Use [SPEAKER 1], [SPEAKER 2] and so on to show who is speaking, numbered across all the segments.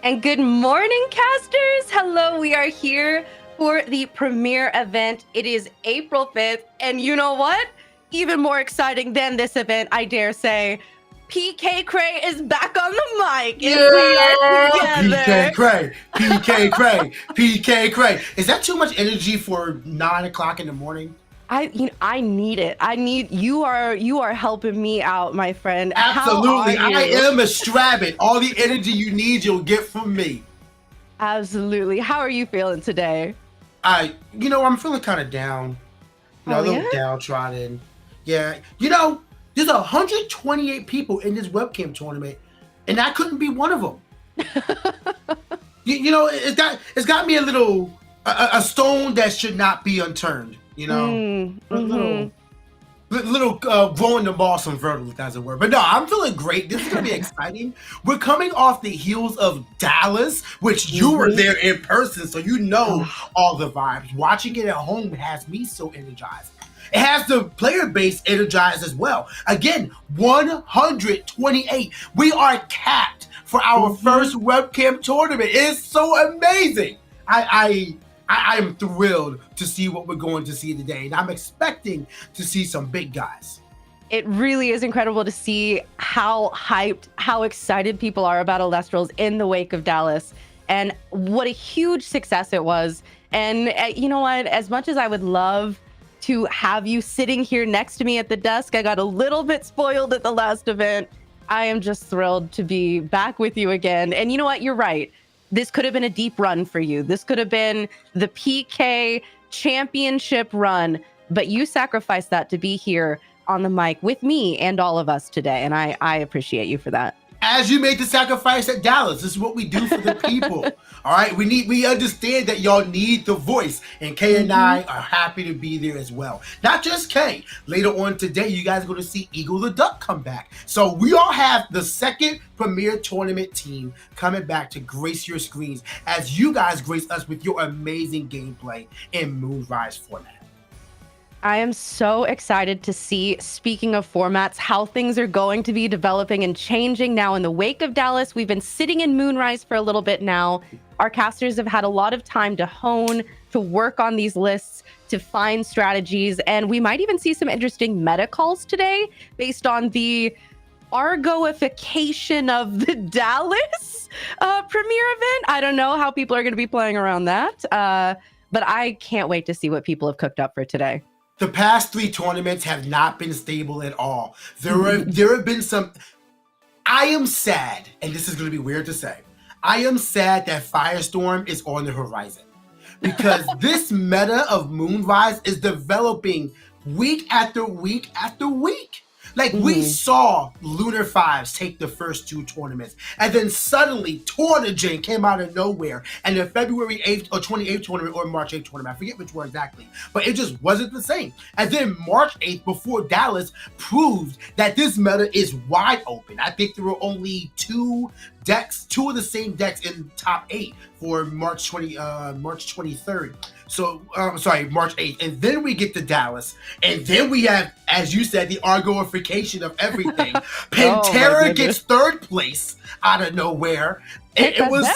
[SPEAKER 1] And good morning, casters. Hello, we are here for the premiere event. It is April 5th. And you know what? Even more exciting than this event, I dare say, PK Cray is back on the mic.
[SPEAKER 2] Yeah,
[SPEAKER 1] We are
[SPEAKER 2] PK
[SPEAKER 1] together.
[SPEAKER 2] Cray, PK Cray, PK Cray. Is that too much energy for 9 o'clock in the morning?
[SPEAKER 1] I need it. You are helping me out, my friend.
[SPEAKER 2] Absolutely.
[SPEAKER 1] How are
[SPEAKER 2] I
[SPEAKER 1] you?
[SPEAKER 2] am a Strabbit. All the energy you need, you'll get from me.
[SPEAKER 1] Absolutely. How are you feeling today?
[SPEAKER 2] I'm feeling kind of down. A little downtrodden. Yeah. There's 128 people in this webcam tournament, and I couldn't be one of them. It's got me a stone that should not be unturned. Little growing the ball some vertical, if that's a word. But no, I'm feeling great. This is gonna be exciting. We're coming off the heels of Dallas, which you were there in person, so you know all the vibes. Watching it at home has me so energized. It has the player base energized as well. Again, 128. We are capped for our first webcam tournament. It is so amazing. I am thrilled to see what we're going to see today, and I'm expecting to see some big guys.
[SPEAKER 1] It really is incredible to see how hyped, how excited people are about Elestrals in the wake of Dallas, and what a huge success it was. And you know what? As much as I would love to have you sitting here next to me at the desk, I got a little bit spoiled at the last event. I am just thrilled to be back with you again. And you know what? You're right. This could have been a deep run for you. This could have been the PK championship run, but you sacrificed that to be here on the mic with me and all of us today. And I appreciate you for that.
[SPEAKER 2] As you made the sacrifice at Dallas, this is what we do for the people. All right, we understand that y'all need the voice, and Kay and I are happy to be there as well. Not just Kay. Later on today, you guys are going to see Eagle the Duck come back. So we all have the second Premier Tournament team coming back to grace your screens as you guys grace us with your amazing gameplay in Moonrise format.
[SPEAKER 1] I am so excited to see, speaking of formats, how things are going to be developing and changing now in the wake of Dallas. We've been sitting in Moonrise for a little bit now. Our casters have had a lot of time to hone, to work on these lists, to find strategies, and we might even see some interesting meta calls today based on the Argoification of the Dallas premiere event. I don't know how people are going to be playing around that, but I can't wait to see what people have cooked up for today.
[SPEAKER 2] The past 3 tournaments have not been stable at all. There have been some. I am sad, and this is going to be weird to say. I am sad that Firestorm is on the horizon, because this meta of Moonrise is developing week after week after week. Like, we saw Lunar Fives take the first 2 tournaments, and then suddenly Tornagen came out of nowhere, and the February 8th or 28th tournament or March 8th tournament, I forget which one exactly, but it just wasn't the same. And then March 8th, before Dallas, proved that this meta is wide open. I think there were only 2 of the same decks in top 8 for March 23rd. So, March 8th. And then we get to Dallas. And then we have, as you said, the Argoification of everything. Pantera gets 3rd place out of nowhere. It was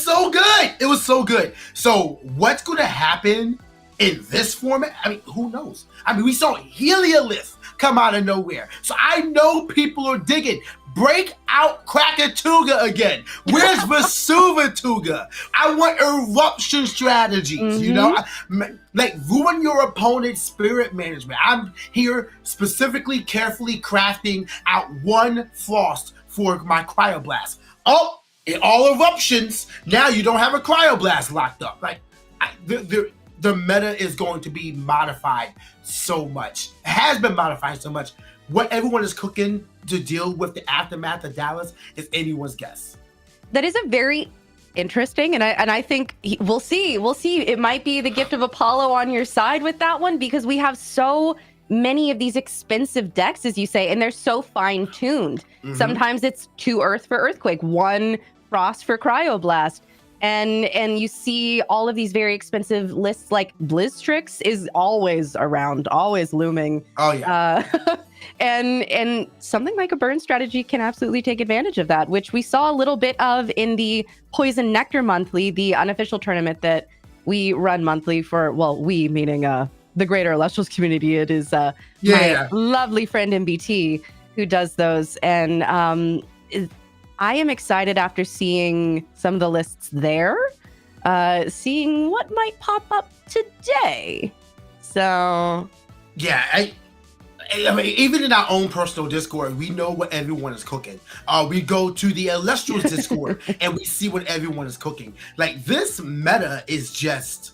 [SPEAKER 2] so good. It was so good. So what's going to happen in this format? I mean, who knows? I mean, we saw Heliolith come out of nowhere. So I know people are digging. Break out Krakatuga again. Where's Vesuvatuga? I want eruption strategies, like ruin your opponent's spirit management. I'm here specifically carefully crafting out 1 Frost for my Cryoblast. Oh, in all eruptions, now you don't have a Cryoblast locked up. Like, the meta is going to be modified so much. It has been modified so much. What everyone is cooking to deal with the aftermath of Dallas is anyone's guess.
[SPEAKER 1] That is a very interesting, and I think we'll see. It might be the gift of Apollo on your side with that one, because we have so many of these expensive decks, as you say, and they're so fine-tuned. Sometimes it's 2 Earth for Earthquake, 1 Frost for Cryoblast. And you see all of these very expensive lists, like BlueStacks is always around, always looming.
[SPEAKER 2] Oh yeah.
[SPEAKER 1] And something like a burn strategy can absolutely take advantage of that, which we saw a little bit of in the Poison Nectar Monthly, the unofficial tournament that we run monthly for, well, we meaning the greater Elestrals community. It is my lovely friend MBT who does those. And I am excited after seeing some of the lists there, seeing what might pop up today. So
[SPEAKER 2] yeah, I mean, even in our own personal Discord, we know what everyone is cooking. We go to the Elestrals Discord and we see what everyone is cooking. Like, this meta is just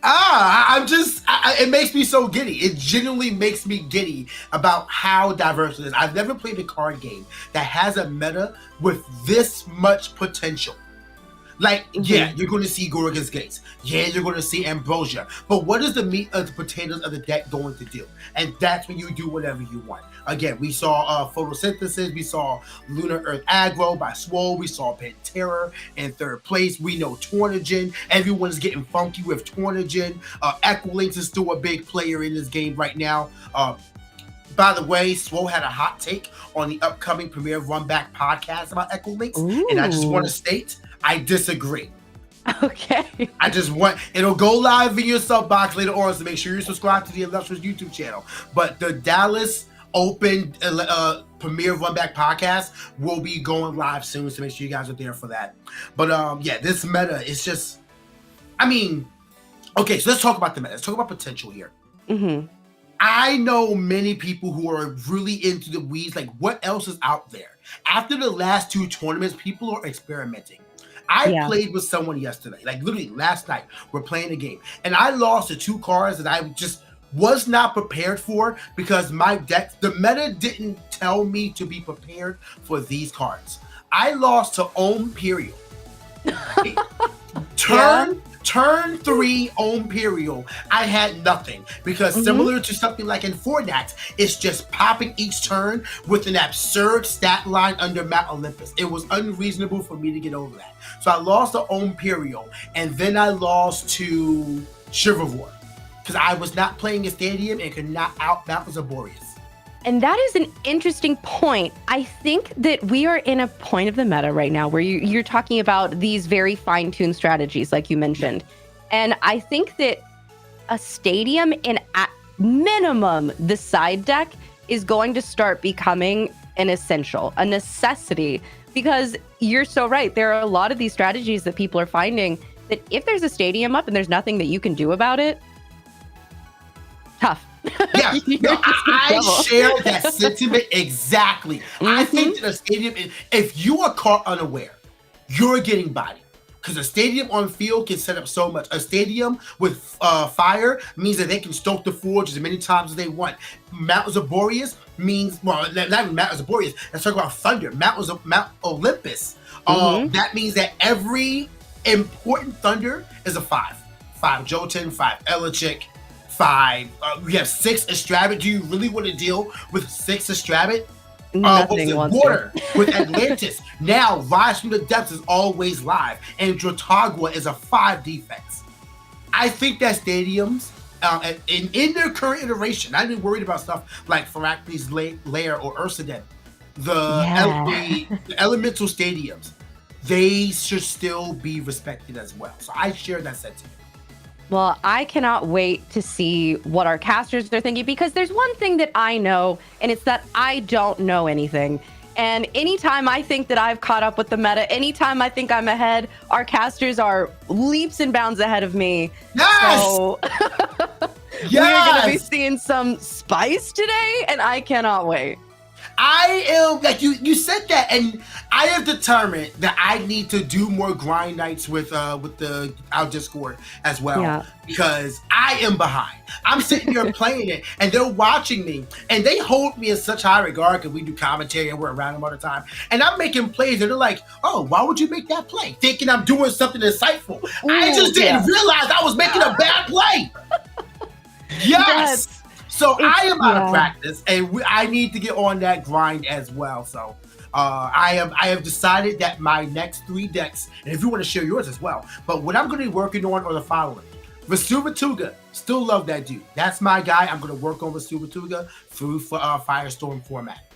[SPEAKER 2] it makes me so giddy. It genuinely makes me giddy about how diverse it is. I've never played a card game that has a meta with this much potential. Like, yeah, you're going to see Gorgon's Gates. Yeah, you're going to see Ambrosia. But what is the meat of the potatoes of the deck going to do? And that's when you do whatever you want. Again, we saw Photosynthesis. We saw Lunar Earth Aggro by Swole. We saw Pantera in third place. We know Tornigen. Everyone's getting funky with Tornigen. Equilinx is still a big player in this game right now. By the way, Swole had a hot take on the upcoming Premier Runback podcast about Equilinx. And I just want to state, I disagree.
[SPEAKER 1] Okay.
[SPEAKER 2] It'll go live in your sub box later on, so make sure you subscribe to the Elestrals YouTube channel. But the Dallas Open Premier Runback podcast will be going live soon, so make sure you guys are there for that. But yeah, this meta is just, I mean, okay, so let's talk about the meta. Let's talk about potential here. I know many people who are really into the weeds, like what else is out there? After the last two tournaments, people are experimenting. I played with someone yesterday, like literally last night, we're playing a game, and I lost to two cards that I just was not prepared for because my deck, the meta didn't tell me to be prepared for these cards. I lost to Imperial. Turn 3 Imperial, I had nothing because similar to something like in Fornax, it's just popping each turn with an absurd stat line under Mount Olympus. It was unreasonable for me to get over that. So I lost to Imperial, and then I lost to Chivalry because I was not playing a stadium and could not out Mount Zaborius.
[SPEAKER 1] And that is an interesting point. I think that we are in a point of the meta right now where you're talking about these very fine-tuned strategies, like you mentioned. And I think that a stadium, in at minimum, the side deck is going to start becoming an essential, a necessity, because you're so right. There are a lot of these strategies that people are finding that if there's a stadium up and there's nothing that you can do about it, tough.
[SPEAKER 2] Yeah, no, I share that sentiment exactly. I think that a stadium, if you are caught unaware, you're getting bodied. Because a stadium on field can set up so much. A stadium with fire means that they can stoke the forge as many times as they want. Mount Zaborius means, well, not even Mount Zaborius, let's talk about Thunder. Mount Olympus. That means that every important Thunder is a 5. 5 Jotun, 5 Elichic, 5. We have 6 Astrabit. Do you really want to deal with 6 Astrabit? Water with Atlantis. Now, Rise from the Depths is always live, and Drotagua is a 5 defense. I think that stadiums, in their current iteration, I've been worried about stuff like Pharacles Lair or Ursaden. The elemental stadiums, they should still be respected as well. So I share that sentiment.
[SPEAKER 1] Well, I cannot wait to see what our casters are thinking, because there's one thing that I know, and it's that I don't know anything. And anytime I think that I've caught up with the meta, anytime I think I'm ahead, our casters are leaps and bounds ahead of me.
[SPEAKER 2] Yes!
[SPEAKER 1] So we're going to be seeing some spice today, and I cannot wait.
[SPEAKER 2] I am, like you said that, and I have determined that I need to do more grind nights with our Discord as well, because I am behind. I'm sitting here playing it, and they're watching me, and they hold me in such high regard because we do commentary and we're around them all the time. And I'm making plays, and they're like, "Oh, why would you make that play?" Thinking I'm doing something insightful. I just didn't realize I was making a bad play. Yes. So I am out of practice, and I need to get on that grind as well. So I have decided that my next 3 decks, and if you want to share yours as well, but what I'm going to be working on are the following. Rasuvatuga, still love that dude. That's my guy. I'm going to work on Rasuvatuga through Firestorm format.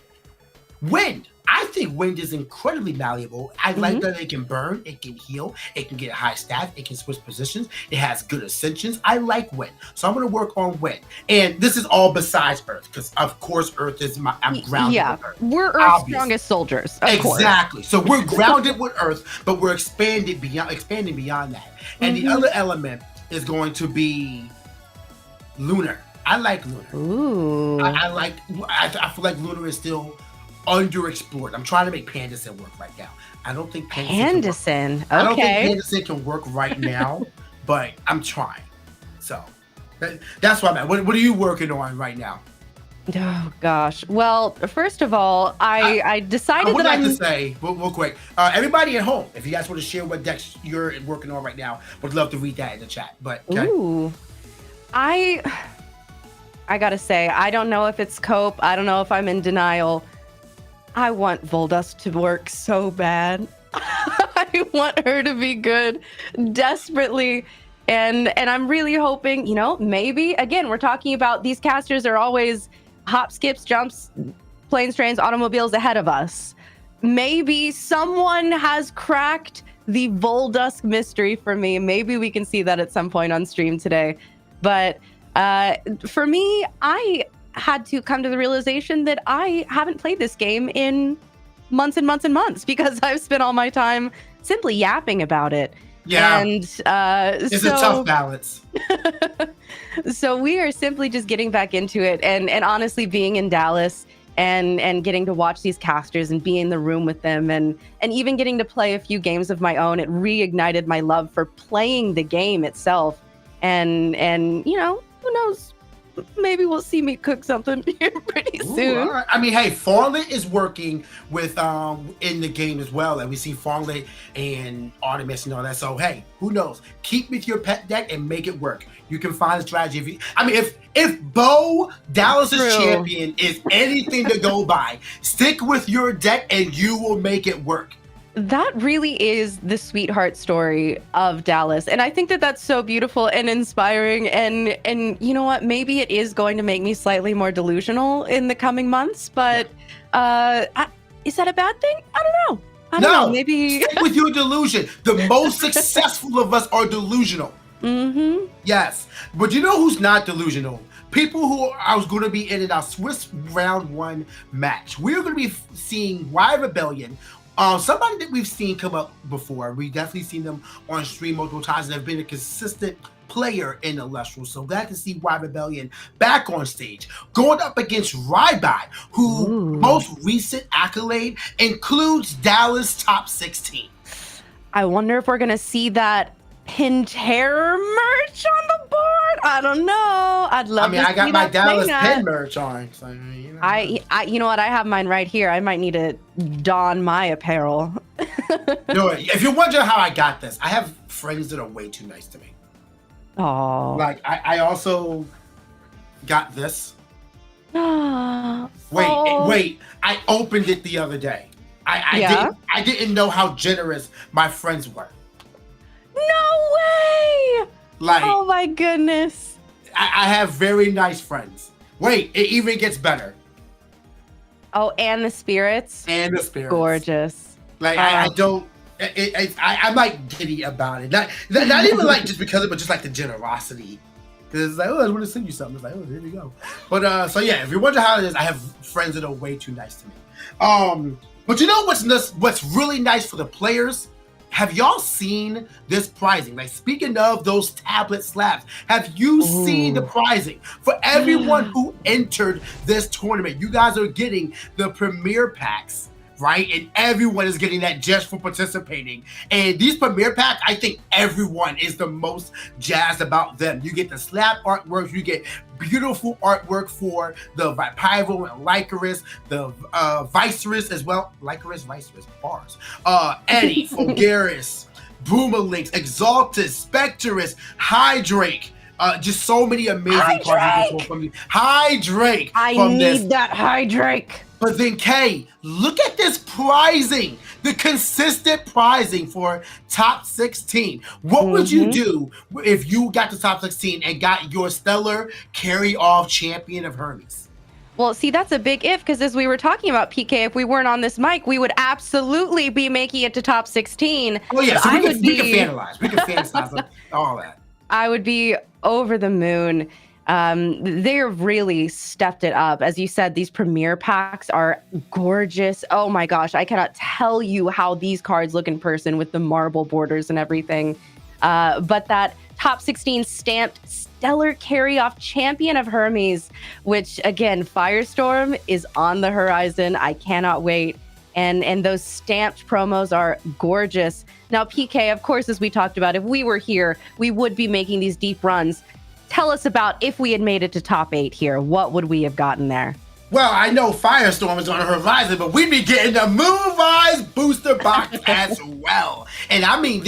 [SPEAKER 2] Wind. I think Wind is incredibly malleable. I like that it can burn, it can heal, it can get high stats, it can switch positions, it has good ascensions. I like Wind. So I'm going to work on Wind. And this is all besides Earth, because of course Earth is I'm grounded with Earth.
[SPEAKER 1] We're Earth's strongest soldiers, of
[SPEAKER 2] exactly.
[SPEAKER 1] course.
[SPEAKER 2] So we're grounded with Earth, but we're expanding beyond that. And the other element is going to be Lunar. I like Lunar.
[SPEAKER 1] Ooh.
[SPEAKER 2] I feel like Lunar is still underexplored. I'm trying to make Pandasin work right now. I don't think
[SPEAKER 1] Pandasin. Okay.
[SPEAKER 2] I don't think Pandasin can work right now, but I'm trying. So that's what I'm at. What are you working on right now?
[SPEAKER 1] Oh gosh. Well, first of all, I decided
[SPEAKER 2] I would like to say real quick, everybody at home, if you guys want to share what decks you're working on right now, would love to read that in the chat. But okay.
[SPEAKER 1] Ooh, I gotta say, I don't know if it's cope. I don't know if I'm in denial. I want Voldust to work so bad. I want her to be good desperately. And I'm really hoping, maybe, again, we're talking about these casters are always hop, skips, jumps, planes, trains, automobiles ahead of us. Maybe someone has cracked the Voldust mystery for me. Maybe we can see that at some point on stream today. But for me, I had to come to the realization that I haven't played this game in months and months and months because I've spent all my time simply yapping about it.
[SPEAKER 2] Yeah.
[SPEAKER 1] And
[SPEAKER 2] it's a tough balance.
[SPEAKER 1] So we are simply just getting back into it and honestly being in Dallas and getting to watch these casters and be in the room with them and even getting to play a few games of my own. It reignited my love for playing the game itself. And who knows? Maybe we'll see me cook something here pretty soon.
[SPEAKER 2] All right. I mean, hey, Farlet is working with in the game as well, and we see Farlet and Artemis and all that. So hey, who knows? Keep with your pet deck and make it work. You can find a strategy. If Bo Dallas's champion is anything to go by, stick with your deck and you will make it work.
[SPEAKER 1] That really is the sweetheart story of Dallas. And I think that that's so beautiful and inspiring. And you know what? Maybe it is going to make me slightly more delusional in the coming months. But is that a bad thing? I don't know. I don't know. Maybe
[SPEAKER 2] stick with your delusion. The most successful of us are delusional.
[SPEAKER 1] Mm-hmm.
[SPEAKER 2] Yes. But you know who's not delusional? People who are going to be in our Swiss round 1 match. We're going to be seeing Y Rebellion. Somebody that we've seen come up before. We've definitely seen them on stream multiple times and have been a consistent player in Elestrals. So glad to see Y Rebellion back on stage, going up against Rybai, who most recent accolade includes Dallas top 16.
[SPEAKER 1] I wonder if we're going to see that pinned hair merch on the board. I don't know. I'd love to see that.
[SPEAKER 2] I got my Dallas pin merch on. So,
[SPEAKER 1] you know what? I have mine right here. I might need to don my apparel.
[SPEAKER 2] No, if you're wondering how I got this, I have friends that are way too nice to me.
[SPEAKER 1] Oh.
[SPEAKER 2] Like I also got this. Wait. I opened it the other day. I didn't know how generous my friends were.
[SPEAKER 1] No way! Oh my goodness.
[SPEAKER 2] I have very nice friends. Wait, it even gets better.
[SPEAKER 1] Oh, and the spirits?
[SPEAKER 2] And the spirits.
[SPEAKER 1] Gorgeous.
[SPEAKER 2] I'm like giddy about it. Not even like just because of it, but just like the generosity. Because it's like, I want to send you something. It's like, there you go. But so yeah, if you're wondering how it is, I have friends that are way too nice to me. But you know what's really nice for the players? Have y'all seen this pricing? Like, speaking of those tablet slabs, have you seen the pricing? For everyone who entered this tournament, you guys are getting the premier packs, right? And everyone is getting that just for participating. And these premier packs, I think everyone is the most jazzed about them. You get the slab artwork, you get beautiful artwork for the Pyro and Lycoris, the Viceris as well. Lycoris, Viceris, bars. Eddie, Fulgaris, Boomerlinks, Exaltus, Spectrus, Hydrake, Just so many amazing cards you can pull from the Hydrake.
[SPEAKER 1] I need that Hydrake.
[SPEAKER 2] But then, Kay, look at this pricing, the consistent pricing for top 16. What would you do if you got to top 16 and got your Stellar Carry-Off Champion of Hermes?
[SPEAKER 1] Well, see, that's a big if, because as we were talking about, PK, if we weren't on this mic, we would absolutely be making it to top 16.
[SPEAKER 2] Oh, yeah, so we can fantasize. We can fantasize all that.
[SPEAKER 1] I would be over the moon. They're really stepped it up. As you said, these premier packs are gorgeous. Oh my gosh, I cannot tell you how these cards look in person with the marble borders and everything. But that top 16 stamped Stellar Carry-Off Champion of Hermes, which again, Firestorm is on the horizon. I cannot wait. And those stamped promos are gorgeous. Now, PK, of course, as we talked about, if we were here, we would be making these deep runs. Tell us about if we had made it to top 8 here, what would we have gotten there?
[SPEAKER 2] Well, I know Firestorm is on the horizon, but we'd be getting the Moonrise booster box as well. And I mean,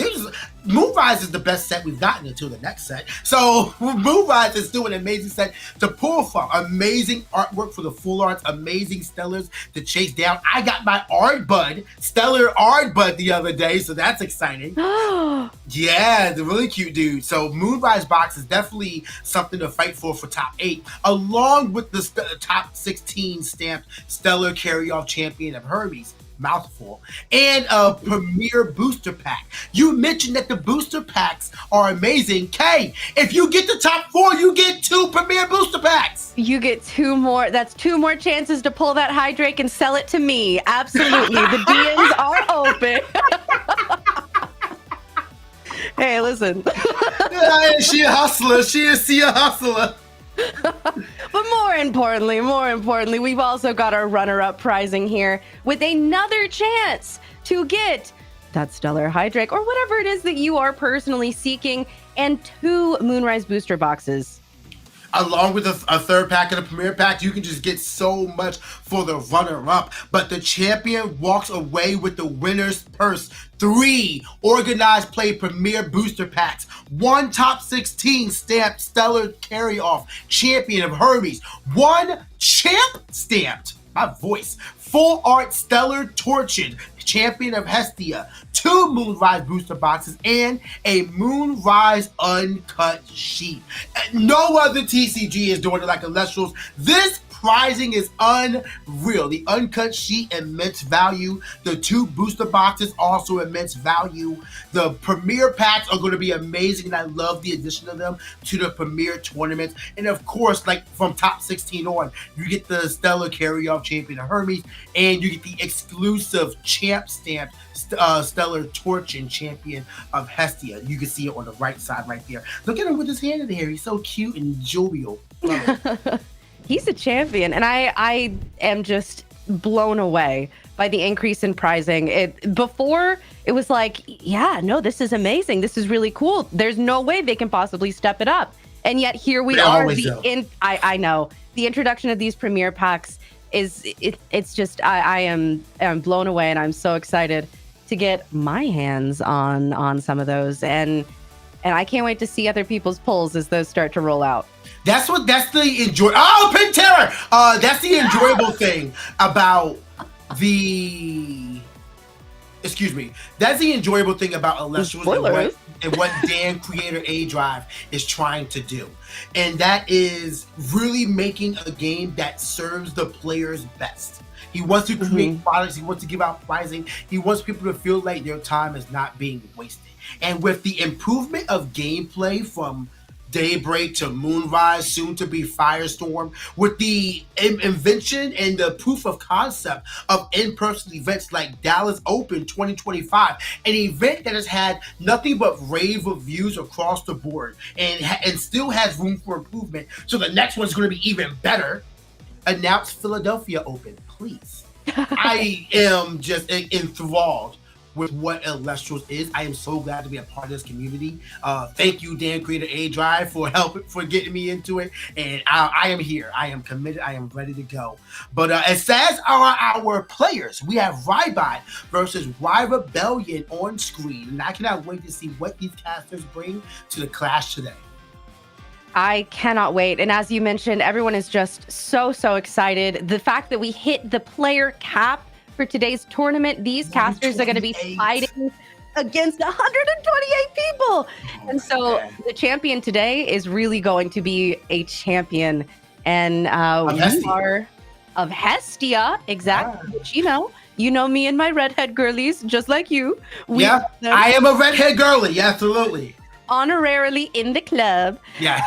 [SPEAKER 2] Moonrise is the best set we've gotten until the next set. So Moonrise is still an amazing set to pull from. Amazing artwork for the full arts, amazing Stellars to chase down. I got my Stellar Ardbud the other day, so that's exciting. Yeah, the really cute dude. So Moonrise box is definitely something to fight for top 8, along with the top 16 stamped Stellar Carry-Off Champion of Hermes. Mouthful, and a premier booster pack. You mentioned that the booster packs are amazing. Kay, if you get the top 4, you get 2 premier booster packs.
[SPEAKER 1] You get 2 more. That's 2 more chances to pull that Hydrake and sell it to me. Absolutely. The DMs are open. Hey, listen.
[SPEAKER 2] She a hustler. She is a hustler.
[SPEAKER 1] But more importantly, we've also got our runner-up prizing here with another chance to get that Stellar Hydrake or whatever it is that you are personally seeking, and 2 Moonrise booster boxes.
[SPEAKER 2] Along with a third pack of the premier pack, you can just get so much for the runner-up. But the champion walks away with the winner's purse. 3 organized play premier booster packs. 1 top 16 stamped Stellar Carry-Off Champion of Hermes. 1 champ stamped, my voice, full art Stellar Tortured Champion of Hestia. 2 Moonrise booster boxes and a Moonrise uncut sheet. No other TCG is doing it like Elestrals. This pricing is unreal. The uncut sheet, immense value. The 2 booster boxes, also immense value. The premier packs are going to be amazing, and I love the addition of them to the premier tournaments. And of course, like from top 16 on, you get the Stellar Carry-Off Champion of Hermes, and you get the exclusive champ stamped Stellar Torch and Champion of Hestia. You can see it on the right side right there. Look at him with his hand in the hair. He's so cute and jovial.
[SPEAKER 1] He's a champion, and I am just blown away by the increase in pricing. Before it was like, yeah, no, this is amazing. This is really cool. There's no way they can possibly step it up. And yet here we are. I know the introduction of these premier packs it's just I am blown away, and I'm so excited to get my hands on some of those, and I can't wait to see other people's pulls as those start to roll out.
[SPEAKER 2] That's the that's the enjoyable thing about that's the enjoyable thing about Elestrals and what Dan Creator A Drive is trying to do. And that is really making a game that serves the players best. He wants to create products. He wants to give out pricing. He wants people to feel like their time is not being wasted. And with the improvement of gameplay from Daybreak to Moonrise, soon to be Firestorm, with the invention and the proof of concept of in-person events like Dallas Open 2025, an event that has had nothing but rave reviews across the board and still has room for improvement. So the next one's going to be even better. Announce Philadelphia Open, please. I am just enthralled with what Elestrals is. I am so glad to be a part of this community. Thank you, Dan Creator A Drive, for getting me into it. And I am here. I am committed. I am ready to go. But as sad are our players, we have Rybot versus Y Rebellion on screen. And I cannot wait to see what these casters bring to the clash today.
[SPEAKER 1] I cannot wait. And as you mentioned, everyone is just so excited. The fact that we hit the player cap for today's tournament, these casters are going to be
[SPEAKER 2] 128.
[SPEAKER 1] fighting against 128 people.
[SPEAKER 2] Oh,
[SPEAKER 1] And so
[SPEAKER 2] man.
[SPEAKER 1] the champion today is really going to be a champion. And we
[SPEAKER 2] Hestia.
[SPEAKER 1] are of Hestia, exactly. Which, you know me and my redhead girlies, just like you. We
[SPEAKER 2] Yeah,
[SPEAKER 1] have them
[SPEAKER 2] I am a redhead girly. Yeah, absolutely.
[SPEAKER 1] honorarily in the club.
[SPEAKER 2] Yeah.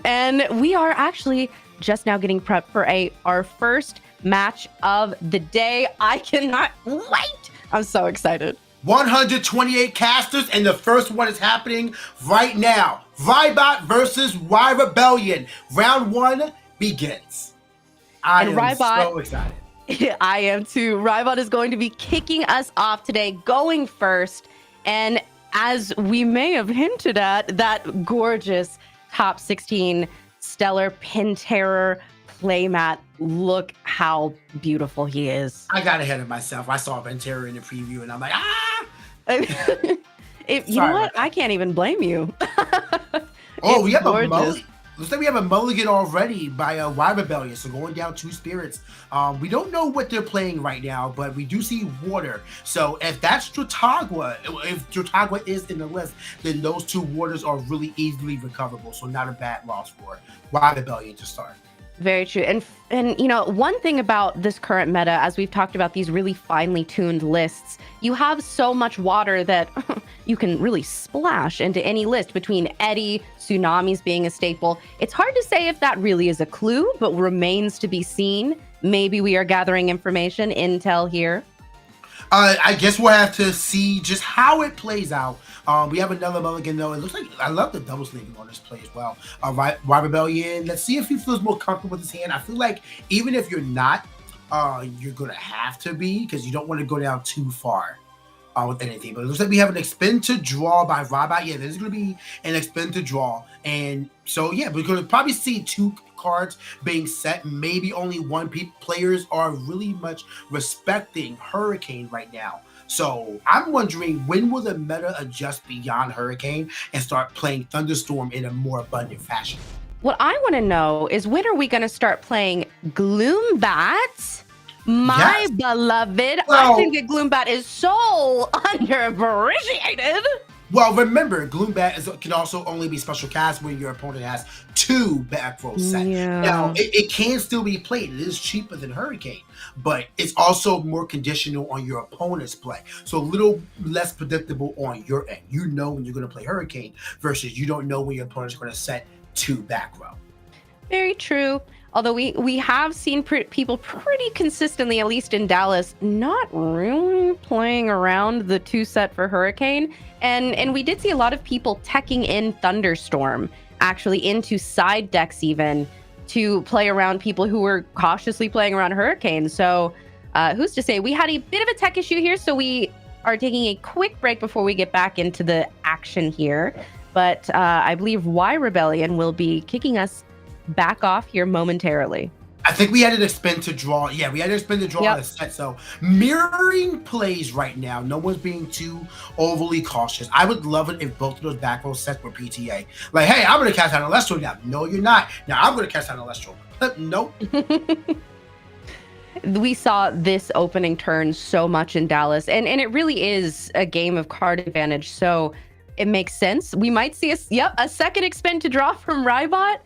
[SPEAKER 1] And we are actually just now getting prepped for our first match of the day. I cannot wait. I'm so excited.
[SPEAKER 2] 128 casters, and the first one is happening right now. Rybot versus Y Rebellion. Round 1 begins. I am so excited.
[SPEAKER 1] I am too. Rybot is going to be kicking us off today, going first. And as we may have hinted at, that gorgeous top 16 Stellar Pin Terror playmat. Look how beautiful he is.
[SPEAKER 2] I got ahead of myself. I saw Ventura in the preview, and I'm like,
[SPEAKER 1] You know what? I can't even blame you.
[SPEAKER 2] Oh, we have
[SPEAKER 1] gorgeous.
[SPEAKER 2] a mulligan. Looks like we have a mulligan already by Y Rebellion, so going down 2 spirits. We don't know what they're playing right now, but we do see water. So if that's Trotagua, if Trotagua is in the list, then those 2 waters are really easily recoverable. So not a bad loss for Y Rebellion to start.
[SPEAKER 1] Very true. And one thing about this current meta, as we've talked about these really finely tuned lists, you have so much water that you can really splash into any list between Eddy, tsunamis being a staple. It's hard to say if that really is a clue, but remains to be seen. Maybe we are gathering information, intel here.
[SPEAKER 2] I guess we'll have to see just how it plays out. We have another mulligan though. It looks like I love the double sleeving on this play as well. Y Rebellion. Let's see if he feels more comfortable with his hand. I feel like even if you're not, you're gonna have to be, because you don't want to go down too far with anything. But it looks like we have an expend to draw by Rybot. Yeah, there's gonna be an expend to draw, and so yeah, we're gonna probably see 2 cards being set. Maybe only one. Players are really much respecting Hurricane right now. So I'm wondering, when will the meta adjust beyond Hurricane and start playing Thunderstorm in a more abundant fashion?
[SPEAKER 1] What I want to know is, when are we going to start playing Gloombat? My beloved.
[SPEAKER 2] Well,
[SPEAKER 1] I think that Gloombat is so underappreciated.
[SPEAKER 2] Well, remember, Gloombat can also only be special cast when your opponent has 2 back row set.
[SPEAKER 1] Yeah.
[SPEAKER 2] Now, it can still be played. It is cheaper than Hurricane, but it's also more conditional on your opponent's play. So a little less predictable on your end. You know when you're going to play Hurricane versus you don't know when your opponent's going to set 2 back row.
[SPEAKER 1] Very true. Although we have seen people pretty consistently, at least in Dallas, not really playing around the 2 set for Hurricane. And we did see a lot of people teching in Thunderstorm, actually into side decks even, to play around people who were cautiously playing around Hurricane. So who's to say? We had a bit of a tech issue here, so we are taking a quick break before we get back into the action here. But I believe Y Rebellion will be kicking us back off here momentarily.
[SPEAKER 2] I think we had an expend to draw. Yeah, we had an expend to draw on the set. So mirroring plays right now. No one's being too overly cautious. I would love it if both of those back row sets were PTA. Like, hey, I'm going to cast out an Elestral now. No, you're not. Now I'm going to cast out an Elestral. Nope.
[SPEAKER 1] We saw this opening turn so much in Dallas, and it really is a game of card advantage. So it makes sense. We might see a second expend to draw from Rybot.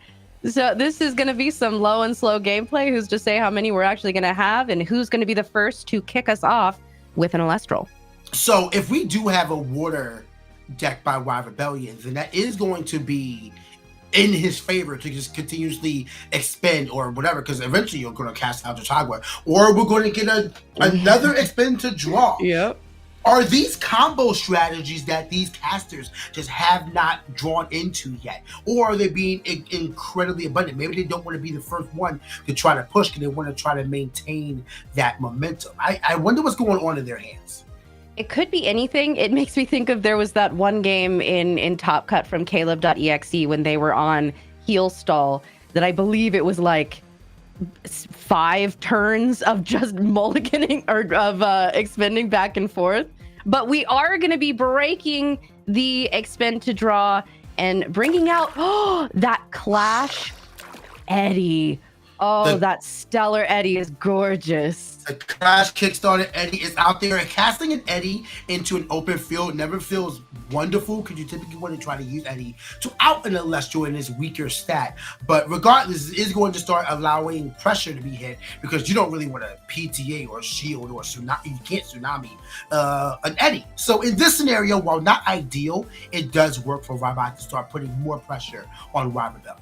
[SPEAKER 1] So this is going to be some low and slow gameplay. Who's to say how many we're actually going to have, and who's going to be the first to kick us off with an Elestral?
[SPEAKER 2] So if we do have a water deck by Y Rebellion, then that is going to be in his favor to just continuously expend or whatever, because eventually you're going to cast out Trotagua, or we're going to get another expend to draw.
[SPEAKER 1] Yep.
[SPEAKER 2] Are these combo strategies that these casters just have not drawn into yet? Or are they being incredibly abundant? Maybe they don't want to be the first one to try to push, because they want to try to maintain that momentum. I wonder what's going on in their hands.
[SPEAKER 1] It could be anything. It makes me think of, there was that one game in Top Cut from Caleb.exe when they were on Heel Stall, that I believe it was like 5 turns of just mulliganing or of expending back and forth. But we are going to be breaking the expend to draw and bringing out that Clash Eddie. Oh, that Stellar Eddie is gorgeous.
[SPEAKER 2] The Clash Kickstarter Eddie is out there. Casting an Eddie into an open field never feels wonderful because you typically want to try to use Eddie to out an Elestral in his weaker stat. But regardless, it is going to start allowing pressure to be hit because you don't really want to PTA or shield or tsunami. You can't tsunami an Eddie. So in this scenario, while not ideal, it does work for Rybot to start putting more pressure on Rebellion.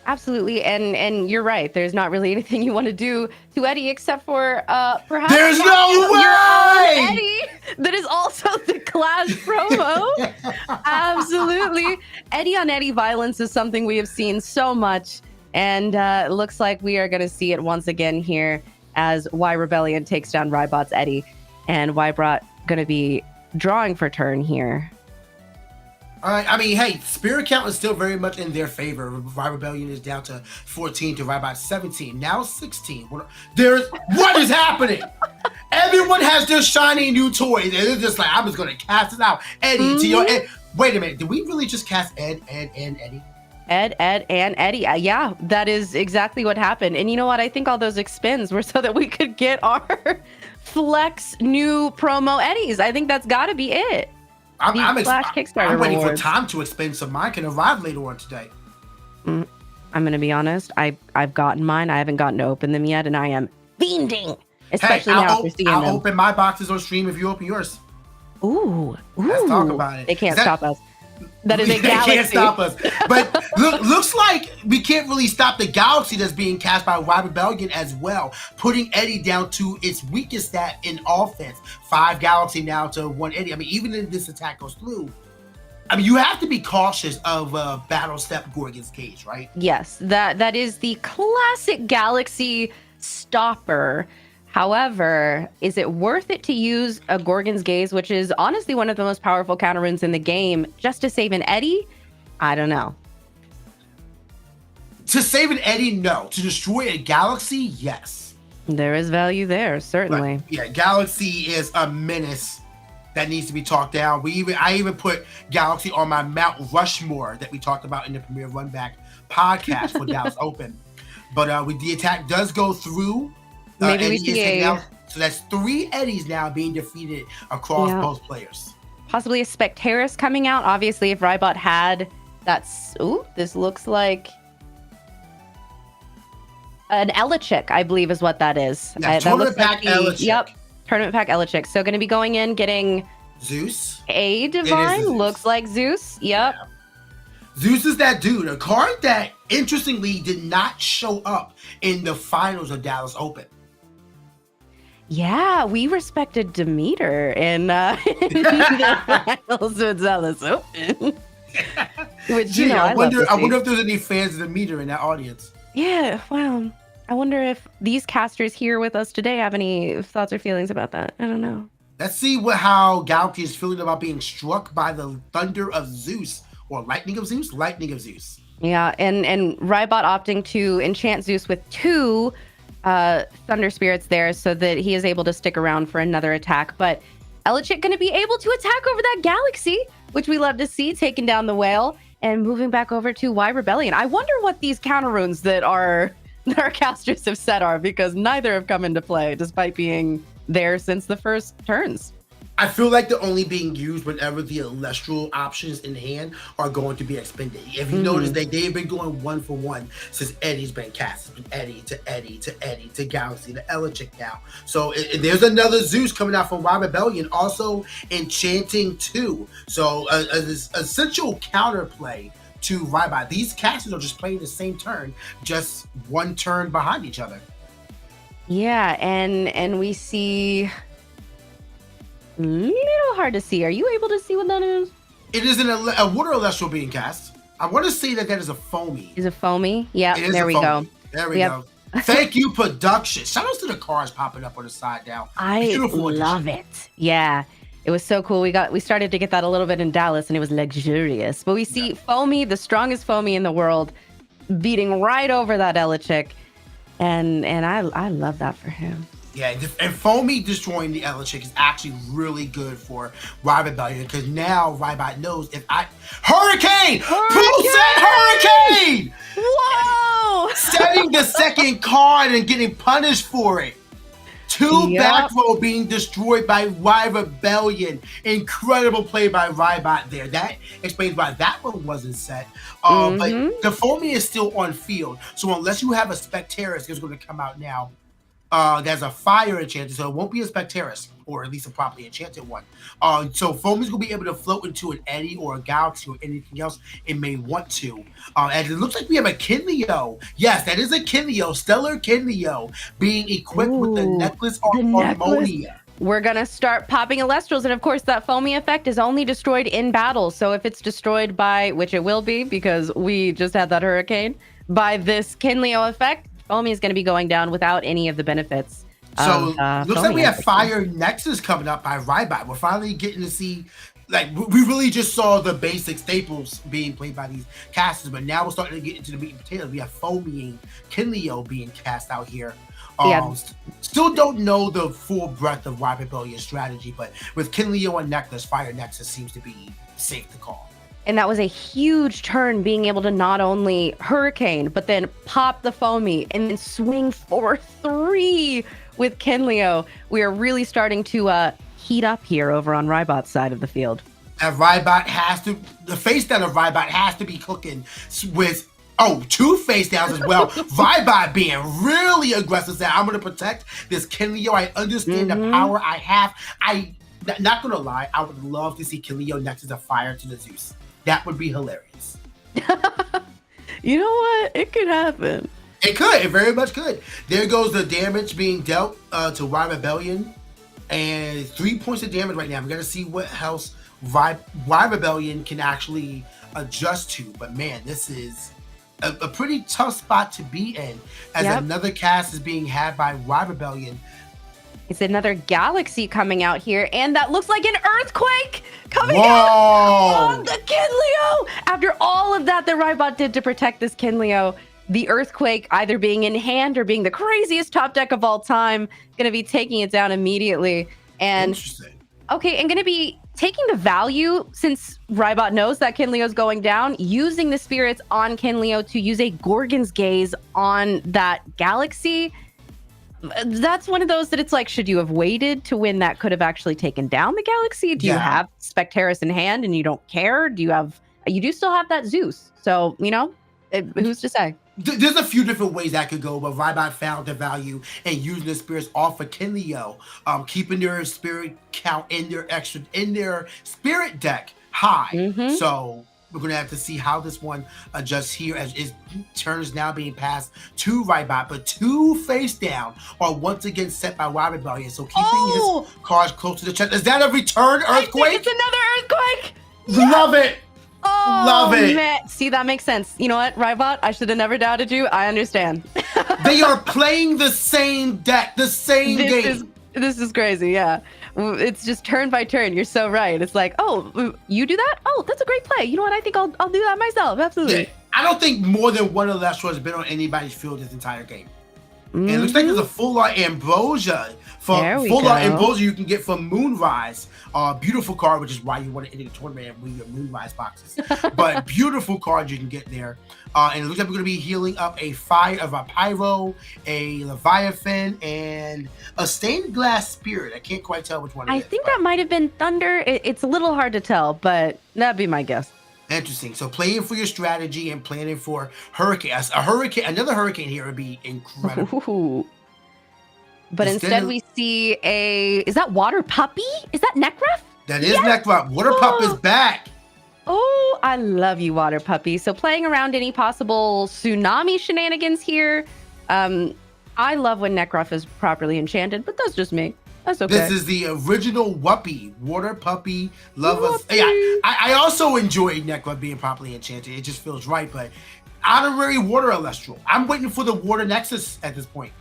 [SPEAKER 1] Absolutely, and you're right. There's not really anything you want to do to Eddie except for perhaps
[SPEAKER 2] there's no way
[SPEAKER 1] Eddie that is also the Clash promo. Absolutely, Eddie on Eddie violence is something we have seen so much, and it looks like we are going to see it once again here as Y Rebellion takes down Rybot's Eddie, and Ybot going to be drawing for turn here.
[SPEAKER 2] I mean, hey, Spirit count is still very much in their favor. Rebellion is down to 14 to Rybot 17. Now 16. What is happening? Everyone has their shiny new toy. And they're just like, I'm just going to cast it out. Eddie to your Ed. Wait a minute. Did we really just cast Ed, and Eddie?
[SPEAKER 1] Ed, and Eddie. Yeah, that is exactly what happened. And you know what? I think all those expends were so that we could get our flex new promo Eddies. I think that's got to be it.
[SPEAKER 2] I'm waiting
[SPEAKER 1] rewards.
[SPEAKER 2] for time to expend so mine can arrive later on today.
[SPEAKER 1] I'm going to be honest. I've gotten mine. I haven't gotten to open them yet, and I am fiending. Especially now after seeing them.
[SPEAKER 2] I'll open my boxes on stream if you open yours.
[SPEAKER 1] Ooh.
[SPEAKER 2] Let's talk about it.
[SPEAKER 1] They can't stop us. That is a galaxy.
[SPEAKER 2] They can't stop us. But looks like we can't really stop the galaxy that's being cast by Y Rebellion as well, putting Eddie down to its weakest stat in offense. 5 galaxy now to 1 Eddie. I mean, even if this attack goes through, I mean, you have to be cautious of Battle Step Gorgon's Cage, right?
[SPEAKER 1] Yes, that is the classic galaxy stopper. However, is it worth it to use a Gorgon's Gaze, which is honestly one of the most powerful counter runes in the game, just to save an Eddie? I don't know.
[SPEAKER 2] To save an Eddie, no. To destroy a galaxy, yes.
[SPEAKER 1] There is value there, certainly.
[SPEAKER 2] But, yeah, Galaxy is a menace that needs to be talked down. I even put Galaxy on my Mount Rushmore that we talked about in the Premier Runback podcast for Dallas Open. But with the attack does go through.
[SPEAKER 1] Maybe we see
[SPEAKER 2] so that's 3 Eddies now being defeated across both players.
[SPEAKER 1] Possibly a Spectaris coming out. Obviously, if Rybot had this looks like an Elechick, I believe is what that is.
[SPEAKER 2] Yeah, Tournament Pack Elechick.
[SPEAKER 1] Yep, Tournament Pack Elechick. So going to be going in, getting
[SPEAKER 2] Zeus.
[SPEAKER 1] A Divine. Looks like Zeus. Yep.
[SPEAKER 2] Yeah. Zeus is that dude. A card that, interestingly, did not show up in the finals of Dallas Open.
[SPEAKER 1] Yeah, we respected Demeter in the finals of Dallas Open. Which,
[SPEAKER 2] I wonder if there's any fans of Demeter in that audience.
[SPEAKER 1] Yeah, well, I wonder if these casters here with us today have any thoughts or feelings about that. I don't know.
[SPEAKER 2] Let's see how Galaxy is feeling about being struck by the thunder of Zeus, or lightning of Zeus. Yeah,
[SPEAKER 1] and Rybot opting to enchant Zeus with 2 Thunder Spirits there so that he is able to stick around for another attack. But Elechick going to be able to attack over that Galaxy, which we love to see, taking down the whale and moving back over to Y Rebellion. I wonder what these counter runes that our casters have set are, because neither have come into play despite being there since the first turns.
[SPEAKER 2] I feel like they're only being used whenever the Elestral options in hand are going to be expended. If you notice, they've been going 1 for 1 since Eddie's been cast. It's been Eddie to Eddie to Eddie to Galaxy to Elechick now. So there's another Zeus coming out from Y Rebellion, also enchanting 2. So an essential counterplay to Rybot. These casters are just playing the same turn, just 1 turn behind each other.
[SPEAKER 1] Yeah, and we see little hard to see. Are you able to see what that is?
[SPEAKER 2] It is a water Elestral being cast. I want to say that is a foamy.
[SPEAKER 1] Is a foamy? Yeah, there we go.
[SPEAKER 2] There we go. Thank you, production. Shout out to the cars popping up on the side now.
[SPEAKER 1] I love it. Yeah, it was so cool. We started to get that a little bit in Dallas, and it was luxurious. But we see foamy, the strongest foamy in the world, beating right over that Elechick, and I love that for him.
[SPEAKER 2] Yeah, and Foamy destroying the Elechick is actually really good for Rebellion because now Rybot knows if I Hurricane! Who said Hurricane?
[SPEAKER 1] Whoa!
[SPEAKER 2] Setting the second card and getting punished for it. Two back row being destroyed by Rebellion. Incredible play by Rybot there. That explains why that one wasn't set. But the Foamy is still on field. So unless you have a Spectaris, it's going to come out now. There's a fire enchanted, so it won't be a Spectaris, or at least a properly enchanted one. So Foamy's gonna be able to float into an Eddy or a Galaxy or anything else it may want to. And it looks like we have a Kinleo. Yes, that is a Kinleo, Stellar Kinleo, being equipped with the necklace on Harmonia.
[SPEAKER 1] We're gonna start popping Elestrals, and of course that Foamy effect is only destroyed in battle. So if it's destroyed by, which it will be because we just had that Hurricane, by this Kinleo effect, Foamy is going to be going down without any of the benefits.
[SPEAKER 2] So looks like we have Fire Nexus coming up by Rybot. We're finally getting to see, like, we really just saw the basic staples being played by these casters, but now we're starting to get into the meat and potatoes. We have Foamying Kinleo being cast out here. Still don't know the full breadth of Rebellion's strategy, but with Kinleo and Necklace, Fire Nexus seems to be safe to call.
[SPEAKER 1] And that was a huge turn, being able to not only Hurricane, but then pop the Foamy and then swing for 3 with Kinleo. We are really starting to heat up here over on Rybot's side of the field.
[SPEAKER 2] And Rybot has to, the face down of Rybot has to be cooking with, 2 face downs as well. Rybot being really aggressive, saying, I'm going to protect this Kinleo. I understand the power I have. Not going to lie, I would love to see Kinleo next to the fire to the Zeus. That would be hilarious.
[SPEAKER 1] You know what? It could happen.
[SPEAKER 2] It could. It very much could. There goes the damage being dealt to Rebellion. And 3 points of damage right now. We're going to see what else Rebellion can actually adjust to. But man, this is a pretty tough spot to be in as another cast is being had by Rebellion.
[SPEAKER 1] It's another Galaxy coming out here, and that looks like an Earthquake coming
[SPEAKER 2] out
[SPEAKER 1] on the Kinleo. After all of that Rybot did to protect this Kinleo, the Earthquake either being in hand or being the craziest top deck of all time, going to be taking it down immediately. And
[SPEAKER 2] interesting.
[SPEAKER 1] Okay, and going to be taking the value, since Rybot knows that Kinleo's going down, using the spirits on Kinleo to use a Gorgon's Gaze on that Galaxy. That's one of those that it's like, should you have waited to when that could have actually taken down the Galaxy? Do you have Spectaris in hand and you don't care? You do still have that Zeus. So, who's to say?
[SPEAKER 2] There's a few different ways that could go, but Rybot found the value in using the spirits off of Kinleo, keeping their spirit count in their spirit deck high. So we're going to have to see how this one adjusts here as its turn is now being passed to Rybot, but 2 face down are once again set by Rebellion. So keeping his cards close to the chest. Is that a return Earthquake?
[SPEAKER 1] It's another Earthquake.
[SPEAKER 2] Love it. Love it.
[SPEAKER 1] Man. See, that makes sense. You know what, Rybot? I should have never doubted you. I understand.
[SPEAKER 2] They are playing the same deck, the same game.
[SPEAKER 1] This is crazy, yeah. It's just turn by turn. You're so right. It's like, you do that? Oh, that's a great play. You know what? I think I'll do that myself. Absolutely.
[SPEAKER 2] Yeah. I don't think more than one Elestral has been on anybody's field this entire game. And it looks like there's a full-art Ambrosia. Full-art Ambrosia you can get from Moonrise. Beautiful card, which is why you want to enter the tournament and win your Moonrise boxes. But beautiful card you can get there. And it looks like we're going to be healing up a Pyro, a Leviathan, and a Stained Glass Spirit. I can't quite tell which one it is.
[SPEAKER 1] I think that might have been Thunder. It's a little hard to tell, but that'd be my guess.
[SPEAKER 2] Interesting. So playing for your strategy and planning for Hurricane. Another Hurricane here would be incredible.
[SPEAKER 1] Ooh. But instead we see is that Water Puppy? Is that Necref?
[SPEAKER 2] That is Necref. Water Pup is back.
[SPEAKER 1] Oh, I love you, Water Puppy. So playing around any possible tsunami shenanigans here. I love when Necref is properly enchanted, but that's just me. That's okay.
[SPEAKER 2] This is the original Wuppy, Water Puppy, Love Us. Yeah, I also enjoy Necref being properly enchanted. It just feels right, but honorary Water Elestral. I'm waiting for the Water Nexus at this point.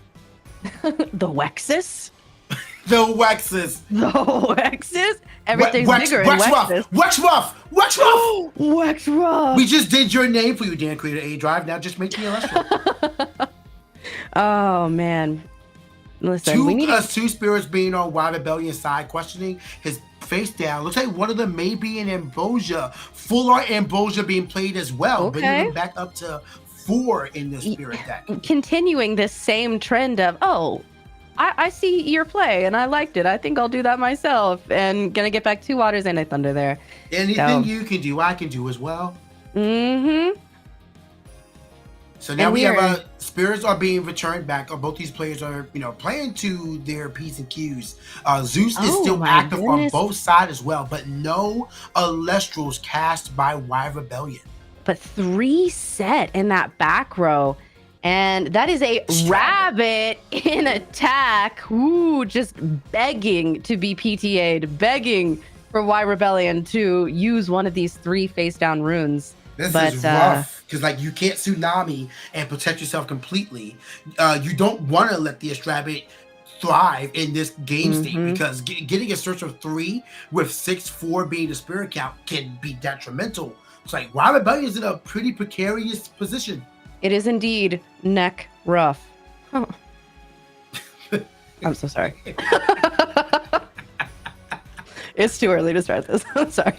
[SPEAKER 1] The Wexus?
[SPEAKER 2] The Wexus.
[SPEAKER 1] The Wexus? Everything's bigger in Wexus.
[SPEAKER 2] Wexruff!
[SPEAKER 1] Wexruff!
[SPEAKER 2] We just did your name for you, Dan Creator A Drive. Now just make me Elestral.
[SPEAKER 1] Oh, man. Listen, we need
[SPEAKER 2] two spirits being on Wild Rebellion side, questioning his face down. Looks like one of them may be an Ambrosia, full art Ambrosia being played as well, bringing them back up to 4 in the spirit deck.
[SPEAKER 1] Continuing this same trend of, I see your play and I liked it. I think I'll do that myself. And gonna get back 2 waters and a thunder there.
[SPEAKER 2] Anything you can do, I can do as well.
[SPEAKER 1] Mm-hmm.
[SPEAKER 2] So now we have spirits are being returned back. Both these players are, playing to their P's and Q's. Zeus is still active on both sides as well, but no Elestrals cast by Wild Rebellion.
[SPEAKER 1] But 3 set in that back row. And that is a rabbit in attack. Ooh, just begging to be PTA'd, begging for Wild Rebellion to use one of these 3 face down runes.
[SPEAKER 2] This is rough because you can't tsunami and protect yourself completely. You don't want to let the Astrabit thrive in this game state because getting a search of 3 with 6/4 being the spirit count can be detrimental. It's like Wild Rebellion is in a pretty precarious position.
[SPEAKER 1] It is indeed neck rough. Oh. I'm so sorry. It's too early to start this. I'm sorry.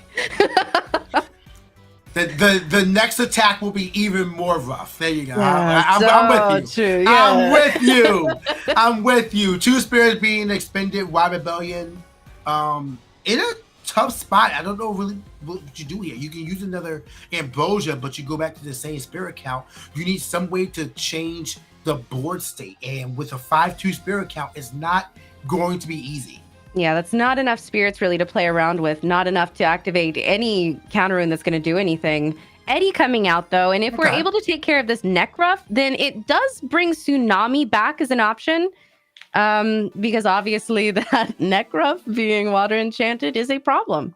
[SPEAKER 2] The next attack will be even more rough. There you go.
[SPEAKER 1] Yeah,
[SPEAKER 2] I'm with you.
[SPEAKER 1] True, yeah.
[SPEAKER 2] I'm with you. I'm with you. 2 spirits being expended. Wild Rebellion, in a tough spot. I don't know really what you do here. You can use another Ambrosia, but you go back to the same spirit count. You need some way to change the board state, and with a 5/2 spirit count, it's not going to be easy.
[SPEAKER 1] Yeah, that's not enough spirits really to play around with. Not enough to activate any counter rune that's going to do anything. Eddie coming out though, and if we're able to take care of this neck rough, then it does bring Tsunami back as an option. Because obviously that neck rough being water enchanted is a problem.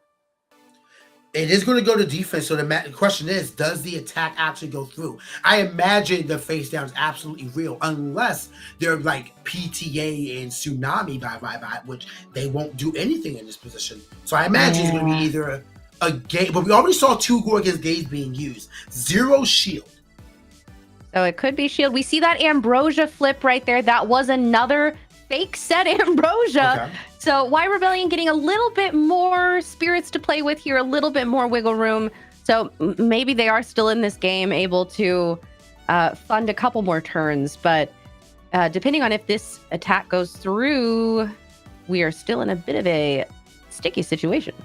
[SPEAKER 2] It is going to go to defense. So the question is, does the attack actually go through? I imagine the face down is absolutely real, unless they're like PTA and Tsunami by, which they won't do anything in this position. So I imagine it's going to be either a gate, but we already saw 2 Gorgon's Gaze being used. 0 shield.
[SPEAKER 1] So it could be shield. We see that Ambrosia flip right there. That was another fake set Ambrosia. Okay. So Wild Rebellion getting a little bit more spirits to play with here, a little bit more wiggle room. So maybe they are still in this game able to fund a couple more turns. But depending on if this attack goes through, we are still in a bit of a sticky situation.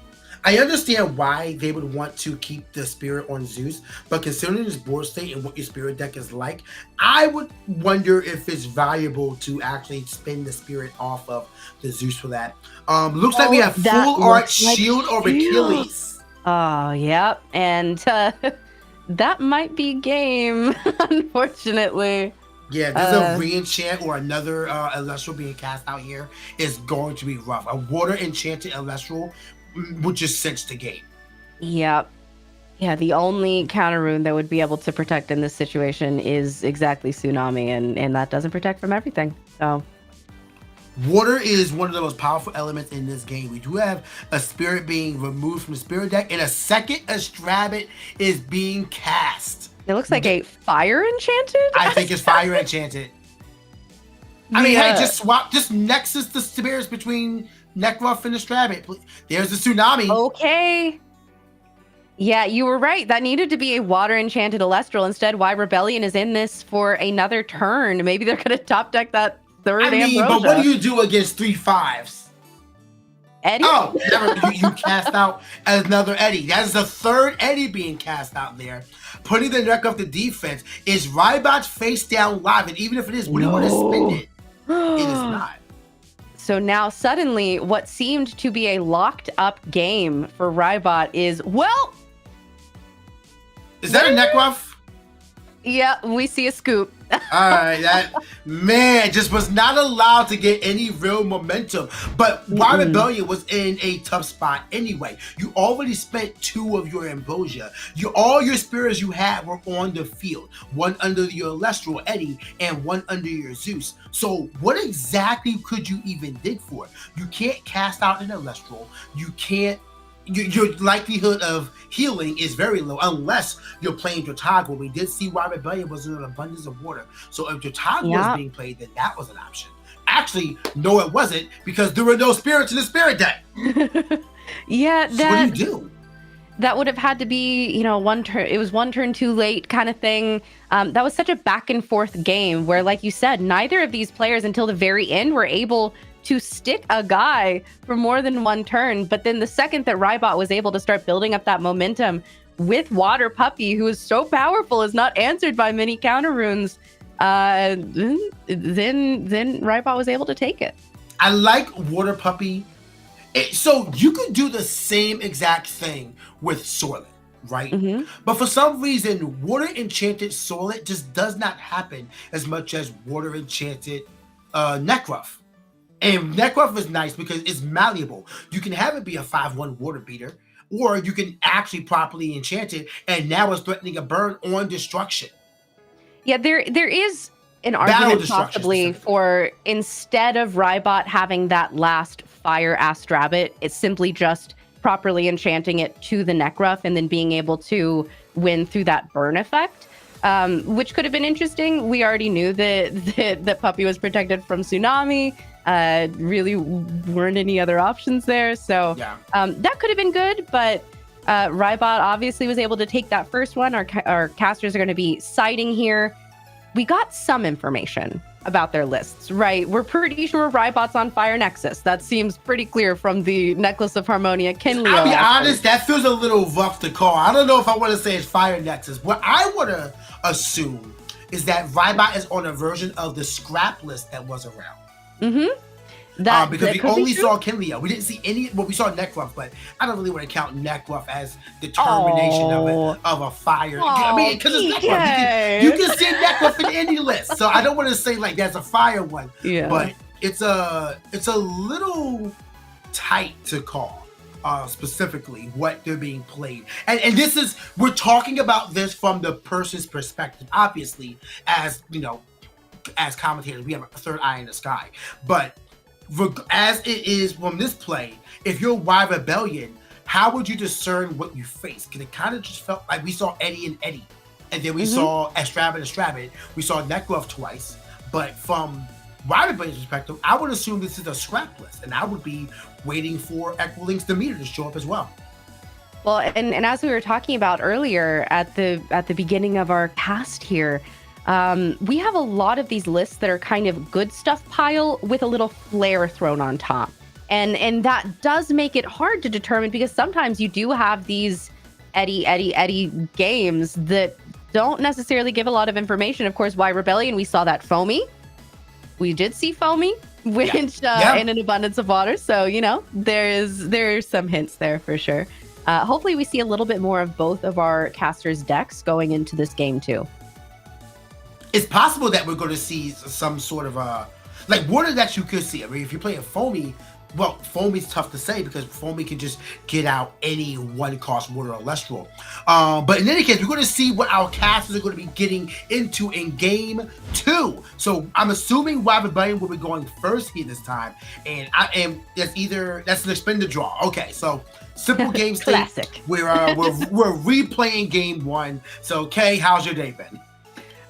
[SPEAKER 2] I understand why they would want to keep the spirit on Zeus, but considering his board state and what your spirit deck is like, I would wonder if it's valuable to actually spin the spirit off of the Zeus for that. Looks like we have full art shield over Achilles.
[SPEAKER 1] Oh, yep. And that might be game, unfortunately.
[SPEAKER 2] Yeah, there's a re-enchant or another Elestral being cast out here is going to be rough. A water enchanted Elestral would just cinch the game.
[SPEAKER 1] Yep. Yeah, the only counter rune that would be able to protect in this situation is exactly Tsunami, and that doesn't protect from everything. So
[SPEAKER 2] water is one of the most powerful elements in this game. We do have a spirit being removed from the spirit deck, and a second Astrabit is being cast.
[SPEAKER 1] It looks like a fire enchanted?
[SPEAKER 2] I think it's fire enchanted. I mean, hey, just nexus the spirits between Neckruff and Astrabit. There's the Tsunami.
[SPEAKER 1] Okay. Yeah, you were right. That needed to be a water enchanted Elestral. Instead, Wild Rebellion is in this for another turn. Maybe they're going to top deck that third Ambrosia.
[SPEAKER 2] But what do you do against 3 5s?
[SPEAKER 1] Eddie?
[SPEAKER 2] Oh, you cast out another Eddie. That is the third Eddie being cast out there. Putting the neck up the defense. Is Rybot's face down live? And even if it is, what do you want to spin it? It is not.
[SPEAKER 1] So now suddenly what seemed to be a locked up game for Rybot is, well...
[SPEAKER 2] Is that a neck ruff?
[SPEAKER 1] Yeah, we see a scoop.
[SPEAKER 2] All right, that man just was not allowed to get any real momentum. But Wild Rebellion was in a tough spot anyway. You already spent 2 of your Ambrosia. All your spirits you had were on the field. 1 under your Elestral Eddie and 1 under your Zeus. So what exactly could you even dig for? You can't cast out an Elestral. You can't. Your likelihood of healing is very low unless you're playing Jotag. We did see Wild Rebellion was in an abundance of water. So if Jotag was being played, then that was an option. actually, no, it wasn't, because there were no spirits in the spirit deck.
[SPEAKER 1] Yeah,
[SPEAKER 2] So what do you do?
[SPEAKER 1] That would have had to be, one turn. It was one turn too late kind of thing. That was such a back and forth game where, like you said, neither of these players until the very end were able to stick a guy for more than one turn. But then the second that Rybot was able to start building up that momentum with Water Puppy, who is so powerful, is not answered by many counter runes, then Rybot was able to take it.
[SPEAKER 2] I like Water Puppy. So you could do the same exact thing with Sorlet, right? Mm-hmm. But for some reason, Water Enchanted Sorlet just does not happen as much as Water Enchanted Nekruff. And Nekruff is nice because it's malleable. You can have it be a 5/1 water beater, or you can actually properly enchant it, and now it's threatening a burn on destruction.
[SPEAKER 1] Yeah, there is an argument possibly for, instead of Rybot having that last Fire Astrabbit, it's simply just properly enchanting it to the Nekruff and then being able to win through that burn effect, which could have been interesting. We already knew that Puppy was protected from Tsunami. Really weren't any other options there. So yeah. That could have been good, but Rybot obviously was able to take that first one. Our casters are going to be siding here. We got some information about their lists, right? We're pretty sure Rybot's on Fire Nexus. That seems pretty clear from the Necklace of Harmonia Kinleo.
[SPEAKER 2] I'll be honest, that feels a little rough to call. I don't know if I want to say it's Fire Nexus. What I want to assume is that Rybot is on a version of the scrap list that was around.
[SPEAKER 1] Mm-hmm.
[SPEAKER 2] Because we only saw Kinleo. We didn't see any. Well, we saw Nekruff, but I don't really want to count Nekruff as the termination of a fire. I mean, because it's Nekruff. You can see Nekruff in any list. So I don't want to say like that's a fire one. Yeah. But it's a little tight to call specifically what they're being played. And this is, we're talking about this from the person's perspective. Obviously, as commentators, we have a third eye in the sky. But as it is from this play, if you're Y Rebellion, how would you discern what you face? Because it kind of just felt like we saw Eddie and Eddie, and then we saw Astrabbit. We saw Nekruff twice. But from Y Rebellion's perspective, I would assume this is a scrap list, and I would be waiting for Equilink's Demeter to show up as well.
[SPEAKER 1] Well, and as we were talking about earlier at the beginning of our cast here, we have a lot of these lists that are kind of good stuff pile with a little flair thrown on top. And that does make it hard to determine, because sometimes you do have these Eddie games that don't necessarily give a lot of information. Of course, Y Rebellion, we saw that Foamy. We did see Foamy, which in an abundance of water. So, there's some hints there for sure. Hopefully we see a little bit more of both of our casters' decks going into this game too.
[SPEAKER 2] It's possible that we're going to see some sort of like water that you could see. I mean, if you're playing Foamy, well, Foamy's tough to say because Foamy can just get out any one-cost water Elestral. But in any case, we're going to see what our casters are going to be getting into in Game 2. So I'm assuming Y Rebellion will be going first here this time, and that's an expended draw. Okay, so simple game state.
[SPEAKER 1] Classic.
[SPEAKER 2] We're replaying Game 1. So Kay, how's your day been?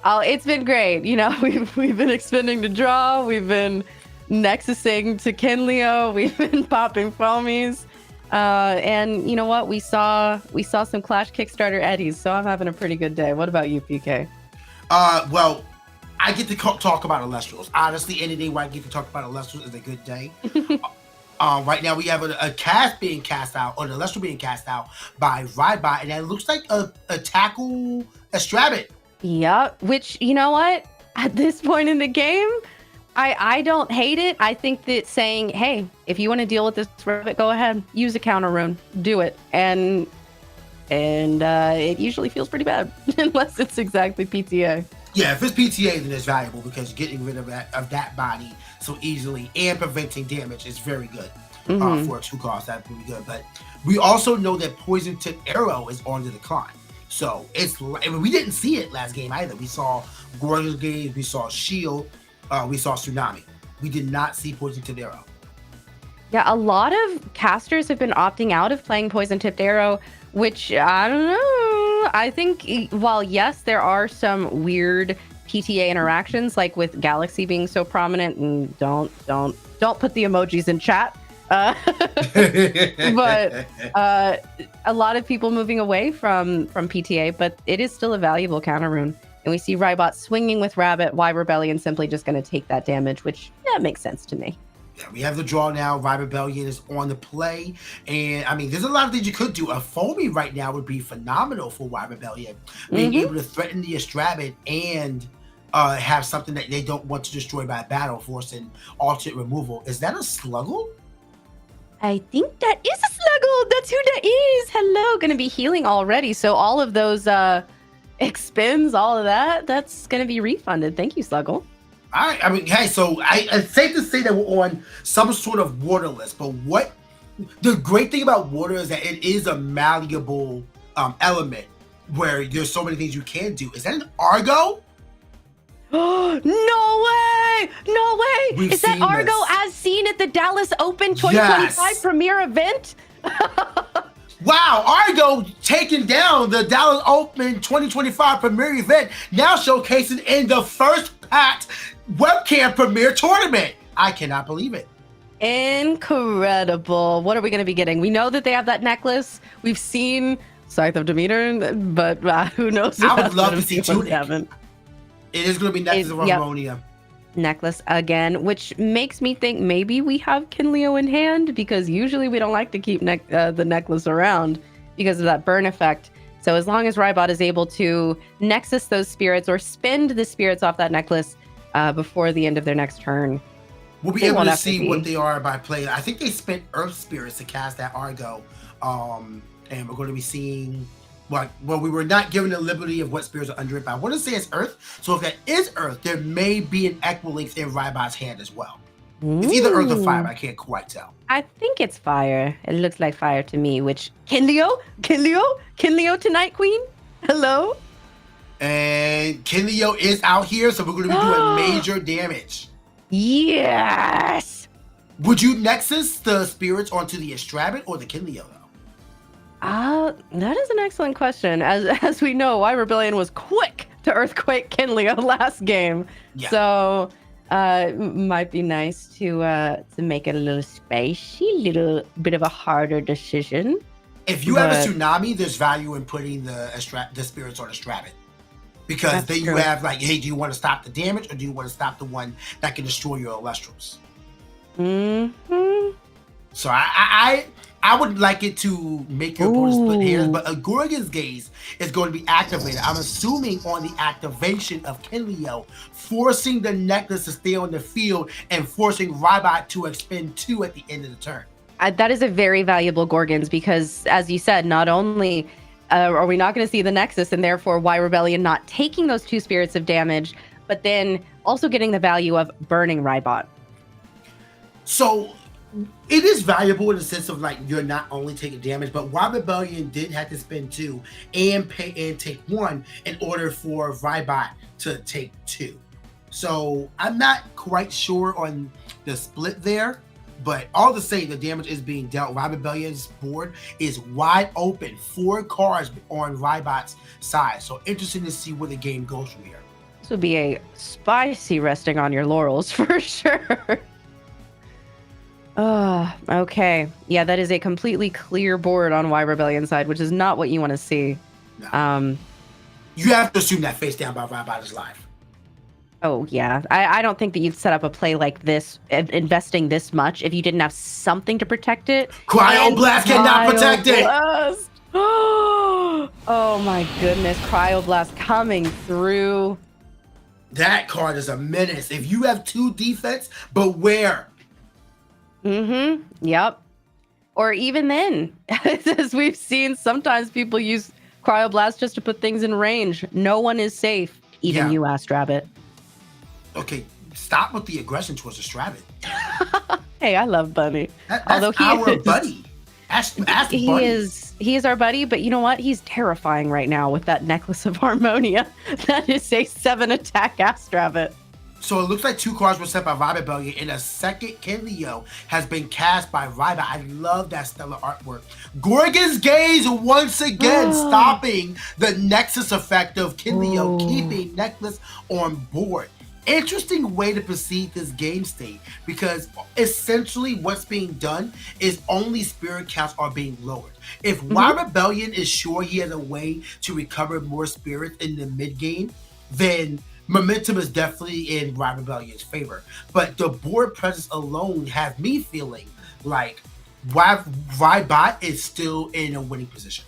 [SPEAKER 1] Oh, it's been great. We've been expending to draw. We've been nexusing to Kinleo. We've been popping foamies. And you know what? We saw some Clash Kickstarter Eddies, so I'm having a pretty good day. What about you, PK?
[SPEAKER 2] Well, I get to talk about Elestrals. Honestly, any day where I get to talk about Elestrals is a good day. Right now we have a cast being cast out, or an Elestral being cast out by Rybot, and it looks like a tackle Astrabbit.
[SPEAKER 1] Yeah, which, you know what? At this point in the game, I don't hate it. I think that saying, hey, if you want to deal with this rabbit, go ahead, use a counter rune, do it. And it usually feels pretty bad, unless it's exactly PTA.
[SPEAKER 2] Yeah, if it's PTA, then it's valuable because getting rid of that body so easily and preventing damage is very good for a 2-cost. That's really good. But we also know that Poison Tip Arrow is on the decline. So we didn't see it last game either. We saw Gorgeous Gaze, we saw Shield, we saw Tsunami. We did not see Poison Tipped Arrow.
[SPEAKER 1] Yeah, a lot of casters have been opting out of playing Poison Tipped Arrow, which I don't know. I think while yes, there are some weird PTA interactions, like with Galaxy being so prominent. And don't put the emojis in chat. But a lot of people moving away from PTA, but it is still a valuable counter rune. And we see Rybot swinging with Rabbit. Why Rebellion simply just going to take that damage, which makes sense to me.
[SPEAKER 2] Yeah, we have the draw now. Rye Rebellion is on the play. And I mean, there's a lot of things you could do. A Foamy right now would be phenomenal for Rye Rebellion. Being able to threaten the Astrabid and have something that they don't want to destroy by battle, forcing alternate removal. Is that a Sluggle?
[SPEAKER 1] I think that is a Sluggle. That's who that is. Hello. Going to be healing already. So all of those expends, all of that's going to be refunded. Thank you, Sluggle.
[SPEAKER 2] I mean, hey, so it's safe to say that we're on some sort of water list, but what the great thing about water is that it is a malleable element where there's so many things you can do. Is that an Argo?
[SPEAKER 1] No way! No way! Is that Argo as seen at the Dallas Open 2025 Premier event?
[SPEAKER 2] Wow, Argo taking down the Dallas Open 2025 Premier event, now showcasing in the first packed webcam Premier Tournament. I cannot believe it.
[SPEAKER 1] Incredible. What are we going to be getting? We know that they have that necklace. We've seen Scythe of Demeter, but who knows?
[SPEAKER 2] I would love to see Tunic. It is going to be Necklace of Harmonia.
[SPEAKER 1] Necklace again, which makes me think maybe we have Kinleo in hand, because usually we don't like to keep the necklace around because of that burn effect. So as long as Rybot is able to nexus those spirits or spend the spirits off that necklace before the end of their next turn,
[SPEAKER 2] we'll be able to see what they are by play. I think they spent Earth Spirits to cast that Argo, and we're going to be seeing. Well, we were not given the liberty of what spirits are under it, but I want to say it's Earth. So if that is Earth, there may be an Equilink in Rybot's hand as well. It's either Earth or Fire, but I can't quite tell.
[SPEAKER 1] I think it's Fire. It looks like Fire to me, which... Kinleo tonight, Queen? Hello?
[SPEAKER 2] And Kinleo is out here, so we're going to be doing major damage.
[SPEAKER 1] Yes!
[SPEAKER 2] Would you Nexus the spirits onto the Astrabid or the Kinleo, though?
[SPEAKER 1] That is an excellent question. As we know, Why Rebellion was quick to Earthquake Kinleo last game. Yeah. So might be nice to make it a little spacey, little bit of a harder decision.
[SPEAKER 2] If you have a Tsunami, there's value in putting the spirits on Astrabid. Because then you have like, hey, do you want to stop the damage or do you want to stop the one that can destroy your Elestrals? So I would like it to make your opponent split hairs, but a Gorgon's Gaze is going to be activated. I'm assuming on the activation of Kinleo, forcing the necklace to stay on the field and forcing Rybot to expend 2 at the end of the turn.
[SPEAKER 1] That is a very valuable Gorgons because, as you said, not only are we not going to see the Nexus and therefore Why Rebellion not taking those 2 spirits of damage, but then also getting the value of burning Rybot.
[SPEAKER 2] So it is valuable in the sense of like you're not only taking damage, but Why Rebellion did have to spend 2 and pay and take 1 in order for Rybot to take 2. So I'm not quite sure on the split there, but all to say the damage is being dealt. Why Rebellion's board is wide open, 4 cards on Rybot's side. So interesting to see where the game goes from here.
[SPEAKER 1] This would be a spicy resting on your laurels for sure. Okay. Yeah, that is a completely clear board on Why Rebellion side, which is not what you want to see.
[SPEAKER 2] No. You have to assume that face down by Rybot is live.
[SPEAKER 1] Oh, yeah. I don't think that you'd set up a play like this, investing this much, if you didn't have something to protect it.
[SPEAKER 2] Cryoblast cannot protect it!
[SPEAKER 1] Oh my goodness. Cryoblast coming through.
[SPEAKER 2] That card is a menace. If you have 2 defense, beware.
[SPEAKER 1] Yep. Or even then, as we've seen, sometimes people use Cryoblast just to put things in range. No one is safe, even you, Astrabbit.
[SPEAKER 2] Okay, stop with the aggression towards Astrabid.
[SPEAKER 1] Hey, I love Bunny.
[SPEAKER 2] Although our buddy.
[SPEAKER 1] He is our buddy, but you know what? He's terrifying right now with that Necklace of Harmonia. That is a 7 attack Astrabbit.
[SPEAKER 2] So it looks like 2 cards were sent by Rebellion, and a second Kinleo has been cast by Ryba. I love that stellar artwork. Gorgon's Gaze once again stopping the Nexus effect of Kinleo, keeping Necklace on board. Interesting way to proceed this game state, because essentially what's being done is only spirit counts are being lowered. If Rebellion is sure he has a way to recover more spirits in the mid game, then momentum is definitely in Rebellion's favor. But the board presence alone has me feeling like Rybot is still in a winning position.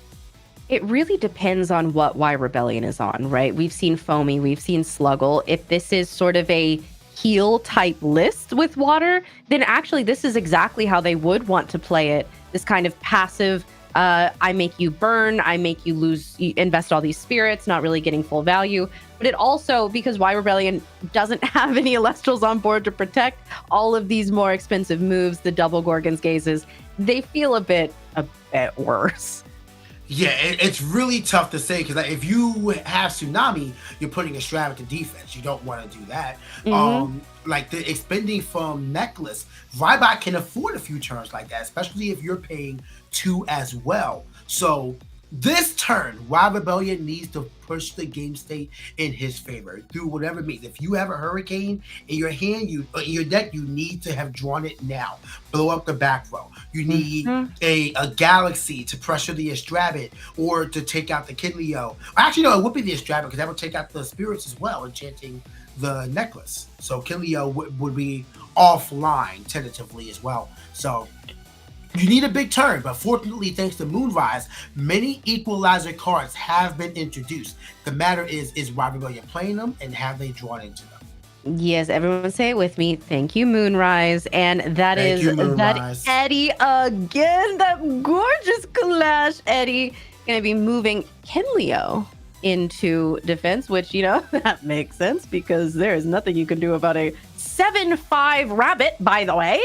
[SPEAKER 1] It really depends on what Y Rebellion is on, right? We've seen Foamy, we've seen Sluggle. If this is sort of a heal type list with water, then actually this is exactly how they would want to play it. This kind of passive, I make you burn, I make you lose, you invest all these spirits, not really getting full value. But it also, because Y Rebellion doesn't have any Elestrals on board to protect all of these more expensive moves, the double Gorgon's Gazes, they feel a bit worse.
[SPEAKER 2] Yeah, it's really tough to say, because like, if you have Tsunami, you're putting a Strat to defense. You don't want to do that. Like the expending from Necklace, Rybot can afford a few turns like that, especially if you're paying 2 as well. So this turn, Wild Rebellion needs to push the game state in his favor through whatever means. If you have a Hurricane in your hand, in your deck, you need to have drawn it now. Blow up the back row. You need a Galaxy to pressure the Astrabit or to take out the Kinleo. Actually, no, it would be the Astrabit, because that would take out the Spirits as well, enchanting the Necklace. So Kinleo would be offline tentatively as well. So you need a big turn, but fortunately, thanks to Moonrise, many equalizer cards have been introduced. The matter is Wild Rebellion playing them, and have they drawn into them?
[SPEAKER 1] Yes, everyone say it with me. Thank you, Moonrise. And that Eddie again, that gorgeous Clash Eddie, gonna be moving Kinleo into defense, which, you know, that makes sense, because there is nothing you can do about a 7/5 rabbit, by the way.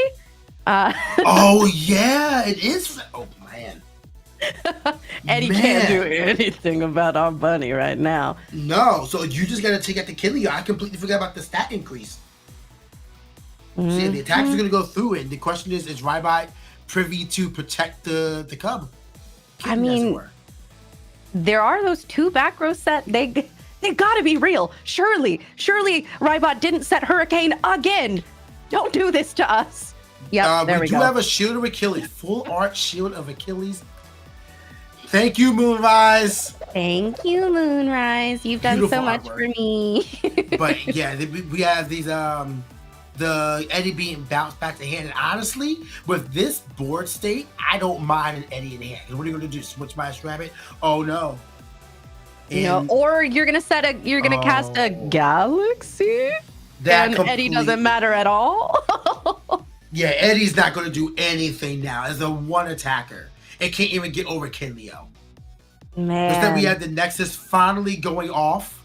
[SPEAKER 2] Oh yeah, it is. Oh man,
[SPEAKER 1] Eddie can't do anything about our bunny right now.
[SPEAKER 2] No, so you just gotta take out the Kinleo. I completely forgot about the stat increase. See, the attackers are gonna go through it. The question is Rybot privy to protect the cub?
[SPEAKER 1] I mean, there are those 2 back row set. They gotta be real. Surely Rybot didn't set Hurricane again. Don't do this to us. Yep, there we go.
[SPEAKER 2] We do have a Shield of Achilles, full art Shield of Achilles. Thank you, Moonrise.
[SPEAKER 1] Thank you, Moonrise. You've done beautiful so much artwork for me.
[SPEAKER 2] But yeah, we have these the Eddie being bounced back to hand. And honestly, with this board state, I don't mind an Eddie in hand. Because what are you gonna do? Switch my Rabbit? Oh no.
[SPEAKER 1] No, or you're gonna cast a Galaxy, and Eddie doesn't matter at all.
[SPEAKER 2] Yeah, Eddie's not going to do anything now as a 1 attacker. It can't even get over Kinleo.
[SPEAKER 1] Man.
[SPEAKER 2] Instead, we have the Nexus finally going off.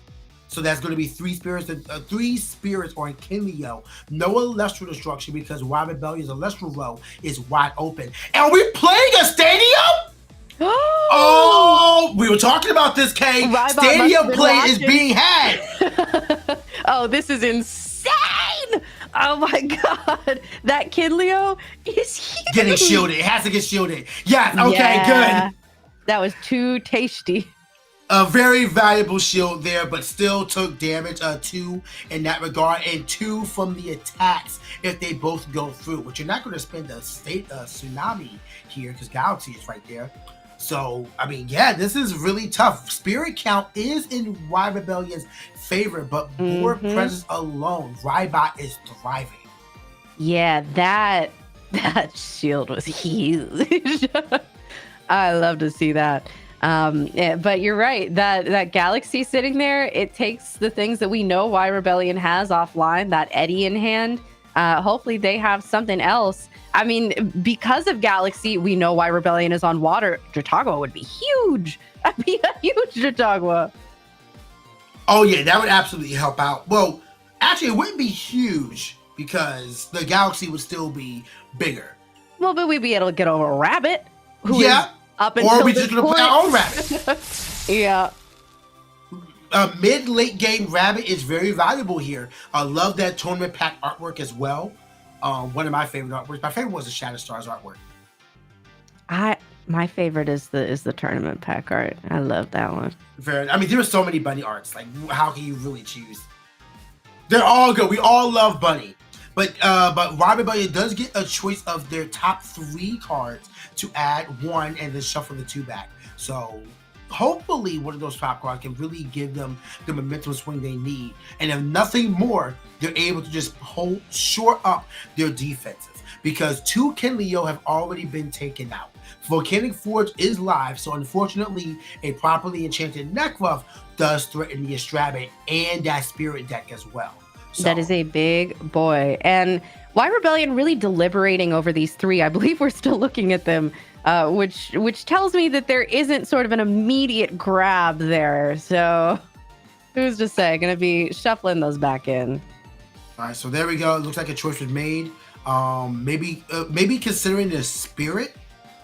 [SPEAKER 2] So that's going to be 3 spirits. 3 spirits on Kinleo. No Elestral destruction, because Wild Rebellion's Elestral row is wide open. And are we playing a Stadium? Oh, we were talking about this, Kay. Rybot Stadium play is being had.
[SPEAKER 1] Oh, this is insane. Oh my god, that Kinleo is huge.
[SPEAKER 2] Getting shielded. It has to get shielded. Yes, okay, good.
[SPEAKER 1] That was too tasty.
[SPEAKER 2] A very valuable shield there, but still took damage, 2 in that regard, and 2 from the attacks if they both go through. But you're not going to spend a state Tsunami here, because Galaxy is right there. So, I mean, yeah, this is really tough. Spirit count is in Wild Rebellion's favor, but board presence alone, Rybot is thriving.
[SPEAKER 1] Yeah, that shield was huge. I love to see that. Yeah, but you're right, that Galaxy sitting there, it takes the things that we know Wild Rebellion has offline, that Eddie in hand. Hopefully they have something else. I mean, because of Galaxy, we know why Rebellion is on water. Jatagua would be huge. That'd be a huge Jatagua.
[SPEAKER 2] Oh, yeah, that would absolutely help out. Well, actually, it wouldn't be huge, because the Galaxy would still be bigger.
[SPEAKER 1] Well, but we'd be able to get over a Rabbit. Who is up until
[SPEAKER 2] or we just going to play our own Rabbit.
[SPEAKER 1] Yeah.
[SPEAKER 2] A mid-late game rabbit is very valuable here. I love that tournament pack artwork as well. One of my favorite artworks. My favorite was the Shadow Stars artwork.
[SPEAKER 1] My favorite is the tournament pack art. I love that one.
[SPEAKER 2] I mean, there are so many bunny arts. Like, how can you really choose? They're all good. We all love bunny. But Wide Rebellion does get a choice of their top 3 cards to add 1 and then shuffle the 2 back. So hopefully one of those top cards can really give them the momentum swing they need. And if nothing more, they're able to just shore up their defenses. Because 2 Kinleo have already been taken out. Volcanic Forge is live, so unfortunately, a properly enchanted Nekruff does threaten the Astrabet and that Spirit deck as well. So,
[SPEAKER 1] that is a big boy. And why Rebellion really deliberating over these 3? I believe we're still looking at them, which tells me that there isn't sort of an immediate grab there. So who's to say? Going to be shuffling those back in.
[SPEAKER 2] All right, so there we go. It looks like a choice was made. Maybe considering the Spirit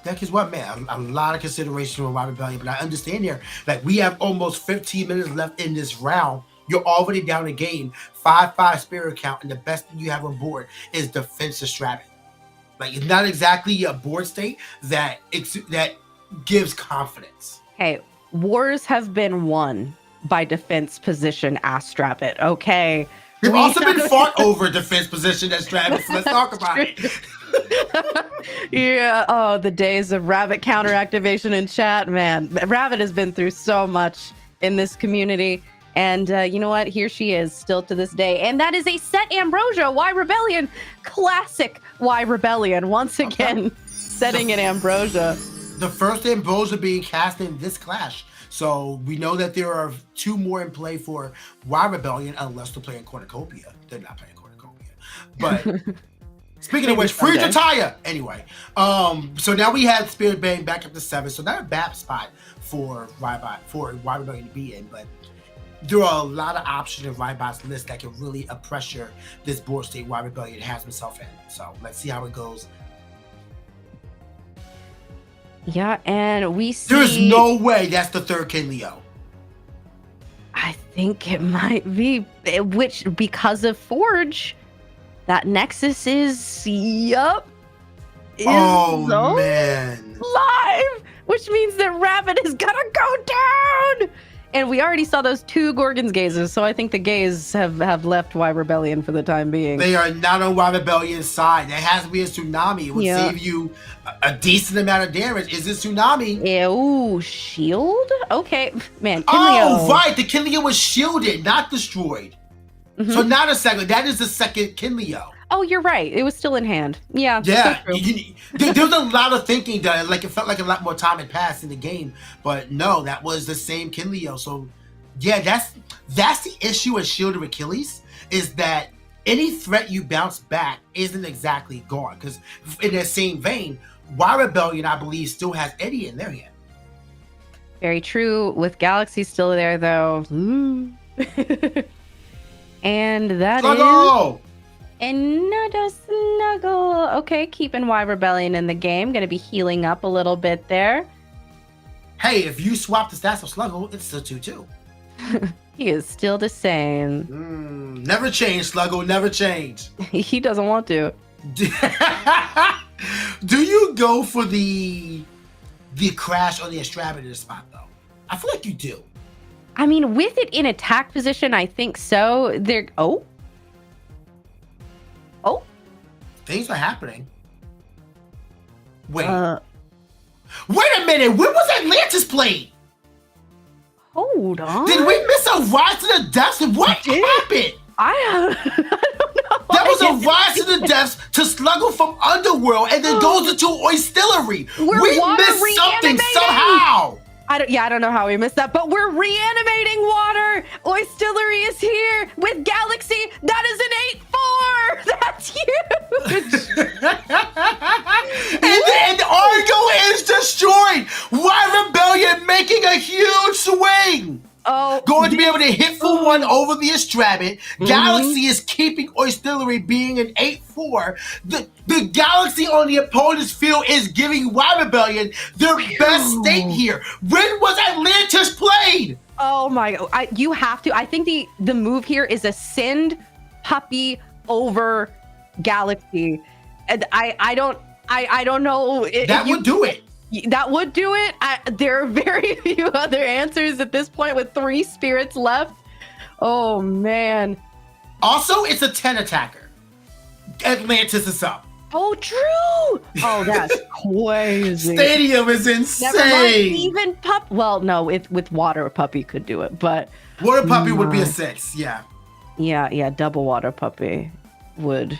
[SPEAKER 2] deck is what, man, a lot of consideration for Wide Rebellion. But I understand here, like, we have almost 15 minutes left in this round. You're already down a game, 5/5 Spirit count, and the best thing you have on board is defensive strategy. Like, it's not exactly a board state that gives confidence.
[SPEAKER 1] Hey, wars have been won by defense position Astrabet. Okay.
[SPEAKER 2] They've also been fought over defense position Astrabet, so let's talk about it.
[SPEAKER 1] Yeah. Oh, the days of Rabbit counter activation in chat, man. Rabbit has been through so much in this community. And you know what? Here she is still to this day. And that is a set Ambrosia. Why Rebellion? Classic Why Rebellion. Once again, setting an Ambrosia.
[SPEAKER 2] The first Ambrosia being cast in this clash. So we know that there are 2 more in play for Why Rebellion, unless they're playing Cornucopia. They're not playing Cornucopia. But speaking of which, free to Taya. Anyway, so now we have Spirit Bang back up to 7. So not a bad spot for Why Rebellion to be in, but there are a lot of options in Rybot's list that can really pressure this board state Why Rebellion has himself in. So let's see how it goes.
[SPEAKER 1] Yeah, and we see...
[SPEAKER 2] There's no way that's the 3rd Kinleo.
[SPEAKER 1] I think it might be, which, because of Forge, that Nexus is,
[SPEAKER 2] man.
[SPEAKER 1] Live, which means that Rabbit is gonna go down. And we already saw those 2 Gorgon's Gazes, so I think the Gaze have left Why Rebellion for the time being.
[SPEAKER 2] They are not on Why Rebellion's side. There has to be a Tsunami. It would save you a decent amount of damage. Is it Tsunami?
[SPEAKER 1] Ooh, shield? Okay, man. Kinleo.
[SPEAKER 2] Oh, right. The Kinleo was shielded, not destroyed. Mm-hmm. So not a second. That is the second Kinleo.
[SPEAKER 1] Oh, you're right. It was still in hand. Yeah.
[SPEAKER 2] Yeah. So there's a lot of thinking done. Like, it felt like a lot more time had passed in the game, but no, that was the same Kinleo. So, yeah, that's the issue with Shield of Achilles, is that any threat you bounce back isn't exactly gone. Because in that same vein, Why Rebellion, I believe, still has Eddie in their hand.
[SPEAKER 1] Very true. With Galaxy still there, though. And that is another snuggle. Okay, keeping Why Rebellion in the game. Going to be healing up a little bit there.
[SPEAKER 2] Hey, if you swap the stats of Sluggle, it's still 2/2.
[SPEAKER 1] He is still the same.
[SPEAKER 2] Never change, Sluggle. Never change.
[SPEAKER 1] He doesn't want to.
[SPEAKER 2] Do you go for the crash on the Astrabet in the spot, though? I feel like you do.
[SPEAKER 1] I mean, with it in attack position, I think so. Oh.
[SPEAKER 2] Things are happening. Wait. Wait a minute. When was Atlantis played?
[SPEAKER 1] Hold on.
[SPEAKER 2] Did we miss a Rise to the Depths? What happened?
[SPEAKER 1] I don't know.
[SPEAKER 2] That was a Rise to the Depths to Sluggle from Underworld and then goes into Oistillery. We missed something somehow.
[SPEAKER 1] I don't know how we missed that, but we're reanimating water. Oistillery is here with Galaxy. That is an 8/4. That's huge.
[SPEAKER 2] and Argo is destroyed. Why Rebellion making a huge swing? Going to be able to hit for 1 over the Astrabet. Galaxy is keeping Oistillery being an 8/4. The Galaxy on the opponent's field is giving Why Rebellion their best state here. When was Atlantis played?
[SPEAKER 1] Oh my, you have to. I think the move here is Ascend Puppy over Galaxy. And I don't know if
[SPEAKER 2] That would do it.
[SPEAKER 1] That would do it. There are very few other answers at this point with 3 spirits left. Oh man.
[SPEAKER 2] Also, it's a 10 attacker. Atlantis is up.
[SPEAKER 1] Oh, true. Oh, that's crazy.
[SPEAKER 2] Stadium is insane.
[SPEAKER 1] Never mind. Even well, no, with water puppy could do it, but
[SPEAKER 2] water puppy would be a 6. Yeah.
[SPEAKER 1] Yeah. Double water puppy would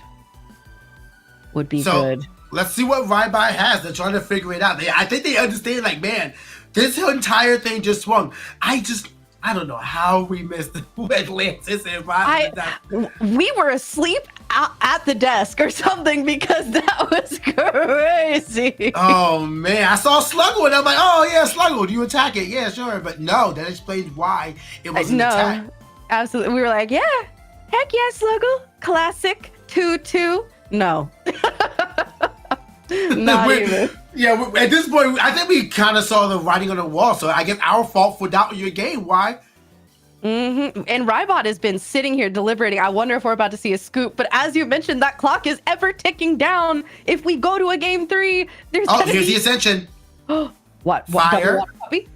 [SPEAKER 1] be good.
[SPEAKER 2] Let's see what Rybot has. They're trying to figure it out. I think they understand, like, man, this entire thing just swung. I don't know how we missed Atlantis and Rybot.
[SPEAKER 1] We were asleep at the desk or something because that was crazy.
[SPEAKER 2] Oh, man. I saw Sluggle and I'm like, oh, yeah, Sluggle. Do you attack it? Yeah, sure. But no, that explains why it was an attack.
[SPEAKER 1] Absolutely. We were like, yeah, heck yeah, Sluggle. Classic 2-2. No. Not even.
[SPEAKER 2] Yeah, at this point, I think we kind of saw the writing on the wall. So I guess our fault for doubting your game. Why?
[SPEAKER 1] Mm-hmm. And Rybot has been sitting here deliberating. I wonder if we're about to see a scoop. But as you mentioned, that clock is ever ticking down. If we go to a game 3, there's
[SPEAKER 2] here's the Ascension.
[SPEAKER 1] What?
[SPEAKER 2] Fire.
[SPEAKER 1] Water puppy?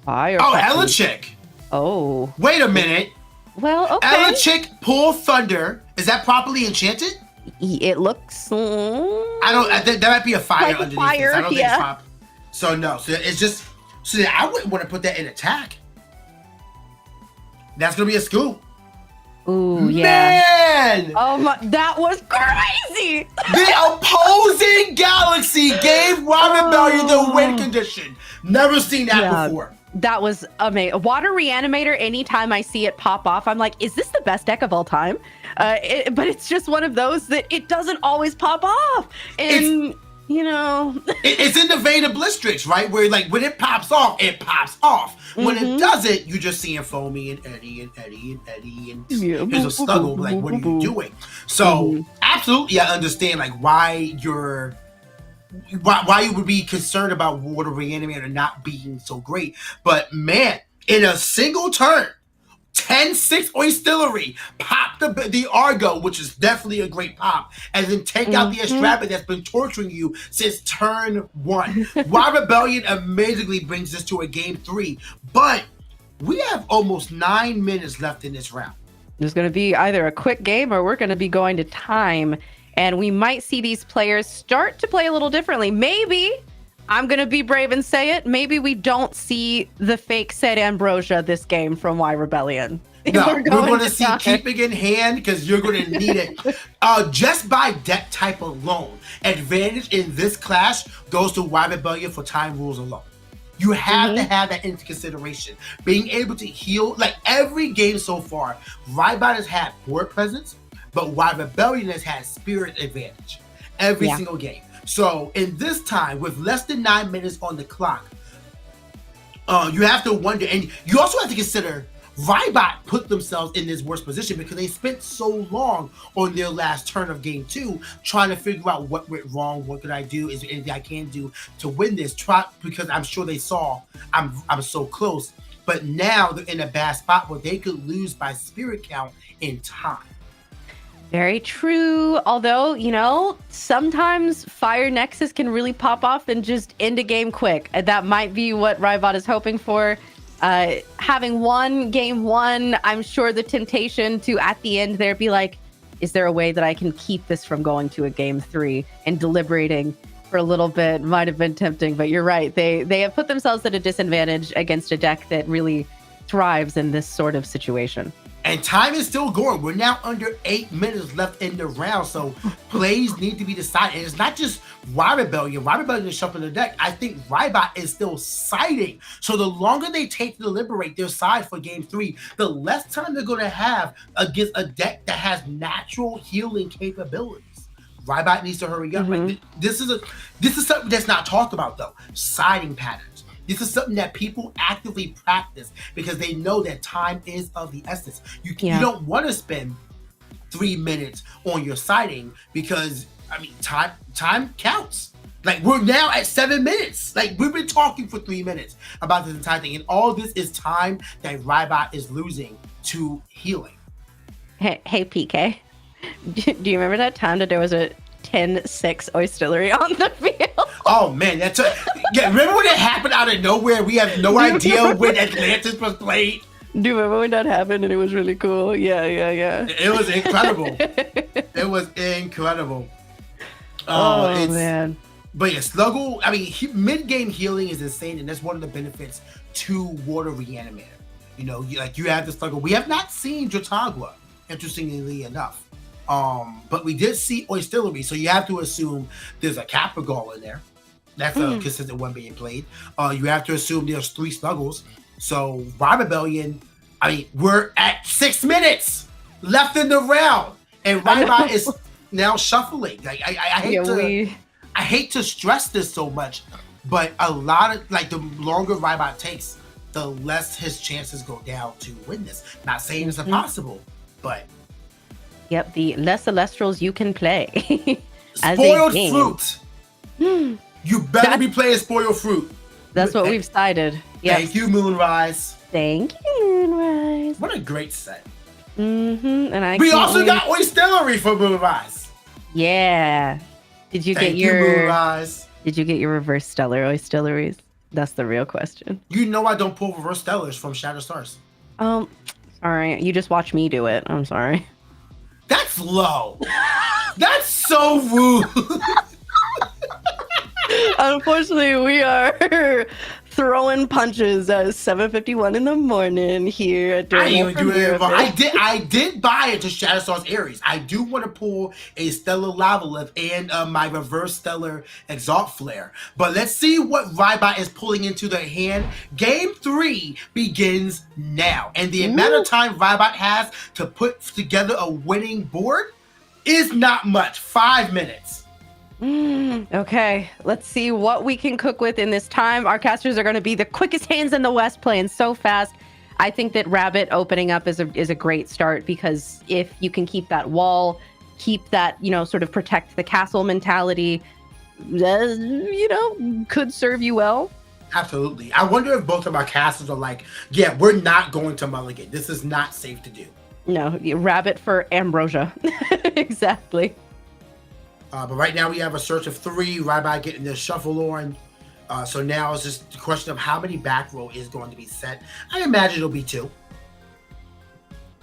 [SPEAKER 1] Fire.
[SPEAKER 2] Oh,
[SPEAKER 1] puppy.
[SPEAKER 2] Elechick.
[SPEAKER 1] Oh.
[SPEAKER 2] Wait a minute.
[SPEAKER 1] Well, okay.
[SPEAKER 2] Elechick pull thunder. Is that properly enchanted?
[SPEAKER 1] It looks.
[SPEAKER 2] I think that might be a fire
[SPEAKER 1] like
[SPEAKER 2] underneath
[SPEAKER 1] fire,
[SPEAKER 2] this. I don't think it's pop. So no. So it's just. So I wouldn't want to put that in attack. That's gonna be a scoop.
[SPEAKER 1] Ooh, yeah.
[SPEAKER 2] Man!
[SPEAKER 1] Oh my, that was crazy.
[SPEAKER 2] The opposing galaxy gave Rebellion the win condition. Never seen that before.
[SPEAKER 1] That was amazing. Water Reanimator, anytime I see it pop off, I'm like, is this the best deck of all time? But it's just one of those that it doesn't always pop off. And,
[SPEAKER 2] it's in the vein of Blistrix, right? Where, like, when it pops off, it pops off. When it doesn't, you're just seeing Foamy and Eddie and Eddie and Eddie. And here's a Snuggle. Like, what are you doing? So, absolutely, I understand, like, why you would be concerned about Water Reanimator not being so great. But man, in a single turn, 10-6 Oistillery, pop the Argo, which is definitely a great pop, and then take out the Astrapid that's been torturing you since turn 1. Why Rebellion amazingly brings us to a game 3, but we have almost 9 minutes left in this round.
[SPEAKER 1] There's going to be either a quick game or we're going to be going to time. And we might see these players start to play a little differently. Maybe, I'm going to be brave and say it, maybe we don't see the fake Said Ambrosia this game from Y Rebellion.
[SPEAKER 2] No, we're going to see keeping in hand because you're going to need it. Just by deck type alone, advantage in this clash goes to Y Rebellion for time rules alone. You have to have that into consideration. Being able to heal, like every game so far, Rybot has had board presence, but Y Rebellion has had spirit advantage every single game. So in this time, with less than 9 minutes on the clock, you have to wonder, and you also have to consider Rybot put themselves in this worst position because they spent so long on their last turn of game 2 trying to figure out what went wrong, what could I do, is there anything I can do to win this? Because I'm sure they saw I'm so close, but now they're in a bad spot where they could lose by spirit count in time.
[SPEAKER 1] Very true. Although, sometimes Fire Nexus can really pop off and just end a game quick. That might be what Rybot is hoping for. Having won game 1, I'm sure the temptation to, at the end there, be like, is there a way that I can keep this from going to a game 3? And deliberating for a little bit might have been tempting, but you're right. They have put themselves at a disadvantage against a deck that really thrives in this sort of situation.
[SPEAKER 2] And time is still going. We're now under 8 minutes left in the round, so plays need to be decided. And it's not just Y Rebellion. Y Rebellion is shuffling the deck. I think Rybot is still siding. So the longer they take to deliberate their side for game 3, the less time they're going to have against a deck that has natural healing capabilities. Rybot needs to hurry up. Like, this is something that's not talked about, though. Siding patterns. This is something that people actively practice because they know that time is of the essence. You don't want to spend 3 minutes on your siding because, time counts. Like, we're now at 7 minutes. Like, we've been talking for 3 minutes about this entire thing. And all this is time that Rybot is losing to healing.
[SPEAKER 1] Hey, PK. Do you remember that time that there was a 10-6 Oistillery on the field?
[SPEAKER 2] Oh, man. Yeah, remember when it happened out of nowhere? We have no idea when Atlantis was played.
[SPEAKER 1] Do you remember when that happened and it was really cool? Yeah.
[SPEAKER 2] It was incredible. It was incredible.
[SPEAKER 1] Man.
[SPEAKER 2] But yeah, Sluggle, I mean, mid-game healing is insane, and that's one of the benefits to Water Reanimator. You know, you have the Sluggle. We have not seen Jotagua, interestingly enough. But we did see Oistillery, so you have to assume there's a Caprigal in there. That's a consistent one being played. You have to assume there's 3 Snuggles. So, Rhyme Rebellion, I mean, we're at 6 minutes left in the round, and Rybot is now shuffling. Like, I hate to stress this so much, but a lot of, like, the longer Rybot takes, the less his chances go down to win this. Not saying it's impossible, but...
[SPEAKER 1] Yep, the less Elestrals you can play.
[SPEAKER 2] Spoiled fruit. You better be playing spoiled fruit.
[SPEAKER 1] That's what we've decided. Yes.
[SPEAKER 2] Thank you, Moonrise.
[SPEAKER 1] Thank you, Moonrise.
[SPEAKER 2] What a great set.
[SPEAKER 1] And
[SPEAKER 2] we also got Oistillery for Moonrise.
[SPEAKER 1] Yeah. Did you get your reverse stellar Oistilleries? That's the real question.
[SPEAKER 2] You know I don't pull reverse stellars from Shadow Stars.
[SPEAKER 1] Sorry. You just watch me do it. I'm sorry.
[SPEAKER 2] That's low. That's so rude.
[SPEAKER 1] Unfortunately, we are throwing punches at 7:51 in the morning here at
[SPEAKER 2] I did buy it to Shadow Stars Aries. I do want to pull a Stellar Lavalith and my reverse Stellar Exalt Flare. But let's see what Rybot is pulling into their hand. Game 3 begins now. And the amount of time Rybot has to put together a winning board is not much. 5 minutes.
[SPEAKER 1] Okay, let's see what we can cook with in this time. Our casters are going to be the quickest hands in the West, playing so fast. I think that Rabbit opening up is a great start, because if you can keep that wall, keep that, sort of protect the castle mentality, could serve you well.
[SPEAKER 2] Absolutely. I wonder if both of our casters are like, yeah, we're not going to mulligan. This is not safe to do.
[SPEAKER 1] No, Rabbit for Ambrosia. Exactly.
[SPEAKER 2] But right now we have a search of 3. Rybot getting the shuffle on. So now it's just the question of how many back row is going to be set. I imagine it'll be 2.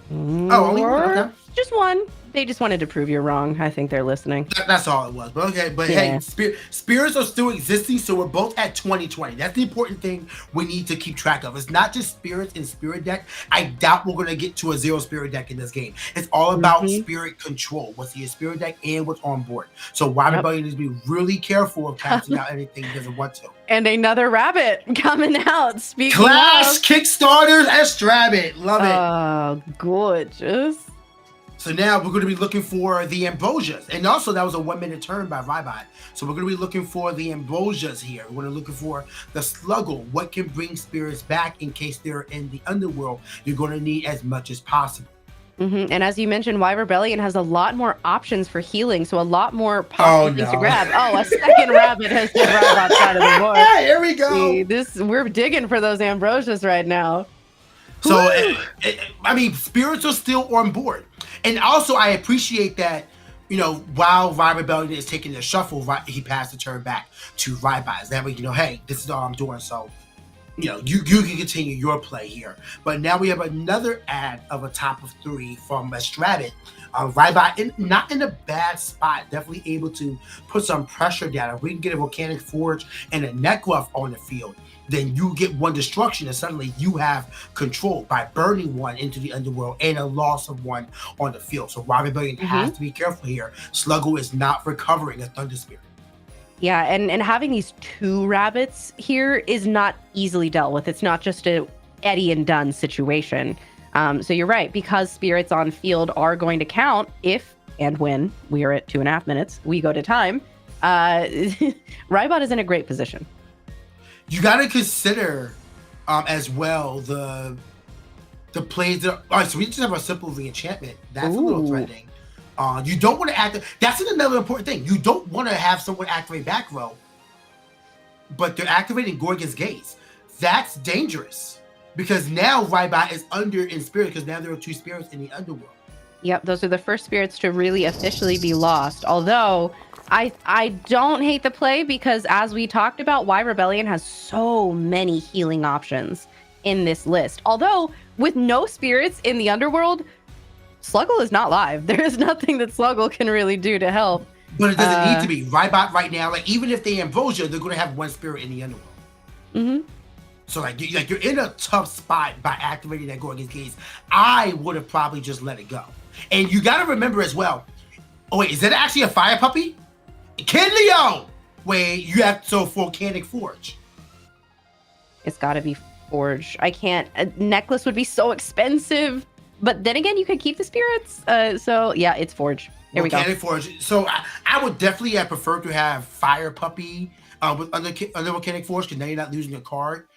[SPEAKER 2] Only 1. Okay.
[SPEAKER 1] Just 1. They just wanted to prove you're wrong. I think they're listening.
[SPEAKER 2] That's all it was. But okay. But hey, spirits are still existing, so we're both at 20-20. That's the important thing we need to keep track of. It's not just spirits in spirit deck. I doubt we're going to get to a 0 spirit deck in this game. It's all about spirit control. What's in your spirit deck and what's on board. So everybody needs to be really careful of casting out anything he doesn't want to.
[SPEAKER 1] And another Rabbit coming out. Speaking
[SPEAKER 2] Clash
[SPEAKER 1] of
[SPEAKER 2] Kickstarters Estrabbit. Love it.
[SPEAKER 1] Oh, gorgeous.
[SPEAKER 2] So now we're going to be looking for the Ambrosias. And also that was a 1-minute turn by Rybot. So we're going to be looking for the Ambrosias here. We're going to be looking for the Sluggle. What can bring spirits back in case they're in the underworld? You're going to need as much as possible.
[SPEAKER 1] And as you mentioned, Y Rebellion has a lot more options for healing, so a lot more possible things to grab. Oh, a second Rabbit has to grab outside of the board.
[SPEAKER 2] Here we go.
[SPEAKER 1] See, we're digging for those Ambrosias right now.
[SPEAKER 2] So, I mean, spirits are still on board. And also, I appreciate that, while Y Rebellion is taking the shuffle, he passed the turn back to Rybot. That way, hey, this is all I'm doing. So, you can continue your play here. But now we have another ad of a top of 3 from Estrabbit. Rybot not in a bad spot, definitely able to put some pressure down. If we can get a Volcanic Forge and a Nekruff on the field, then you get 1 destruction and suddenly you have control by burning 1 into the underworld and a loss of 1 on the field. So Y Rebellion has to be careful here. Sluggle is not recovering a Thunder Spirit.
[SPEAKER 1] Yeah, and having these 2 Rabbits here is not easily dealt with. It's not just a Eddie and done situation. So you're right, because spirits on field are going to count if and when we are at 2.5 minutes, we go to time. Rybot is in a great position.
[SPEAKER 2] You got to consider as well the plays that. All right, so we just have a simple reenchantment. That's a little threatening. You don't want to activate. That's another important thing. You don't want to have someone activate back row but they're activating Gorgon's Gates. That's dangerous because now Rybot is under in spirit because now there are 2 spirits in the underworld.
[SPEAKER 1] Yep, those are the first spirits to really officially be lost. Although I don't hate the play because as we talked about, Y Rebellion has so many healing options in this list. Although with no spirits in the underworld, Sluggle is not live. There is nothing that Sluggle can really do to help.
[SPEAKER 2] But it doesn't need to be. Rybot right now, like even if they Ambrosia, they're going to have 1 spirit in the underworld.
[SPEAKER 1] Mm-hmm.
[SPEAKER 2] So like you're in a tough spot by activating that Gorgon's Gates. I would have probably just let it go. And you got to remember as well. Oh wait, is that actually a fire puppy? Kinleo! Wait, you have Volcanic Forge.
[SPEAKER 1] It's got to be Forge. I can't. A necklace would be so expensive. But then again, you could keep the spirits. So yeah, it's Forge. There we go.
[SPEAKER 2] Volcanic Forge. So I would definitely have preferred to have Fire Puppy with under Volcanic Forge because now you're not losing a card.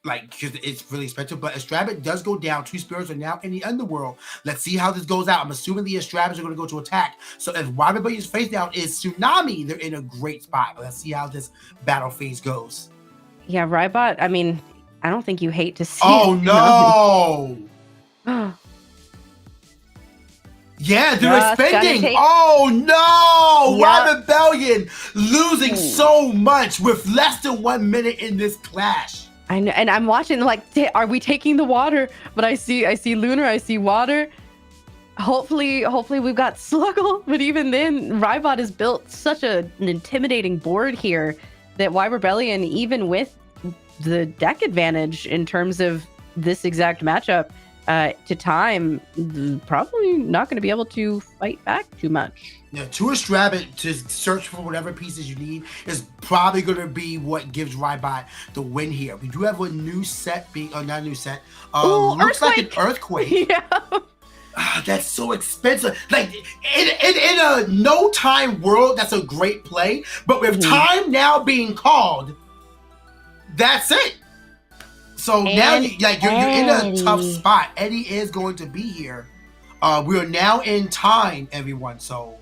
[SPEAKER 2] Like, because it's really expensive. But Astrabit does go down. 2 spirits are now in the underworld. Let's see how this goes out. I'm assuming the Astrabits are going to go to attack. So if Y Rebellion's face down is Tsunami, they're in a great spot. But let's see how this battle phase goes.
[SPEAKER 1] Yeah, Rybot, I mean, I don't think you hate to see
[SPEAKER 2] it. No! Yeah, they're spending. Oh no! Yep. Y Rebellion losing so much with less than 1 minute in this clash.
[SPEAKER 1] I know, and I'm watching like, are we taking the water? But I see Lunar, I see water. Hopefully we've got Sluggle. But even then, Rybot has built such an intimidating board here that Y Rebellion, even with the deck advantage in terms of this exact matchup, to time, probably not going to be able to fight back too much.
[SPEAKER 2] Yeah, 2 Astrabit to search for whatever pieces you need is probably going to be what gives Rybot the win here. We do have a new set being, not a new set. Looks like an Earthquake.
[SPEAKER 1] Yeah.
[SPEAKER 2] That's so expensive. Like in a no time world, that's a great play. But with time now being called, that's it. So now you're in a tough spot. Eddie is going to be here. We are now in time, everyone. So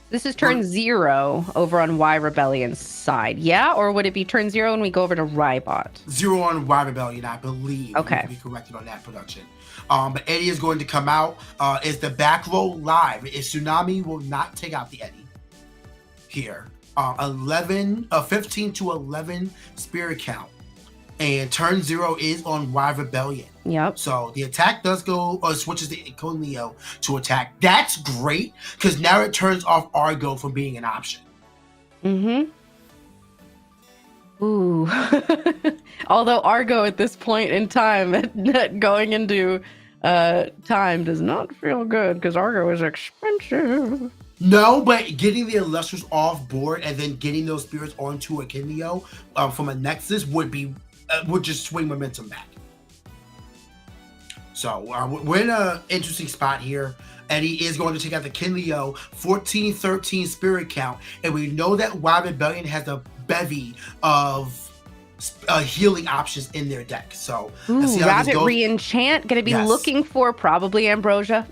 [SPEAKER 1] this is turn 0 over on Y Rebellion's side, yeah? Or would it be turn 0 and we go over to Rybot?
[SPEAKER 2] 0 on Y Rebellion, I believe.
[SPEAKER 1] Okay.
[SPEAKER 2] Be corrected on that production. But Eddie is going to come out. Is the back row live? Tsunami will not take out the Eddie here. 15 to 11 spirit count. And turn 0 is on Y Rebellion.
[SPEAKER 1] Yep.
[SPEAKER 2] So the attack does go, or switches the Conleo to attack. That's great, because now it turns off Argo from being an option.
[SPEAKER 1] Mm-hmm. Ooh. Although Argo at this point in time, going into time does not feel good, because Argo is expensive.
[SPEAKER 2] No, but getting the Elestrals off board and then getting those spirits onto a Kinleo from a Nexus would just swing momentum back. So we're in an interesting spot here. Eddie is going to take out the Kinleo, 14-13 spirit count, and we know that Y Rebellion has a bevy of healing options in their deck. So let's see how
[SPEAKER 1] Rabbit
[SPEAKER 2] this goes.
[SPEAKER 1] Reenchant, going to be looking for probably Ambrosia.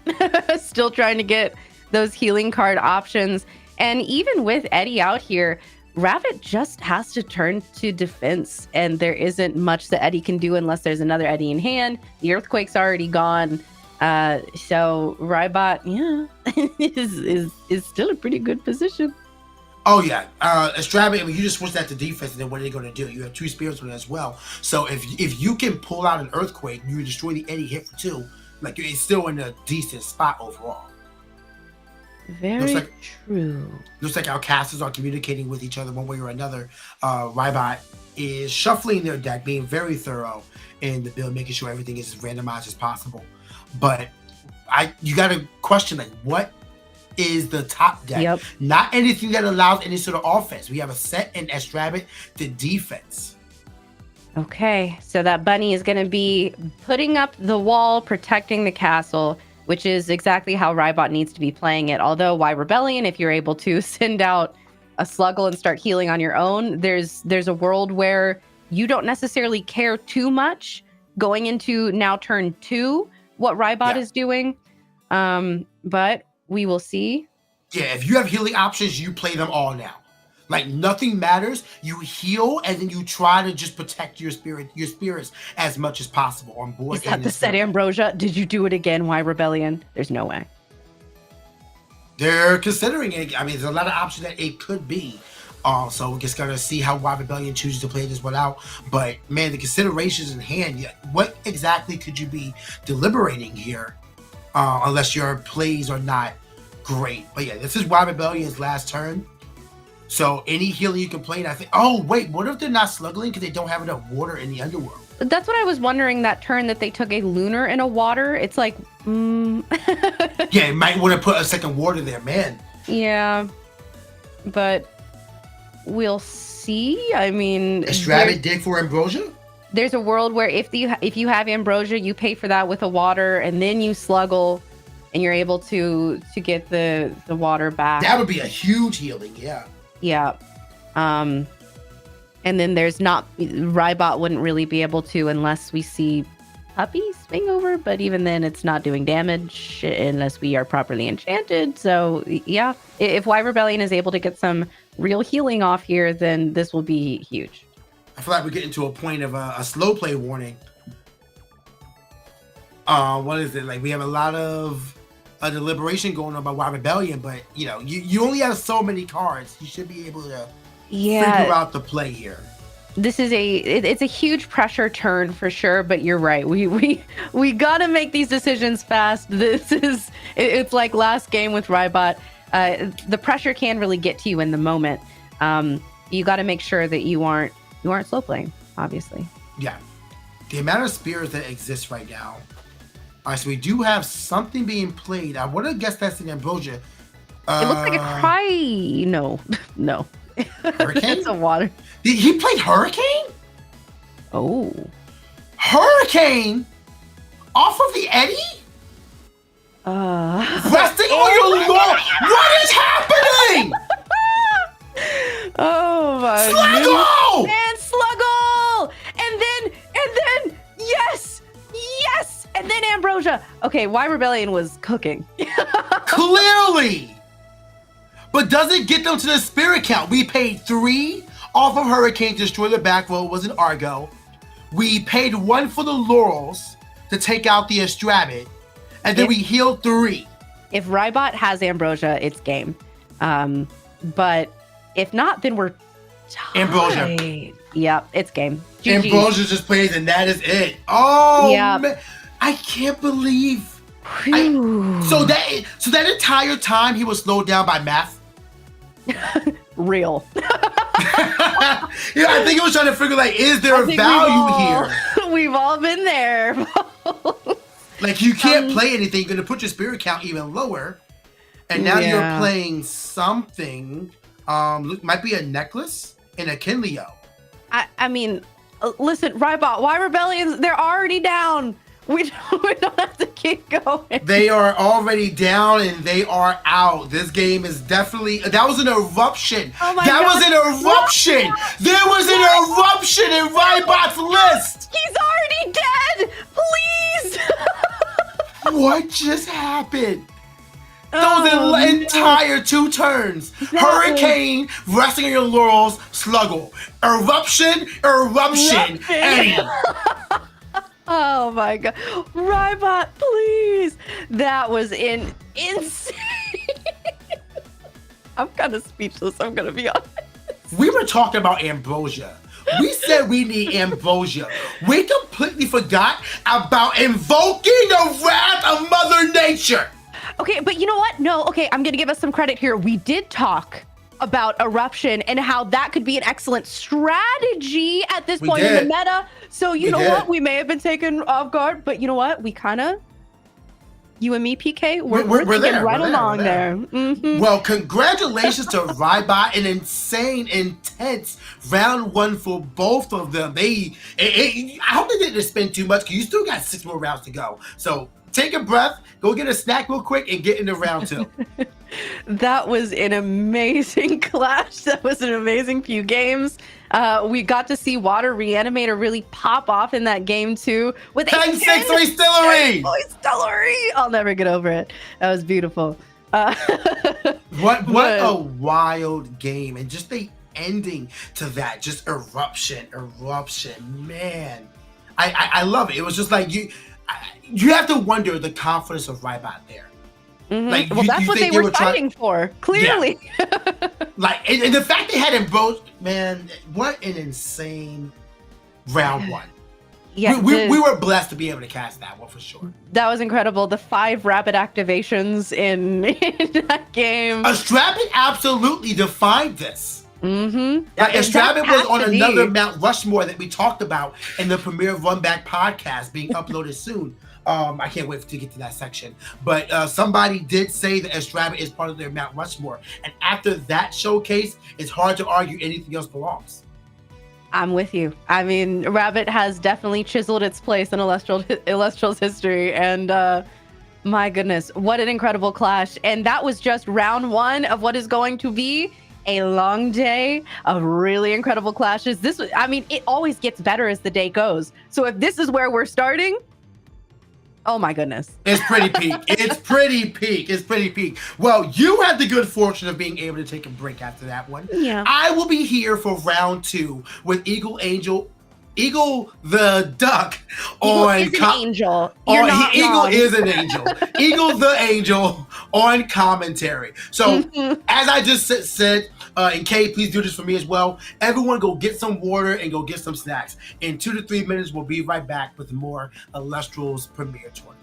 [SPEAKER 1] Still trying to get those healing card options. And even with Eddie out here, Rabbit just has to turn to defense, and there isn't much that Eddie can do unless there's another Eddie in hand. The Earthquake's already gone. So Rybot, is still a pretty good position.
[SPEAKER 2] Oh yeah, Astrabit. I mean, you just switch that to defense, and then what are they going to do? You have 2 spirits with it as well. So if you can pull out an Earthquake, you destroy the Eddie hit for 2. Like, it's still in a decent spot overall.
[SPEAKER 1] Very true.
[SPEAKER 2] Looks like our casters are communicating with each other one way or another. Rybot is shuffling their deck, being very thorough in the build, making sure everything is as randomized as possible. But you got to question, like, what is the top deck?
[SPEAKER 1] Yep.
[SPEAKER 2] Not anything that allows any sort of offense. We have a set in Astrabit to defense.
[SPEAKER 1] Okay, so that bunny is going to be putting up the wall, protecting the castle, which is exactly how Rybot needs to be playing it. Although Y Rebellion, if you're able to send out a Sluggle and start healing on your own, there's a world where you don't necessarily care too much going into now turn 2 what Rybot is doing. But we will see.
[SPEAKER 2] Yeah, if you have healing options, you play them all now. Like nothing matters. You heal and then you try to just protect your spirits as much as possible on board.
[SPEAKER 1] Is that the set Ambrosia? Did you do it again? Why Rebellion? There's no way.
[SPEAKER 2] They're considering it. I mean, there's a lot of options that it could be. So we're just gonna see how Why Rebellion chooses to play this one out. But man, the considerations in hand. What exactly could you be deliberating here? Unless your plays are not great. But yeah, this is Why Rebellion's last turn. So any healing you can play, I think. Oh wait, what if they're not sluggling because they don't have enough water in the underworld?
[SPEAKER 1] That's what I was wondering. That turn that they took a lunar and a water. It's like,
[SPEAKER 2] Yeah, it might want to put a second water there, man.
[SPEAKER 1] Yeah, but we'll see. I mean,
[SPEAKER 2] Is Rabbit dig for Ambrosia?
[SPEAKER 1] There's a world where if you have Ambrosia, you pay for that with a water, and then you sluggle, and you're able to get the water back.
[SPEAKER 2] That would be a huge healing, yeah.
[SPEAKER 1] Yeah. And then there's not Rybot wouldn't really be able to unless we see Puppy swing over, but even then it's not doing damage unless we are properly enchanted. So yeah, if Why Rebellion is able to get some real healing off here, then this will be huge.
[SPEAKER 2] I feel like we're getting to a point of a slow play warning. What is it? Like we have a lot of deliberation going on by Why Rebellion, but you only have so many cards. You should be able to figure out the play here.
[SPEAKER 1] This is it's a huge pressure turn for sure, but you're right. We gotta make these decisions fast. It's like last game with Rybot. The pressure can really get to you in the moment. You got to make sure that you aren't slow playing, obviously.
[SPEAKER 2] Yeah, the amount of spirits that exist right now. All right, so we do have something being played. I would have guessed that's an Ambrosia.
[SPEAKER 1] It looks like a cry. No.
[SPEAKER 2] Hurricane?
[SPEAKER 1] It's a water.
[SPEAKER 2] He played Hurricane?
[SPEAKER 1] Oh.
[SPEAKER 2] Hurricane? Off of the Eddy? Resting on your lawn? What is happening?
[SPEAKER 1] Oh my
[SPEAKER 2] Sluggle!
[SPEAKER 1] Man, Sluggle! And then, yes! And then Ambrosia. Okay, Why Rebellion was cooking.
[SPEAKER 2] Clearly! But does it get them to the spirit count? We paid 3 off of Hurricane to destroy the back row. It was an Argo. We paid 1 for the Laurels to take out the Astrabid. And then we healed 3.
[SPEAKER 1] If Rybot has Ambrosia, it's game. But if not, then we're tied.
[SPEAKER 2] Ambrosia.
[SPEAKER 1] Yep, it's game. GG.
[SPEAKER 2] Ambrosia just plays and that is it. Oh,
[SPEAKER 1] yep.
[SPEAKER 2] Man. I can't believe. So that entire time he was slowed down by math?
[SPEAKER 1] Real.
[SPEAKER 2] Yeah, I think he was trying to figure is there a value here?
[SPEAKER 1] We've all been there.
[SPEAKER 2] Like you can't play anything, you're gonna put your spirit count even lower. And now you're playing something. Might be a necklace and a Kinleo.
[SPEAKER 1] I mean, listen, Rybot, Why Rebellions, they're already down. We don't have to keep going.
[SPEAKER 2] They are already down and they are out. This game is definitely... That was an eruption.
[SPEAKER 1] Oh my
[SPEAKER 2] God.
[SPEAKER 1] was
[SPEAKER 2] an eruption. There was an eruption in Rybot's list.
[SPEAKER 1] He's already dead. Please.
[SPEAKER 2] What just happened? Those entire 2 turns. Hurricane, resting on your laurels, Sluggle. Eruption, Eddie.
[SPEAKER 1] Oh my God. Rybot, please. That was insane. I'm kind of speechless, I'm going to be honest.
[SPEAKER 2] We were talking about Ambrosia. We said we need Ambrosia. We completely forgot about invoking the wrath of Mother Nature.
[SPEAKER 1] Okay, but you know what? No, okay, I'm going to give us some credit here. We did talk about Eruption and how that could be an excellent strategy at this point in the meta. So you know what? We may have been taken off guard, but you know what? We kind of, you and me, PK, we're thinking right along there. Mm-hmm.
[SPEAKER 2] Well, congratulations to Rybot. An insane, intense round 1 for both of them. I hope they didn't spend too much because you still got 6 more rounds to go. So take a breath, go get a snack real quick, and get into round 2.
[SPEAKER 1] That was an amazing clash. That was an amazing few games. We got to see Water Reanimator really pop off in that game too. With
[SPEAKER 2] 10-6 Restillery!
[SPEAKER 1] I'll never get over it. That was beautiful.
[SPEAKER 2] What a wild game. And just ending to that. Just eruption, man. I love it. It was just like you have to wonder the confidence of Rybot there.
[SPEAKER 1] Like, well, that's what they were fighting for, clearly.
[SPEAKER 2] Yeah. Like, and the fact they had him both, man, what an insane round one. Yeah, we were blessed to be able to cast that one for sure.
[SPEAKER 1] That was incredible. The 5 rapid activations in that game.
[SPEAKER 2] Astrabbit absolutely defined this.
[SPEAKER 1] Mm-hmm.
[SPEAKER 2] Like, Astrabbit was on another Mount Rushmore that we talked about in the Premier Run Back podcast being uploaded soon. I can't wait to get to that section. But somebody did say that Astrabbit is part of their Mount Rushmore. And after that showcase, it's hard to argue anything else belongs.
[SPEAKER 1] I'm with you. I mean, Rabbit has definitely chiseled its place in Elestral's history. And my goodness, what an incredible clash. And that was just round 1 of what is going to be a long day of really incredible clashes. I mean, it always gets better as the day goes. So if this is where we're starting, oh my goodness.
[SPEAKER 2] It's pretty peak. It's pretty peak. Well, you had the good fortune of being able to take a break after that one.
[SPEAKER 1] Yeah.
[SPEAKER 2] I will be here for round 2 with Eagle the Duck on
[SPEAKER 1] Eagle is an angel.
[SPEAKER 2] Eagle is an angel. Eagle the Angel on commentary. So as I just said, and Kay, please do this for me as well. Everyone go get some water and go get some snacks. In 2 to 3 minutes, we'll be right back with more Elestrals Premier Tournament.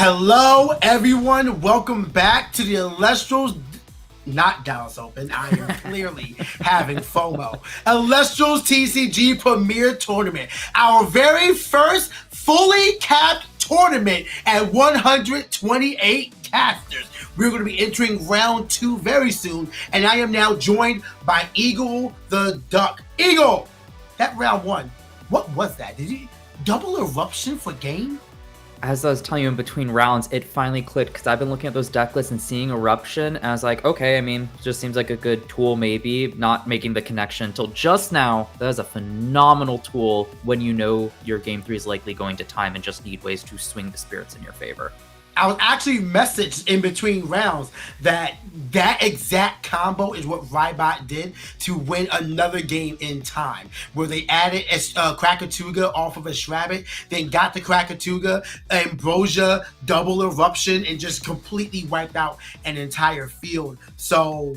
[SPEAKER 2] Hello, everyone. Welcome back to the Elestrals, not Dallas Open. I am clearly having FOMO. Elestrals TCG Premier Tournament, our very first fully capped tournament at 128 casters. We're going to be entering round 2 very soon, and I am now joined by Eagle the Duck. Eagle, that round 1, what was that? Did you double eruption for game?
[SPEAKER 3] As I was telling you in between rounds, it finally clicked because I've been looking at those deck lists and seeing Eruption, and I was like, okay, I mean, just seems like a good tool maybe, not making the connection until just now. That is a phenomenal tool when you know your Game 3 is likely going to time and just need ways to swing the spirits in your favor.
[SPEAKER 2] I was actually messaged in between rounds that exact combo is what Rybot did to win another game in time, where they added Krakatuga off of a Shrabbit, then got the Krakatuga, Ambrosia, double eruption, and just completely wiped out an entire field. So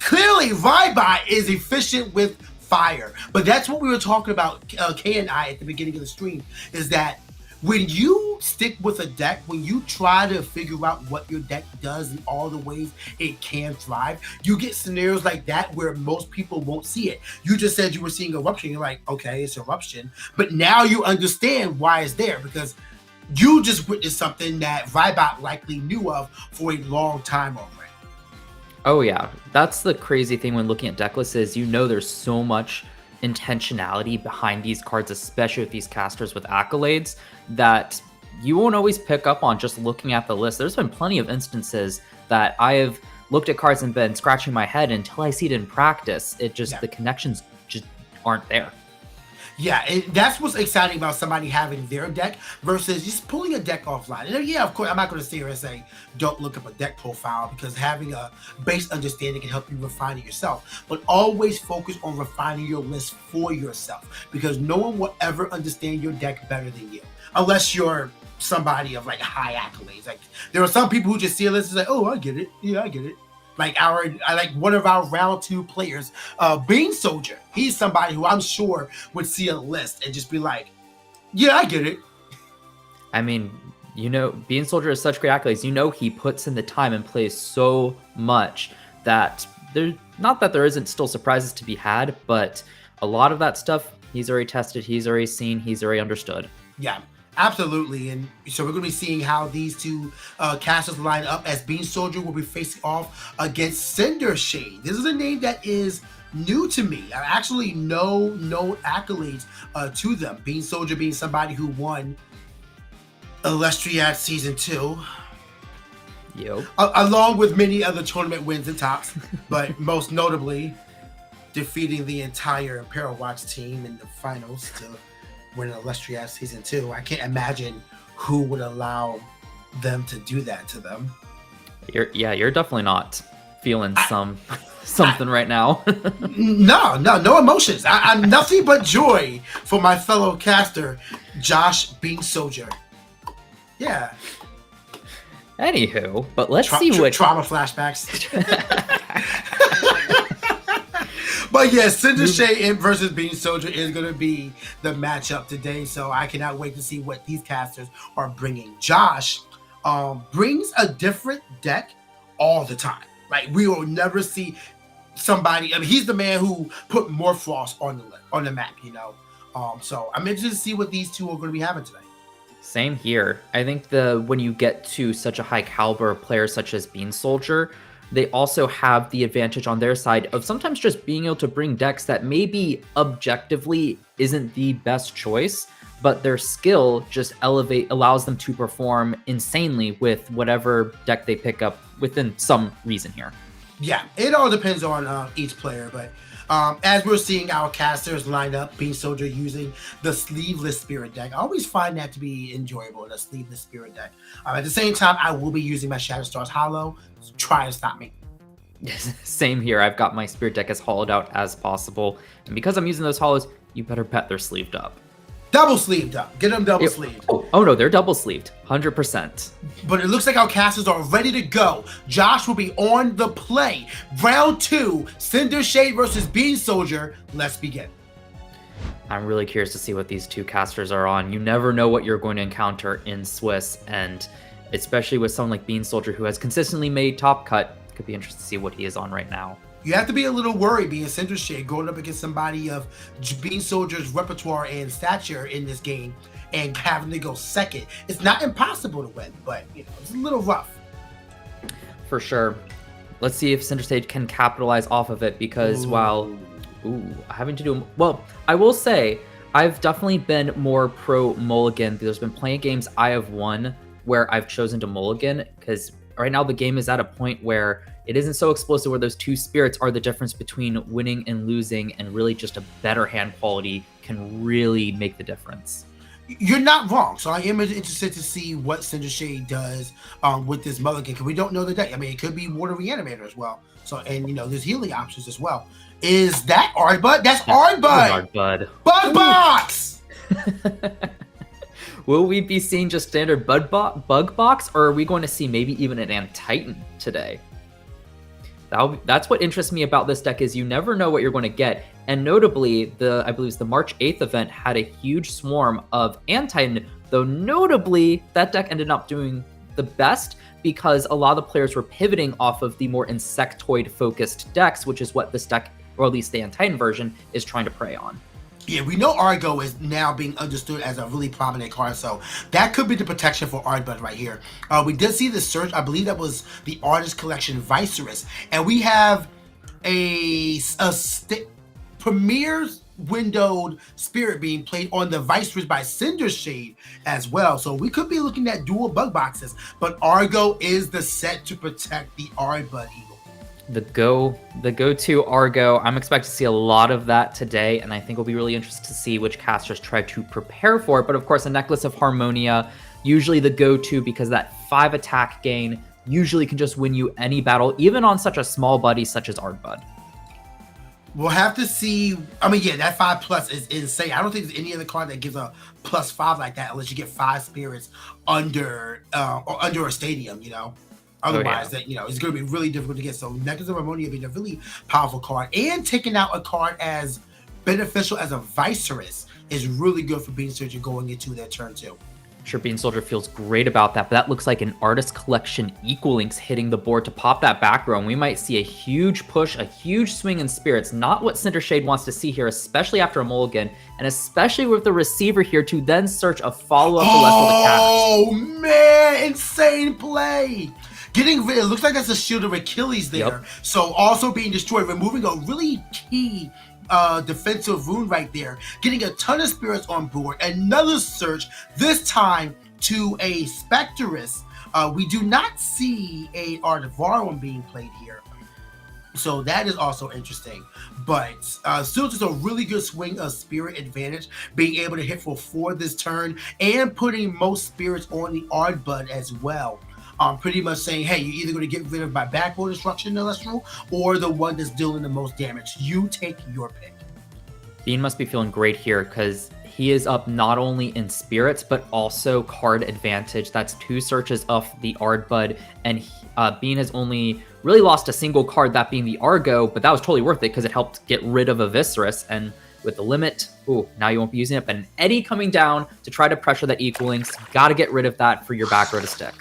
[SPEAKER 2] clearly Rybot is efficient with fire, but that's what we were talking about, Kay and I, at the beginning of the stream, is that when you stick with a deck, when you try to figure out what your deck does and all the ways it can thrive, you get scenarios like that where most people won't see it. You just said you were seeing Eruption. You're like, okay, it's Eruption. But now you understand why it's there, because you just witnessed something that Rybot likely knew of for a long time already.
[SPEAKER 3] Oh yeah, that's the crazy thing when looking at deck lists is there's so much intentionality behind these cards, especially with these casters with accolades, that you won't always pick up on just looking at the list. There's been plenty of instances that I have looked at cards and been scratching my head until I see it in practice. The connections just aren't there.
[SPEAKER 2] Yeah, and that's what's exciting about somebody having their deck versus just pulling a deck offline. And yeah, of course, I'm not going to sit here and say don't look up a deck profile, because having a base understanding can help you refine it yourself. But always focus on refining your list for yourself, because no one will ever understand your deck better than you, unless you're somebody of like high accolades. Like there are some people who just see a list and say, "Oh, I get it. Yeah, I get it." Like one of our round 2 players, Bean Soldier. He's somebody who I'm sure would see a list and just be like, "Yeah, I get it."
[SPEAKER 3] I mean, Bean Soldier has such great accolades. He puts in the time and plays so much that not that there isn't still surprises to be had, but a lot of that stuff he's already tested, he's already seen, he's already understood.
[SPEAKER 2] Yeah. Absolutely, and so we're going to be seeing how these two casters line up, as Bean Soldier will be facing off against Cinder Shade. This is a name that is new to me. I actually know no accolades to them. Bean Soldier being somebody who won Elestrals Season 2.
[SPEAKER 3] Yep.
[SPEAKER 2] Along with many other tournament wins and tops, but most notably defeating the entire Imperial Watch team in the finals to win Elestrals Season 2. I can't imagine who would allow them to do that to them.
[SPEAKER 3] You're definitely not feeling something right now.
[SPEAKER 2] No emotions. I'm nothing but joy for my fellow caster, Josh Bean Soldier. Yeah.
[SPEAKER 3] Anywho, but let's see what
[SPEAKER 2] trauma flashbacks. But yes, Cinder Shade versus Bean Soldier is going to be the matchup today, so I cannot wait to see what these casters are bringing. Josh brings a different deck all the time. Like, we will never see somebody. I mean, he's the man who put Morphrost on the map. So I'm interested to see what these two are going to be having today.
[SPEAKER 3] Same here. I think when you get to such a high caliber player such as Bean Soldier, they also have the advantage on their side of sometimes just being able to bring decks that maybe objectively isn't the best choice, but their skill just allows them to perform insanely with whatever deck they pick up within some reason here.
[SPEAKER 2] Yeah, it all depends on each player, but as we're seeing our casters line up, Bean Soldier using the Sleeveless Spirit deck. I always find that to be enjoyable, the Sleeveless Spirit deck. At the same time, I will be using my Shadow Stars Hollow. So try to stop me.
[SPEAKER 3] Yes, same here. I've got my Spirit deck as hollowed out as possible. And because I'm using those hollows, you better bet they're sleeved up.
[SPEAKER 2] Double sleeved up. Get them double sleeved.
[SPEAKER 3] Oh no, they're double sleeved. 100%.
[SPEAKER 2] But it looks like our casters are ready to go. Josh will be on the play. Round 2, Cinder Shade versus Bean Soldier. Let's begin.
[SPEAKER 3] I'm really curious to see what these two casters are on. You never know what you're going to encounter in Swiss, and especially with someone like Bean Soldier who has consistently made top cut, could be interesting to see what he is on right now.
[SPEAKER 2] You have to be a little worried being Cinder Shade going up against somebody of Bean Soldier's repertoire and stature in this game and having to go second. It's not impossible to win, but it's a little rough.
[SPEAKER 3] For sure. Let's see if Cinder Shade can capitalize off of it because while having to do... Well, I will say, I've definitely been more pro mulligan. There's been plenty of games I have won where I've chosen to mulligan because right now the game is at a point where it isn't so explosive where those two spirits are the difference between winning and losing, and really just a better hand quality can really make the difference.
[SPEAKER 2] You're not wrong. So I am interested to see what Cinder Shade does with this mulligan because we don't know the deck. I mean, it could be Water Reanimator as well. So, and there's healing options as well. Is that Ardbud? That's Ardbud.
[SPEAKER 3] Ardbud.
[SPEAKER 2] Bug Box!
[SPEAKER 3] Will we be seeing just standard bug box, or are we going to see maybe even an Antitan today? That's what interests me about this deck is you never know what you're going to get. And notably, I believe it's the March 8th event had a huge swarm of Antitan, though notably that deck ended up doing the best because a lot of the players were pivoting off of the more insectoid-focused decks, which is what this deck, or at least the Antitan version, is trying to prey on.
[SPEAKER 2] Yeah, we know Argo is now being understood as a really prominent card, so that could be the protection for Ardbud right here. We did see the search. I believe that was the Artist Collection Viceress, and we have a Premier windowed spirit being played on the Viceress by Cinder Shade as well. So we could be looking at dual bug boxes, but Argo is the set to protect the Ardbud Eagle.
[SPEAKER 3] The go-to Argo. I'm expecting to see a lot of that today, and I think it'll be really interesting to see which casters try to prepare for it. But of course, a Necklace of Harmonia, usually the go-to because that 5 attack gain usually can just win you any battle, even on such a small buddy such as Ardbud.
[SPEAKER 2] We'll have to see. I mean, yeah, that 5+ is insane. I don't think there's any other card that gives a +5 like that unless you get 5 spirits under a stadium, Otherwise, it's going to be really difficult to get. So Necklace of Harmonia being a really powerful card, and taking out a card as beneficial as a Viceress is really good for Bean Soldier going into their turn 2.
[SPEAKER 3] I'm sure Bean Soldier feels great about that, but that looks like an Artist Collection Equalinks hitting the board to pop that back row, and we might see a huge push, a huge swing in spirits. Not what Cinder Shade wants to see here, especially after a mulligan, and especially with the receiver here to then search a follow-up for less of the cast.
[SPEAKER 2] Oh, man, insane play. Getting rid, it looks like that's a Shield of Achilles there.
[SPEAKER 3] Yep.
[SPEAKER 2] So also being destroyed, removing a really key defensive rune right there. Getting a ton of spirits on board. Another search, this time to a Spectress. We do not see a Artivarum being played here. So that is also interesting. But still just a really good swing of spirit advantage, being able to hit for 4 this turn and putting most spirits on the Ardbud as well. Pretty much saying, hey, you're either going to get rid of my backrow destruction, Elestral, or the one that's dealing the most damage. You take your pick.
[SPEAKER 3] Bean must be feeling great here because he is up not only in spirits, but also card advantage. That's 2 searches of the Ardbud, and Bean has only really lost a single card, that being the Argo, but that was totally worth it because it helped get rid of a Viceress, and with the limit, now you won't be using it, but an Eddy coming down to try to pressure that Equalinks. Got to get rid of that for your back row to stick.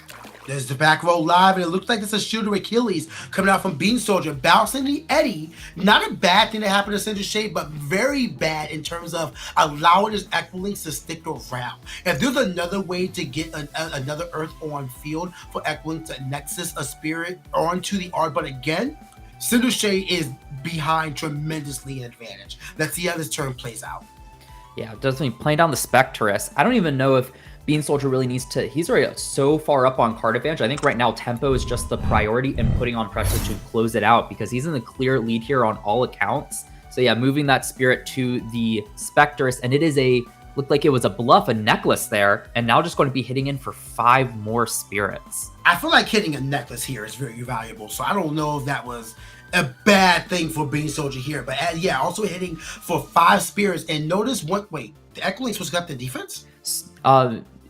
[SPEAKER 2] There's the back row live, and it looks like it's a Shield of Achilles coming out from Bean Soldier, bouncing the Eddy. Not a bad thing that happened to Cinder Shade, but very bad in terms of allowing his Equalinks to stick around. If there's another way to get another Earth on field for Equalinks to Nexus a Spirit onto the Ardbud again, Cinder Shade is behind tremendously in advantage. Let's see how this turn plays out.
[SPEAKER 3] Yeah, definitely playing down the Spectress. I don't even know if Bean Soldier really needs to... He's already so far up on card advantage. I think right now tempo is just the priority and putting on pressure to close it out because he's in the clear lead here on all accounts. So yeah, moving that spirit to the Spectress, and it is looked like it was a bluff, a necklace there, and now just going to be hitting in for 5 more spirits.
[SPEAKER 2] I feel like hitting a necklace here is very valuable, so I don't know if that was a bad thing for Bean Soldier here. But yeah, also hitting for 5 spirits, and notice the Equalinks was got the defense?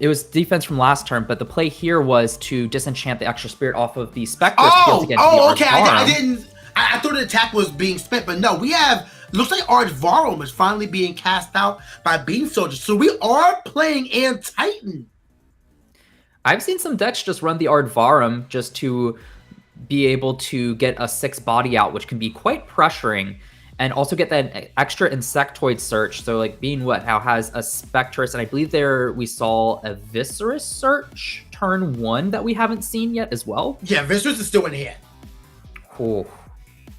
[SPEAKER 3] It was defense from last turn, but the play here was to disenchant the extra spirit off of the Spectress. Okay. I thought the attack was being spent, but no, we have
[SPEAKER 2] Looks like Ardvarum is finally being cast out by Bean Soldier. So we are playing and Titan.
[SPEAKER 3] I've seen some decks just run the Ardvarum just to be able to get a 6 body out, which can be quite pressuring, and also get that extra Insectoid Search. So like Bean now has a Spectress, and I believe there we saw a Viscerous Search turn 1 that we haven't seen yet as well.
[SPEAKER 2] Yeah, Viscerous is still in hand.
[SPEAKER 3] Cool.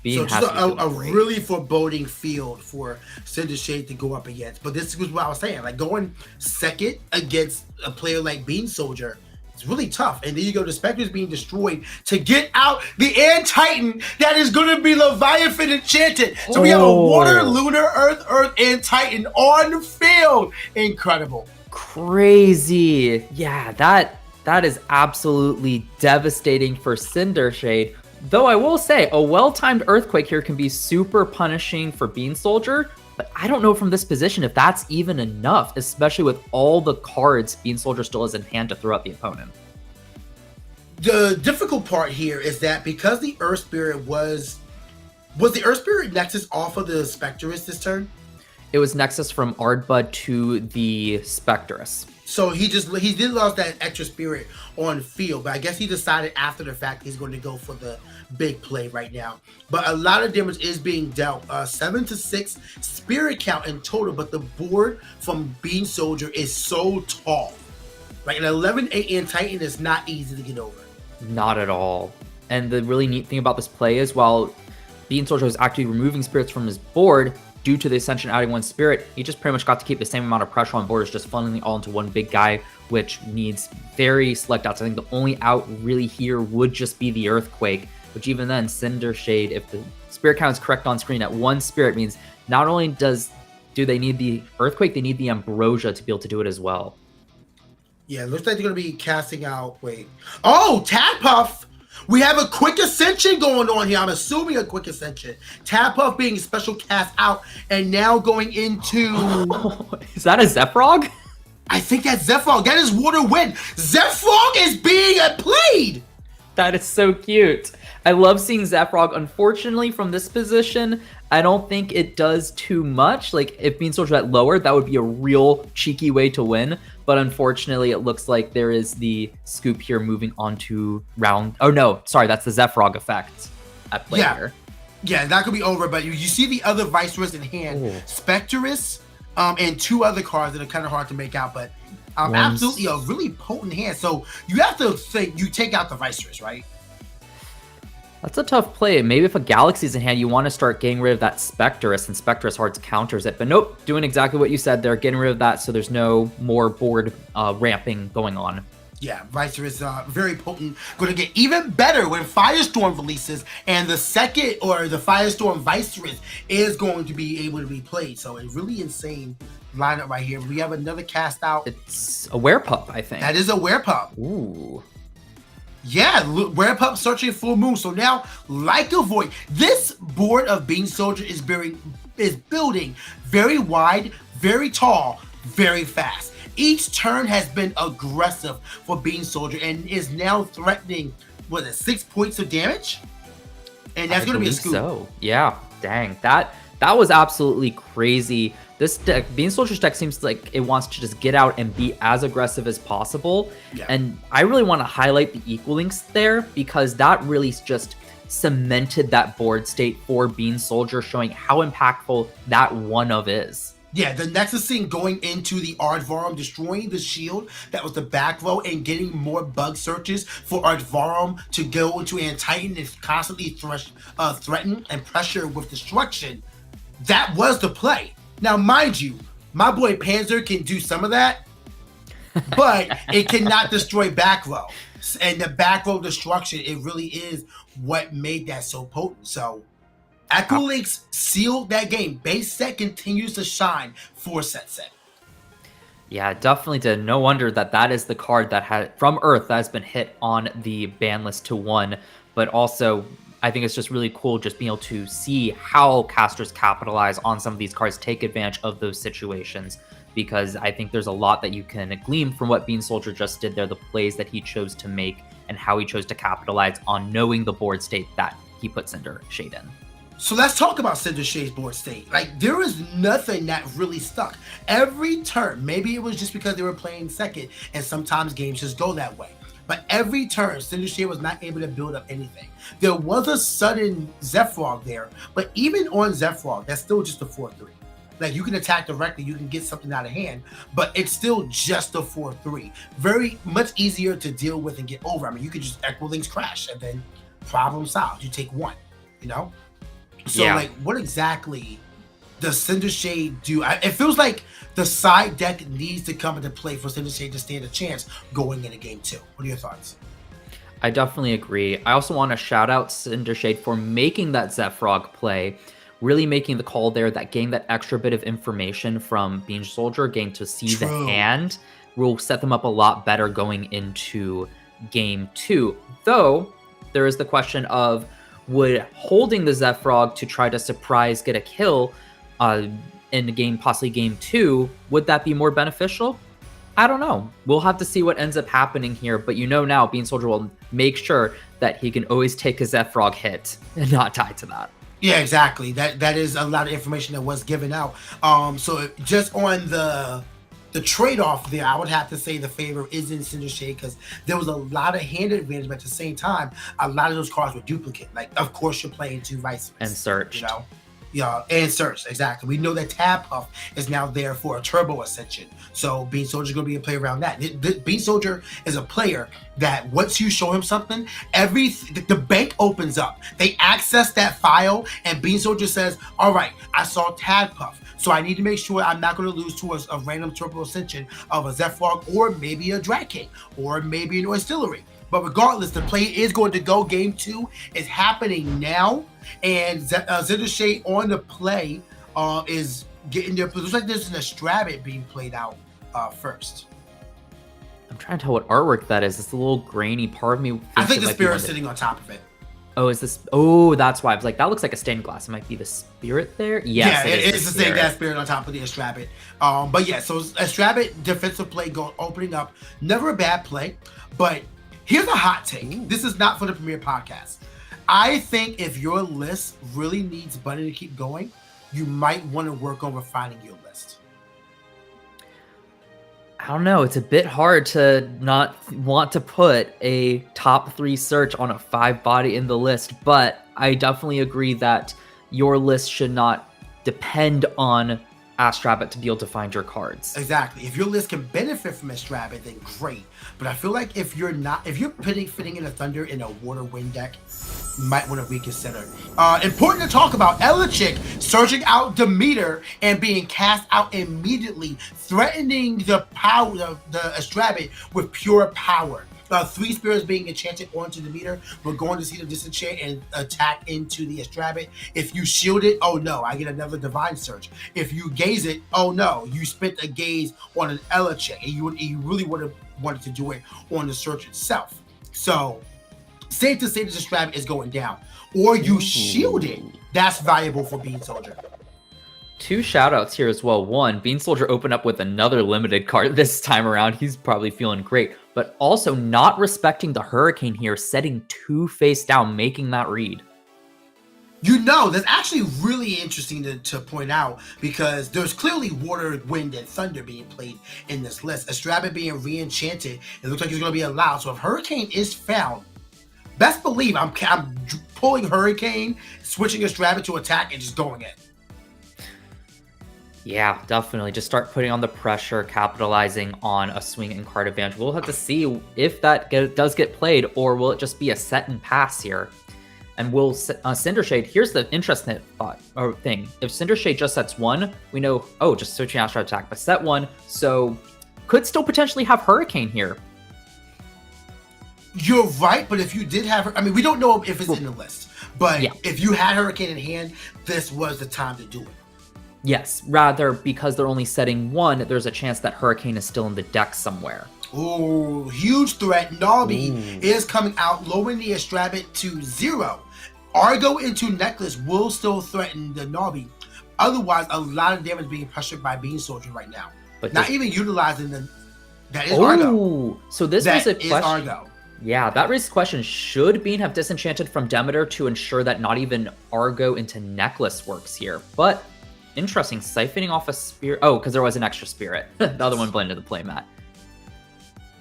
[SPEAKER 2] So just a really foreboding field for Cinder Shade to go up against. But this was what I was saying. Like going second against a player like Bean Soldier, it's really tough. And then you go to Spectre's being destroyed to get out the Ant Titan that is going to be Leviathan Enchanted. So we have a Water, Lunar, Earth, and Titan on field. Incredible.
[SPEAKER 3] Crazy. Yeah, that is absolutely devastating for Cinder Shade. Though I will say, a well-timed Earthquake here can be super punishing for Bean Soldier, but I don't know from this position if that's even enough, especially with all the cards Bean Soldier still has in hand to throw at the opponent.
[SPEAKER 2] The difficult part here is that because the Earth Spirit was the Earth Spirit Nexus off of the Spectress this turn?
[SPEAKER 3] It was Nexus from Ardbud to the Spectress.
[SPEAKER 2] So he did lose that extra spirit on field, but I guess he decided after the fact he's going to go for the big play right now. But a lot of damage is being dealt. 7 to 6 spirit count in total, but the board from Bean Soldier is so tall. Like an 11-8 in Titan is not easy to get over.
[SPEAKER 3] Not at all. And the really neat thing about this play is while Bean Soldier was actually removing spirits from his board, due to the Ascension adding 1 spirit, he just pretty much got to keep the same amount of pressure on board as just funneling all into one big guy, which needs very select outs. I think the only out really here would just be the Earthquake, which even then, Cinder Shade, if the spirit count is correct on screen at 1 spirit, means not only do they need the Earthquake, they need the Ambrosia to be able to do it as well.
[SPEAKER 2] Yeah, it looks like they're going to be casting out, Oh, Tadpuff! We have a quick ascension going on here. I'm assuming a quick ascension. Tadpuff being special cast out and now going into...
[SPEAKER 3] Is that a Zephyrog?
[SPEAKER 2] I think that's Zephyrog. That is Water Wind. Zephyrog is being played.
[SPEAKER 3] That is so cute. I love seeing Zephyrog. Unfortunately, from this position, I don't think it does too much. Like, if Bean Soldier at lower, that would be a real cheeky way to win. But unfortunately, it looks like there is the scoop here moving on to round... Oh, no. Sorry, that's the Zephyrog effect at play here.
[SPEAKER 2] Yeah, that could be over. But you see the other Viceroys in hand. Ooh. Spectress and 2 other cards that are kind of hard to make out. But absolutely a really potent hand. So you have to think you take out the Viceroys, right?
[SPEAKER 3] That's a tough play. Maybe if a Galaxy's in hand, you want to start getting rid of that Spectress, and Spectress Hearts counters it. But nope, doing exactly what you said there, getting rid of that so there's no more board ramping going on.
[SPEAKER 2] Yeah, Viceroy is very potent. Going to get even better when Firestorm releases, and the second, or the Firestorm Viceroy is going to be able to be played. So a really insane lineup right here. We have another cast out.
[SPEAKER 3] It's a Werepup, I think.
[SPEAKER 2] That is a Werepup.
[SPEAKER 3] Ooh.
[SPEAKER 2] Yeah, Werepup searching Full Moon. So now, like a Void, this board of Bean Soldier is building very wide, very tall, very fast. Each turn has been aggressive for Bean Soldier and is now threatening, 6 points of damage? And that's going to be a scoop.
[SPEAKER 3] So, yeah, dang. That was absolutely crazy. This deck, Bean Soldier's deck, seems like it wants to just get out and be as aggressive as possible. Yeah. And I really want to highlight the Equal Links there because that really just cemented that board state for Bean Soldier, showing how impactful that one of is.
[SPEAKER 2] Yeah, the Nexus thing going into the Ardvarum, destroying the shield that was the back row and getting more bug searches for Ardvarum to go into Ant Titan and constantly threaten and pressure with destruction. That was the play. Now, mind you, my boy Panzer can do some of that, but it cannot destroy back row. And the back row destruction, it really is what made that so potent. So, Echo Links sealed that game. Base set continues to shine for set.
[SPEAKER 3] Yeah, definitely did. No wonder that is the card that had from Earth that has been hit on the ban list to 1. But also, I think it's just really cool just being able to see how casters capitalize on some of these cards, take advantage of those situations, because I think there's a lot that you can glean from what Bean Soldier just did there, the plays that he chose to make and how he chose to capitalize on knowing the board state that he put Cinder Shade in.
[SPEAKER 2] So let's talk about Cinder Shade's board state. Like, there is nothing that really stuck. Every turn, maybe it was just because they were playing second, and sometimes games just go that way. But every turn, Cinder Shade was not able to build up anything. There was a sudden Zephrog there, but even on Zephrog, that's still just a 4-3. Like, you can attack directly, you can get something out of hand, but it's still just a 4-3. Very much easier to deal with and get over. I mean, you could just Echo Links crash, and then problem solved. You take one, you know? So, like, what exactly does Cinder Shade do? It feels like the side deck needs to come into play for Cinder Shade to stand a chance going into game 2. What are your thoughts?
[SPEAKER 3] I definitely agree. I also want to shout out Cinder Shade for making that Zephrog play, really making the call there, that getting that extra bit of information from Bean Soldier, getting to see the hand will set them up a lot better going into game 2. Though, there is the question of, would holding the Zephrog to try to surprise get a kill in the game, possibly game 2, would that be more beneficial? I don't know. We'll have to see what ends up happening here, but you know now Bean Soldier will make sure that he can always take a Zephrog hit and not die to that.
[SPEAKER 2] Yeah, exactly. That is a lot of information that was given out. So just on the trade-off there, I would have to say the favor is in Cinder Shade, because there was a lot of hand advantage, but at the same time, a lot of those cards were duplicate. Like, of course, you're playing 2 Vice
[SPEAKER 3] and Search.
[SPEAKER 2] You know? Yeah, and Search, exactly. We know that Tab Puff is now there for a Turbo Ascension. So Bean Soldier's going to be a play around that. Bean Soldier is a player that once you show him something, the bank opens up. They access that file, and Bean Soldier says, all right, I saw Tab Puff. So I need to make sure I'm not going to lose to a random Turbo Ascension of a Zephrog, or maybe a Drag King, or maybe an Oistillery. But regardless, the play is going to go. Game 2 is happening now, and Cinder Shade on the play is getting there. It looks like there's an Astrabit being played out first.
[SPEAKER 3] I'm trying to tell what artwork that is. It's a little grainy. Part of me thinks
[SPEAKER 2] I think the Spirit's sitting on top of it.
[SPEAKER 3] Oh, is this? Oh, that's why I was like, that looks like a stained glass. It might be the Spirit there. Yes,
[SPEAKER 2] yeah, it's the stained glass Spirit on top of the Astrabit. But yeah, so Astrabit defensive play opening up. Never a bad play, but here's a hot take. Ooh. This is not for the Premier Podcast. I think if your list really needs money to keep going, you might want to work on refining your list.
[SPEAKER 3] I don't know. It's a bit hard to not want to put a top 3 search on a 5 body in the list, but I definitely agree that your list should not depend on Astrabit to be able to find your cards.
[SPEAKER 2] Exactly. If your list can benefit from Astrabit, then great. But I feel like if you're fitting in a Thunder in a Water Wind deck, you might want to reconsider. Important to talk about, Elechick surging out Demeter and being cast out immediately, threatening the power of the Astrabit with pure power. 3 spirits being enchanted onto Demeter. We're going to see them disenchant and attack into the Astrabit. If you shield it, oh no, I get another Divine Search. If you gaze it, oh no, you spent a gaze on an Elechick, and you really would have wanted to do it on the search itself. So, safe to say that the Astrabit is going down. Or you shield it. That's valuable for Bean Soldier.
[SPEAKER 3] 2 shoutouts here as well. 1, Bean Soldier opened up with another limited card this time around. He's probably feeling great. But also not respecting the Hurricane here, setting 2 face down, making that read.
[SPEAKER 2] You know, that's actually really interesting to point out, because there's clearly Water, Wind, and Thunder being played in this list. Astrabit being re-enchanted, it looks like it's going to be allowed. So if Hurricane is found, best believe I'm pulling Hurricane, switching Astrabit to attack, and just going in.
[SPEAKER 3] Yeah, definitely. Just start putting on the pressure, capitalizing on a swing and card advantage. We'll have to see if that does get played, or will it just be a set and pass here? And will Cinder Shade, here's the interesting thing. If Cinder Shade just sets 1, we know, oh, just switching Astro attack, but set 1, so could still potentially have Hurricane here.
[SPEAKER 2] You're right, but if you did have her, I mean, we don't know if it's in the list, but yeah, if you had Hurricane in hand, this was the time to do it.
[SPEAKER 3] Yes, rather, because they're only setting 1, there's a chance that Hurricane is still in the deck somewhere.
[SPEAKER 2] Oh, huge threat. Nobby is coming out, lowering the Astrabit to 0. Argo into Necklace will still threaten the Nobby. Otherwise, a lot of damage being pressured by Bean Soldier right now. But not even utilizing that is Argo.
[SPEAKER 3] So this was a question.
[SPEAKER 2] Argo.
[SPEAKER 3] Yeah, that raises the question, should Bean have disenchanted from Demeter to ensure that not even Argo into Necklace works here? But interesting, siphoning off a spirit. Oh, because there was an extra spirit. The other one blended the playmat.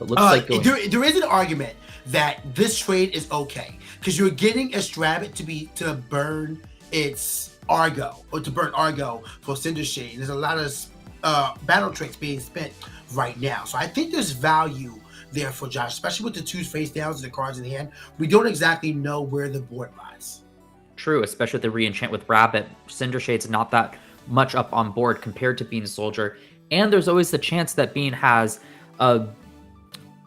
[SPEAKER 3] It looks like
[SPEAKER 2] there is an argument that this trade is okay because you're getting Estrabit to burn its Argo, or to burn Argo for Cinder Shade. There's a lot of battle tricks being spent right now, so I think there's value there for Josh, especially with the 2 face downs and the cards in hand. We don't exactly know where the board lies.
[SPEAKER 3] True, especially with the re-enchant with Rabbit. Cinder Shade's not that much up on board compared to Bean Soldier, and there's always the chance that Bean has a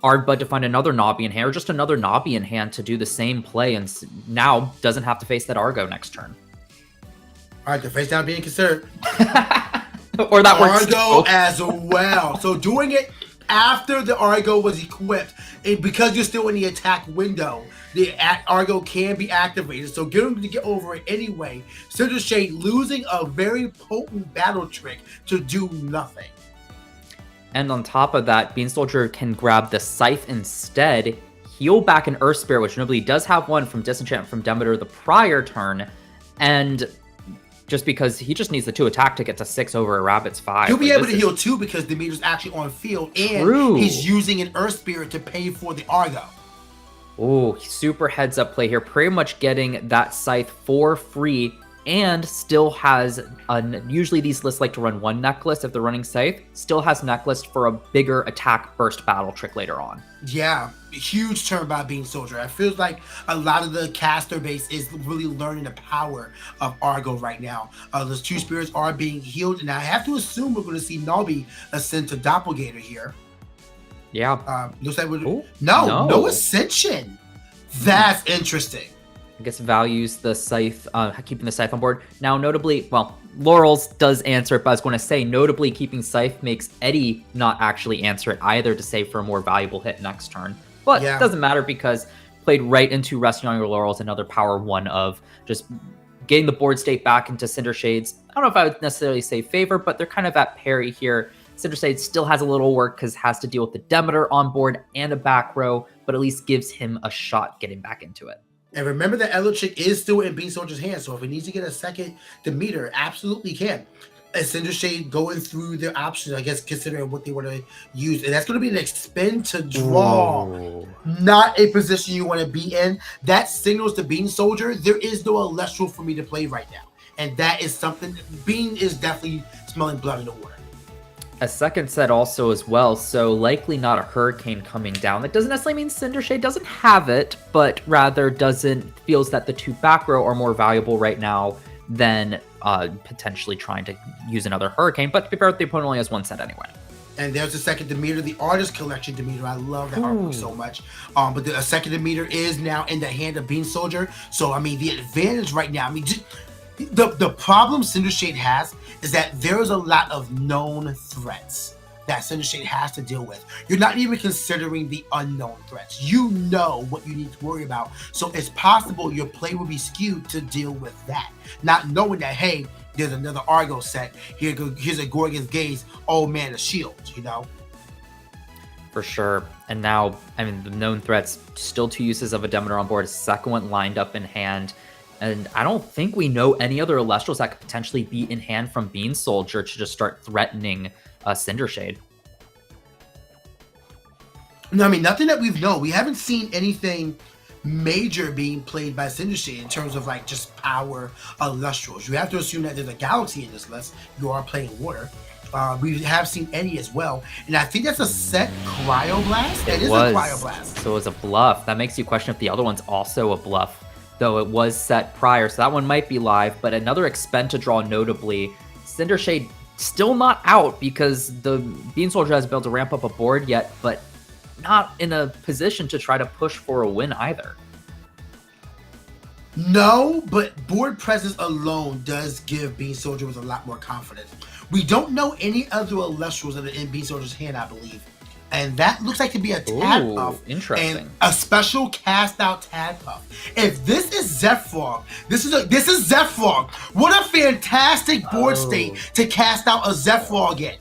[SPEAKER 3] Ardbud to find another Nobby in hand, or just another Nobby in hand to do the same play, and now doesn't have to face that Argo next turn.
[SPEAKER 2] All right, the face down being considered.
[SPEAKER 3] Or that works
[SPEAKER 2] Argo as well. So doing it after the Argo was equipped, because you're still in the attack window, the Argo can be activated. So get him to get over it anyway. Cinder Shade losing a very potent battle trick to do nothing.
[SPEAKER 3] And on top of that, Bean Soldier can grab the Scythe instead, heal back an Earth Spirit, which nobody does have one from Disenchant from Demeter the prior turn, and just because he just needs the 2 attack to get to 6 over a Rabbit's 5.
[SPEAKER 2] He'll be able to heal 2 because Demeter's actually on field, and he's using an Earth Spirit to pay for the Argo.
[SPEAKER 3] Oh, super heads up play here, pretty much getting that Scythe for free, and still has, usually these lists like to run 1 Necklace if they're running Scythe, still has Necklace for a bigger attack burst battle trick later on.
[SPEAKER 2] Yeah, huge turn by Bean Soldier. I feel like a lot of the caster base is really learning the power of Argo right now. Those 2 spirits are being healed, and I have to assume we're going to see Nobby ascend to Doppelganger here.
[SPEAKER 3] Yeah.
[SPEAKER 2] Looks like no Ascension. That's interesting.
[SPEAKER 3] I guess values the Scythe, keeping the Scythe on board. Now, notably, well, Laurels does answer it, but I was going to say, notably keeping Scythe makes Eddie not actually answer it either to save for a more valuable hit next turn. But it doesn't matter because played right into Resting on Your Laurels, another power 1 of just getting the board state back into Cinder Shades. I don't know if I would necessarily say favor, but they're kind of at parity here. Cinder Shades still has a little work because has to deal with the Demeter on board and a back row, but at least gives him a shot getting back into it.
[SPEAKER 2] And remember that Electric is still in Bean Soldier's hands, so if he needs to get a second Demeter, absolutely can. And Cinder Shade going through their options, I guess, considering what they want to use. And that's going to be an expend to draw. Ooh. Not a position you want to be in. That signals to Bean Soldier, there is no Elestral for me to play right now. And that is something, Bean is definitely smelling blood in the water.
[SPEAKER 3] A second set also as well, so likely not a Hurricane coming down. That doesn't necessarily mean Cinder Shade doesn't have it, but rather feels that the 2 back row are more valuable right now than potentially trying to use another Hurricane. But to be fair, the opponent only has 1 set anyway.
[SPEAKER 2] And there's the second Demeter, the Artist Collection Demeter. I love that artwork so much. But the second Demeter is now in the hand of Bean Soldier. So, I mean, the advantage right now, I mean, the problem Cinder Shade has is that there's a lot of known threats that Cinder Shade has to deal with. You're not even considering the unknown threats. You know what you need to worry about. So it's possible your play will be skewed to deal with that. Not knowing that, hey, there's another Argo set. Here's a Gorgon's Gaze. Oh man, a shield, you know?
[SPEAKER 3] For sure. And now, I mean, the known threats, still 2 uses of a Demeter on board, a second one lined up in hand. And I don't think we know any other Elestrals that could potentially be in hand from Bean Soldier to just start threatening Cinder Shade.
[SPEAKER 2] No, I mean, nothing that we've known. We haven't seen anything major being played by Cinder Shade in terms of like just power Elestrals. You have to assume that there's a Galaxy in this list. You are playing water. We have seen Eddie as well. And I think that's a set Cryoblast. It is a Cryoblast.
[SPEAKER 3] So it was a bluff. That makes you question if the other one's also a bluff. Though it was set prior, so that one might be live, but another expend to draw notably. Cinder Shade still not out because the Bean Soldier hasn't been able to ramp up a board yet, but not in a position to try to push for a win either.
[SPEAKER 2] No, but board presence alone does give Bean Soldier with a lot more confidence. We don't know any other Elestrals that are in Bean Soldier's hand, I believe. And that looks like to be a Tad Puff.
[SPEAKER 3] Interesting.
[SPEAKER 2] And a special cast out Tad Puff. If this is Zephrog, this is Zephrog. What a fantastic board state to cast out a Zephrog in.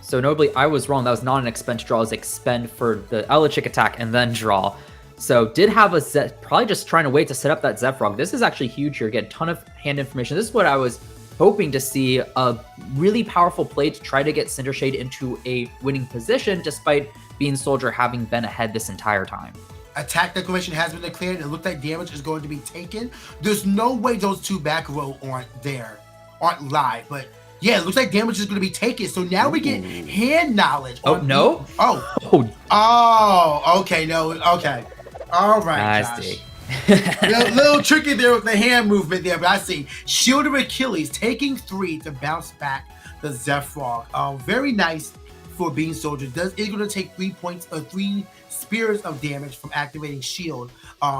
[SPEAKER 3] So notably, I was wrong. That was not an expend to draw. It was expend for the Elechic attack and then draw. So did have a set, probably just trying to wait to set up that Zephrog. This is actually huge here. Get a ton of hand information. This is what I was hoping to see, a really powerful play to try to get Cindershade into a winning position, despite Bean Soldier having been ahead this entire time.
[SPEAKER 2] Attack declaration has been declared. It looks like damage is going to be taken. There's no way those two back row aren't live, but yeah, it looks like damage is going to be taken. So now we get hand knowledge.
[SPEAKER 3] Oh, no?
[SPEAKER 2] Oh, okay, no, okay. All right,
[SPEAKER 3] I
[SPEAKER 2] Josh.
[SPEAKER 3] see.
[SPEAKER 2] little tricky there with the hand movement there, but I see Shield of Achilles taking 3 to bounce back the Zephrog. Very nice for Bean Soldier. It's going to take 3 points or 3 spirits of damage from activating Shield.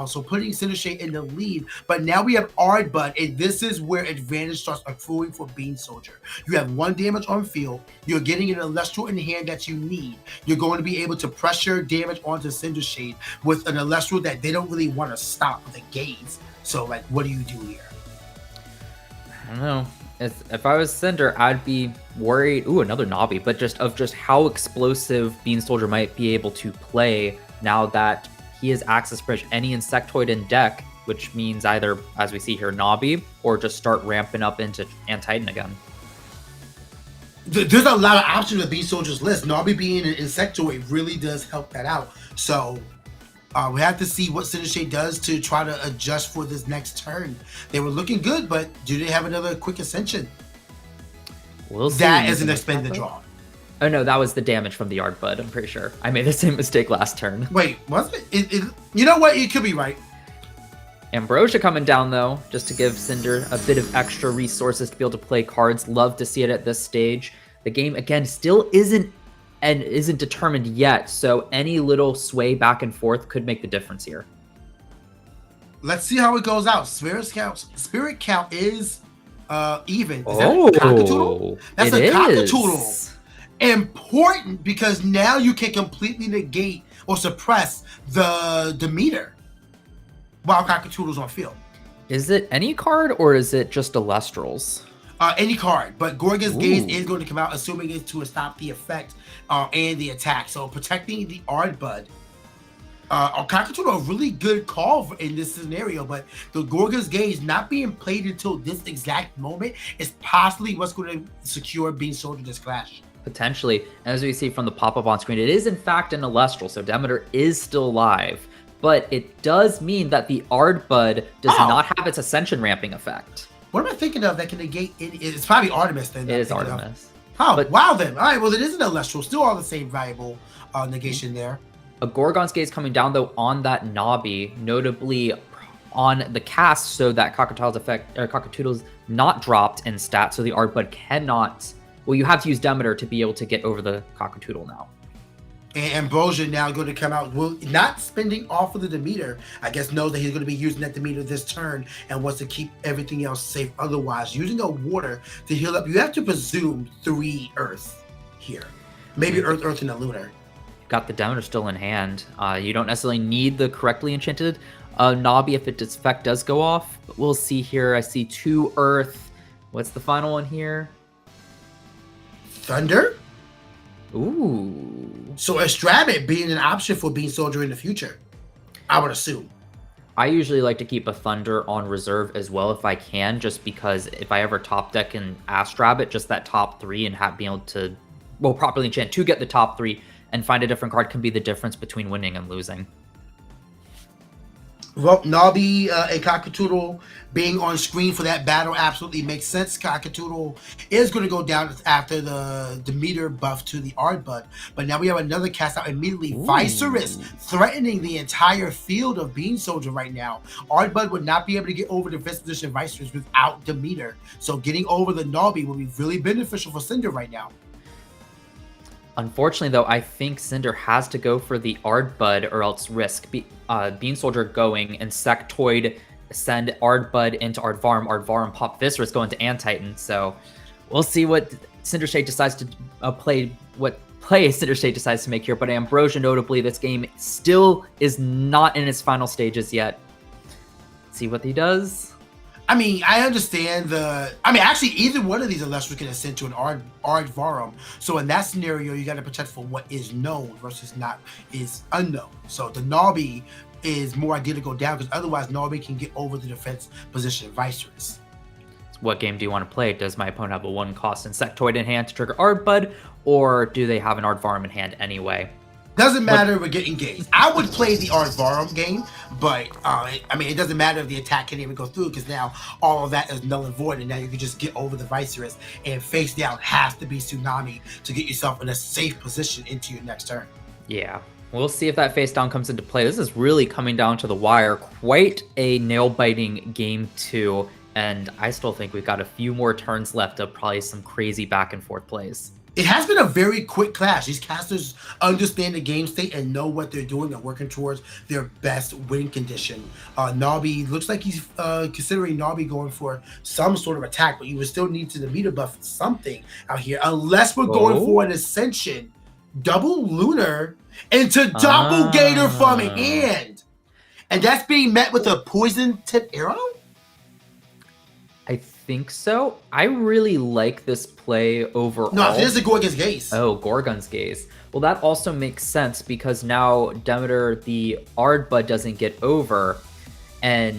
[SPEAKER 2] So putting Cindershade in the lead. But now we have Ardbud, and this is where advantage starts accruing for Bean Soldier. You have 1 damage on field. You're getting an Elestral in hand that you need. You're going to be able to pressure damage onto Cindershade with an Elestral that they don't really want to stop with the gaze. So, like, what do you do here?
[SPEAKER 3] I don't know. If I was Cinder, I'd be worried. Ooh, another Navi, but just how explosive Bean Soldier might be able to play now that he has access to any Insectoid in deck, which means either, as we see here, Navi, or just start ramping up into Antitan again.
[SPEAKER 2] There's a lot of options with Bean Soldier's list. Navi being an Insectoid really does help that out. So we have to see what Cindershade does to try to adjust for this next turn. They were looking good, but do they have another quick ascension?
[SPEAKER 3] We'll see.
[SPEAKER 2] That is an expended draw.
[SPEAKER 3] Oh no, that was the damage from the Ardbud, I'm pretty sure. I made the same mistake last turn.
[SPEAKER 2] Wait, was it? You know what? It could be right.
[SPEAKER 3] Ambrosia coming down though, just to give Cinder a bit of extra resources to be able to play cards. Love to see it at this stage. The game, again, still isn't determined yet, so any little sway back and forth could make the difference here.
[SPEAKER 2] Let's see how it goes out. Spirit count is even. Is
[SPEAKER 3] that
[SPEAKER 2] a Cockatoodle? That's a Cockatoodle.
[SPEAKER 3] Is.
[SPEAKER 2] Important because now you can completely negate or suppress the Demeter while Cockatoodle's on field.
[SPEAKER 3] Is it any card or is it just Elestrals?
[SPEAKER 2] Any card, but Gorgon's Gaze is going to come out, assuming it's to stop the effect and the attack. So protecting the Ardbud. Cockatoodle a really good call in this scenario, but the Gorgon's Gaze not being played until this exact moment is possibly what's going to secure Bean Soldier this clash.
[SPEAKER 3] Potentially, as we see from the pop-up on screen, it is in fact an Elestral, so Demeter is still live. But it does mean that the Ardbud does not have its Ascension ramping effect.
[SPEAKER 2] What am I thinking of that can negate it? It's probably Artemis then.
[SPEAKER 3] It is Artemis.
[SPEAKER 2] Oh, but wow then. All right, well it is an Elestral. Still all the same valuable negation there.
[SPEAKER 3] A Gorgon's Gaze coming down though on that Navi, notably on the cast, so that Cockatoodle's not dropped in stats, so the Ardbud cannot. Well, you have to use Demeter to be able to get over the Cockatoodle now.
[SPEAKER 2] And Ambrosia now going to come out, not spending off of the Demeter. I guess knows that he's going to be using that Demeter this turn and wants to keep everything else safe. Otherwise, using a water to heal up, you have to presume 3 Earth here. Maybe Earth, and a Lunar.
[SPEAKER 3] Got the Demeter still in hand. You don't necessarily need the correctly enchanted Navi if its effect does go off. But we'll see here. I see 2 Earth. What's the final one here?
[SPEAKER 2] Thunder?
[SPEAKER 3] Ooh.
[SPEAKER 2] So Estrabit being an option for Bean Soldier in the future, I would assume.
[SPEAKER 3] I usually like to keep a Thunder on reserve as well if I can, just because if I ever top deck an Astrabbit, just that top 3 and being able to, properly enchant to get the top 3 and find a different card can be the difference between winning and losing.
[SPEAKER 2] Well, Navi and Cockatoodle being on screen for that battle absolutely makes sense. Cockatoodle is going to go down after the Demeter buff to the Ardbud. But now we have another cast out immediately. Ooh. Viserys threatening the entire field of Bean Soldier right now. Ardbud would not be able to get over the 5th position Viserys without Demeter. So getting over the Navi will be really beneficial for Cinder right now.
[SPEAKER 3] Unfortunately, though, I think Cinder has to go for the Ardbud or else risk Bean Soldier going Insectoid, send Ardbud into Ardvarum pop Viserys, go into Antitan. So we'll see what Cindershade decides to play Cindershade decides to make here. But Ambrosia, notably, this game still is not in its final stages yet. Let's see what he does.
[SPEAKER 2] I mean, I understand actually, either one of these Elestrals can ascend to an Ardvarum. So in that scenario, you got to protect for what is known versus not is unknown. So the Navi is more ideal to go down, because otherwise Nobby can get over the defense position Viserys.
[SPEAKER 3] What game do you want to play? Does my opponent have a 1-cost Insectoid in hand to trigger Ardbud, or do they have an Aardvarm in hand anyway?
[SPEAKER 2] Doesn't matter, we're getting engaged. I would play the Aardvarm game, but I mean, it doesn't matter if the attack can't even go through, because now all of that is null and void, and now you can just get over the Viserys, and face down has to be Tsunami to get yourself in a safe position into your next turn.
[SPEAKER 3] Yeah, we'll see if that face down comes into play. This is really coming down to the wire. Quite a nail-biting game 2, and I still think we've got a few more turns left of probably some crazy back and forth plays.
[SPEAKER 2] It has been a very quick clash. These casters understand the game state and know what they're doing and working towards their best win condition. Nobby looks like he's considering Nobby going for some sort of attack, but you would still need to Demeter buff something out here, unless we're going for an Ascension. Double Lunar into Doppelganger from hand. And that's being met with a poison tip arrow?
[SPEAKER 3] I think so. I really like this play overall.
[SPEAKER 2] No, this is a Gorgon's Gaze.
[SPEAKER 3] Oh, Gorgon's Gaze. Well, that also makes sense because now Demeter, the Ardbud doesn't get over. Where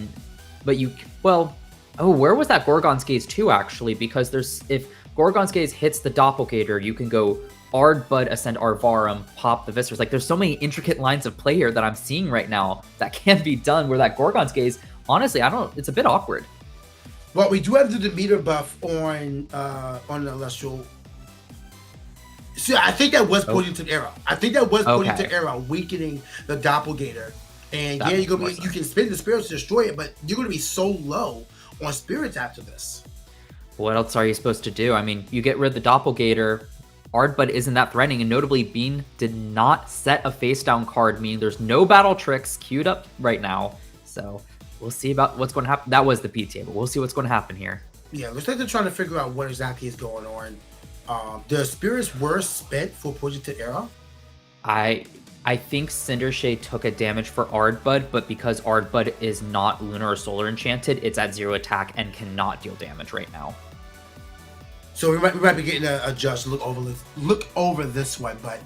[SPEAKER 3] was that Gorgon's Gaze too, actually? Because if Gorgon's Gaze hits the Doppelganger, you can go Ardbud, Ascend Arvarum, pop the Viscers. Like, there's so many intricate lines of play here that I'm seeing right now that can be done where that Gorgon's Gaze, honestly, it's a bit awkward.
[SPEAKER 2] Well, we do have the Demeter buff on the Celestial. So I think that was pointing to the arrow. I think that was pointing to arrow, weakening the Doppelganger. And yeah, you can spin the spirits to destroy it, but you're gonna be so low on spirits after this.
[SPEAKER 3] What else are you supposed to do? I mean, you get rid of the Doppelganger, Ardbud isn't that threatening, and notably Bean did not set a face down card, meaning there's no battle tricks queued up right now. So we'll see about what's going to happen. That was the PTA, but we'll see what's going to happen here.
[SPEAKER 2] Yeah, looks like they're trying to figure out what exactly is going on. The spirits were spent for Poison Tip Arrow.
[SPEAKER 3] I think Cindershade took a damage for Ardbud, but because Ardbud is not Lunar or Solar Enchanted, it's at 0 attack and cannot deal damage right now.
[SPEAKER 2] So we might be getting a judge to look over this one, but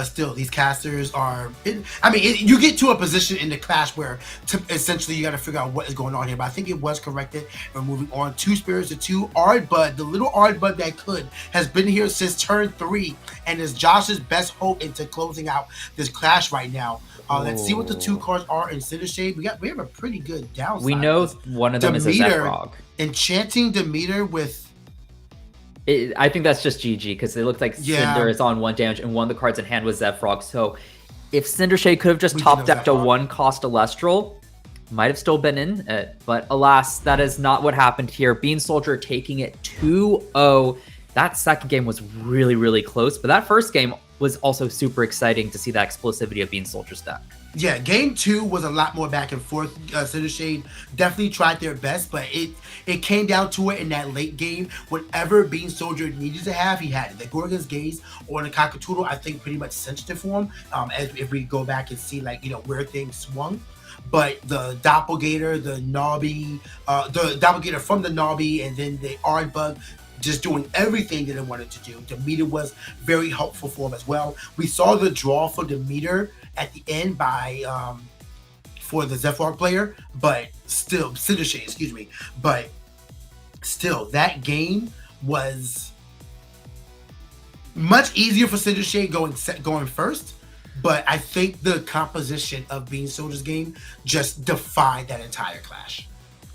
[SPEAKER 2] still, these casters are. You get to a position in the clash where essentially you got to figure out what is going on here. But I think it was corrected. We're moving on. 2 spirits to 2 Ardbud, the little Ardbud that has been here since turn 3, and is Josh's best hope into closing out this clash right now. Let's see what the 2 cards are in Cindershade. We have a pretty good downside.
[SPEAKER 3] We know one of them is a Zephyrog.
[SPEAKER 2] Enchanting Demeter with.
[SPEAKER 3] I think that's just GG because it looked like Cinder is on 1 damage and one of the cards in hand was Zephyrog. So if Cindershade could have just top decked a 1-cost Elestral, might have still been in it. But alas, that is not what happened here. Bean Soldier taking it 2-0. That second game was really, really close. But that first game was also super exciting to see that explosivity of Bean Soldier's deck.
[SPEAKER 2] Yeah, game 2 was a lot more back and forth. Cindershade definitely tried their best, but it came down to it in that late game. Whatever Bean Soldier needed to have, he had it. The Gorgon's Gaze or the Cockadoodle, I think, pretty much cinched it for him. If we go back and see where things swung. But the Doppelganger, the Doppelganger from the Nobby, and then the Ardbug, just doing everything that it wanted to do. Demeter was very helpful for him as well. We saw the draw for Demeter at the end for the Zephyrog player, but still, Cindershade, excuse me. But still, that game was much easier for Cindershade going first. But I think the composition of Bean Soldier's game just defied that entire clash.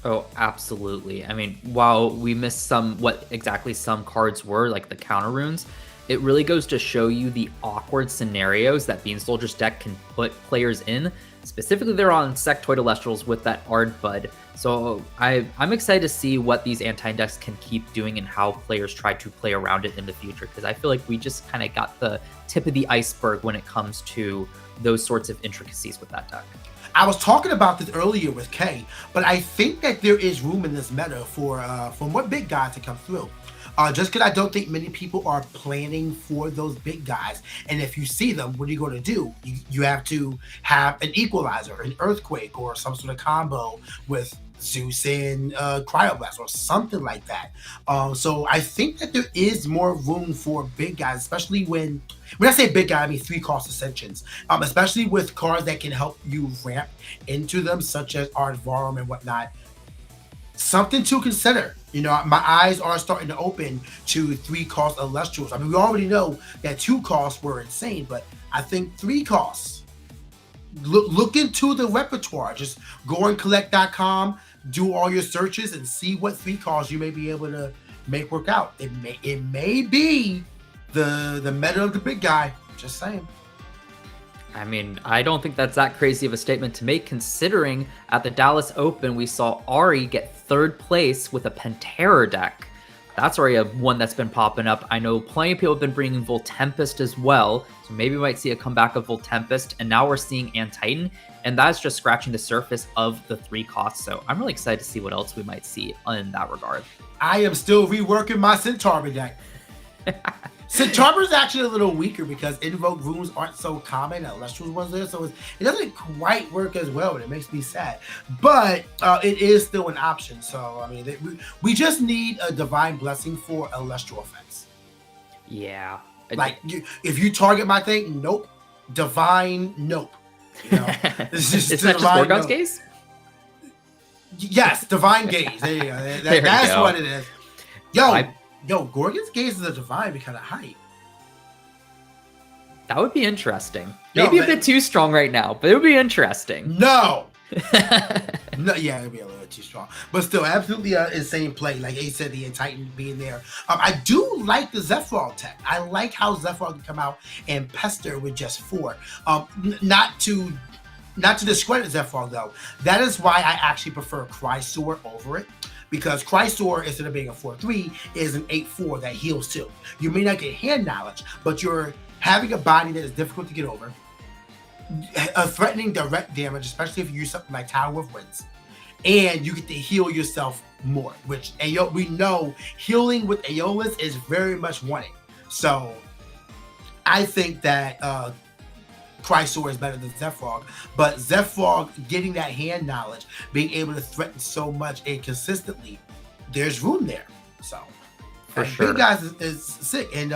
[SPEAKER 3] Oh, absolutely. I mean, while we missed what exactly some cards were, like the counter runes, it really goes to show you the awkward scenarios that Bean Soldier's deck can put players in. Specifically, they're on Sectoid Elestrals with that Ardbud. So I'm excited to see what these anti-decks can keep doing and how players try to play around it in the future, because I feel like we just kind of got the tip of the iceberg when it comes to those sorts of intricacies with that deck.
[SPEAKER 2] I was talking about this earlier with Kay, but I think that there is room in this meta for more big guys to come through. Just because I don't think many people are planning for those big guys. And if you see them, what are you going to do? You have to have an Equalizer, an Earthquake, or some sort of combo with Zeus and Cryoblast or something like that. So I think that there is more room for big guys, especially when I say big guy, I mean 3-cost Ascensions, especially with cards that can help you ramp into them, such as Ardvarum and whatnot. Something to consider. You know, my eyes are starting to open to 3-cost Elestrals. I mean, we already know that 2 costs were insane, but I think 3 costs. Look into the repertoire. Just go on collect.com, do all your searches, and see what 3 costs you may be able to make work out. It may be the meta of the big guy. Just saying.
[SPEAKER 3] I mean, I don't think that's that crazy of a statement to make, considering at the Dallas Open, we saw Ari get 3rd place with a Pantera deck. That's already one that's been popping up. I know plenty of people have been bringing Voltempest as well, so maybe we might see a comeback of Voltempest, and now we're seeing Antitan, and that's just scratching the surface of the 3 costs, so I'm really excited to see what else we might see in that regard.
[SPEAKER 2] I am still reworking my Centaur deck. Centaur is actually a little weaker because Invoke runes aren't so common. Elestrals ones there, so it doesn't quite work as well, and it makes me sad. But it is still an option. So I mean, we just need a Divine Blessing for Elestral effects.
[SPEAKER 3] Yeah.
[SPEAKER 2] Like if you target my thing, nope. Divine, nope. You know,
[SPEAKER 3] it's just Gorgon's Gaze?
[SPEAKER 2] Yes, Divine Gaze. There you go. That's what it is. Yo, Gorgon's Gaze is a divine because of height.
[SPEAKER 3] That would be interesting. Maybe a bit too strong right now, but it would be interesting.
[SPEAKER 2] No, yeah, it'd be a little too strong, but still, absolutely insane play. Like he said, the Titan being there. I do like the Zephyrog tech. I like how Zephyrog can come out and pester with just 4. Not to discredit Zephyrog though. That is why I actually prefer Crysaur over it. Because Crysaur, instead of being a 4/3, is an 8/4 that heals too. You may not get hand knowledge, but you're having a body that is difficult to get over, threatening direct damage, especially if you use something like Tower of Winds, and you get to heal yourself more, which we know healing with Aeolus is very much wanted. So I think that Crysaur is better than Zephyrog, but Zephyrog getting that hand knowledge, being able to threaten so much and consistently, there's room there. So
[SPEAKER 3] for sure,
[SPEAKER 2] Big Guys is sick. And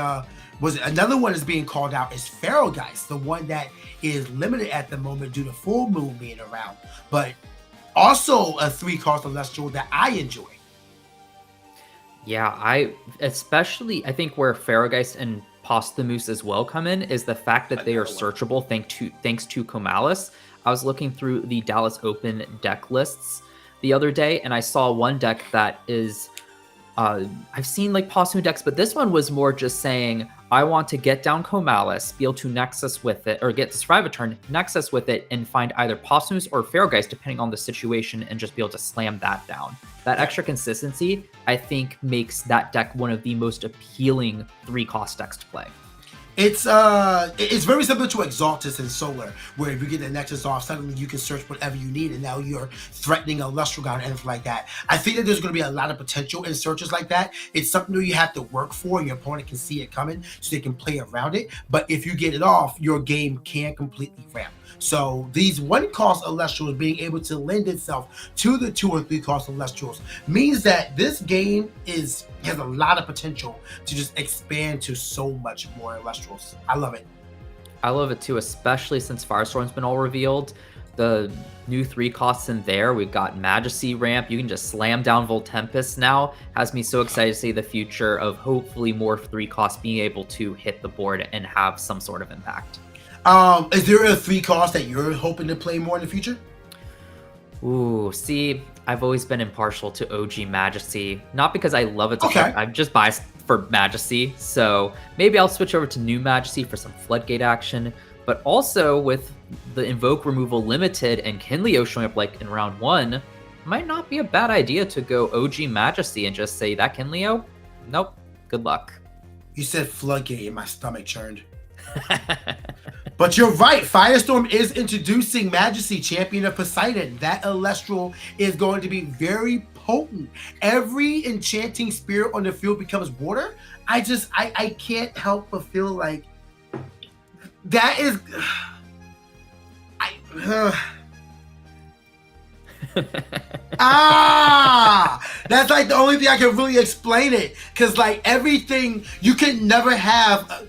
[SPEAKER 2] was it another one is being called out is Pharaohgeist, the one that is limited at the moment due to full moon being around, but also a 3-cost Celestial that I enjoy.
[SPEAKER 3] Yeah, I think where Pharaohgeist and Posthumous as well come in is the fact that they are searchable thanks to Comalis. I was looking through the Dallas Open deck lists the other day, and I saw one deck that is I've seen like Posthumous decks, but this one was more just saying I want to get down Comalis, be able to Nexus with it, or get to survive a turn, Nexus with it, and find either Posthumous or Pharaohgeist depending on the situation, and just be able to slam that down. That extra consistency, I think, makes that deck one of the most appealing 3-cost decks to play.
[SPEAKER 2] It's very similar to Exaltus and Solar, where if you get the Nexus off, suddenly you can search whatever you need, and now you're threatening a Lustral God or anything like that. I think that there's going to be a lot of potential in searches like that. It's something that you have to work for, and your opponent can see it coming, so they can play around it. But if you get it off, your game can completely ramp. So these 1-cost Elestrals being able to lend itself to the 2 or 3-cost Elestrals means that this game has a lot of potential to just expand to so much more Elestrals. I love it.
[SPEAKER 3] I love it too, especially since Firestorm's been all revealed. The new 3-costs in there, we've got Majesty ramp. You can just slam down Voltempest now. Has me so excited to see the future of hopefully more 3-costs being able to hit the board and have some sort of impact.
[SPEAKER 2] Is there a 3-cost that you're hoping to play more in the future?
[SPEAKER 3] Ooh, see, I've always been impartial to OG Majesty. Not because I love it,
[SPEAKER 2] okay.
[SPEAKER 3] I'm just biased for Majesty. So maybe I'll switch over to New Majesty for some Floodgate action. But also with the Invoke removal limited and Kinleo showing up like in round 1, it might not be a bad idea to go OG Majesty and just say that Kinleo? Nope, good luck.
[SPEAKER 2] You said Floodgate and my stomach churned. But you're right. Firestorm is introducing Majesty, Champion of Poseidon. That Elestral is going to be very potent. Every enchanting spirit on the field becomes water. I can't help but feel like that is. That's like the only thing I can really explain it, because like everything you can never have.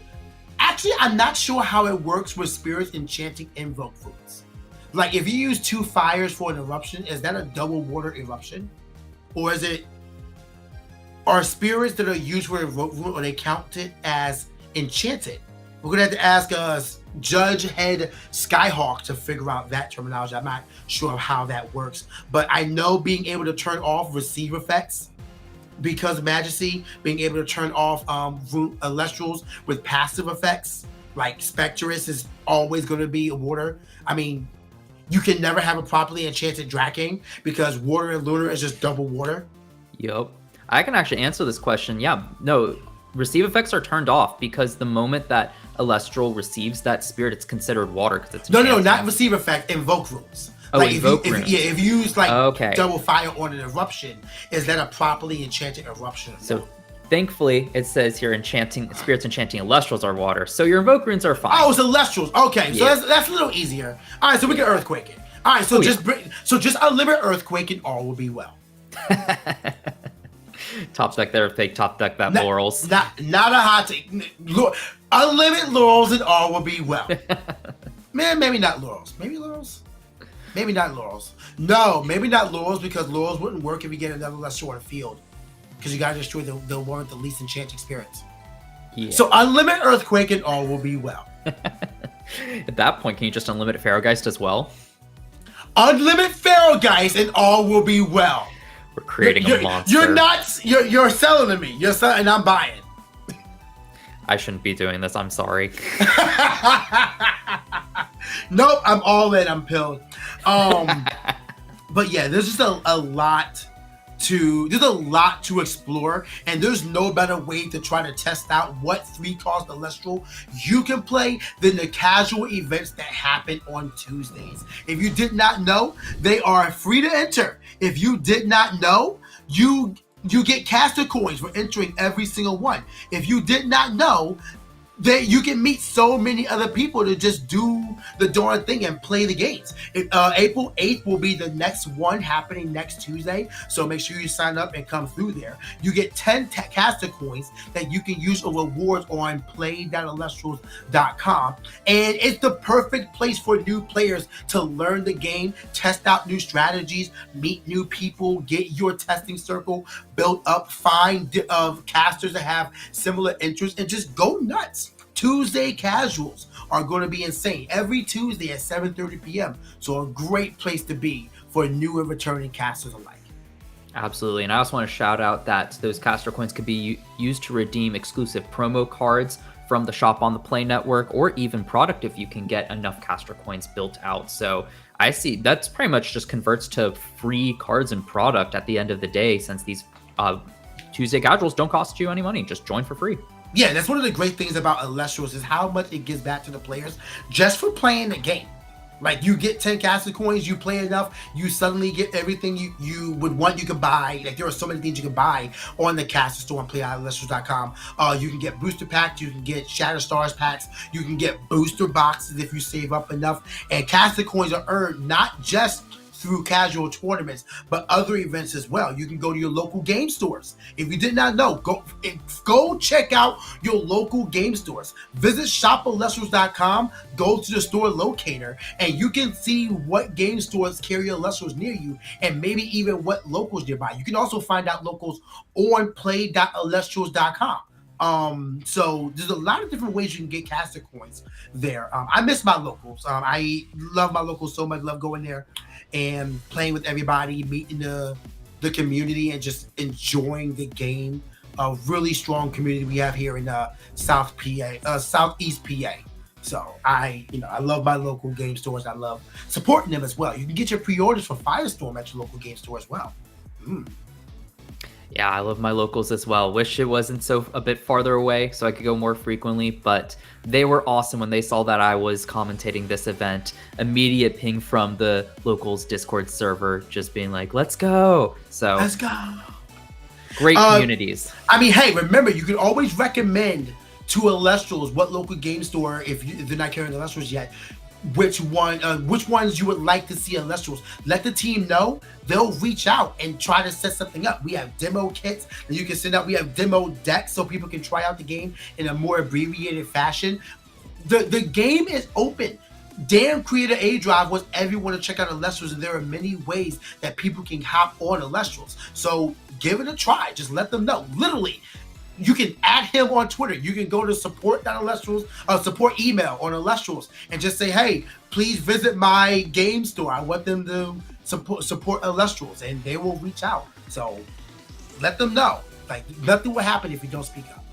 [SPEAKER 2] Actually, I'm not sure how it works with spirits enchanting invoke fruits. Like if you use 2 fires for an eruption, is that a double water eruption, or is it? Are spirits that are used for invoke fruit, or they counted as enchanted? We're gonna have to ask us Judge Head Skyhawk to figure out that terminology. I'm not sure of how that works, but I know being able to turn off receive effects because of Majesty, being able to turn off Elestrals with passive effects, like Spectrus is always going to be a water. I mean, you can never have a properly enchanted Draken because water and lunar is just double water.
[SPEAKER 3] Yup. I can actually answer this question. Yeah, no, receive effects are turned off because the moment that Elestral receives that spirit, it's considered water because it's
[SPEAKER 2] no, not receive effect, invoke runes.
[SPEAKER 3] Oh,
[SPEAKER 2] like
[SPEAKER 3] invoke
[SPEAKER 2] if
[SPEAKER 3] runes.
[SPEAKER 2] if you use like
[SPEAKER 3] Okay.
[SPEAKER 2] double fire on an eruption, is that a properly enchanted eruption?
[SPEAKER 3] So thankfully, it says here spirits enchanting Elestrals are water. So your invoke runes are fine.
[SPEAKER 2] Oh, it's Elestrals. Okay, so
[SPEAKER 3] Yeah.
[SPEAKER 2] that's a little easier. All right, so we can earthquake it. All right, so just unlimited earthquake and all will be well.
[SPEAKER 3] Top deck there, fake top deck that laurels.
[SPEAKER 2] Not a hot take. Unlimited laurels and all will be well. Man, maybe not laurels. Maybe laurels. Maybe not laurels. No, maybe not laurels because laurels wouldn't work if you get another Lestral on the field. Because you gotta destroy the one with the least enchanting spirits.
[SPEAKER 3] Yeah.
[SPEAKER 2] So unlimited earthquake and all will be well.
[SPEAKER 3] At that point, can you just unlimit Pharaohgeist as well?
[SPEAKER 2] Unlimited Pharaohgeist and all will be well.
[SPEAKER 3] We're creating a monster.
[SPEAKER 2] You're selling to me. You're selling and I'm buying.
[SPEAKER 3] I shouldn't be doing this. I'm sorry.
[SPEAKER 2] Nope, I'm all in. I'm pilled. But yeah, there's just a lot to explore, and there's no better way to try to test out what 3-cost Elestral you can play than the casual events that happen on Tuesdays. If you did not know, they are free to enter. If you did not know, you get caster coins for entering every single one. If you did not know, that you can meet so many other people to just do the darn thing and play the games. April 8th will be the next one happening next Tuesday, so make sure you sign up and come through there. You get 10 caster coins that you can use as rewards on play.elestrals.com, and it's the perfect place for new players to learn the game, test out new strategies, meet new people, get your testing circle built up, find casters that have similar interests, and just go nuts. Tuesday casuals are going to be insane every Tuesday at 7:30 p.m. So a great place to be for new and returning casters alike.
[SPEAKER 3] Absolutely. And I also want to shout out that those caster coins could be used to redeem exclusive promo cards from the shop on the Play Network, or even product if you can get enough caster coins built out. So I see that's pretty much just converts to free cards and product at the end of the day, since these Tuesday casuals don't cost you any money. Just join for free.
[SPEAKER 2] Yeah, that's one of the great things about Elestrals is how much it gives back to the players just for playing the game. Like, you get 10 caster coins, you play enough, you suddenly get everything you would want. You can buy. Like, there are so many things you can buy on the caster store on play.elestrals.com. You can get booster packs, you can get Shatter Stars packs, you can get booster boxes if you save up enough. And caster coins are earned not just through casual tournaments, but other events as well. You can go to your local game stores. If you did not know, go check out your local game stores. Visit shopelestrals.com, go to the store locator, and you can see what game stores carry Elestrals near you, and maybe even what locals nearby. You can also find out locals on play.elestrals.com. So there's a lot of different ways you can get caster coins there. I miss my locals. I love my locals so much. Love going there and playing with everybody, meeting the community, and just enjoying the game. A really strong community we have here in Southeast PA. So I love my local game stores. I love supporting them as well. You can get your pre-orders for Firestorm at your local game store as well.
[SPEAKER 3] Yeah, I love my locals as well. Wish it wasn't a bit farther away so I could go more frequently, but they were awesome when they saw that I was commentating this event. Immediate ping from the locals Discord server, just being like, let's go. So
[SPEAKER 2] let's go.
[SPEAKER 3] Great communities.
[SPEAKER 2] I mean, hey, remember, you can always recommend to Elestrals what local game store, if they're not carrying Elestrals yet, which ones you would like to see Elestrals. Let the team know. They'll reach out and try to set something up. We have demo kits that you can send out. We have demo decks so people can try out the game in a more abbreviated fashion. The game is open. Damn Creator A Drive wants everyone to check out Elestrals, and there are many ways that people can hop on Elestrals. So give it a try. Just let them know. Literally, you can add him on Twitter. You can go to support.elestrals, support email on Elestrals, and just say, hey, please visit my game store. I want them to support Elestrals, and they will reach out. So let them know. Like, nothing will happen if you don't speak up.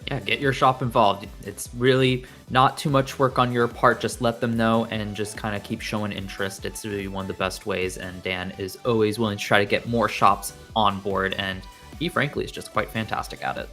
[SPEAKER 3] Yeah, get your shop involved. It's really not too much work on your part. Just let them know and just kind of keep showing interest. It's really one of the best ways, and Dan is always willing to try to get more shops on board, and he frankly is just quite fantastic at it.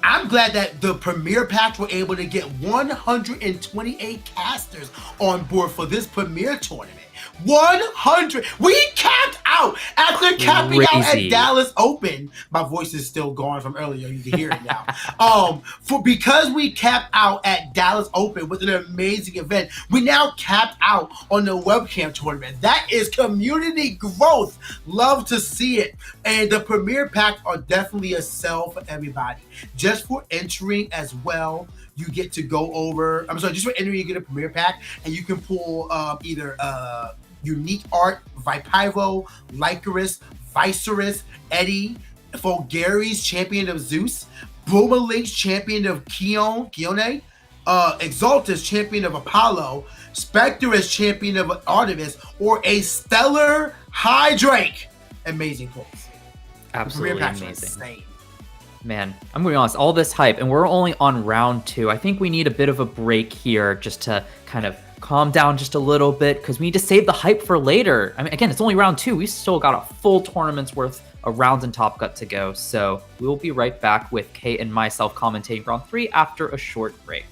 [SPEAKER 2] I'm glad that the Premier Pack were able to get 128 casters on board for this Premier Tournament. 100. We capped out after capping out at Dallas Open. My voice is still gone from earlier. You can hear it now. Because we capped out at Dallas Open with an amazing event, we now capped out on the webcam tournament. That is community growth. Love to see it. And the Premier Pack are definitely a sell for everybody. Just for entering as well, you get to go over. Just for entering, you get a Premier Pack, and you can pull either Unique Art, Vipyro, Lycoris, Viserys, Eddie, Fulgaris, Champion of Zeus, Bromalink's Champion of Kione, Exaltus, Champion of Apollo, Spectrus, Champion of Artemis, or a Stellar Hydrake. Amazing pulls.
[SPEAKER 3] Absolutely amazing. Man, I'm going to be honest, all this hype, and we're only on round 2. I think we need a bit of a break here just to kind of calm down just a little bit, because we need to save the hype for later. I mean, again, it's only round 2. We still got a full tournament's worth of rounds and Top Cut to go. So we'll be right back with Kate and myself commentating round 3 after a short break.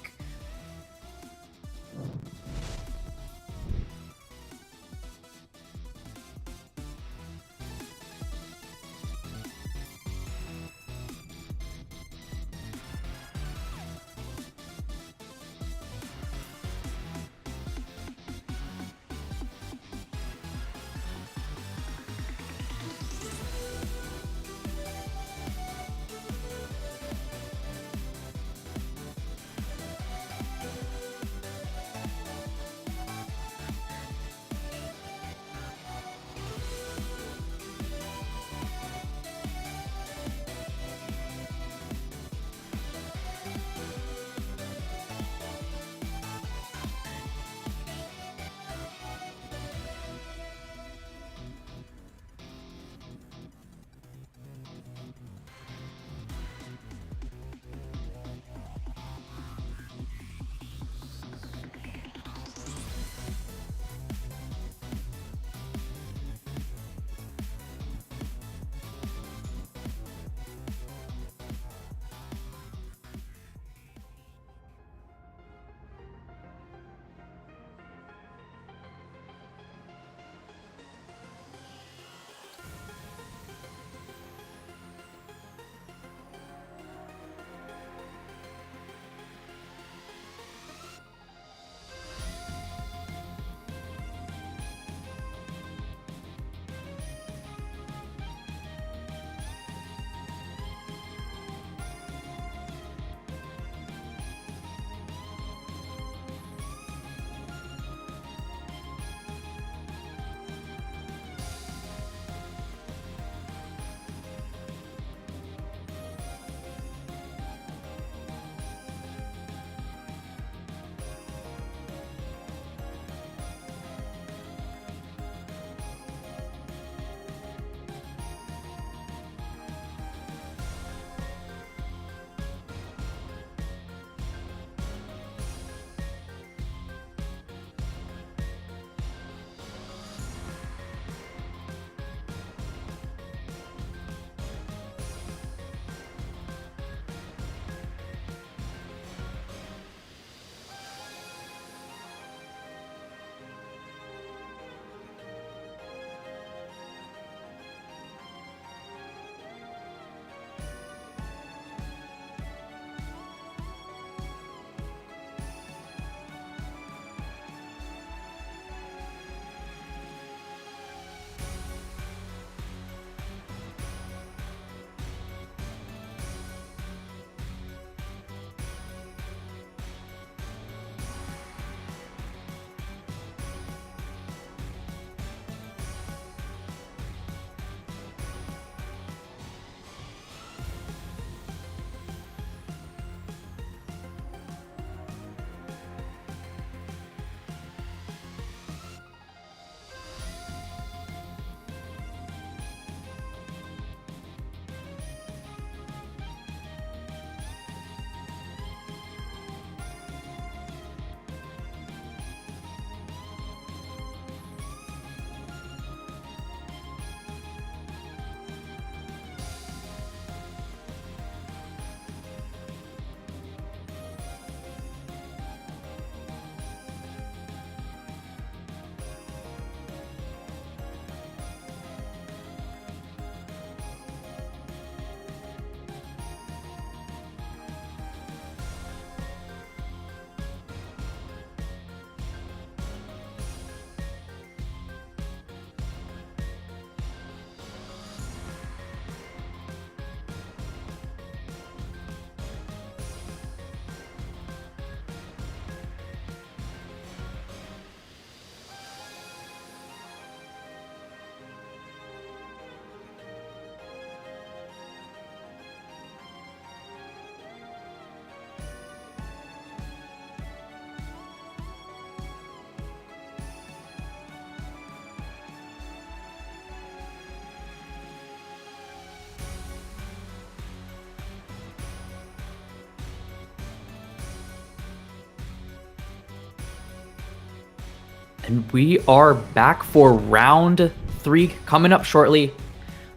[SPEAKER 3] And we are back for round 3 coming up shortly.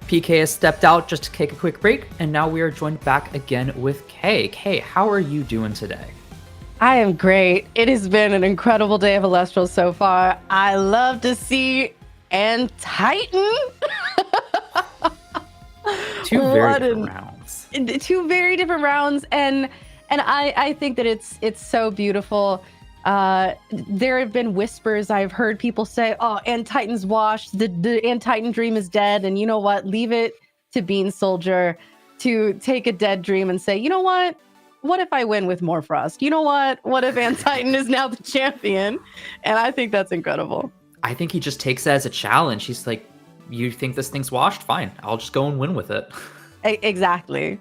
[SPEAKER 3] PK has stepped out just to take a quick break, and now we are joined back again with Kay. Kay, how are you doing today?
[SPEAKER 1] I am great. It has been an incredible day of Elestrals so far. I love to see and Titan.
[SPEAKER 3] Two very different rounds.
[SPEAKER 1] Two very different rounds, and I think that it's so beautiful. There have been whispers. I've heard people say, "Oh, and Titan's washed. The and Titan dream is dead." And you know what? Leave it to Bean Soldier to take a dead dream and say, "You know what? What if I win with more Frost? You know what? What if Ant Titan is now the champion?" And I think that's incredible.
[SPEAKER 3] I think he just takes it as a challenge. He's like, "You think this thing's washed? Fine, I'll just go and win with it."
[SPEAKER 1] Exactly.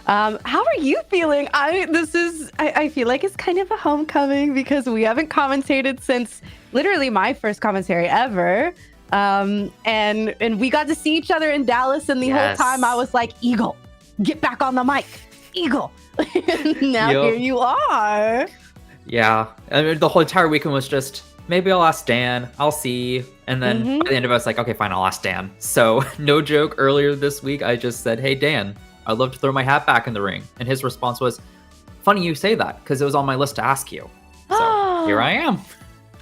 [SPEAKER 1] How are you feeling? I feel like it's kind of a homecoming because we haven't commentated since literally my first commentary ever. And we got to see each other in Dallas, and the whole time I was like, "Eagle, get back on the mic, Eagle." Now here you are.
[SPEAKER 3] Yeah, I mean, the whole entire weekend was just, maybe I'll ask Dan, I'll see. And then by the end of it, I was like, okay, fine, I'll ask Dan. So no joke, earlier this week, I just said, "Hey, Dan, I'd love to throw my hat back in the ring." And his response was, "Funny you say that, because it was on my list to ask you." So here I am.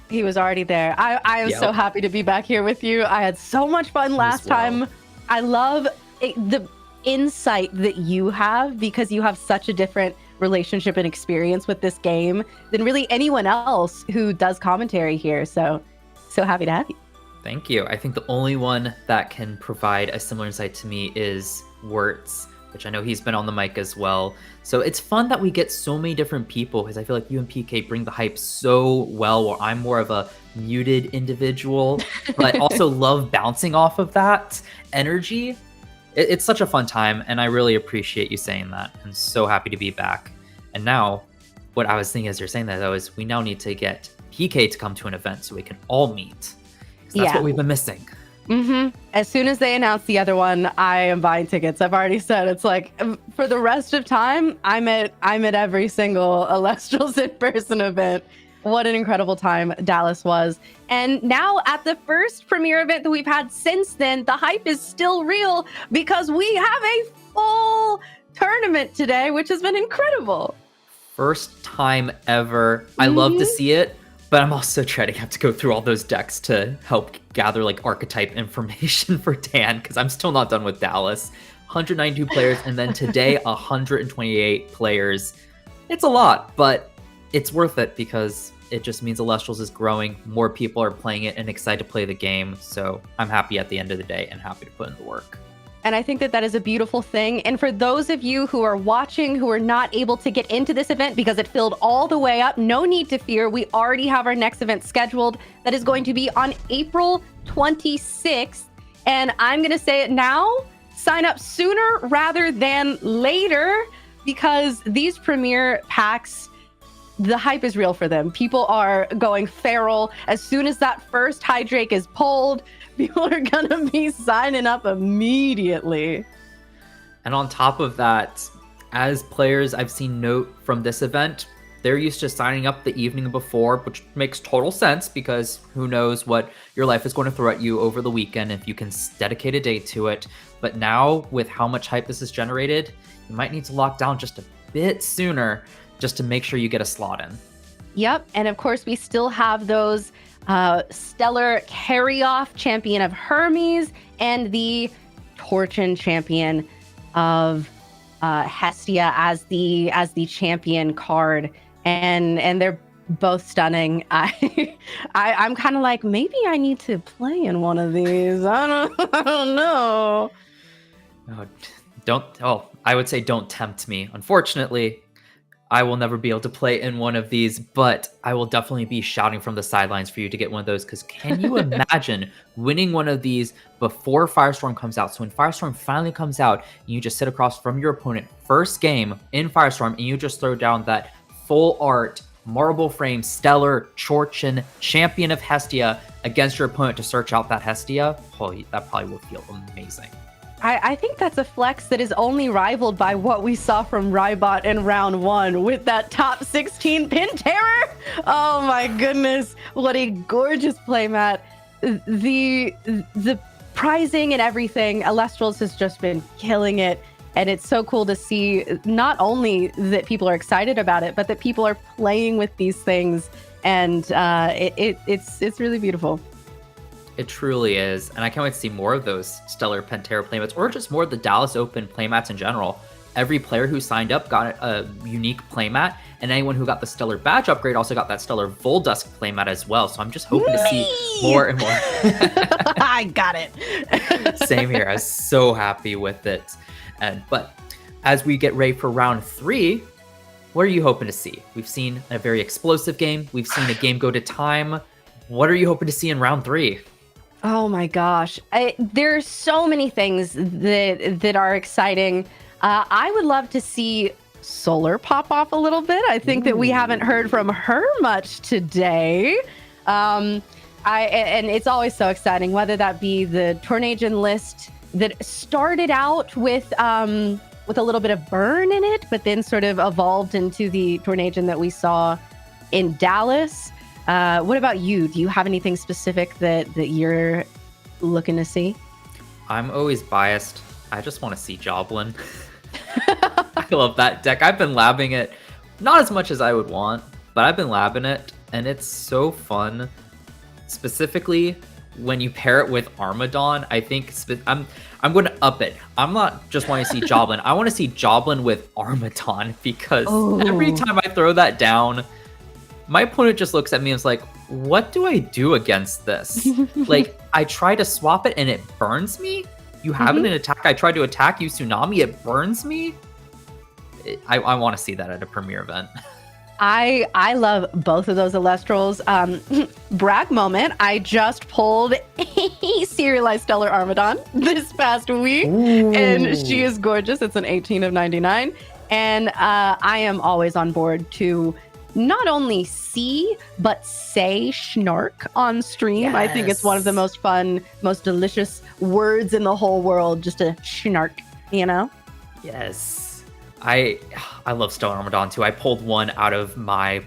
[SPEAKER 1] He was already there. I am so happy to be back here with you. I had so much fun last time. I love the insight that you have, because you have such a different relationship and experience with this game than really anyone else who does commentary here. So happy to have you.
[SPEAKER 3] Thank you. I think the only one that can provide a similar insight to me is Wirtz, which I know he's been on the mic as well. So it's fun that we get so many different people, because I feel like you and PK bring the hype so well, where I'm more of a muted individual, but also love bouncing off of that energy. It's such a fun time, and I really appreciate you saying that. I'm so happy to be back. And now, what I was thinking as you're saying that, though, is we now need to get PK to come to an event so we can all meet. That's what we've been missing.
[SPEAKER 1] As soon as they announce the other one, I am buying tickets. I've already said it's like, for the rest of time, I'm at every single Elestrals in-person event. What an incredible time Dallas was. And now at the first premiere event that we've had since then, the hype is still real because we have a full tournament today, which has been incredible.
[SPEAKER 3] First time ever. I love to see it, but I'm also trying to have to go through all those decks to help gather like archetype information for Dan, because I'm still not done with Dallas. 192 players, and then today 128 players. It's a lot, but it's worth it because it just means Elestrals is growing. More people are playing it and excited to play the game. So I'm happy at the end of the day and happy to put in the work.
[SPEAKER 1] And I think that is a beautiful thing. And for those of you who are watching, who are not able to get into this event because it filled all the way up, no need to fear. We already have our next event scheduled. That is going to be on April 26th. And I'm going to say it now, sign up sooner rather than later, because these premier packs, the hype is real for them. People are going feral. As soon as that first Hydrake is pulled, people are gonna be signing up immediately.
[SPEAKER 3] And on top of that, as players I've seen note from this event, they're used to signing up the evening before, which makes total sense because who knows what your life is going to throw at you over the weekend if you can dedicate a day to it. But now, with how much hype this has generated, you might need to lock down just a bit sooner just to make sure you get a slot in.
[SPEAKER 1] Yep, and of course we still have those Stellar Carry-Off Champion of Hermes and the Torchin Champion of Hestia as the champion card, and they're both stunning. I'm kind of like, maybe I need to play in one of these. I don't know.
[SPEAKER 3] I would say don't tempt me. Unfortunately, I will never be able to play in one of these, but I will definitely be shouting from the sidelines for you to get one of those, because can you imagine winning one of these before Firestorm comes out? So when Firestorm finally comes out, and you just sit across from your opponent, first game in Firestorm, and you just throw down that full art, marble frame, Stellar Torchin Champion of Hestia against your opponent to search out that Hestia, that probably will feel amazing.
[SPEAKER 1] I think that's a flex that is only rivaled by what we saw from Rybot in round 1 with that top 16 pin terror. Oh my goodness, what a gorgeous playmat. The prizing and everything, Elestrals has just been killing it. And it's so cool to see not only that people are excited about it, but that people are playing with these things. And it's really beautiful.
[SPEAKER 3] It truly is, and I can't wait to see more of those Stellar Pantera playmats, or just more of the Dallas Open playmats in general. Every player who signed up got a unique playmat, and anyone who got the Stellar Badge upgrade also got that Stellar Voldusk playmat as well. So I'm just hoping to see more and more.
[SPEAKER 1] I got it.
[SPEAKER 3] Same here. I was so happy with it. But as we get ready for round 3, what are you hoping to see? We've seen a very explosive game. We've seen a game go to time. What are you hoping to see in round 3?
[SPEAKER 1] Oh my gosh. There are so many things that are exciting. I would love to see Solar pop off a little bit. I think that we haven't heard from her much today. And it's always so exciting, whether that be the Tornadian list that started out with a little bit of burn in it, but then sort of evolved into the Tornadian that we saw in Dallas. What about you? Do you have anything specific that you're looking to see?
[SPEAKER 3] I'm always biased. I just want to see Joblin. I love that deck. I've been labbing it, not as much as I would want, but I've been labbing it, and it's so fun. Specifically, when you pair it with Armadon, I think I'm going to up it. I'm not just wanting to see Joblin. I want to see Joblin with Armadon, because every time I throw that down, my opponent just looks at me and is like, what do I do against this? Like, I try to swap it and it burns me. You have it in attack. I try to attack you, Tsunami. It burns me. I want to see that at a Premier event.
[SPEAKER 1] I love both of those Elestrals. Brag moment, I just pulled a serialized Stellar Armadon this past week. Ooh. And she is gorgeous. It's an 18 of 99. And I am always on board to not only see, but say Schnark on stream. Yes. I think it's one of the most fun, most delicious words in the whole world, just a Schnark, you know?
[SPEAKER 3] Yes. I love Stellar Armadon too. I pulled one out of my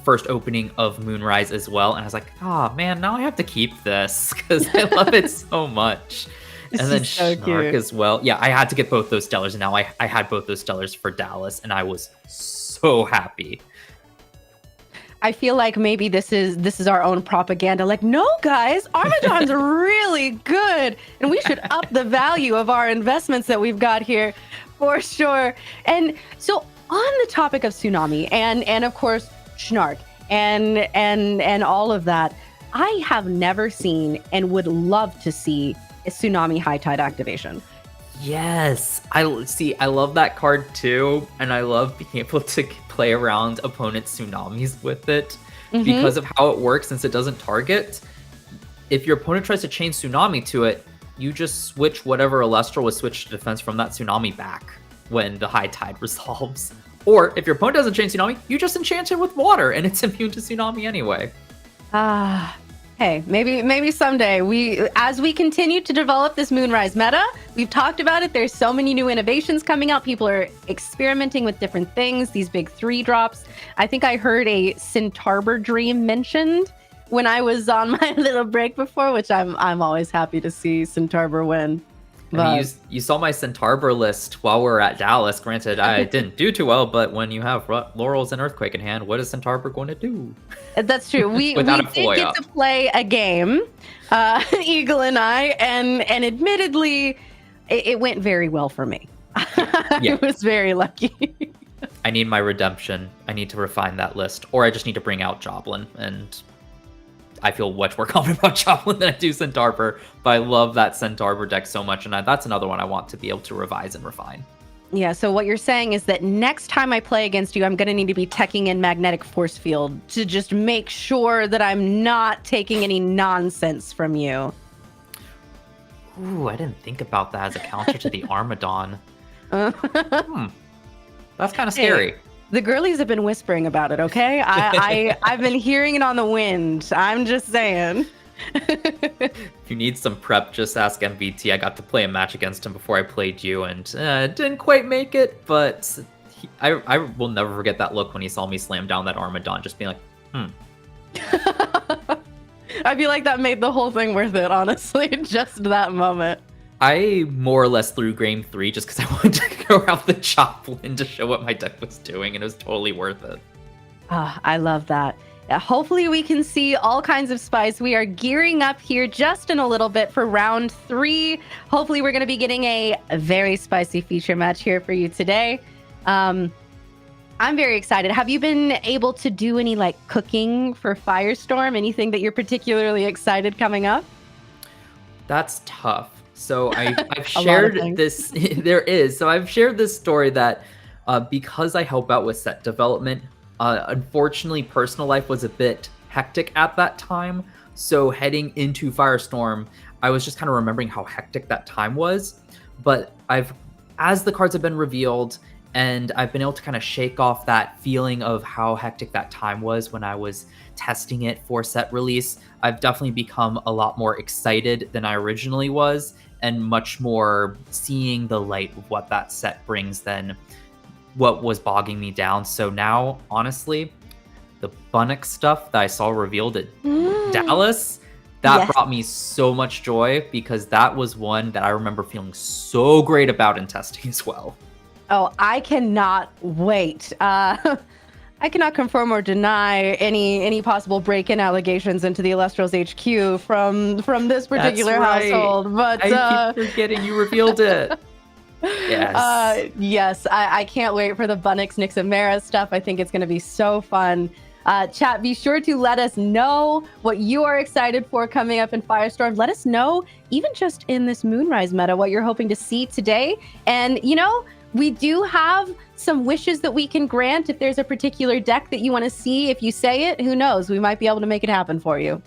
[SPEAKER 3] first opening of Moonrise as well, and I was like, oh man, now I have to keep this because I love it so much. And then so Schnark cute as well. Yeah, I had to get both those Stellars, and now I had both those Stellars for Dallas, and I was so happy.
[SPEAKER 1] I feel like maybe this is our own propaganda. Like, no, guys, Armadon's really good, and we should up the value of our investments that we've got here, for sure. And so, on the topic of Tsunami and of course Schnark and all of that, I have never seen and would love to see a Tsunami High Tide activation.
[SPEAKER 3] Yes, I love that card too, and I love being able to play around opponent Tsunamis with it because of how it works. Since it doesn't target, if your opponent tries to chain Tsunami to it, you just switch whatever Elestral was switched to defense from that Tsunami back when the High Tide resolves. Or if your opponent doesn't chain Tsunami, you just enchant it with water, and it's immune to Tsunami anyway.
[SPEAKER 1] Hey, maybe someday as we continue to develop this Moonrise meta, we've talked about it. There's so many new innovations coming out. People are experimenting with different things. These big 3-drops. I think I heard a Centarbor Dream mentioned when I was on my little break before, which I'm always happy to see Centarbor win.
[SPEAKER 3] I mean, you saw my Centarbor list while we were at Dallas. Granted, I didn't do too well, but when you have Laurels and Earthquake in hand, what is Centarbor going to do?
[SPEAKER 1] That's true. We did get to play a game, Eagle and I, and admittedly, it went very well for me. I was very lucky.
[SPEAKER 3] I need my redemption. I need to refine that list, or I just need to bring out Joblin, and I feel much more confident about Joblin than I do Centarbor, but I love that Centarbor deck so much, and that's another one I want to be able to revise and refine.
[SPEAKER 1] Yeah, so what you're saying is that next time I play against you, I'm going to need to be teching in Magnetic Force Field to just make sure that I'm not taking any nonsense from you.
[SPEAKER 3] Ooh, I didn't think about that as a counter to the Armadon. That's kind of scary.
[SPEAKER 1] Hey. The girlies have been whispering about it, okay? I've been hearing it on the wind. I'm just saying.
[SPEAKER 3] If you need some prep, just ask MVT. I got to play a match against him before I played you, and didn't quite make it, but I will never forget that look when he saw me slam down that Armadon, just being like,
[SPEAKER 1] I feel like that made the whole thing worth it, honestly, just that moment.
[SPEAKER 3] I more or less threw game 3 just because I wanted to go out the Joplin to show what my deck was doing, and it was totally worth it.
[SPEAKER 1] I love that. Hopefully we can see all kinds of spice. We are gearing up here just in a little bit for round 3. Hopefully we're going to be getting a very spicy feature match here for you today. I'm very excited. Have you been able to do any like cooking for Firestorm? Anything that you're particularly excited coming up?
[SPEAKER 3] That's tough. So I've shared this. There is. So I've shared this story that because I help out with set development, unfortunately, personal life was a bit hectic at that time. So heading into Firestorm, I was just kind of remembering how hectic that time was. But as the cards have been revealed, and I've been able to kind of shake off that feeling of how hectic that time was when I was testing it for set release, I've definitely become a lot more excited than I originally was, and much more seeing the light of what that set brings than what was bogging me down. So now, honestly, the Bunnock stuff that I saw revealed at Dallas, that brought me so much joy, because that was one that I remember feeling so great about in testing as well.
[SPEAKER 1] Oh, I cannot wait. I cannot confirm or deny any possible break-in allegations into the Elestrals HQ from this particular household. But
[SPEAKER 3] I keep forgetting you revealed it. Yes.
[SPEAKER 1] Yes, I can't wait for the Bunnock's Nixamera stuff. I think it's going to be so fun. Chat, be sure to let us know what you are excited for coming up in Firestorm. Let us know, even just in this Moonrise meta, what you're hoping to see today. And, you know, we do have some wishes that we can grant. If there's a particular deck that you want to see, if you say it, who knows? We might be able to make it happen for you.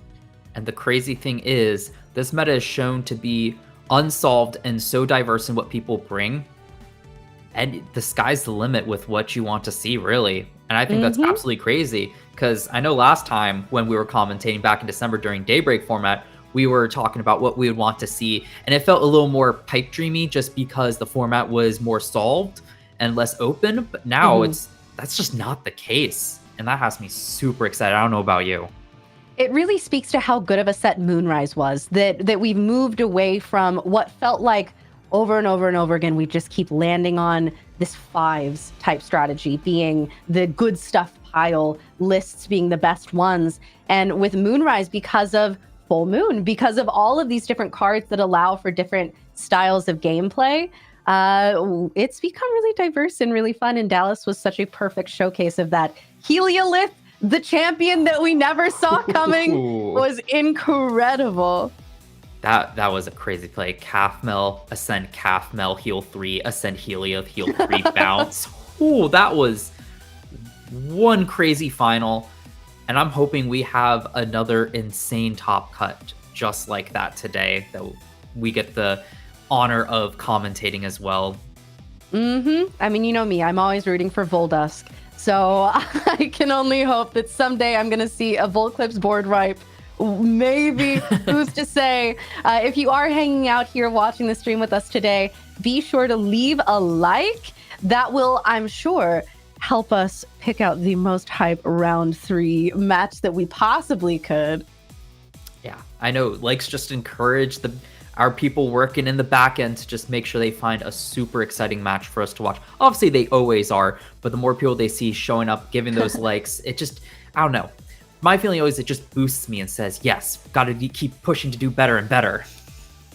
[SPEAKER 3] And the crazy thing is, this meta is shown to be unsolved and so diverse in what people bring. And the sky's the limit with what you want to see, really. And I think that's absolutely crazy, because I know last time when we were commentating back in December during Daybreak format, we were talking about what we would want to see, and it felt a little more pipe dreamy just because the format was more solved and less open. But now that's just not the case, and that has me super excited. I don't know about you.
[SPEAKER 1] It really speaks to how good of a set Moonrise was, that we've moved away from what felt like over and over and over again, we just keep landing on this 5s type strategy being the good stuff pile, lists being the best ones. And with Moonrise, because of Full Moon, because of all of these different cards that allow for different styles of gameplay, it's become really diverse and really fun. And Dallas was such a perfect showcase of that. Heliolith, the champion that we never saw coming, was incredible.
[SPEAKER 3] That was a crazy play. Calf-Mel, Ascend Calf-Mel, heal 3, Ascend Heliolith, heal 3, bounce. Ooh, that was one crazy final. And I'm hoping we have another insane top cut just like that today, that we get the honor of commentating as well.
[SPEAKER 1] I mean, you know me, I'm always rooting for Voldusk. So I can only hope that someday I'm going to see a Volclipse board ripe. Maybe, who's to say? If you are hanging out here watching the stream with us today, be sure to leave a like. That will, I'm sure, help us pick out the most hype round 3 match that we possibly could.
[SPEAKER 3] Yeah, I know. Likes just encourage our people working in the back end to just make sure they find a super exciting match for us to watch. Obviously, they always are, but the more people they see showing up, giving those likes, it just, I don't know. My feeling always, it just boosts me and says, yes, got to keep pushing to do better and better.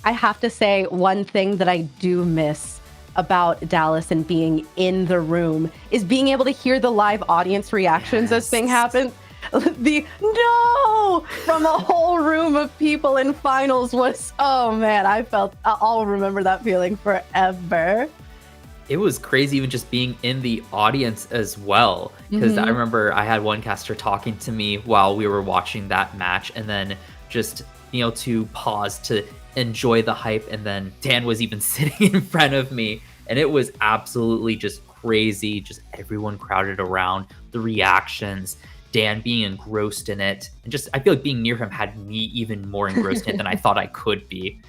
[SPEAKER 1] I have to say, one thing that I do miss about Dallas and being in the room is being able to hear the live audience reactions as thing happens. The no from a whole room of people in finals was, oh man, I'll remember that feeling forever.
[SPEAKER 3] It was crazy even just being in the audience as well, because I remember I had one caster talking to me while we were watching that match, and then just being able to pause to enjoy the hype. And then Dan was even sitting in front of me, and it was absolutely just crazy. Just everyone crowded around, the reactions, Dan being engrossed in it. And just, I feel like being near him had me even more engrossed in it than I thought I could be.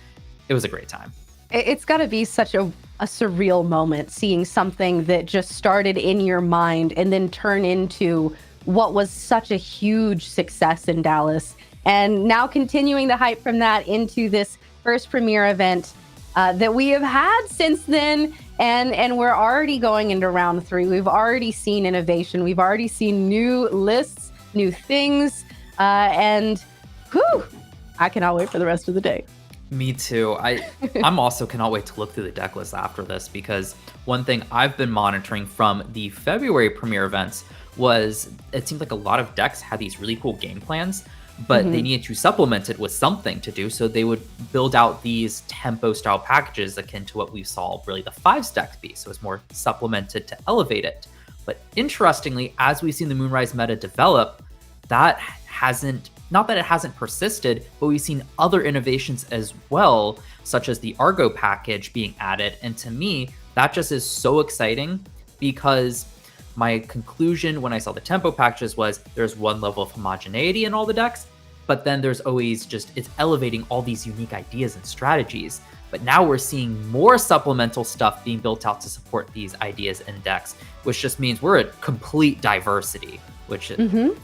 [SPEAKER 3] It was a great time.
[SPEAKER 1] It's got to be such a surreal moment seeing something that just started in your mind and then turn into what was such a huge success in Dallas. And now continuing the hype from that into this first Premier event that we have had since then. And we're already going into round 3. We've already seen innovation. We've already seen new lists, new things. And whew, I cannot wait for the rest of the day.
[SPEAKER 3] Me too. I'm also cannot wait to look through the deck list after this, because one thing I've been monitoring from the February Premier events was it seemed like a lot of decks had these really cool game plans, but they needed to supplement it with something to do. So they would build out these tempo style packages akin to what we saw really the 5-stack be. So it's more supplemented to elevate it. But interestingly, as we've seen the Moonrise meta develop, that hasn't, not that it hasn't persisted, but we've seen other innovations as well, such as the Argo package being added. And to me, that just is so exciting, because my conclusion when I saw the tempo packages was there's one level of homogeneity in all the decks, but then there's always just, it's elevating all these unique ideas and strategies. But now we're seeing more supplemental stuff being built out to support these ideas and decks, which just means we're at complete diversity, which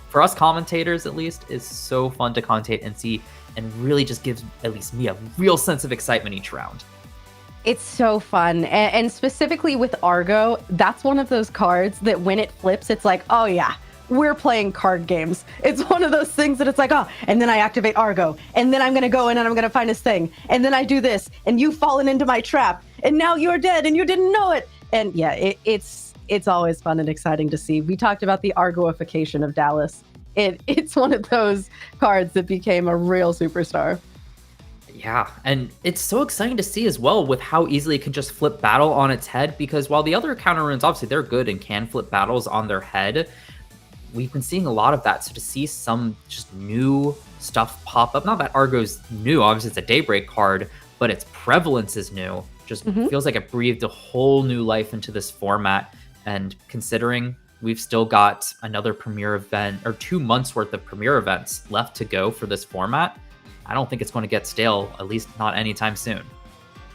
[SPEAKER 3] for us commentators at least is so fun to commentate and see, and really just gives at least me a real sense of excitement each round.
[SPEAKER 1] It's so fun. And specifically with Argo, that's one of those cards that when it flips, it's like, oh yeah, we're playing card games. It's one of those things that it's like, oh, and then I activate Argo, and then I'm going to go in and I'm going to find this thing, and then I do this, and you've fallen into my trap, and now you're dead, and you didn't know it. And yeah, it's always fun and exciting to see. We talked about the Argoification of Dallas. It's one of those cards that became a real superstar.
[SPEAKER 3] Yeah, and it's so exciting to see as well with how easily it can just flip battle on its head, because while the other counter runes, obviously they're good and can flip battles on their head, we've been seeing a lot of that. So to see some just new stuff pop up, not that Argo's new, obviously it's a Daybreak card, but its prevalence is new. Just feels like it breathed a whole new life into this format. And considering we've still got another Premier event, or 2 months worth of Premier events left to go for this format, I don't think it's going to get stale, at least not anytime soon.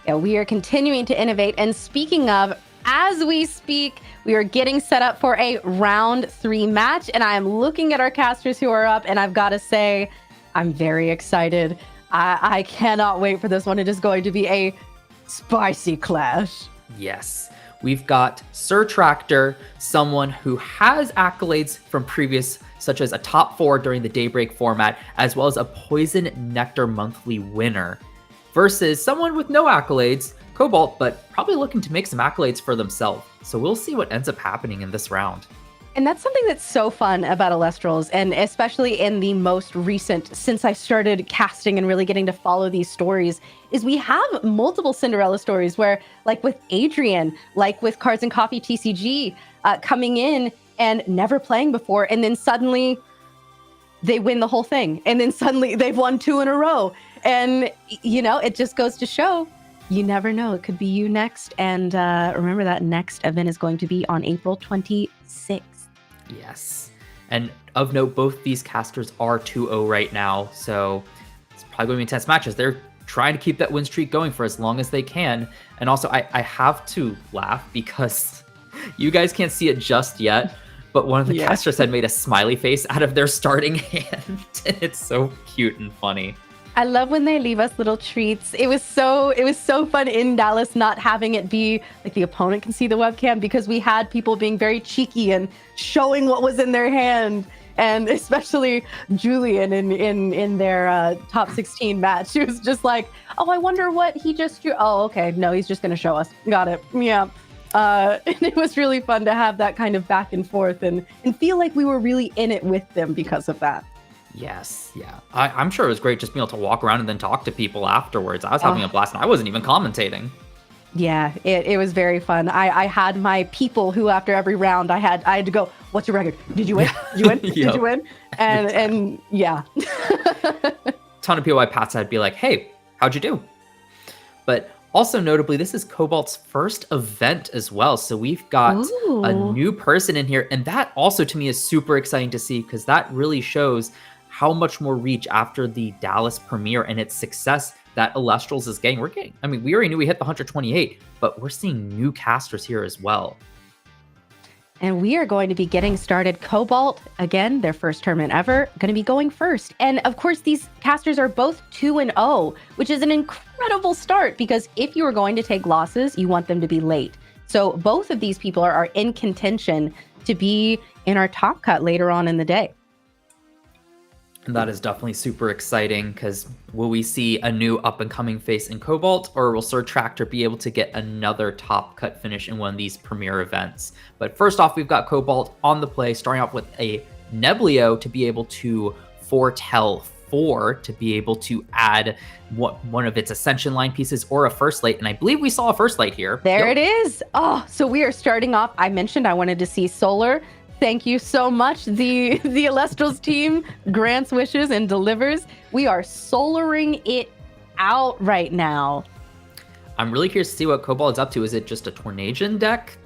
[SPEAKER 1] Yeah, we are continuing to innovate. And speaking of, as we speak, we are getting set up for a round 3 match. And I am looking at our casters who are up, and I've got to say, I'm very excited. I cannot wait for this one. It is going to be a spicy clash.
[SPEAKER 3] Yes. We've got Sir Tractor, someone who has accolades from previous, such as a top 4 during the Daybreak format, as well as a Poison Nectar monthly winner, versus someone with no accolades, Cobalt, but probably looking to make some accolades for themselves. So we'll see what ends up happening in this round.
[SPEAKER 1] And that's something that's so fun about Elestrals, and especially in the most recent, since I started casting and really getting to follow these stories, is we have multiple Cinderella stories where, like with Adrian, like with Cards and Coffee TCG, coming in and never playing before, and then suddenly they win the whole thing, and then suddenly they've won 2 in a row. And, you know, it just goes to show, you never know. It could be you next. And remember that next event is going to be on April 26th.
[SPEAKER 3] Yes. And of note, both these casters are 2-0 right now, so it's probably going to be intense matches. They're trying to keep that win streak going for as long as they can. And also, I have to laugh because you guys can't see it just yet, but one of the casters had made a smiley face out of their starting hand. It's so cute and funny.
[SPEAKER 1] I love when they leave us little treats. It was so fun in Dallas not having it be like the opponent can see the webcam, because we had people being very cheeky and showing what was in their hand. And especially Julian in their top 16 match. She was just like, oh, I wonder what he just drew. Oh, okay. No, he's just going to show us. Got it. Yeah. And it was really fun to have that kind of back and forth and feel like we were really in it with them because of that.
[SPEAKER 3] Yes, yeah. I'm sure it was great just being able to walk around and then talk to people afterwards. I was having a blast, and I wasn't even commentating.
[SPEAKER 1] Yeah, it was very fun. I had my people who, after every round, I had to go, what's your record? Did you win? Did you win? Did you win? And yeah.
[SPEAKER 3] Ton of people I passed, I'd be like, hey, how'd you do? But Also, notably, this is Cobalt's first event as well. So we've got a
[SPEAKER 1] Ooh.
[SPEAKER 3] new person in here. And that also to me is super exciting to see because that really shows how much more reach after the Dallas premiere and its success that Elestrals is getting. I mean, we already knew we hit the 128, but we're seeing new casters here as well.
[SPEAKER 1] And we are going to be getting started. Cobalt, again, their first tournament ever, going to be going first. And of course, these casters are both 2-0, which is an incredible start because if you are going to take losses, you want them to be late. So both of these people are in contention to be in our top cut later on in the day.
[SPEAKER 3] And that is definitely super exciting because will we see a new up-and-coming face in Cobalt, or will Sir Tractor be able to get another top cut finish in one of these premier events? But first off, we've got Cobalt on the play, starting off with a Neblio to be able to foretell 4 to be able to add one of its Ascension line pieces or a First Light. And I believe we saw a First Light here.
[SPEAKER 1] There it is. Oh, so we are starting off. I mentioned I wanted to see Solar. Thank you so much. The Elestrals team grants wishes and delivers. We are solaring it out right now.
[SPEAKER 3] I'm really curious to see what Cobalt is up to. Is it just a Tornadian deck?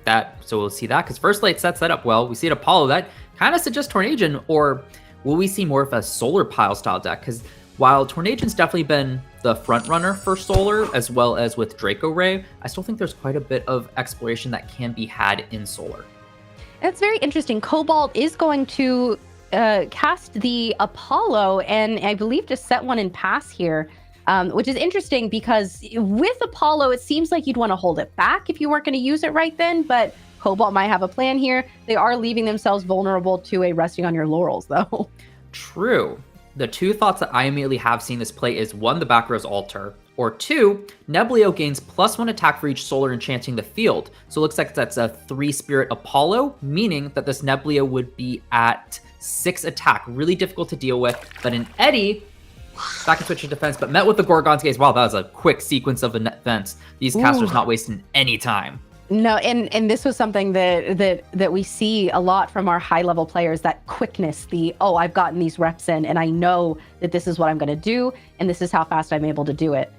[SPEAKER 3] So we'll see that because First Light sets that up well. We see it Apollo that kind of suggests Tornadian, or will we see more of a Solar Pile style deck? Because while Tornadian's definitely been the front runner for Solar, as well as with Draco Ray, I still think there's quite a bit of exploration that can be had in Solar.
[SPEAKER 1] That's very interesting. Cobalt is going to cast the Apollo and I believe just set one in pass here, which is interesting because with Apollo, it seems like you'd want to hold it back if you weren't going to use it right then, but Cobalt might have a plan here. They are leaving themselves vulnerable to a resting on your laurels, though.
[SPEAKER 3] True. The two thoughts that I immediately have seen this play is 1, the back row's altar, or 2, Neblio gains +1 attack for each solar enchanting the field. So it looks like that's a 3-spirit Apollo, meaning that this Neblio would be at 6 attack. Really difficult to deal with. But in Eddie, back and switch to defense, but met with the Gorgon's Gaze. Wow, that was a quick sequence of events. These casters not wasting any time.
[SPEAKER 1] No, and this was something that we see a lot from our high level players, that quickness, I've gotten these reps in and I know that this is what I'm going to do and this is how fast I'm able to do it.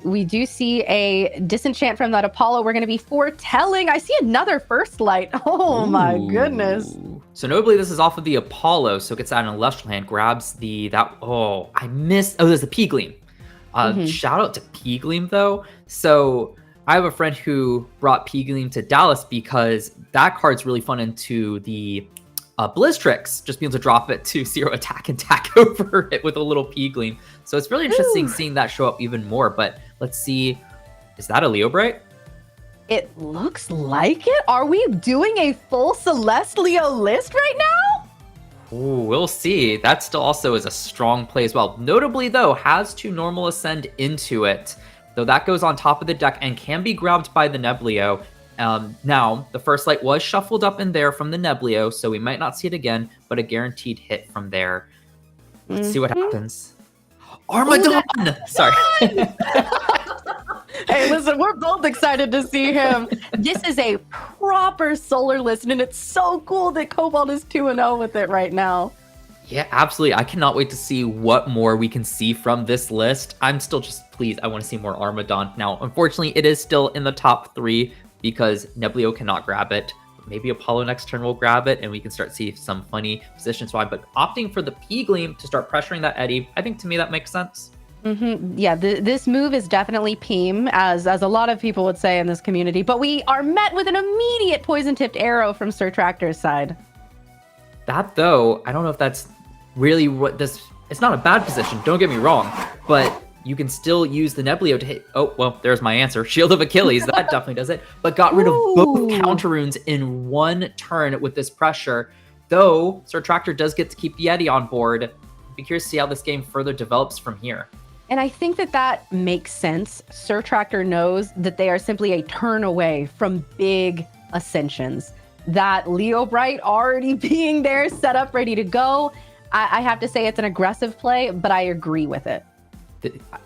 [SPEAKER 1] We do see a disenchant from that Apollo. We're going to be foretelling. I see another First Light. Oh, my goodness.
[SPEAKER 3] So notably, this is off of the Apollo. So it gets out in a Celestial hand, grabs I missed. Oh, there's the P-Gleam. Shout out to P-Gleam, though. So I have a friend who brought P-Gleam to Dallas because that card's really fun into the Blizztrix, just being able to drop it to 0 attack and tack over it with a little P-Gleam. So it's really interesting seeing that show up even more. But let's see, is that a Leo Bright?
[SPEAKER 1] It looks like it. Are we doing a full Celeste Leo list right now?
[SPEAKER 3] Ooh, we'll see. That still also is a strong play as well. Notably, though, has to normal ascend into it, though that goes on top of the deck and can be grabbed by the Neblio. Now, the First Light was shuffled up in there from the Neblio, so we might not see it again, but a guaranteed hit from there. Let's see what happens. Armadon! Sorry.
[SPEAKER 1] Hey, listen, we're both excited to see him. This is a proper Solar list, and it's so cool that Cobalt is 2-0 with it right now.
[SPEAKER 3] Yeah, absolutely. I cannot wait to see what more we can see from this list. I'm still just pleased. I want to see more Armadon. Now, unfortunately, it is still in the top 3 because Neblio cannot grab it. Maybe Apollo next turn will grab it, and we can start to see some funny position swap. But opting for the P-Gleam to start pressuring that Eddie, I think to me that makes sense.
[SPEAKER 1] Yeah, this move is definitely Peem, as a lot of people would say in this community. But we are met with an immediate poison-tipped arrow from Sir Tractor's side.
[SPEAKER 3] That, though, I don't know if that's really what this... It's not a bad position, don't get me wrong, but you can still use the Neblio to hit... Oh, well, there's my answer. Shield of Achilles, that definitely does it. But got rid of both counter runes in one turn with this pressure. Though, Sir Tractor does get to keep the Yeti on board. Be curious to see how this game further develops from here.
[SPEAKER 1] And I think that makes sense. Sir Tractor knows that they are simply a turn away from big ascensions. That Leo Bright already being there, set up, ready to go. I have to say it's an aggressive play, but I agree with it.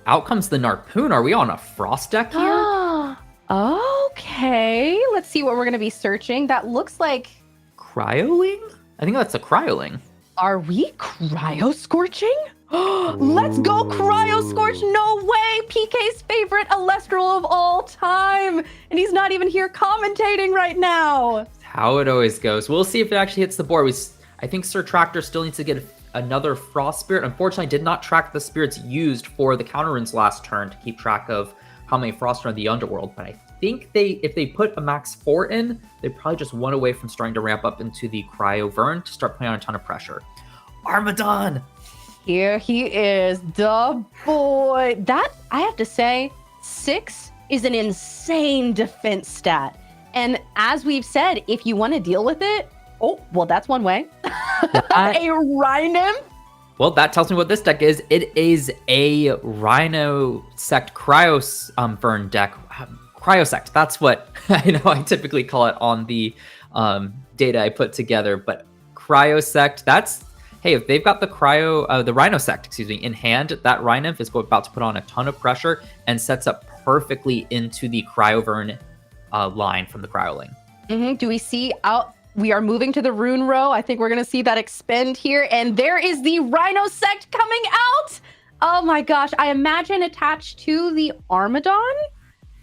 [SPEAKER 3] Out comes the Narpoon. Are we on a Frost deck here?
[SPEAKER 1] Okay, let's see what we're going to be searching. That looks like...
[SPEAKER 3] Cryoling? I think that's a Cryoling.
[SPEAKER 1] Are we cryo scorching? Let's go cryo scorch. No way. PK's favorite Elestral of all time. And he's not even here commentating right now.
[SPEAKER 3] How it always goes. We'll see if it actually hits the board. I think Sir Tractor still needs to get another Frost Spirit. Unfortunately, I did not track the spirits used for the counter runes last turn to keep track of how many Frost are in the Underworld. But I think if they put a max 4 in, they probably just one away from starting to ramp up into the Cryo Vern to start putting on a ton of pressure. Armadon!
[SPEAKER 1] Here he is, the boy. That, I have to say, 6 is an insane defense stat. And as we've said, if you want to deal with it, oh, well, that's one way. A Rhino.
[SPEAKER 3] Well, that tells me what this deck is. It is a Rhino Sect Cryo Vern deck. Cryosect, that's what I know I typically call it on the data I put together. But Cryosect, that's, hey, if they've got the Rhino Sect, in hand, that Rhino is about to put on a ton of pressure and sets up perfectly into the Cryovern line from the Cryo Lane.
[SPEAKER 1] Mm-hmm. Do we see out? We are moving to the rune row. I think we're going to see that expend here. And there is the Rhino Sect coming out. Oh my gosh. I imagine attached to the Armadon,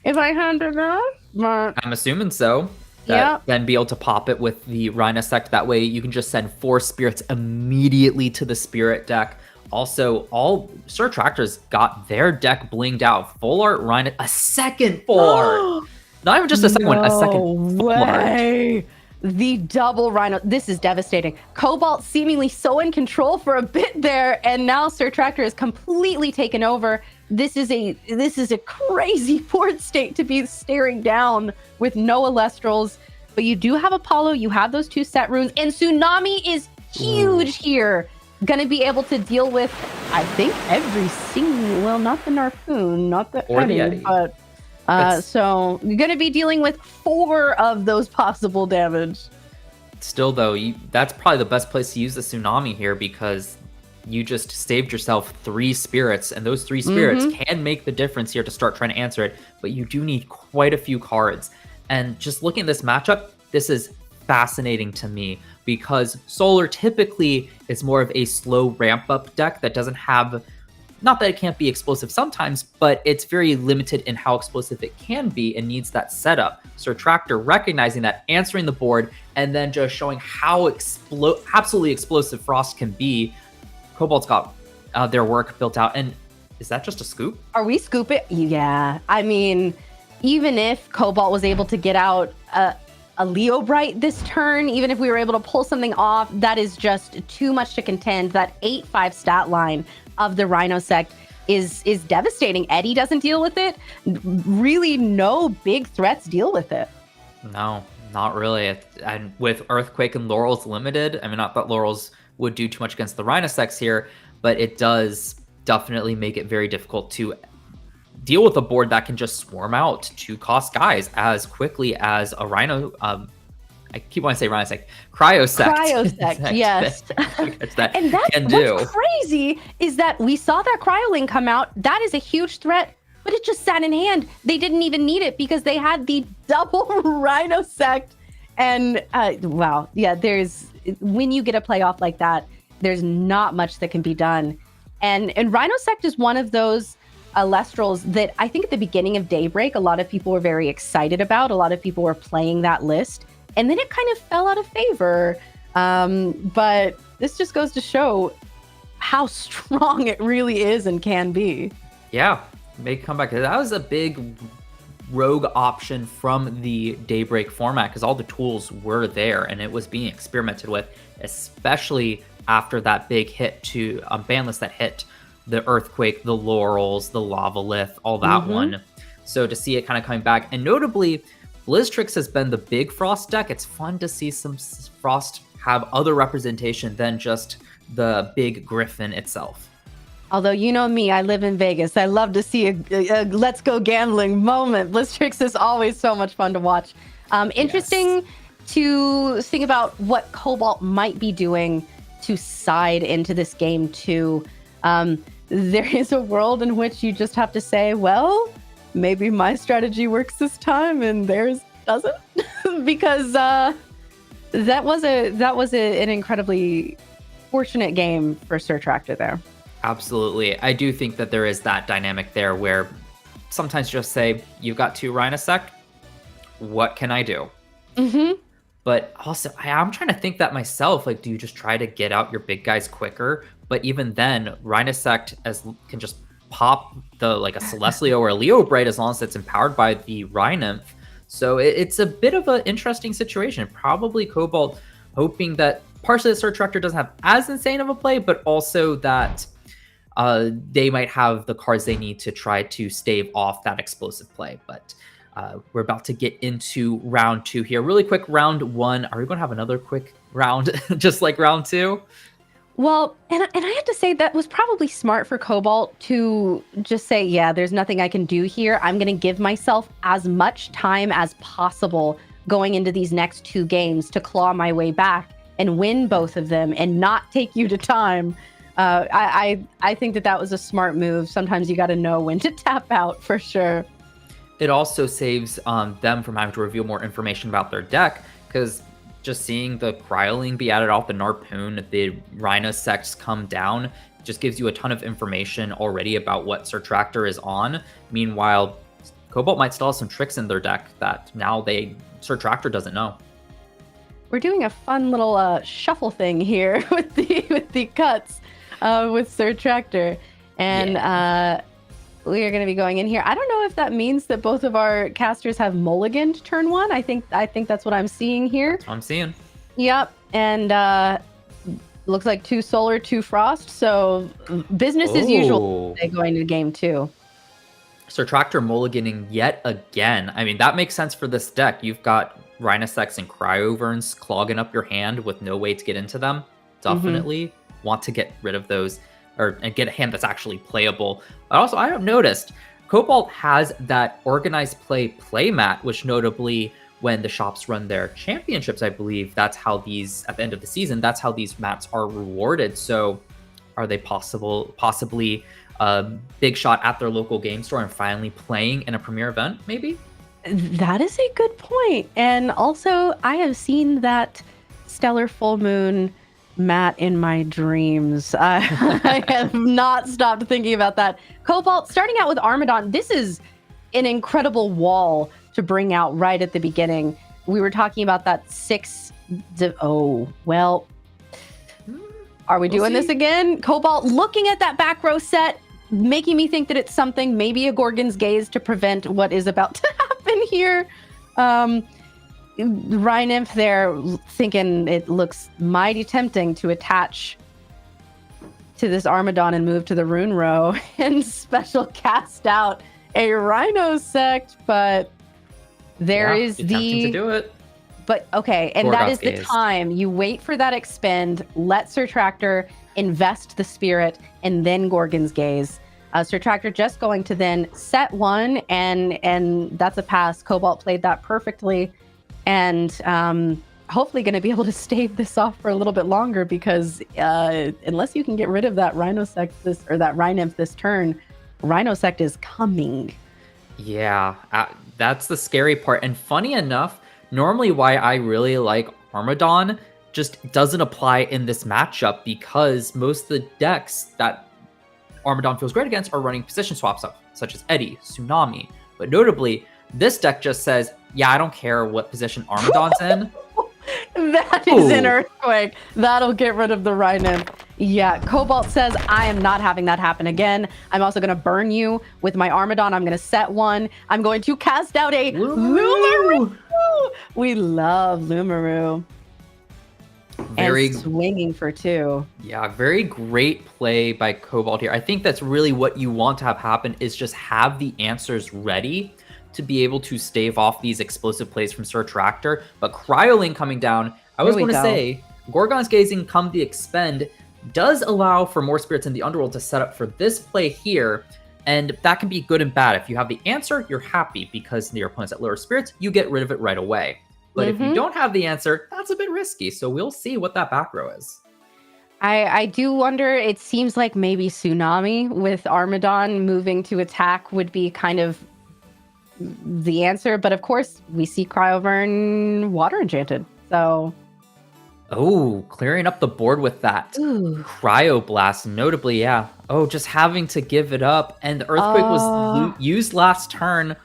[SPEAKER 1] if I had to know. But
[SPEAKER 3] I'm assuming so.
[SPEAKER 1] Yeah.
[SPEAKER 3] Then be able to pop it with the Rhino Sect. That way you can just send 4 spirits immediately to the spirit deck. Also, all Sir Tractor's got their deck blinged out. Full art Rhino, a second full art. Not even just a second one, a second full art.
[SPEAKER 1] The double Rhino. This is devastating. Cobalt seemingly so in control for a bit there, and now Sir Tractor is completely taken over. This is a crazy board state to be staring down with no Elestrals. But you do have Apollo, you have those 2 set runes, and Tsunami is huge here. Gonna be able to deal with, I think, every single, well, not the Narcoon, not the Eddie, but so you're going to be dealing with 4 of those possible damage.
[SPEAKER 3] Still, though, that's probably the best place to use the Tsunami here because you just saved yourself 3 spirits, and those 3 spirits can make the difference here to start trying to answer it, but you do need quite a few cards. And just looking at this matchup, this is fascinating to me because Solar typically is more of a slow ramp-up deck that doesn't have... Not that it can't be explosive sometimes, but it's very limited in how explosive it can be and needs that setup. Sir Tractor recognizing that, answering the board, and then just showing how absolutely explosive Frost can be. Cobalt's got their work built out. And is that just a scoop?
[SPEAKER 1] Are we scooping? Yeah. I mean, even if Cobalt was able to get out a Leo Bright this turn, even if we were able to pull something off, that is just too much to contend. That 8-5 stat line of the Rhino Sect is devastating. Eddie doesn't deal with it. Really, no big threats deal with it.
[SPEAKER 3] No, not really. And with Earthquake and Laurels limited, I mean, not that Laurels would do too much against the Rhino Sects here, but it does definitely make it very difficult to deal with a board that can just swarm out 2-cost guys as quickly as a Rhino. I keep wanting to say Rhino Sect. Cryosect.
[SPEAKER 1] Cryosect, yes. And that's what's crazy is that we saw that Cryoling come out. That is a huge threat, but it just sat in hand. They didn't even need it because they had the double Rhino Sect. And wow, yeah, when you get a playoff like that, there's not much that can be done. And Rhino Sect is one of those Elestrals that I think at the beginning of Daybreak, a lot of people were very excited about. A lot of people were playing that list. And then it kind of fell out of favor. But this just goes to show how strong it really is and can be.
[SPEAKER 3] Yeah, make a comeback. That was a big rogue option from the Daybreak format because all the tools were there and it was being experimented with, especially after that big hit to ban list that hit the Earthquake, the Laurels, the Lavalith, all that one. So to see it kind of coming back, and notably, BlizzTrix has been the big Frost deck. It's fun to see some Frost have other representation than just the big Griffin itself.
[SPEAKER 1] Although, you know me, I live in Vegas. I love to see a let's go gambling moment. BlizzTrix is always so much fun to watch. Interesting to think about what Cobalt might be doing to side into this game too. There is a world in which you just have to say, well, maybe my strategy works this time and theirs doesn't, because that was an incredibly unfortunate game for Sir Tractor there.
[SPEAKER 3] Absolutely. I do think that there is that dynamic there where sometimes just say, you've got 2 Rhinosect, what can I do?
[SPEAKER 1] Mm-hmm.
[SPEAKER 3] But also, I'm trying to think that myself. Like, do you just try to get out your big guys quicker? But even then, Rhinosect can just pop like a Celestial or a Leo Bright as long as it's empowered by the Rhinymph. So it's a bit of an interesting situation. Probably Cobalt hoping that partially the Sir Tractor doesn't have as insane of a play, but also that they might have the cards they need to try to stave off that explosive play. But we're about to get into round 2 here. Really quick, round 1. Are we going to have another quick round just like round 2?
[SPEAKER 1] Well, and I have to say that was probably smart for Cobalt to just say, yeah, there's nothing I can do here. I'm going to give myself as much time as possible going into these next 2 games to claw my way back and win both of them and not take you to time. I think that was a smart move. Sometimes you got to know when to tap out for sure.
[SPEAKER 3] It also saves them from having to reveal more information about their deck, because just seeing the Cryoling be added off the Narpoon, the Rhinosects come down, just gives you a ton of information already about what Sir Tractor is on. Meanwhile, Cobalt might still have some tricks in their deck that now Sir Tractor doesn't know.
[SPEAKER 1] We're doing a fun little shuffle thing here with the cuts with Sir Tractor, and we are going to be going in here. I don't know if that means that both of our casters have mulliganed turn 1. I think that's what I'm seeing here.
[SPEAKER 3] That's what I'm seeing.
[SPEAKER 1] Yep, and looks like 2 solar, 2 frost. So business as usual. They going to game 2.
[SPEAKER 3] Sir Tractor mulliganing yet again. I mean, that makes sense for this deck. You've got Rhinosects and Cryoverns clogging up your hand with no way to get into them. Definitely want to get rid of those, and get a hand that's actually playable. Also, I have noticed Cobalt has that organized play mat, which notably when the shops run their championships, I believe that's how these, at the end of the season, that's how these mats are rewarded. So are they possibly a big shot at their local game store and finally playing in a premier event, maybe?
[SPEAKER 1] That is a good point. And also, I have seen that Stellar Full Moon mat in my dreams. I have not stopped thinking about that. Cobalt, starting out with Armadon, this is an incredible wall to bring out right at the beginning. We were talking about that 6... are we doing this again? Cobalt looking at that back row set, making me think that it's something, maybe a Gorgon's Gaze to prevent what is about to happen here. Rhinymph there thinking it looks mighty tempting to attach to this Armadon and move to the rune row and special cast out a Rhinosect, but there is
[SPEAKER 3] tempting to do it.
[SPEAKER 1] But okay, and that is
[SPEAKER 3] Gaze.
[SPEAKER 1] The time you wait for that expend, let Sir Tractor invest the spirit, and then Gorgon's Gaze. Sir Tractor just going to then set 1, and that's a pass. Cobalt played that perfectly, and hopefully going to be able to stave this off for a little bit longer, because unless you can get rid of that Rhinosect that Rhinymph this turn, Rhinosect is coming.
[SPEAKER 3] Yeah, that's the scary part. And funny enough, normally why I really like Armadon just doesn't apply in this matchup, because most of the decks that Armadon feels great against are running position swaps up, such as Eddy, Tsunami. But notably, this deck just says, yeah, I don't care what position Armadon's in.
[SPEAKER 1] That is an earthquake. That'll get rid of the Rhinymph. Yeah, Cobalt says, I am not having that happen again. I'm also going to burn you with my Armadon. I'm going to set 1. I'm going to cast out a Lumaroo. We love Lumaroo.
[SPEAKER 3] Very
[SPEAKER 1] and swinging for 2.
[SPEAKER 3] Yeah, very great play by Cobalt here. I think that's really what you want to have happen, is just have the answers ready to be able to stave off these explosive plays from Sir Tractor. But Cryoling coming down, I was going to say, Gorgon's Gazing come the expend does allow for more spirits in the underworld to set up for this play here. And that can be good and bad. If you have the answer, you're happy, because your opponent's at lower spirits, you get rid of it right away. But if you don't have the answer, that's a bit risky. So we'll see what that back row is.
[SPEAKER 1] I do wonder, it seems like maybe Tsunami with Armadon moving to attack would be kind of the answer. But of course, we see Cryovern Water Enchanted. So
[SPEAKER 3] Oh, clearing up the board with that
[SPEAKER 1] Ooh.
[SPEAKER 3] Cryo Blast, notably, yeah. Oh, just having to give it up. And the Earthquake was used last turn. We'll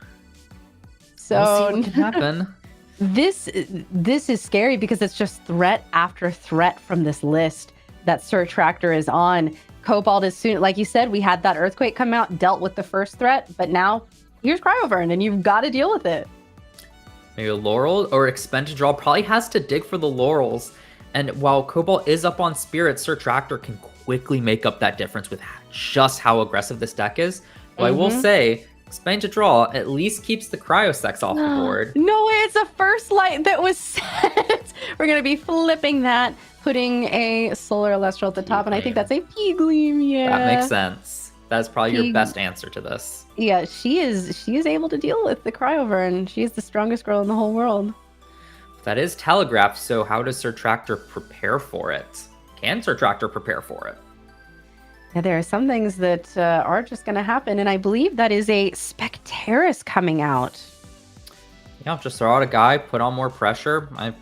[SPEAKER 3] see
[SPEAKER 1] So
[SPEAKER 3] what can happen.
[SPEAKER 1] this is scary because it's just threat after threat from this list that Sir Tractor is on. Cobalt is soon, like you said, we had that Earthquake come out, dealt with the first threat, but now here's Cryovern, and you've got to deal with it.
[SPEAKER 3] Maybe a Laurel or Expend to Draw probably has to dig for the Laurels. And while Cobalt is up on Spirit, Sir Tractor can quickly make up that difference with just how aggressive this deck is. But I will say, Expend to Draw at least keeps the Cryosex off the board.
[SPEAKER 1] No way, it's a first light that was set. We're going to be flipping that, putting a Solar Elestral at the top, and I think that's a P-Gleam, yeah.
[SPEAKER 3] That makes sense. That's probably your best answer to this.
[SPEAKER 1] Yeah, she is able to deal with the Cryovern. She is the strongest girl in the whole world.
[SPEAKER 3] That is telegraphed, so how does Sir Tractor prepare for it? Can Sir Tractor prepare for it?
[SPEAKER 1] Yeah, there are some things that are just going to happen, and I believe that is a Spectaris coming out.
[SPEAKER 3] Yeah, just throw out a guy, put on more pressure. I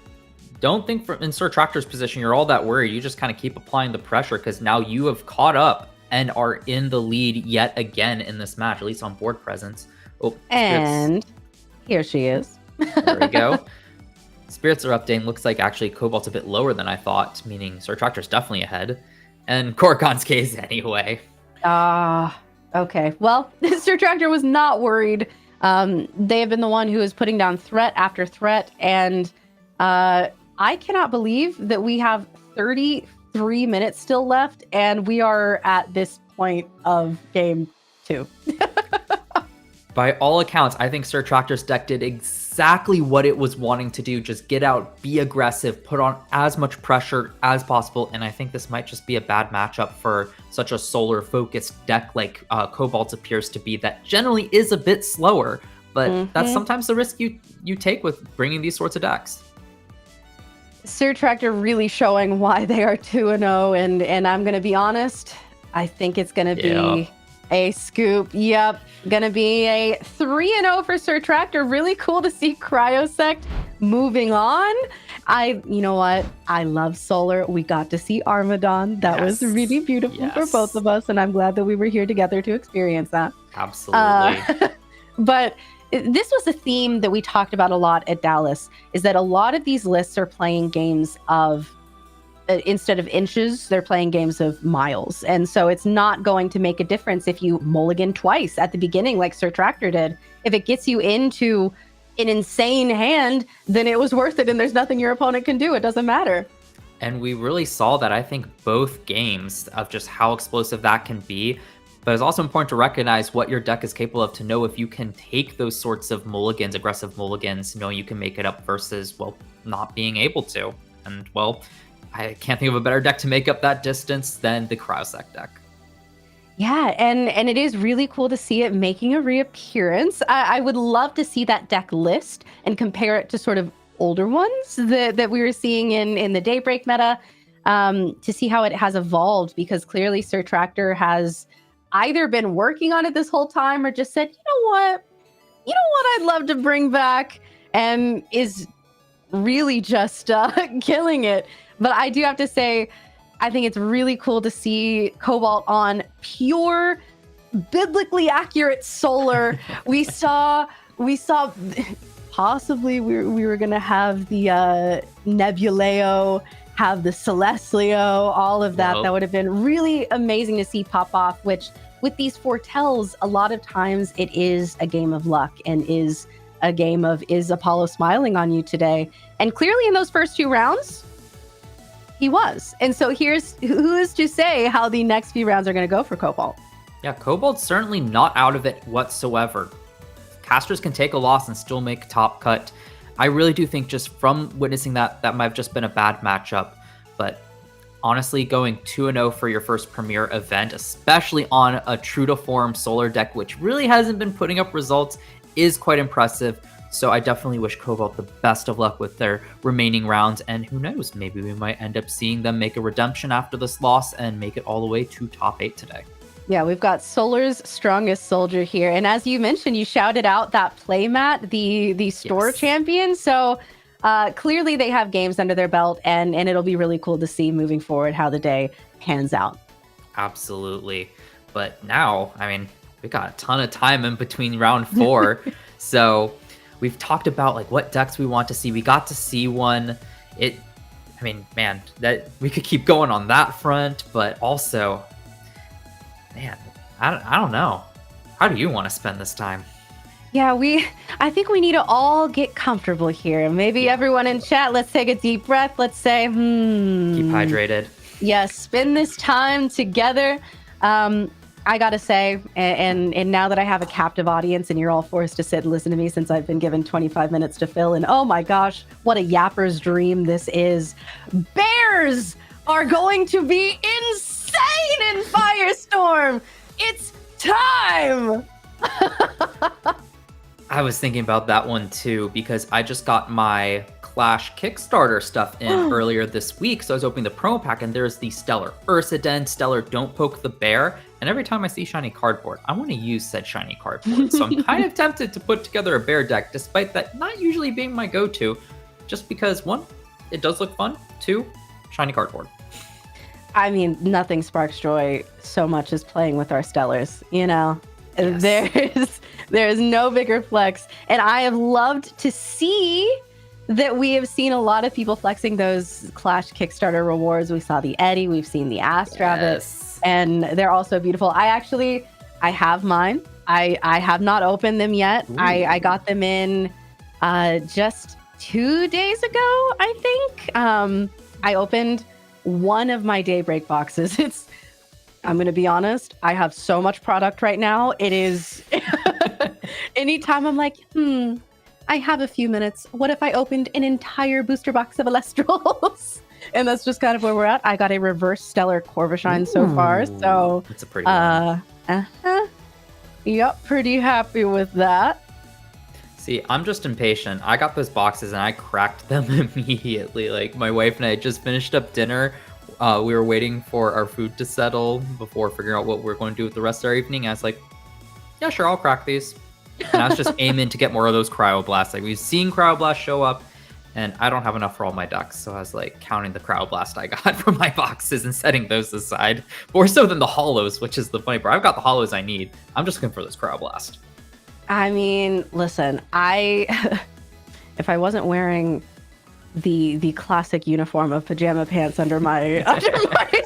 [SPEAKER 3] don't think in Sir Tractor's position you're all that worried. You just kind of keep applying the pressure because now you have caught up and are in the lead yet again in this match, at least on board presence. Oh,
[SPEAKER 1] and here she is.
[SPEAKER 3] There we go. Spirits are updating. Looks like actually Cobalt's a bit lower than I thought, meaning Sir Tractor's definitely ahead. And Korrigan's case anyway.
[SPEAKER 1] Okay. Well, Sir Tractor was not worried. They have been the one who is putting down threat after threat. And I cannot believe that we have 33 minutes still left. And we are at this point of game 2.
[SPEAKER 3] By all accounts, I think Sir Tractor's deck did exactly what it was wanting to do. Just get out, be aggressive, put on as much pressure as possible. And I think this might just be a bad matchup for such a solar-focused deck like Cobalt's appears to be that generally is a bit slower. But that's sometimes the risk you take with bringing these sorts of decks.
[SPEAKER 1] Sir Tractor really showing why they are 2-0. And I'm going to be honest, I think it's going to be a scoop. Yep. Gonna be a 3-0 for Sir Tractor. Really cool to see Cryosect moving on. You know what? I love Solar. We got to see Armadon. That was really beautiful for both of us. And I'm glad that we were here together to experience that.
[SPEAKER 3] Absolutely.
[SPEAKER 1] But this was a theme that we talked about a lot at Dallas, is that a lot of these lists are playing games of instead of inches, they're playing games of miles. And so it's not going to make a difference if you mulligan twice at the beginning, like Sir Tractor did. If it gets you into an insane hand, then it was worth it. And there's nothing your opponent can do. It doesn't matter.
[SPEAKER 3] And we really saw that, I think, both games of just how explosive that can be. But it's also important to recognize what your deck is capable of to know if you can take those sorts of mulligans, aggressive mulligans, knowing you can make it up versus, well, not being able to. And, well, I can't think of a better deck to make up that distance than the Cryosect deck.
[SPEAKER 1] Yeah, and it is really cool to see it making a reappearance. I would love to see that deck list and compare it to sort of older ones that we were seeing in the Daybreak meta to see how it has evolved, because clearly Sir Tractor has either been working on it this whole time or just said, you know what I'd love to bring back, and is really just killing it. But I do have to say, I think it's really cool to see Cobalt on pure, biblically accurate Solar. we saw possibly we were going to have the Nebuleo, have the Celestlio, all of that. Whoa. That would have been really amazing to see pop off, which with these foretells, a lot of times it is a game of luck and is a game of, is Apollo smiling on you today? And clearly in those first 2 rounds, he was. And so here's who is to say how the next few rounds are going to go for Cobalt. Yeah,
[SPEAKER 3] Cobalt's certainly not out of it whatsoever. Casters can take a loss and still make top cut. I really do think just from witnessing that might have just been a bad matchup. But honestly, going 2-0 for your first Premier event, especially on a true to form Solar deck, which really hasn't been putting up results, is quite impressive. So I definitely wish Cobalt the best of luck with their remaining rounds. And who knows, maybe we might end up seeing them make a redemption after this loss and make it all the way to top 8 today.
[SPEAKER 1] Yeah, we've got Solar's strongest soldier here. And as you mentioned, you shouted out that playmat, the store champion. So clearly they have games under their belt, and it'll be really cool to see moving forward how the day pans out.
[SPEAKER 3] Absolutely. But now, I mean, we got a ton of time in between round 4. So we've talked about like what decks we want to see. We got to see one. I mean, man, that we could keep going on that front, but also, man, I don't know. How do you want to spend this time?
[SPEAKER 1] Yeah, I think we need to all get comfortable here. Maybe everyone in chat, let's take a deep breath. Let's say,
[SPEAKER 3] Keep hydrated.
[SPEAKER 1] Yes, spend this time together. I gotta say, and now that I have a captive audience and you're all forced to sit and listen to me since I've been given 25 minutes to fill, and oh my gosh, what a yapper's dream this is. Bears are going to be insane in Firestorm. It's time.
[SPEAKER 3] I was thinking about that one too, because I just got my Clash Kickstarter stuff in earlier this week. So I was opening the promo pack, and there's the Stellar Ursa Den, Stellar Don't Poke the Bear. And every time I see shiny cardboard, I want to use said shiny cardboard. So I'm kind of tempted to put together a bear deck, despite that not usually being my go-to, just because 1, it does look fun, 2, shiny cardboard.
[SPEAKER 1] I mean, nothing sparks joy so much as playing with our Stellars, you know?
[SPEAKER 3] Yes.
[SPEAKER 1] There is no bigger flex, and I have loved to see that we have seen a lot of people flexing those Clash Kickstarter rewards. We saw the Eddie, we've seen the Astrabbit, and they're also beautiful. I have mine. I have not opened them yet. I got them in just 2 days ago, I think. I opened one of my Daybreak boxes. I'm going to be honest, I have so much product right now. It is anytime I'm like, I have a few minutes. What if I opened an entire booster box of Elestrals? And that's just kind of where we're at. I got a reverse Stellar Corvishine so far. So
[SPEAKER 3] that's a pretty one.
[SPEAKER 1] Yep, pretty happy with that.
[SPEAKER 3] See, I'm just impatient. I got those boxes and I cracked them immediately. Like, my wife and I just finished up dinner. We were waiting for our food to settle before figuring out what we're going to do with the rest of our evening. I was like, yeah, sure, I'll crack these. And I was just aiming to get more of those Cryoblasts. Like, we've seen Cryoblasts show up, and I don't have enough for all my decks. So I was like counting the Cryoblast I got from my boxes and setting those aside. More so than the Hollows, which is the funny part. I've got the Hollows I need. I'm just looking for this Cryoblast.
[SPEAKER 1] I mean, listen, if I wasn't wearing the classic uniform of pajama pants under my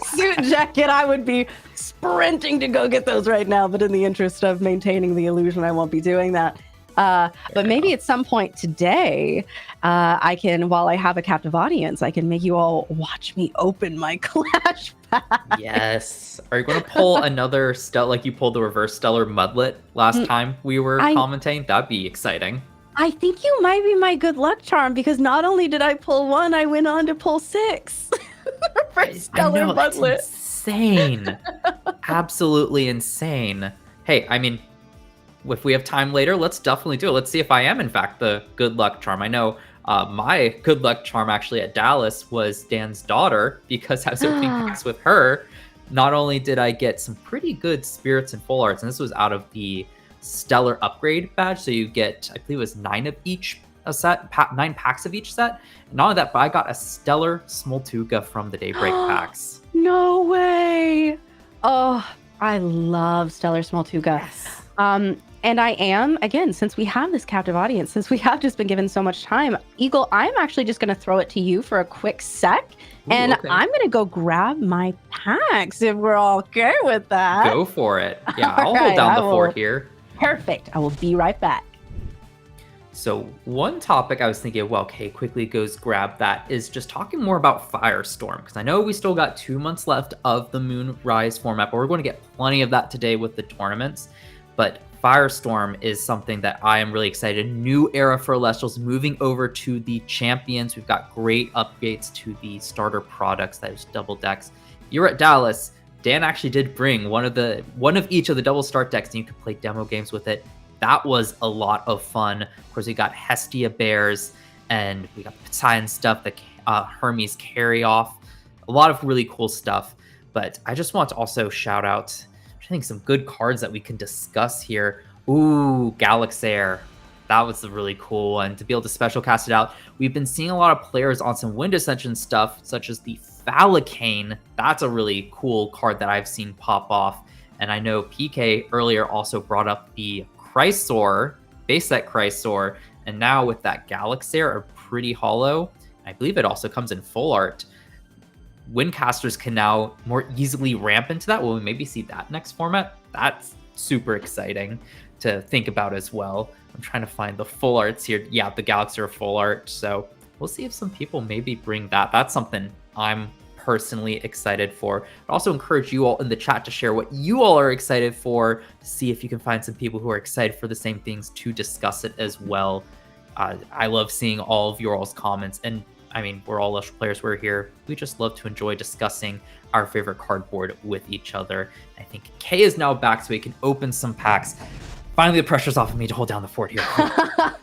[SPEAKER 1] suit jacket, I would be sprinting to go get those right now. But in the interest of maintaining the illusion, I won't be doing that. But maybe at some point today, I can, while I have a captive audience, I can make you all watch me open my Clash pack.
[SPEAKER 3] Yes. Are you going to pull another like you pulled the reverse Stellar Mudlet last time we were commentating? That'd be exciting.
[SPEAKER 1] I think you might be my good luck charm, because not only did I pull 1, I went on to pull 6. Reverse Stellar Mudlet.
[SPEAKER 3] That's insane. Absolutely insane. Hey, I mean, if we have time later, let's definitely do it. Let's see if I am, in fact, the good luck charm. I know my good luck charm actually at Dallas was Dan's daughter, because I was opening packs with her. Not only did I get some pretty good spirits and full arts, and this was out of the Stellar Upgrade badge, so you get, I believe it was 9 of each a set, 9 packs of each set. And not only that, but I got a Stellar Smoltuga from the Daybreak packs.
[SPEAKER 1] No way! Oh, I love Stellar Smoltuga.
[SPEAKER 3] Yes.
[SPEAKER 1] And I am, again, since we have this captive audience, since we have just been given so much time, Eagle, I'm actually just going to throw it to you for a quick sec. And okay. I'm going to go grab my packs if we're all okay with that.
[SPEAKER 3] Go for it. Yeah, I'll hold down the fort here.
[SPEAKER 1] Perfect. I will be right back.
[SPEAKER 3] So one topic I was thinking, well, okay, quickly goes grab that, is just talking more about Firestorm, because I know we still got 2 months left of the Moonrise format, but we're going to get plenty of that today with the tournaments. But Firestorm is something that I am really excited. New era for Elestrals, moving over to the champions. We've got great updates to the starter products, that is double decks. You're at Dallas. Dan actually did bring one of each of the double start decks, and you could play demo games with it. That was a lot of fun. Of course, we got Hestia Bears, and we got Poseidon stuff, the Hermes Carry Off. A lot of really cool stuff. But I just want to also shout out, I think, some good cards that we can discuss here. Ooh, Galaxair. that was really cool. And to be able to special cast it out, we've been seeing a lot of players on some Wind Ascension stuff, such as the Falacane. That's a really cool card that I've seen pop off. And I know PK earlier also brought up the Chrysor, base set Chrysor, and now with that Galaxair, a pretty hollow. I believe it also comes in full art. Windcasters can now more easily ramp into that. Will we maybe see that next format? That's super exciting to think about as well. I'm trying to find the full arts here. Yeah, the Galaxair full art. So we'll see if some people maybe bring that. That's something I'm personally excited for. I also encourage you all in the chat to share what you all are excited for, see if you can find some people who are excited for the same things to discuss it as well. I love seeing all of your all's comments, and I mean, we're all Lustral players, we're here. We just love to enjoy discussing our favorite cardboard with each other. I think Kay is now back so we can open some packs. Finally, the pressure's off of me to hold down the fort here.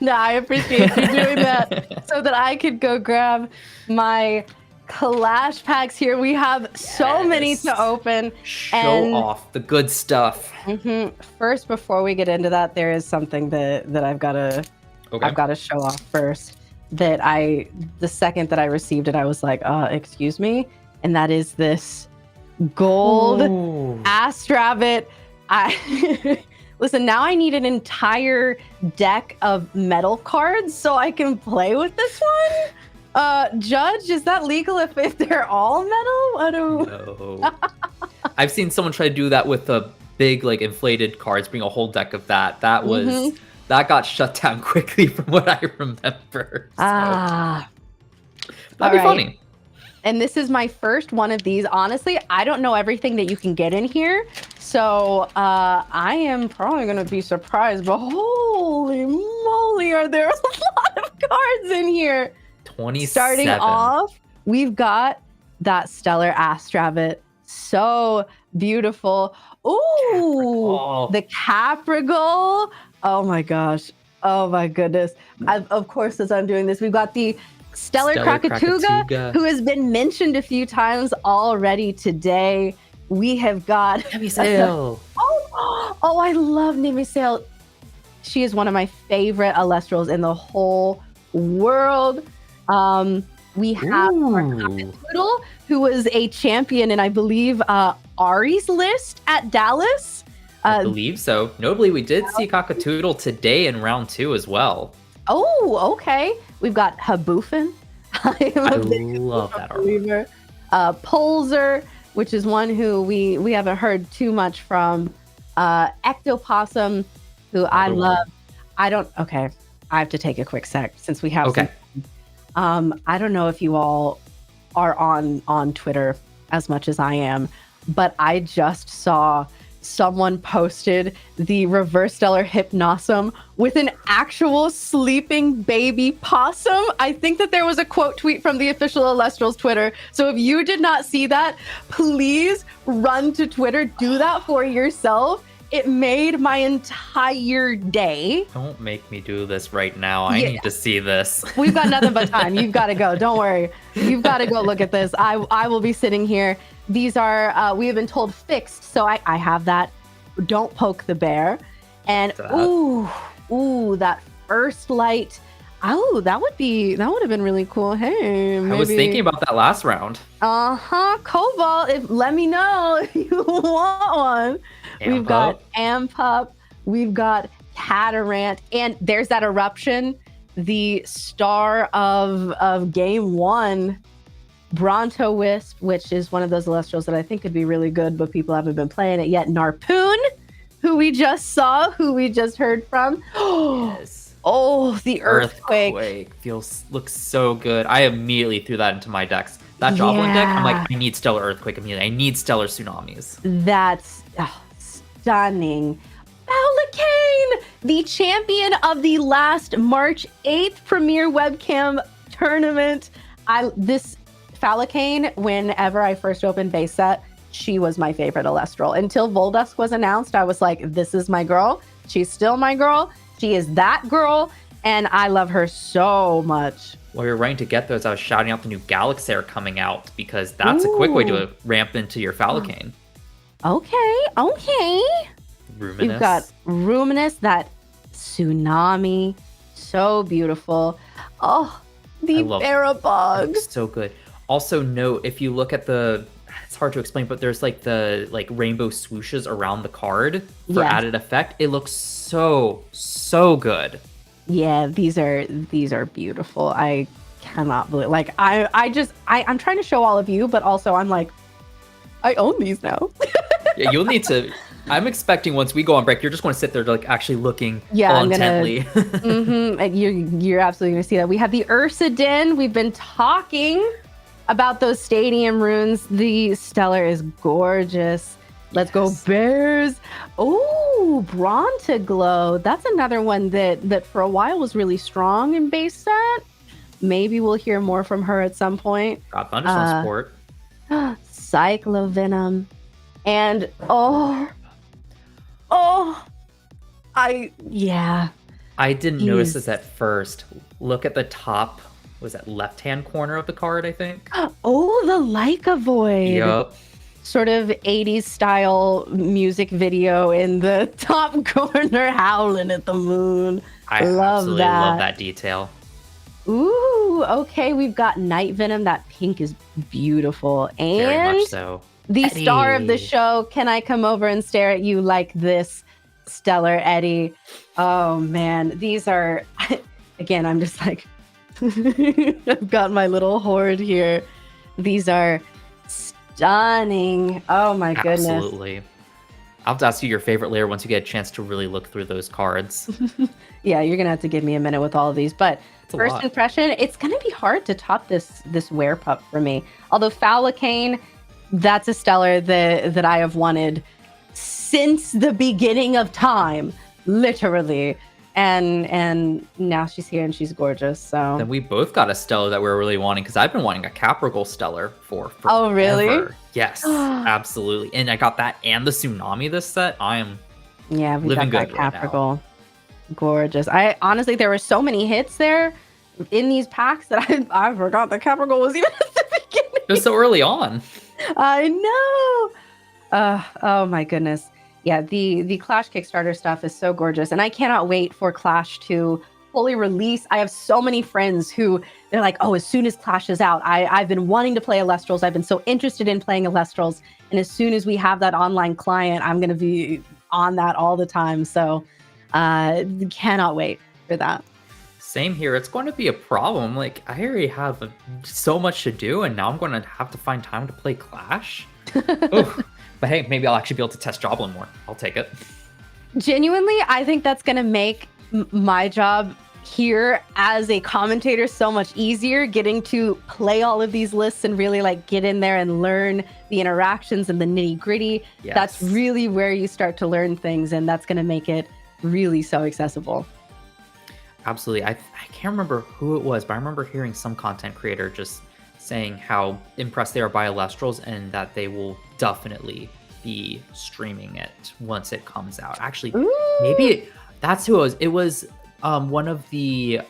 [SPEAKER 1] No, I appreciate you doing that so that I could go grab my Clash packs here. We have so many to open.
[SPEAKER 3] Show off the good stuff.
[SPEAKER 1] First, before we get into that, there is something that I've got to show off first. That the second that I received it, I was like, excuse me, and that is this gold Astrabbit. Listen, now I need an entire deck of metal cards so I can play with this one. Judge, is that legal if they're all metal? I don't
[SPEAKER 3] know. I've seen someone try to do that with the big, like, inflated cards, bring a whole deck of that. That was that got shut down quickly from what I remember. So. That'd be funny.
[SPEAKER 1] And this is my first one of these. Honestly, I don't know everything that you can get in here. So I am probably going to be surprised. But holy moly, are there a lot of cards in here.
[SPEAKER 3] 27.
[SPEAKER 1] Starting off, we've got that Stellar Astrabbit. So beautiful. Ooh, the Caprigal. Oh my gosh. Oh my goodness. Of course, as I'm doing this, we've got the Stellar Krakatuga, who has been mentioned a few times already today. We have got
[SPEAKER 3] Nemisail.
[SPEAKER 1] Oh, I love Nemisail. She is one of my favorite Elestrals in the whole world. We have Commentators, who was a champion in, I believe, Ari's list at Dallas.
[SPEAKER 3] I believe so. Notably, we did see Cockatoodle today in round 2 as well.
[SPEAKER 1] Oh, okay. We've got Haboofin.
[SPEAKER 3] I love that
[SPEAKER 1] believer. Polzer, which is one who we haven't heard too much from. Ectopossum, who I love. Okay, I have to take a quick sec since we have some. I don't know if you all are on Twitter as much as I am, but I just saw someone posted the reverse stellar Hypnossum with an actual sleeping baby possum. I think that there was a quote tweet from the official Elestrals Twitter. So if you did not see that, please run to Twitter, do that for yourself. It made my entire day.
[SPEAKER 3] Don't make me do this right now. I need to see this.
[SPEAKER 1] We've got nothing but time. You've got to go. Don't worry. You've got to go look at this. I will be sitting here. These are, we have been told fixed. So I have that. Don't poke the bear. And ooh, that first light. Oh, that would have been really cool. Hey, maybe.
[SPEAKER 3] I was thinking about that last round.
[SPEAKER 1] Cobalt. Let me know if you want one. We've got Ampup, we've got Catarant, and there's that Eruption, the star of game 1, Bronto Wisp, which is one of those Elestrals that I think could be really good, but people haven't been playing it yet. Narpoon, who we just saw, who we just heard from.
[SPEAKER 3] Yes.
[SPEAKER 1] Oh, the Earthquake.
[SPEAKER 3] Looks so good. I immediately threw that into my decks. That Joblin deck, I'm like, I need Stellar Earthquake immediately. I need Stellar Tsunamis.
[SPEAKER 1] That's stunning. Falacane, the champion of the last March 8th Premier Webcam Tournament. This Falacane, whenever I first opened base set, she was my favorite Elestral. Until Voldusk was announced, I was like, this is my girl. She's still my girl. She is that girl, and I love her so much.
[SPEAKER 3] While you're running to get those, I was shouting out the new Galaxair coming out, because that's a quick way to ramp into your Falacane.
[SPEAKER 1] Okay.
[SPEAKER 3] Ruminous.
[SPEAKER 1] We've got Ruminous, that Tsunami. So beautiful. Oh, the
[SPEAKER 3] love
[SPEAKER 1] Barrabugs.
[SPEAKER 3] Looks so good. Also note, if you look at it's hard to explain, but there's like the rainbow swooshes around the card for added effect. It looks so good.
[SPEAKER 1] Yeah, these are beautiful. I cannot believe, like, I'm trying to show all of you, but also I'm like, I own these now.
[SPEAKER 3] Yeah, you'll need to. I'm expecting once we go on break, you're just going to sit there like actually looking all intently.
[SPEAKER 1] You're absolutely going to see that. We have the Ursa Den. We've been talking about those stadium runes. The Stellar is gorgeous. Let's go Bears. Oh, Brontiglow. That's another one that for a while was really strong in base set. Maybe we'll hear more from her at some point.
[SPEAKER 3] Got Thunderstorm support.
[SPEAKER 1] Cyclovenom. And I
[SPEAKER 3] didn't notice this at first. Look at the top, was that left-hand corner of the card, I think?
[SPEAKER 1] Oh, the Leica Void.
[SPEAKER 3] Yep.
[SPEAKER 1] Sort of 80s style music video in the top corner howling at the moon.
[SPEAKER 3] I absolutely love that detail.
[SPEAKER 1] Ooh, okay, we've got Night Venom. That pink is beautiful. And
[SPEAKER 3] very much so.
[SPEAKER 1] The
[SPEAKER 3] Eddie.
[SPEAKER 1] Star of the show. Can I come over and stare at you like this, Stellar Eddie? Oh man, these are, again, I'm just like, I've got my little hoard here. These are stunning. Oh my goodness.
[SPEAKER 3] Absolutely. I'll have to ask you your favorite layer once you get a chance to really look through those cards.
[SPEAKER 1] Yeah, you're gonna have to give me a minute with all of these, but first impression, it's gonna be hard to top this Werepup for me. Although Falacane, that's a Stellar that I have wanted since the beginning of time, literally. And now she's here and she's gorgeous. So
[SPEAKER 3] then we both got a Stellar that we were really wanting, because I've been wanting a Capricorn Stellar for forever.
[SPEAKER 1] Oh really?
[SPEAKER 3] Yes, absolutely. And I got that and the Tsunami this set. I am
[SPEAKER 1] we
[SPEAKER 3] living
[SPEAKER 1] got
[SPEAKER 3] good
[SPEAKER 1] that
[SPEAKER 3] right
[SPEAKER 1] Capricorn.
[SPEAKER 3] now.
[SPEAKER 1] Gorgeous. I honestly, there were so many hits there in these packs that I forgot the Capricorn was even at the beginning.
[SPEAKER 3] It was so early on.
[SPEAKER 1] I know. Oh my goodness. Yeah, the Clash Kickstarter stuff is so gorgeous, and I cannot wait for Clash to fully release. I have so many friends who they're like, oh, as soon as Clash is out, I've been wanting to play Elestrals. I've been so interested in playing Elestrals, and as soon as we have that online client, I'm going to be on that all the time. So cannot wait for that.
[SPEAKER 3] Same here. It's going to be a problem. Like, I already have so much to do, and now I'm going to have to find time to play Clash. But hey, maybe I'll actually be able to test Joblin more. I'll take it.
[SPEAKER 1] Genuinely, I think that's going to make my job here as a commentator so much easier, getting to play all of these lists and really like get in there and learn the interactions and the nitty gritty.
[SPEAKER 3] Yes.
[SPEAKER 1] That's really where you start to learn things, and that's going to make it really so accessible.
[SPEAKER 3] Absolutely. I can't remember who it was, but I remember hearing some content creator just saying how impressed they are by Elestrals and that they will definitely be streaming it once it comes out. Actually, maybe that's who it was. It was one of the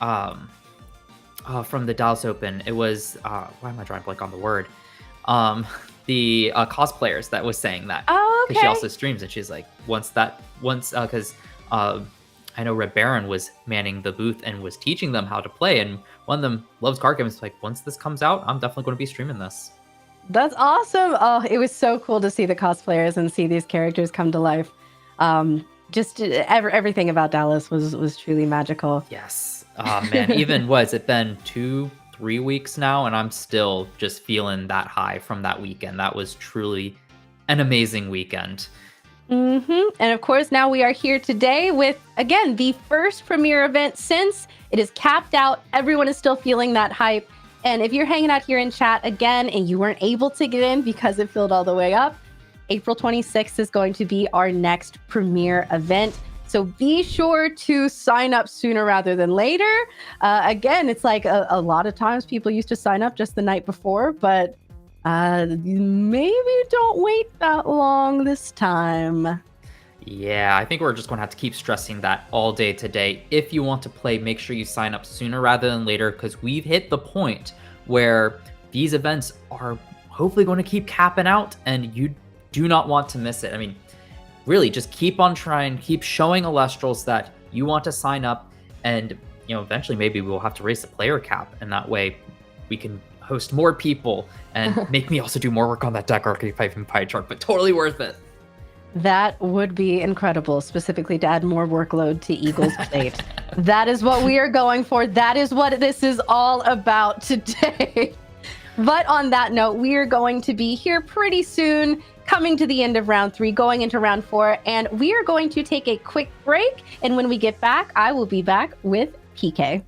[SPEAKER 3] from the Dallas Open. It was why am I drawing blank on the word? The cosplayers that was saying that.
[SPEAKER 1] Oh, okay.
[SPEAKER 3] She also streams, and she's like, because I know Red Baron was manning the booth and was teaching them how to play, and one of them loves card games. Like, once this comes out, I'm definitely going to be streaming this.
[SPEAKER 1] That's awesome. Oh, it was so cool to see the cosplayers and see these characters come to life. Just everything about Dallas was truly magical.
[SPEAKER 3] Yes. Man, even was it been 2-3 weeks now, and I'm still just feeling that high from that weekend. That was truly an amazing weekend.
[SPEAKER 1] And of course, now we are here today with, again, the first premiere event since it is capped out. Everyone is still feeling that hype. And if you're hanging out here in chat again and you weren't able to get in because it filled all the way up, April 26th is going to be our next premiere event. So be sure to sign up sooner rather than later. Again, it's like a lot of times people used to sign up just the night before, but maybe don't wait that long this time.
[SPEAKER 3] Yeah, I think we're just going to have to keep stressing that all day today. If you want to play, make sure you sign up sooner rather than later, because we've hit the point where these events are hopefully going to keep capping out, and you do not want to miss it. I mean, really, just keep on trying, keep showing Elestrals that you want to sign up, and eventually maybe we'll have to raise the player cap, and that way we can host more people and make me also do more work on that deck archetype and pie chart, but totally worth it.
[SPEAKER 1] That would be incredible, specifically to add more workload to Eagle's plate. That is what we are going for. That is what this is all about today. But on that note, we are going to be here pretty soon, coming to the end of round 3, going into round 4, and we are going to take a quick break. And when we get back, I will be back with PK.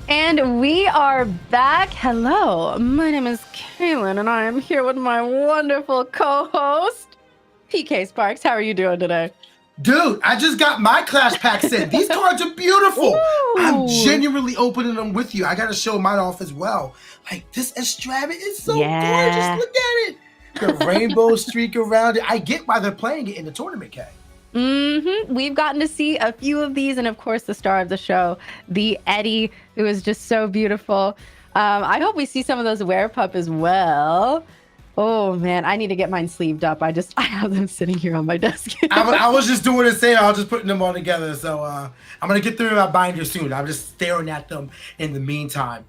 [SPEAKER 1] And we are back. Hello, my name is Kaylin, and I am here with my wonderful co-host, PK Sparks. How are you doing today?
[SPEAKER 2] Dude, I just got my Clash packs in. These cards are beautiful.
[SPEAKER 1] Ooh.
[SPEAKER 2] I'm genuinely opening them with you. I got to show mine off as well. Like, this Estrava is so gorgeous. Look at it. The rainbow streak around it. I get why they're playing it in the tournament, Kay.
[SPEAKER 1] We've gotten to see a few of these, and of course the star of the show, the Eddie, who is just so beautiful. I hope we see some of those Werepup as well. Oh man, I need to get mine sleeved up. I have them sitting here on my desk.
[SPEAKER 2] I was just doing the same. I was just putting them all together. So I'm gonna get through my binder soon. I'm just staring at them in the meantime.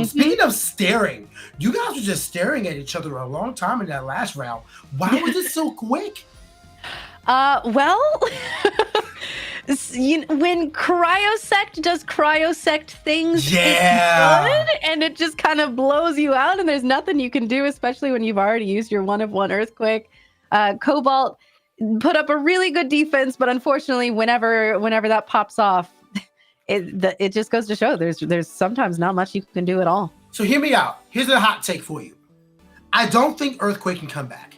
[SPEAKER 2] Speaking of staring, you guys were just staring at each other a long time in that last round. Why was it so quick?
[SPEAKER 1] Well, when Cryosect does Cryosect things, it's good, and it just kind of blows you out, and there's nothing you can do, especially when you've already used your 1/1 Earthquake. Cobalt put up a really good defense, but unfortunately, whenever that pops off, it just goes to show there's sometimes not much you can do at all.
[SPEAKER 2] So hear me out. Here's a hot take for you. I don't think Earthquake can come back.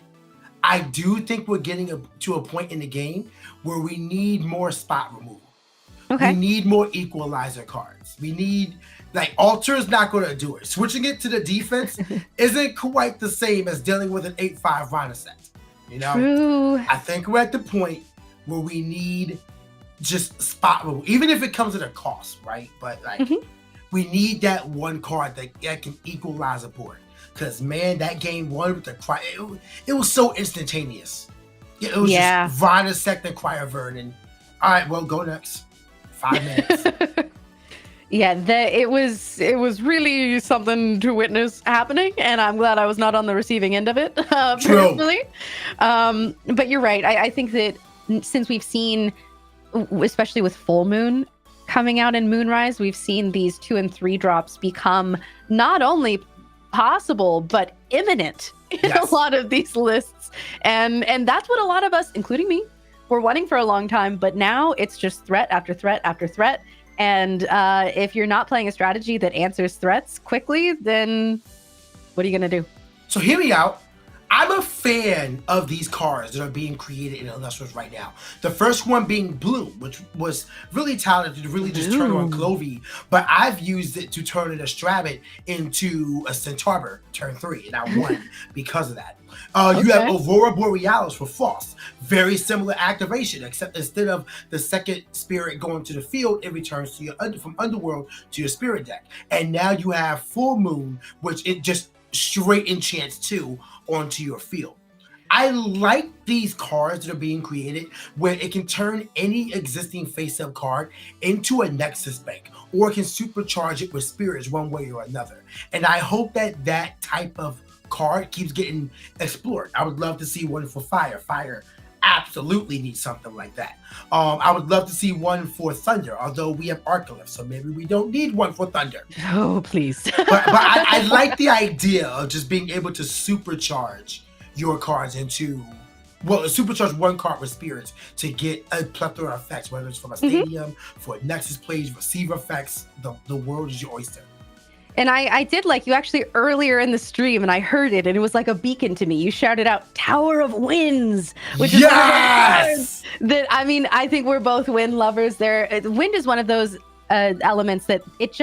[SPEAKER 2] I do think we're getting to a point in the game where we need more spot removal. Okay. We need more equalizer cards. We need, like, Alter is not going to do it. Switching it to the defense isn't quite the same as dealing with an 8/5 Rhinosect. You know?
[SPEAKER 1] True.
[SPEAKER 2] I think we're at the point where we need just spot removal, even if it comes at a cost, right? But, like, we need that one card that can equalize a board. Because, man, that game one with the cry, it was so instantaneous. It was just Rhinosect and Cryovern. And, all right, well, go next. 5 minutes.
[SPEAKER 1] It was really something to witness happening. And I'm glad I was not on the receiving end of it, personally. But you're right. I think that since we've seen, especially with Full Moon coming out in Moonrise, we've seen these 2 and 3 drops become not only possible but imminent in a lot of these lists, and that's what a lot of us, including me, were wanting for a long time. But now it's just threat after threat after threat, and if you're not playing a strategy that answers threats quickly, then what are you gonna do?
[SPEAKER 2] So hear me out. I'm a fan of these cards that are being created in Elestrals right now. The first one being Bloom, which was really talented to really just turn on Clovey, but I've used it to turn an Estrava into a Centaur turn 3, and I won because of that. You have Aurora Borealis for Frost. Very similar activation, except instead of the second spirit going to the field, it returns to your from Underworld to your spirit deck. And now you have Full Moon, which it just straight enchants 2 onto your field. I like these cards that are being created where it can turn any existing face-up card into a Nexus Bank, or it can supercharge it with spirits one way or another. And I hope that type of card keeps getting explored. I would love to see one for Fire. Fire absolutely needs something like that. I would love to see one for Thunder, although we have Arcalyph, so maybe we don't need one for Thunder.
[SPEAKER 1] Oh, please.
[SPEAKER 2] but I like the idea of just being able to supercharge your cards into, supercharge one card with spirits to get a plethora of effects, whether it's from a stadium, for Nexus plays, receiver effects. The world is your oyster.
[SPEAKER 1] And I did like you actually earlier in the stream, and I heard it, and it was like a beacon to me. You shouted out Tower of Winds, which is one of those cards that, I mean, I think we're both wind lovers. Wind is one of those elements that it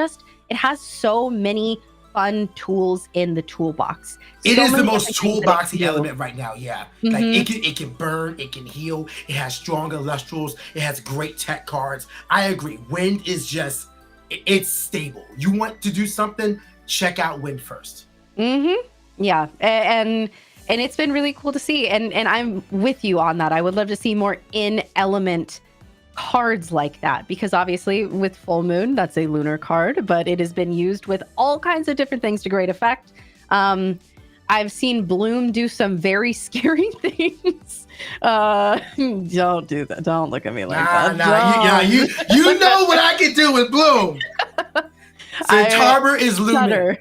[SPEAKER 1] has so many fun tools in the toolbox.
[SPEAKER 2] It is the most toolboxy element right now, Like it can burn, it can heal, it has strong Elestrals, it has great tech cards. I agree. Wind is just, it's stable. You want to do something, check out Wind first.
[SPEAKER 1] Yeah, and it's been really cool to see, and I'm with you on that. I would love to see more in-element cards like that, because obviously with Full Moon, that's a lunar card, but it has been used with all kinds of different things to great effect. I've seen Bloom do some very scary things. Don't do that. Don't look at me like that.
[SPEAKER 2] You know what I can do with Bloom. Centaur is looming.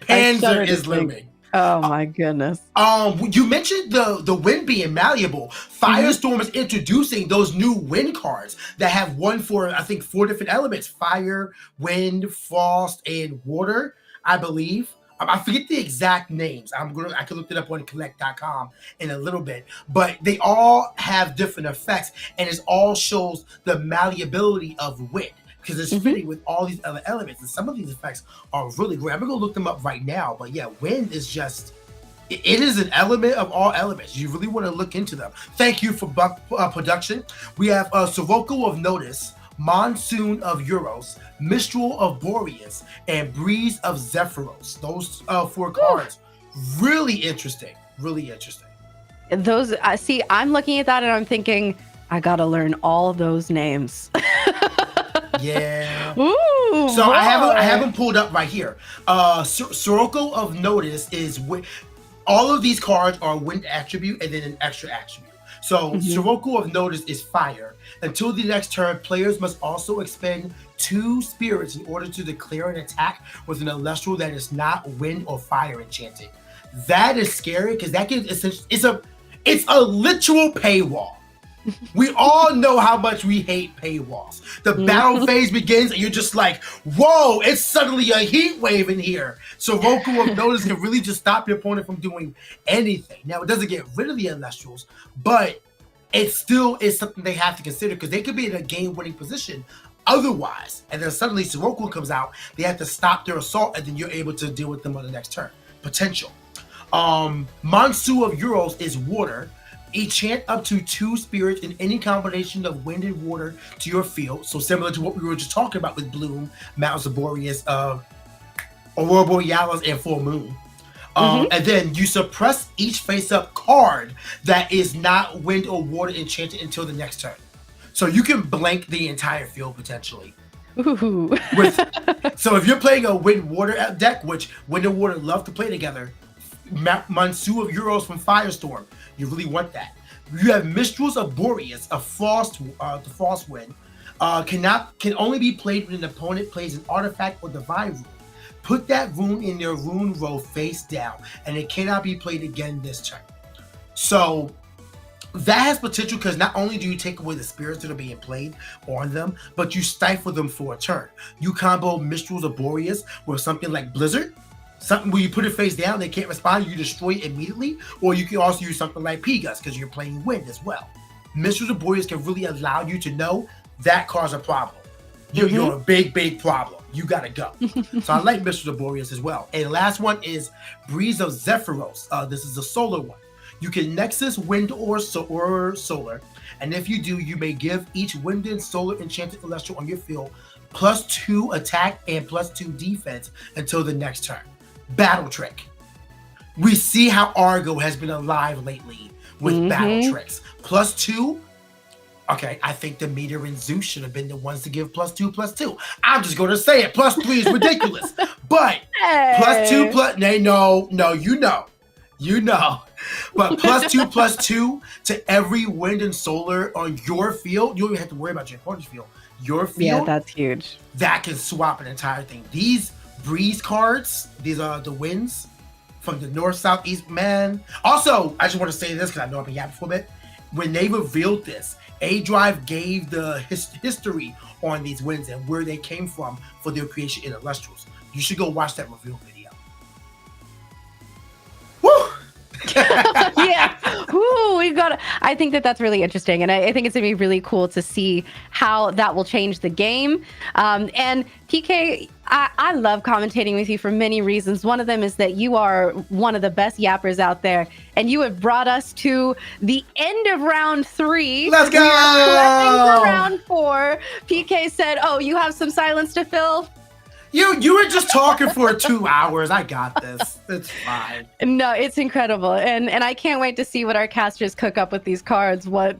[SPEAKER 2] Panzer is looming.
[SPEAKER 1] Oh my goodness.
[SPEAKER 2] You mentioned the wind being malleable. Firestorm is introducing those new wind cards that have one for, I think, 4 different elements: fire, wind, frost, and water, I believe. I forget the exact names. I can look it up on collect.com in a little bit, but they all have different effects, and it all shows the malleability of wind, because it's fitting with all these other elements, and some of these effects are really great. I'm gonna go look them up right now, but yeah, wind is just, it is an element of all elements. You really want to look into them. Thank you for production. We have Sirocco of Notice, Monsoon of Euros, Mistral of Boreas, and Breeze of Zephyros. Those 4 cards, really interesting. Really interesting.
[SPEAKER 1] Those, see, I'm looking at that and I'm thinking, I gotta learn all those names.
[SPEAKER 2] Yeah.
[SPEAKER 1] Ooh,
[SPEAKER 2] so I have them pulled up right here. Sirocco of Notice is all of these cards are wind attribute and then an extra attribute. So Sirocco of Notice is fire. Until the next turn, players must also expend 2 spirits in order to declare an attack with an Elestral that is not wind or fire enchanted. That is scary, because that can essentially, it's a literal paywall. We all know how much we hate paywalls. The battle phase begins and you're just like, whoa, it's suddenly a heat wave in here. So Sirocco of Notice can really just stop your opponent from doing anything. Now, it doesn't get rid of the Elestrals, but it still is something they have to consider, because they could be in a game-winning position otherwise. And then suddenly Sirocco comes out, they have to stop their assault, and then you're able to deal with them on the next turn. Potential. Monsoon of Euros is water. Enchant up to 2 spirits in any combination of wind and water to your field. So similar to what we were just talking about with Bloom, Mountains of Boreas, Aurora Borealis, and Full Moon. And then you suppress each face-up card that is not wind or water enchanted until the next turn. So you can blank the entire field potentially.
[SPEAKER 1] Ooh.
[SPEAKER 2] So if you're playing a wind-water deck, which wind and water love to play together, Monsoon of Euros from Firestorm, you really want that. You have Mistrals of Boreas, the frost wind, can only be played when an opponent plays an artifact or divine rune. Put that rune in their rune row face down, and it cannot be played again this turn. So that has potential, because not only do you take away the spirits that are being played on them, but you stifle them for a turn. You combo Mistrals of Boreas with something like Blizzard, something where you put it face down, they can't respond, you destroy it immediately, or you can also use something like Pegas, because you're playing wind as well. Mistrals of Boreas can really allow you to know that causes a problem. You're a big problem. You gotta go. So I like Mistrals of Boreas as well. And the last one is Breeze of Zephyros. This is a solar one. You can Nexus Wind or Solar, and if you do, you may give each Wind and Solar enchanted Celestial on your field +2 attack and +2 defense until the next turn. Battle Trick. We see how Argo has been alive lately with battle tricks. +2. Okay, I think Demeter and Zeus should have been the ones to give +2/+2. I'm just going to say it. +3 is ridiculous. But +2 you know. But +2/+2 to every wind and solar on your field. You don't even have to worry about your opponent's field. Your field.
[SPEAKER 1] Yeah, that's huge.
[SPEAKER 2] That can swap an entire thing. These breeze cards, these are the winds from the north, south, east, man. Also, I just want to say this, because I know I've been yapping for a bit. When they revealed this, A-Drive gave the history on these winds and where they came from for their creation in Elestrals. You should go watch that reveal video. Woo!
[SPEAKER 1] Yeah. Ooh, we've got. I think that's really interesting, and I think it's gonna be really cool to see how that will change the game. And PK, I love commentating with you for many reasons. One of them is that you are one of the best yappers out there, and you have brought us to the end of round 3.
[SPEAKER 2] Let's go!
[SPEAKER 1] We are prepping for round 4. PK said, "Oh, you have some silence to fill."
[SPEAKER 2] You were just talking for 2 hours. I got this. It's fine.
[SPEAKER 1] No, it's incredible. And I can't wait to see what our casters cook up with these cards, what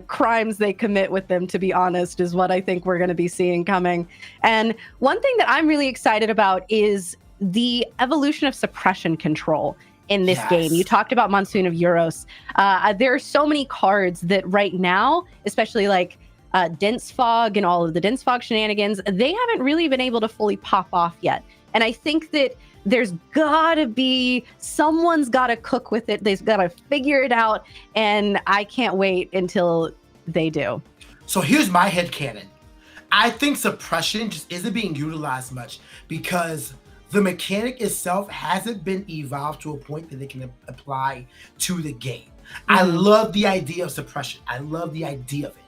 [SPEAKER 1] crimes they commit with them, to be honest, is what I think we're going to be seeing coming. And one thing that I'm really excited about is the evolution of suppression control in this game. You talked about Monsoon of Euros. There are so many cards that right now, especially like Dense Fog and all of the Dense Fog shenanigans, they haven't really been able to fully pop off yet. And I think that there's someone's gotta cook with it. They've gotta figure it out. And I can't wait until they do.
[SPEAKER 2] So here's my headcanon. I think suppression just isn't being utilized much because the mechanic itself hasn't been evolved to a point that it can apply to the game. I love the idea of suppression. I love the idea of it.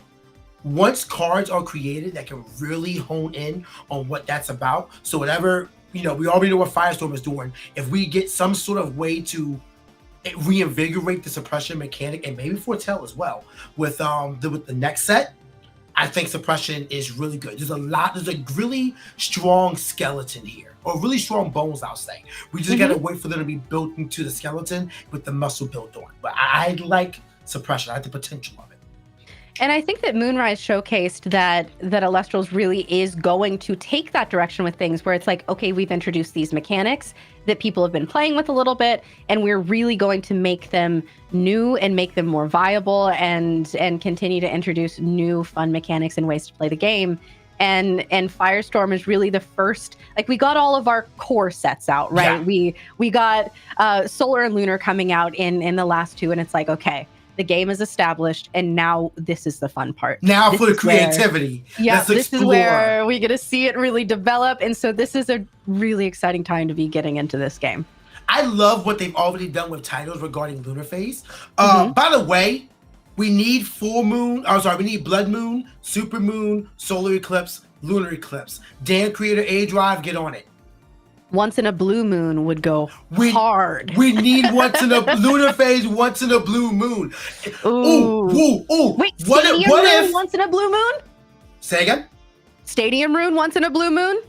[SPEAKER 2] Once cards are created that can really hone in on what that's about, so whatever, we already know what Firestorm is doing. If we get some sort of way to reinvigorate the suppression mechanic, and maybe Foretell as well, with the next set, I think suppression is really good. There's a really strong skeleton here, or really strong bones, I'll say. We just gotta wait for them to be built into the skeleton with the muscle built on. But I like suppression. I like the potential of it.
[SPEAKER 1] And I think that Moonrise showcased that Elestrals really is going to take that direction with things where it's like, okay, we've introduced these mechanics that people have been playing with a little bit, and we're really going to make them new and make them more viable and continue to introduce new fun mechanics and ways to play the game. And Firestorm is really the first, like, we got all of our core sets out, right? Yeah. We got Solar and Lunar coming out in the last two, and it's like, okay, the game is established, and now this is the fun part.
[SPEAKER 2] Now for the creativity.
[SPEAKER 1] This is where we get to see it really develop. And so this is a really exciting time to be getting into this game.
[SPEAKER 2] I love what they've already done with titles regarding Lunar Phase. By the way, we need we need Blood Moon, Super Moon, Solar Eclipse, Lunar Eclipse. Dan Creator A Drive, get on it.
[SPEAKER 1] Once in a blue moon would go hard.
[SPEAKER 2] We need once in a lunar phase, once in a blue moon. Ooh.
[SPEAKER 1] Wait, Stadium Rune once in a blue moon?
[SPEAKER 2] Say again?
[SPEAKER 1] Stadium Rune once in a blue moon?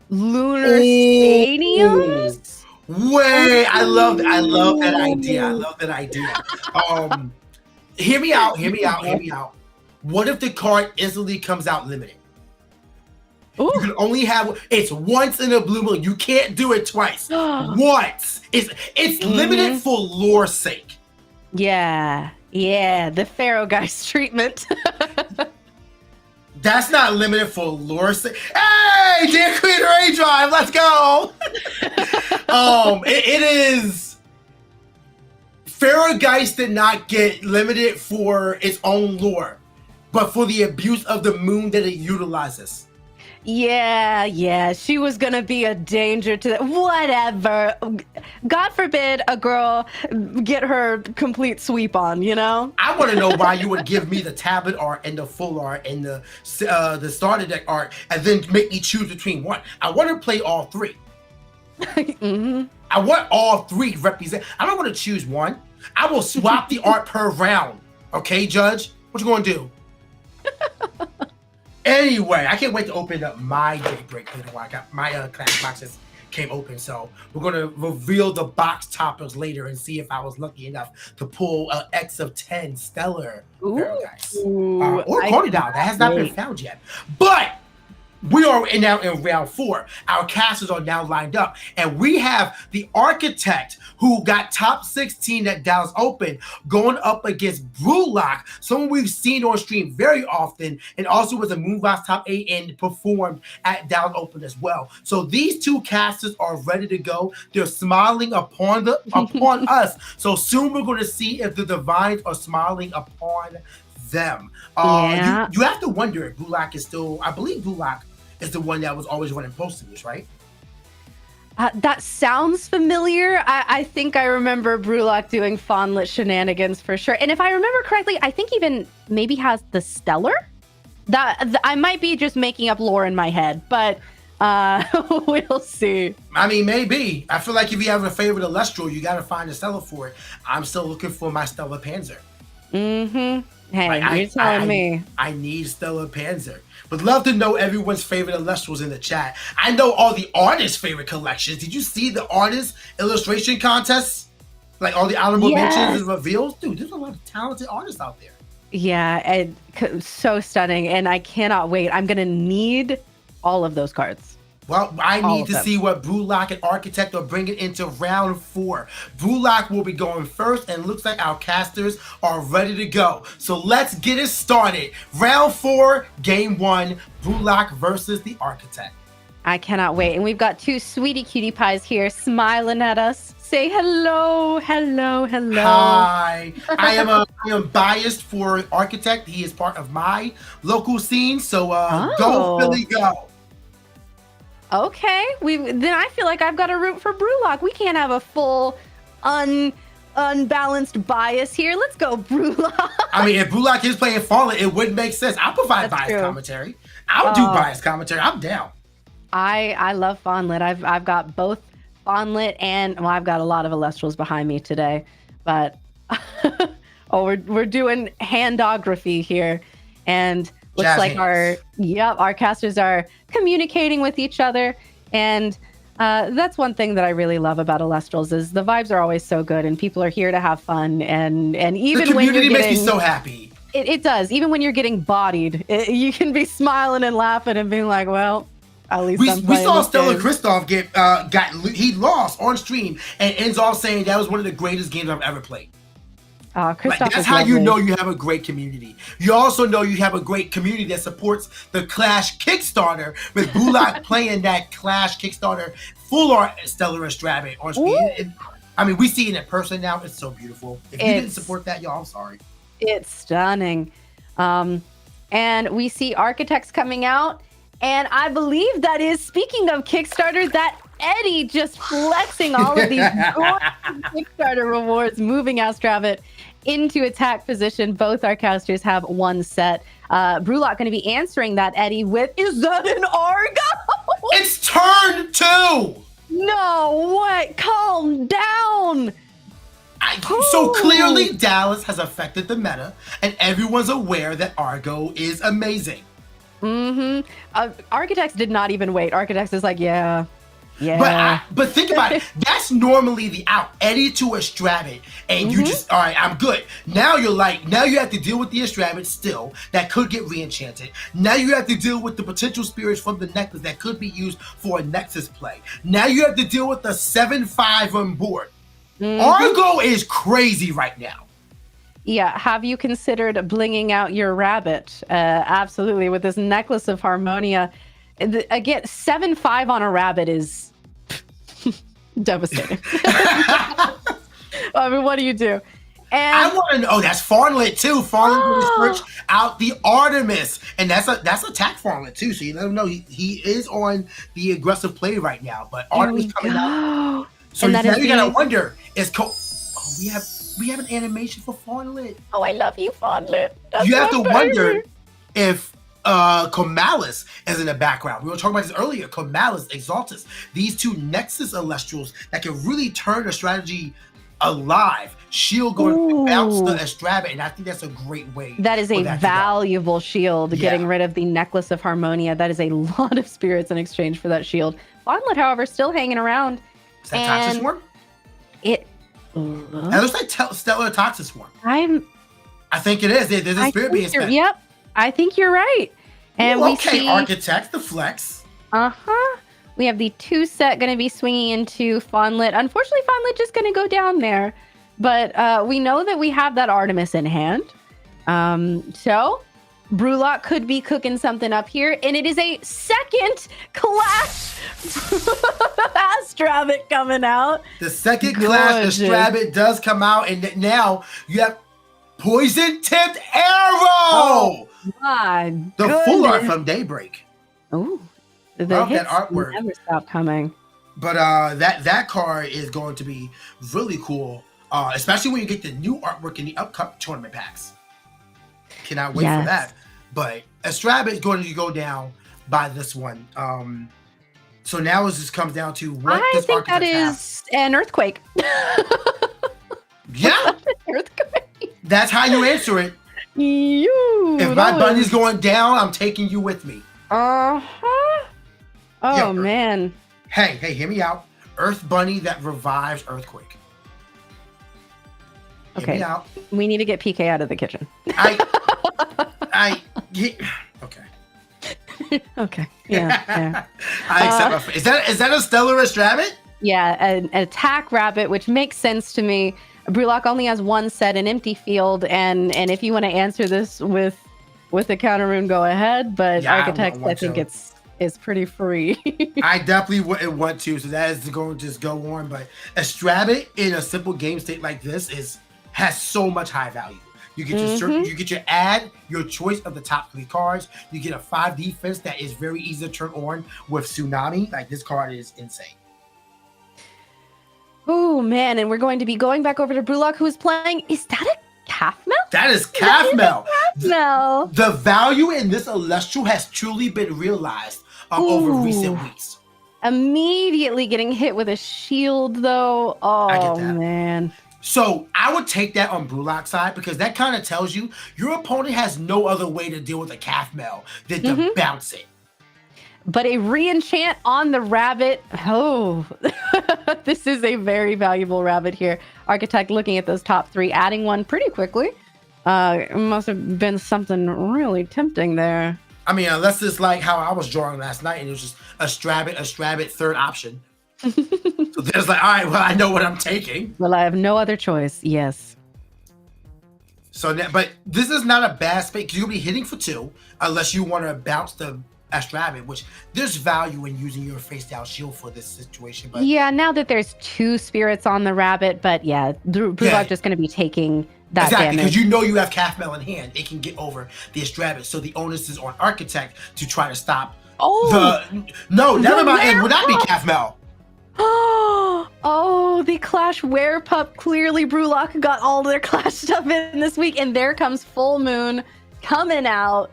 [SPEAKER 1] Lunar Stadiums?
[SPEAKER 2] Wait, I love that idea. Hear me out. What if the card instantly comes out limited? Ooh. You can only it's once in a blue moon. You can't do it twice. Once. It's limited for lore's sake.
[SPEAKER 1] Yeah, the Pharaoh Geist treatment.
[SPEAKER 2] That's not limited for lore's sake. Hey, dear Creator A Drive, let's go. It is. Pharaoh Geist did not get limited for its own lore, but for the abuse of the moon that it utilizes.
[SPEAKER 1] Yeah, she was gonna be a danger to whatever. God forbid a girl get her complete sweep on,
[SPEAKER 2] I want to know why you would give me the tablet art and the full art and the starter deck art, and then make me choose between one. I want to play all three. I want all three represent. I don't want to choose one. I will swap the art per round. Okay, Judge, what you gonna do? Anyway, I can't wait to open up my Daybreak later on. I got my classic boxes came open, so we're gonna reveal the box toppers later and see if I was lucky enough to pull an X of 10 Stellar Paradise or Corny Down. That has not been found yet, but we are now in round 4. Our casters are now lined up, and we have the Architect, who got top 16 at Dallas Open, going up against Brewlock, someone we've seen on stream very often, and also was a Moonbox top 8 and performed at Dallas Open as well. So these two casters are ready to go. They're smiling upon us. So soon we're going to see if the Divines are smiling upon them. You have to wonder if Brewlock is still. I believe Brewlock is the one that was always running Post-News, right?
[SPEAKER 1] That sounds familiar. I think I remember Brewlock doing Fawnlet shenanigans for sure. And if I remember correctly, I think even maybe has the Stellar. I might be just making up lore in my head, but we'll see.
[SPEAKER 2] I mean, maybe. I feel like if you have a favorite Elestral, you got to find a Stellar for it. I'm still looking for my Stellar Panzer.
[SPEAKER 1] Hey, you're telling me.
[SPEAKER 2] I need Stellar Panzer. Would love to know everyone's favorite Elestrals in the chat. I know all the artists' favorite collections. Did you see the artist illustration contests? Like all the honorable mentions and reveals? Dude, there's a lot of talented artists out there.
[SPEAKER 1] Yeah, and so stunning. And I cannot wait. I'm going to need all of those cards.
[SPEAKER 2] Well, I need to see what Brewlock and Architect are bringing into round 4. Brewlock will be going first, and looks like our casters are ready to go. So let's get it started. Round 4, game 1, Brewlock versus the Architect.
[SPEAKER 1] I cannot wait. And we've got two sweetie cutie pies here smiling at us. Say hello, hello, hello.
[SPEAKER 2] Hi. I am biased for Architect. He is part of my local scene. So go Philly, go.
[SPEAKER 1] Okay. Then I feel like I've got to root for Brewlock. We can't have a full unbalanced bias here. Let's go, Brewlock.
[SPEAKER 2] I mean, if Brewlock is playing Fallen, it would make sense. I'll provide biased commentary. I'll do biased commentary. I'm down.
[SPEAKER 1] I love Fawnlit. I've got both Fawnlit and I've got a lot of Elestrals behind me today. But we're doing handography here, and looks
[SPEAKER 2] Jazz
[SPEAKER 1] like
[SPEAKER 2] hands.
[SPEAKER 1] our casters are communicating with each other, and that's one thing that I really love about Elestrals is the vibes are always so good, and people are here to have fun, and even
[SPEAKER 2] the
[SPEAKER 1] when
[SPEAKER 2] community
[SPEAKER 1] you're
[SPEAKER 2] makes me so happy.
[SPEAKER 1] It does. Even when you're getting bodied, you can be smiling and laughing and being like, well. At least
[SPEAKER 2] We saw Stella Kristoff he lost on stream and ends off saying that was one of the greatest games I've ever played. That's how you know you have a great community. You also know you have a great community that supports the Clash Kickstarter with Bulak playing that Clash Kickstarter full art Stella Estrabet on screen. I mean, we see it in person now. It's so beautiful. If you didn't support that, y'all, I'm sorry.
[SPEAKER 1] It's stunning. And we see Architects coming out. And I believe that is, speaking of Kickstarter, that Eddie just flexing all of these Kickstarter rewards, moving Astravet into attack position. Both our casters have one set. Brewlock going to be answering that Eddie with, is that an Argo?
[SPEAKER 2] It's turn 2!
[SPEAKER 1] No, what? Calm down.
[SPEAKER 2] So clearly Dallas has affected the meta, and everyone's aware that Argo is amazing.
[SPEAKER 1] Architects did not even wait. Architects is like, yeah.
[SPEAKER 2] But think about it. That's normally the out. Eddie to Estrabet, and you just, all right, I'm good. Now you have to deal with the Estrabet still that could get re-enchanted. Now you have to deal with the potential spirits from the necklace that could be used for a Nexus play. Now you have to deal with the 7/5 on board. Argo is crazy right now.
[SPEAKER 1] Yeah, have you considered blinging out your rabbit? Absolutely, with this Necklace of Harmonia. Again, 7/5 on a rabbit is devastating. I mean, what do you do? And
[SPEAKER 2] I want to know. That's Farnlet too. Farnlet will search out the Artemis, and that's attack Farnlet too. So you let him know he is on the aggressive play right now. But Artemis coming out. So now you gotta wonder: we have an animation for Fawnlit.
[SPEAKER 1] Oh, I love you, Fawnlit.
[SPEAKER 2] You have to wonder if Comalis is in the background. We were talking about this earlier. Comalis, Exaltus, these two Nexus Elestrals that can really turn a strategy alive. Shield going to bounce the Estrabet, and I think that's a great way.
[SPEAKER 1] That is a valuable shield, getting rid of the Necklace of Harmonia. That is a lot of spirits in exchange for that shield. Fawnlit, however, still hanging around.
[SPEAKER 2] Is that Toxic Swarm?
[SPEAKER 1] It
[SPEAKER 2] looks like Stellar Toxic Swarm. I think it is. There's a spirit being spent.
[SPEAKER 1] Yep, I think you're right. And we see
[SPEAKER 2] Architect, the flex.
[SPEAKER 1] We have the 2 set going to be swinging into Fawnlit. Unfortunately, Fawnlit just going to go down there. But we know that we have that Artemis in hand. So Brewlock could be cooking something up here. And it is a second Clash Astravet coming out.
[SPEAKER 2] The second Clash Astravet does come out. And now you have Poison Tipped Arrow.
[SPEAKER 1] Oh, my
[SPEAKER 2] The full art from Daybreak.
[SPEAKER 1] Ooh. The hits
[SPEAKER 2] that artwork
[SPEAKER 1] never stop coming.
[SPEAKER 2] But that card is going to be really cool, especially when you get the new artwork in the upcoming tournament packs. Cannot wait for that. But Astrabet is going to go down by this one. So now it just comes down to what
[SPEAKER 1] I
[SPEAKER 2] does
[SPEAKER 1] think that is an earthquake.
[SPEAKER 2] Yeah,
[SPEAKER 1] earthquake.
[SPEAKER 2] That's how you answer it. If my bunny's going down, I'm taking you with me.
[SPEAKER 1] Oh, man.
[SPEAKER 2] Hey, hear me out. Earth Bunny that revives Earthquake.
[SPEAKER 1] Okay.
[SPEAKER 2] Hear me out.
[SPEAKER 1] We need to get PK out of the kitchen.
[SPEAKER 2] Okay.
[SPEAKER 1] Okay. Yeah.
[SPEAKER 2] I accept. Is that a Stellar Astrabet?
[SPEAKER 1] Yeah, an attack rabbit, which makes sense to me. Brewlock only has one set, an empty field, and if you want to answer this with the counter rune, go ahead. But Architects, I think is pretty free.
[SPEAKER 2] I definitely wouldn't want to, so that is going to just go on. But Astrabbit in a simple game state like this has so much high value. You get you get your ad, your choice of the top 3 cards. You get a 5 defense that is very easy to turn on with Tsunami. Like, this card is insane.
[SPEAKER 1] Oh man, and we're going to be going back over to Brewlock, who is playing. Is that a Calfmel?
[SPEAKER 2] That is Calfmel.
[SPEAKER 1] No.
[SPEAKER 2] The value in this Elestral has truly been realized over recent weeks.
[SPEAKER 1] Immediately getting hit with a shield, though.
[SPEAKER 2] I get
[SPEAKER 1] Oh
[SPEAKER 2] that.
[SPEAKER 1] man.
[SPEAKER 2] So I would take that on Brewlock's side, because that kind of tells you your opponent has no other way to deal with a Calfmel than to bounce it.
[SPEAKER 1] But a re-enchant on the rabbit. Oh, this is a very valuable rabbit here. Architect looking at those top 3, adding one pretty quickly. It must have been something really tempting there.
[SPEAKER 2] I mean, unless it's like how I was drawing last night and it was just Astrabbit, third option. So there's like, all right, well, I know what I'm taking.
[SPEAKER 1] Well, I have no other choice. Yes.
[SPEAKER 2] So, but this is not a bad space, because you'll be hitting for 2 unless you want to bounce the Astrabbit, which there's value in using your face down shield for this situation. But
[SPEAKER 1] yeah, now that there's 2 spirits on the rabbit, but yeah, Brewlock just going to be taking that
[SPEAKER 2] exactly,
[SPEAKER 1] damage.
[SPEAKER 2] because you know you have Calfmel in hand. It can get over the Astrabbit. So the onus is on Architect to try to stop No, never mind. It would not be Calfmel.
[SPEAKER 1] Oh, the Clash Werepup. Clearly, Brewlock got all their Clash stuff in this week, and there comes Full Moon coming out.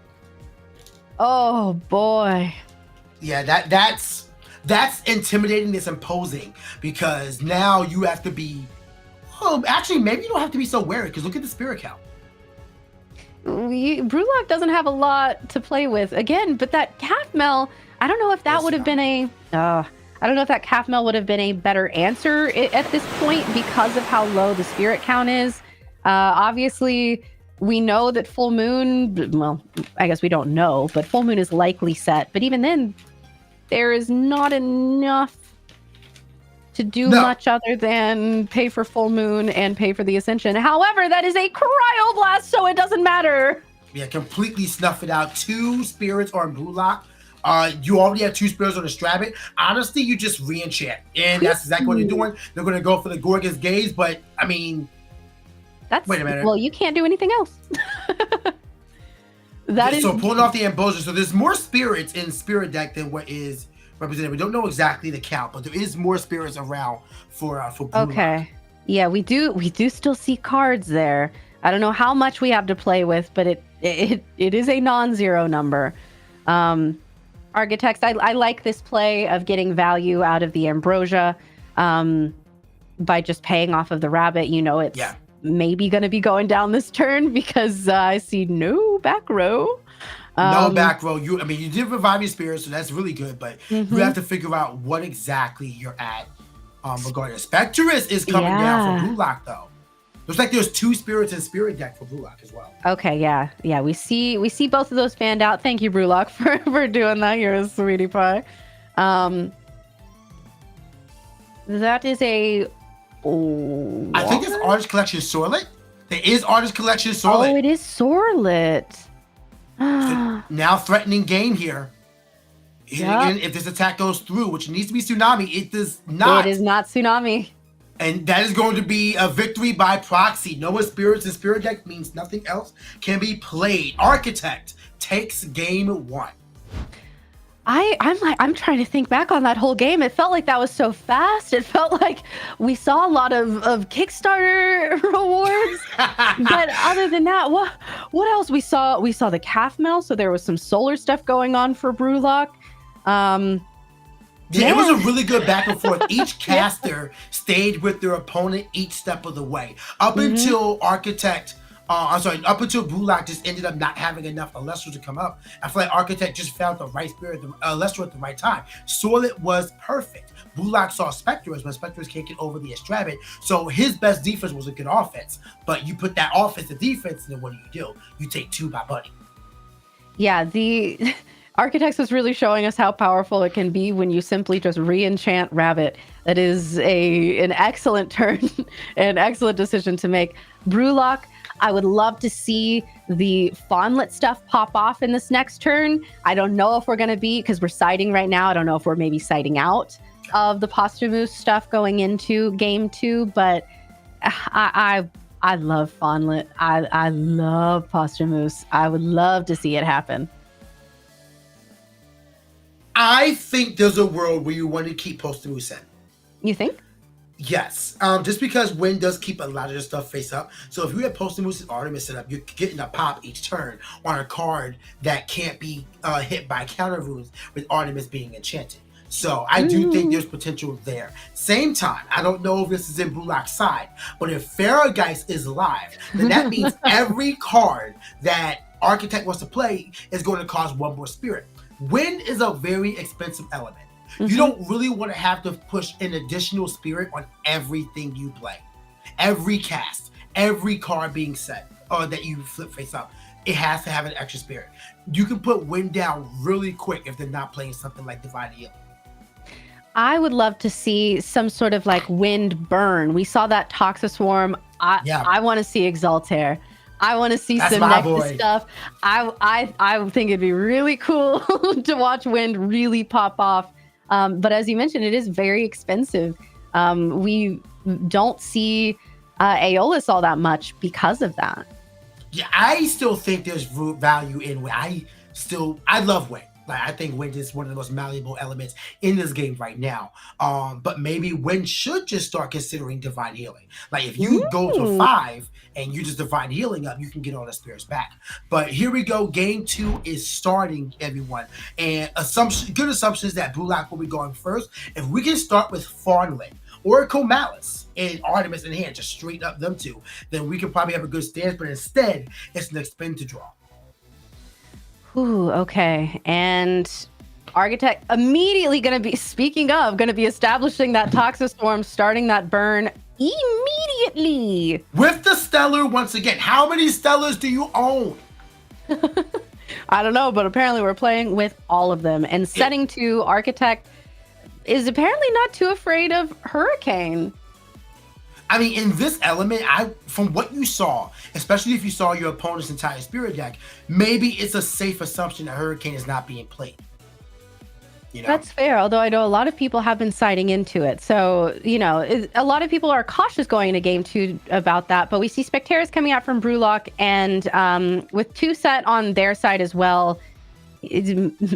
[SPEAKER 1] Oh boy.
[SPEAKER 2] Yeah, that's intimidating. It's imposing, because now you have to be. Oh, actually, maybe you don't have to be so wary, because look at the spirit count.
[SPEAKER 1] Brewlock doesn't have a lot to play with again, but that Calfmel, I don't know if that would have been I don't know if that Calfmel would have been a better answer at this point, because of how low the spirit count is. Obviously, we know that Full Moon, well, I guess we don't know, but Full Moon is likely set. But even then, there is not enough to do much other than pay for Full Moon and pay for the Ascension. However, that is a Cryoblast, so it doesn't matter.
[SPEAKER 2] Yeah, completely snuff it out. 2 spirits on Brewlock. You already have 2 spirits on the Astrabbit. Honestly, you just re-enchant, and that's exactly what they're doing. They're going to go for the Gorgon's Gaze, but I mean, wait a minute.
[SPEAKER 1] Well, you can't do anything else.
[SPEAKER 2] So pulling off the Ambrosia. So there's more spirits in Spirit deck than what is represented. We don't know exactly the count, but there is more spirits around for Brewlock. Okay.
[SPEAKER 1] Yeah, we do still see cards there. I don't know how much we have to play with, but it is a non-zero number. Architects, I like this play of getting value out of the Ambrosia by just paying off of the rabbit. You know, it's maybe going to be going down this turn, because I see no back row.
[SPEAKER 2] No back row. You did revive your spirit, so that's really good, but you have to figure out what exactly you're at regarding Spectress is coming down for Brewlock, though. Looks like there's 2 spirits in Spirit deck for Brewlock as well.
[SPEAKER 1] Okay, yeah. We see both of those fanned out. Thank you, Brewlock, for doing that. You're a sweetie pie. That is a.
[SPEAKER 2] I think it's Artist Collection Sorlet. There is Artist Collection Sorlet.
[SPEAKER 1] Oh, it is Sorlet.
[SPEAKER 2] So now threatening game here. If this attack goes through, which needs to be Tsunami, it does not.
[SPEAKER 1] It is not Tsunami.
[SPEAKER 2] And that is going to be a victory by proxy. No spirits in Spirit deck means nothing else can be played. Architect takes game 1.
[SPEAKER 1] I'm trying to think back on that whole game. It felt like that was so fast. It felt like we saw a lot of Kickstarter rewards. But other than that, what else? We saw the Calfmel, so there was some solar stuff going on for Brewlock.
[SPEAKER 2] It was a really good back and forth. Each caster stayed with their opponent each step of the way. Up until Architect, up until Brewlock just ended up not having enough Elestrals to come up. I feel like Architect just found the right spirit, Elestral at the right time. Sorlet was perfect. Brewlock saw Spectress, but Spectress can't get over the Astrabbit. So his best defense was a good offense. But you put that offense to defense, and then what do? You take 2 by Buddy.
[SPEAKER 1] Yeah, the Architects was really showing us how powerful it can be when you simply just re-enchant Rabbit. That is an excellent turn, an excellent decision to make. Brewlock, I would love to see the Fawnlet stuff pop off in this next turn. I don't know if we're going to be, because we're siding right now, I don't know if we're maybe siding out of the Posthumous stuff going into game 2, but I love Fawnlet. I love Posthumous. I would love to see it happen.
[SPEAKER 2] I think there's a world where you want to keep Posthumous in.
[SPEAKER 1] You think?
[SPEAKER 2] Yes, just because Wind does keep a lot of your stuff face up. So if you have Posthumous and Artemis set up, you're getting a pop each turn on a card that can't be hit by counter runes with Artemis being enchanted. So I do think there's potential there. Same time, I don't know if this is in Bullock's side, but if Farrageist is live, then that means every card that Architect wants to play is going to cost 1 more spirit. Wind is a very expensive element. You don't really want to have to push an additional spirit on everything you play. Every cast, every card being set, or that you flip face up, it has to have an extra spirit. You can put Wind down really quick if they're not playing something like Divine Healing.
[SPEAKER 1] I would love to see some sort of like Wind burn. We saw that Toxiswarm. I want to see Exaltair. I want to see some Nexus stuff. I think it'd be really cool to watch Wind really pop off. But as you mentioned, it is very expensive. We don't see Aeolus all that much because of that.
[SPEAKER 2] Yeah, I still think there's value in Wind. I love Wind. Like, I think Wind is one of the most malleable elements in this game right now. But maybe Wind should just start considering Divine Healing. Like, if you go to 5 and you just Divine Healing up, you can get all the spirits back. But here we go. Game 2 is starting, everyone. And good assumptions that Bullock will be going first. If we can start with Fawnlet or Comalis and Artemis in hand, just straight up them two, then we can probably have a good stance. But instead, it's an expend to draw.
[SPEAKER 1] Ooh, okay. And Architect immediately going to be establishing that Toxistorm, starting that burn immediately.
[SPEAKER 2] With the Stellar once again. How many Stellars do you own?
[SPEAKER 1] I don't know, but apparently we're playing with all of them. And setting 2, Architect is apparently not too afraid of Hurricane.
[SPEAKER 2] I mean, in this element, from what you saw, especially if you saw your opponent's entire spirit deck, maybe it's a safe assumption that Hurricane is not being played. You know?
[SPEAKER 1] That's fair, although I know a lot of people have been siding into it. So, a lot of people are cautious going into game 2 about that. But we see Spectaris coming out from Brewlock, and with 2 set on their side as well,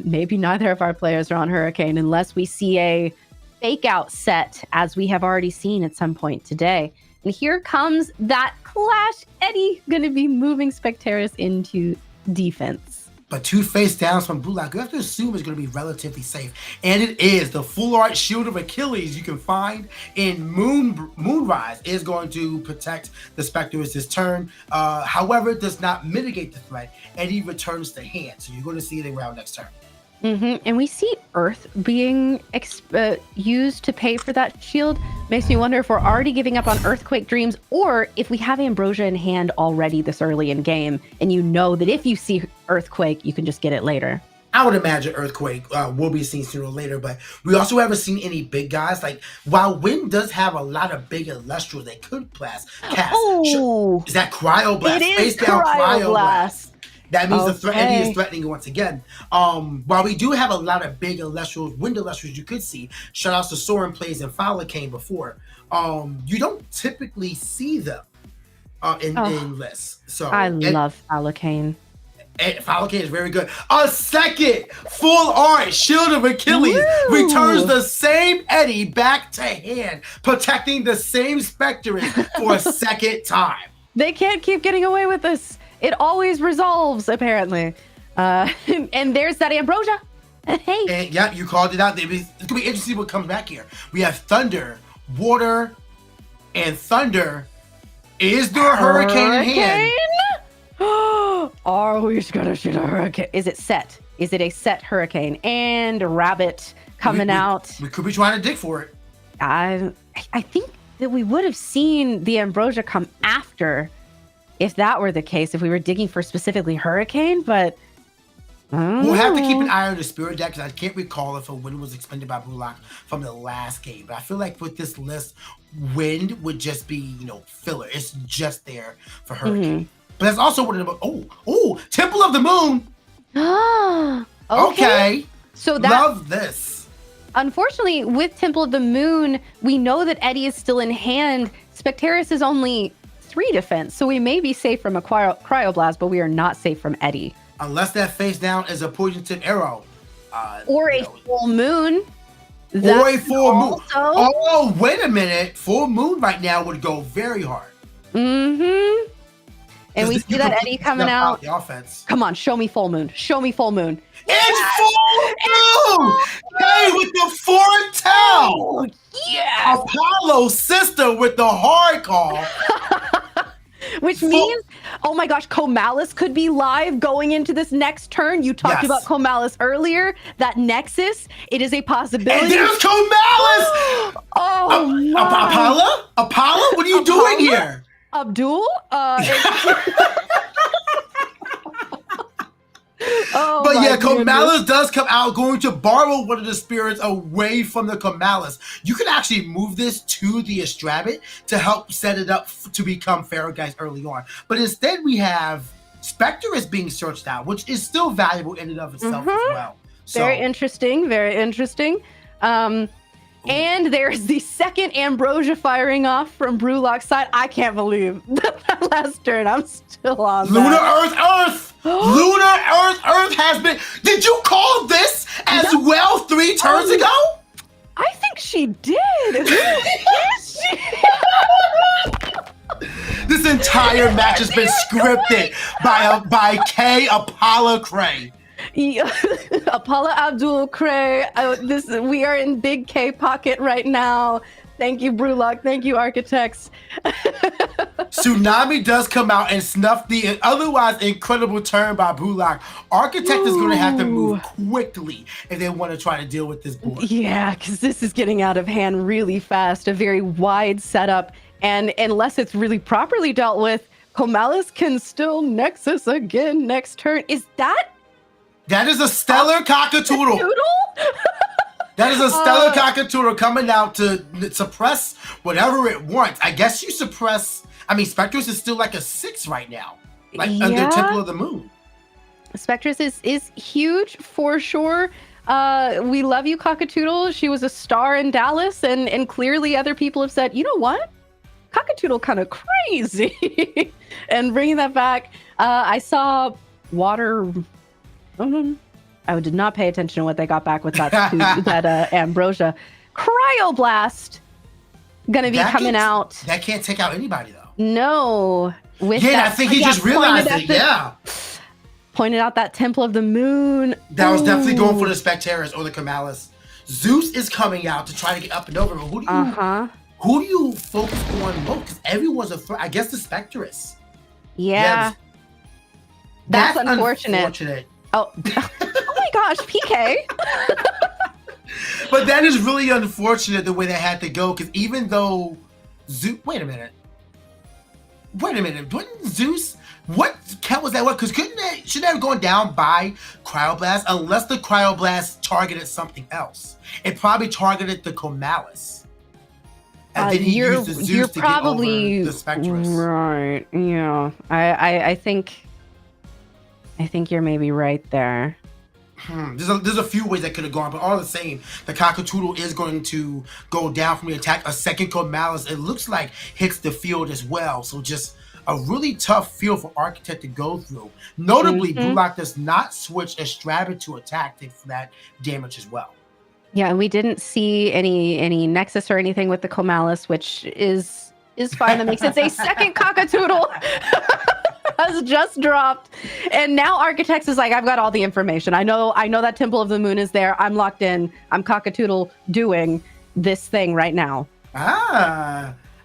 [SPEAKER 1] maybe neither of our players are on Hurricane unless we see a fake out set, as we have already seen at some point today. And here comes that Clash Eddie, going to be moving Spectaris into defense.
[SPEAKER 2] But 2 face downs from Bullock, you have to assume it's going to be relatively safe. And it is. The full art Shield of Achilles you can find in Moonrise is going to protect the Spectaris this turn. However, it does not mitigate the threat. Eddie returns to hand. So you're going to see it around next turn.
[SPEAKER 1] And we see Earth being used to pay for that shield. Makes me wonder if we're already giving up on Earthquake Dreams, or if we have Ambrosia in hand already this early in game, and you know that if you see Earthquake, you can just get it later.
[SPEAKER 2] I would imagine Earthquake will be seen sooner or later, but we also haven't seen any big guys. Like, while Wind does have a lot of big Elestrals they could cast.
[SPEAKER 1] Oh!
[SPEAKER 2] Is that Cryoblast?
[SPEAKER 1] It is
[SPEAKER 2] Face down
[SPEAKER 1] Cryoblast.
[SPEAKER 2] That means Eddie is threatening once again. While we do have a lot of big Elestrals, Wind Elestrals you could see, shout outs to Soren plays and Falacane before, you don't typically see them in lists. So
[SPEAKER 1] I love Falacane.
[SPEAKER 2] Falacane is very good. A second full art Shield of Achilles returns the same Eddie back to hand, protecting the same Spectaris for a second time.
[SPEAKER 1] They can't keep getting away with this. It always resolves, apparently. And there's that Ambrosia. Hey.
[SPEAKER 2] And yeah, you called it out. It's going to be interesting what comes back here. We have Thunder, Water, and Thunder. Is there a Hurricane in hand?
[SPEAKER 1] Are we going to shoot a Hurricane? Is it set? Is it a set Hurricane? And Rabbit coming out.
[SPEAKER 2] We could be trying to dig for it.
[SPEAKER 1] I think that we would have seen the Ambrosia come after, if that were the case, if we were digging for specifically Hurricane, but
[SPEAKER 2] We'll have to keep an
[SPEAKER 1] Oh.
[SPEAKER 2] eye on the Spirit deck because I can't recall if a Wind was expended by Blue Lock from the last game. But I feel like with this list, Wind would just be, filler. It's just there for Hurricane. But that's also what Temple of the Moon. Okay.
[SPEAKER 1] So that,
[SPEAKER 2] Love this.
[SPEAKER 1] unfortunately, with Temple of the Moon, we know that Eddie is still in hand. Specteris is only 3 defense, so we may be safe from a Cryoblast, but we are not safe from Eddie.
[SPEAKER 2] Unless that face down is a poison tip arrow.
[SPEAKER 1] Or a full moon.
[SPEAKER 2] Or a full moon.
[SPEAKER 1] Also-
[SPEAKER 2] Oh, wait a minute. Full moon right now would go very hard.
[SPEAKER 1] Mm-hmm. And we see that Eddie coming out.
[SPEAKER 2] The offense.
[SPEAKER 1] Come on, show me full moon. Show me full moon.
[SPEAKER 2] It's full moon! Hey, with the foretell!
[SPEAKER 1] Oh, yes!
[SPEAKER 2] Apollo's sister with the hard call.
[SPEAKER 1] Which means, oh my gosh, Comalis could be live going into this next turn. You talked
[SPEAKER 2] Yes.
[SPEAKER 1] about Comalis earlier. That Nexus, it is a possibility.
[SPEAKER 2] And there's Comalis!
[SPEAKER 1] Oh, my.
[SPEAKER 2] Apollo, what are you doing here?
[SPEAKER 1] Abdul? Oh,
[SPEAKER 2] But
[SPEAKER 1] my
[SPEAKER 2] yeah,
[SPEAKER 1] goodness.
[SPEAKER 2] Comalis does come out, going to borrow one of the spirits away from the Comalis. You can actually move this to the Astrabit to help set it up to become Pharaoh guys early on. But instead, we have Spectre is being searched out, which is still valuable in and of itself as well. So,
[SPEAKER 1] Very interesting. Very interesting. And there's the second Ambrosia firing off from Brewlock's side. I can't believe that last turn. I'm still on
[SPEAKER 2] Lunar
[SPEAKER 1] that.
[SPEAKER 2] Earth! Lunar Earth has been. Did you call this as well 3 turns ago?
[SPEAKER 1] I think she did. Yes, she
[SPEAKER 2] This entire match has been scripted by K Apollo Cray.
[SPEAKER 1] Apollo Abdul Cray. We are in big K pocket right now. Thank you, Brewlock. Thank you, Architects.
[SPEAKER 2] Tsunami does come out and snuff the otherwise incredible turn by Brewlock. Architect is going to have to move quickly if they want to try to deal with this board.
[SPEAKER 1] Yeah, because this is getting out of hand really fast. A very wide setup. And unless it's really properly dealt with, Comalis can still Nexus again next turn. Is that
[SPEAKER 2] That is a stellar cockatoodle. That is a stellar cockatoodle coming out to suppress whatever it wants. I guess you suppress. I mean, Spectros is still like a 6 right now, under Temple of the Moon.
[SPEAKER 1] Spectress is huge for sure. We love you, Cockatoodle. She was a star in Dallas, and clearly other people have said, you know what? Cockatoodle kind of crazy. And bringing that back, I saw Water. I did not pay attention to what they got back with that Ambrosia. Cryoblast gonna be coming out.
[SPEAKER 2] That can't take out anybody though.
[SPEAKER 1] No. With
[SPEAKER 2] I think he just realized it.
[SPEAKER 1] Pointed out that Temple of the Moon.
[SPEAKER 2] That was definitely going for the Specteris or the Comalis. Zeus is coming out to try to get up and over. Who do you focus on most? Because everyone's a threat. I guess the Specteris.
[SPEAKER 1] Yeah. That's unfortunate. Oh my gosh, PK.
[SPEAKER 2] But that is really unfortunate the way they had to go, because even though Zeus, wait a minute, wouldn't Zeus, what count was that? What? Because shouldn't they have gone down by Cryoblast unless the Cryoblast targeted something else? It probably targeted the Comalis. And then he used the Zeus to
[SPEAKER 1] probably
[SPEAKER 2] get over the Spectress.
[SPEAKER 1] Right. Yeah. I think you're maybe right there.
[SPEAKER 2] There's a few ways that could have gone, but all the same, the Cockatoodle is going to go down from the attack. A second Comalis, it looks like, hits the field as well. So just a really tough field for Architect to go through. Notably, Blue Lock does not switch Astrabit to attack for that damage as well.
[SPEAKER 1] Yeah, and we didn't see any Nexus or anything with the Comalis, which is fine. That makes sense. A second Cockatoodle has just dropped, and now Architects is like, I've got all the information. I know that Temple of the Moon is there. I'm locked in. I'm Cockatoodle doing this thing right now.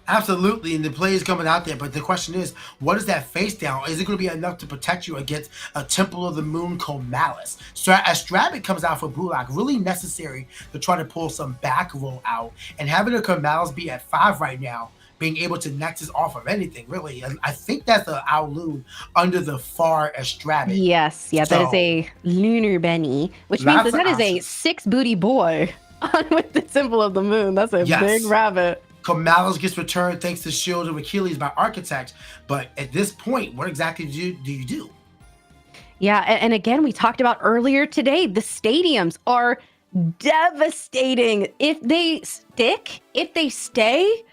[SPEAKER 2] Absolutely, and the play is coming out there, but the question is, what is that face down? Is it going to be enough to protect you against a Temple of the Moon Comalis? Astrabit comes out for Blue Lock, really necessary to try to pull some back roll out, and having a Comalis be at 5 right now being able to nexus off of anything, really. And I think that's the Owloon under the far Estrabit.
[SPEAKER 1] Yes, yeah, that is
[SPEAKER 2] So,
[SPEAKER 1] a lunar Benny, which means
[SPEAKER 2] lots
[SPEAKER 1] that
[SPEAKER 2] of
[SPEAKER 1] is a
[SPEAKER 2] options.
[SPEAKER 1] 6 booty boy with the symbol of the moon. That's a
[SPEAKER 2] Yes.
[SPEAKER 1] big rabbit.
[SPEAKER 2] Kamalis gets returned thanks to Shield of Achilles by Architect. But at this point, what exactly do you do?
[SPEAKER 1] Yeah, and again, we talked about earlier today, the stadiums are devastating. If they stick, if they stay,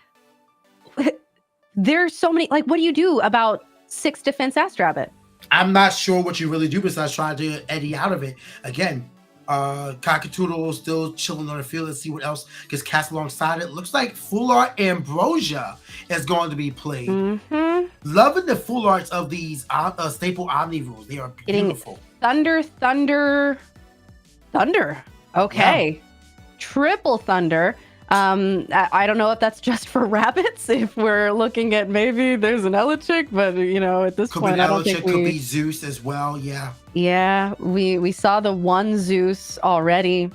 [SPEAKER 1] there's so many, like, what do you do about 6 defense Astrabbit?
[SPEAKER 2] I'm not sure what you really do besides trying to Eddie out of it. Again, Cockatoodle still chilling on the field. Let's see what else gets cast alongside it. Looks like Full Art Ambrosia is going to be played.
[SPEAKER 1] Mm-hmm.
[SPEAKER 2] Loving the full arts of these staple Omni rules. They are beautiful.
[SPEAKER 1] Thunder. Okay. Yeah. Triple Thunder. I don't know if that's just for rabbits, if we're looking at maybe there's an Elechick, but at this point, I don't think
[SPEAKER 2] could be Zeus as well.
[SPEAKER 1] Yeah, we saw the one Zeus already.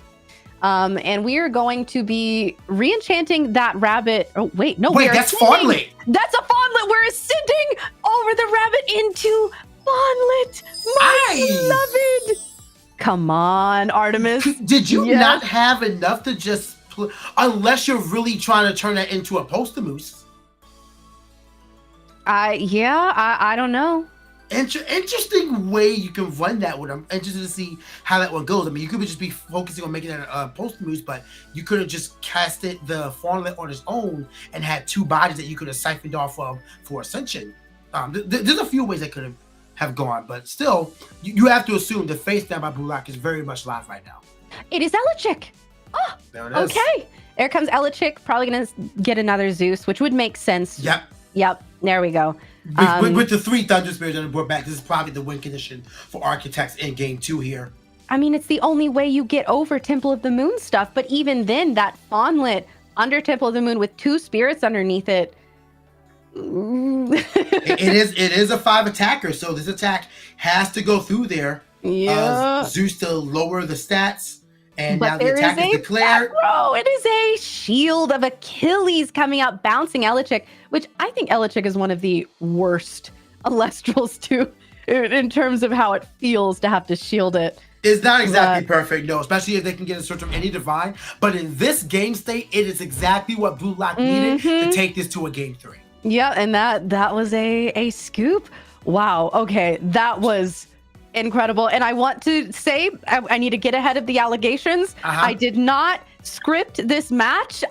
[SPEAKER 1] And we are going to be re-enchanting that rabbit. Oh, wait,
[SPEAKER 2] that's Fawnlet.
[SPEAKER 1] That's a Fawnlet. We're ascending over the rabbit into Fawnlet. My beloved. Come on, Artemis.
[SPEAKER 2] Did you not have enough to just unless you're really trying to turn that into a Postamoose?
[SPEAKER 1] I don't know.
[SPEAKER 2] Interesting way you can run that one. I'm interested to see how that one goes. I mean, you could just be focusing on making it a Postamoose, but you could have just casted the Fawnlet on its own and had 2 bodies that you could have siphoned off of for Ascension. There's a few ways that could have gone, but still, you have to assume the face down by Blue Lock is very much live right now.
[SPEAKER 1] It is Elechick. Oh,
[SPEAKER 2] there it is.
[SPEAKER 1] Okay. There comes Elechick, probably going to get another Zeus, which would make sense. Yep. There we go.
[SPEAKER 2] With the 3 Thunder Spirits on the board back, this is probably the win condition for Architects in game 2 here.
[SPEAKER 1] I mean, it's the only way you get over Temple of the Moon stuff, but even then, that Fawnlet under Temple of the Moon with 2 spirits underneath it.
[SPEAKER 2] it is a 5 attacker, so this attack has to go through there.
[SPEAKER 1] Yeah.
[SPEAKER 2] Zeus to lower the stats. And
[SPEAKER 1] but
[SPEAKER 2] now the attack is declared.
[SPEAKER 1] It is a Shield of Achilles coming out, bouncing Elechick, which I think Elechick is one of the worst Elestrals too, in terms of how it feels to have to shield it.
[SPEAKER 2] It's not exactly perfect, no, especially if they can get a search from any divine. But in this game state, it is exactly what Blue Lock needed to take this to a game 3.
[SPEAKER 1] Yeah, and that was a scoop. Wow. Okay, that was incredible. And I want to say, I need to get ahead of the allegations. I did not script this match.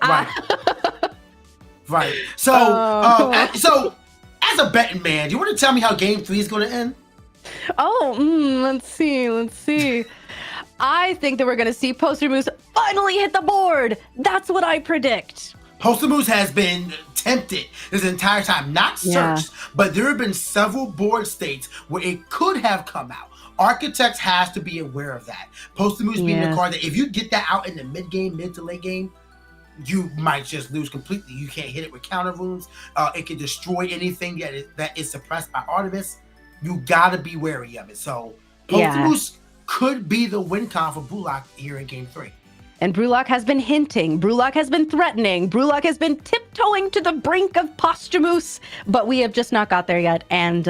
[SPEAKER 2] Right. So, so as a betting man, do you want to tell me how game 3 is going to end?
[SPEAKER 1] Let's see. I think that we're going to see Postamoose finally hit the board. That's what I predict.
[SPEAKER 2] Postamoose has been tempted this entire time, not searched, but there have been several board states where it could have come out. Architects has to be aware of that. Postamoose being the card that if you get that out in the mid to late game, you might just lose completely. You can't hit it with counter runes. It can destroy anything that is suppressed by Artemis. You gotta be wary of it. So Postamoose could be the win con for Blue Lock here in game 3.
[SPEAKER 1] And Brulok has been hinting, Brulok has been threatening, Brulok has been tiptoeing to the brink of Postamoose, but we have just not got there yet. And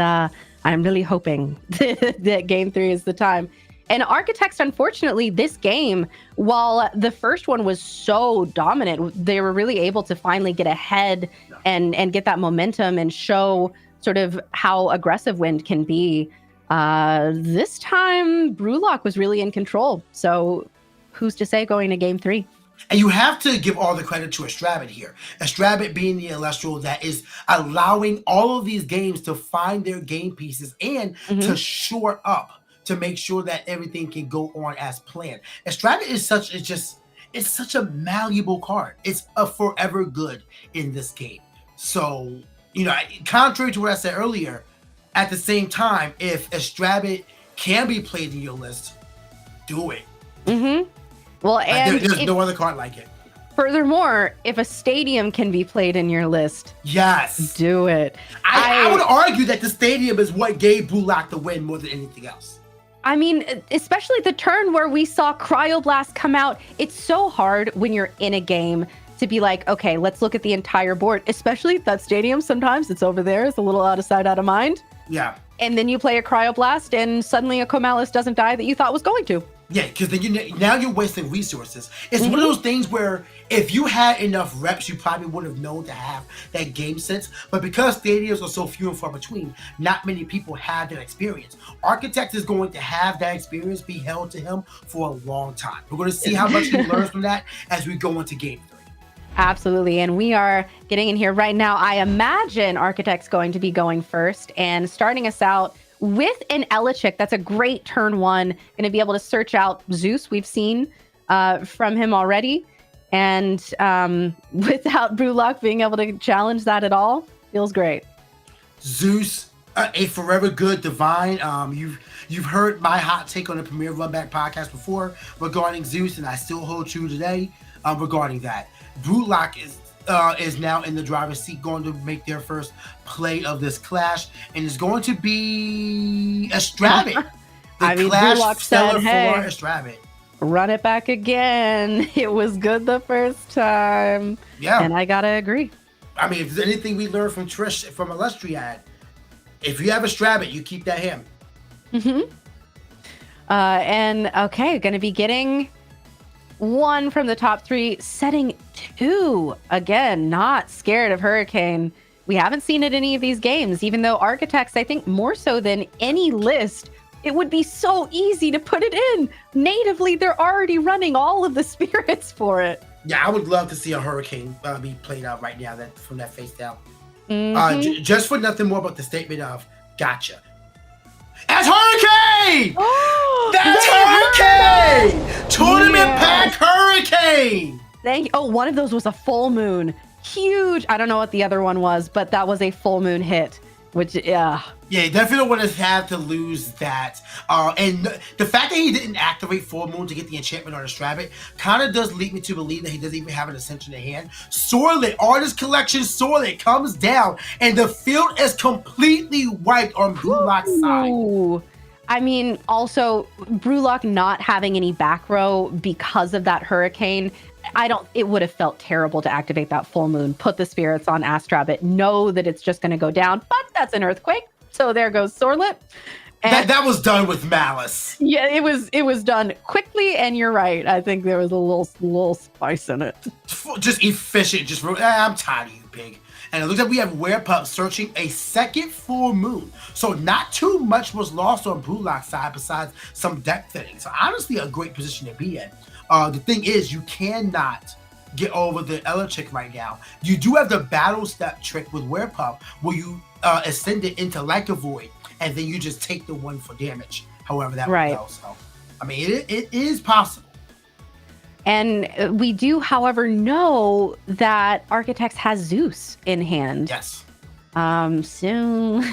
[SPEAKER 1] I'm really hoping that game 3 is the time. And Architects, unfortunately, this game, while the first one was so dominant, they were really able to finally get ahead and get that momentum and show sort of how aggressive Wind can be. This time, Brulok was really in control. So who's to say going to game 3?
[SPEAKER 2] And you have to give all the credit to Estrabit here. Estrabit being the Elestral that is allowing all of these games to find their game pieces and to shore up to make sure that everything can go on as planned. Estrabit is such a malleable card. It's a forever good in this game. So, contrary to what I said earlier, at the same time, if Estrabit can be played in your list, do it.
[SPEAKER 1] Well, and
[SPEAKER 2] there's no other card like it.
[SPEAKER 1] Furthermore, if a stadium can be played in your list,
[SPEAKER 2] yes,
[SPEAKER 1] do it.
[SPEAKER 2] I would argue that the stadium is what gave Blue Lock the win more than anything else.
[SPEAKER 1] I mean, especially the turn where we saw Cryoblast come out. It's so hard when you're in a game to be like, okay, let's look at the entire board, especially that stadium. Sometimes it's over there. It's a little out of sight, out of mind.
[SPEAKER 2] Yeah.
[SPEAKER 1] And then you play a Cryoblast and suddenly a Comalis doesn't die that you thought was going to.
[SPEAKER 2] Yeah, because then now you're wasting resources. It's one of those things where if you had enough reps, you probably would have known to have that game sense. But because stadiums are so few and far between, not many people have that experience. Architect is going to have that experience be held to him for a long time. We're going to see how much he learns from that as we go into game 3.
[SPEAKER 1] Absolutely. And we are getting in here right now. I imagine Architect's going to be going first and starting us out with an Elechick. That's a great turn 1. Going to be able to search out Zeus. We've seen from him already. And without Brewlock being able to challenge that at all, feels great.
[SPEAKER 2] Zeus, a forever good divine. You've heard my hot take on the Premier Runback podcast before regarding Zeus, and I still hold true today regarding that. Brewlock is now in the driver's seat, going to make their first play of this clash, and it's going to be Estravit.
[SPEAKER 1] Brewlock said, hey,
[SPEAKER 2] for Estravit.
[SPEAKER 1] Run it back again. It was good the first time.
[SPEAKER 2] Yeah.
[SPEAKER 1] And I gotta agree.
[SPEAKER 2] I mean, if there's anything we learned from Trish, from Elestriad, if you have Estravit, you keep that him.
[SPEAKER 1] And okay, gonna be getting 1 from the top 3, setting 2. Again, not scared of Hurricane. We haven't seen it in any of these games, even though Architects, I think more so than any list, it would be so easy to put it in. Natively, they're already running all of the spirits for it.
[SPEAKER 2] Yeah, I would love to see a Hurricane be played out right now from that face down. Just for nothing more but the statement of, gotcha. That's Hurricane! That's Hurricane! Tournament pack Hurricane!
[SPEAKER 1] Thank you. Oh, one of those was a full moon. Huge. I don't know what the other one was, but that was a full moon hit, which, yeah.
[SPEAKER 2] Yeah, you definitely don't want to have to lose that. And the fact that he didn't activate Full Moon to get the enchantment on Estravit kind of does lead me to believe that he doesn't even have an Ascension in hand. Sorlet, Artist Collection Sorlet comes down, and the field is completely wiped on Brewlock's side.
[SPEAKER 1] I mean, also, Brewlock not having any back row because of that Hurricane, it would have felt terrible to activate that Full Moon, put the spirits on Astrabit, know that it's just going to go down, but that's an Earthquake. So there goes Sorlet.
[SPEAKER 2] That was done with malice.
[SPEAKER 1] Yeah, it was done quickly, and you're right. I think there was a little spice in it.
[SPEAKER 2] Just efficient. I'm tired of you, pig. And it looks like we have Werepup searching a second Full Moon. So not too much was lost on Brewlock's side besides some deck thinning. So honestly, a great position to be in. The thing is, you cannot get over the Elechick right now. You do have the Battle Step trick with Werepup where you ascend it into Like a Void, and then you just take the 1 for damage. However that would go. So, I mean, it is possible.
[SPEAKER 1] And we do, however, know that Architects has Zeus in hand.
[SPEAKER 2] Yes.
[SPEAKER 1] So...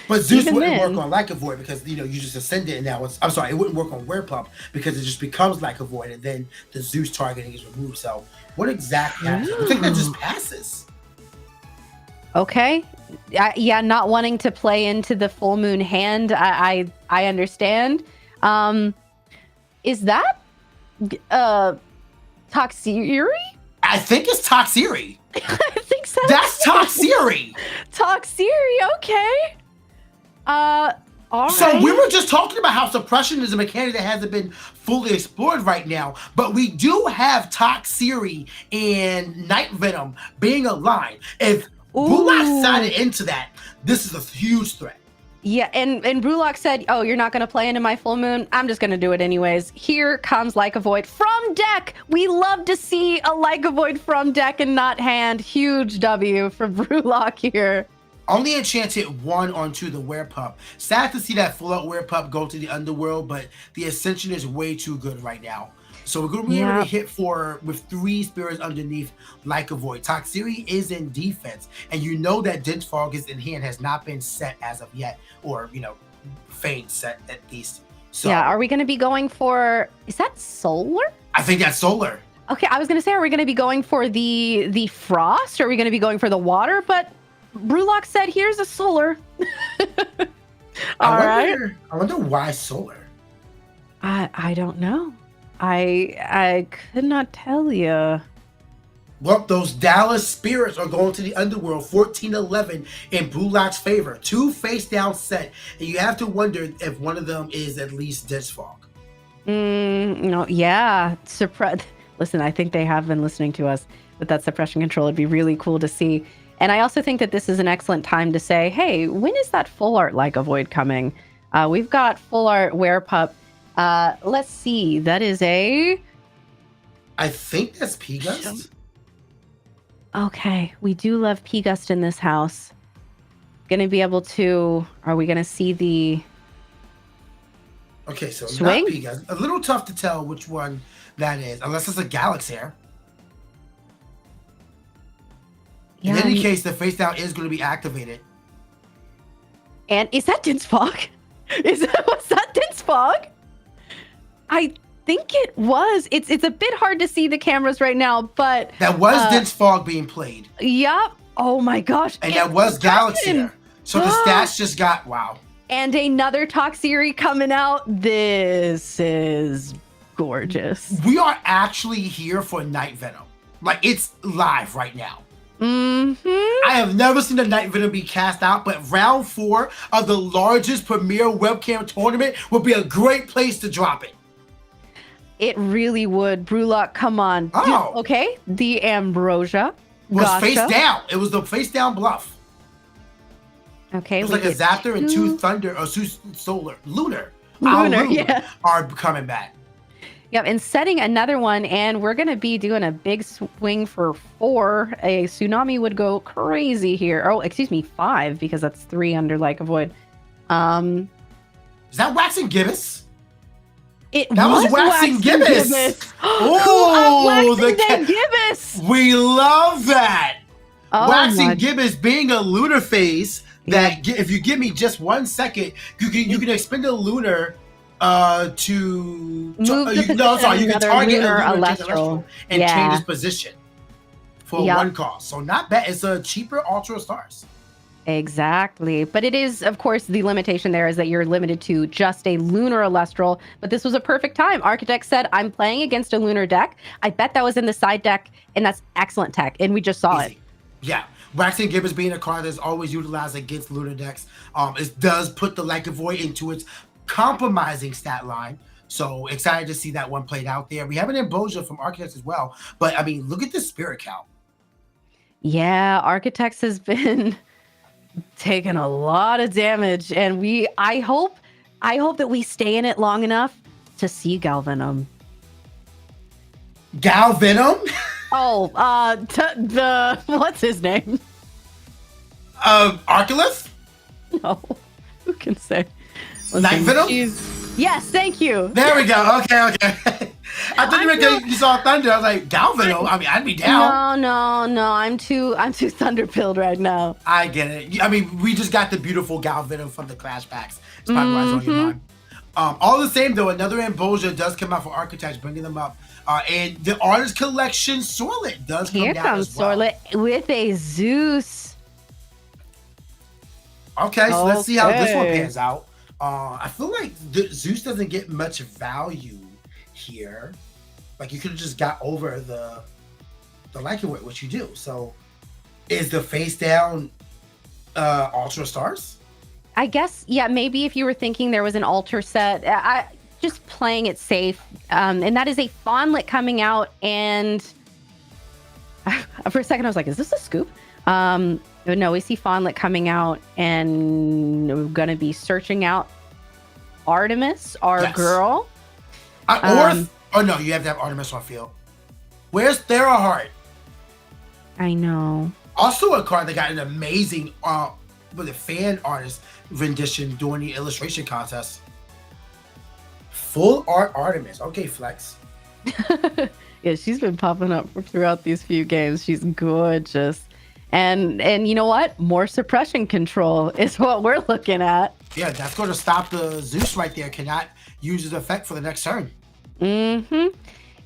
[SPEAKER 2] But Zeus wouldn't work on Like a Void because, you just ascend it and now it wouldn't work on Werepup because it just becomes Like a Void and then the Zeus targeting is removed. So what exactly happens? I think that just passes.
[SPEAKER 1] Okay. Yeah, not wanting to play into the Full Moon hand. I understand. Is that Toxiri?
[SPEAKER 2] I think it's Toxiri.
[SPEAKER 1] I think so.
[SPEAKER 2] That's Toxiri.
[SPEAKER 1] Toxiri, okay. All
[SPEAKER 2] so
[SPEAKER 1] right.
[SPEAKER 2] we were just talking about how suppression is a mechanic that hasn't been fully explored right now, but we do have Toxiri and Night Venom being aligned. If Brewlock sided into that, this is a huge threat.
[SPEAKER 1] Yeah, and Brewlock said, oh, you're not going to play into my Full Moon? I'm just going to do it anyways. Here comes Like a Void from deck. We love to see a Like a Void from deck and not hand. Huge W for Brewlock here.
[SPEAKER 2] Only enchanted 1 onto the Werepup. Sad to see that full out Werepup go to the Underworld, but the Ascension is way too good right now. So we're going to be able to hit with 3 spirits underneath Like a Void. Toxiri is in defense, and you know that Dense Fog is in hand has not been set as of yet, or feigned set at least. So
[SPEAKER 1] yeah, are we going to be going for? Is that Solar?
[SPEAKER 2] I think that's Solar.
[SPEAKER 1] Okay, I was going to say, are we going to be going for the Frost, or are we going to be going for the Water? But Brewlock said, "Here's a Solar." All right.
[SPEAKER 2] I wonder why Solar.
[SPEAKER 1] I don't know. I could not tell you.
[SPEAKER 2] Well, those Dallas Spirits are going to the Underworld 14-11 in BlueStacks' favor. 2 face down set. And you have to wonder if one of them is at least Dense Fog.
[SPEAKER 1] No, yeah. Listen, I think they have been listening to us with that suppression control. It'd be really cool to see. And I also think that this is an excellent time to say, hey, when is that full art like a Void coming? We've got full art Werepup. Let's see. That is
[SPEAKER 2] I think that's P-Gust.
[SPEAKER 1] Okay, we do love P-Gust in this house. Gonna be able to... Are we gonna see the...
[SPEAKER 2] Okay, so
[SPEAKER 1] swing?
[SPEAKER 2] Not P-Gust. A little tough to tell which one that is, unless it's a Galaxy. In any case, the face down is going to be activated.
[SPEAKER 1] And is that Dense Fog? Was that Dense Fog? I think it was. It's a bit hard to see the cameras right now, but
[SPEAKER 2] that was Dense Fog being played.
[SPEAKER 1] Yep. Oh my gosh.
[SPEAKER 2] And that was Galaxy. So the stats just got wow.
[SPEAKER 1] And another Toxiri coming out. This is gorgeous.
[SPEAKER 2] We are actually here for Night Venom. Like, it's live right now.
[SPEAKER 1] Mm-hmm.
[SPEAKER 2] I have never seen a Night Venom be cast out, but round 4 of the largest premier webcam tournament would be a great place to drop it.
[SPEAKER 1] It really would. Brewlock, come on.
[SPEAKER 2] Oh.
[SPEAKER 1] Okay. The Ambrosia.
[SPEAKER 2] Was
[SPEAKER 1] gotcha.
[SPEAKER 2] face down. It was the face down bluff.
[SPEAKER 1] Okay.
[SPEAKER 2] It was like a Zaptor and 2 Thunder, or 2 Solar. Lunar.
[SPEAKER 1] Yeah.
[SPEAKER 2] Are coming back.
[SPEAKER 1] Yep, and setting another one, and we're going to be doing a big swing for 4. A Tsunami would go crazy here. Oh, excuse me, 5, because that's 3 under Like a Void.
[SPEAKER 2] Is that Waxing Gibbous?
[SPEAKER 1] That
[SPEAKER 2] was Waxing Gibbous.
[SPEAKER 1] Oh, Waxing Gibbous.
[SPEAKER 2] We love that.
[SPEAKER 1] Oh,
[SPEAKER 2] Waxing Gibbous being a lunar phase that if you give me just 1 second, you can expend a lunar to you can target a lunar Celestial and change its position for 1 cost. So not bad. It's a cheaper Ultra Stars.
[SPEAKER 1] Exactly. But it is, of course, the limitation there is that you're limited to just a lunar Elestral. But this was a perfect time. Architect said, I'm playing against a lunar deck. I bet that was in the side deck, and that's excellent tech. And we just saw it.
[SPEAKER 2] Yeah. Waxing Gibbous being a card that's always utilized against lunar decks. It does put the Like a Void into its compromising stat line. So excited to see that one played out there. We have an Ambrosia from Architects as well. But, I mean, look at the spirit count.
[SPEAKER 1] Yeah, Architects has been... taken a lot of damage, and I hope that we stay in it long enough to see Galvenom.
[SPEAKER 2] Galvenom?
[SPEAKER 1] Oh, what's his name?
[SPEAKER 2] Arculus?
[SPEAKER 1] No, who can say?
[SPEAKER 2] Night Venom?
[SPEAKER 1] Yes, thank you.
[SPEAKER 2] There we go. Okay. I thought you saw Thunder. I was like, Galvano. I mean, I'd be down.
[SPEAKER 1] No. I'm too Thunder pilled right now.
[SPEAKER 2] I get it. I mean, we just got the beautiful Galvano from the Clash packs. It's probably why it's on your mind. All the same, though, another Ambrosia does come out for Architects, bringing them up. And the Artist Collection Sorlet does come
[SPEAKER 1] Here
[SPEAKER 2] down
[SPEAKER 1] comes
[SPEAKER 2] as well.
[SPEAKER 1] Sorlet with a Zeus.
[SPEAKER 2] Okay, so let's see how this one pans out. I feel like Zeus doesn't get much value here. Like, you could have just got over the Like It Way, which you do. So is the face down Ultra Stars?
[SPEAKER 1] I guess, yeah, maybe if you were thinking there was an altar set, I just playing it safe. And that is a Fawnlet coming out, and for a second I was like, is this a scoop? No, we see Fawnlet coming out, and we're going to be searching out Artemis, our girl. No, you have to have Artemis on field. Where's Theraheart? I know.
[SPEAKER 2] Also a card that got an amazing fan artist rendition during the illustration contest. Full art Artemis. Okay, Flex.
[SPEAKER 1] Yeah, she's been popping up throughout these few games. She's gorgeous. And you know what? More suppression control is what we're looking at.
[SPEAKER 2] Yeah, that's going to stop the Zeus right there. Cannot use his effect for the next turn.
[SPEAKER 1] Mm-hmm.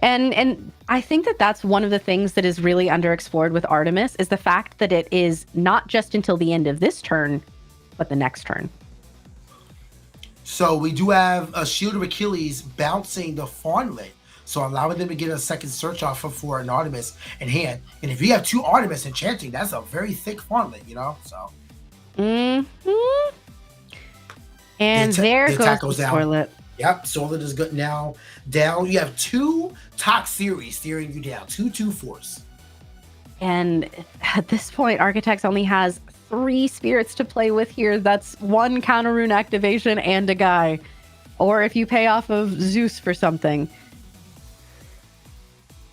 [SPEAKER 1] And I think that that's one of the things that is really underexplored with Artemis is the fact that it is not just until the end of this turn, but the next turn.
[SPEAKER 2] So we do have a Shield of Achilles bouncing the Fawnlet So allowing them to get a second search offer for an Artemis in hand. And if you have 2 Artemis enchanting, that's a very thick gauntlet, you know? So.
[SPEAKER 1] Mm-hmm. And there goes the Scarlet.
[SPEAKER 2] Yep, Scarlet is good now. Down, you have 2 Toxeries steering you down. 2/2 force.
[SPEAKER 1] And at this point, Architects only has 3 spirits to play with here. That's 1 counter rune activation and a guy. Or if you pay off of Zeus for something.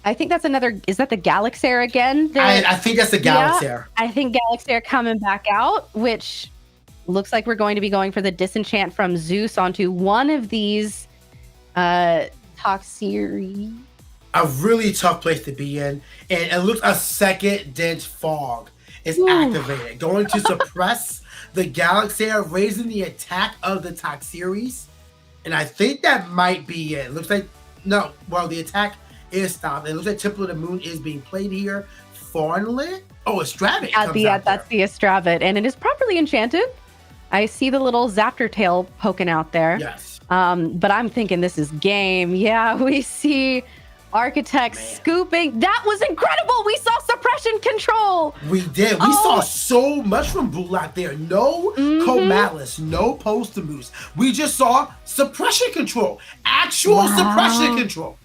[SPEAKER 1] I think that's another. Is that the Galaxair again?
[SPEAKER 2] I think that's the Galaxair.
[SPEAKER 1] Yeah, I think Galaxair coming back out, which looks like we're going to be going for the disenchant from Zeus onto one of these Toxeries.
[SPEAKER 2] A really tough place to be in. And it looks a second dense fog is activated, going to suppress the Galaxair, raising the attack of the Toxeries. And I think that might be it. It looks like, no, well, the attack is stopped. It looks like Temple of the Moon is being played here. Fawnlet? Oh, Estravit.
[SPEAKER 1] That's the Estravit, and it is properly enchanted. I see the little Zaptor tail poking out there.
[SPEAKER 2] Yes.
[SPEAKER 1] But I'm thinking this is game. Yeah, we see Architects scooping. That was incredible. We saw suppression control.
[SPEAKER 2] We did. We saw so much from Bulak there. No Co-Malice, no Postamoose. We just saw suppression control. Actual suppression control.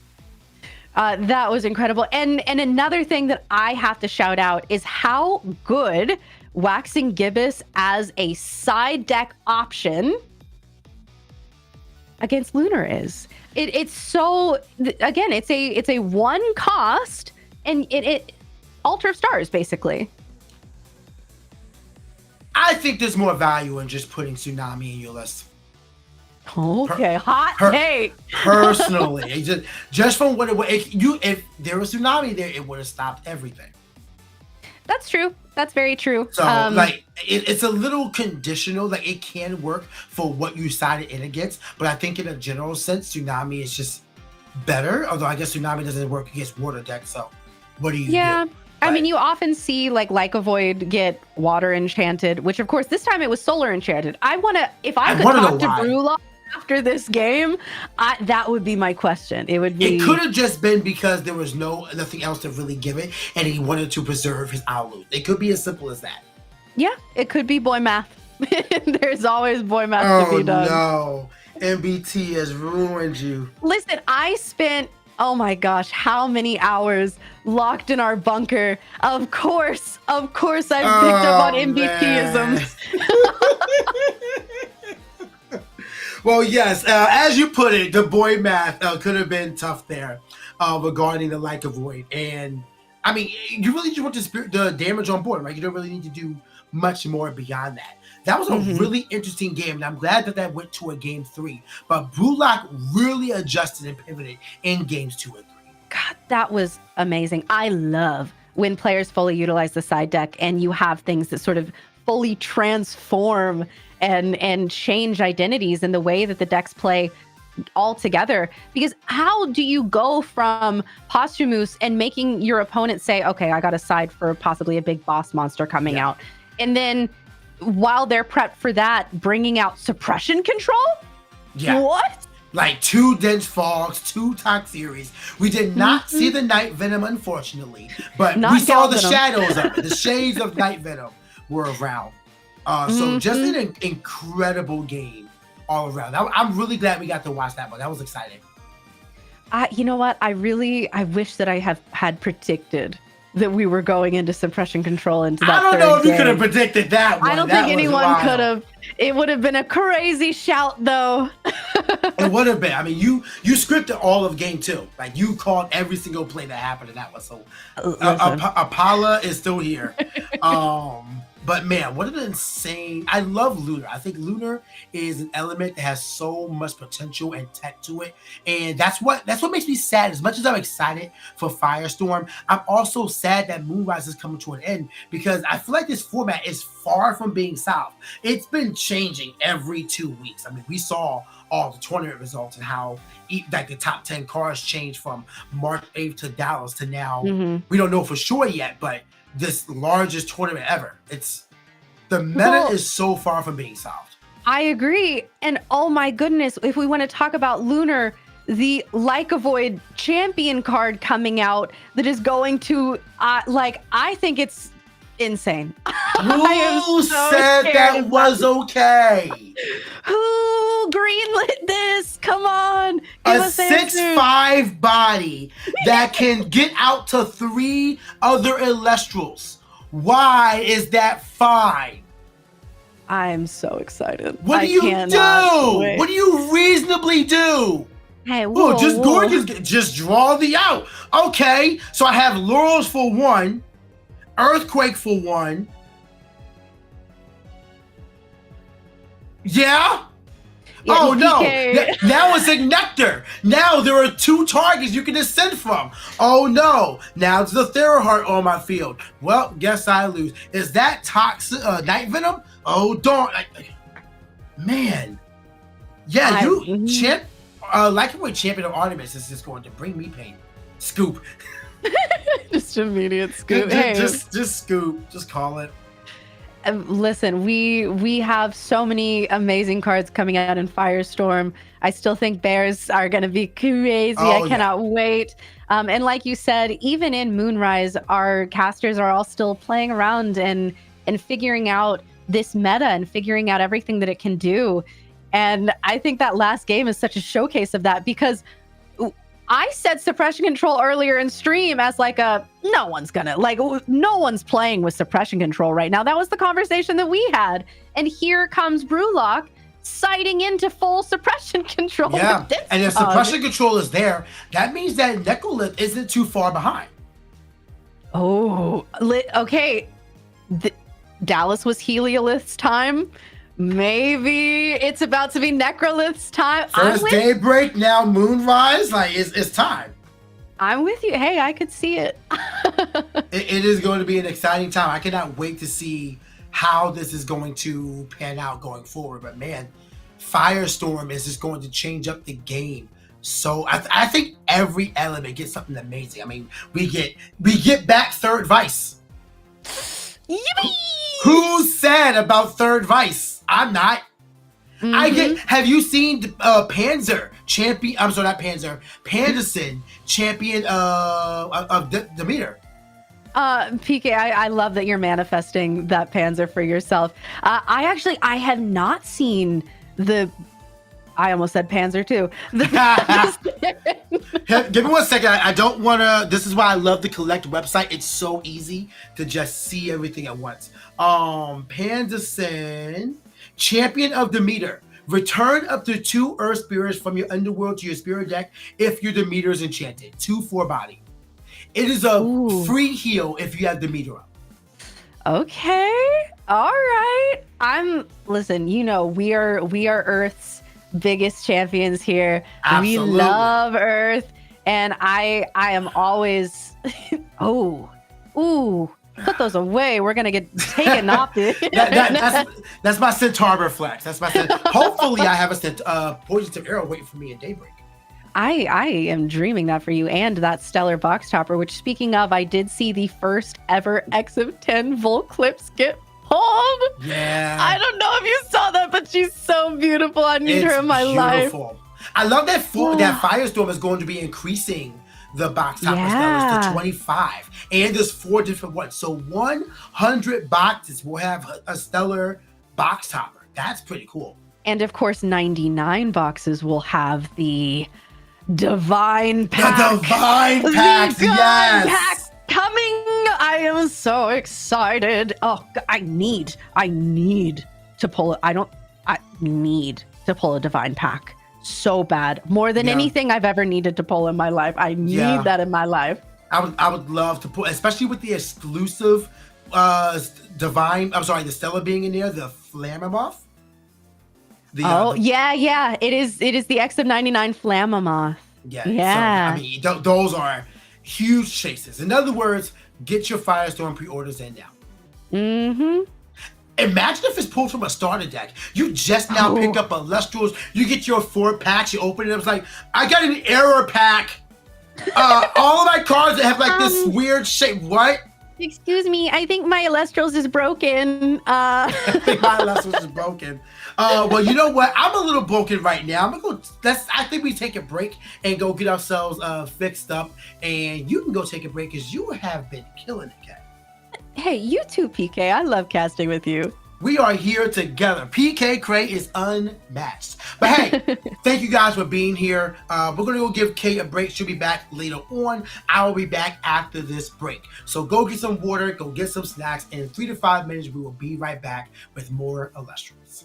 [SPEAKER 1] That was incredible. And another thing that I have to shout out is how good Waxing Gibbous as a side deck option against Lunar is. It's so, again, it's a 1 cost and it Altar of Stars basically.
[SPEAKER 2] I think there's more value in just putting Tsunami in your list.
[SPEAKER 1] Okay, hot take.
[SPEAKER 2] Personally, just from what if there was Tsunami there, it would have stopped everything.
[SPEAKER 1] That's true. That's very true.
[SPEAKER 2] So it's a little conditional. Like it can work for what you sided in against, but I think in a general sense, Tsunami is just better. Although I guess Tsunami doesn't work against water decks. So what do you do?
[SPEAKER 1] I mean, you often see like a Void get water enchanted, which of course this time it was solar enchanted. If I could talk to Brulon after this game, that would be my question. It
[SPEAKER 2] could have just been because there was nothing else to really give it, and he wanted to preserve his Owlu. It could be as simple as that.
[SPEAKER 1] Yeah, it could be boy math. There's always boy math to be done.
[SPEAKER 2] Oh no, MBT has ruined you.
[SPEAKER 1] Listen, I spent, oh my gosh, how many hours locked in our bunker? Of course I picked up on MBTisms.
[SPEAKER 2] Well, yes, as you put it, the boy math could have been tough there regarding the Like a Void. And I mean, you really just want the damage on board, right? You don't really need to do much more beyond that. That was a really interesting game, and I'm glad that went to a game 3. But Bulak really adjusted and pivoted in games 2 and 3.
[SPEAKER 1] God, that was amazing. I love when players fully utilize the side deck and you have things that sort of fully transform and change identities in the way that the decks play all together. Because how do you go from Posthumous and making your opponent say, okay, I got a side for possibly a big boss monster coming out, and then while they're prepped for that, bringing out suppression control?
[SPEAKER 2] Yeah.
[SPEAKER 1] What?
[SPEAKER 2] Like 2 dense fogs, 2 Toxeries. We did not see the Night Venom, unfortunately, but we saw the shadows of it. The shades of Night Venom were around. So just an incredible game all around. I'm really glad we got to watch that one. That was exciting.
[SPEAKER 1] You know what? I wish that I had predicted that we were going into suppression control into that.
[SPEAKER 2] I don't know if you could have predicted that one.
[SPEAKER 1] I don't think anyone could have. It would have been a crazy shout, though.
[SPEAKER 2] It would have been. I mean, you scripted all of game 2. Like you called every single play that happened in that one. So Apala is still here. But man, what an insane! I love Lunar. I think Lunar is an element that has so much potential and tech to it, and that's what makes me sad. As much as I'm excited for Firestorm, I'm also sad that Moonrise is coming to an end because I feel like this format is far from being solved. It's been changing every 2 weeks. I mean, we saw all the tournament results and how like the top 10 cards changed from March 8th to Dallas to now. We don't know for sure yet, but this largest tournament ever. The meta is so far from being solved.
[SPEAKER 1] I agree. And oh my goodness, if we want to talk about Lunar, the Like a Void champion card coming out that is going to, I think it's insane.
[SPEAKER 2] Who
[SPEAKER 1] so
[SPEAKER 2] said
[SPEAKER 1] scared
[SPEAKER 2] that
[SPEAKER 1] of
[SPEAKER 2] was okay?
[SPEAKER 1] Who greenlit this? Come on.
[SPEAKER 2] A
[SPEAKER 1] Give us answers.
[SPEAKER 2] 6'5" body that can get out to 3 other Elestrals. Why is that fine?
[SPEAKER 1] I'm so excited.
[SPEAKER 2] What do you do? What do you reasonably do?
[SPEAKER 1] Hey, whoa,
[SPEAKER 2] Oh, just
[SPEAKER 1] whoa.
[SPEAKER 2] Gorgon's, just draw the out. Okay, so I have Laurels for 1, Earthquake for 1. Yeah? Oh no, now it's a Nectar. Now there are 2 targets you can ascend from. Oh no, now it's the Theraheart on my field. Well, guess I lose. Is that Toxic Night Venom? Oh darn. Man. Yeah, Like a Void Champion of Artemis is just going to bring me pain. Scoop.
[SPEAKER 1] Just immediate scoop.
[SPEAKER 2] Just scoop. Just call it.
[SPEAKER 1] Listen, we have so many amazing cards coming out in Firestorm. I still think bears are going to be crazy. I cannot wait. And like you said, even in Moonrise, our casters are all still playing around and figuring out this meta and figuring out everything that it can do. And I think that last game is such a showcase of that, because I said suppression control earlier in stream as no one's playing with suppression control right now. That was the conversation that we had. And here comes Brewlock sighting into full suppression control.
[SPEAKER 2] Yeah, and if suppression control is there, that means that Necrolith isn't too far behind.
[SPEAKER 1] Oh, okay. Dallas was Heliolith's time. Maybe it's about to be Necrolith's time.
[SPEAKER 2] First Daybreak, now Moonrise. It's time.
[SPEAKER 1] I'm with you. Hey, I could see it.
[SPEAKER 2] It is going to be an exciting time. I cannot wait to see how this is going to pan out going forward. But man, Firestorm is just going to change up the game. So I think every element gets something amazing. I mean, we get back Third Vice.
[SPEAKER 1] Yippee!
[SPEAKER 2] Who said about Third Vice? I'm not.
[SPEAKER 1] Mm-hmm.
[SPEAKER 2] Have you seen Panzer champion? I'm sorry, not Panzer. Panderson champion of Demeter.
[SPEAKER 1] PK, I love that you're manifesting that Panzer for yourself. I have not seen I almost said Panzer too.
[SPEAKER 2] Give me 1 second. I don't want to. This is why I love the Collect website. It's so easy to just see everything at once. Panderson, champion of Demeter. Return up to 2 Earth Spirits from your Underworld to your Spirit deck if your Demeter is enchanted. 2/4 body. It is a free heal if you have Demeter up.
[SPEAKER 1] Okay. All right. Listen, we are Earth's biggest champions here.
[SPEAKER 2] Absolutely.
[SPEAKER 1] We love Earth, and I am always put those away. We're gonna get taken off it.
[SPEAKER 2] That's my Centaur flex. That's my hopefully I have a Poison Arrow waiting for me in Daybreak.
[SPEAKER 1] I am dreaming that for you, and that Stellar Box Topper, which, speaking of, I did see the first ever X of 10 Volclips get pulled.
[SPEAKER 2] Yeah.
[SPEAKER 1] I don't know if you saw that, but she's so beautiful. I need her in my life.
[SPEAKER 2] I love that that Firestorm is going to be increasing the box topper spells to 25. And there's 4 different ones. So 100 boxes will have a stellar box topper. That's pretty cool.
[SPEAKER 1] And of course, 99 boxes will have the Divine Pack.
[SPEAKER 2] The Divine Packs, yes!
[SPEAKER 1] Pack coming! I am so excited. Oh, I need to pull it. I need to pull a Divine Pack so bad. More than anything I've ever needed to pull in my life. I need that in my life.
[SPEAKER 2] I would love to pull, especially with the exclusive the Stella being in there, the Flammoth.
[SPEAKER 1] It is the X of 99 Flammoth.
[SPEAKER 2] Yeah. So, I mean, those are huge chases. In other words, get your Firestorm pre-orders in now.
[SPEAKER 1] Mm-hmm.
[SPEAKER 2] Imagine if it's pulled from a starter deck. You just now pick up Elestrals, you get your 4 packs, you open it, it's like, I got an error pack. All of my cards that have like this weird shape. What?
[SPEAKER 1] Excuse me, I think my Elestrals is broken.
[SPEAKER 2] I think my Elestrals is broken. Well, you know what? I'm a little broken right now. I'm gonna go. I think we take a break and go get ourselves fixed up. And you can go take a break because you have been killing it, Kat.
[SPEAKER 1] Hey, you too, PK. I love casting with you.
[SPEAKER 2] We are here together. PK Cray is unmatched. But hey, thank you guys for being here. We're going to go give Kay a break. She'll be back later on. I will be back after this break. So go get some water, go get some snacks. In 3 to 5 minutes, we will be right back with more Elestrals.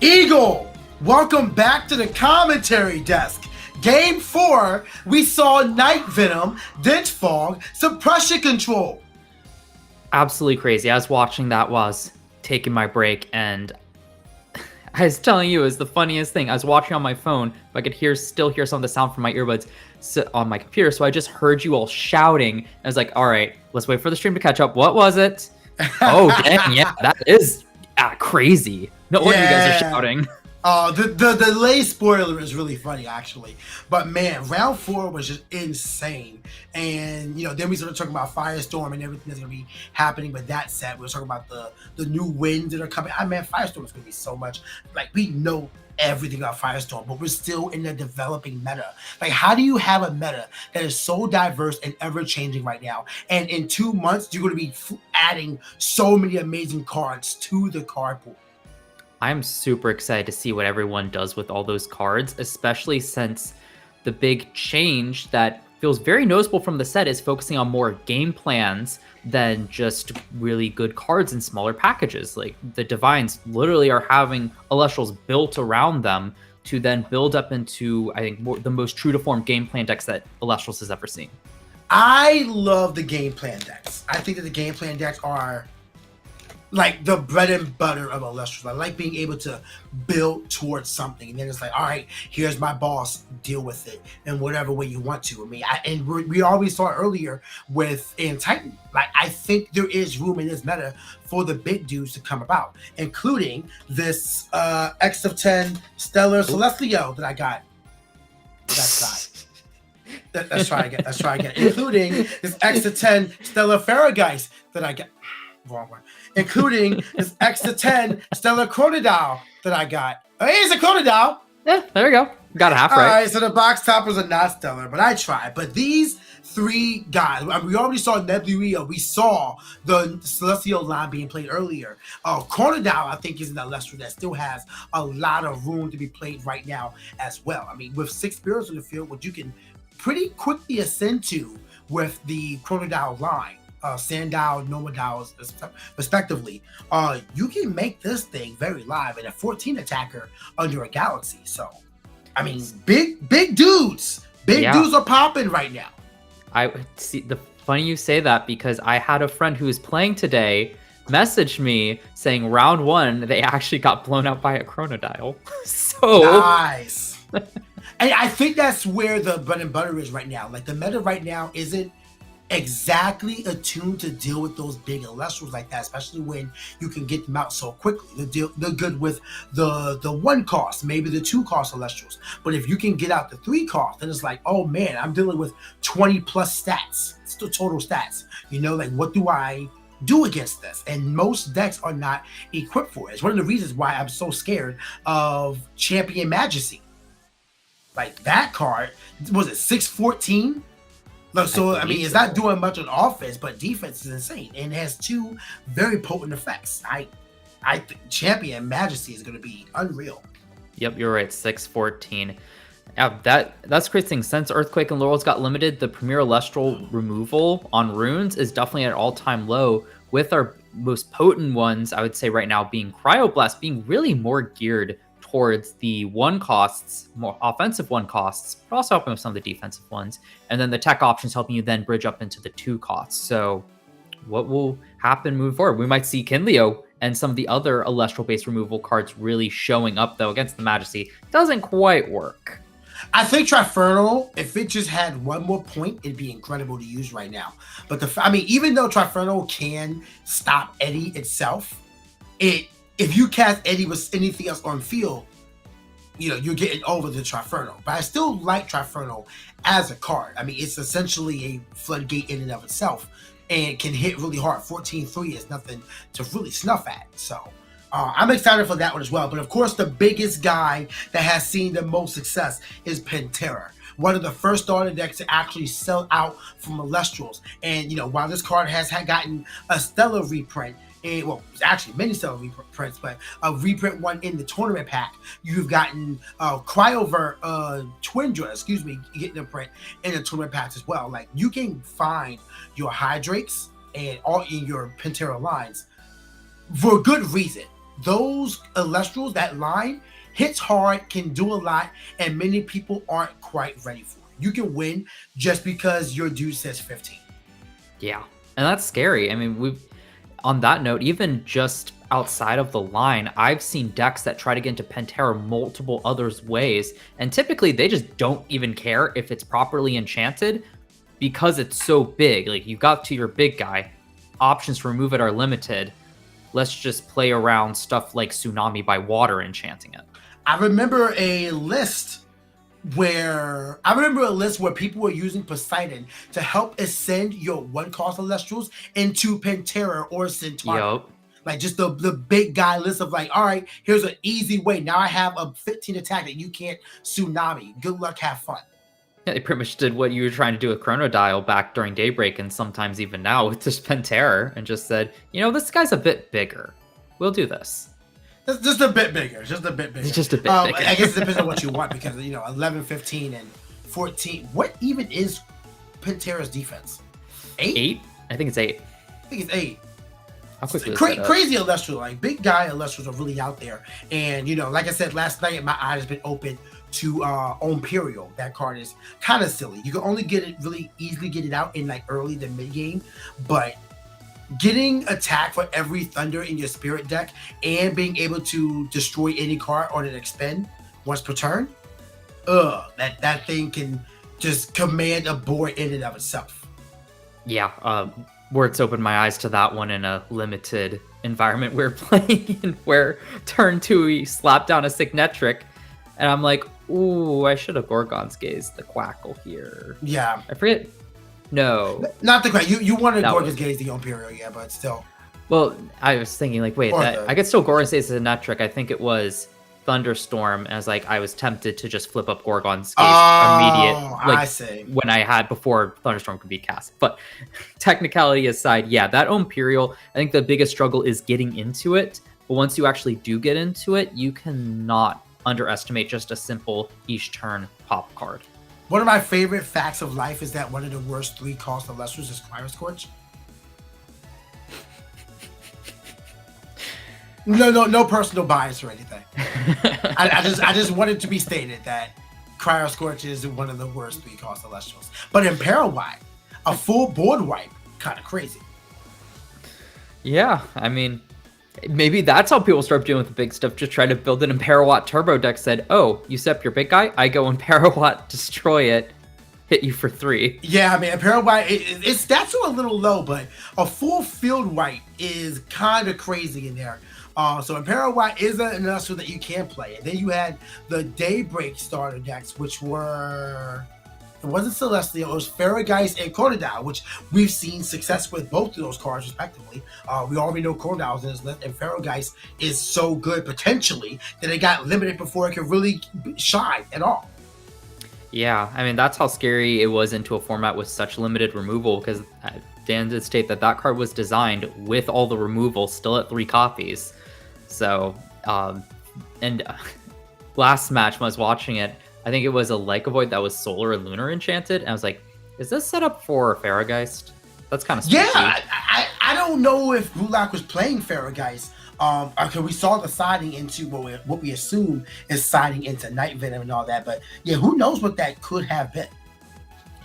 [SPEAKER 2] Eagle, welcome back to the commentary desk. Game 4, we saw Night Venom, Dense Fog, Suppression Control.
[SPEAKER 3] Absolutely crazy. I was watching that while I was taking my break, and I was telling you, it was the funniest thing. I was watching on my phone, but I could still hear some of the sound from my earbuds on my computer, so I just heard you all shouting. I was like, all right, let's wait for the stream to catch up. What was it? Oh, dang, yeah, that is crazy. No wonder you guys are shouting.
[SPEAKER 2] The delay spoiler is really funny, actually. But man, round 4 was just insane. And then we started talking about Firestorm and everything that's gonna be happening with that set. We were talking about the new winds that are coming. Man, Firestorm is gonna be so much. Like, we know everything about Firestorm, but we're still in the developing meta. Like, how do you have a meta that is so diverse and ever changing right now? And in 2 months, you're gonna be adding so many amazing cards to the card pool.
[SPEAKER 3] I'm super excited to see what everyone does with all those cards, especially since the big change that feels very noticeable from the set is focusing on more game plans than just really good cards in smaller packages. Like, the Divines literally are having Elestrals built around them to then build up into, I think, the most true to form game plan decks that Elestrals has ever seen.
[SPEAKER 2] I love the game plan decks. I think that the game plan decks are like the bread and butter of Elestrals. I like being able to build towards something, and then it's like, all right, here's my boss, deal with it in whatever way you want to. I mean, we always saw earlier in Titan. Like, I think there is room in this meta for the big dudes to come about, including this X of 10 Stellar Celestial that I got. That's not. Let's try again. Including this X of 10 Stellar Farrageist that I got. Wrong one. Including this X to 10 Stellar Chronodile that I got. Hey, it's a Chronodile.
[SPEAKER 3] Yeah, there we go. Got a half right.
[SPEAKER 2] All right, so the box toppers are not stellar, but I tried. But these 3 guys, we already saw Nebula. We saw the Celestial line being played earlier. Chronodile, I think, is an Elestral that still has a lot of room to be played right now as well. I mean, with 6 spirits in the field, which you can pretty quickly ascend to with the Chronodile line. Sandile, Nomadiles, respectively, you can make this thing very live and a 14 attacker under a galaxy. So, I mean, big dudes, dudes are popping right now.
[SPEAKER 3] I see. The funny you say that, because I had a friend who was playing today message me saying round 1 they actually got blown out by a Chronodile. So
[SPEAKER 2] nice. And I think that's where the bread and butter is right now. Like, the meta right now isn't exactly attuned to deal with those big Elestrals like that, especially when you can get them out so quickly. They're good with the 1 cost, maybe the 2 cost Elestrals. But if you can get out the 3 cost, then it's like, oh man, I'm dealing with 20 plus stats. It's the total stats. Like, what do I do against this? And most decks are not equipped for it. It's one of the reasons why I'm so scared of Champion Majesty. Like, that card, was it 614? So, I mean, it's not doing much on offense, but defense is insane. And it has 2 very potent effects. I think Champion Majesty is going to be unreal.
[SPEAKER 3] Yep, you're right. 614. Yeah, that's a great thing. Since Earthquake and Laurels got limited, the Premier Elestral removal on runes is definitely at an all-time low, with our most potent ones, I would say right now, being Cryoblast, being really more geared towards the 1 costs, more offensive 1 costs, but also helping with some of the defensive ones. And then the tech options helping you then bridge up into the 2 costs. So what will happen moving forward? We might see Kinleo and some of the other Elestral-based removal cards really showing up, though, against the Majesty. Doesn't quite work.
[SPEAKER 2] I think Trifernal, if it just had 1 more point, it'd be incredible to use right now. But even though Trifernal can stop Eddie itself, if you cast Eddie with anything else on field, you're getting over the Trifernal. But I still like Trifernal as a card. I mean, it's essentially a floodgate in and of itself and can hit really hard. 14-3 is nothing to really snuff at. So I'm excited for that one as well. But of course, the biggest guy that has seen the most success is Pantera. One of the first starter decks to actually sell out from Elestrals. And, while this card has gotten a stellar reprint, actually many stellar reprints, but a reprint one in the tournament pack, you've gotten Cryovert Twindra, getting a print in the tournament packs as well. Like, you can find your Hydrakes and all in your Pantera lines for good reason. those Elestrals, that line hits hard, can do a lot, and many people aren't quite ready for it. You can win just because your dude says 15.
[SPEAKER 3] Yeah, and that's scary. I mean, on that note, even just outside of the line, I've seen decks that try to get into Pantera multiple others ways, and typically they just don't even care if it's properly enchanted because it's so big. Like, you got to your big guy, options to remove it are limited. Let's just play around stuff like Tsunami by Water enchanting it.
[SPEAKER 2] I remember a list where people were using Poseidon to help ascend your 1-cost Elestrals into Pantera or Centaur.
[SPEAKER 3] Yup.
[SPEAKER 2] Like, just the big guy list of like, all right, here's an easy way. Now I have a 15 attack that you can't Tsunami. Good luck, have fun.
[SPEAKER 3] Yeah, they pretty much did what you were trying to do with Chronodial back during Daybreak, and sometimes even now with this Pantera, and just said, this guy's a bit bigger. We'll do this.
[SPEAKER 2] Just a bit bigger. Just a bit bigger.
[SPEAKER 3] Just a bit bigger.
[SPEAKER 2] I guess it depends on what you want, because 11, 15, and 14. What even is Pantera's defense? 8?
[SPEAKER 3] 8? I think it's 8.
[SPEAKER 2] I think it's 8.
[SPEAKER 3] How quickly
[SPEAKER 2] Crazy Elestral, like big guy Elestrals are really out there. And like I said last night, my eyes have been open to Imperial. That card is kind of silly. You can only really easily get it out in like early to mid game, but getting attack for every Thunder in your Spirit deck and being able to destroy any card on an expend once per turn, that thing can just command a board in and of itself.
[SPEAKER 3] Yeah, Words opened my eyes to that one in a limited environment we we're playing, where turn 2 he slapped down a Signetric, and I'm like, ooh, I should have Gorgon's Gaze the Quackle here.
[SPEAKER 2] Yeah.
[SPEAKER 3] I forget. No.
[SPEAKER 2] Not the Quackle. You wanted Gorgon's Gaze the Imperial, yeah, but still.
[SPEAKER 3] Well, I was thinking, like, wait, I could still Gorgon's Gaze as a Netric. I think it was Thunderstorm, and I was tempted to just flip up Gorgon's Gaze immediate, like,
[SPEAKER 2] I see.
[SPEAKER 3] when I had before Thunderstorm could be cast. But technicality aside, yeah, that Imperial, I think the biggest struggle is getting into it. But once you actually do get into it, you cannot underestimate just a simple each turn pop card.
[SPEAKER 2] One of my favorite facts of life is that one of the worst 3-cost Elestrals is Cryo Scorch. No personal bias or anything. I just wanted to be stated that Cryo Scorch is one of the worst 3-cost Elestrals. But Imperial wipe, a full board wipe, kind of crazy.
[SPEAKER 3] Yeah, I mean, maybe that's how people start doing with the big stuff. Just try to build an Imperawatt turbo deck. Said, oh, you set up your big guy? I go Imperawatt, destroy it, hit you for 3.
[SPEAKER 2] Yeah, I mean, Imperial wipe, its stats are a little low, but a full field wipe is kind of crazy in there. So Imperial White is an Elestral that you can play. And then you had the Daybreak starter decks, which were, it wasn't Celestial, it was Farrageist and Chronodial, which we've seen success with both of those cards respectively. We already know Chronodial is in his list, and Farrageist is so good potentially that it got limited before it could really shine at all.
[SPEAKER 3] Yeah, I mean, that's how scary it was into a format with such limited removal, because Dan did state that card was designed with all the removal still at 3 copies. So, last match when I was watching it, I think it was a Lycovoid that was Solar and Lunar enchanted, and I was like, is this set up for Farrageist? That's kind of spooky.
[SPEAKER 2] Yeah, I don't know if Gulak was playing Farrageist. Because we saw the siding into what we assume is siding into Night Venom and all that, but yeah, who knows what that could have been.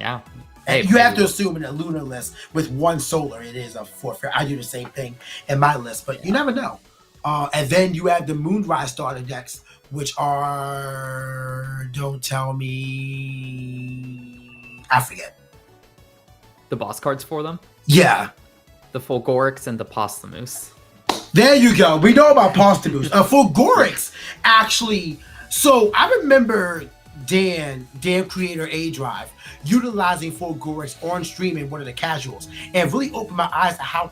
[SPEAKER 3] Yeah.
[SPEAKER 2] Hey, you have to assume in a Lunar list with 1 Solar, it is a forfeit. I do the same thing in my list, but you never know. And then you have the Moonrise starter decks, which are, don't tell me, I forget.
[SPEAKER 3] The boss cards for them?
[SPEAKER 2] Yeah.
[SPEAKER 3] The Fulgorix and the Posthumus.
[SPEAKER 2] There you go. We know about Posthumus. Fulgorix, actually. So I remember Dan Creator A Drive, utilizing Fulgorix on stream in one of the casuals, and really opened my eyes to how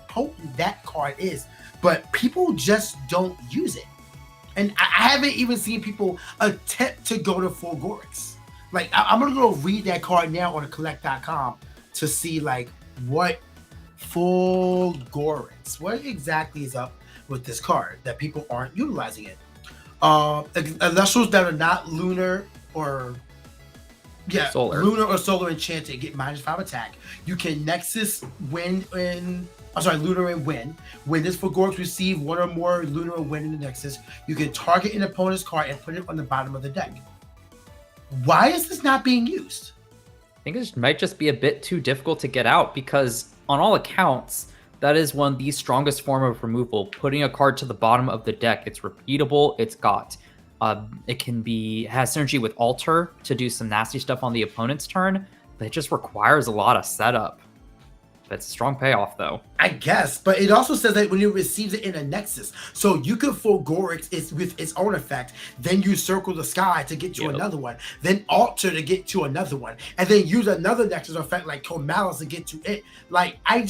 [SPEAKER 2] potent that card is. But people just don't use it. And I haven't even seen people attempt to go to Fulgorix. Like, I'm going to go read that card now on collect.com to see, like, what Fulgorix, what exactly is up with this card that people aren't utilizing it. Elestrals that are not Lunar or
[SPEAKER 3] Solar.
[SPEAKER 2] Lunar or Solar enchanted get -5 attack. You can Nexus Wind and Lunar and Wind. When this Fulgorix receive one or more Lunar or Wind in the Nexus, you can target an opponent's card and put it on the bottom of the deck. Why is this not being used?
[SPEAKER 3] I think it might just be a bit too difficult to get out because, on all accounts, that is one of the strongest form of removal. Putting a card to the bottom of the deck, it's repeatable. It's got, has synergy with Alter to do some nasty stuff on the opponent's turn, but it just requires a lot of setup. That's a strong payoff, though.
[SPEAKER 2] I guess, but it also says that when it receives it in a Nexus, so you can Fulgorix with its own effect, then you circle the sky to get to another one, then Alter to get to another one, and then use another Nexus effect like Malice to get to it. Like, I'm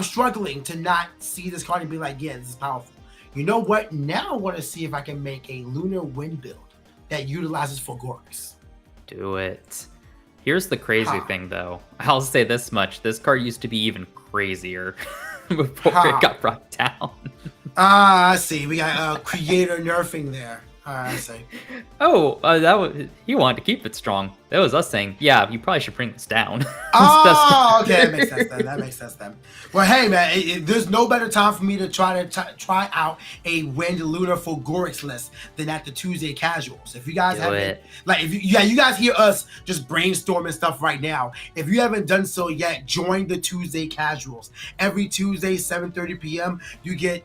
[SPEAKER 2] struggling to not see this card and be like, yeah, this is powerful. You know what? Now I want to see if I can make a Lunar Wind build that utilizes Fulgorix.
[SPEAKER 3] Do it. Here's the crazy thing, though. I'll say this much. This card used to be even crazier before it got brought down.
[SPEAKER 2] I see. We got creator nerfing there. I see.
[SPEAKER 3] Oh, that was he wanted to keep it strong. That was us saying, yeah, you probably should bring this down.
[SPEAKER 2] Oh, okay, that makes sense then. That makes sense then. Well, hey man, there's no better time for me to try out a Wind Lunar Fulgorix list than at the Tuesday casuals. If you guys haven't, you guys hear us just brainstorming stuff right now. If you haven't done so yet, join the Tuesday casuals. Every Tuesday, 7:30 p.m., you get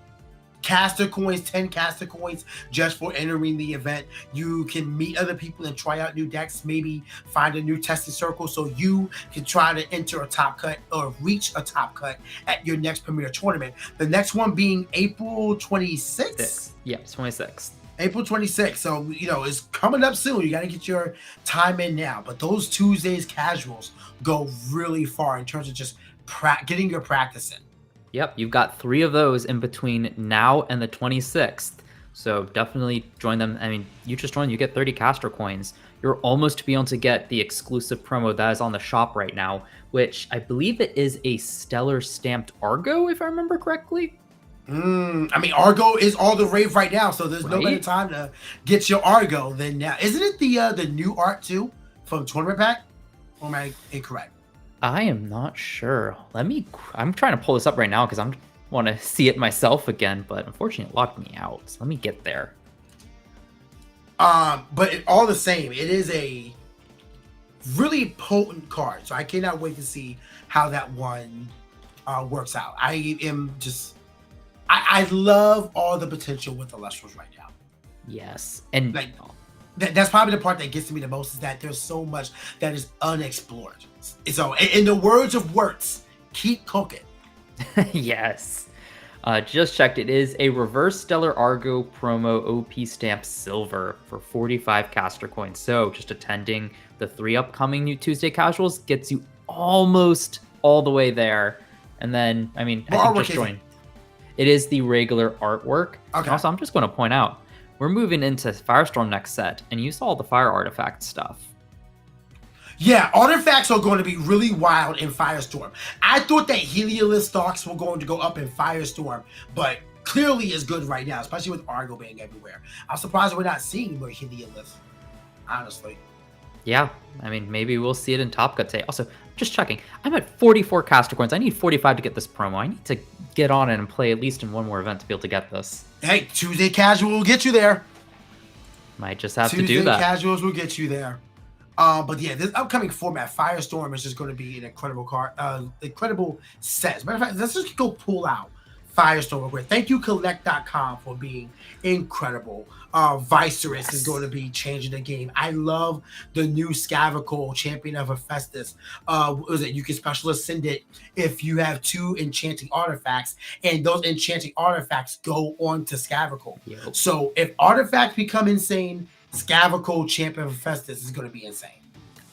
[SPEAKER 2] caster coins, 10 caster coins just for entering the event. You can meet other people and try out new decks, maybe find a new testing circle so you can try to enter a top cut or reach a top cut at your next Premier Tournament. The next one being April 26th.
[SPEAKER 3] Yeah, 26th.
[SPEAKER 2] April 26th. So, it's coming up soon. You got to get your time in now. But those Tuesdays casuals go really far in terms of just getting your practice in.
[SPEAKER 3] Yep, you've got 3 of those in between now and the 26th. So definitely join them. I mean, you just join, you get 30 caster coins. You're almost to be able to get the exclusive promo that is on the shop right now, which I believe it is a Stellar stamped Argo, if I remember correctly.
[SPEAKER 2] I mean, Argo is all the rave right now, so there's no better time to get your Argo than now. Isn't it the new art too from Tournament Pack? Or am I incorrect?
[SPEAKER 3] I am not sure. I'm trying to pull this up right now because I want to see it myself again, but unfortunately it locked me out. So let me get there.
[SPEAKER 2] But all the same, it is a really potent card. So I cannot wait to see how that one works out. I love all the potential with Elestrals right now.
[SPEAKER 3] Yes. And
[SPEAKER 2] that's probably the part that gets to me the most, is that there's so much that is unexplored. So, in the words of Wirtz, keep cooking.
[SPEAKER 3] Yes. Just checked. It is a reverse Stellar Argo promo OP stamp silver for 45 caster coins. So just attending the 3 upcoming new Tuesday casuals gets you almost all the way there. And then, I think just join. It is the regular artwork.
[SPEAKER 2] Okay.
[SPEAKER 3] And also, I'm just going to point out, we're moving into Firestorm next set, and you saw the fire artifact stuff.
[SPEAKER 2] Yeah, artifacts are going to be really wild in Firestorm. I thought that Heliolith stocks were going to go up in Firestorm, but clearly is good right now, especially with Argo being everywhere. I'm surprised we're not seeing more Heliolith, honestly.
[SPEAKER 3] Yeah, maybe we'll see it in Top Cut today. Also, just checking, I'm at 44 caster coins. I need 45 to get this promo. I need to get on it and play at least in one more event to be able to get this.
[SPEAKER 2] Hey, Tuesday Casual will get you there.
[SPEAKER 3] Might just have to do that.
[SPEAKER 2] Tuesday Casuals will get you there. But yeah, this upcoming format, Firestorm, is just going to be an incredible card, incredible set. As a matter of fact, let's just go pull out Firestorm real quick. Thank you, Collect.com, for being incredible. Viserys is going to be changing the game. I love the new Scavical, Champion of Hephaestus. You can special ascend it if you have 2 enchanting artifacts, and those enchanting artifacts go on to Scavical.
[SPEAKER 3] Yep.
[SPEAKER 2] So if artifacts become insane, Scavical, Champion of Hephaestus is going to be insane.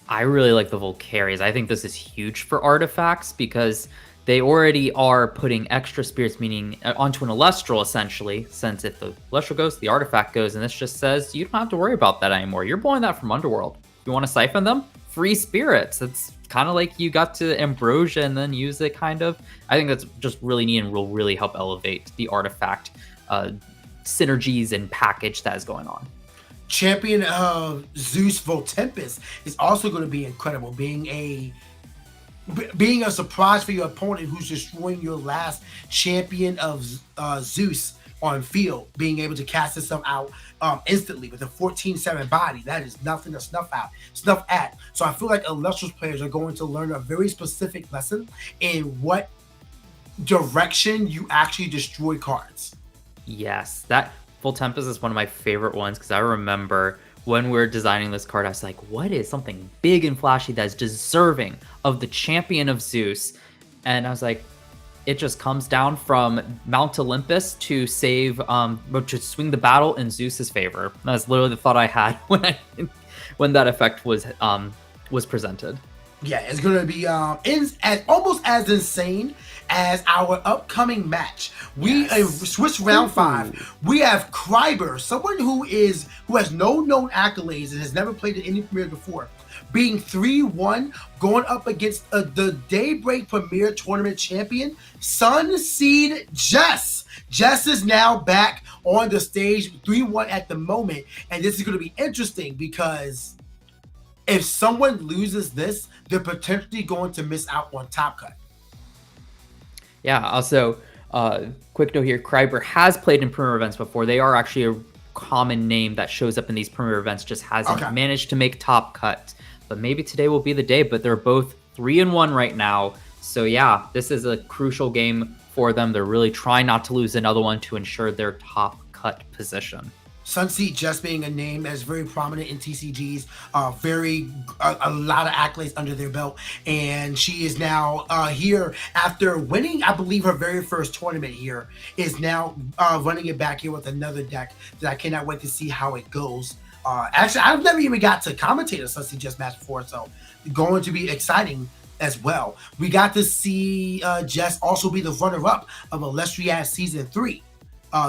[SPEAKER 3] I really like the Volcaries. I think this is huge for artifacts because they already are putting extra spirits, meaning onto an Elestral, essentially, since if the Elestral goes, the artifact goes, and this just says you don't have to worry about that anymore. You're pulling that from Underworld. You want to siphon them? Free spirits. It's kind of like you got to Ambrosia and then use it, kind of. I think that's just really neat and will really help elevate the artifact synergies and package that is going on.
[SPEAKER 2] Champion of Zeus Voltempest is also going to be incredible, being a being a surprise for your opponent who's destroying your last champion of Zeus on field, being able to cast itself out instantly with a 14/7 body. That is nothing to snuff at. So I feel like Elestrals players are going to learn a very specific lesson in what direction you actually destroy cards.
[SPEAKER 3] Yes, that Full Tempest is one of my favorite ones because I remember when we were designing this card, I was like, what is something big and flashy that's deserving of the champion of Zeus? And I was like, it just comes down from Mount Olympus to save, to swing the battle in Zeus's favor. That's literally the thought I had when that effect was presented.
[SPEAKER 2] Yeah, it's going to be almost as insane as our upcoming match. We Swiss round 5. We have Kreiber, someone who has no known accolades and has never played in any Premier before, being 3-1, going up against the Daybreak Premier Tournament champion, Sunseed Jess. Jess is now back on the stage, 3-1 at the moment, and this is going to be interesting because if someone loses this, they're potentially going to miss out on Top Cut.
[SPEAKER 3] Yeah, also, quick note here, Kreiber has played in Premier events before. They are actually a common name that shows up in these Premier events, just hasn't managed to make Top Cut. But maybe today will be the day, but they're both 3-1 right now. So yeah, this is a crucial game for them. They're really trying not to lose another one to ensure their Top Cut position.
[SPEAKER 2] Sunseed just being a name that's very prominent in TCGs, a lot of accolades under their belt, and she is now here after winning, I believe, her very first tournament here, is now running it back here with another deck that I cannot wait to see how it goes. Actually, I've never even got to commentate a Sunseed Just match before, so going to be exciting as well. We got to see Jess also be the runner-up of Elestrals Season 3.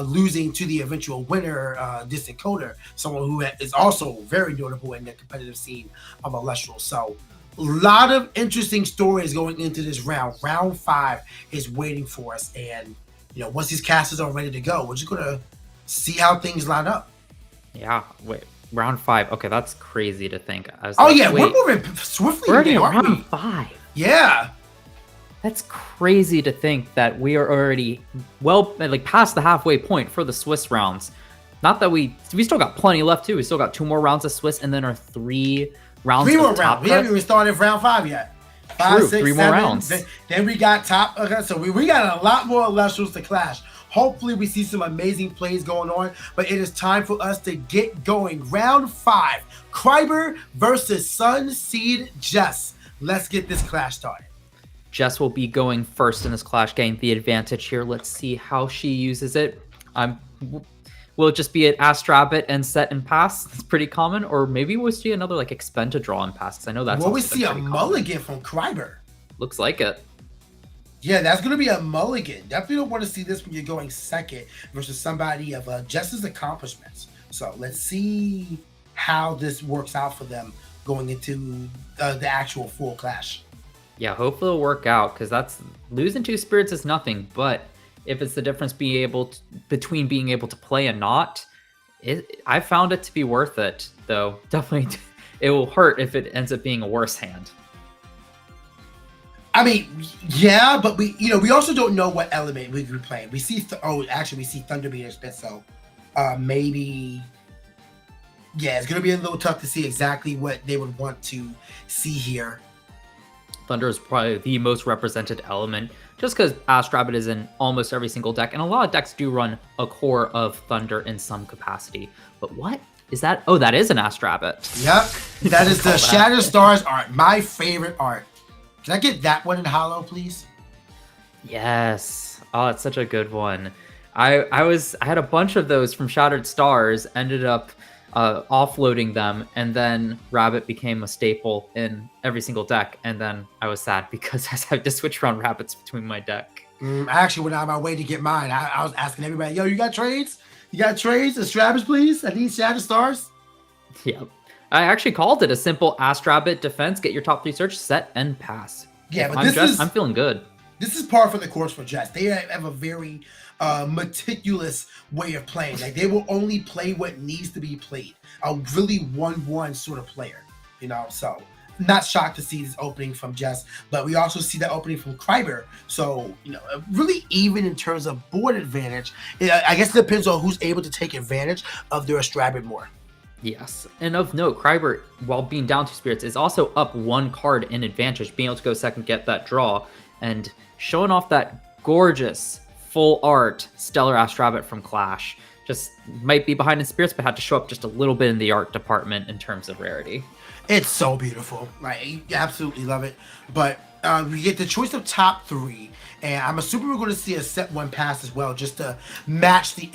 [SPEAKER 2] Losing to the eventual winner, Distant Coder, someone who is also very notable in the competitive scene of Elestrals. So, a lot of interesting stories going into this round. Round 5 is waiting for us, and once these casters are ready to go, we're just gonna see how things line up.
[SPEAKER 3] Yeah, wait, round 5. Okay, that's crazy to think.
[SPEAKER 2] We're moving swiftly.
[SPEAKER 3] We're already in round 5.
[SPEAKER 2] Yeah.
[SPEAKER 3] That's crazy to think that we are already past the halfway point for the Swiss rounds. Not that we still got plenty left too. We still got 2 more rounds of Swiss and then our 3 rounds.
[SPEAKER 2] 3 more rounds. We haven't even started round 5 yet. 5, 6, 3 more rounds. Then we got top. Okay, so we got a lot more Elestrals to clash. Hopefully we see some amazing plays going on, but it is time for us to get going. Round 5, Kreiber versus Sunseed Jess. Let's get this clash started.
[SPEAKER 3] Jess will be going first in this clash, getting the advantage here. Let's see how she uses it. Will it just be an Ask Rabbit and set and pass? That's pretty common. Or maybe we'll see another expend to draw and pass, because I know that's
[SPEAKER 2] Will we see a mulligan from Kreiber?
[SPEAKER 3] Looks like it.
[SPEAKER 2] Yeah, that's going to be a mulligan. Definitely don't want to see this when you're going second versus somebody of Jess's accomplishments. So let's see how this works out for them going into the actual full clash.
[SPEAKER 3] Yeah, hopefully it'll work out, because that's losing 2 spirits is nothing. But if it's the difference between being able to play and not, I found it to be worth it. Though definitely, it will hurt if it ends up being a worse hand.
[SPEAKER 2] I mean, yeah, but we also don't know what element we could be playing. We see we see Thunderbeat spit, so maybe. Yeah, it's gonna be a little tough to see exactly what they would want to see here.
[SPEAKER 3] Thunder is probably the most represented element, just because Ask Rabbit is in almost every single deck, and a lot of decks do run a core of Thunder in some capacity. But what is that? Oh, that is an Ask Rabbit.
[SPEAKER 2] Yep, that is the Shattered Stars art, my favorite art. Can I get that one in hollow, please?
[SPEAKER 3] Yes. Oh, it's such a good one. I had a bunch of those from Shattered Stars, ended up offloading them, and then Rabbit became a staple in every single deck, and then I was sad because I had to switch around Rabbits between my deck.
[SPEAKER 2] I actually went out of my way to get mine. I was asking everybody, yo, you got trades? You got trades? A Rabbits, please? I need Shattered Stars.
[SPEAKER 3] Yep. I actually called it a simple Ask Rabbit defense, get your top 3 search, set, and pass.
[SPEAKER 2] Yeah, but
[SPEAKER 3] I'm feeling good.
[SPEAKER 2] This is par for the course for Jess. They have a very meticulous way of playing. Like, they will only play what needs to be played. A really 1-1 sort of player, so not shocked to see this opening from Jess, but we also see that opening from Kreiber. So, really even in terms of board advantage. I guess it depends on who's able to take advantage of their Astrabid more.
[SPEAKER 3] Yes, and of note, Kreiber, while being down 2 spirits, is also up 1 card in advantage, being able to go second, get that draw, and showing off that gorgeous full art Stellar Astrabid from Clash. Just might be behind in spirits, but had to show up just a little bit in the art department in terms of rarity.
[SPEAKER 2] It's so beautiful. I absolutely love it. But we get the choice of top 3, and I'm assuming we're going to see a set 1 pass as well, just to match the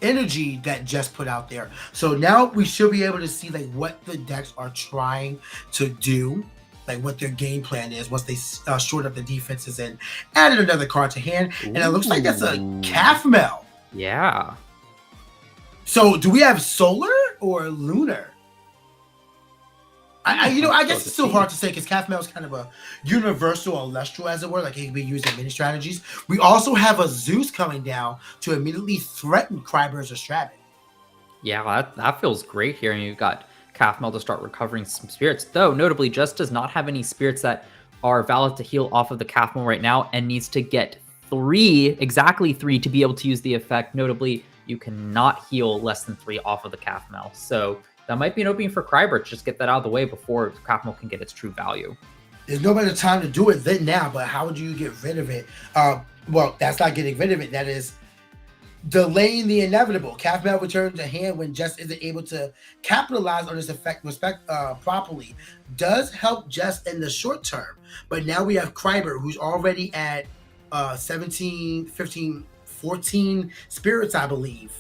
[SPEAKER 2] energy that Jess put out there. So now we should be able to see like what the decks are trying to do, like what their game plan is once they short up the defenses and added another card to hand. And it looks like that's a Calfmel.
[SPEAKER 3] Yeah.
[SPEAKER 2] So do we have solar or lunar? I guess it's still hard to say because Calfmel is kind of a universal Elestral, as it were. Like it can be used in many strategies. We also have a Zeus coming down to immediately threaten Kreiber's Astrabid.
[SPEAKER 3] Yeah, that feels great here. And you've got Calfmel to start recovering some spirits. Though, notably, just does not have any spirits that are valid to heal off of the Calfmel right now and needs to get 3, exactly 3, to be able to use the effect. Notably, you cannot heal less than 3 off of the Calfmel. So that might be an opening for Kreiber to just get that out of the way before Calfmel can get its true value.
[SPEAKER 2] There's no better time to do it than now, but how would you get rid of it? Well, that's not getting rid of it. That is delaying the inevitable. Calfmel returns to hand when Jess isn't able to capitalize on this effect properly. Does help Jess in the short term, but now we have Kreiber, who's already at 17, 15, 14 spirits, I believe.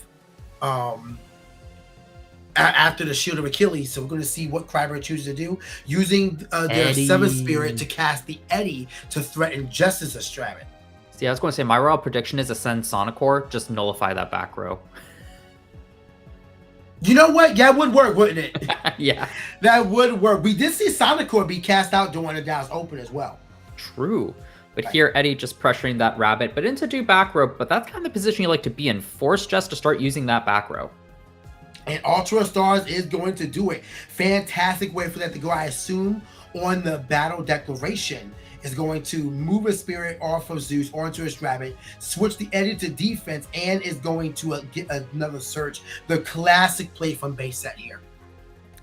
[SPEAKER 2] After the Shield of Achilles, so we're going to see what Kreiber chooses to do, using their 7th spirit to cast the Eddy to threaten Jess's Astrabid.
[SPEAKER 3] See, I was going to say, my raw prediction is Ascend Sonicore, just nullify that back row.
[SPEAKER 2] You know what? Yeah, it would work, wouldn't it?
[SPEAKER 3] Yeah.
[SPEAKER 2] That would work. We did see Sonicore be cast out during the Dallas Open as well.
[SPEAKER 3] True. But here, Eddy just pressuring that rabbit, but into do back row, but that's kind of the position you like to be in. Force Jess to start using that back row.
[SPEAKER 2] And Ultra Stars is going to do it. Fantastic way for that to go. I assume on the battle declaration is going to move a spirit off of Zeus onto his rabbit, switch the Eddy to defense, and is going to get another search. The classic play from base set here.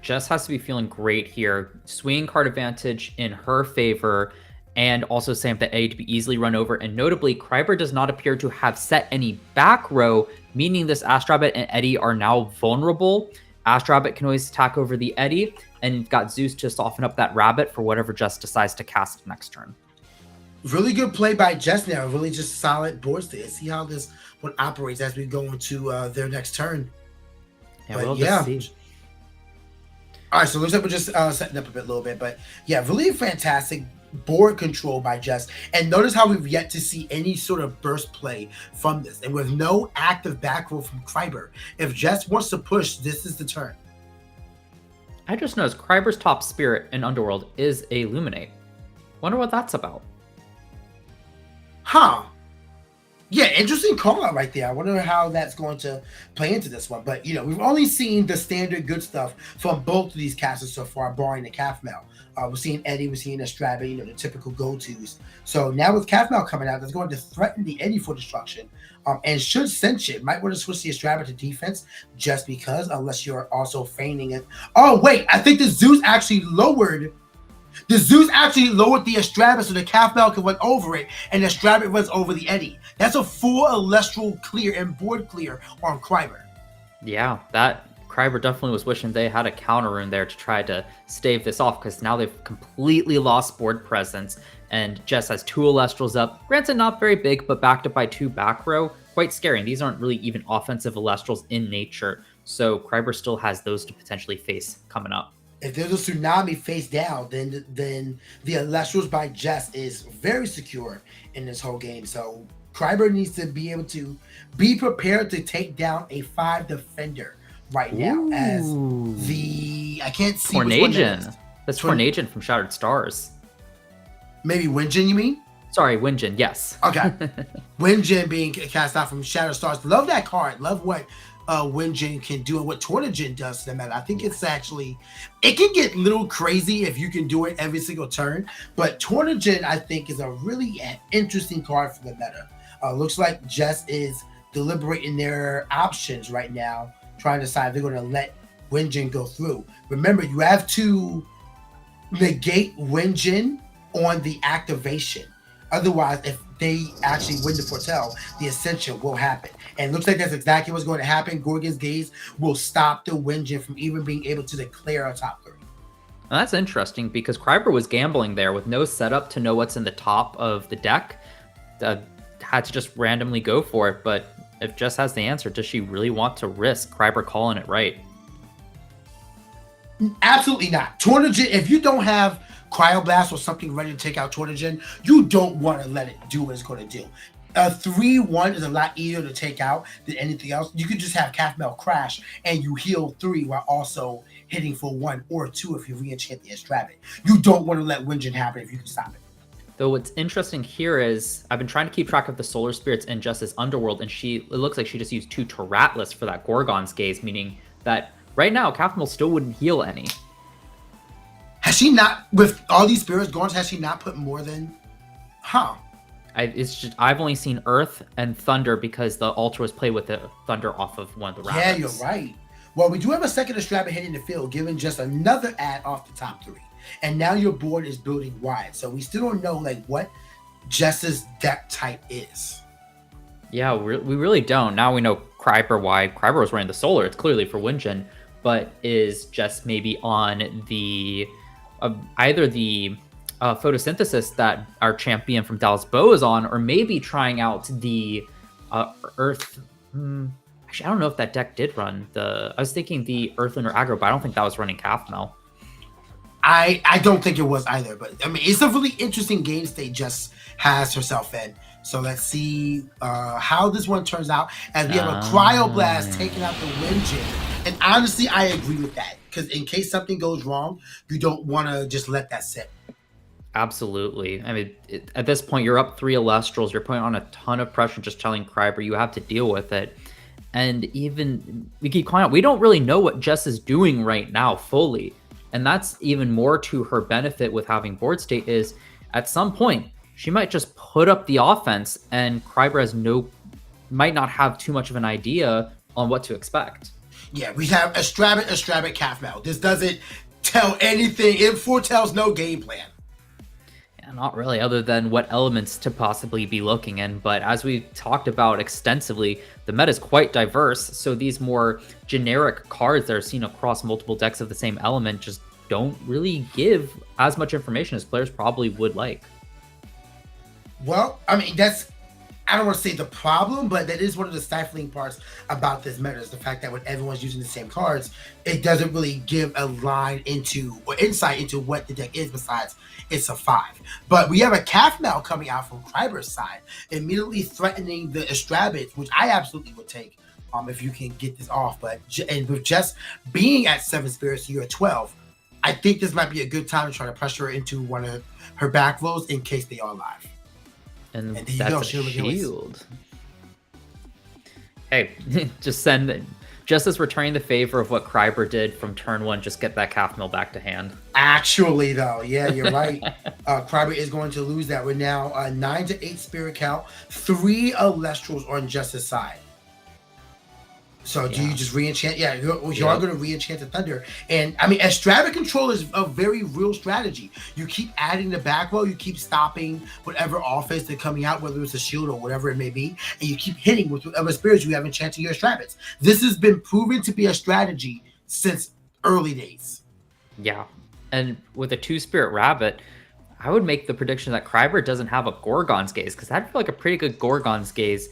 [SPEAKER 3] Jess has to be feeling great here. Swinging card advantage in her favor, and also setting up the Eddy to be easily run over. And notably, Kreiber does not appear to have set any back row, meaning this Astrabid and Eddy are now vulnerable. Astrabid can always attack over the Eddy, and you've got Zeus to soften up that rabbit for whatever Jess decides to cast next turn.
[SPEAKER 2] Really good play by Jess now. Really just solid board state. See how this one operates as we go into their next turn.
[SPEAKER 3] Yeah, we'll just see.
[SPEAKER 2] All right, so it looks like we're just setting up a little bit, but yeah, really fantastic board control by Jess. And notice how we've yet to see any sort of burst play from this. And with no active back row from Kreiber, if Jess wants to push, this is the turn.
[SPEAKER 3] I just noticed Kreiber's top spirit in Underworld is a Luminate. Wonder what that's about.
[SPEAKER 2] Huh. Yeah, interesting call out right there. I wonder how that's going to play into this one. But, we've only seen the standard good stuff from both of these casters so far, barring the Calfmel. We're seeing Eddy, we're seeing Astrabid, the typical go-tos. So now with Calfmel coming out, that's going to threaten the Eddy for destruction. And should cinch it. Might want to switch the Astrabid to defense just because, unless you're also feigning it. Oh, wait, I think the Zeus actually lowered the Astrabid so the Calfmel can run over it, and the Astrabid runs over the Eddy. That's a full Elestral clear and board clear on Kreiber.
[SPEAKER 3] Yeah, that Kreiber definitely was wishing they had a counter in there to try to stave this off, because now they've completely lost board presence, and Jess has 2 Elestrals up. Granted, not very big, but backed up by 2 back row. Quite scary, and these aren't really even offensive Elestrals in nature, so Kreiber still has those to potentially face coming up.
[SPEAKER 2] If there's a tsunami face down, then the Elestrals by Jess is very secure in this whole game. So Kreiber needs to be able to be prepared to take down a 5 defender right now. As I can't see
[SPEAKER 3] Tornadian. That's Tornadian from Shattered Stars.
[SPEAKER 2] Maybe Winjin, you mean?
[SPEAKER 3] Sorry, Winjin, yes.
[SPEAKER 2] Okay. Winjin being cast out from Shattered Stars. Love that card. Love what Wenjin can do and what Tornajin does to the meta. I think it's actually, it can get a little crazy if you can do it every single turn, but Tornajin I think is a really interesting card for the meta. Looks like Jess is deliberating their options right now, trying to decide if they're going to let Wenjin go through. Remember, you have to negate Wenjin on the activation. Otherwise, if they actually win the Foretell, the Ascension will happen. And it looks like that's exactly what's going to happen. Gorgon's Gaze will stop the Wenjin from even being able to declare a top 3.
[SPEAKER 3] Now that's interesting because Kreiber was gambling there with no setup to know what's in the top of the deck. Had to just randomly go for it, but if Jess has the answer, does she really want to risk Kreiber calling it right?
[SPEAKER 2] Absolutely not. Tornajin, if you don't have Cryoblast or something ready to take out Tornajin, you don't want to let it do what it's going to do. A 3-1 is a lot easier to take out than anything else. You could just have Kathmel crash and you heal 3 while also hitting for 1 or 2 if you re-enchant the Estrabit. You don't want to let Wenjin happen if you can stop it.
[SPEAKER 3] Though what's interesting here is I've been trying to keep track of the Solar Spirits in Justice Underworld, and it looks like she just used 2 Taratless for that Gorgon's Gaze, meaning that right now Kathmel still wouldn't heal any.
[SPEAKER 2] Has she not, with all these spirits gone, has she not put more than,
[SPEAKER 3] I've only seen Earth and Thunder because the Ultra was played with the Thunder off of one of the rabbits.
[SPEAKER 2] Yeah, you're right. Well, we do have a second Estrabit hitting the field, giving just another add off the top 3. And now your board is building wide. So we still don't know like what Jess's deck type is.
[SPEAKER 3] Yeah, we really don't. Now we know Kreiber, why Kreiber was running the Solar. It's clearly for Wenjin, but is Jess maybe on the either the photosynthesis that our champion from Dallas Bow is on, or maybe trying out the Earth. Actually, I don't know if that deck did run I was thinking the Earthland or Aggro, but I don't think that was running Kathmel.
[SPEAKER 2] I don't think it was either, but I mean, it's a really interesting game state Jess has herself in. So let's see how this one turns out as we have a Cryoblast taking out the Wenjin. And honestly, I agree with that because in case something goes wrong, you don't want to just let that sit.
[SPEAKER 3] Absolutely. I mean, at this point, you're up 3 Elestrals. You're putting on a ton of pressure just telling Kreiber you have to deal with it. And even, we keep calling out, we don't really know what Jess is doing right now fully. And that's even more to her benefit with having board state is at some point, she might just put up the offense and Kreiber might not have too much of an idea on what to expect.
[SPEAKER 2] Yeah, we have Estrabit, Kathmel. This doesn't tell anything. It foretells no game plan.
[SPEAKER 3] Yeah, not really, other than what elements to possibly be looking in. But as we talked about extensively, the meta is quite diverse. So these more generic cards that are seen across multiple decks of the same element just don't really give as much information as players probably would like.
[SPEAKER 2] Well, I mean, I don't want to say the problem, but that is one of the stifling parts about this meta is the fact that when everyone's using the same cards, it doesn't really give a line into or insight into what the deck is besides it's a 5. But we have a Kathmel coming out from Kreiber's side, immediately threatening the Estrabits, which I absolutely would take if you can get this off. But and with Jess being at 7 spirits, you're at 12, I think this might be a good time to try to pressure her into one of her back rows in case they are live.
[SPEAKER 3] And that's a shield. Hey, just as returning the favor of what Kreiber did from turn 1, just get that Kathmel back to hand.
[SPEAKER 2] Actually, though, yeah, you're right. Kreiber is going to lose that. We're now 9 to 8 spirit count, 3 Elestrals on Justice side. So do you just re-enchant? Yeah, you are going to re-enchant the Thunder. And I mean, Estrabit control is a very real strategy. You keep adding the back row, you keep stopping whatever offense they're coming out, whether it's a shield or whatever it may be, and you keep hitting with whatever spirits you have enchanting your Estrabits. This has been proven to be a strategy since early days.
[SPEAKER 3] Yeah, and with a 2-spirit rabbit, I would make the prediction that Kreiber doesn't have a Gorgon's Gaze, because that'd feel like a pretty good Gorgon's Gaze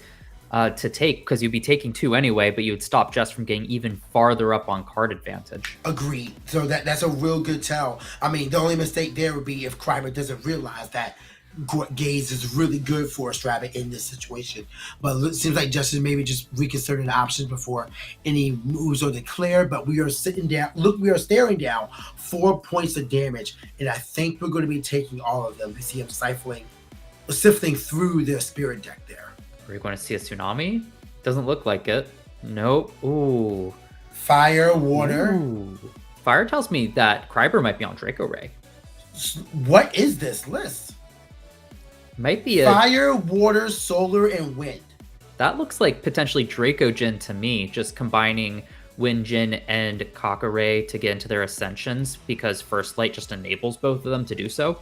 [SPEAKER 3] to take, because you'd be taking 2 anyway, but you would stop Jess from getting even farther up on card advantage.
[SPEAKER 2] Agreed. So that's a real good tell. I mean, the only mistake there would be if Kreiber doesn't realize that Gaze is really good for Estrabit in this situation. But it seems like Jess is maybe just reconsidering the options before any moves are declared. But we are sitting down. Look, we are staring down 4 points of damage, and I think we're going to be taking all of them. We see him sifting through their spirit deck there.
[SPEAKER 3] Are we going to see a tsunami? Doesn't look like it. Nope. Ooh.
[SPEAKER 2] Fire, water.
[SPEAKER 3] Ooh. Fire tells me that Kryber might be on Draco Ray.
[SPEAKER 2] What is this list?
[SPEAKER 3] Might be
[SPEAKER 2] fire, water, solar, and wind.
[SPEAKER 3] That looks like potentially Draco Jin to me, just combining Wind Jin and Kakaray to get into their ascensions, because First Light just enables both of them to do so.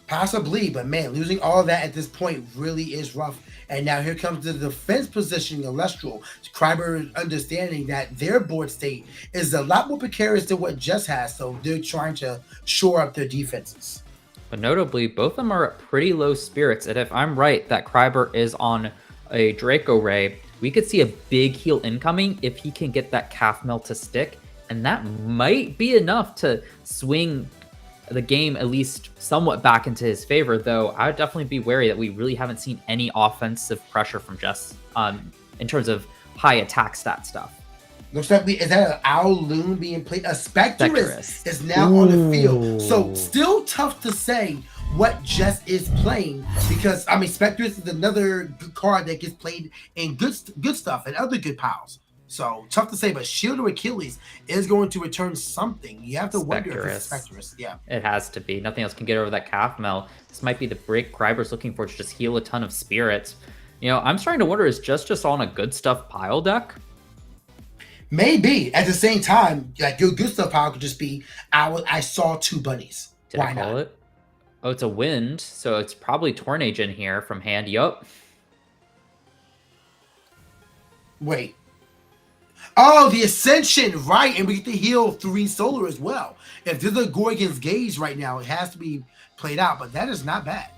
[SPEAKER 2] Possibly, but man, losing all of that at this point really is rough. And now here comes the defense positioning of Elestral. Kryber understanding that their board state is a lot more precarious than what Jess has, so they're trying to shore up their defenses.
[SPEAKER 3] But notably, both of them are at pretty low spirits, and if I'm right that Kryber is on a Draco Ray, we could see a big heal incoming if he can get that Calf Melt to stick, and that might be enough to swing the game at least somewhat back into his favor, though I would definitely be wary that we really haven't seen any offensive pressure from Jess in terms of high attack stat stuff.
[SPEAKER 2] Looks like is that an Owl Loon being played? A Spectress is now on the field. So still tough to say what Jess is playing, because I mean Spectress is another good card that gets played in good stuff and other good piles. So tough to say, but Shield or Achilles is going to return something. You have to wonder if it's Spectress. Yeah,
[SPEAKER 3] it has to be. Nothing else can get over that Calf Melt. This might be the break Kryber's looking for to just heal a ton of spirits. You know, I'm starting to wonder, is just on a good stuff pile deck?
[SPEAKER 2] Maybe. At the same time, like your good stuff pile could just be I saw two bunnies.
[SPEAKER 3] Did Why I call not? It? Oh, it's a wind, so it's probably Tornage in here from hand. Yup.
[SPEAKER 2] Wait. Oh, the Ascension, right, and we get to heal 3 solar as well. If there's a Gorgon's Gaze right now, it has to be played out, but that is not bad.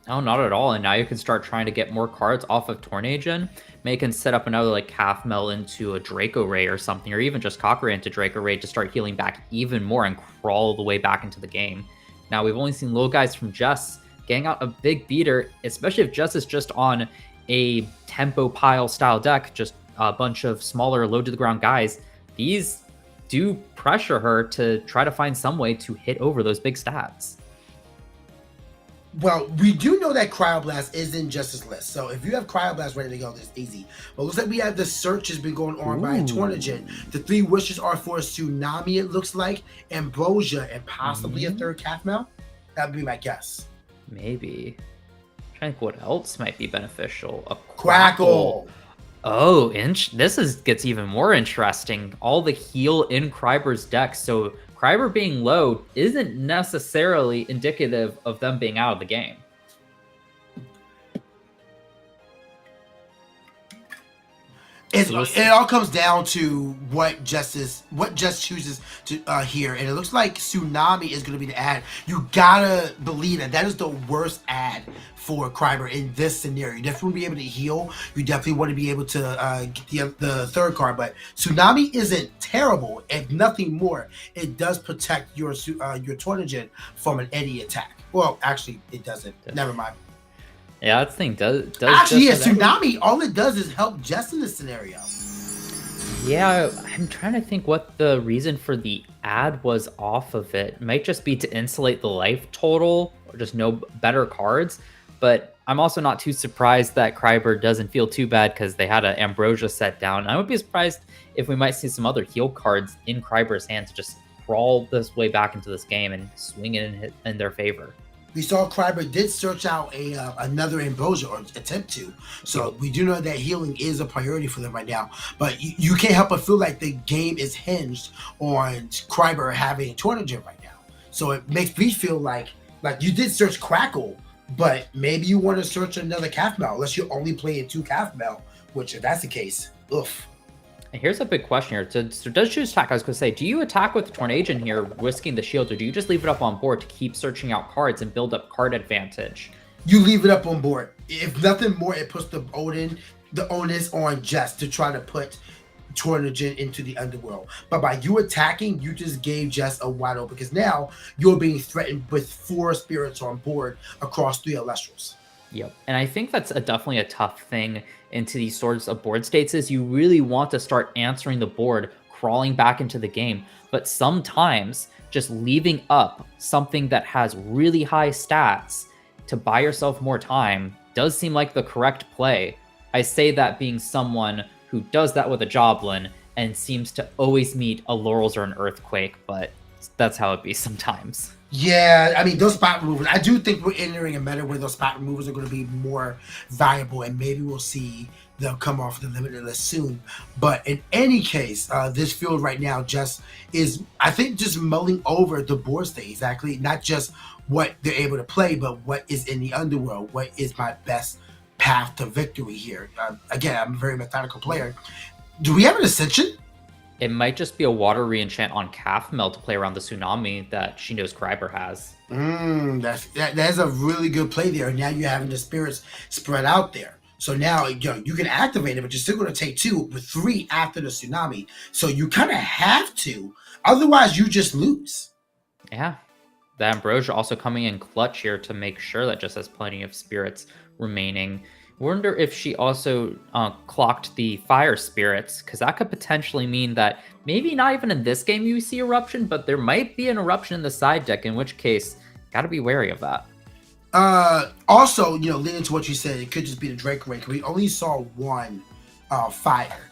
[SPEAKER 3] No, not at all. And now you can start trying to get more cards off of Tornage. Maybe you can set up another like Calf Mel into a Draco Ray or something, or even just Kakaray into Draco Ray to start healing back even more and crawl the way back into the game. Now, we've only seen low guys from Jess getting out a big beater, especially if Jess is just on a tempo pile style deck, just a bunch of smaller low to the ground guys. These do pressure her to try to find some way to hit over those big stats.
[SPEAKER 2] Well, we do know that Cryoblast is in Justice list. So if you have Cryoblast ready to go, it's easy. But it looks like we have the search has been going on by Tornagent. The 3 wishes are for Tsunami, it looks like, Ambrosia, and possibly a third Calf Mel. That would be my guess.
[SPEAKER 3] Maybe. I'm trying to think what else might be beneficial. A
[SPEAKER 2] Crackle.
[SPEAKER 3] Oh, this gets even more interesting. All the heal in Kryber's deck. So Kryber being low isn't necessarily indicative of them being out of the game.
[SPEAKER 2] It all comes down to what Jess chooses to here, and it looks like Tsunami is going to be the ad. You gotta believe that is the worst ad for Kryber in this scenario. You definitely want to be able to heal. You definitely want to be able to get the third card, but Tsunami isn't terrible. If nothing more, it does protect your Tornagent from an Eddy attack. Well, actually, it doesn't. Never mind.
[SPEAKER 3] Yeah, that thing does
[SPEAKER 2] actually, yeah, Tsunami, all it does is help Jess in this scenario.
[SPEAKER 3] Yeah, I'm trying to think what the reason for the ad was off of it. It might just be to insulate the life total or just no better cards. But I'm also not too surprised that Kryber doesn't feel too bad because they had an Ambrosia set down. And I would be surprised if we might see some other heal cards in Kryber's hand to just crawl this way back into this game and swing it in their favor.
[SPEAKER 2] We saw Kryber did search out another Ambrosia, or attempt to. So we do know that healing is a priority for them right now. But you can't help but feel like the game is hinged on Kryber having Tornagent right now. So it makes me feel like you did search Crackle, but maybe you want to search another Calf Mel, unless you're only playing 2 Calf Mel, which if that's the case, oof.
[SPEAKER 3] Here's a big question here. So does choose attack? I was going to say, do you attack with Tornagent here, risking the shield, or do you just leave it up on board to keep searching out cards and build up card advantage?
[SPEAKER 2] You leave it up on board. If nothing more, it puts the onus on Jess to try to put Tornagent into the underworld. But by you attacking, you just gave Jess a wide open, because now you're being threatened with 4 spirits on board across 3 Elestrals.
[SPEAKER 3] Yep. And I think that's definitely a tough thing into these sorts of board states, is you really want to start answering the board, crawling back into the game. But sometimes just leaving up something that has really high stats to buy yourself more time does seem like the correct play. I say that being someone who does that with a Joblin and seems to always meet a Laurels or an Earthquake, but that's how it be sometimes.
[SPEAKER 2] Yeah, I mean, those spot removers, I do think we're entering a meta where those spot removers are going to be more valuable, and maybe we'll see they'll come off the limited list soon. But in any case, this field right now just is, I think, just mulling over the board state, exactly. Not just what they're able to play, but what is in the underworld. What is my best path to victory here? Again, I'm a very methodical player. Do we have an Ascension?
[SPEAKER 3] It might just be a water reenchant on Calf-Mel to play around the Tsunami that she knows Kryber has.
[SPEAKER 2] That's a really good play there. Now you're having the spirits spread out there. So now you can activate it, but you're still going to take 2 with 3 after the Tsunami. So you kind of have to. Otherwise, you just lose.
[SPEAKER 3] Yeah. The Ambrosia also coming in clutch here to make sure that just has plenty of spirits remaining. Wonder if she also clocked the fire spirits, because that could potentially mean that maybe not even in this game you see Eruption, but there might be an Eruption in the side deck, in which case, gotta be wary of that.
[SPEAKER 2] Also, leading to what you said, it could just be the Drake Rake. We only saw 1 fire,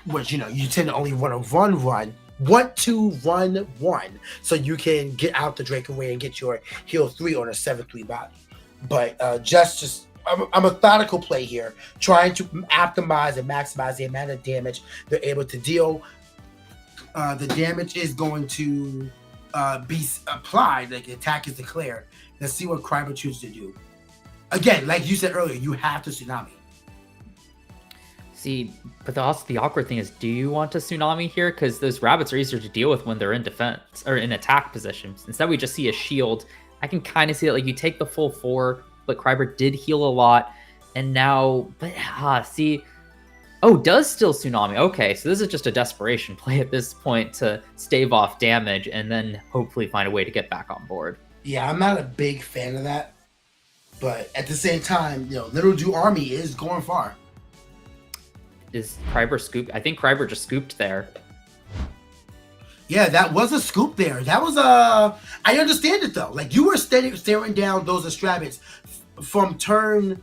[SPEAKER 2] which, you tend to only want to want to run 1, so you can get out the Drake away and get your heal 3 on a 7/3 body. But just a methodical play here, trying to optimize and maximize the amount of damage they're able to deal. The damage is going to be applied, like the attack is declared. Let's see what Kryber chooses to do. Again, like you said earlier, you have to Tsunami.
[SPEAKER 3] See, but also the awkward thing is, do you want to Tsunami here? Because those rabbits are easier to deal with when they're in defense or in attack positions. Instead, we just see a shield. I can kind of see that, like, you take the full 4, but Kryber did heal a lot, and now, does still Tsunami. Okay, so this is just a desperation play at this point to stave off damage and then hopefully find a way to get back on board.
[SPEAKER 2] Yeah, I'm not a big fan of that, but at the same time, Little Do Army is going far.
[SPEAKER 3] Is Kryber scooped? I think Kryber just scooped there.
[SPEAKER 2] Yeah, that was a scoop there. That was I understand it though. Like, you were staring down those Astrabits from turn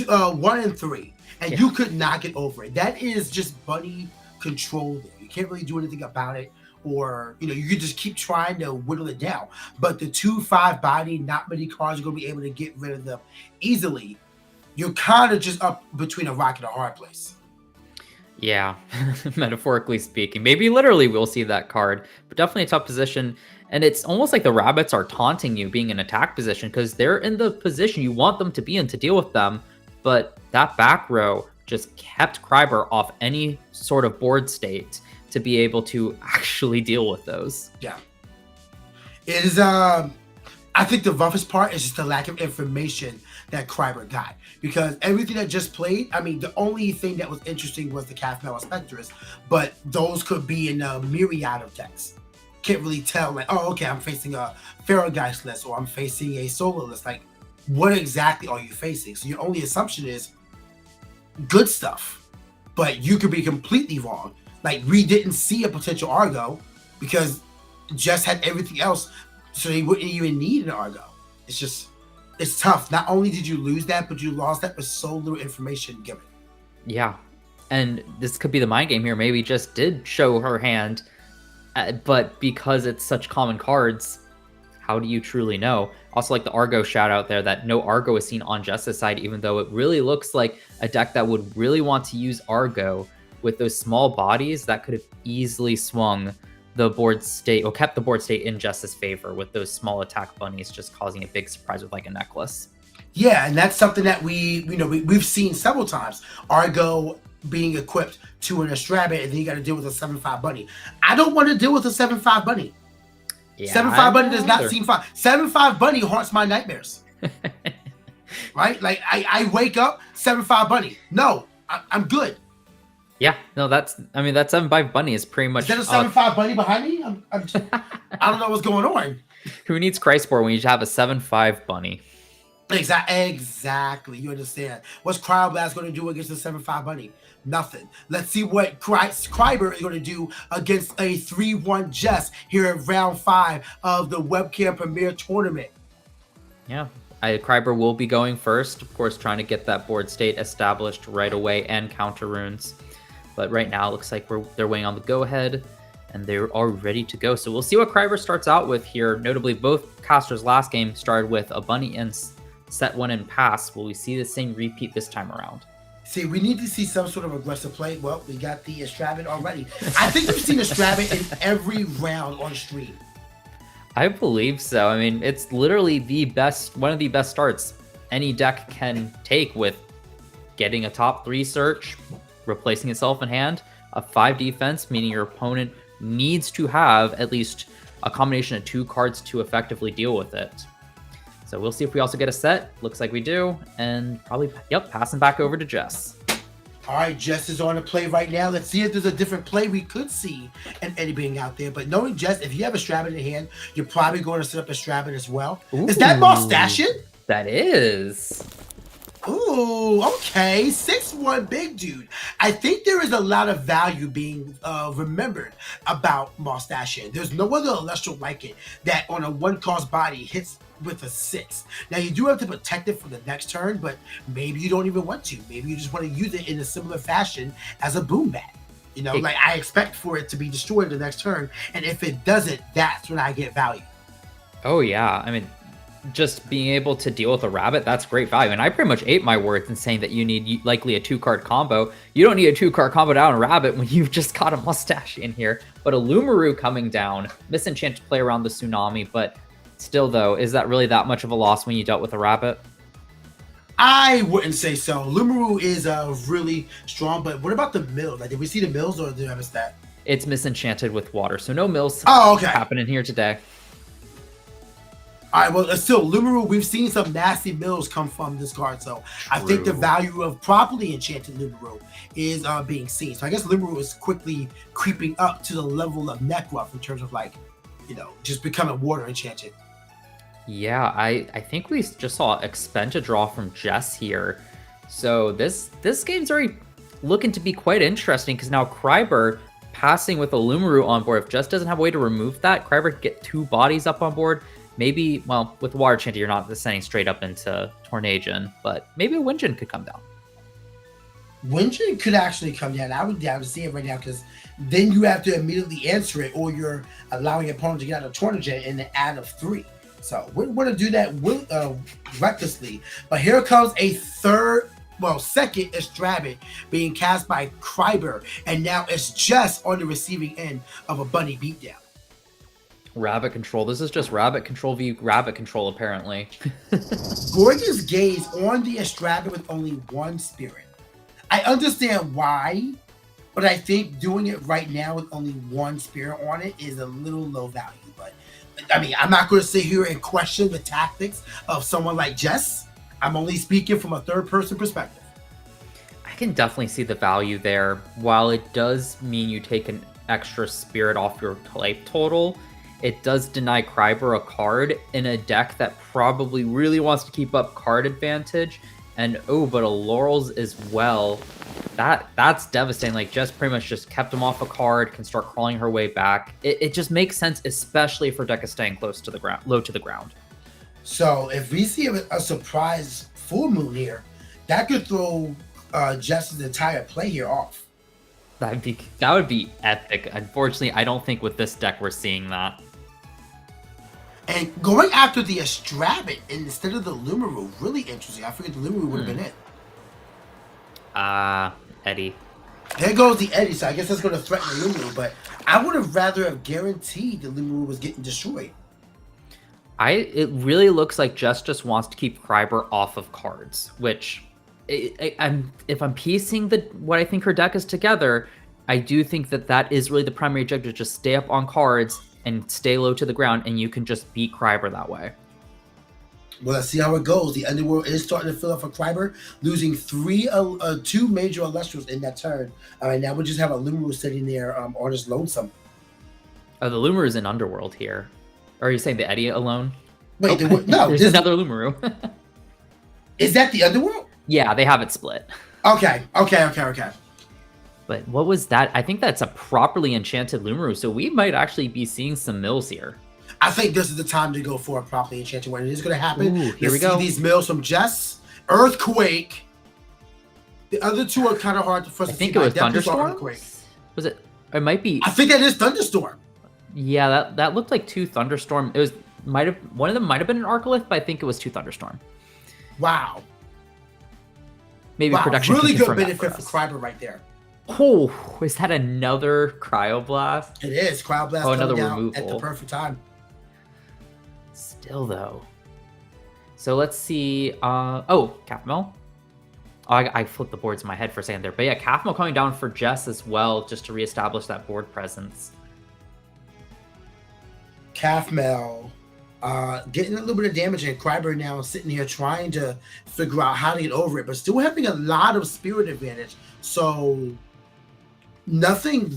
[SPEAKER 2] 1 and 3, and you could not get over it. That is just bunny control there. You can't really do anything about it, or you could just keep trying to whittle it down. But the 2/5 body, not many cards are going to be able to get rid of them easily. You're kind of just up between a rock and a hard place.
[SPEAKER 3] Yeah, metaphorically speaking. Maybe literally we'll see that card, but definitely a tough position. And it's almost like the rabbits are taunting you being in attack position, because they're in the position you want them to be in to deal with them. But that back row just kept Kryber off any sort of board state to be able to actually deal with those.
[SPEAKER 2] Yeah. It is, I think the roughest part is just the lack of information that Kryber got, because everything that just played, I mean, the only thing that was interesting was the Calf-Mel Spectress, but those could be in a myriad of decks. Can't really tell, like, oh, okay, I'm facing a Pharaohgeist list, or I'm facing a Solar list. Like, what exactly are you facing? So your only assumption is good stuff, but you could be completely wrong. Like, we didn't see a potential Argo because Jess had everything else, so they wouldn't even need an Argo. It's tough. Not only did you lose that, but you lost that with so little information given.
[SPEAKER 3] Yeah, and this could be the mind game here. Maybe just did show her hand, but because it's such common cards, how do you truly know? Also, like the Argo shout out there, that no Argo is seen on Jess's side, even though it really looks like a deck that would really want to use Argo with those small bodies that could have easily swung the board state, or kept the board state in Jess's favor, with those small attack bunnies just causing a big surprise with like a necklace.
[SPEAKER 2] Yeah, and that's something that we've seen several times. Argo being equipped to an Astrabit, and then you got to deal with a 7/5 bunny. I don't want to deal with a 7/5 bunny. Yeah, 7/5 bunny does not seem fun. 7/5 bunny haunts my nightmares. Right? Like, I wake up, 7/5 bunny. No, I'm good.
[SPEAKER 3] Yeah, no, that 7/5 bunny is pretty much.
[SPEAKER 2] Is that a 7/5 bunny behind me? I don't know what's going on.
[SPEAKER 3] Who needs Christboard when you have a 7/5 bunny?
[SPEAKER 2] Exactly. You understand. What's Cryoblast going to do against the 7/5 bunny? Nothing. Let's see what Kryber is going to do against a 3/1 Jess here at round 5 of the Webcam Premier Tournament.
[SPEAKER 3] Yeah. Kryber will be going first, of course, trying to get that board state established right away and counter runes. But right now, it looks like they're waiting on the go-ahead, and they're all ready to go. So we'll see what Kryber starts out with here. Notably, both casters last game started with a bunny and set 1 and pass. Will we see the same repeat this time around?
[SPEAKER 2] See, we need to see some sort of aggressive play. Well, we got the Estrabit already. I think we've seen Estrabit in every round on stream.
[SPEAKER 3] I believe so. I mean, it's literally one of the best starts any deck can take, with getting a top 3 search, replacing itself in hand, a 5 defense, meaning your opponent needs to have at least a combination of 2 cards to effectively deal with it. So we'll see if we also get a set. Looks like we do. And probably, passing back over to Jess.
[SPEAKER 2] All right, Jess is on the play right now. Let's see if there's a different play we could see and Eddie being out there. But knowing Jess, if you have a Estrabit in hand, you're probably going to set up a Estrabit as well.
[SPEAKER 3] Ooh,
[SPEAKER 2] is that Mustachian?
[SPEAKER 3] That is.
[SPEAKER 2] Ooh, okay. 6'1", big dude. I think there is a lot of value being remembered about Mustachian. There's no other Elestral like it that on a 1-cost body hits with a 6. Now, you do have to protect it for the next turn, but maybe you don't even want to. Maybe you just want to use it in a similar fashion as a boom bat. You know, like I expect for it to be destroyed the next turn, and if it doesn't, that's when I get value.
[SPEAKER 3] Oh, yeah. I mean, just being able to deal with a rabbit, that's great value. And I pretty much ate my words in saying that you need likely a 2-card combo. You don't need a 2-card combo down a rabbit when you've just got a mustache in here. But a Lumaru coming down, Misenchanted play around the Tsunami, but still though, is that really that much of a loss when you dealt with a rabbit?
[SPEAKER 2] I wouldn't say so. Lumaru is really strong, but what about the mills? Like, did we see the mills or did I miss that?
[SPEAKER 3] It's Misenchanted with water, so no mills happening here today.
[SPEAKER 2] All right, well, still, Lumaru, we've seen some nasty mills come from this card, so I think the value of properly enchanted Lumaru is being seen. So I guess Lumaru is quickly creeping up to the level of Nekruff in terms of, like, you know, just becoming water enchanted.
[SPEAKER 3] Yeah, I think we just saw Expend a draw from Jess here. So this game's already looking to be quite interesting, because now Kryber passing with a Lumaru on board. If Jess doesn't have a way to remove that, Kryber could get 2 bodies up on board. Maybe, well, with Water Chanter, you're not descending straight up into Tornadian, but maybe a Windgen could come down.
[SPEAKER 2] Windgen could actually come down. I would down to see it right now, because then you have to immediately answer it, or you're allowing your opponent to get out of Tornadian in an add of 3. So we're going to do that recklessly. But here comes a second Estrabit being cast by Kryber, and now it's just on the receiving end of a bunny beatdown.
[SPEAKER 3] Rabbit control. This is just rabbit control v rabbit control, apparently.
[SPEAKER 2] Gorgeous Gaze on the Estrabit with only 1 spirit. I understand why, but I think doing it right now with only 1 spirit on it is a little low value. But I mean, I'm not going to sit here and question the tactics of someone like Jess. I'm only speaking from a third-person perspective.
[SPEAKER 3] I can definitely see the value there. While it does mean you take an extra spirit off your life total, it does deny Kryber a card in a deck that probably really wants to keep up card advantage. And but a Laurels as well. That's devastating. Like, Jess pretty much just kept him off a card, can start crawling her way back. It just makes sense, especially if her deck is staying close to the ground, low to the ground.
[SPEAKER 2] So if we see a surprise full moon here, that could throw Jess's entire play here off.
[SPEAKER 3] That would be epic. Unfortunately, I don't think with this deck we're seeing that.
[SPEAKER 2] And going after the Estrabit instead of the Lumaru, really interesting. I figured the Lumaru would have been it.
[SPEAKER 3] Eddie.
[SPEAKER 2] There goes the Eddie, so I guess that's going to threaten the Lumaru, but I would have rather have guaranteed the Lumaru was getting destroyed.
[SPEAKER 3] It really looks like Jess just wants to keep Kryber off of cards, which, if I'm piecing what I think her deck is together, I do think that is really the primary objective, just stay up on cards and stay low to the ground, and you can just beat Kryber that way.
[SPEAKER 2] Well, let's see how it goes. The Underworld is starting to fill up for Kryber, losing 2 major Elestrals in that turn. All right, now we just have a Lumaru sitting there on his lonesome.
[SPEAKER 3] Oh, the Lumaru is in Underworld here. Or are you saying the Eddie alone?
[SPEAKER 2] Wait, no.
[SPEAKER 3] There's another Lumaru.
[SPEAKER 2] Is that the Underworld?
[SPEAKER 3] Yeah, they have it split.
[SPEAKER 2] Okay.
[SPEAKER 3] But what was that? I think that's a properly enchanted Lumaru, so we might actually be seeing some mills here.
[SPEAKER 2] I think this is the time to go for a properly enchanted one. It is going to happen.
[SPEAKER 3] Ooh, here we
[SPEAKER 2] Let's
[SPEAKER 3] go.
[SPEAKER 2] see these mills from Jess. Earthquake. The other two are kind of hard for us
[SPEAKER 3] I
[SPEAKER 2] to
[SPEAKER 3] think
[SPEAKER 2] see.
[SPEAKER 3] it was
[SPEAKER 2] but I definitely saw
[SPEAKER 3] Thunderstorm.
[SPEAKER 2] Earthquake.
[SPEAKER 3] Was it? It might be.
[SPEAKER 2] I think that is Thunderstorm.
[SPEAKER 3] Yeah, that looked like 2 Thunderstorm. It was one of them might have been an Arcolith, but I think it was 2 Thunderstorm.
[SPEAKER 2] Wow.
[SPEAKER 3] Maybe
[SPEAKER 2] Wow.
[SPEAKER 3] production.
[SPEAKER 2] Really
[SPEAKER 3] can
[SPEAKER 2] good
[SPEAKER 3] confirm that
[SPEAKER 2] benefit for
[SPEAKER 3] us.
[SPEAKER 2] Kryber right there.
[SPEAKER 3] Oh, is that another Cryoblast?
[SPEAKER 2] It is. Cryoblast
[SPEAKER 3] Oh,
[SPEAKER 2] coming
[SPEAKER 3] another
[SPEAKER 2] down
[SPEAKER 3] removal.
[SPEAKER 2] at the perfect time.
[SPEAKER 3] Still though. So let's see. Oh, Calfmel. Oh, I flipped the boards in my head for a second there. But yeah, Calfmel coming down for Jess as well, just to reestablish that board presence.
[SPEAKER 2] Calfmel getting a little bit of damage, and Kryber now sitting here trying to figure out how to get over it, but still having a lot of spirit advantage. So nothing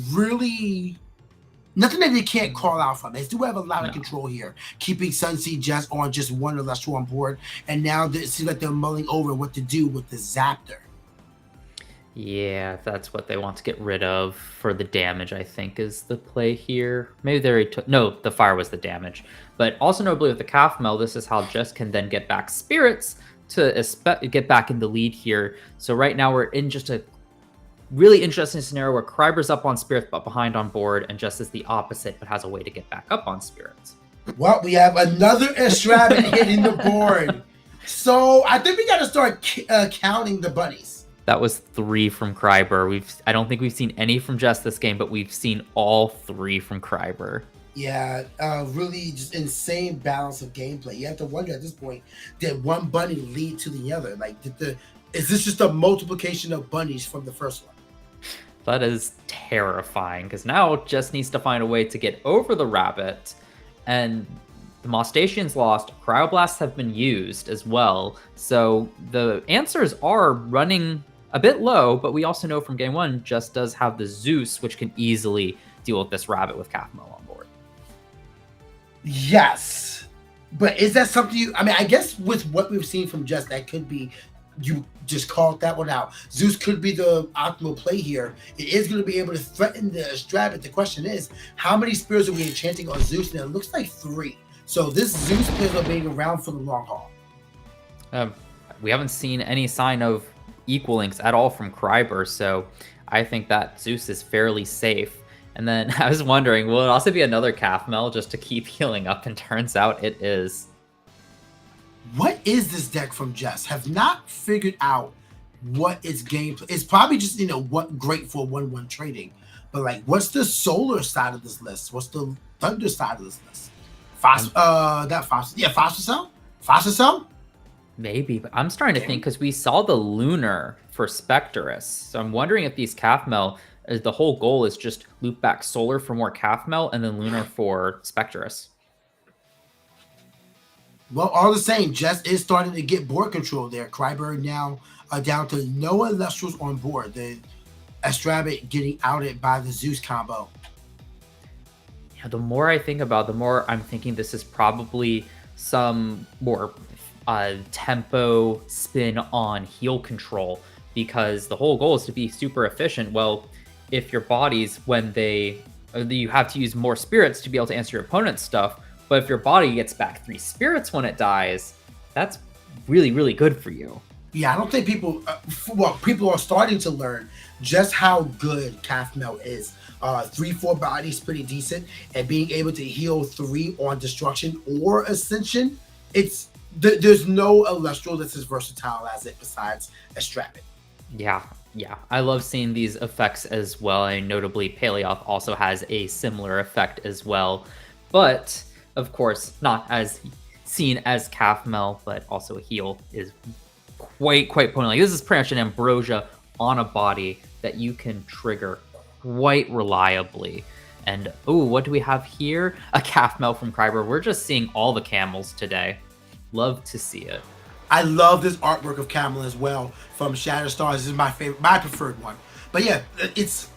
[SPEAKER 2] that they can't call out from. They do have a lot of control here, keeping Sunseed just on just one Elestral on board, and now it seems like they're mulling over what to do with the Zaptor.
[SPEAKER 3] Yeah, that's what they want to get rid of for the damage, I think, is the play here. Maybe they already took... No, the fire was the damage. But also notably with the Calfmel, this is how Jess can then get back spirits to get back in the lead here. So right now we're in just a really interesting scenario where Kryber's up on spirits but behind on board, and Jess is the opposite but has a way to get back up on spirits.
[SPEAKER 2] Well, we have another Estrabin hitting the board. So I think we got to start counting the bunnies.
[SPEAKER 3] That was 3 from Kryber. I don't think we've seen any from Jess this game, but we've seen all 3 from Kryber.
[SPEAKER 2] Yeah, really just insane balance of gameplay. You have to wonder at this point, did one bunny lead to the other? Like, is this just a multiplication of bunnies from the first one?
[SPEAKER 3] That is terrifying, because now Jess needs to find a way to get over the rabbit, and the Mostachian's lost. Cryoblasts have been used as well, so the answers are running a bit low, but we also know from game 1, Jess does have the Zeus, which can easily deal with this rabbit with Calfmel on board.
[SPEAKER 2] Yes, but is that something I mean, I guess with what we've seen from Jess, that could be, you just called that one out. Zeus could be the optimal play here. It is going to be able to threaten the Estrabin. The question is, how many spirits are we enchanting on Zeus? And it looks like 3. So this Zeus plays on being around for the long haul.
[SPEAKER 3] We haven't seen any sign of equalings at all from Kryber, so I think that Zeus is fairly safe. And then I was wondering, will it also be another Calfmel just to keep healing up? And turns out it is.
[SPEAKER 2] What is this deck from Jess? Have not figured out what its gameplay. It's probably just, what great for 1-1 trading. But like, what's the solar side of this list? What's the thunder side of this list? Foster Cell?
[SPEAKER 3] Maybe, but I'm starting to think, because we saw the lunar for Spectrus. So I'm wondering if these Calfmel, the whole goal is just loop back solar for more Calfmel and then lunar for Spectrus.
[SPEAKER 2] Well, all the same, Jess is starting to get board control there. Kryber now down to no Elestrals on board. The Estrabin getting outed by the Zeus combo.
[SPEAKER 3] Yeah, the more I think about it, the more I'm thinking this is probably some more tempo spin on heal control, because the whole goal is to be super efficient. Well, if your bodies, you have to use more spirits to be able to answer your opponent's stuff, but if your body gets back 3 spirits when it dies, that's really, really good for you.
[SPEAKER 2] Yeah, I don't think people are starting to learn just how good Calfmel is. 3-4 bodies, pretty decent, and being able to heal 3 on destruction or ascension, there's no Elestral that's as versatile as it besides Estrabin.
[SPEAKER 3] Yeah. I love seeing these effects as well, and notably Paleoth also has a similar effect as well. But, of course, not as seen as Calfmel, but also a heal is quite potent. Like, this is pretty much an ambrosia on a body that you can trigger quite reliably. And, what do we have here? A Calfmel from Kryber. We're just seeing all the camels today. Love to see it.
[SPEAKER 2] I love this artwork of Camel as well from Shatterstar. This is my preferred one. But yeah, it's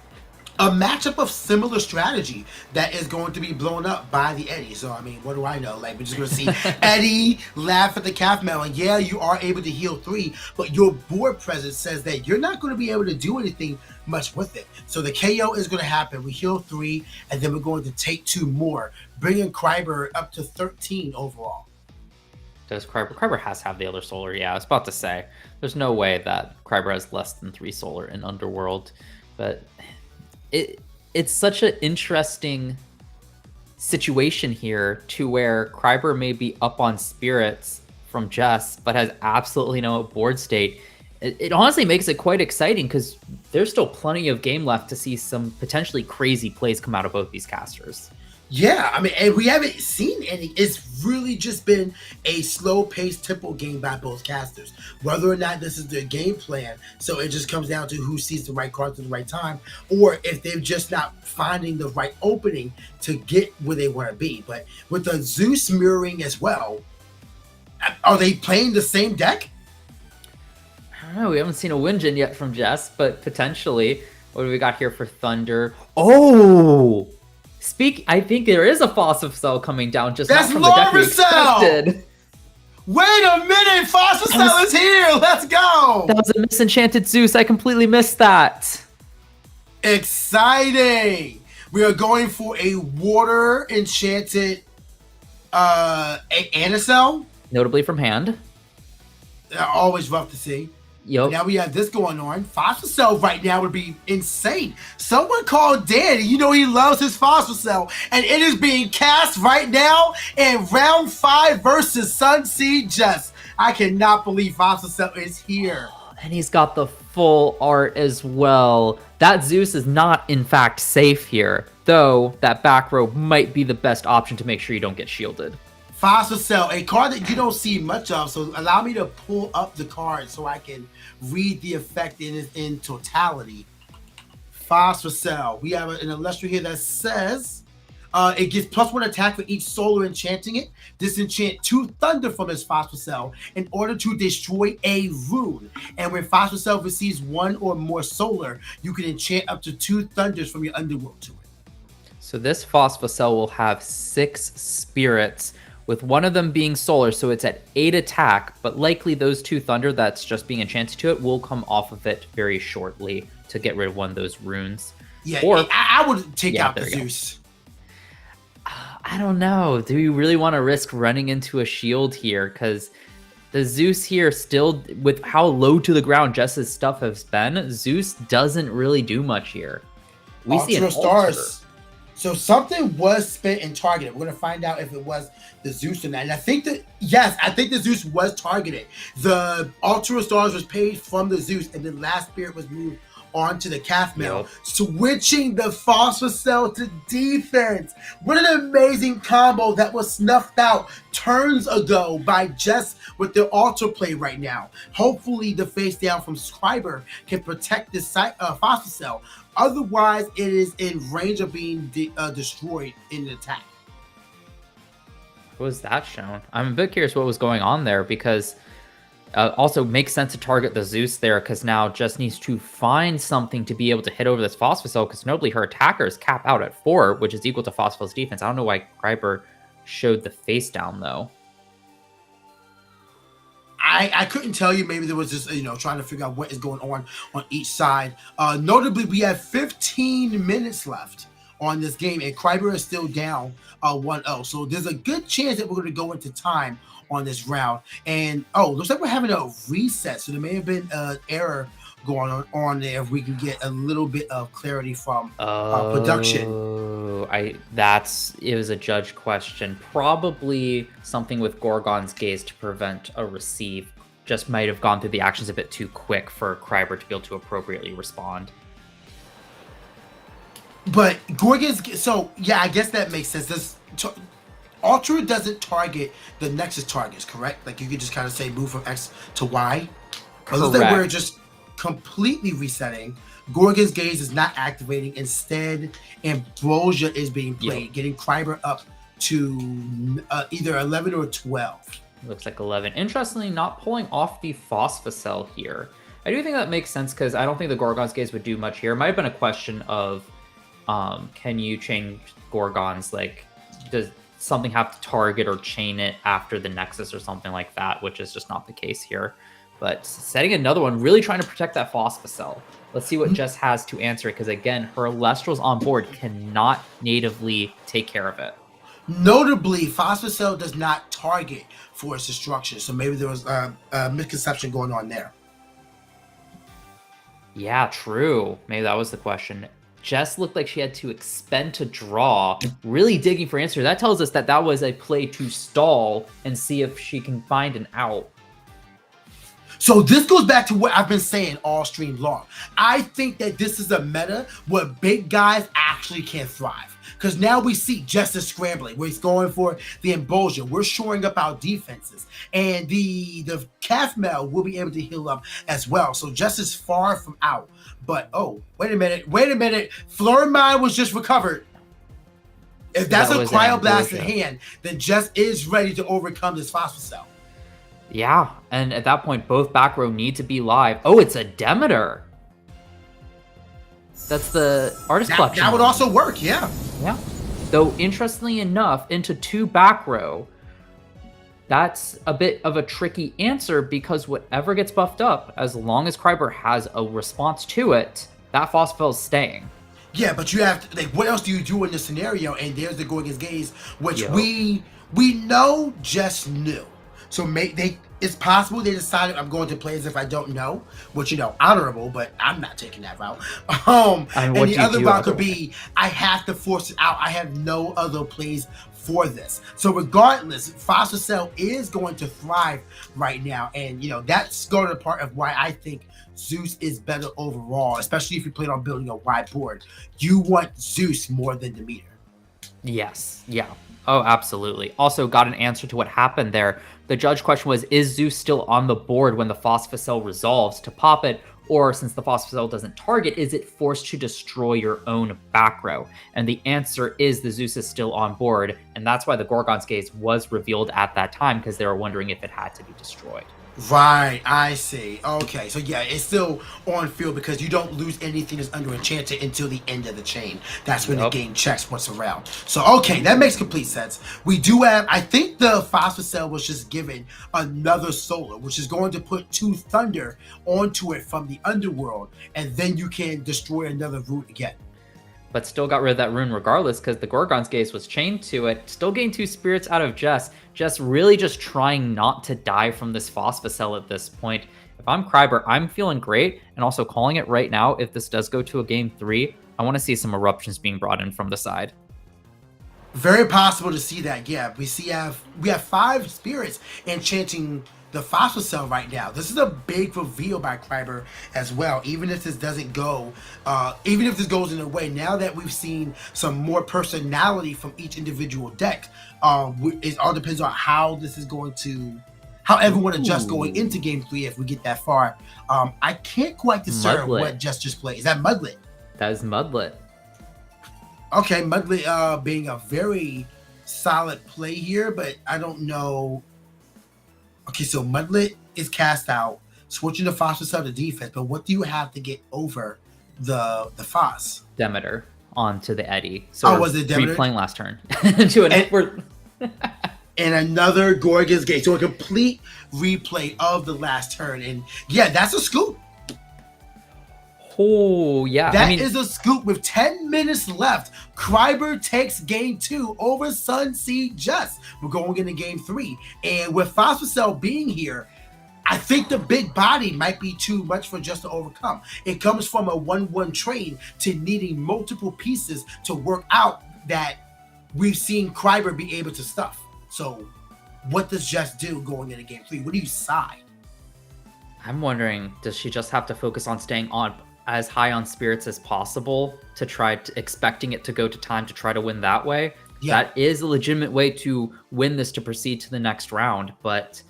[SPEAKER 2] a matchup of similar strategy that is going to be blown up by the Eddie. So, I mean, what do I know? Like, we're just going to see Eddie laugh at the calf mail. And yeah, you are able to heal 3, but your board presence says that you're not going to be able to do anything much with it. So the KO is going to happen. We heal 3, and then we're going to take 2 more, bringing Kryber up to 13 overall.
[SPEAKER 3] Does Kryber? Kryber has to have the other solar. Yeah, I was about to say. There's no way that Kryber has less than 3 solar in Underworld. But it's such an interesting situation here to where Kryber may be up on spirits from Jess, but has absolutely no board state. It honestly makes it quite exciting because there's still plenty of game left to see some potentially crazy plays come out of both these casters.
[SPEAKER 2] Yeah, I mean, and we haven't seen any. It's really just been a slow-paced tempo game by both casters. Whether or not this is their game plan, so it just comes down to who sees the right cards at the right time, or if they're just not finding the right opening to get where they want to be. But with the Zeus mirroring as well, are they playing the same deck?
[SPEAKER 3] I don't know. We haven't seen a Winjin yet from Jess, but potentially. What do we got here for Thunder? Oh! I think there is a Phosphocell coming down, just
[SPEAKER 2] That's
[SPEAKER 3] not from the deck we expected.
[SPEAKER 2] Wait a minute, Phosphocell is here. Let's go.
[SPEAKER 3] That was a misenchanted Zeus. I completely missed that.
[SPEAKER 2] Exciting. We are going for a water enchanted Anacell.
[SPEAKER 3] Notably from hand.
[SPEAKER 2] Always rough to see.
[SPEAKER 3] Yep.
[SPEAKER 2] Now we have this going on. Phosphocell right now would be insane. Someone called Danny. You know he loves his Phosphocell. And it is being cast right now in round 5 versus Sunseed Jess. I cannot believe Phosphocell is here.
[SPEAKER 3] And he's got the full art as well. That Zeus is not, in fact, safe here. Though, that back row might be the best option to make sure you don't get shielded.
[SPEAKER 2] Phosphocell, a card that you don't see much of, so allow me to pull up the card so I can read the effect in totality. Phosphocell, we have an Elestral here that says it gets +1 attack for each solar enchanting it. Disenchant 2 thunder from this Phosphocell in order to destroy a rune. And when Phosphocell receives 1 or more solar, you can enchant up to 2 thunders from your underworld to it.
[SPEAKER 3] So this Phosphocell will have 6 spirits, with one of them being solar, so it's at 8 attack, but likely those 2 thunder that's just being enchanted to it will come off of it very shortly to get rid of one of those runes.
[SPEAKER 2] Yeah, or I would take out the Zeus.
[SPEAKER 3] I don't know. Do you really want to risk running into a shield here? Because the Zeus here still, with how low to the ground Jess's stuff has been, Zeus doesn't really do much here. We see an Stars.
[SPEAKER 2] So something was spent and targeted. We're going to find out if it was the Zeus or not. And I think that, yes, I think the Zeus was targeted. The Altar of Stars was paid from the Zeus, and then Last Spirit was moved onto the calf mail, switching the Phosphocell to defense. What an amazing combo that was snuffed out turns ago by Jess with the altar play right now. Hopefully the face down from Scriber can protect this Phosphocell. Otherwise, it is in range of being destroyed in an attack.
[SPEAKER 3] What was that shown? I'm a bit curious what was going on there, because also makes sense to target the Zeus there, because now Jess needs to find something to be able to hit over this Phosphocell, because notably her attackers cap out at 4, which is equal to Phosphocell's defense. I don't know why Kryber showed the face down, though.
[SPEAKER 2] I couldn't tell you. Maybe there was just, trying to figure out what is going on each side. Notably, we have 15 minutes left on this game, and Kryber is still down 1-0. So there's a good chance that we're going to go into time on this round. And, looks like we're having a reset. So there may have been an error going on there. If we can get a little bit of clarity from production.
[SPEAKER 3] It was a judge question. Probably something with Gorgon's Gaze to prevent a receive. Just might have gone through the actions a bit too quick for Kryber to be able to appropriately respond.
[SPEAKER 2] But Gorgon's, so yeah, I guess that makes sense. Ultra doesn't target the Nexus targets, correct? Like you could just kind of say move from X to Y. Correct. That we're just completely resetting. Gorgon's Gaze is not activating. Instead, Ambrosia is being played, getting Kryber up to either 11 or 12.
[SPEAKER 3] Looks like 11. Interestingly, not pulling off the Phosphocell here. I do think that makes sense, because I don't think the Gorgon's Gaze would do much here. It might have been a question of Can you chain Gorgons? Like, does something have to target or chain it after the Nexus or something like that, which is just not the case here. But setting another one, really trying to protect that Phosphocyl. Let's see what Jess has to answer it, because again, her Elestrals on board cannot natively take care of it.
[SPEAKER 2] Notably, Phosphocyl does not target for its destruction, so maybe there was a misconception going on there.
[SPEAKER 3] Yeah, true. Maybe that was the question. Jess looked like she had to expend to draw, really digging for answer. That tells us that that was a play to stall and see if she can find an out.
[SPEAKER 2] So this goes back to what I've been saying all stream long. I think that this is a meta where big guys actually can thrive. Because now we see Justice scrambling, where he's going for the Embolsion. We're shoring up our defenses. And the Calf Mail will be able to heal up as well. So Justice far from out. But, oh, wait a minute. Fleur Mine was just recovered. If that's a Cryoblast in hand, then Just is ready to overcome this Phosphocyl.
[SPEAKER 3] Yeah, and at that point, both back row need to be live. Oh, it's a Demeter. That's the artist collection.
[SPEAKER 2] That would also work, yeah.
[SPEAKER 3] Yeah. Though, interestingly enough, into 2 back row, that's a bit of a tricky answer because whatever gets buffed up, as long as Kryber has a response to it, that Phosphocyl is staying.
[SPEAKER 2] Yeah, but you have to, like, what else do you do in this scenario? And there's the Gorgon's Gaze, which we know just knew. So it's possible they decided I'm going to play as if I don't know, which, honorable, but I'm not taking that route. And the other route could be, I have to force it out. I have no other plays for this. So regardless, Phosphocyl is going to thrive right now. And, that's going to be part of why I think Zeus is better overall, especially if you plan on building a wide board. You want Zeus more than Demeter.
[SPEAKER 3] Yes. Yeah. Oh, absolutely. Also got an answer to what happened there. The judge question was, is Zeus still on the board when the Phosphocyl resolves to pop it? Or since the Phosphocyl doesn't target, is it forced to destroy your own back row? And the answer is the Zeus is still on board. And that's why the Gorgon's Gaze was revealed at that time, because they were wondering if it had to be destroyed.
[SPEAKER 2] Right, I see. Okay, so yeah, it's still on field because you don't lose anything that's under enchanted until the end of the chain. That's when the game checks what's around. So, okay, that makes complete sense. We do have, I think the Phosphocyl was just given another solar, which is going to put 2 thunder onto it from the underworld, and then you can destroy another root again.
[SPEAKER 3] But still got rid of that rune regardless, because the Gorgon's Gaze was chained to it. Still gained 2 spirits out of Jess. Jess really just trying not to die from this Phosphocyl at this point. If I'm Kryber, I'm feeling great, and also calling it right now, if this does go to a game 3, I want to see some eruptions being brought in from the side.
[SPEAKER 2] Very possible to see that, yeah. We have 5 spirits enchanting the Phosphocyl right now. This is a big reveal by Kryber as well. Even if this doesn't go, even if this goes in a way, now that we've seen some more personality from each individual deck, it all depends on how this is going to, how everyone adjusts going into game 3 if we get that far. I can't quite discern what just played. Is that Mudlet?
[SPEAKER 3] That is Mudlet.
[SPEAKER 2] Okay, Mudlet being a very solid play here, but I don't know. Okay, so Mudlet is cast out, switching the Phosphocyl to defense, but what do you have to get over the Phos?
[SPEAKER 3] Demeter onto the Eddy. So
[SPEAKER 2] was it Demeter?
[SPEAKER 3] Replaying last turn.
[SPEAKER 2] And another Gorgon's Gate. So a complete replay of the last turn. And yeah, that's a scoop.
[SPEAKER 3] Oh, yeah.
[SPEAKER 2] That is a scoop with 10 minutes left. Kryber takes game 2 over Sunseed Just. We're going into game 3. And with Phosphocyl being here, I think the big body might be too much for Just to overcome. It comes from a 1-1 trade to needing multiple pieces to work out that we've seen Kryber be able to stuff. So what does Just do going into game 3? What do you side?
[SPEAKER 3] I'm wondering, does she just have to focus on staying on as high on spirits as possible to try to, expecting it to go to time to try to win that way? Yeah. That is a legitimate way to win this to proceed to the next round, but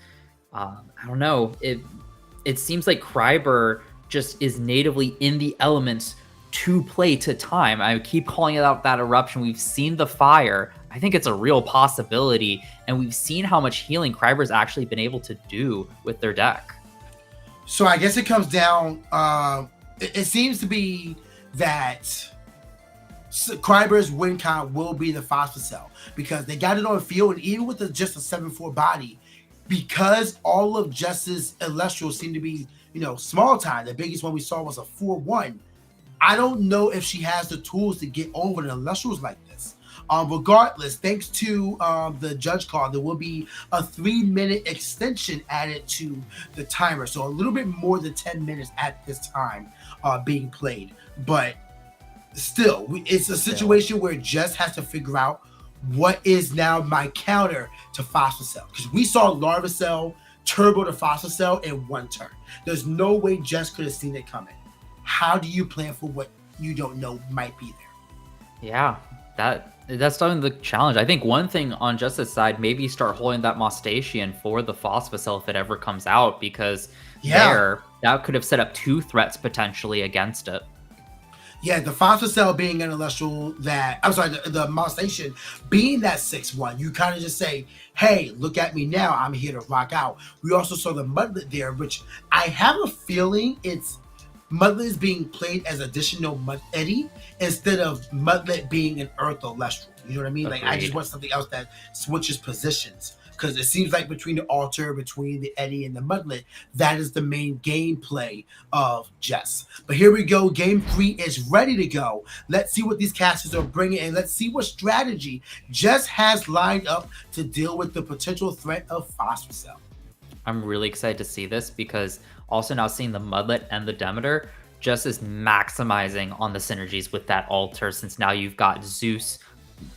[SPEAKER 3] I don't know. It seems like Kryber just is natively in the elements to play to time. I keep calling it out, that eruption. We've seen the fire. I think it's a real possibility, and we've seen how much healing Kryber's actually been able to do with their deck.
[SPEAKER 2] So I guess it comes down, it seems to be that Kreiber's win count will be the Phosphor because they got it on field, and even with just a 7-4 body, because all of Jess's Elestrals seem to be, small time. The biggest one we saw was a 4-1. I don't know if she has the tools to get over the Elestrals like this. Regardless, thanks to the judge call, there will be a 3-minute extension added to the timer. So a little bit more than 10 minutes at this time being played. But still, it's a situation where Jess has to figure out what is now my counter to Phosphor. Because we saw Larvacell turbo to Phosphor in one turn. There's no way Jess could have seen it coming. How do you plan for what you don't know might be there?
[SPEAKER 3] Yeah, that's definitely the challenge. I think one thing on Jess's side, maybe start holding that Moustachian for the Phosphor if it ever comes out, because that could have set up 2 threats potentially against it.
[SPEAKER 2] Yeah, the Phosphor being an Elestral the Moustachian being that 6-1, you kind of just say, hey, look at me now, I'm here to rock out. We also saw the Mudlet there, which I have a feeling it's Mudlet is being played as additional Eddy instead of Mudlet being an Earth Elestral. You know what I mean?
[SPEAKER 3] Agreed.
[SPEAKER 2] Like, I just want something else that switches positions. Because it seems like between the Alter, between the Eddy, and the Mudlet, that is the main gameplay of Jess. But here we go. Game 3 is ready to go. Let's see what these casters are bringing, and let's see what strategy Jess has lined up to deal with the potential threat of Phosphor.
[SPEAKER 3] I'm really excited to see this, because also now seeing the Mudlet and the Demeter, Jess is maximizing on the synergies with that Alter, since now you've got Zeus,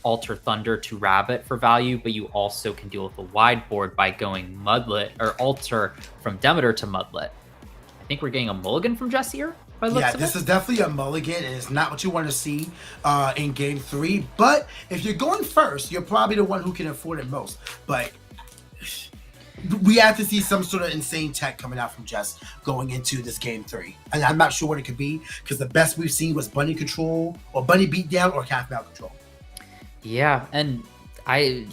[SPEAKER 3] Alter Thunder to Rabbit for value, but you also can deal with the wide board by going Mudlet or Alter from Demeter to Mudlet. I think we're getting a mulligan from Jess here.
[SPEAKER 2] This is definitely a mulligan, and it's not what you want to see in Game 3. But if you're going first, you're probably the one who can afford it most. But we have to see some sort of insane tech coming out from Jess going into this Game 3. And I'm not sure what it could be, because the best we've seen was Bunny Control, or Bunny Beatdown, or Calf Mount Control.
[SPEAKER 3] Yeah, and I've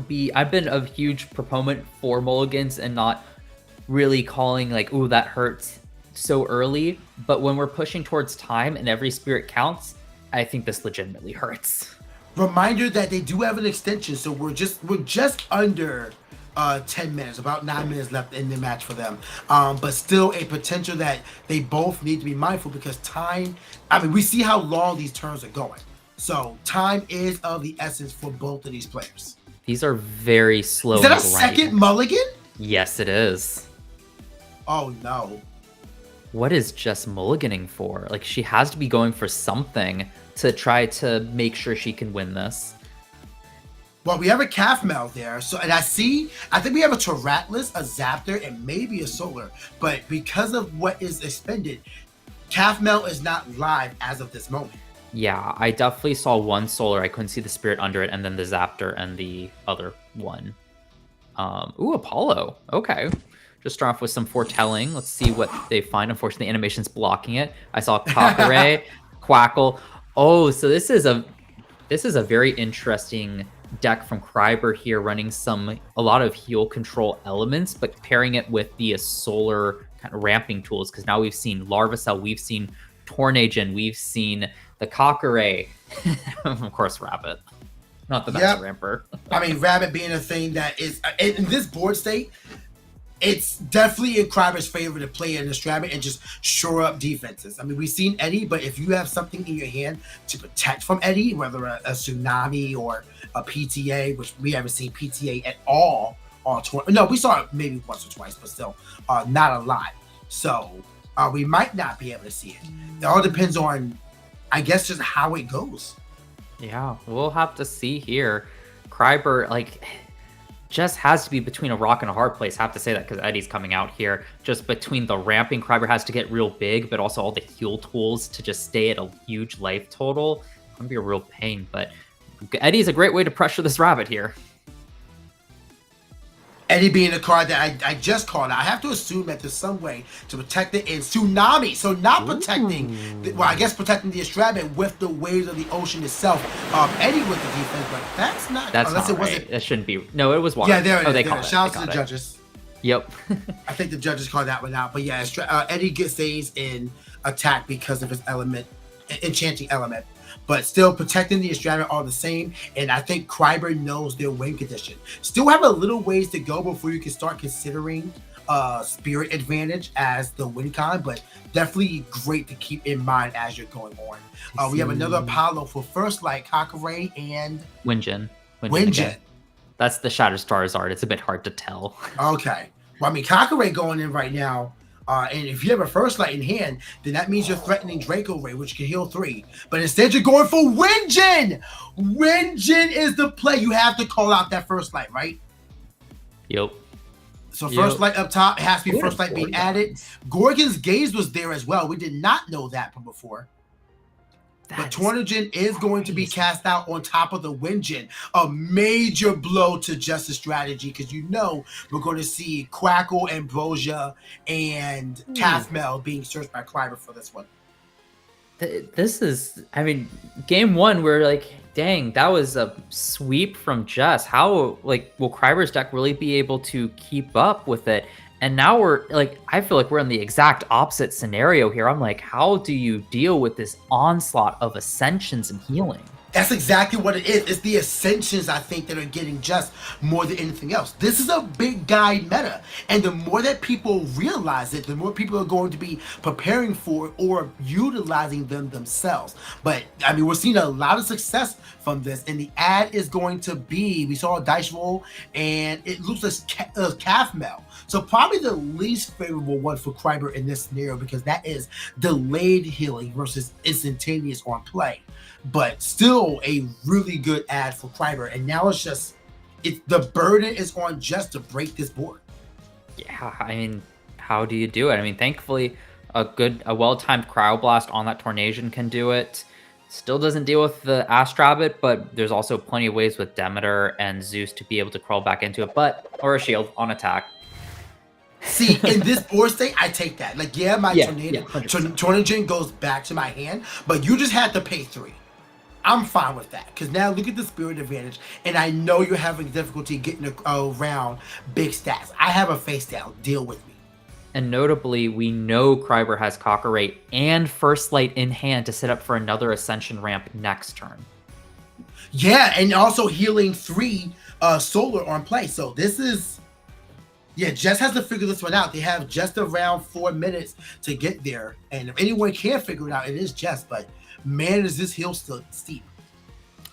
[SPEAKER 3] been a huge proponent for mulligans and not really calling like, ooh, that hurts so early. But when we're pushing towards time and every spirit counts, I think this legitimately hurts.
[SPEAKER 2] Reminder that they do have an extension, so we're just under 10 minutes, about 9 minutes left in the match for them. But still a potential that they both need to be mindful, because time, we see how long these turns are going. So time is of the essence for both of these players.
[SPEAKER 3] These are very slow.
[SPEAKER 2] Is that a second mulligan?
[SPEAKER 3] Yes, it is.
[SPEAKER 2] Oh no.
[SPEAKER 3] What is Jess mulliganing for? Like, she has to be going for something to try to make sure she can win this.
[SPEAKER 2] Well, we have a Calf Mount there. And I think we have a Taratlus, a Zaptor, and maybe a Solar. But because of what is expended, Calf Mount is not live as of this moment.
[SPEAKER 3] Yeah, I definitely saw one Solar. I couldn't see the Spirit under it, and then the Zaptor and the other one. Ooh, Apollo. Okay. Just start off with some foretelling. Let's see what they find. Unfortunately, the animation's blocking it. I saw Cockere, Quackle. Oh, so this is a very interesting deck from Kreiber here, running a lot of heal control elements, but pairing it with the Solar kind of ramping tools, because now we've seen Larvacell, we've seen Tornadin, we've seen the Cockere, of course, Rabbit. Not the best ramper.
[SPEAKER 2] Rabbit being a thing that is, in this board state, it's definitely in Kreiber's favor to play in this Rabbit and just shore up defenses. We've seen Eddy, but if you have something in your hand to protect from Eddy, whether a Tsunami or a PTA, which we haven't seen PTA at all on tour. No, we saw it maybe once or twice, but still not a lot. So we might not be able to see it. It all depends on, I guess, just how it goes.
[SPEAKER 3] Yeah, we'll have to see here. Kreiber, just has to be between a rock and a hard place. I have to say that because Eddy's coming out here. Just between the ramping, Kreiber has to get real big, but also all the heal tools to just stay at a huge life total. It's going to be a real pain, but Eddy's a great way to pressure this Rabbit here.
[SPEAKER 2] Eddy being a card that I just called out. I have to assume that there's some way to protect it in Tsunami. So not protecting, protecting the Astrabian with the waves of the ocean itself. Eddy with the defense, but that's not.
[SPEAKER 3] That's not right. That shouldn't be. No, it was water.
[SPEAKER 2] Yeah, there it is.
[SPEAKER 3] They called it.
[SPEAKER 2] Shout out to the judges.
[SPEAKER 3] Yep.
[SPEAKER 2] I think the judges called that one out. But yeah, Eddy stays in attack because of his element, enchanting element. but still protecting the Estrada are the same. And I think Kreiber knows their win condition. Still have a little ways to go before you can start considering spirit advantage as the win con, but definitely great to keep in mind as you're going on. We have another Apollo for First Light, Kakare and
[SPEAKER 3] Winjin.
[SPEAKER 2] Winjin.
[SPEAKER 3] That's the Shatterstar's art. It's a bit hard to tell.
[SPEAKER 2] Okay. Well, I mean, Kakare going in right now. And if you have a First Light in hand, then that means you're threatening Draco Ray, which can heal 3. But instead, you're going for Winjin! Winjin is the play. You have to call out that First Light, right?
[SPEAKER 3] Yep.
[SPEAKER 2] So First Light up top, it has to be First Light being added. Gorgon's Gaze was there as well. We did not know that from before. But Tornajin is going to be cast out on top of the Winjin. A major blow to Justice strategy, because you know we're going to see Quackle, Ambrosia, and Kathmel being searched by Kreiber for this one.
[SPEAKER 3] This is, I mean, game one, we're like, dang, that was a sweep from Jess. How, like, will Kreiber's deck really be able to keep up with it? And now we're like, I feel like we're in the exact opposite scenario here. I'm like, how do you deal with this onslaught of ascensions and healing?
[SPEAKER 2] That's exactly what it is. It's the Ascensions, I think, that are getting Just more than anything else. This is a big guy meta. And the more that people realize it, the more people are going to be preparing for it or utilizing them themselves. But, I mean, we're seeing a lot of success from this. And the ad is going to be, we saw a dice roll, and it looks like Kathmel. So probably the least favorable one for Kreiber in this scenario, because that is delayed healing versus instantaneous on play. But still a really good ad for Kreiber. And now the burden is on Just to break this board.
[SPEAKER 3] Yeah, I mean, how do you do it? I mean, thankfully, a well-timed Cryoblast on that Tornasian can do it. Still doesn't deal with the Astrabbit, but there's also plenty of ways with Demeter and Zeus to be able to crawl back into it, or a shield on attack.
[SPEAKER 2] See, in this board state, I take that. Like, my Tornajin goes back to my hand, but you just had to pay 3. I'm fine with that, because now look at the spirit advantage, and I know you're having difficulty getting around big stats. I have a face down. Deal with me.
[SPEAKER 3] And notably, we know Kreiber has Kakare and First Light in hand to set up for another Ascension ramp next turn.
[SPEAKER 2] Yeah, and also healing 3 solar on play. So this is... Yeah, Jess has to figure this one out. They have just around 4 minutes to get there. And if anyone can figure it out, it is Jess. But man, is this hill still steep.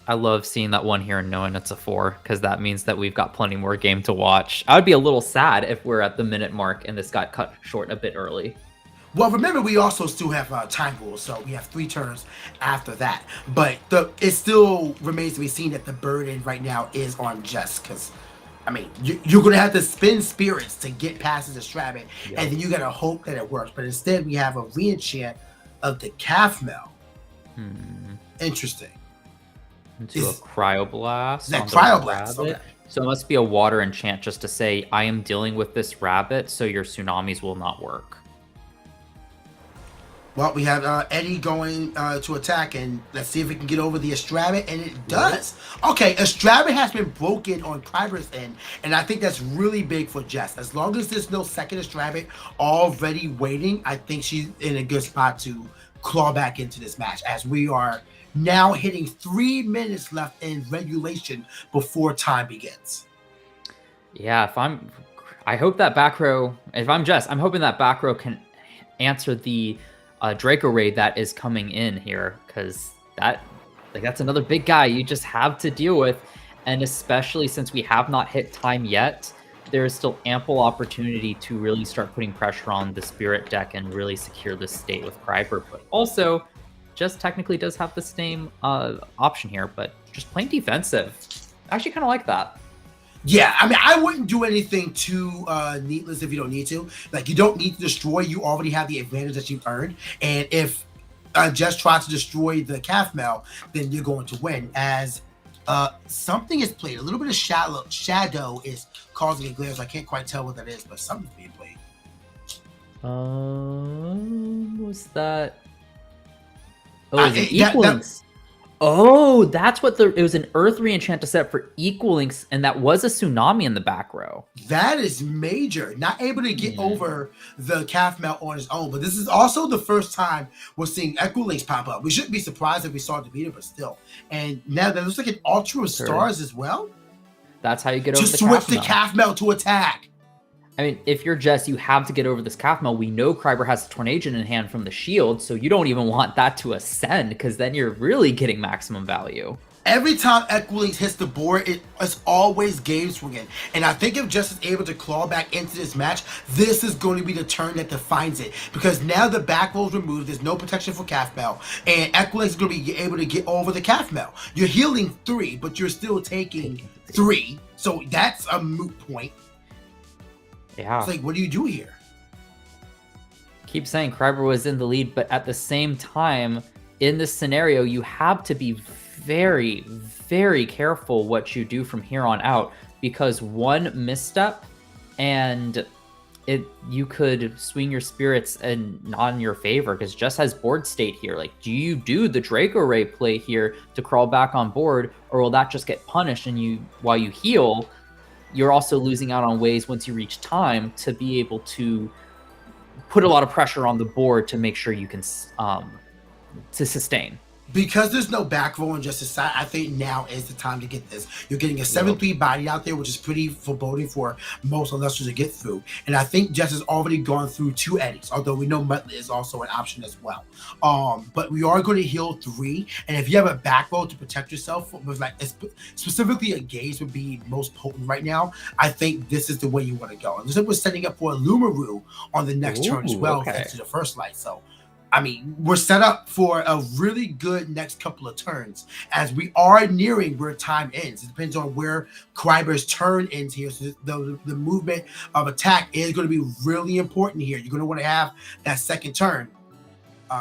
[SPEAKER 3] I love seeing that one here and knowing it's a 4, because that means that we've got plenty more game to watch. I would be a little sad if we're at the minute mark and this got cut short a bit early.
[SPEAKER 2] Well, remember, we also still have time rules, so we have 3 turns after that. But it still remains to be seen that the burden right now is on Jess, because... I mean, you're going to have to spend spirits to get past the Astrabbit, and then you got to hope that it works. But instead, we have a re-enchant of the Kathmel. Interesting.
[SPEAKER 3] Into a Cryoblast.
[SPEAKER 2] That Cryoblast, okay.
[SPEAKER 3] So it must be a water enchant just to say, I am dealing with this rabbit, so your tsunamis will not work.
[SPEAKER 2] Well, we have Eddie going to attack, and let's see if we can get over the Astrabbit, and it does. Okay, Astrabbit has been broken on Kreiber's end, and I think that's really big for Jess. As long as there's no second Astrabbit already waiting, I think she's in a good spot to claw back into this match, as we are now hitting 3 minutes left in regulation before time begins.
[SPEAKER 3] Yeah, I hope that back row, if I'm Jess, I'm hoping that back row can answer the Draco Ray that is coming in here, because that's another big guy you just have to deal with. And especially since we have not hit time yet, there is still ample opportunity to really start putting pressure on the Spirit deck and really secure this state with Kreiber. But also, Just technically does have the same option here, but just plain defensive. I actually kind of like that.
[SPEAKER 2] Yeah, I mean, I wouldn't do anything too needless if you don't need to. Like, you don't need to destroy. You already have the advantage that you've earned. And if Just tries to destroy the Kathmel, then you're going to win. As something is played. A little bit of shadow is causing a glare. So I can't quite tell what that is, but something's being played.
[SPEAKER 3] What's that? Oh, it's an Equalence. Oh, that's what it was, an Earth Reenchant to set up for equaling, and that was a Tsunami in the back row.
[SPEAKER 2] That is major. Not able to get
[SPEAKER 3] Hmm.
[SPEAKER 2] over the calf mount on his own. But this is also the first time we're seeing Equilinks pop up. We shouldn't be surprised if we saw the beater, but still. And now that looks like an Ultra Stars as well.
[SPEAKER 3] That's how you get over
[SPEAKER 2] Just
[SPEAKER 3] the
[SPEAKER 2] switch
[SPEAKER 3] calf
[SPEAKER 2] the
[SPEAKER 3] mount.
[SPEAKER 2] calf mount to attack.
[SPEAKER 3] I mean, if you're Jess, you have to get over this calf mount. We know Kryber has the Tornadian in hand from the shield, so you don't even want that to ascend, because then you're really getting maximum value.
[SPEAKER 2] Every time Equilinks hits the board, it's always game swinging. And I think if Jess is able to claw back into this match, this is going to be the turn that defines it. Because now the back row is removed, there's no protection for calf mount, and Equilinks is going to be able to get over the calf mount. You're healing 3, but you're still taking 3. So that's a moot point.
[SPEAKER 3] Yeah.
[SPEAKER 2] It's like, what do you do here?
[SPEAKER 3] Keep saying Kryber was in the lead, but at the same time, in this scenario, you have to be very, very careful what you do from here on out, because one misstep and you could swing your spirits and not in your favor, because Jess has board state here. Like, do you do the Draco Ray play here to crawl back on board, or will that just get punished and while you heal, you're also losing out on ways once you reach time to be able to put a lot of pressure on the board to make sure you can to sustain.
[SPEAKER 2] Because there's no back row on Justice side, I think now is the time to get this. You're getting a 7-3 body out there, which is pretty foreboding for most Elestrals to get through. And I think Jess has already gone through 2 eddies, although we know Muttley is also an option as well. But we are going to heal 3. And if you have a back row to protect yourself, with like specifically a Gaze would be most potent right now, I think this is the way you want to go. And this was setting up for a Lumaru on the next turn as well, thanks to the first light. So I mean, we're set up for a really good next couple of turns, as we are nearing where time ends. It depends on where Kryber's turn ends here. So the movement of attack is going to be really important here. You're going to want to have that second turn.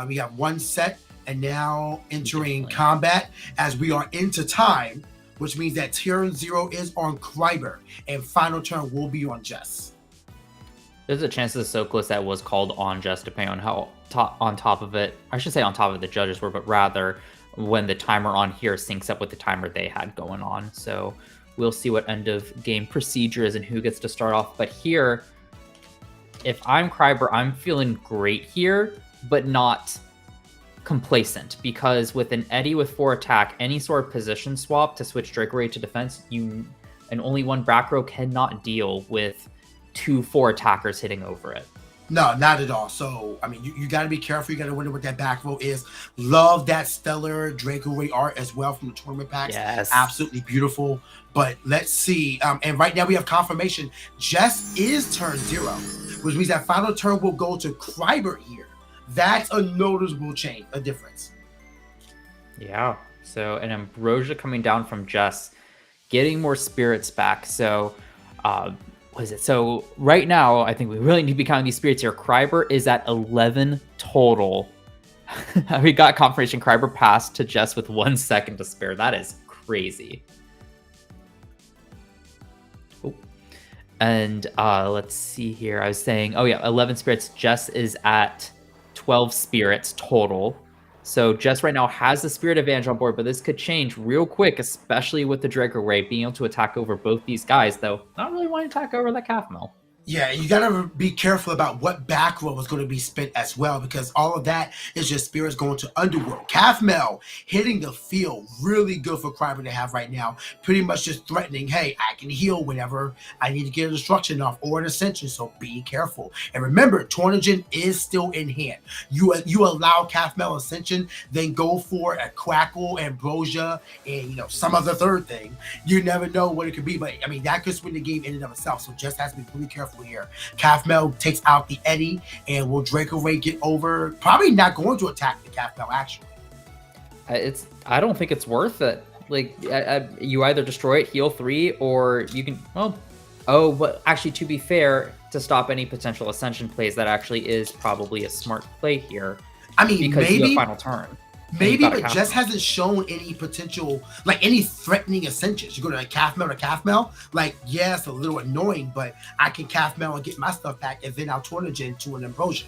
[SPEAKER 2] We have 1 set, and now entering combat as we are into time, which means that turn 0 is on Kryber, and final turn will be on Jess.
[SPEAKER 3] There's a chance the Soakless that was called on Jess, depending on how on top of it. I should say on top of the judges were, but rather when the timer on here syncs up with the timer they had going on. So we'll see what end of game procedure is and who gets to start off. But here, if I'm Kryber, I'm feeling great here, but not complacent, because with an Eddie with 4 attack, any sort of position swap to switch Draco Ray to defense, and only one back row cannot deal with 2 4 attackers hitting over it.
[SPEAKER 2] No, not at all. So, I mean, you got to be careful. You got to wonder what that back row is. Love that stellar Draco Ray art as well from the tournament packs.
[SPEAKER 3] Yes.
[SPEAKER 2] Absolutely beautiful. But let's see. And right now we have confirmation. Jess is turn 0, which means that final turn will go to Kryber here. That's a noticeable change, a difference.
[SPEAKER 3] Yeah. So, an Ambrosia coming down from Jess, getting more spirits back. So, what is it? So right now, I think we really need to be counting these spirits here. Kryber is at 11 total. We got confirmation Kryber passed to Jess with 1 second to spare. That is crazy. Oh. And let's see here. I was saying, oh yeah, 11 spirits. Jess is at 12 spirits total. So Jess right now has the spirit advantage on board, but this could change real quick, especially with the Draco Ray being able to attack over both these guys, though not really wanting to attack over the calf mill.
[SPEAKER 2] Yeah, you got to be careful about what back row is going to be spent as well, because all of that is just spirits going to Underworld. Calf Mel hitting the field, really good for Kryber to have right now. Pretty much just threatening, hey, I can heal whenever I need to get a destruction off or an ascension, so be careful. And remember, Tornagen is still in hand. You allow Calf Mel ascension, then go for a Quackle, Ambrosia, and some other third thing. You never know what it could be, but I mean, that could swing the game in and of itself, so just has to be really careful here. Calf Mel takes out the Eddie, and will Draco Ray get over? Probably not going to attack the Calf Mel, actually.
[SPEAKER 3] I don't think it's worth it. Like, you either destroy it, heal 3, or you can, but actually, to be fair, to stop any potential ascension plays, that actually is probably a smart play here.
[SPEAKER 2] I mean,
[SPEAKER 3] because
[SPEAKER 2] maybe
[SPEAKER 3] you have final turn.
[SPEAKER 2] Maybe, but just hasn't shown any potential, like any threatening ascensions. You go to Calf Mel to Calf Mel, like, yeah, it's a little annoying, but I can Calf Mel and get my stuff back, and then I'll Tornagen to an Ambrosia.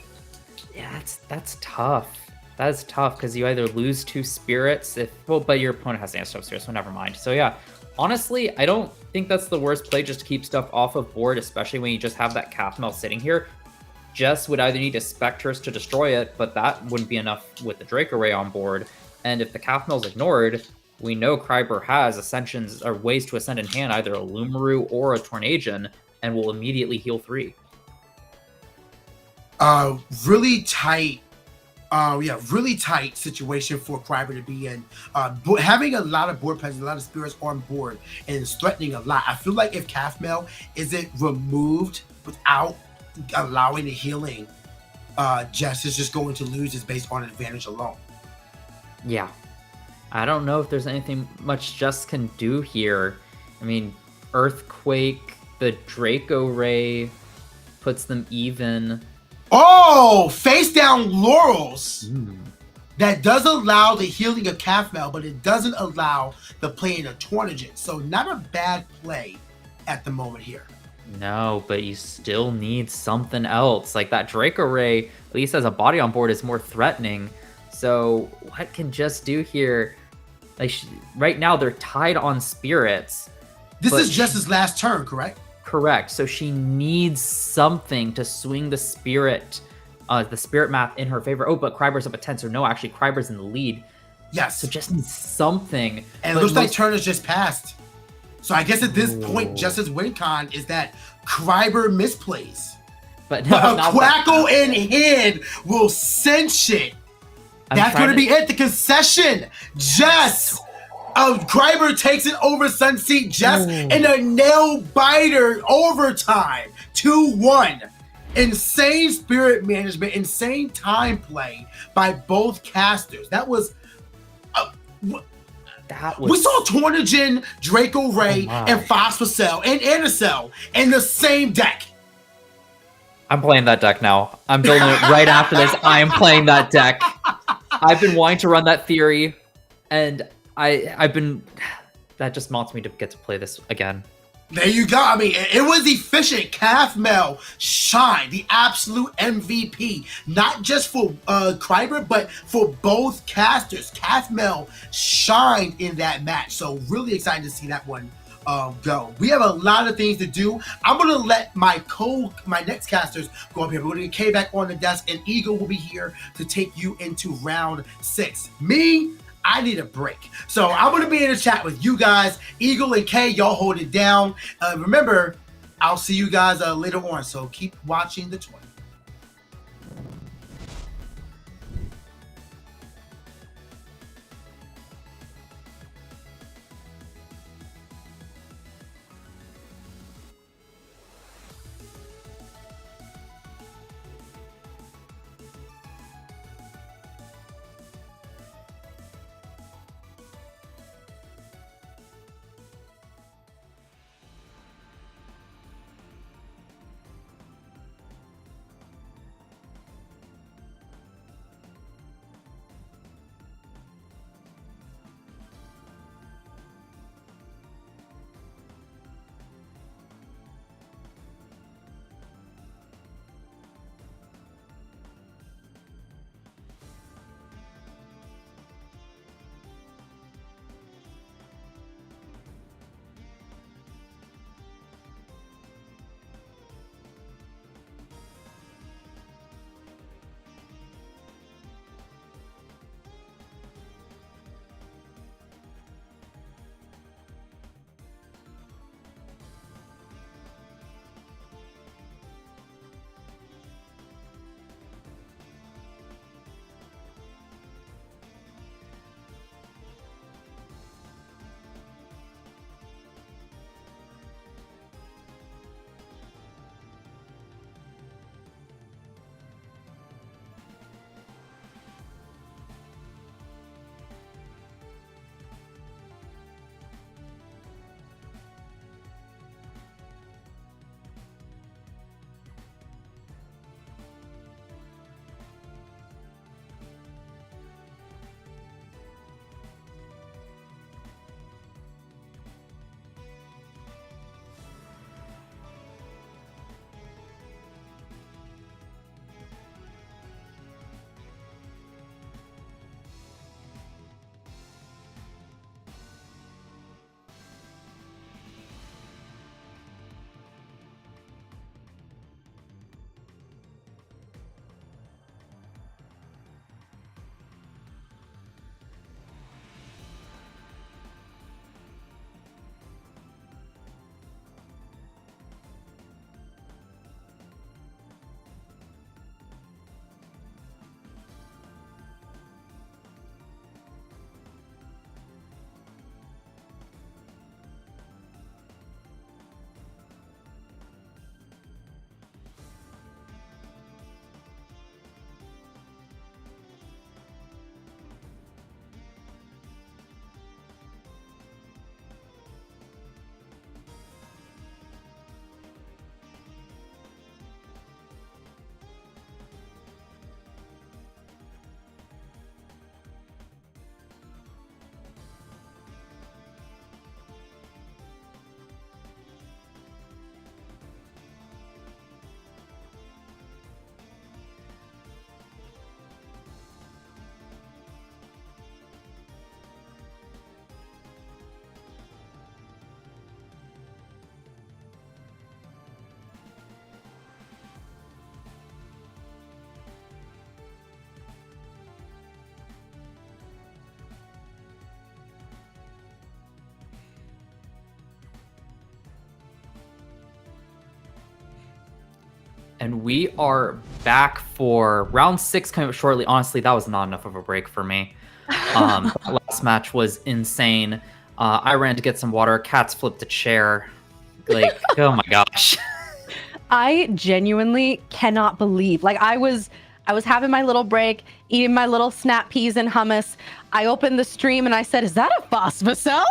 [SPEAKER 3] Yeah, that's tough. That is tough because you either lose 2 spirits but your opponent has answer upstairs, so never mind. So yeah, honestly, I don't think that's the worst play just to keep stuff off of board, especially when you just have that Kathmel sitting here. Jess would either need a Spectres to destroy it, but that wouldn't be enough with the Drake Array on board. And if the Kathmel's ignored, we know Kryber has ascensions or ways to ascend in hand, either a Lumaru or a Tornadian, and will immediately heal 3.
[SPEAKER 2] Really tight. Really tight situation for Kryber to be in. Having a lot of board presence, a lot of spirits on board, and threatening a lot. I feel like if Kathmel isn't removed without allowing the healing, Jess is just going to lose this based on advantage alone.
[SPEAKER 3] Yeah. I don't know if there's anything much Jess can do here. I mean, Earthquake, the Draco Ray puts them even.
[SPEAKER 2] Oh, face down Laurels. That does allow the healing of Kathmel, but it doesn't allow the playing of Tornadian. So not a bad play at the moment here.
[SPEAKER 3] No, but you still need something else. Like that Draco Ray, at least as a body on board, is more threatening. So what can Jess do here? Like right now, they're tied on spirits.
[SPEAKER 2] This is Jess's last turn, correct?
[SPEAKER 3] Correct. So she needs something to swing the spirit math in her favor. Oh, but Kryber's up at 10, so no, actually Kryber's in the lead.
[SPEAKER 2] Yes.
[SPEAKER 3] So Jess needs something.
[SPEAKER 2] And it looks like turn has just passed. So I guess at this point, Jess's win con is that Kryber misplays.
[SPEAKER 3] But no,
[SPEAKER 2] Quackle in hand will cinch it. That's going to be it. The concession. Jess. Kryber takes it over Sunseat Jess in a nail biter overtime. 2-1. Insane spirit management, insane time play by both casters. That was. We saw Tornadian, Draco Ray, and Phosphocell and Anacell in the same deck.
[SPEAKER 3] I'm playing that deck now. I'm building it right after this. I am playing that deck. I've been wanting to run that theory, and I've been. That just wants me to get to play this again.
[SPEAKER 2] There you go. I mean, it was efficient. Kathmel shined, the absolute MVP, not just for Kryber, but for both casters. Kathmel shined in that match. So really excited to see that one go. We have a lot of things to do. I'm going to let my next casters go up here. We're going to get K back on the desk, and Eagle will be here to take you into round 6. Me, I need a break. So I'm going to be in the chat with you guys. Eagle and K, y'all hold it down. Remember, I'll see you guys later on. So keep watching the tournament.
[SPEAKER 3] And we are back for round 6 coming up shortly. Honestly, that was not enough of a break for me. Last match was insane. I ran to get some water. Cats flipped a chair. Like, oh my gosh.
[SPEAKER 1] I genuinely cannot believe. Like, I was having my little break, eating my little snap peas and hummus. I opened the stream and I said, "Is that a Phosphocell?"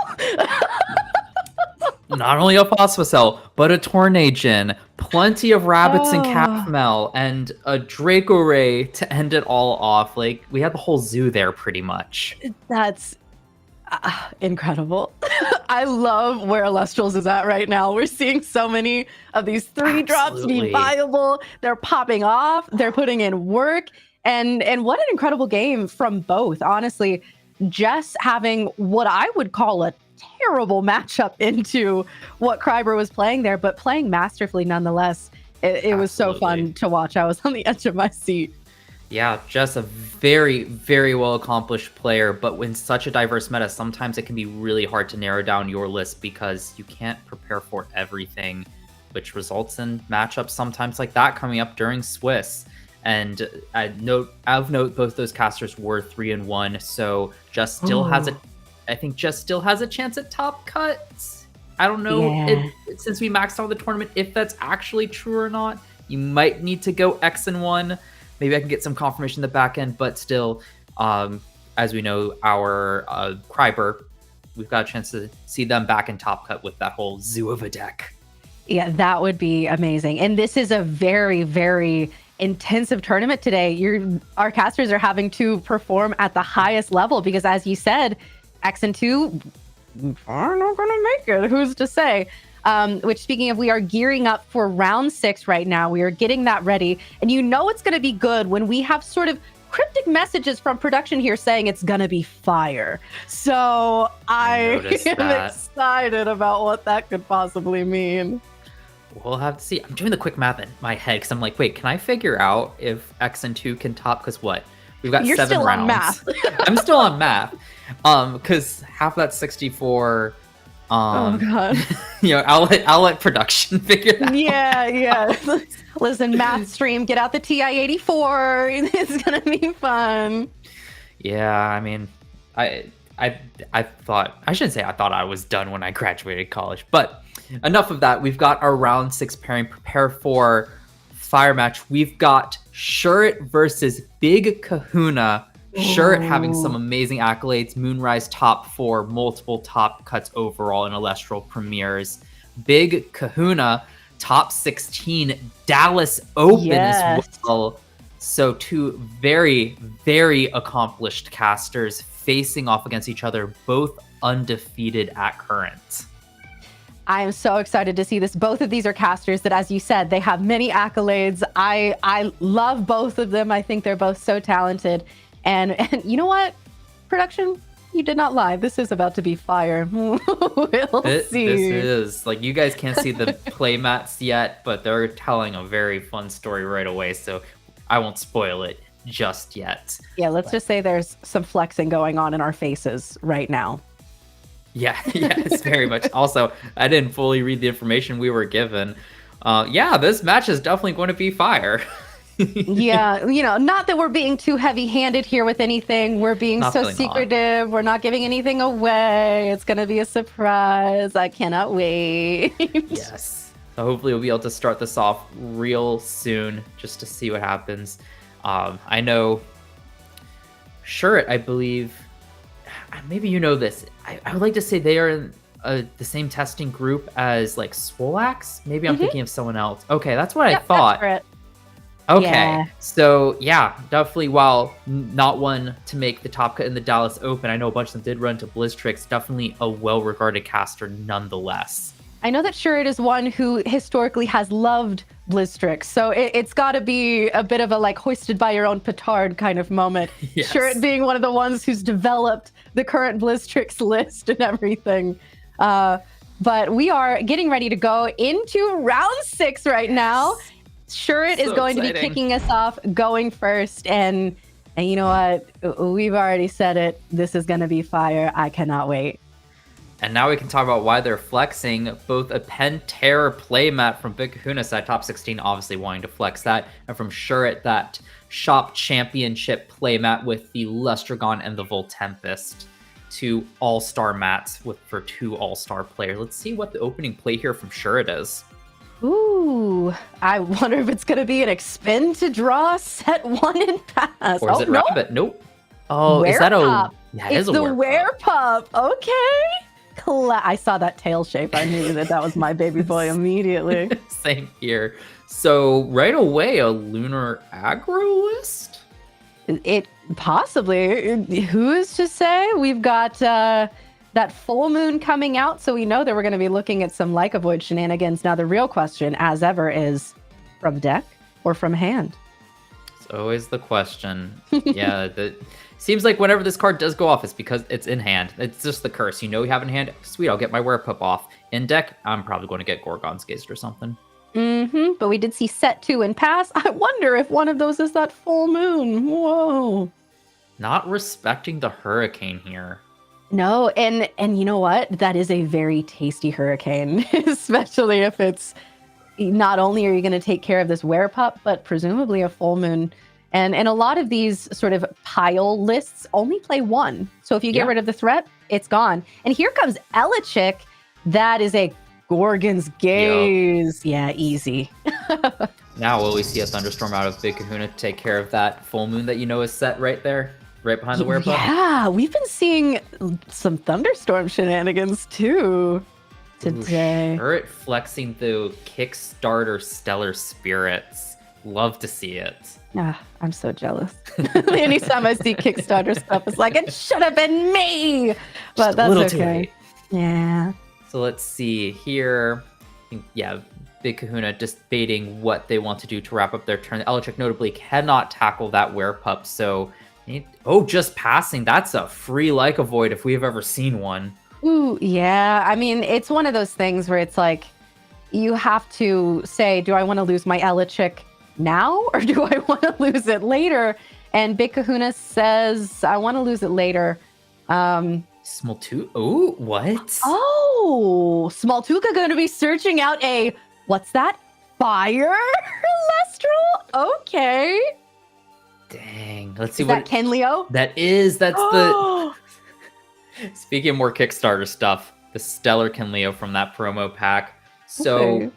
[SPEAKER 3] Not only a Phosphocell, but a Tornadin, plenty of rabbits and Catmel, and a Draco Ray to end it all off. Like, we had the whole zoo there pretty much.
[SPEAKER 1] That's incredible. I love where Elestrals is at right now. We're seeing so many of these 3 drops be viable. They're popping off. They're putting in work. And what an incredible game from both. Honestly, Jess having what I would call a terrible matchup into what Kryber was playing there, but playing masterfully nonetheless. It was so fun to watch. I was on the edge of my seat.
[SPEAKER 3] Yeah, just a very, very well accomplished player, but in such a diverse meta, sometimes it can be really hard to narrow down your list because you can't prepare for everything, which results in matchups sometimes like that coming up during Swiss. And of note, both those casters were 3-1, so Just still has a, I think Just still has a chance at top cuts. I don't know since we maxed out the tournament if that's actually true or not. You might need to go X-1. Maybe I can get some confirmation in the back end, but still, as we know, our Kryber, we've got a chance to see them back in top cut with that whole zoo of a deck.
[SPEAKER 1] Yeah, that would be amazing. And this is a very, very intensive tournament today. Our casters are having to perform at the highest level because, as you said, X-2 are not going to make it. Who's to say? Which, speaking of, we are gearing up for round 6 right now. We are getting that ready. And you know it's going to be good when we have sort of cryptic messages from production here saying it's going to be fire. So I am excited about what that could possibly mean.
[SPEAKER 3] We'll have to see. I'm doing the quick math in my head because I'm like, wait, can I figure out if X-2 can top? Because what? We've got 7 rounds.
[SPEAKER 1] On math.
[SPEAKER 3] I'm still on math. Because half that 64...
[SPEAKER 1] oh god.
[SPEAKER 3] I'll let production figure that out.
[SPEAKER 1] Yeah. Listen, math stream, get out the TI-84. It's gonna be fun.
[SPEAKER 3] Yeah, I mean, I thought I was done when I graduated college, but enough of that. We've got our round 6 pairing. Prepare for fire match. We've got Shuret versus Big Kahuna. Shuret having some amazing accolades, Moonrise top 4, multiple top cuts overall in Elestral premieres. Big Kahuna, top 16, Dallas Open as well. So 2 very, very accomplished casters facing off against each other, both undefeated at current.
[SPEAKER 1] I am so excited to see this. Both of these are casters that, as you said, they have many accolades. I love both of them. I think they're both so talented. And you know what, production? You did not lie. This is about to be fire. We'll see.
[SPEAKER 3] This is, like, you guys can't see the playmats yet, but they're telling a very fun story right away, so I won't spoil it just yet.
[SPEAKER 1] Yeah, let's just say there's some flexing going on in our faces right now.
[SPEAKER 3] Yeah, it's very much. Also, I didn't fully read the information we were given. This match is definitely going to be fire.
[SPEAKER 1] Yeah, not that we're being too heavy-handed here with anything. We're being so secretive. We're not giving anything away. It's going to be a surprise. I cannot wait.
[SPEAKER 3] Yes. So hopefully we'll be able to start this off real soon just to see what happens. I know Shuret, I believe, maybe you know this. I would like to say they are in the same testing group as like Swolax. Maybe I'm thinking of someone else. Okay, that's what I thought. Okay, so yeah, definitely, while not one to make the top cut in the Dallas Open, I know a bunch of them did run to BlizzTrix, definitely a well-regarded caster nonetheless.
[SPEAKER 1] I know that Shuret is one who historically has loved BlizzTrix, so it's got to be a bit of a like hoisted by your own petard kind of moment. Yes. Shuret being one of the ones who's developed the current BlizzTrix list and everything. But we are getting ready to go into round 6 right now. Shuret is going to be kicking us off, going first, and you know what? We've already said it. This is going to be fire. I cannot wait.
[SPEAKER 3] And now we can talk about why they're flexing both a Pentair playmat from Big Kahuna side, top 16, obviously wanting to flex that, and from Shuret, that Shop Championship playmat with the Lustragon and the Voltempest. 2 all-star mats for 2 all-star players. Let's see what the opening play here from Shuret is.
[SPEAKER 1] Ooh, I wonder if it's going to be an expend to draw, set 1 and pass.
[SPEAKER 3] Or is it
[SPEAKER 1] no.
[SPEAKER 3] Rabbit? Nope. Oh, is that a...
[SPEAKER 1] Yeah, it's the Werepup. Okay. I saw that tail shape. I knew that was my baby boy immediately.
[SPEAKER 3] Same here. So right away, a Lunar Aggro list?
[SPEAKER 1] It possibly. Who is to say? We've got that full moon coming out, so we know that we're going to be looking at some Like a Void shenanigans. Now, the real question, as ever, is from deck or from hand?
[SPEAKER 3] It's always the question. Yeah, seems like whenever this card does go off, it's because it's in hand. It's just the curse. You know you have in hand. Sweet, I'll get my Werepup off. In deck, I'm probably going to get Gorgon's Gaze or something.
[SPEAKER 1] But we did see set 2 and pass. I wonder if one of those is that full moon. Whoa.
[SPEAKER 3] Not respecting the Hurricane here.
[SPEAKER 1] No, and you know what? That is a very tasty Hurricane, especially if it's not only are you going to take care of this Werepup, but presumably a full moon. And a lot of these sort of pile lists only play 1. So if you get rid of the threat, it's gone. And here comes Elichick. That is a Gorgon's Gaze. Yep. Yeah, easy.
[SPEAKER 3] Now will we see a Thunderstorm out of Big Kahuna to take care of that full moon that you know is set right there? Right behind the Werepup?
[SPEAKER 1] Yeah, we've been seeing some Thunderstorm shenanigans too today.
[SPEAKER 3] Shuret flexing the Kickstarter Stellar Spirits. Love to see it.
[SPEAKER 1] I'm so jealous. Anytime I see Kickstarter stuff, it's like, it should have been me! But that's okay. Yeah.
[SPEAKER 3] So let's see here. Yeah, Big Kahuna just baiting what they want to do to wrap up their turn. Elichick notably cannot tackle that Werepup, so... just passing. That's a free Like a Void if we've ever seen one.
[SPEAKER 1] Ooh, yeah. I mean, it's one of those things where it's like, you have to say, do I want to lose my Elichick now or do I want to lose it later? And Big Kahuna says, I want to lose it later.
[SPEAKER 3] Smoltuka? Oh, what?
[SPEAKER 1] Oh, Smoltuka going to be searching out a, what's that? Fire Lestral? Okay.
[SPEAKER 3] Dang. Let's see
[SPEAKER 1] what... Is that Kenleo?
[SPEAKER 3] That's the... Speaking of more Kickstarter stuff, the Stellar Kenleo from that promo pack. So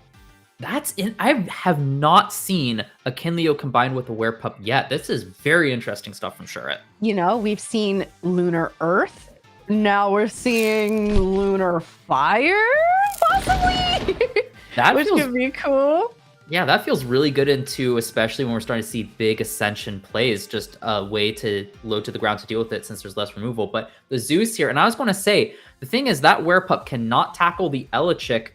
[SPEAKER 3] that's in... I have not seen a Kenleo combined with a Werepup yet. This is very interesting stuff from Shuret.
[SPEAKER 1] You know, we've seen Lunar Earth. Now we're seeing Lunar Fire, possibly? Which could be cool.
[SPEAKER 3] Yeah, that feels really good into, especially when we're starting to see big Ascension plays, just a way to load to the ground to deal with it since there's less removal. But the Zeus here, and I was going to say, the thing is that Werepup cannot tackle the Elichick,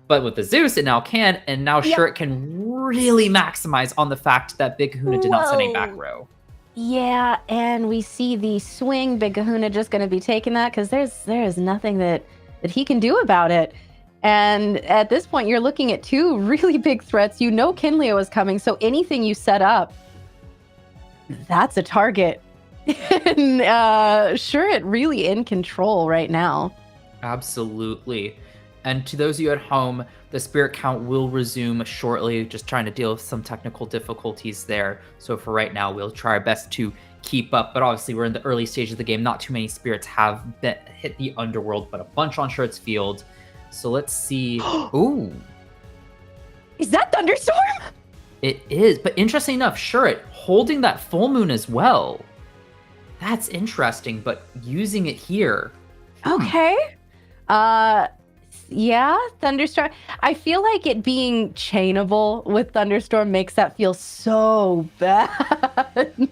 [SPEAKER 3] but with the Zeus it now can, and now Shuret can really maximize on the fact that Big Kahuna did not send a back row.
[SPEAKER 1] Yeah, and we see the swing. Big Kahuna just going to be taking that because there is nothing that he can do about it. And at this point, you're looking at 2 really big threats. You know Kenleo is coming, so anything you set up, that's a target. And Shuret really in control right now.
[SPEAKER 3] Absolutely. And to those of you at home, the spirit count will resume shortly, just trying to deal with some technical difficulties there. So for right now, we'll try our best to keep up. But obviously, we're in the early stage of the game. Not too many spirits have hit the underworld, but a bunch on Shuret's field. So let's see. Ooh.
[SPEAKER 1] Is that Thunderstorm?
[SPEAKER 3] It is. But interesting enough, Shuret holding that full moon as well. That's interesting, but using it here.
[SPEAKER 1] Okay. Yeah, Thunderstorm. I feel like it being chainable with Thunderstorm makes that feel so bad.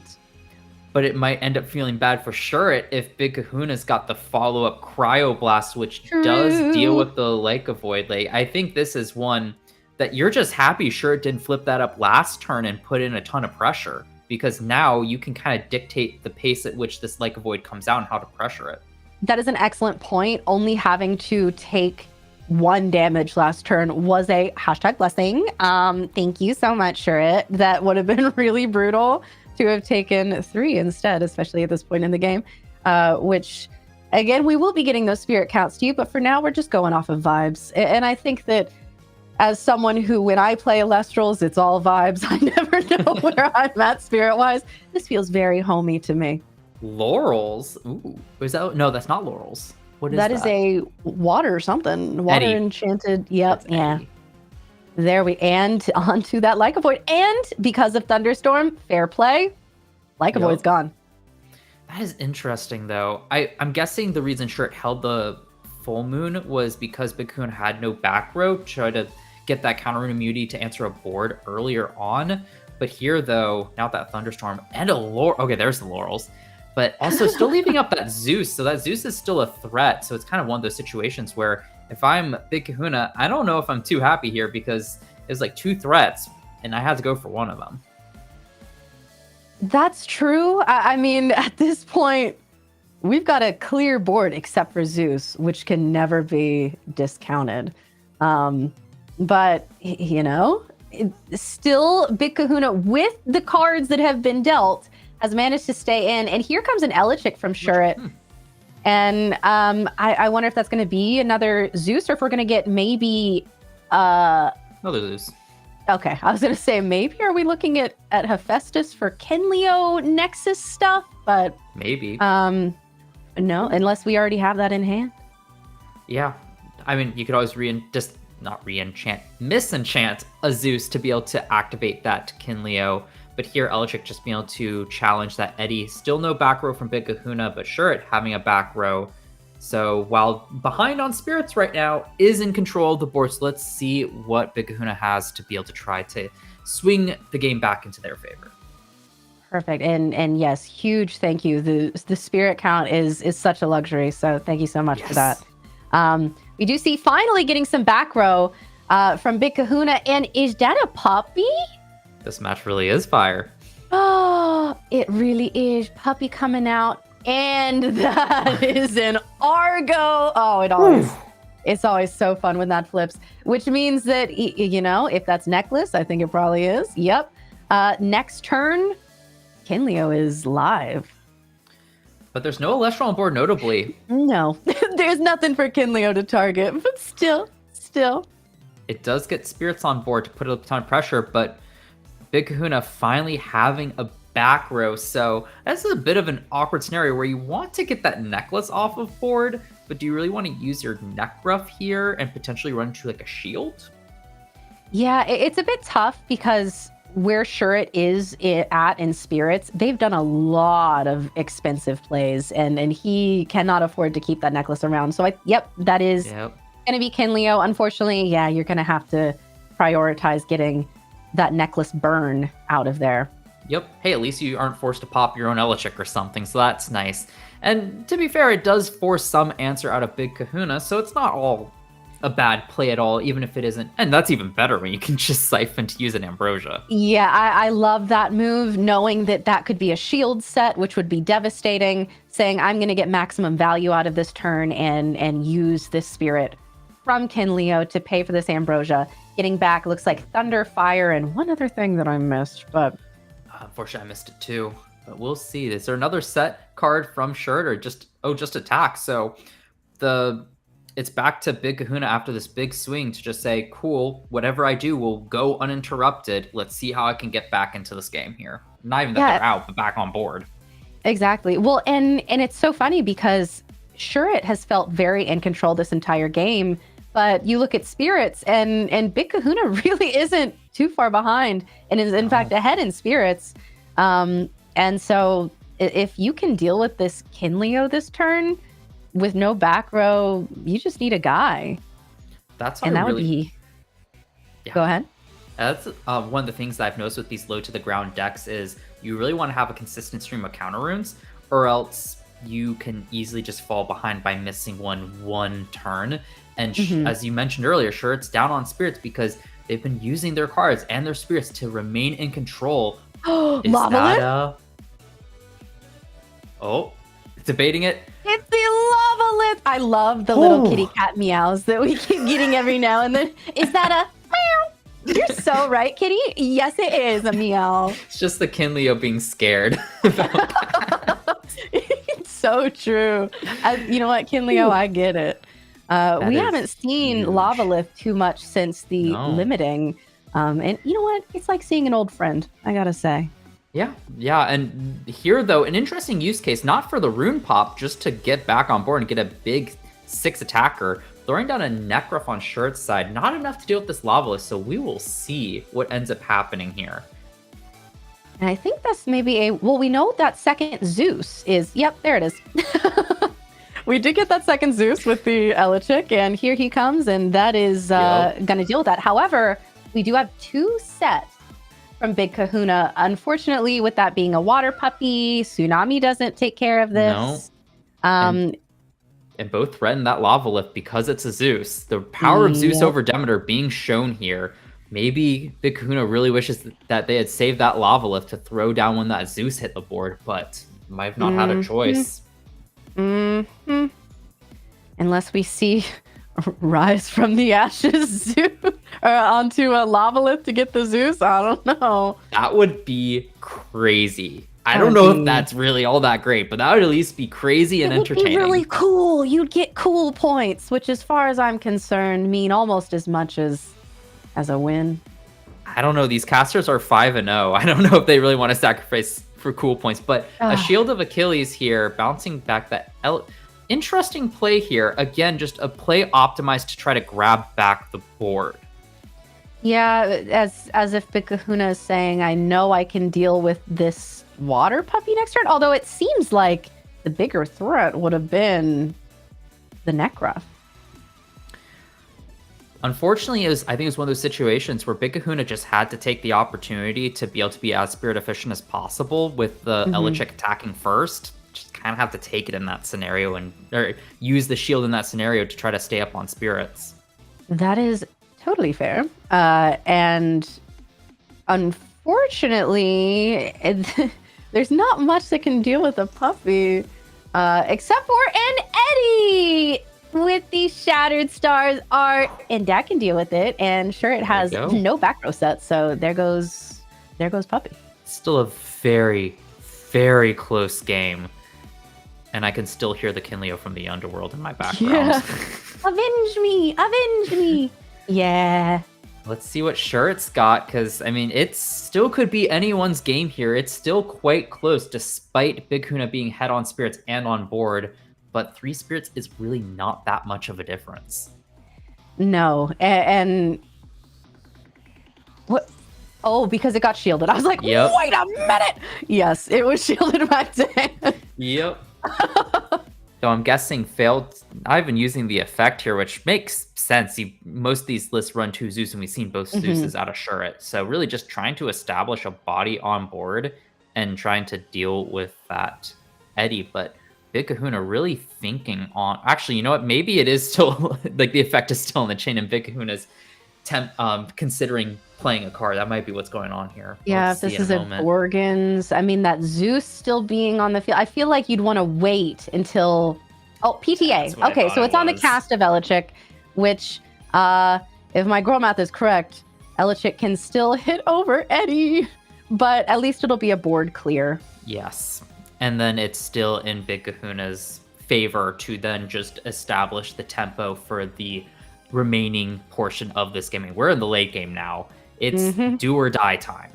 [SPEAKER 3] But it might end up feeling bad for Shuret if Big Kahuna's got the follow-up Cryoblast, which does deal with the Like a Void. Like, I think this is one that you're just happy Shuret didn't flip that up last turn and put in a ton of pressure, because now you can kind of dictate the pace at which this Like a Void comes out and how to pressure it.
[SPEAKER 1] That is an excellent point. Only having to take 1 damage last turn was a #blessing. Thank you so much, Shuret. That would have been really brutal to have taken 3 instead, especially at this point in the game, which Again, we will be getting those spirit counts to you, but for now, we're just going off of vibes. And I think that as someone who, when I play Elestrals, it's all vibes. I never know where I'm at spirit-wise. This feels very homey to me.
[SPEAKER 3] Laurels? Ooh. Is that? No, that's not laurels. What is that?
[SPEAKER 1] That is a water something. Water
[SPEAKER 3] Eddie.
[SPEAKER 1] Enchanted. Yep.
[SPEAKER 3] That's
[SPEAKER 1] Yeah.
[SPEAKER 3] Eddie.
[SPEAKER 1] There we and onto that Lyca Void. And because of Thunderstorm, fair play, Lyca Void's gone.
[SPEAKER 3] That is interesting, though. I'm guessing the reason Shirt held the full moon was because Big Kahuna had no back row to try to get that counter rune immunity to answer a board earlier on. But here, though, now that Thunderstorm and a Laurel. Okay, there's the Laurels. But also still leaving up that Zeus. So that Zeus is still a threat. So it's kind of one of those situations where if I'm Big Kahuna, I don't know if I'm too happy here because it's like 2 threats and I had to go for one of them.
[SPEAKER 1] That's true. I mean, at this point, we've got a clear board except for Zeus, which can never be discounted. But, you know, still Big Kahuna with the cards that have been dealt has managed to stay in. And here comes an Elechic from Shurit. And I wonder if that's going to be another Zeus or if we're going to get maybe...
[SPEAKER 3] Another Zeus.
[SPEAKER 1] Okay, I was going to say, maybe are we looking at Hephaestus for Kenleo Nexus stuff? But
[SPEAKER 3] maybe.
[SPEAKER 1] No, unless we already have that in hand.
[SPEAKER 3] Yeah. I mean, you could always misenchant a Zeus to be able to activate that Kinleo. But here, Elechic just being able to challenge that Eddie. Still no back row from Big Kahuna, but Shurit having a back row. So while behind on spirits right now, is in control of the board. So let's see what Big Kahuna has to be able to try to swing the game back into their favor.
[SPEAKER 1] Perfect. And yes, huge thank you. The spirit count is such a luxury. So thank you so much for that. We do see finally getting some back row from Big Kahuna. And is that a puppy?
[SPEAKER 3] This match really is fire.
[SPEAKER 1] Oh, it really is. Puppy coming out. And that is an Argo. Oh, it's always so fun when that flips, which means that, you know, if that's necklace, I think it probably is. Yep. Next turn, Kinleo is live.
[SPEAKER 3] But there's no Elestral on board, notably.
[SPEAKER 1] No, there's nothing for Kinleo to target, but still.
[SPEAKER 3] It does get spirits on board to put a ton of pressure, but Big Kahuna finally having a back row. So this is a bit of an awkward scenario where you want to get that necklace off of board, but do you really want to use your neck ruff here and potentially run into like a shield?
[SPEAKER 1] Yeah, it's a bit tough because where Shurit is at in spirits, they've done a lot of expensive plays and he cannot afford to keep that necklace around. So that is going to be Kinleo. Unfortunately, yeah, you're going to have to prioritize getting that necklace burn out of there.
[SPEAKER 3] Yep. Hey, at least you aren't forced to pop your own Elechic or something, so that's nice. And to be fair, it does force some answer out of Big Kahuna, so it's not all a bad play at all, even if it isn't. And that's even better when you can just siphon to use an Ambrosia.
[SPEAKER 1] Yeah, I love that move, knowing that could be a shield set, which would be devastating, saying I'm going to get maximum value out of this turn and use this spirit from Kinleo to pay for this Ambrosia. Getting back, looks like Thunder, Fire, and one other thing that I missed, but...
[SPEAKER 3] Unfortunately, I missed it too, but we'll see. Is there another set card from Shirt or just attack? So it's back to Big Kahuna after this big swing to just say, cool, whatever I do will go uninterrupted. Let's see how I can get back into this game here. Not even that they're out, but back on board.
[SPEAKER 1] Exactly. Well, and it's so funny because Shurit has felt very in control this entire game, but you look at spirits and Big Kahuna really isn't too far behind and is in fact ahead in spirits. And so if you can deal with this Kinleo this turn with no back row, you just need a guy. Would be... Yeah. Go ahead.
[SPEAKER 3] That's one of the things that I've noticed with these low to the ground decks is you really want to have a consistent stream of counter runes, or else you can easily just fall behind by missing one turn. And as you mentioned earlier, sure, it's down on spirits because they've been using their cards and their spirits to remain in control. Debating it.
[SPEAKER 1] It's the lava lip. I love the little kitty cat meows that we keep getting every now and then. Is that a meow? You're so right, kitty. Yes, it is a meow.
[SPEAKER 3] It's just the Kinleo being scared about that.
[SPEAKER 1] It's So true. You know what, Kinleo, I get it. We haven't seen
[SPEAKER 3] huge.
[SPEAKER 1] Lava Lift too much since the
[SPEAKER 3] No.
[SPEAKER 1] limiting. And you know what? It's like seeing an old friend, I gotta say.
[SPEAKER 3] Yeah, and here, though, an interesting use case, not for the rune pop, just to get back on board and get a big 6 attacker, throwing down a Necrof on Shurt's side, not enough to deal with this Lava Lift, so we will see what ends up happening here.
[SPEAKER 1] And I think that's maybe well, we know that second Zeus is, yep, there it is. We did get that second Zeus with the Elechic, and here he comes, and that is gonna deal with that. However, we do have 2 sets from Big Kahuna. Unfortunately, with that being a water puppy, Tsunami doesn't take care of this.
[SPEAKER 3] No. And both threaten that Lava Lift because it's a Zeus. The power of Zeus over Demeter being shown here. Maybe Big Kahuna really wishes that they had saved that Lava Lift to throw down when that Zeus hit the board, but might have not had a choice.
[SPEAKER 1] Unless we see Rise from the Ashes Zeus onto a Lava Lift to get the Zeus, I don't know.
[SPEAKER 3] That would be crazy. I don't know if that's really all that great, but that would at least be crazy and entertaining.
[SPEAKER 1] It would be really cool. You'd get cool points, which as far as I'm concerned, mean almost as much as a win.
[SPEAKER 3] I don't know. These casters are 5-0. I don't know if they really want to sacrifice for cool points, but a Shield of Achilles here, bouncing back that... Interesting play here. Again, just a play optimized to try to grab back the board.
[SPEAKER 1] Yeah, as if Big Kahuna is saying, I know I can deal with this water puppy next turn. Although it seems like the bigger threat would have been the Necrof.
[SPEAKER 3] Unfortunately, I think it was one of those situations where Big Kahuna just had to take the opportunity to be able to be as spirit efficient as possible with the Elechic attacking first. Just kind of have to take it in that scenario or use the shield in that scenario to try to stay up on spirits.
[SPEAKER 1] That is totally fair. And unfortunately, there's not much that can deal with a puppy except for an Eddie with the Shattered Stars art. And that can deal with it. And sure, it has no back row set. So there goes puppy.
[SPEAKER 3] Still a very, very close game. And I can still hear the Kinleo from the underworld in my background.
[SPEAKER 1] Yeah. Avenge me! Avenge me! Yeah.
[SPEAKER 3] Let's see what Shurt's got, because, I mean, it still could be anyone's game here. It's still quite close, despite Big Kahuna being head on spirits and on board. But 3 spirits is really not that much of a difference.
[SPEAKER 1] No. And what? Oh, because it got shielded. I was like, wait a minute! Yes, it was shielded back then.
[SPEAKER 3] Yep. So I'm guessing failed. I've been using the effect here, which makes sense. Most of these lists run 2 Zeus, and we've seen both Zeus's out of Shuret. So really just trying to establish a body on board and trying to deal with that Eddie. But Big Kahuna really thinking on... Actually, you know what? Maybe it is still... like, the effect is still in the chain, and Big Kahuna's considering playing a card. That might be what's going on here.
[SPEAKER 1] Yeah, if this is a Gorgons. I mean, that Zeus still being on the field. I feel like you'd want to wait until... Oh, PTA. Okay, so it's on the cast of Elechic, which, if my girl math is correct, Elechic can still hit over Eddie, but at least it'll be a board clear.
[SPEAKER 3] Yes. And then it's still in Big Kahuna's favor to then just establish the tempo for the remaining portion of this game. We're in the late game now. It's do or die time.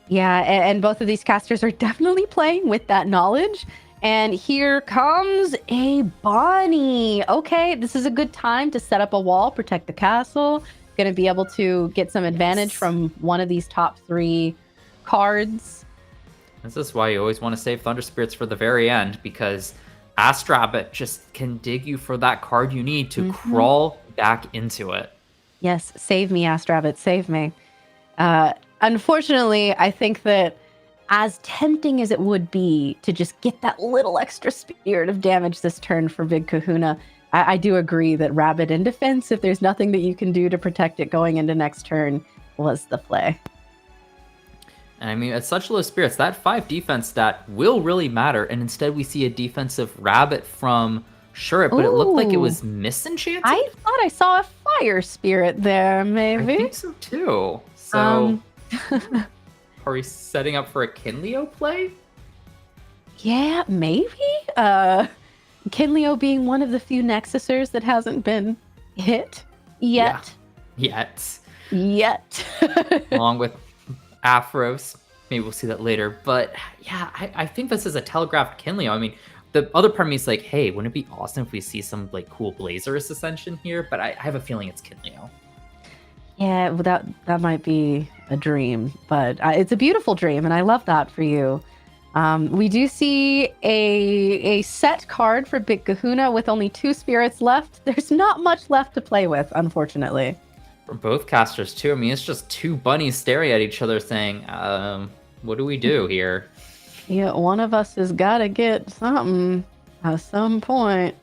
[SPEAKER 1] Yeah, and both of these casters are definitely playing with that knowledge. And here comes a Bonnie. Okay, this is a good time to set up a wall, protect the castle. Going to be able to get some advantage from one of these top 3 cards.
[SPEAKER 3] This is why you always want to save Thunder Spirits for the very end, because Astrabbit just can dig you for that card you need to crawl back into it.
[SPEAKER 1] Yes, save me, Astrabbit, save me. Unfortunately, I think that as tempting as it would be to just get that little extra spirit of damage this turn for Big Kahuna, I do agree that Rabbit in defense, if there's nothing that you can do to protect it going into next turn, was the play.
[SPEAKER 3] And I mean, at such low spirits, that 5 defense stat will really matter. And instead we see a defensive Rabbit from Shuret, but it looked like it was misenchanted.
[SPEAKER 1] I thought I saw a fire spirit there, maybe.
[SPEAKER 3] I think so too. So are we setting up for a Kinleo play?
[SPEAKER 1] Yeah, maybe. Kinleo being one of the few Nexusers that hasn't been hit yet.
[SPEAKER 3] Yeah.
[SPEAKER 1] Yet.
[SPEAKER 3] Along with Afros. Maybe we'll see that later. But yeah, I think this is a telegraphed Kinleo. I mean, the other part of me is like, hey, wouldn't it be awesome if we see some like cool Blazers Ascension here? But I have a feeling it's Kinleo.
[SPEAKER 1] Yeah, well, that might be a dream, but it's a beautiful dream, and I love that for you. We do see a set card for Big Kahuna with only 2 spirits left. There's not much left to play with, unfortunately.
[SPEAKER 3] For both casters, too. I mean, it's just 2 bunnies staring at each other saying, what do we do here?
[SPEAKER 1] Yeah, one of us has got to get something at some point.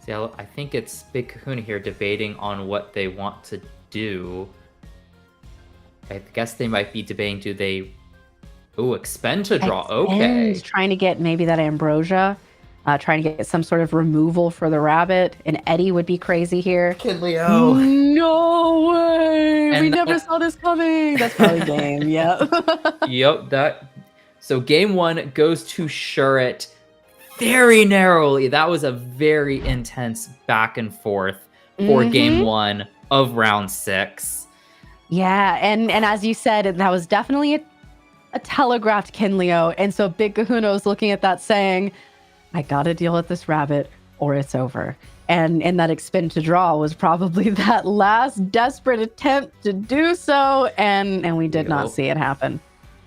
[SPEAKER 3] See, I think it's Big Kahuna here debating on what they want to do. I guess they might be debating, do they... Oh, expend to draw. Okay.
[SPEAKER 1] Trying to get maybe that ambrosia. Trying to get some sort of removal for the rabbit. And Eddie would be crazy here.
[SPEAKER 2] Kinleo.
[SPEAKER 1] No way!
[SPEAKER 3] And
[SPEAKER 1] we never saw this coming. That's probably game, yeah.
[SPEAKER 3] Yep, so game 1 goes to Shuret very narrowly. That was a very intense back and forth for game 1 of round 6.
[SPEAKER 1] Yeah, and as you said, that was definitely a telegraphed Kinleo. And so Big Kahuna was looking at that saying, I gotta deal with this rabbit or it's over. And that expend to draw was probably that last desperate attempt to do so. And we did not see it happen.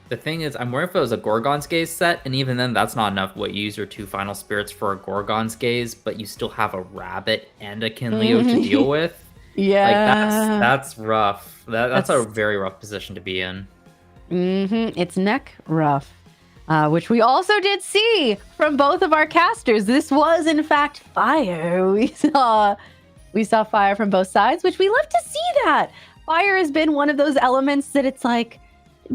[SPEAKER 3] The thing is, I'm worried if it was a Gorgon's Gaze set, and even then, that's not enough. What, you use your 2 final spirits for a Gorgon's Gaze, but you still have a rabbit and a Kinleo to deal with?
[SPEAKER 1] Yeah.
[SPEAKER 3] Like, that's rough. That's a very rough position to be in.
[SPEAKER 1] It's neck rough. Which we also did see from both of our casters. This was, in fact, fire. We saw fire from both sides, which we love to see that. Fire has been one of those elements that it's like,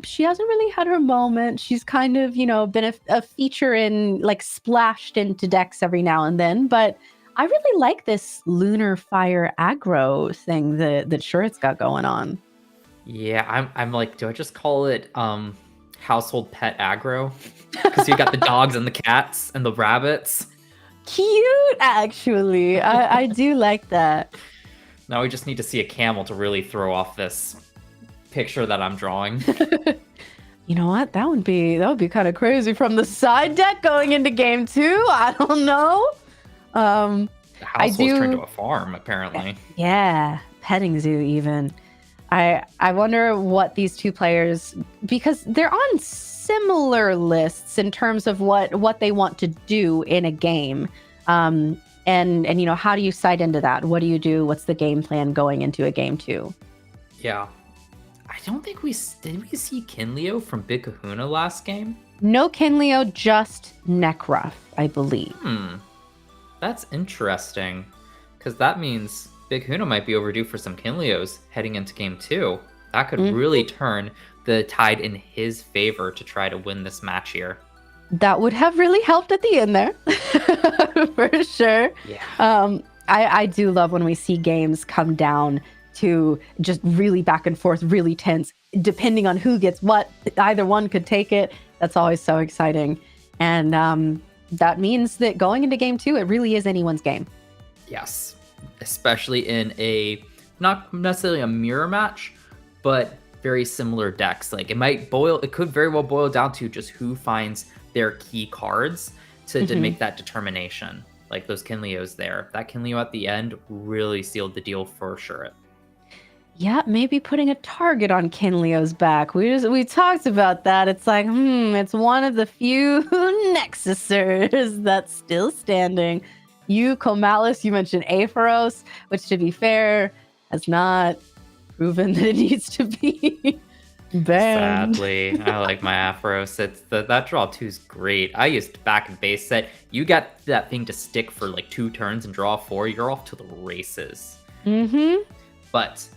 [SPEAKER 1] she hasn't really had her moment. She's kind of, been a feature in, like, splashed into decks every now and then. But I really like this lunar fire aggro thing that Shuret's got going on.
[SPEAKER 3] Yeah, I'm like, do I just call it household pet aggro? Because you got the dogs and the cats and the rabbits.
[SPEAKER 1] Cute, actually. I do like that.
[SPEAKER 3] Now we just need to see a camel to really throw off this picture that I'm drawing.
[SPEAKER 1] You know what? That would be kind of crazy from the side deck going into game 2. I don't know.
[SPEAKER 3] The house was turned to a farm, apparently.
[SPEAKER 1] Yeah, petting zoo even. I wonder what these 2 players, because they're on similar lists in terms of what they want to do in a game. And how do you sight into that? What do you do? What's the game plan going into a game 2?
[SPEAKER 3] Yeah. I don't think did we see Kinleo from Big Kahuna last game?
[SPEAKER 1] No Kinleo, just Necruff, I believe.
[SPEAKER 3] That's interesting. Because that means Big Kahuna might be overdue for some Kinleos heading into game 2. That could really turn the tide in his favor to try to win this match here.
[SPEAKER 1] That would have really helped at the end there. For sure.
[SPEAKER 3] Yeah.
[SPEAKER 1] I do love when we see games come down to just really back and forth, really tense, depending on who gets what. Either one could take it. That's always so exciting. And that means that going into game 2, it really is anyone's game.
[SPEAKER 3] Yes. Especially in a, not necessarily a mirror match, but very similar decks. Like it could very well boil down to just who finds their key cards to make that determination. Like those Kinleos there. That Kinleo at the end really sealed the deal for Shuret.
[SPEAKER 1] Yeah, maybe putting a target on Kinleo's back. We talked about that. It's like, it's one of the few Nexusers that's still standing. You, Comalis, you mentioned Aphoros, which, to be fair, has not proven that it needs to be banned.
[SPEAKER 3] Sadly, I like my Aphoros. That draw 2 is great. I used back and base set. You got that thing to stick for like 2 turns and draw 4. You're off to the races. But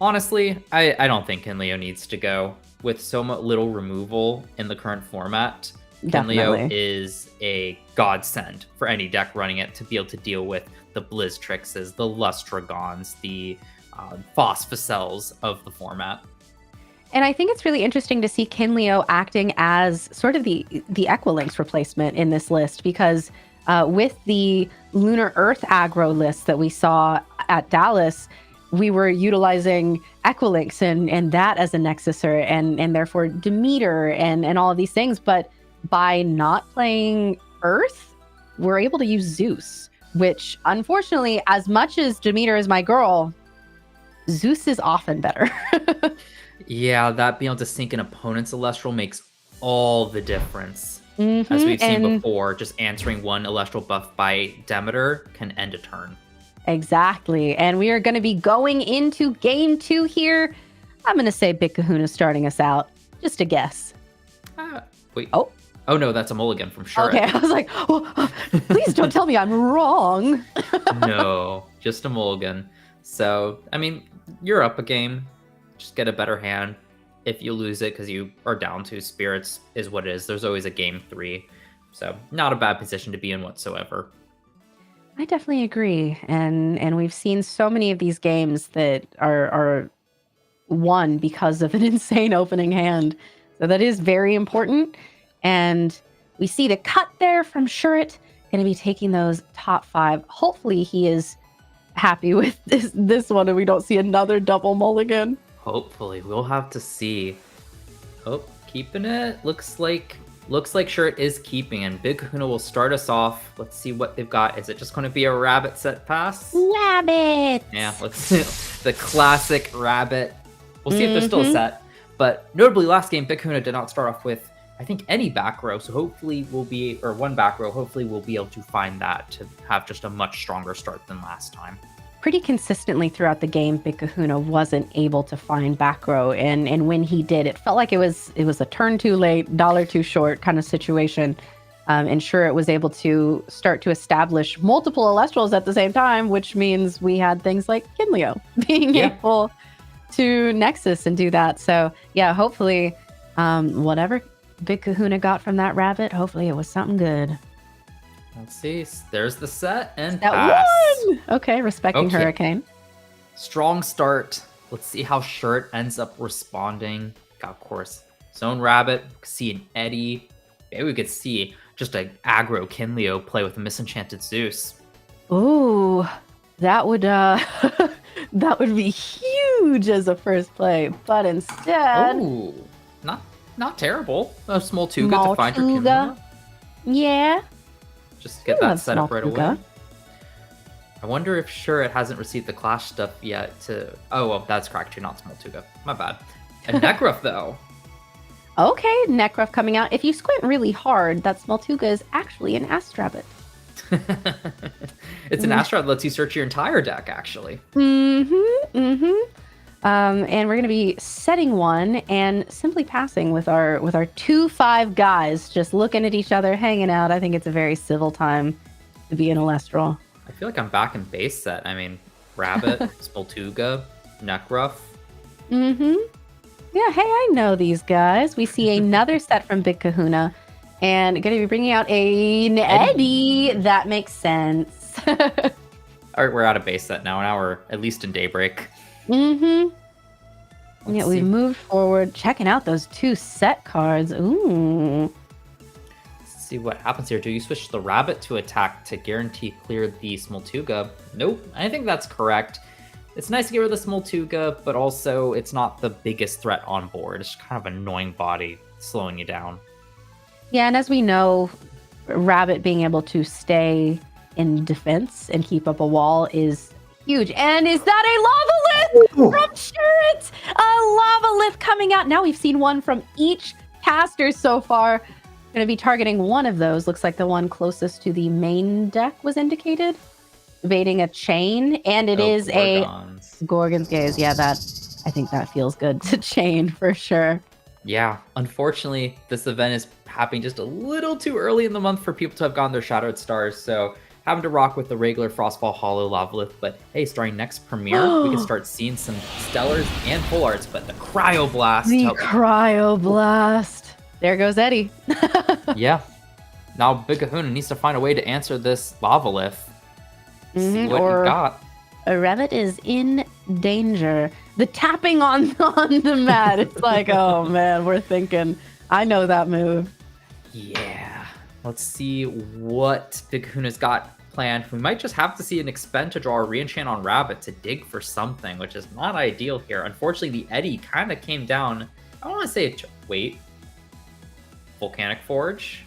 [SPEAKER 3] honestly, I don't think Kinleo needs to go. With so much little removal in the current format, Kinleo is a godsend for any deck running it to be able to deal with the Blizztrixes, the Lustragons, the Phosphocels of the format.
[SPEAKER 1] And I think it's really interesting to see Kinleo acting as sort of the Equilinx replacement in this list, because with the Lunar Earth aggro list that we saw at Dallas, we were utilizing Equilinx and that as a Nexuser, and therefore Demeter and all of these things. But by not playing Earth, we're able to use Zeus, which unfortunately, as much as Demeter is my girl, Zeus is often better.
[SPEAKER 3] Yeah, that being able to sink an opponent's Celestial makes all the difference. As we've seen before, just answering one Celestial buff by Demeter can end a turn.
[SPEAKER 1] Exactly. And we are going to be going into game 2 here. I'm going to say Big Kahuna starting us out. Just a guess.
[SPEAKER 3] Wait. Oh no, that's a mulligan from sure.
[SPEAKER 1] Okay, I was like, oh, please don't tell me I'm wrong.
[SPEAKER 3] No, just a mulligan. So, I mean, you're up a game. Just get a better hand. If you lose it because you are down 2 spirits is what it is. There's always a game 3. So, not a bad position to be in whatsoever.
[SPEAKER 1] I definitely agree. And we've seen so many of these games that are won because of an insane opening hand. So that is very important. And we see the cut there from Shuret. Going to be taking those top 5. Hopefully he is happy with this one and we don't see another double mulligan.
[SPEAKER 3] Hopefully. We'll have to see. Oh, keeping it. Looks like Shuret is keeping, and Big Kahuna will start us off. Let's see what they've got. Is it just going to be a rabbit set pass?
[SPEAKER 1] Rabbit!
[SPEAKER 3] Yeah, let's see. The classic rabbit. We'll see if there's still a set. But notably, last game, Big Kahuna did not start off with, I think, any back row. So hopefully one back row. Hopefully we'll be able to find that to have just a much stronger start than last time.
[SPEAKER 1] Pretty consistently throughout the game, Big Kahuna wasn't able to find back row, and when he did, it felt like it was a turn too late, dollar too short kind of situation. And sure, it was able to start to establish multiple Elestrals at the same time, which means we had things like Kinleo being able to Nexus and do that. So yeah, hopefully, whatever Big Kahuna got from that rabbit, hopefully it was something good.
[SPEAKER 3] Let's see. There's the set and
[SPEAKER 1] that
[SPEAKER 3] pass.
[SPEAKER 1] One! Okay, respecting Hurricane.
[SPEAKER 3] Strong start. Let's see how Shuret ends up responding. Got, of course, Zone Rabbit. See an Eddy. Maybe we could see just an aggro Kinleo play with a Misenchanted Zeus.
[SPEAKER 1] Ooh, that would that would be huge as a first play. But instead,
[SPEAKER 3] ooh, not terrible. A small Tuga to find your Kinleo.
[SPEAKER 1] Yeah.
[SPEAKER 3] Just get that set up right away. I wonder if Shuret hasn't received the Clash stuff yet to... Oh, well, that's correct. You're not Small Tuga. My bad. A Nekruff, though.
[SPEAKER 1] Okay, Nekruff coming out. If you squint really hard, that Small Tuga is actually an Astrabbit.
[SPEAKER 3] It's an Astrabbit that lets you search your entire deck, actually.
[SPEAKER 1] And we're going to be setting one and simply passing with our 2-5 guys, just looking at each other, hanging out. I think it's a very civil time to be an Elestral.
[SPEAKER 3] I feel like I'm back in base set. I mean, Rabbit, Spoltuga, Nekruff.
[SPEAKER 1] Yeah, hey, I know these guys. We see another set from Big Kahuna, and going to be bringing out an Eddy. That makes sense.
[SPEAKER 3] All right, we're out of base set now. Now we're at least in Daybreak.
[SPEAKER 1] Yeah, we've moved forward, checking out those 2 set cards. Ooh.
[SPEAKER 3] Let's see what happens here. Do you switch the Rabbit to attack to guarantee clear the Smoltuga? Nope. I think that's correct. It's nice to get rid of the Smoltuga, but also it's not the biggest threat on board. It's kind of an annoying body slowing you down.
[SPEAKER 1] Yeah, and as we know, Rabbit being able to stay in defense and keep up a wall is huge. And is that a Lava Lith from Shuret? A Lava Lith coming out. Now we've seen one from each caster so far. Going to be targeting one of those. Looks like the one closest to the main deck was indicated. Evading a chain. And it is Gorgons. A Gorgon's Gaze. Yeah, I think that feels good to chain for sure.
[SPEAKER 3] Yeah, unfortunately, this event is happening just a little too early in the month for people to have gotten their Shadowed Stars. So having to rock with the regular Frostfall Hollow Lavalith, but hey, starting next Premiere, we can start seeing some Stellars and Full Arts, but the Cryoblast.
[SPEAKER 1] The Cryoblast. There goes Eddy.
[SPEAKER 3] Yeah. Now Big Kahuna needs to find a way to answer this Lavalith. See what you got.
[SPEAKER 1] A Rabbit is in danger. the tapping on the mat. It's like, oh man, we're thinking. I know that move.
[SPEAKER 3] Yeah. Let's see what Big Kahuna's got planned. We might just have to see an expend to draw a reenchant on Rabbit to dig for something, which is not ideal here. Unfortunately, the Eddy kind of came down. I don't want to say wait. Volcanic Forge.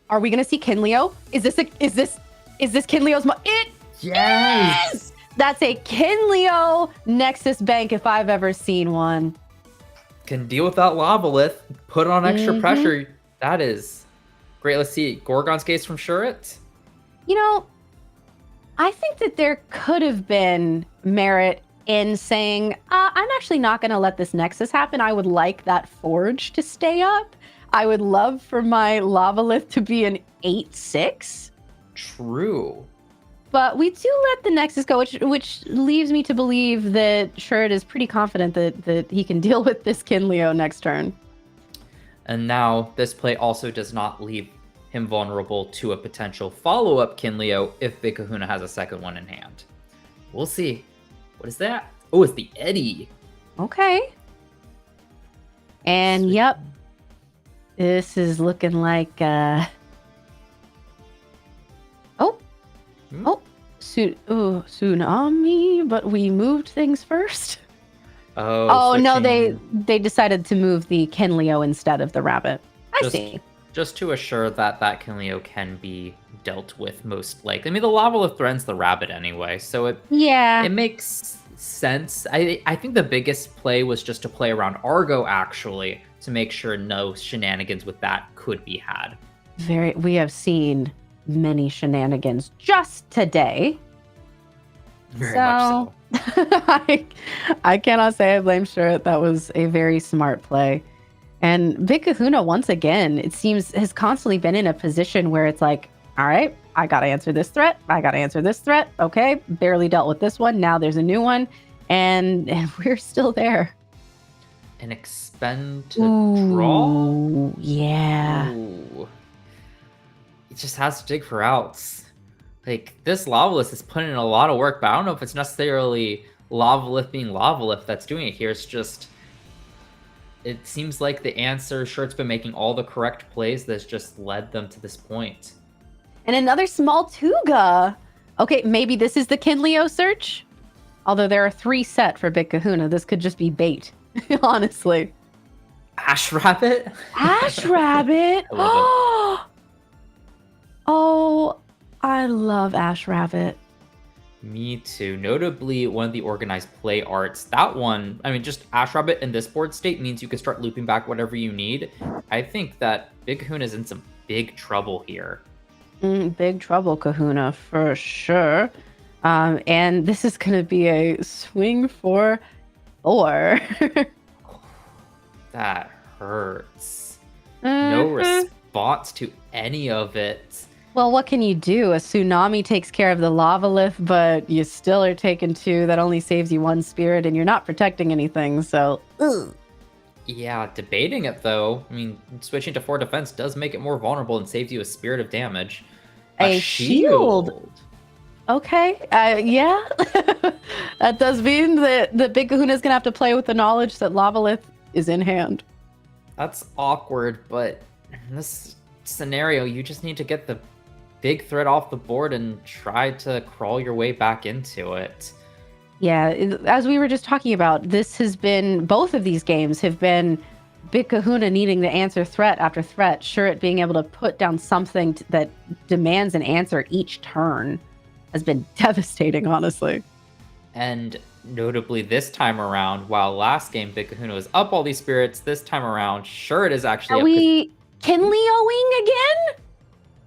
[SPEAKER 1] Are we gonna see Kinleo? Is this Kinleo's it
[SPEAKER 3] Yes!
[SPEAKER 1] is! That's a Kinleo Nexus Bank if I've ever seen one.
[SPEAKER 3] Can deal with that Lavalith, put on extra pressure. That is great. Let's see. Gorgon's Gaze from Shurit.
[SPEAKER 1] You know, I think that there could have been merit in saying, I'm actually not going to let this Nexus happen. I would like that Forge to stay up. I would love for my Lavalith to be an 8/6.
[SPEAKER 3] True.
[SPEAKER 1] But we do let the Nexus go, which leaves me to believe that Shurit is pretty confident that he can deal with this Kinleo next turn.
[SPEAKER 3] And now this play also does not leave him vulnerable to a potential follow-up Kinleo if Big Kahuna has a second one in hand. We'll see. What is that? Oh, it's the Eddy.
[SPEAKER 1] Okay. And yep, this is looking like tsunami, but we moved things first.
[SPEAKER 3] Oh,
[SPEAKER 1] no,
[SPEAKER 3] switching-
[SPEAKER 1] they decided to move the Kinleo instead of the rabbit. I see.
[SPEAKER 3] Just to assure that that Kinleo can be dealt with most likely. I mean, the Lavalith threatens the rabbit anyway, so it makes sense. I think the biggest play was just to play around Argo, actually, to make sure no shenanigans with that could be had.
[SPEAKER 1] We have seen many shenanigans just today.
[SPEAKER 3] Very much so.
[SPEAKER 1] I cannot say I blame Shurit. That was a very smart play. And Big Kahuna, once again, it seems, has constantly been in a position where it's like, all right, I got to answer this threat. I got to answer this threat. Okay, barely dealt with this one. Now there's a new one. And we're still there.
[SPEAKER 3] An expend to draw?
[SPEAKER 1] Yeah.
[SPEAKER 3] Ooh. It just has to dig for outs. Like, this Lavalith is putting in a lot of work, but I don't know if it's necessarily Lavalith being Lavalith that's doing it here. It's just, it seems like the answer, Shurit's been making all the correct plays that's just led them to this point.
[SPEAKER 1] And another small Tuga. Okay, maybe this is the Kinleo search. Although there are 3 set for Big Kahuna. This could just be bait, honestly.
[SPEAKER 3] Ash Rabbit?
[SPEAKER 1] Ash Rabbit?
[SPEAKER 3] I love it.
[SPEAKER 1] Oh, I love Ash Rabbit.
[SPEAKER 3] Me too. Notably, one of the organized play arts, that one, I mean, just Ash Rabbit in this board state means you can start looping back whatever you need. I think that Big Kahuna is in some big trouble here.
[SPEAKER 1] Big trouble, Kahuna, for sure. And this is going to be a swing for 4.
[SPEAKER 3] That hurts. No response to any of it.
[SPEAKER 1] Well, what can you do? A tsunami takes care of the Lavalith, but you still are taking 2. That only saves you 1 spirit, and you're not protecting anything, so...
[SPEAKER 3] Yeah, debating it, though. I mean, switching to 4 defense does make it more vulnerable and saves you a spirit of damage.
[SPEAKER 1] A shield. Okay, yeah. That does mean that the Big Kahuna is going to have to play with the knowledge that Lavalith is in hand.
[SPEAKER 3] That's awkward, but in this scenario, you just need to get the big threat off the board and try to crawl your way back into it.
[SPEAKER 1] Yeah, as we were just talking about, this has been, both of these games have been Big Kahuna needing to answer threat after threat, Shurit being able to put down something that demands an answer each turn has been devastating, honestly.
[SPEAKER 3] And notably this time around, while last game Big Kahuna was up all these spirits, this time around, Shurit is actually
[SPEAKER 1] Are
[SPEAKER 3] up.
[SPEAKER 1] we Kinleoing again?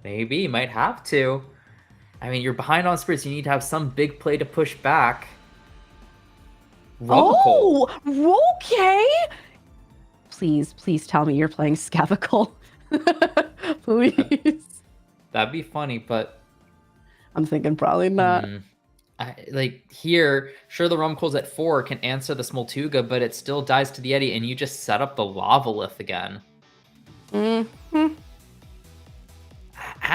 [SPEAKER 3] Maybe, you might have to. I mean, you're behind on spirits, you need to have some big play to push back.
[SPEAKER 1] Oh, okay. Please tell me you're playing Scavical. Please.
[SPEAKER 3] That'd be funny, but
[SPEAKER 1] I'm thinking probably not.
[SPEAKER 3] Here, sure, the Rumcoals at 4 can answer the Smoltuga, but it still dies to the Eddy, and you just set up the Lavalith again. I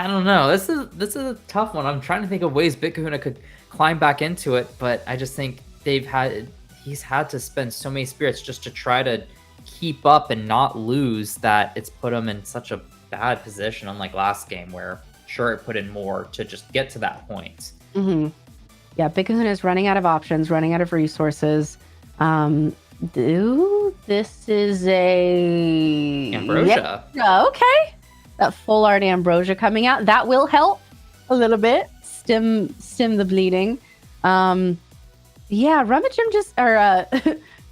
[SPEAKER 3] don't know. This is a tough one. I'm trying to think of ways Big Kahuna could climb back into it, but I just think he's had to spend so many spirits just to try to keep up and not lose that it's put him in such a bad position, unlike last game where sure it put in more to just get to that point.
[SPEAKER 1] Mm-hmm. Yeah, Big Kahuna is running out of options, running out of resources. This is a
[SPEAKER 3] Ambrosia.
[SPEAKER 1] Yeah, okay. That full art Ambrosia coming out. That will help a little bit. Stem the bleeding. Yeah, Rummagem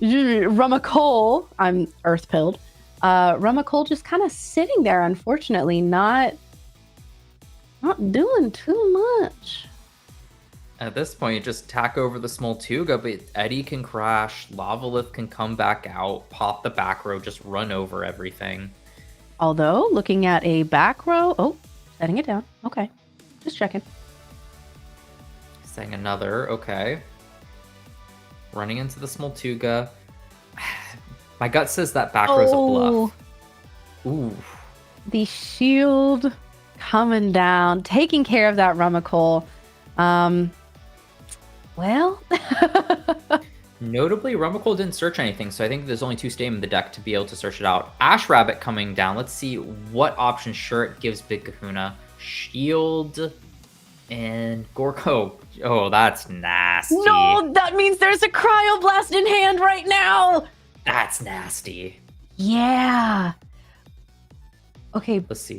[SPEAKER 1] Rumacole. I'm earth pilled. Rumacole just kind of sitting there, unfortunately, not doing too much.
[SPEAKER 3] At this point, you just tack over the Smoltuga, but Eddie can crash, Lavalith can come back out, pop the back row, just run over everything.
[SPEAKER 1] Although, looking at a back row... Oh, setting it down. Okay. Just checking.
[SPEAKER 3] Setting another, okay. Running into the Smoltuga. My gut says that back row's a bluff. Ooh.
[SPEAKER 1] The shield coming down, taking care of that Rumacole. Well...
[SPEAKER 3] Notably, Rumacole didn't search anything, so I think there's only 2 staying in the deck to be able to search it out. Ash Rabbit coming down. Let's see what option sure it gives Big Kahuna. Shield and Gorko. Oh, that's nasty.
[SPEAKER 1] No, that means there's a Cryoblast in hand right now.
[SPEAKER 3] That's nasty.
[SPEAKER 1] Yeah. Okay.
[SPEAKER 3] Let's see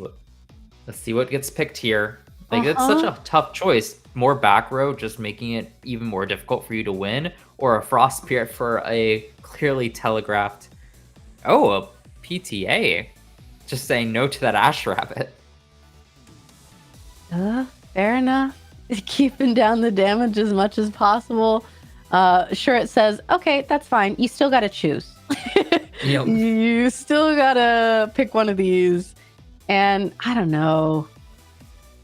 [SPEAKER 3] what gets picked here. Like, it's such a tough choice. More back row, just making it even more difficult for you to win, or a Frost Spirit for a clearly telegraphed... Oh, a PTA. Just saying no to that Ash Rabbit.
[SPEAKER 1] Fair enough. Keeping down the damage as much as possible. Sure, it says, okay, that's fine. You still got to choose.
[SPEAKER 3] Yep.
[SPEAKER 1] You still got to pick one of these. And I don't know.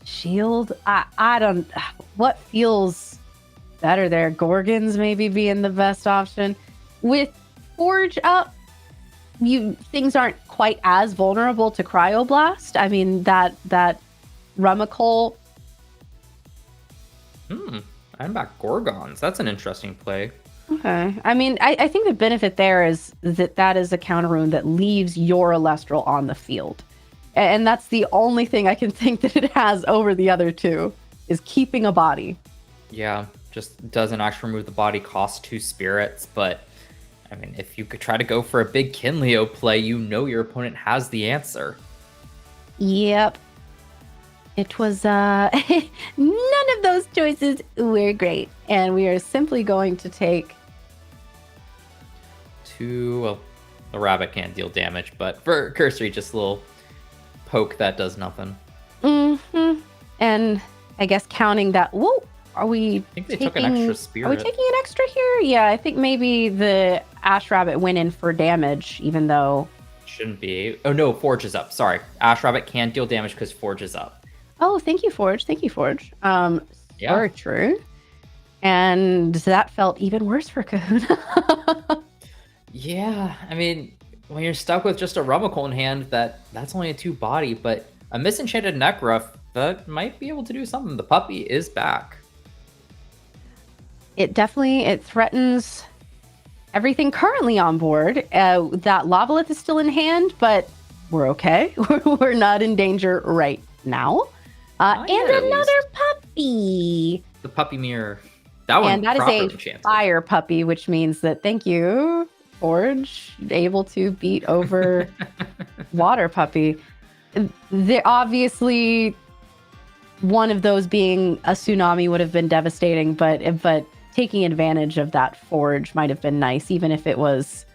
[SPEAKER 1] Shield? I don't... What feels better there? Gorgons maybe being the best option. With Forge up, things aren't quite as vulnerable to Cryoblast. I mean, that Rumacole...
[SPEAKER 3] I'm back Gorgons. That's an interesting play.
[SPEAKER 1] Okay. I mean, I think the benefit there is that is a counter rune that leaves your Elestral on the field. And that's the only thing I can think that it has over the other two, is keeping a body.
[SPEAKER 3] Yeah, just doesn't actually remove the body, cost 2 spirits, but I mean, if you could try to go for a big Kinleo play, you know your opponent has the answer.
[SPEAKER 1] Yep. It was, none of those choices were great. And we are simply going to take...
[SPEAKER 3] 2, well, the rabbit can't deal damage, but for Cursory, just a little poke that does nothing.
[SPEAKER 1] Mm-hmm. And I guess counting that, whoa, are we
[SPEAKER 3] I think they took an extra spirit.
[SPEAKER 1] Are we taking an extra here? Yeah, I think maybe the Ash Rabbit went in for damage, even though...
[SPEAKER 3] Shouldn't be. Oh no, Forge is up. Sorry. Ash Rabbit can't deal damage because Forge is up.
[SPEAKER 1] Oh, thank you, Forge. Thank you, Forge.
[SPEAKER 3] Yeah.
[SPEAKER 1] Very true. And that felt even worse for Kahuna.
[SPEAKER 3] Yeah, I mean, when you're stuck with just a Rumacole in hand, that's only a 2 body, but a Misenchanted Nekruff, that might be able to do something. The puppy is back.
[SPEAKER 1] It threatens everything currently on board. That Lavalith is still in hand, but we're okay. We're not in danger right now. And another puppy.
[SPEAKER 3] The puppy mirror. That one.
[SPEAKER 1] And that is a
[SPEAKER 3] enchanted.
[SPEAKER 1] fire puppy, which means that, thank you, Forge, able to beat over water puppy. Obviously, one of those being a tsunami would have been devastating, but taking advantage of that Forge might have been nice, even if it was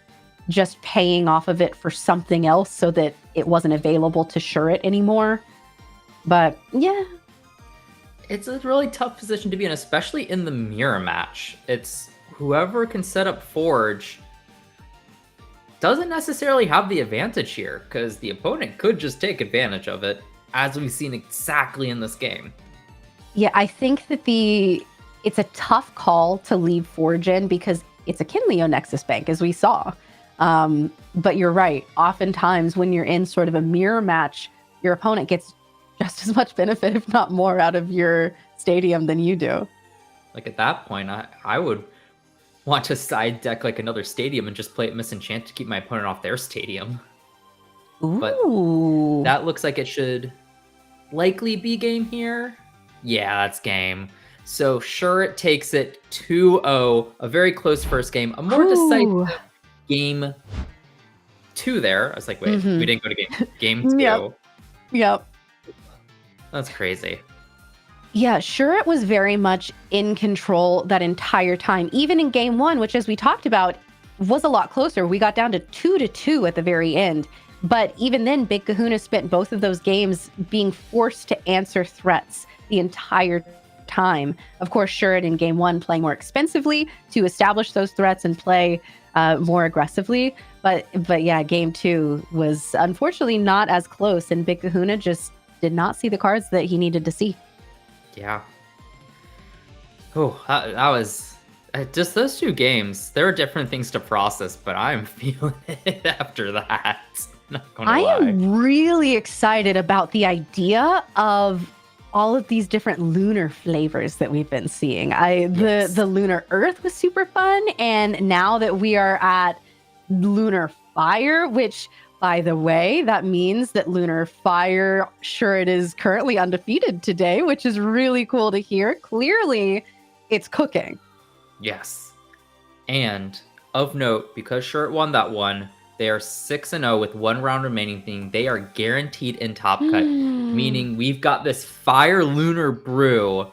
[SPEAKER 1] just paying off of it for something else so that it wasn't available to sure it anymore. But yeah.
[SPEAKER 3] It's a really tough position to be in, especially in the mirror match. It's whoever can set up Forge doesn't necessarily have the advantage here, because the opponent could just take advantage of it, as we've seen exactly in this game.
[SPEAKER 1] Yeah, I think that it's a tough call to leave Forge in because it's a Kinleo Nexus Bank, as we saw. But you're right. Oftentimes when you're in sort of a mirror match, your opponent gets just as much benefit, if not more, out of your stadium than you do.
[SPEAKER 3] Like at that point, I would want to side deck like another stadium and just play it Misenchant to keep my opponent off their stadium. But
[SPEAKER 1] Ooh.
[SPEAKER 3] that looks like it should likely be game here. Yeah, that's game. So sure, it takes it 2-0, a very close first game, a more decisive game 2 there. I was like, wait, we didn't go to game 2.
[SPEAKER 1] Yep.
[SPEAKER 3] That's crazy.
[SPEAKER 1] Yeah, sure, it was very much in control that entire time. Even in game 1, which, as we talked about, was a lot closer. We got down to 2-2 at the very end. But even then, Big Kahuna spent both of those games being forced to answer threats the entire time. Of course, Shuret in game 1 playing more expensively to establish those threats and play more aggressively. But yeah, game 2 was unfortunately not as close, and Big Kahuna just did not see the cards that he needed to see.
[SPEAKER 3] Yeah. Oh, that was just those 2 games. There are different things to process, but I'm feeling it after that. Not gonna lie.
[SPEAKER 1] am really excited about the idea of all of these different lunar flavors that we've been seeing. The lunar earth was super fun, and now that we are at lunar fire, which, by the way, that means that lunar fire, sure, it is currently undefeated today, which is really cool to hear. Clearly, it's cooking.
[SPEAKER 3] Yes. And of note, because Shuret won that one, they are 6-0 with 1 round remaining, being they are guaranteed in top cut, meaning we've got this Fire Lunar Brew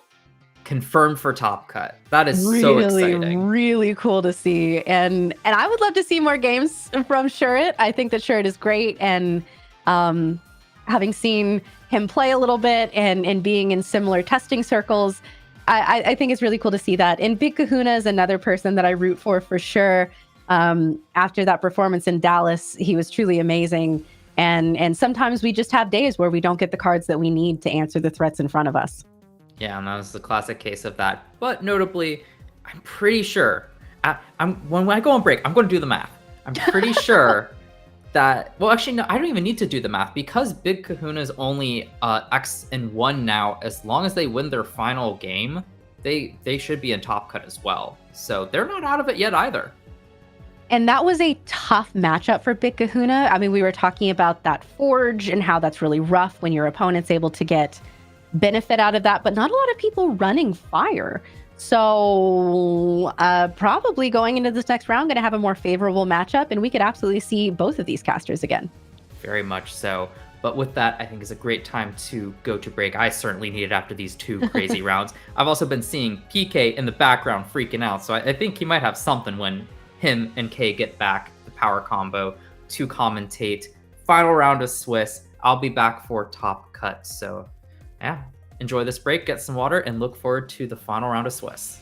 [SPEAKER 3] confirmed for top cut. That is so exciting.
[SPEAKER 1] Really cool to see. And I would love to see more games from Shuret. I think that Shuret is great. And having seen him play a little bit and being in similar testing circles, I think it's really cool to see that. And Big Kahuna is another person that I root for sure. After that performance in Dallas, he was truly amazing. And sometimes we just have days where we don't get the cards that we need to answer the threats in front of us.
[SPEAKER 3] Yeah, and that was the classic case of that. But notably, I'm pretty sure, when I go on break, I'm going to do the math. I'm pretty sure that, well, actually, no, I don't even need to do the math, because Big Kahuna is only X-1 now. As long as they win their final game, they should be in top cut as well. So they're not out of it yet either.
[SPEAKER 1] And that was a tough matchup for Big Kahuna. I mean, we were talking about that Forge and how that's really rough when your opponent's able to get benefit out of that, but not a lot of people running fire. So probably going into this next round, going to have a more favorable matchup, and we could absolutely see both of these casters again.
[SPEAKER 3] Very much so. But with that, I think is a great time to go to break. I certainly need it after these 2 crazy rounds. I've also been seeing PK in the background freaking out, so I think he might have something when him and Kay get back, the power combo, to commentate. Final round of Swiss. I'll be back for top cut. So yeah, enjoy this break, get some water, and look forward to the final round of Swiss.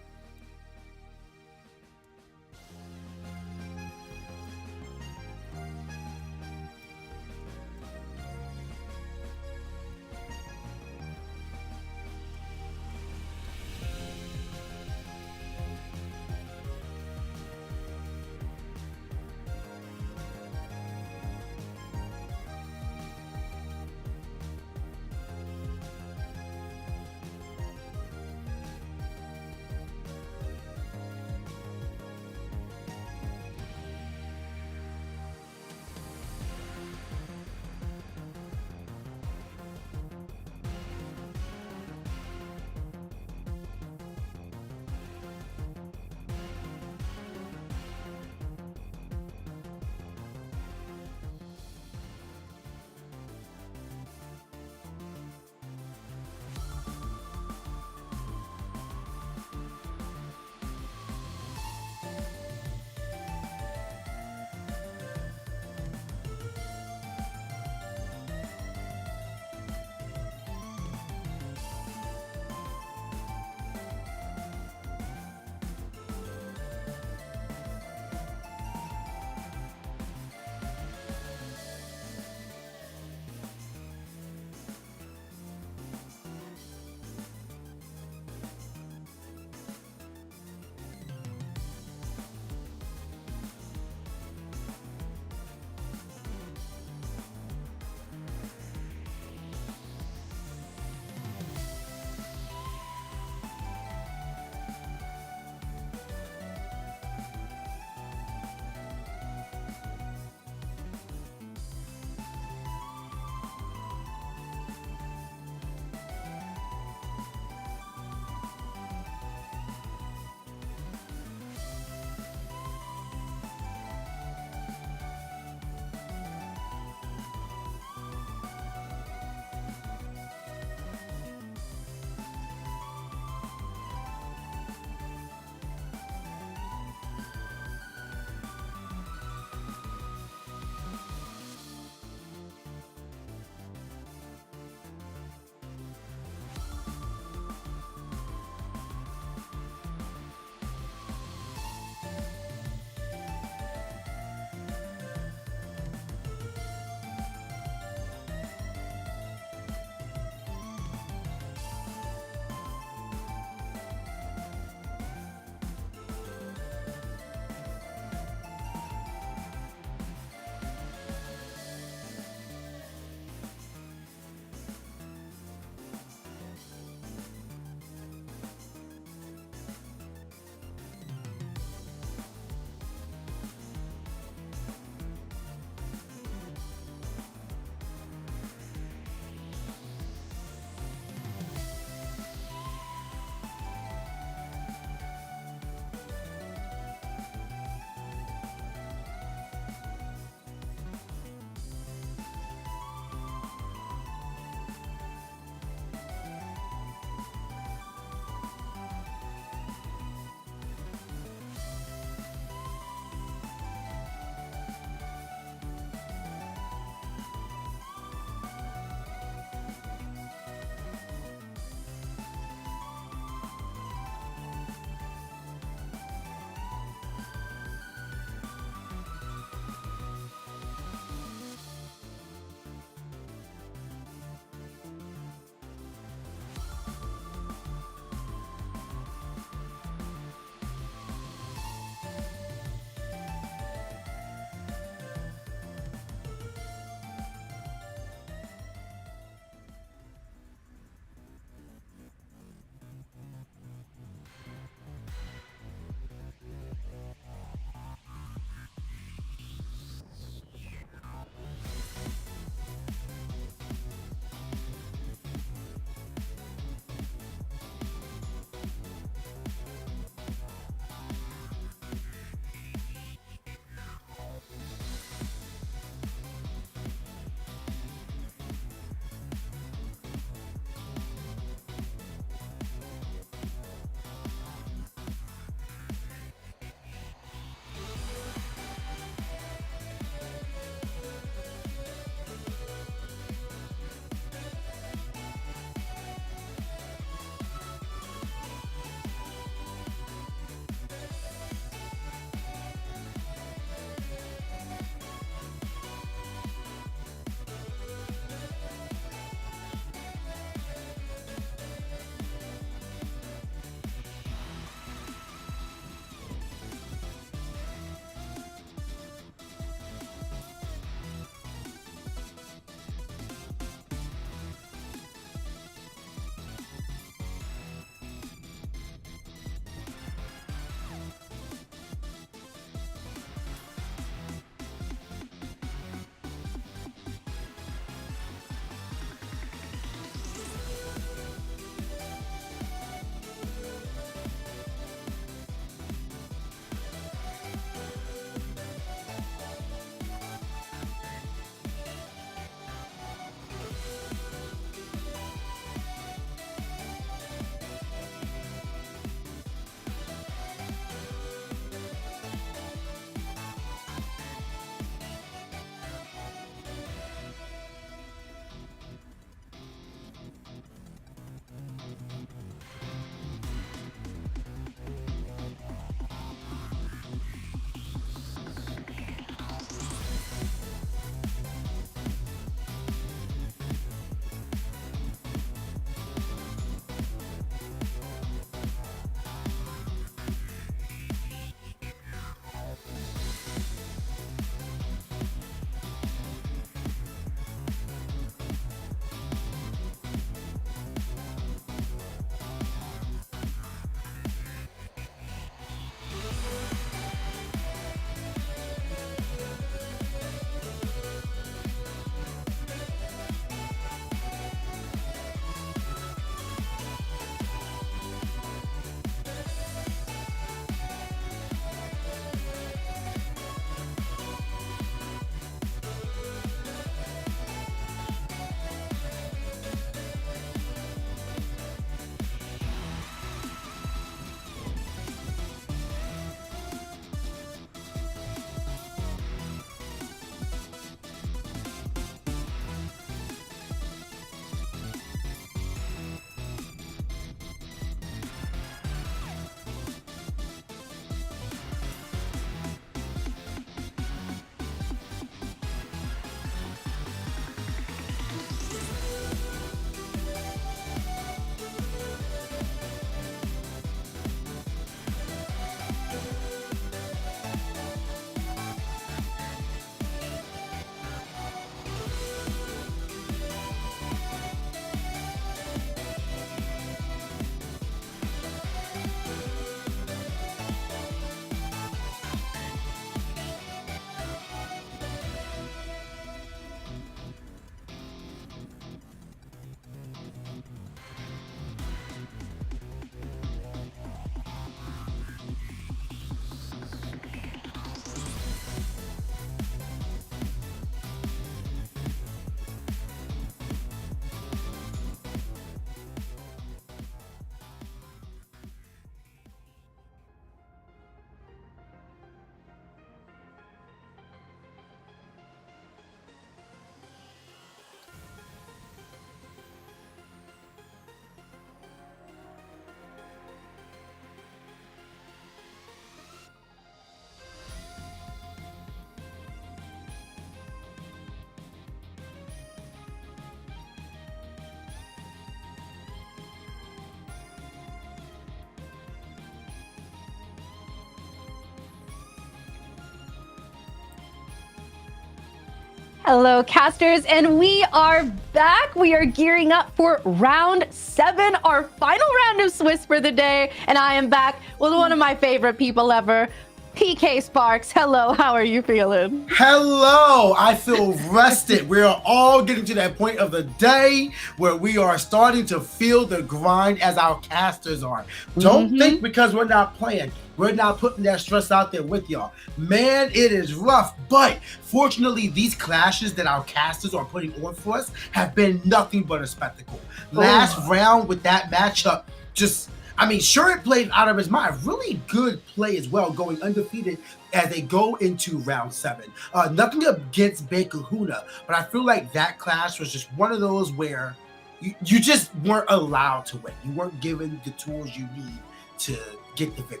[SPEAKER 1] Hello, casters, and we are back. We are gearing up for round 7, our final round of Swiss for the day. And I am back with one of my favorite people ever, PK Sparks. Hello, how are you feeling?
[SPEAKER 2] Hello, I feel rested. We are all getting to that point of the day where we are starting to feel the grind as our casters are. Don't think because we're not playing, we're not putting that stress out there with y'all. Man, it is rough, but fortunately, these clashes that our casters are putting on for us have been nothing but a spectacle. Last round with that matchup, sure, it played out of his mind. Really good play as well, going undefeated as they go into round 7. Nothing against Big Kahuna, but I feel like that clash was just one of those where you just weren't allowed to win. You weren't given the tools you need to get the victory.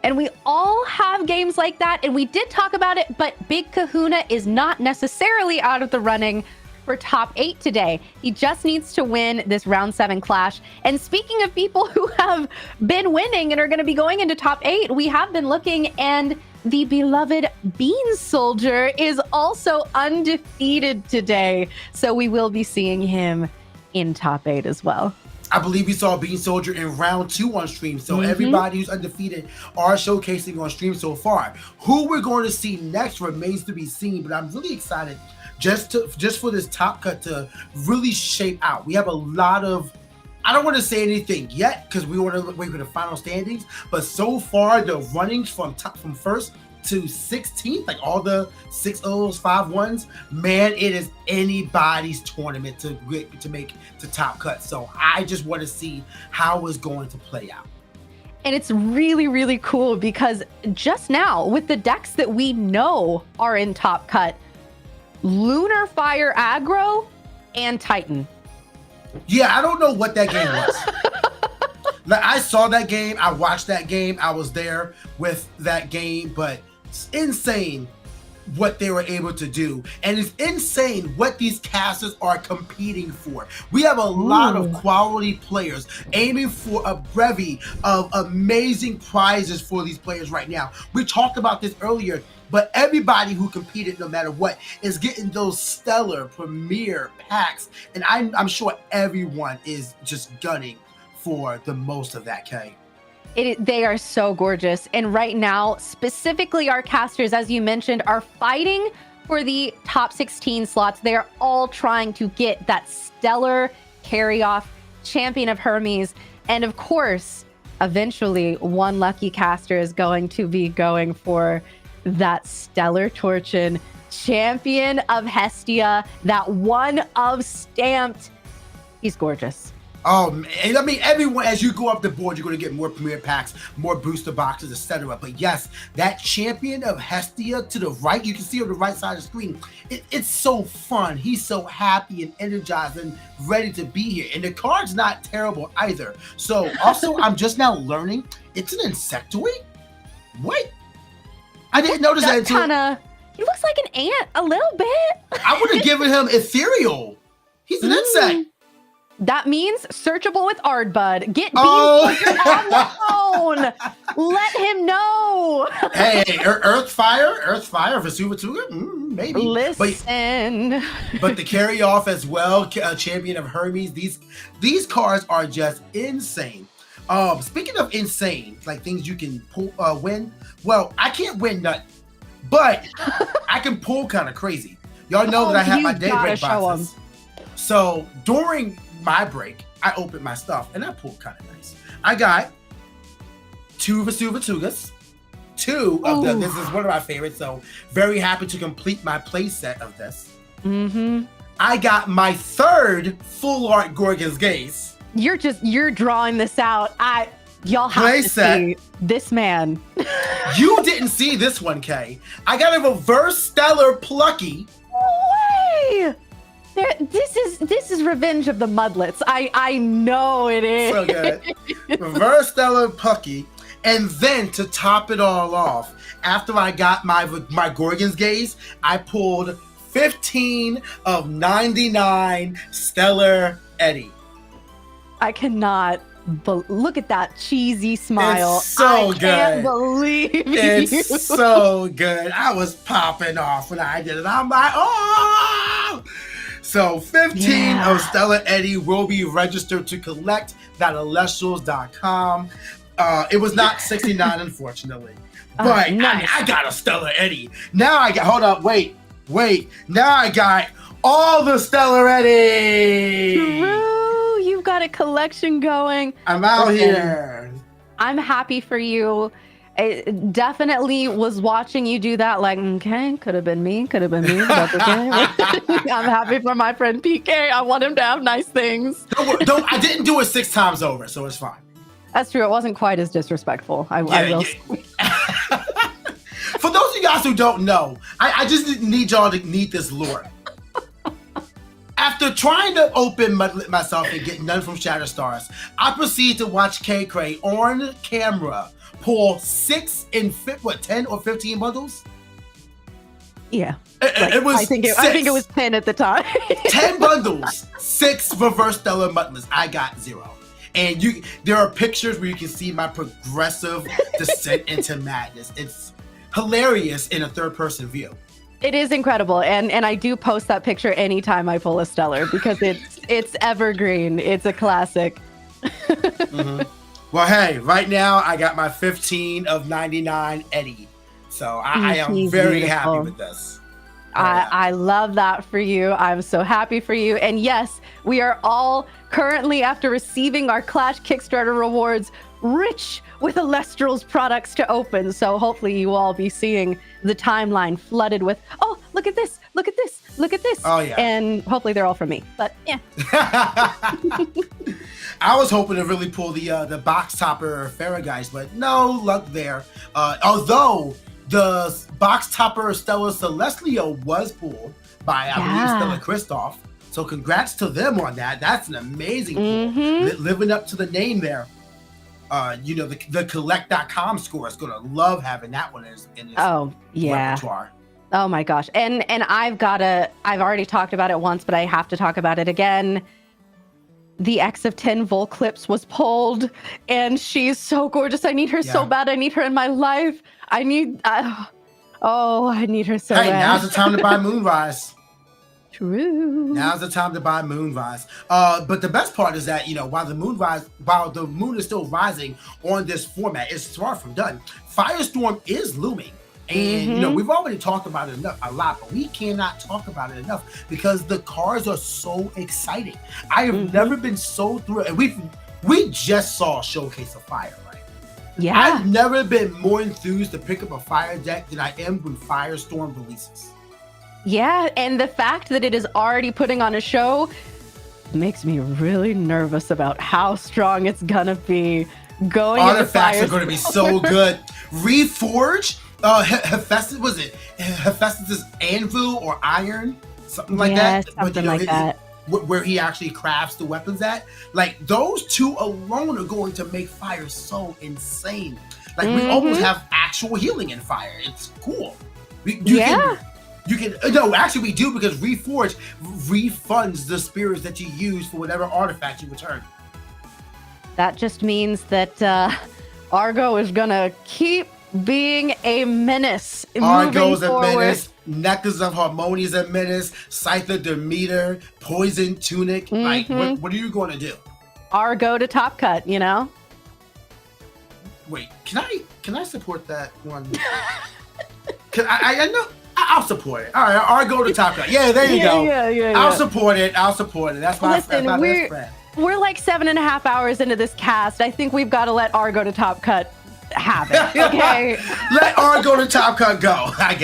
[SPEAKER 1] And we all have games like that, and we did talk about it, but Big Kahuna is not necessarily out of the running for top 8 today. He just needs to win this round 7 clash. And speaking of people who have been winning and are going to be going into top 8, we have been looking, and the beloved Bean Soldier is also undefeated today. So we will be seeing him in top 8 as well.
[SPEAKER 2] I believe we saw Bean Soldier in round 2 on stream. So everybody who's undefeated are showcasing on stream so far. Who we're going to see next remains to be seen, but I'm really excited just for this top cut to really shape out. We have a lot of, I don't want to say anything yet because we want to wait for the final standings, but so far the runnings from first to 16th, like all the 6-0s, 5-1s, man, it is anybody's tournament to make the top cut. So I just want to see how it's going to play out.
[SPEAKER 1] And it's really, really cool because just now with the decks that we know are in top cut, Lunar Fire Aggro and Titan.
[SPEAKER 2] Yeah, I don't know what that game was. Like, I saw that game, I watched that game, I was there with that game, but it's insane what they were able to do. And it's insane what these casters are competing for. We have a lot of quality players aiming for a bevy of amazing prizes for these players right now. We talked about this earlier, but everybody who competed, no matter what, is getting those stellar premier packs. And I'm sure everyone is just gunning for the most of that, Kay.
[SPEAKER 1] They are so gorgeous. And right now, specifically our casters, as you mentioned, are fighting for the top 16 slots. They are all trying to get that stellar carry-off Champion of Hermes. And of course, eventually, one lucky caster is going to be going for that stellar Torchin Champion of Hestia, that one of stamped. He's gorgeous.
[SPEAKER 2] Oh, and I mean, everyone, as you go up the board, you're going to get more premier packs, more booster boxes, etc. But yes, that Champion of Hestia to the right, you can see on the right side of the screen, it's so fun. He's so happy and energized and ready to be here. And the card's not terrible either. So also, I'm just now learning, it's an insectoid? What? I didn't notice that until...
[SPEAKER 1] He looks like an ant a little bit.
[SPEAKER 2] I would have given him ethereal. He's an insect.
[SPEAKER 1] That means searchable with Ardbud. Get Bean Soldier on the phone. Let him know.
[SPEAKER 2] Hey, Earth Fire, Vesuvatuga, maybe.
[SPEAKER 1] Listen.
[SPEAKER 2] But the carry off as well, Champion of Hermes. These cards are just insane. Speaking of insane, like things you can pull, win. Well, I can't win nothing, but I can pull kind of crazy. Y'all know that I have my daybreak boxes. So during my break, I opened my stuff and I pulled kind of nice. I got 2 Vesuvatugas, 2 of them. This is one of my favorites, so very happy to complete my play set of this. I got my 3rd full art Gorgon's Gaze.
[SPEAKER 1] You're drawing this out. Y'all have to see this man.
[SPEAKER 2] You didn't see this one, Kay. I got a reverse stellar Plucky.
[SPEAKER 1] No way! This is Revenge of the Mudlets. I know it is.
[SPEAKER 2] So good. Reverse stellar Plucky. And then to top it all off, after I got my Gorgon's Gaze, I pulled 15 of 99 Stellar Eddie.
[SPEAKER 1] I cannot look at that cheesy smile.
[SPEAKER 2] It's so
[SPEAKER 1] I can't
[SPEAKER 2] good.
[SPEAKER 1] believe you.
[SPEAKER 2] It's so good. I was popping off when I did it. I'm like, oh! So 15 of Stellar Eddie will be registered to collect at Elestrals.com. It was not 69, unfortunately. But
[SPEAKER 1] nice.
[SPEAKER 2] I got a Stellar Eddie. Now I got, hold up, wait. Now I got all the Stellar Eddie.
[SPEAKER 1] True, you've got a collection going.
[SPEAKER 2] I'm out here.
[SPEAKER 1] I'm happy for you. I definitely was watching you do that. Like, okay, could have been me. That's okay. I'm happy for my friend PK. I want him to have nice things.
[SPEAKER 2] Don't I didn't do it 6 times over, so it's fine.
[SPEAKER 1] That's true. It wasn't quite as disrespectful. I will.
[SPEAKER 2] For those of you guys who don't know, I just need y'all to need this lore. After trying to open myself and get none from Shatterstars, I proceed to watch K-Cray on camera pull 10 or 15 bundles?
[SPEAKER 1] Yeah.
[SPEAKER 2] It was
[SPEAKER 1] I think it was 10 at the time.
[SPEAKER 2] 10 bundles, 6 reverse stellar mutlins. I got 0. And there are pictures where you can see my progressive descent into madness. It's hilarious in a third-person view.
[SPEAKER 1] It is incredible, and I do post that picture anytime I pull a stellar because it's evergreen. It's a classic.
[SPEAKER 2] Mm-hmm. Well, hey, right now I got my 15 of 99 Eddie, so I am very happy with this.
[SPEAKER 1] I love that for you. I'm so happy for you. And yes, we are all currently, after receiving our Clash Kickstarter rewards, rich with Elestrals products to open. So hopefully you all be seeing the timeline flooded with, oh, look at this, look at this, look at this.
[SPEAKER 2] Oh, yeah.
[SPEAKER 1] And hopefully they're all from me, but yeah.
[SPEAKER 2] I was hoping to really pull the box topper Farrageist, but no luck there. Although the box topper Stella Celestia was pulled by, I believe, Stella Kristoff. So congrats to them on that. That's an amazing pull. Living up to the name there. The collect.com score is going to love having that one in his repertoire.
[SPEAKER 1] Oh my gosh. And I've already talked about it once, but I have to talk about it again. The X of 10 Vol Clips was pulled, and she's so gorgeous. I need her so bad. I need her in my life. I need her so bad.
[SPEAKER 2] Hey, now's the time to buy Moonrise.
[SPEAKER 1] True.
[SPEAKER 2] Now's the time to buy Moonrise. But the best part is that, while the moon is still rising on this format, it's far from done. Firestorm is looming. And, we've already talked about it a lot, but we cannot talk about it enough because the cards are so exciting. I have never been so thrilled. And we just saw a Showcase of Fire, right?
[SPEAKER 1] Yeah.
[SPEAKER 2] I've never been more enthused to pick up a Fire deck than I am when Firestorm releases.
[SPEAKER 1] Yeah, and the fact that it is already putting on a show makes me really nervous about how strong it's gonna be.
[SPEAKER 2] Artifacts are gonna be so good. Reforge, Hephaestus' Anvil or Iron, something like that.
[SPEAKER 1] Something like that.
[SPEAKER 2] Where he actually crafts the weapons at. Like, those two alone are going to make Fire so insane. Like, we almost have actual healing in Fire. It's cool. Actually we do, because Reforge refunds the spirits that you use for whatever artifact you return.
[SPEAKER 1] That just means that Argo is gonna keep being a menace.
[SPEAKER 2] Argo's a menace. Necklace of Harmony is a menace. Scyther Demeter, Poison Tunic. Like, what are you going to do?
[SPEAKER 1] Argo to top cut,
[SPEAKER 2] Wait, can I support that one? I know. I'll support it. All right, Argo to top cut. Yeah, there you go. Yeah. I'll support it. That's my best friend.
[SPEAKER 1] We're like 7.5 hours into this cast. I think we've got to let Argo to top cut have it. Okay.
[SPEAKER 2] Let Argo to top cut go. I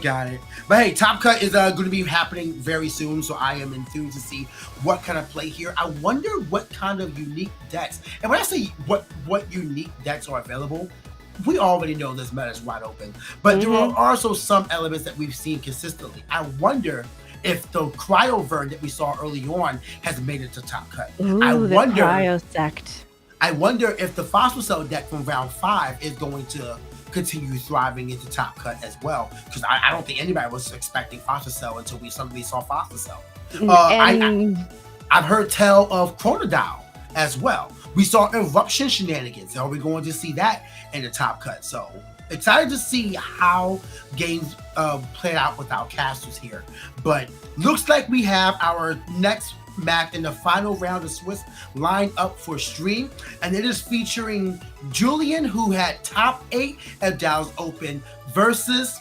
[SPEAKER 2] got it. But hey, Top Cut is going to be happening very soon, so I am enthused to see what kind of play here. I wonder what kind of unique decks. And when I say what unique decks are available, we already know this meta is wide open. But there are also some elements that we've seen consistently. I wonder if the Cryovern that we saw early on has made it to Top Cut.
[SPEAKER 1] Ooh, the Cryosect.
[SPEAKER 2] I wonder if the Fossil Cell deck from round 5 is going to continue thriving into Top Cut as well, because I don't think anybody was expecting Fossil Cell until we suddenly saw Fossil Cell. I've heard tell of Chronodile as well. We saw eruption shenanigans. Are we going to see that in the top cut? So excited to see how games play out with our casters here. But looks like we have our next match in the final round of Swiss lined up for stream, and it is featuring Julian, who had top 8 at Dallas Open, versus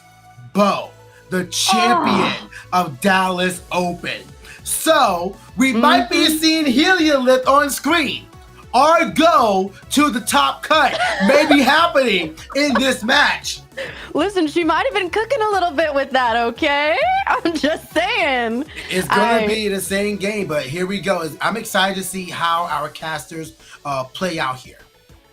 [SPEAKER 2] Bo, the champion of Dallas Open. So we might be seeing Heliolith on screen. Our go to the top cut may be happening in this match.
[SPEAKER 1] Listen, she might have been cooking a little bit with that, okay? I'm just saying.
[SPEAKER 2] It's going to be the same game, but here we go. I'm excited to see how our casters play out here.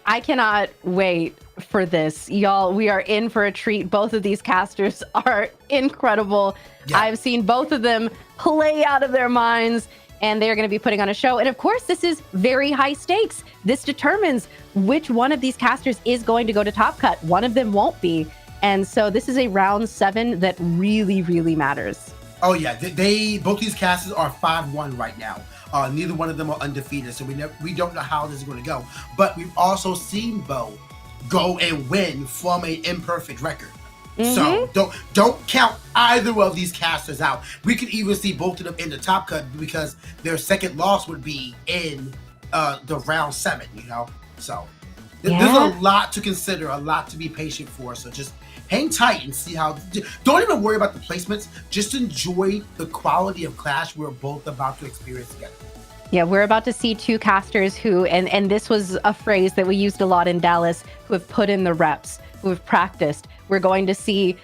[SPEAKER 1] I cannot wait for this. Y'all, we are in for a treat. Both of these casters are incredible. Yeah. I've seen both of them play out of their minds, and they're going to be putting on a show. And of course, this is very high stakes. This determines which one of these casters is going to go to top cut. One of them won't be. And so this is a round 7 that really, really matters.
[SPEAKER 2] Oh yeah, both these casters are 5-1 right now. Neither one of them are undefeated, so we don't know how this is going to go. But we've also seen Bo go and win from an imperfect record. So don't count either of these casters out. We could even see both of them in the top cut because their second loss would be in the round 7. So there's a lot to consider, a lot to be patient for. So just hang tight and see how. Don't even worry about the placements. Just enjoy the quality of clash we're both about to experience together.
[SPEAKER 1] Yeah, we're about to see two casters who, and this was a phrase that we used a lot in Dallas, who have put in the reps, who have practiced. We're going to see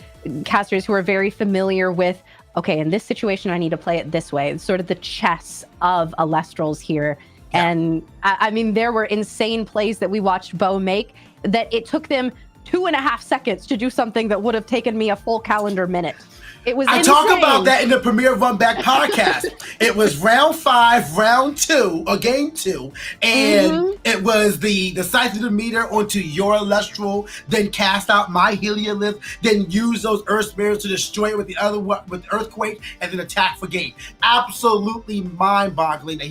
[SPEAKER 1] casters who are very familiar with, okay, in this situation, I need to play it this way. It's sort of the chess of Elestrals here. Yeah. And I mean, there were insane plays that we watched Bo make that it took them 2.5 seconds to do something that would have taken me a full calendar minute. It was insane.
[SPEAKER 2] Talk about that in the Premier Run Back podcast. It was round 5, round 2, or game 2, and it was the size of the meter onto your Elestral, then cast out my Heliolith, then use those Earth Spirits to destroy it with the other with Earthquake, and then attack for game. Absolutely mind-boggling that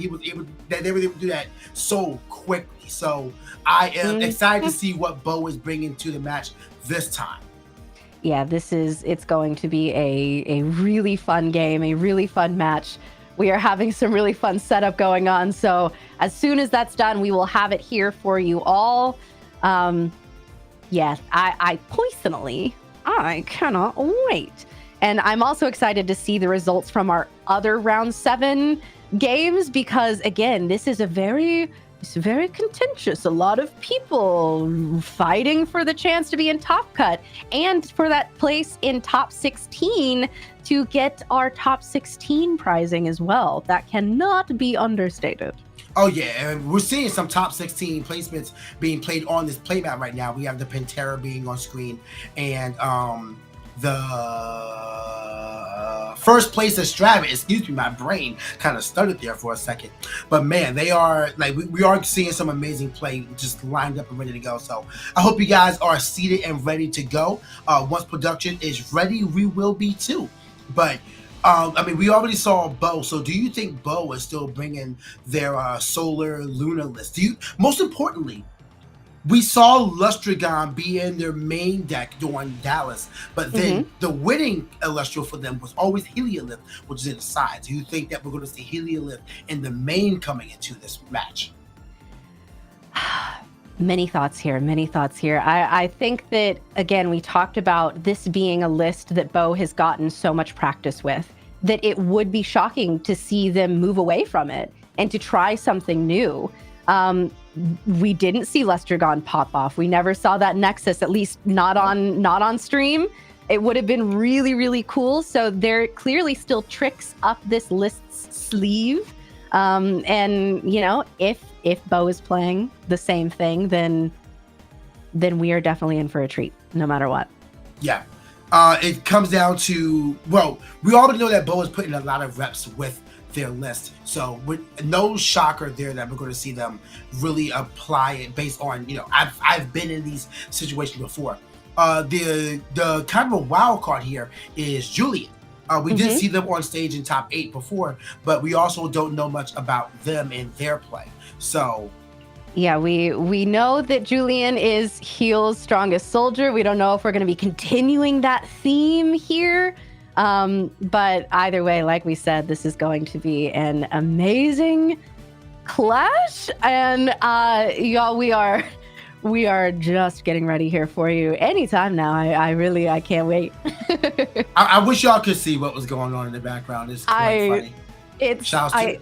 [SPEAKER 2] they were able to do that so quickly. So I am excited to see what Bo is bringing to the match this time.
[SPEAKER 1] Yeah, it's going to be a really fun game, a really fun match. We are having some really fun setup going on. So as soon as that's done, we will have it here for you all. Yeah, I personally, I cannot wait. And I'm also excited to see the results from our other round 7 games, because again, this is it's very contentious. A lot of people fighting for the chance to be in top cut and for that place in top 16 to get our top 16 prizing as well. That cannot be understated.
[SPEAKER 2] Oh yeah, and we're seeing some top 16 placements being played on this playmat right now. We have the Pantera being on screen, and the first place Extravagant, excuse me, my brain kind of stuttered there for a second. But man, they are we are seeing some amazing play just lined up and ready to go. So I hope you guys are seated and ready to go. Once production is ready, we will be too. But I mean, we already saw Bo. So do you think Bo is still bringing their Solar Luna list? Most importantly, we saw Lustragon be in their main deck during Dallas, but then the winning Elestral for them was always Heliolith, which is in the side. Do you think that we're going to see Heliolith in the main coming into this match?
[SPEAKER 1] Many thoughts here. I think that, again, we talked about this being a list that Bo has gotten so much practice with, that it would be shocking to see them move away from it and to try something new. We didn't see Lustragon pop off. We never saw that Nexus, at least not on stream. It would have been really, really cool. So there clearly still tricks up this list's sleeve. And if Bo is playing the same thing, then we are definitely in for a treat, no matter what.
[SPEAKER 2] Yeah. It comes down to, well, we already know that Bo is putting a lot of reps with their list, so with no shocker there that we're going to see them really apply it based on, I've been in these situations before. The kind of a wild card here is Julian. We did see them on stage in top 8 before, but we also don't know much about them and their play. So
[SPEAKER 1] yeah, we know that Julian is Heel's strongest soldier. We don't know if we're going to be continuing that theme here. But either way, like we said, this is going to be an amazing clash. And y'all, we are just getting ready here for you anytime now. I can't wait.
[SPEAKER 2] I wish y'all could see what was going on in the background. It's quite funny. Shouts to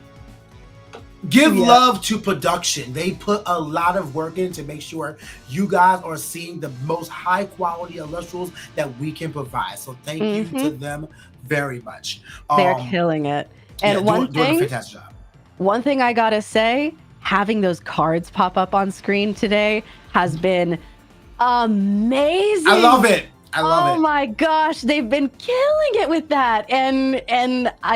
[SPEAKER 2] give love to production. They put a lot of work in to make sure you guys are seeing the most high quality Elestrals that we can provide. So thank you to them very much.
[SPEAKER 1] They're killing it. And doing a
[SPEAKER 2] fantastic job.
[SPEAKER 1] One thing I gotta say, having those cards pop up on screen today has been amazing.
[SPEAKER 2] I love it.
[SPEAKER 1] Oh my gosh, they've been killing it with that, and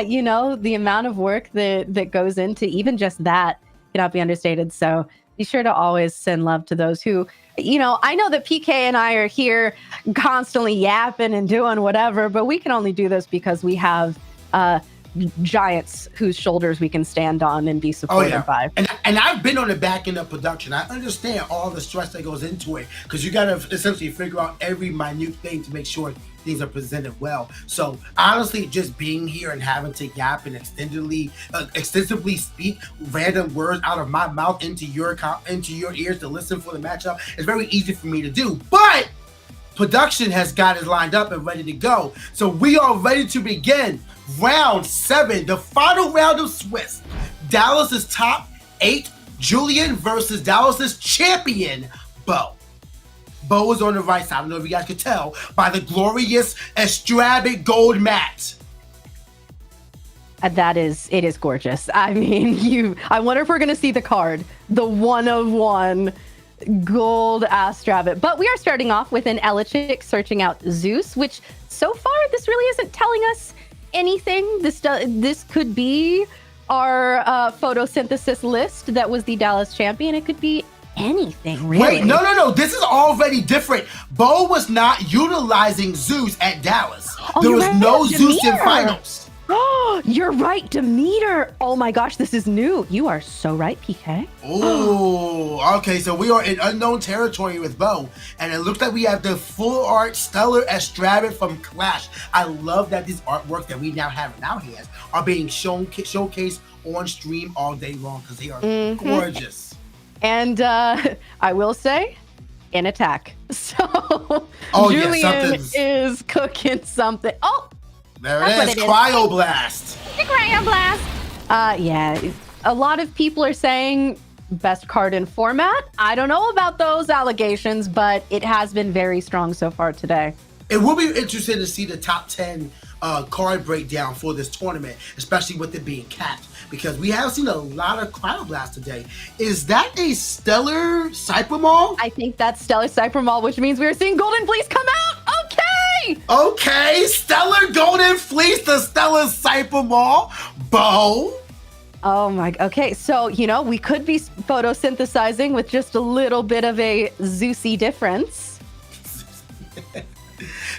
[SPEAKER 1] you know, the amount of work that goes into even just that cannot be understated. So be sure to always send love to those who, you know, I know that PK and I are here constantly yapping and doing whatever, but we can only do this because we have giants whose shoulders we can stand on and be supported by.
[SPEAKER 2] And I've been on the back end of production. I understand all the stress that goes into it, because you got to essentially figure out every minute thing to make sure things are presented well. So honestly, just being here and having to yap and extensively speak random words out of my mouth into your ears to listen for the matchup is very easy for me to do. But production has got it lined up and ready to go. So we are ready to begin round 7, the final round of Swiss. Dallas's top 8, Julian versus Dallas's champion, Bo. Bo is on the right side. I don't know if you guys could tell by the glorious Estrabic gold mat.
[SPEAKER 1] It is gorgeous. I mean, I wonder if we're going to see the card, the 1/1 gold Astrabic. But we are starting off with an Elechic searching out Zeus, which so far this really isn't telling us anything. This could be our photosynthesis list that was the Dallas champion. It could be anything, really.
[SPEAKER 2] Wait, no. This is already different. Bo was not utilizing Zeus at Dallas. There was no Zeus in finals.
[SPEAKER 1] Oh, you're right, Demeter. Oh my gosh, this is new. You are so right, PK.
[SPEAKER 2] Oh, okay. So we are in unknown territory with Bo, and it looks like we have the full art Stellar Estrabic from Clash. I love that these artworks that we now have in our hands are being showcased on stream all day long, because they are gorgeous.
[SPEAKER 1] And I will say, in attack. So Julian is cooking something. Oh,
[SPEAKER 2] there it is. Cryoblast.
[SPEAKER 1] Cryoblast. Yeah, a lot of people are saying best card in format. I don't know about those allegations, but it has been very strong so far today.
[SPEAKER 2] It will be interesting to see the top 10 card breakdown for this tournament, especially with it being capped, because we have seen a lot of Cryoblast today. Is that a Stellar Cybermaul?
[SPEAKER 1] I think that's Stellar Cybermaul, which means we're seeing Golden Fleece come out.
[SPEAKER 2] Okay, Stellar Golden Fleece, the Stellar Cybermaul. Bo.
[SPEAKER 1] Oh my, okay, so, you know, we could be photosynthesizing with just a little bit of a Zeusy difference.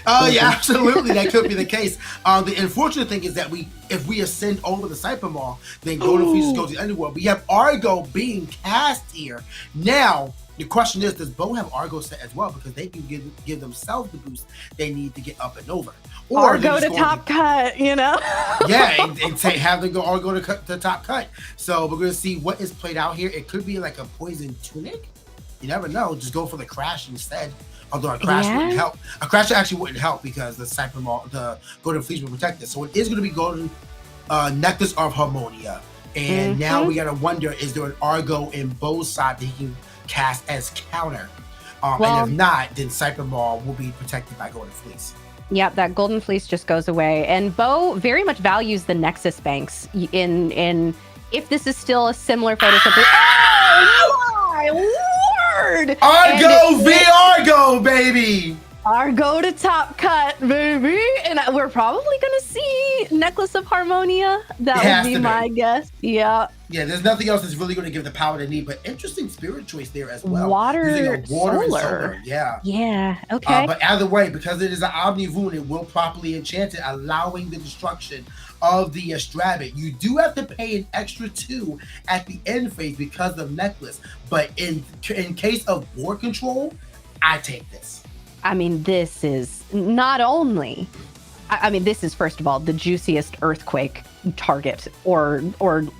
[SPEAKER 2] Oh yeah, absolutely, that could be the case. The unfortunate thing is that if we ascend over the Cybermaul, then Golden Fleece goes to the underworld. We have Argo being cast here. Now, the question is, does Bo have Argo set as well? Because they can give themselves the boost they need to get up and over. Or
[SPEAKER 1] Argo to top cut, you know?
[SPEAKER 2] Yeah, and have them go Argo to top cut. So we're going to see what is played out here. It could be like a poison tunic. You never know. Just go for the crash instead. Although a crash wouldn't help. A crash actually wouldn't help because the Golden Fleece will protect it. So it is going to be Golden Necklace of Harmonia. And now we got to wonder, is there an Argo in Bo's side that he can cast as counter? And if not, then Cybermaul will be protected by Golden Fleece.
[SPEAKER 1] Yep, that Golden Fleece just goes away. And Bo very much values the Nexus banks in if this is still a similar photosynthesis. Oh my word!
[SPEAKER 2] Argo v Argo, baby!
[SPEAKER 1] Argo to top cut, baby. And we're probably going to see Necklace of Harmonia. That would be my guess. Yeah.
[SPEAKER 2] Yeah, there's nothing else that's really going to give the power they need, but interesting spirit choice there as well.
[SPEAKER 1] Water
[SPEAKER 2] and
[SPEAKER 1] solar.
[SPEAKER 2] solar. Yeah.
[SPEAKER 1] Yeah, okay.
[SPEAKER 2] But either way, because it is an Omnivore, it will properly enchant it, allowing the destruction of the Astrabit. You do have to pay an extra 2 at the end phase because of Necklace, but in case of board control, I take this.
[SPEAKER 1] I mean, this is not only, I mean, this is first of all the juiciest Earthquake target or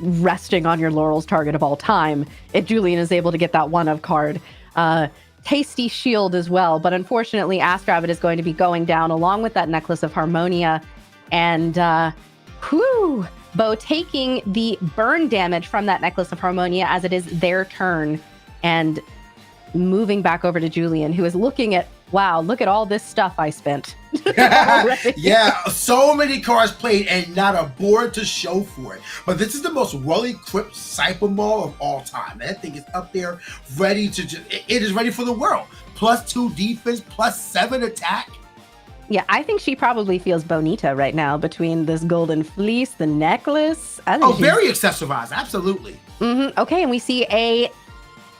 [SPEAKER 1] resting on your laurels target of all time if Julian is able to get that 1-of card. Tasty shield as well, but unfortunately Astrabbit is going to be going down along with that Necklace of Harmonia, and Bo taking the burn damage from that Necklace of Harmonia as it is their turn, and moving back over to Julian, who is looking at, wow, look at all this stuff I spent.
[SPEAKER 2] Yeah, so many cards played and not a board to show for it. But this is the most well-equipped Cypher Maul of all time. That thing is up there, ready to it is ready for the world. +2 defense, +7 attack.
[SPEAKER 1] Yeah, I think she probably feels bonita right now between this golden fleece, the necklace.
[SPEAKER 2] Very accessorized, absolutely.
[SPEAKER 1] Okay, and we see a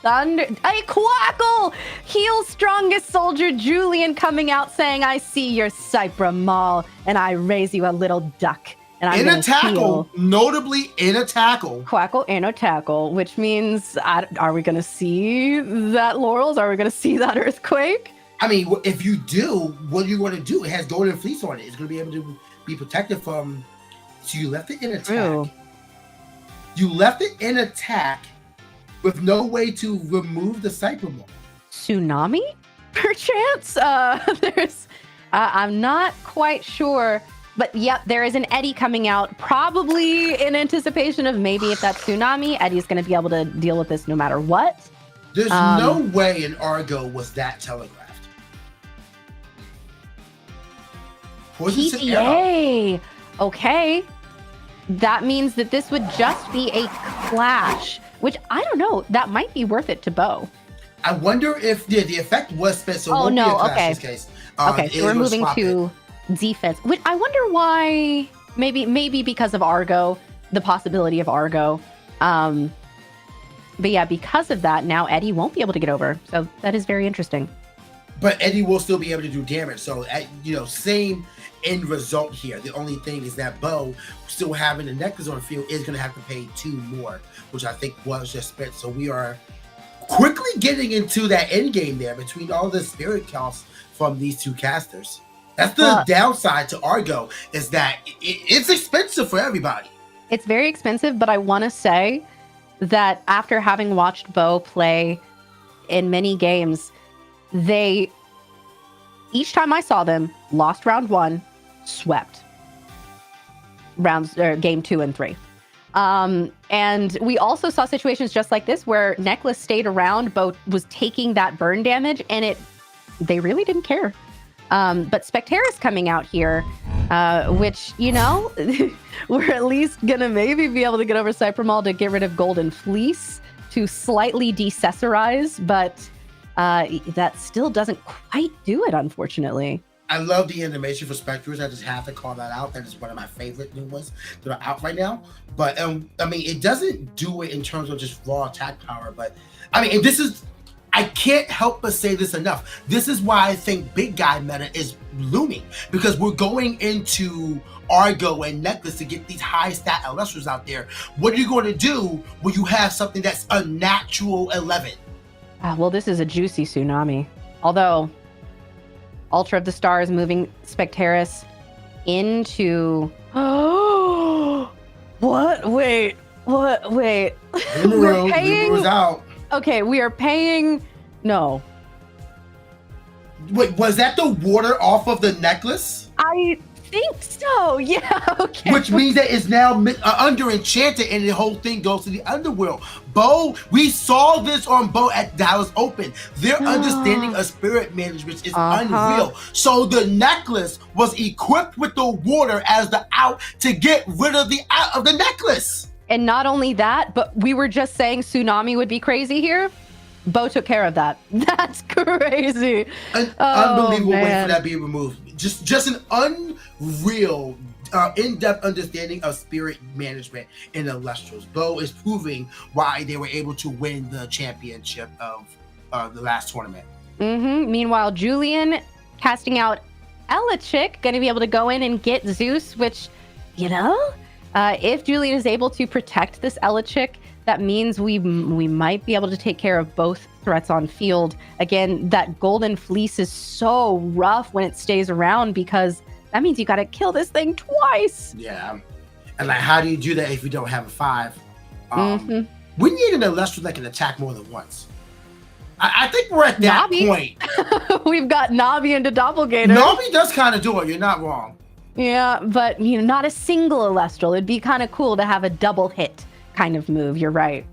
[SPEAKER 1] Quackle! Heal strongest soldier Julian coming out saying, I see your Cypher Maul, and I raise you a little duck. And I'm
[SPEAKER 2] in a tackle, notably in a tackle.
[SPEAKER 1] Quackle in a tackle, which means, are we going to see that Laurels? Are we going to see that Earthquake?
[SPEAKER 2] I mean, if you do, what are you going to do? It has golden fleece on it. It's going to be able to be protected from... So you left it in attack.
[SPEAKER 1] True.
[SPEAKER 2] You left it in attack with no way to remove the Cypher Maul.
[SPEAKER 1] Tsunami? Perchance? I'm not quite sure. But yep, there is an Eddie coming out, probably in anticipation of maybe if that's Tsunami, Eddie's going to be able to deal with this no matter what.
[SPEAKER 2] There's no way an Argo was that telegraphed.
[SPEAKER 1] PTA. Okay. That means that this would just be a clash, which I don't know. That might be worth it to Bo.
[SPEAKER 2] I wonder if the effect was spent. So
[SPEAKER 1] oh, no. Okay.
[SPEAKER 2] Case.
[SPEAKER 1] Okay. So we're moving to defense, which I wonder why. Maybe because of Argo, the possibility of Argo. But yeah, because of that, now Eddie won't be able to get over. So that is very interesting.
[SPEAKER 2] But Eddie will still be able to do damage. So, same end result here. The only thing is that Bo, still having the necklace on the field, is going to have to pay 2 more, which I think was just spent. So we are quickly getting into that end game there between all the spirit costs from these two casters. That's the downside to Argo, is that it's expensive for everybody.
[SPEAKER 1] It's very expensive, but I want to say that after having watched Bo play in many games, each time I saw them, lost round 1, swept game 2 and 3. And we also saw situations just like this where Necklace stayed around, Bo was taking that burn damage, and they really didn't care. But Spectaris coming out here, which, we're at least gonna maybe be able to get over Cypher Maul to get rid of Golden Fleece to slightly decessorize, but that still doesn't quite do it, unfortunately.
[SPEAKER 2] I love the animation for Spectaris. I just have to call that out. That is one of my favorite new ones that are out right now. But it doesn't do it in terms of just raw attack power. But I can't help but say this enough. This is why I think big guy meta is looming, because we're going into Argo and Necklace to get these high stat Elestrals out there. What are you going to do when you have something that's a natural 11?
[SPEAKER 1] Well, this is a juicy Tsunami. Although Ultra of the Stars moving Spectaris into... Oh, what? Wait. What? Wait.
[SPEAKER 2] We're paying... out.
[SPEAKER 1] Okay, we are paying... No.
[SPEAKER 2] Wait, was that the water off of the necklace?
[SPEAKER 1] I think so. Yeah, okay.
[SPEAKER 2] Which means that it's now under enchanted and the whole thing goes to the underworld. Bo, we saw this on Bo at Dallas Open. Their understanding of spirit management is unreal. So the necklace was equipped with the water as the out to get rid of the out of the necklace.
[SPEAKER 1] And not only that, but we were just saying Tsunami would be crazy here. Bo took care of that. That's crazy.
[SPEAKER 2] Unbelievable way
[SPEAKER 1] man.
[SPEAKER 2] for that to be removed. Just an unreal, in-depth understanding of spirit management in the Elestrals. Bo is proving why they were able to win the championship of the last tournament.
[SPEAKER 1] Meanwhile, Julian casting out Elechick, going to be able to go in and get Zeus, which, if Julian is able to protect this Elechick, that means we might be able to take care of both threats on field. Again, that golden fleece is so rough when it stays around because that means you got to kill this thing twice.
[SPEAKER 2] Yeah. And like, how do you do that if you don't have a 5? We need an Elestral that can attack more than once. I think we're at that point.
[SPEAKER 1] We've got Navi into Doppelganger.
[SPEAKER 2] Navi does kind of do it. You're not wrong.
[SPEAKER 1] Yeah, but not a single Elestral. It'd be kind of cool to have a double hit kind of move. You're right.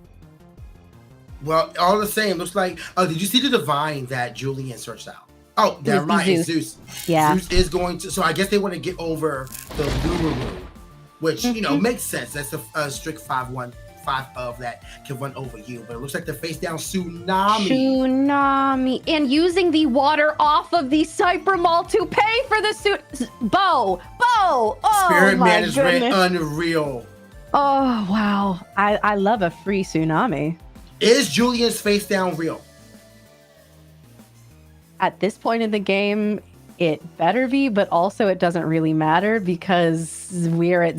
[SPEAKER 2] Well, all the same, looks like. Oh, did you see the divine that Julian searched out? Oh, never mind. It's Zeus.
[SPEAKER 1] Yeah.
[SPEAKER 2] Zeus is going to. So I guess they want to get over the Lumaru, which makes sense. That's a strict 5/1. 5 of that can run over you, but it looks like the face down Tsunami.
[SPEAKER 1] And using the water off of the Cybermall to pay for the suit. Bo. Oh,
[SPEAKER 2] Spirit
[SPEAKER 1] my
[SPEAKER 2] management,
[SPEAKER 1] goodness.
[SPEAKER 2] unreal.
[SPEAKER 1] Oh, wow. I love a free Tsunami.
[SPEAKER 2] Is Julian's face down real?
[SPEAKER 1] At this point in the game, it better be, but also it doesn't really matter because we're at,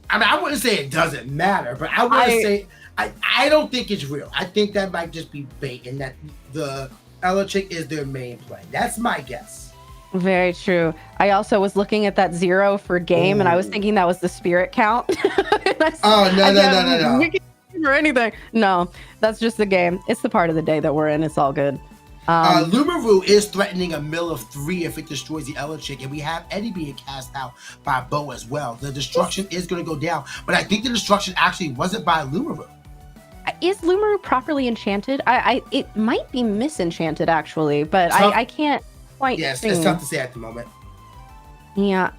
[SPEAKER 2] I mean, I wouldn't say it doesn't matter, but I would say I don't think it's real. I think that might just be bait and that the Elechick is their main play. That's my guess.
[SPEAKER 1] Very true. I also was looking at that 0 for game and I was thinking that was the spirit count.
[SPEAKER 2] No.
[SPEAKER 1] You can or anything. No, that's just the game. It's the part of the day that we're in. It's all good.
[SPEAKER 2] Lumaru is threatening a mill of 3 if it destroys the Elechick, and we have Eddie being cast out by Bo as well. The destruction is going to go down, but I think the destruction actually wasn't by Lumaru.
[SPEAKER 1] Is Lumaru properly enchanted? It might be misenchanted actually, but I can't quite.
[SPEAKER 2] Yes, it's tough to say at the moment.
[SPEAKER 1] Yeah.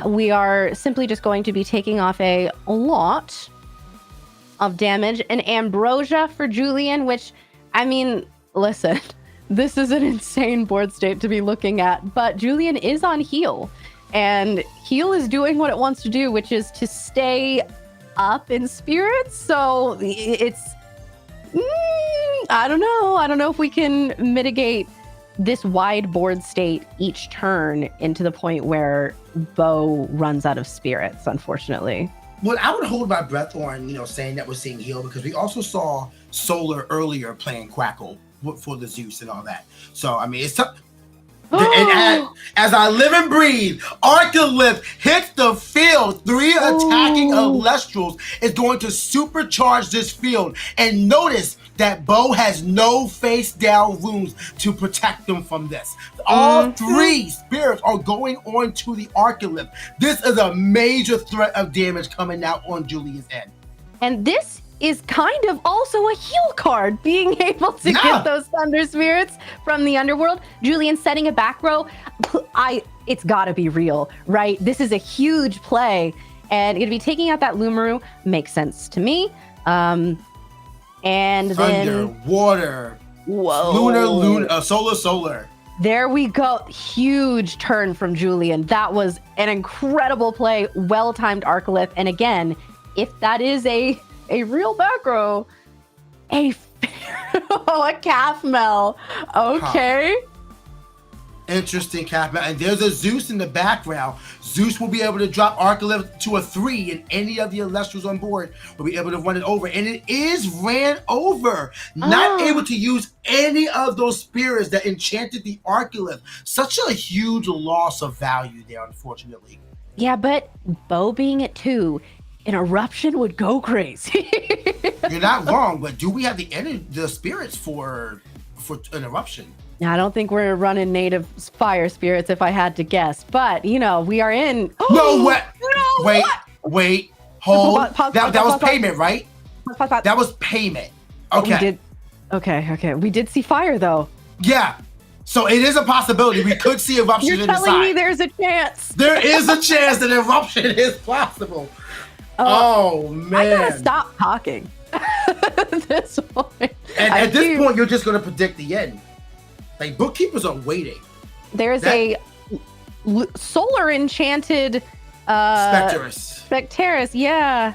[SPEAKER 1] We are simply just going to be taking off a lot of damage. An Ambrosia for Julian, which, I mean, listen, this is an insane board state to be looking at, but Julian is on heal, and heal is doing what it wants to do, which is to stay up in spirits. So it's, I don't know if we can mitigate this wide board state each turn into the point where Bo runs out of spirits, unfortunately.
[SPEAKER 2] Well, I would hold my breath on, saying that we're seeing heal because we also saw Solar earlier playing Quackle for the Zeus and all that. So, I mean, it's tough. And as I live and breathe, Arcalyph hits the field. 3 attacking Elestrals is going to supercharge this field. And notice that Bo has no face down runes to protect them from this. All 3 spirits are going on to the Arcalyph. This is a major threat of damage coming out on Julian's end.
[SPEAKER 1] And this is kind of also a heal card, being able to get those Thunder Spirits from the underworld. Julian setting a back row. It's got to be real, right? This is a huge play, and going to be taking out that Lumaru makes sense to me. And then
[SPEAKER 2] underwater, lunar, solar. There
[SPEAKER 1] we go. Huge turn from Julian. That was an incredible play. Well-timed Arcalyph. And again, if that is a real back row, a calf mel. Okay.
[SPEAKER 2] Interesting calf mel. And there's a Zeus in the background. Zeus will be able to drop Arcalyph to a 3, and any of the Elestrals on board will be able to run it over. And it is ran over. Not able to use any of those spirits that enchanted the Arcalyph. Such a huge loss of value there, unfortunately.
[SPEAKER 1] Yeah, but Bo being at 2, an eruption would go crazy.
[SPEAKER 2] You're not wrong, but do we have the spirits for an eruption?
[SPEAKER 1] I don't think we're running native fire spirits if I had to guess, but we are in.
[SPEAKER 2] No, what? Wait, hold. That was payment, right? That was payment. Okay.
[SPEAKER 1] We did see fire though.
[SPEAKER 2] Yeah. So it is a possibility. We could see eruption in the side.
[SPEAKER 1] You're telling me there's a chance.
[SPEAKER 2] There is a chance that eruption is possible. Oh
[SPEAKER 1] I gotta
[SPEAKER 2] man!
[SPEAKER 1] stop talking. At this point.
[SPEAKER 2] And
[SPEAKER 1] I
[SPEAKER 2] at this
[SPEAKER 1] do-
[SPEAKER 2] point, you're just gonna predict the end. Like bookkeepers are waiting.
[SPEAKER 1] There's
[SPEAKER 2] That-
[SPEAKER 1] a solar enchanted
[SPEAKER 2] Specterus.
[SPEAKER 1] Specterus, yeah.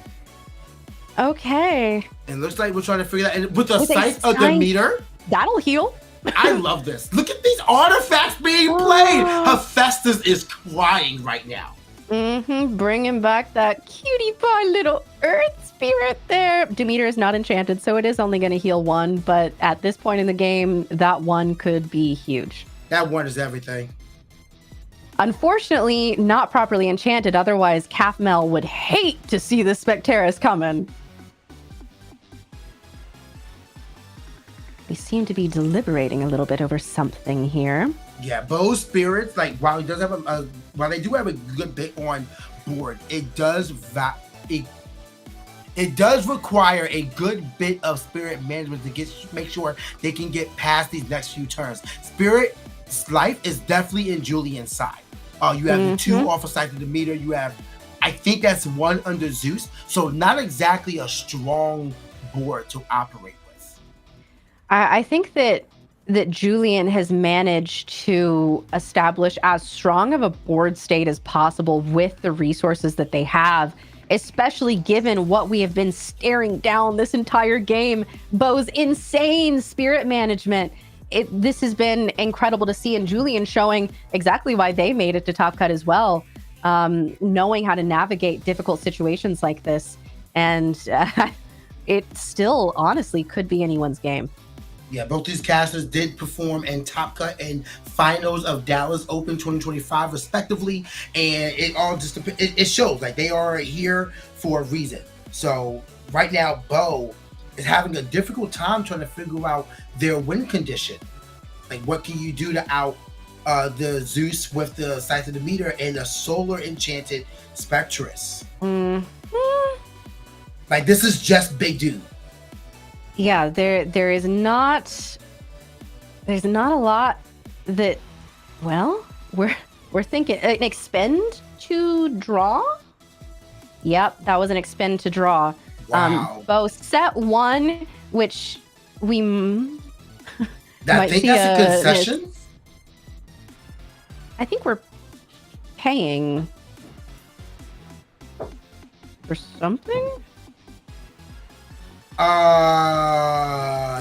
[SPEAKER 1] Okay.
[SPEAKER 2] It looks like we're trying to figure that. And with the
[SPEAKER 1] With a
[SPEAKER 2] Scythe of
[SPEAKER 1] scythe.
[SPEAKER 2] Demeter,
[SPEAKER 1] That'll heal.
[SPEAKER 2] I love this. Look at these artifacts being played. Hephaestus is crying right now.
[SPEAKER 1] Bringing back that cutie pie little earth spirit there. Demeter is not enchanted, so it is only going to heal 1, but at this point in the game, that 1 could be huge.
[SPEAKER 2] That one is everything.
[SPEAKER 1] Unfortunately, not properly enchanted, otherwise Kathmel would hate to see the Specterus coming. We seem to be deliberating a little bit over something here.
[SPEAKER 2] Yeah, Bo's spirits, like while he does have while they do have a good bit on board, it does it does require a good bit of spirit management to make sure they can get past these next few turns. Spirit's life is definitely in Julian's side. You have the 2 off of Scythe of Demeter. You have, I think that's 1 under Zeus, so not exactly a strong board to operate with.
[SPEAKER 1] I think that Julian has managed to establish as strong of a board state as possible with the resources that they have, especially given what we have been staring down this entire game. Bo's insane spirit management. This has been incredible to see, and Julian showing exactly why they made it to Top Cut as well, knowing how to navigate difficult situations like this. And it still honestly could be anyone's game.
[SPEAKER 2] Yeah, both these casters did perform in Top Cut and finals of Dallas Open 2025 respectively, and it all just it shows like they are here for a reason. So right now Bo is having a difficult time trying to figure out their win condition. Like what can you do to out the Zeus with the Scythe of Demeter and the solar enchanted Specterus? Like this is just big dude.
[SPEAKER 1] Yeah, there's not a lot that, well, we're thinking an expend to draw. Yep, that was an expend to draw.
[SPEAKER 2] Wow.
[SPEAKER 1] Both set 1, which we
[SPEAKER 2] I think that's a concession.
[SPEAKER 1] I think we're paying for something.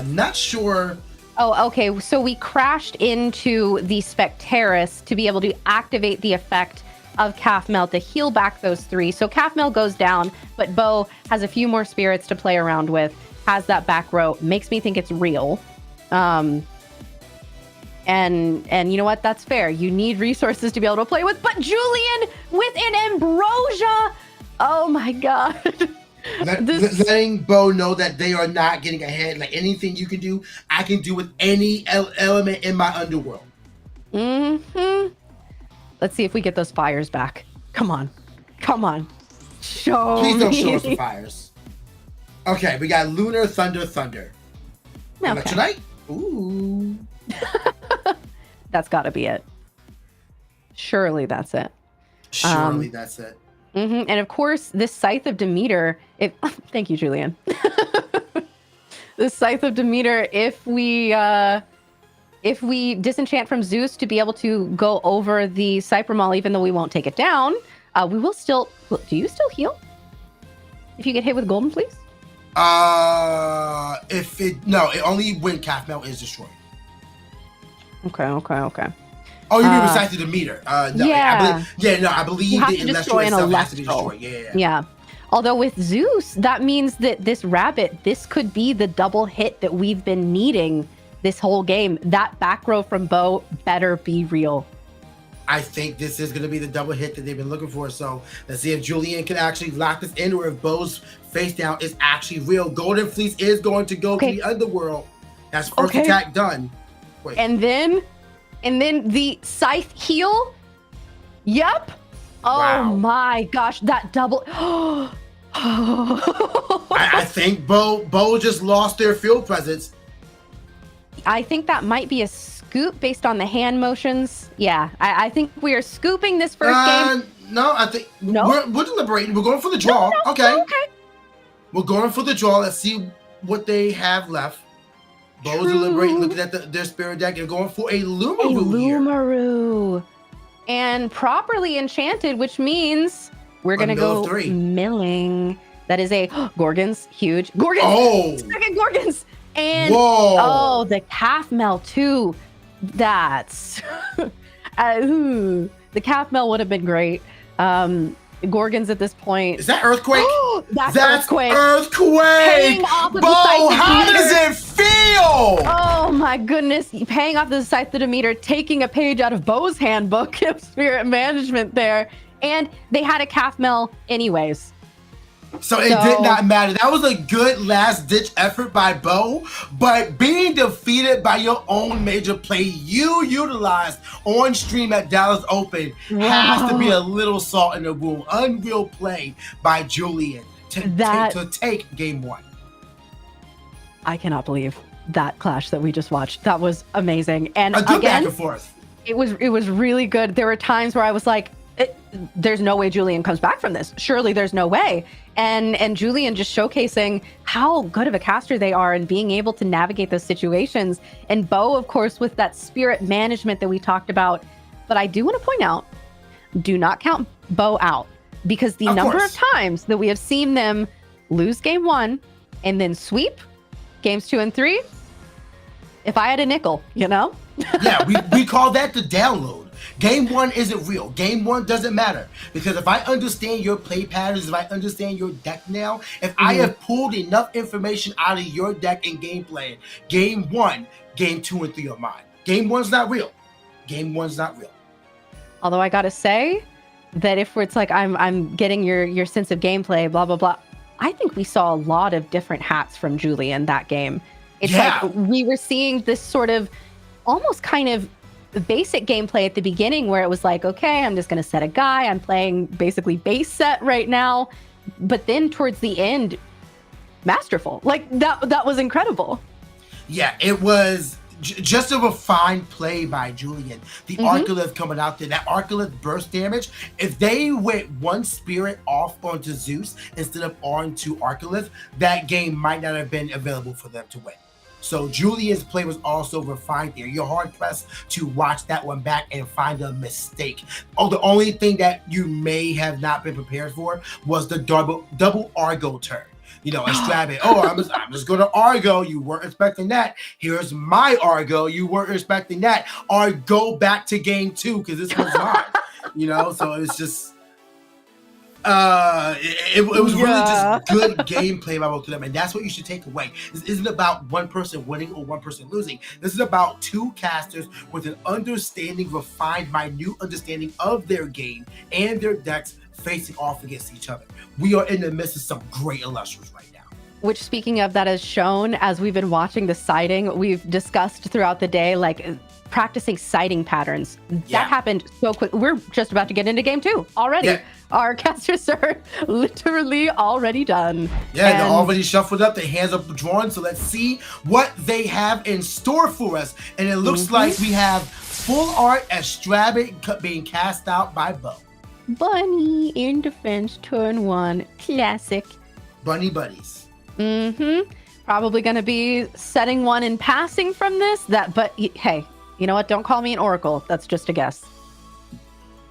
[SPEAKER 2] Not sure.
[SPEAKER 1] Oh, okay. So we crashed into the Specterus to be able to activate the effect of Kathmel to heal back those 3. So Kathmel goes down, but Bo has a few more spirits to play around with, has that back row, makes me think it's real. And you know what? That's fair. You need resources to be able to play with, but Julian with an Ambrosia. Oh my God.
[SPEAKER 2] Letting Bo know that they are not getting ahead. Like anything you can do, I can do with any element in my underworld.
[SPEAKER 1] Let's see if we get those fires back. Come on. Show
[SPEAKER 2] Please don't
[SPEAKER 1] me.
[SPEAKER 2] show us the fires. Okay, we got Lunar, Thunder.
[SPEAKER 1] Okay.
[SPEAKER 2] Electrolyte? Ooh.
[SPEAKER 1] That's got to be it. Surely that's it.
[SPEAKER 2] Surely that's it.
[SPEAKER 1] And of course, this Scythe of Demeter. Thank you, Julian. This Scythe of Demeter. If we disenchant from Zeus to be able to go over the Cyphermall, even though we won't take it down, we will still. Do you still heal? If you get hit with golden, please.
[SPEAKER 2] It only when Kathmel is destroyed.
[SPEAKER 1] Okay.
[SPEAKER 2] Oh, you mean with Scythe of Demeter? No,
[SPEAKER 1] yeah.
[SPEAKER 2] I believe
[SPEAKER 1] You have
[SPEAKER 2] the
[SPEAKER 1] to destroy
[SPEAKER 2] Elestral
[SPEAKER 1] an
[SPEAKER 2] itself has to be
[SPEAKER 1] Elestral.
[SPEAKER 2] destroyed.
[SPEAKER 1] Yeah. Although with Zeus, that means that this rabbit, this could be the double hit that we've been needing this whole game. That back row from Bo better be real.
[SPEAKER 2] I think this is going to be the double hit that they've been looking for. So let's see if Julian can actually lock this in, or if Bo's face down is actually real. Golden Fleece is going to go to the underworld. That's first attack done. Wait.
[SPEAKER 1] And then the Scythe heal. Yep. Oh
[SPEAKER 2] Wow.
[SPEAKER 1] my gosh, that double.
[SPEAKER 2] I think Bo just lost their field presence.
[SPEAKER 1] I think that might be a scoop based on the hand motions. Yeah, I think we are scooping this first game.
[SPEAKER 2] No, I think
[SPEAKER 1] No?
[SPEAKER 2] we're deliberating. We're going for the draw. Okay.
[SPEAKER 1] Okay.
[SPEAKER 2] We're going for the draw. Let's see what they have left. Bo's deliberating, looking at their spirit deck, and going for a Lumaru here.
[SPEAKER 1] Lumaru. And properly enchanted, which means we're going to go milling. That is a Gorgons, huge. Gorgons!
[SPEAKER 2] Oh!
[SPEAKER 1] Second Gorgons! And
[SPEAKER 2] whoa!
[SPEAKER 1] The calf mel too. That's the calf mel would have been great. Gorgons at this point.
[SPEAKER 2] Is that Earthquake?
[SPEAKER 1] That's
[SPEAKER 2] Earthquake.
[SPEAKER 1] Paying off with
[SPEAKER 2] Bo,
[SPEAKER 1] the
[SPEAKER 2] how does it feel?
[SPEAKER 1] Oh my goodness. Paying off the Scythometer, taking a page out of Bo's handbook of spirit management there. And they had a calf mel anyways.
[SPEAKER 2] So it did not matter. That was a good last-ditch effort by Bo, but being defeated by your own major play you utilized on stream at Dallas Open has to be a little salt in the wound. Unreal play by Julian to take game one.
[SPEAKER 1] I cannot believe that clash that we just watched. That was amazing. And
[SPEAKER 2] a good
[SPEAKER 1] again,
[SPEAKER 2] back and forth.
[SPEAKER 1] It was really good. There were times where I was like, there's no way Julian comes back from this. Surely there's no way. And Julian just showcasing how good of a caster they are and being able to navigate those situations. And Bo, of course, with that spirit management that we talked about. But I do want to point out, do not count Bo out, because the number of times that we have seen them lose game one and then sweep games 2 and 3. If I had a nickel,
[SPEAKER 2] Yeah, we call that the download. Game one isn't real. Game one doesn't matter. Because if I understand your play patterns, if I understand your deck now, if I have pulled enough information out of your deck and gameplay, game one, game 2 and 3 are mine. Game one's not real. Game one's not real.
[SPEAKER 1] Although I gotta say that if it's like I'm getting your sense of gameplay, blah, blah, blah, I think we saw a lot of different hats from Julian that game. It's like we were seeing this sort of almost kind of basic gameplay at the beginning where it was like, okay, I'm just going to set a guy. I'm playing basically base set right now. But then towards the end, masterful. Like that was incredible.
[SPEAKER 2] Yeah, it was just a refined play by Julian. The Arcolith coming out there, that Arcolith burst damage, if they went one spirit off onto Zeus instead of onto Arcolith, that game might not have been available for them to win. So Julian's play was also refined there. You're hard pressed to watch that one back and find a mistake. Oh, the only thing that you may have not been prepared for was the double Argo turn. A Strabit. I'm just going to Argo. You weren't expecting that. Here's my Argo. You weren't expecting that. Or go back to game 2 because this one's mine. So it's just. It was really just good gameplay by both of them, and that's what you should take away. This isn't about one person winning or one person losing. This is about two casters with an refined, minute understanding of their game and their decks facing off against each other. We are in the midst of some great Elestrals right now.
[SPEAKER 1] Which, speaking of, that is shown as we've been watching the sighting. We've discussed throughout the day, like practicing sighting patterns. That happened so quick. We're just about to get into game 2 already. Yeah. Our casters are literally already done.
[SPEAKER 2] Yeah, they're already shuffled up. Their hands are drawn. So let's see what they have in store for us. And it looks like we have full art as Strabit being cast out by Bo.
[SPEAKER 1] Bunny in defense, turn 1, classic.
[SPEAKER 2] Bunny buddies.
[SPEAKER 1] Probably going to be setting one and passing from this. But hey, you know what? Don't call me an oracle. That's just a guess.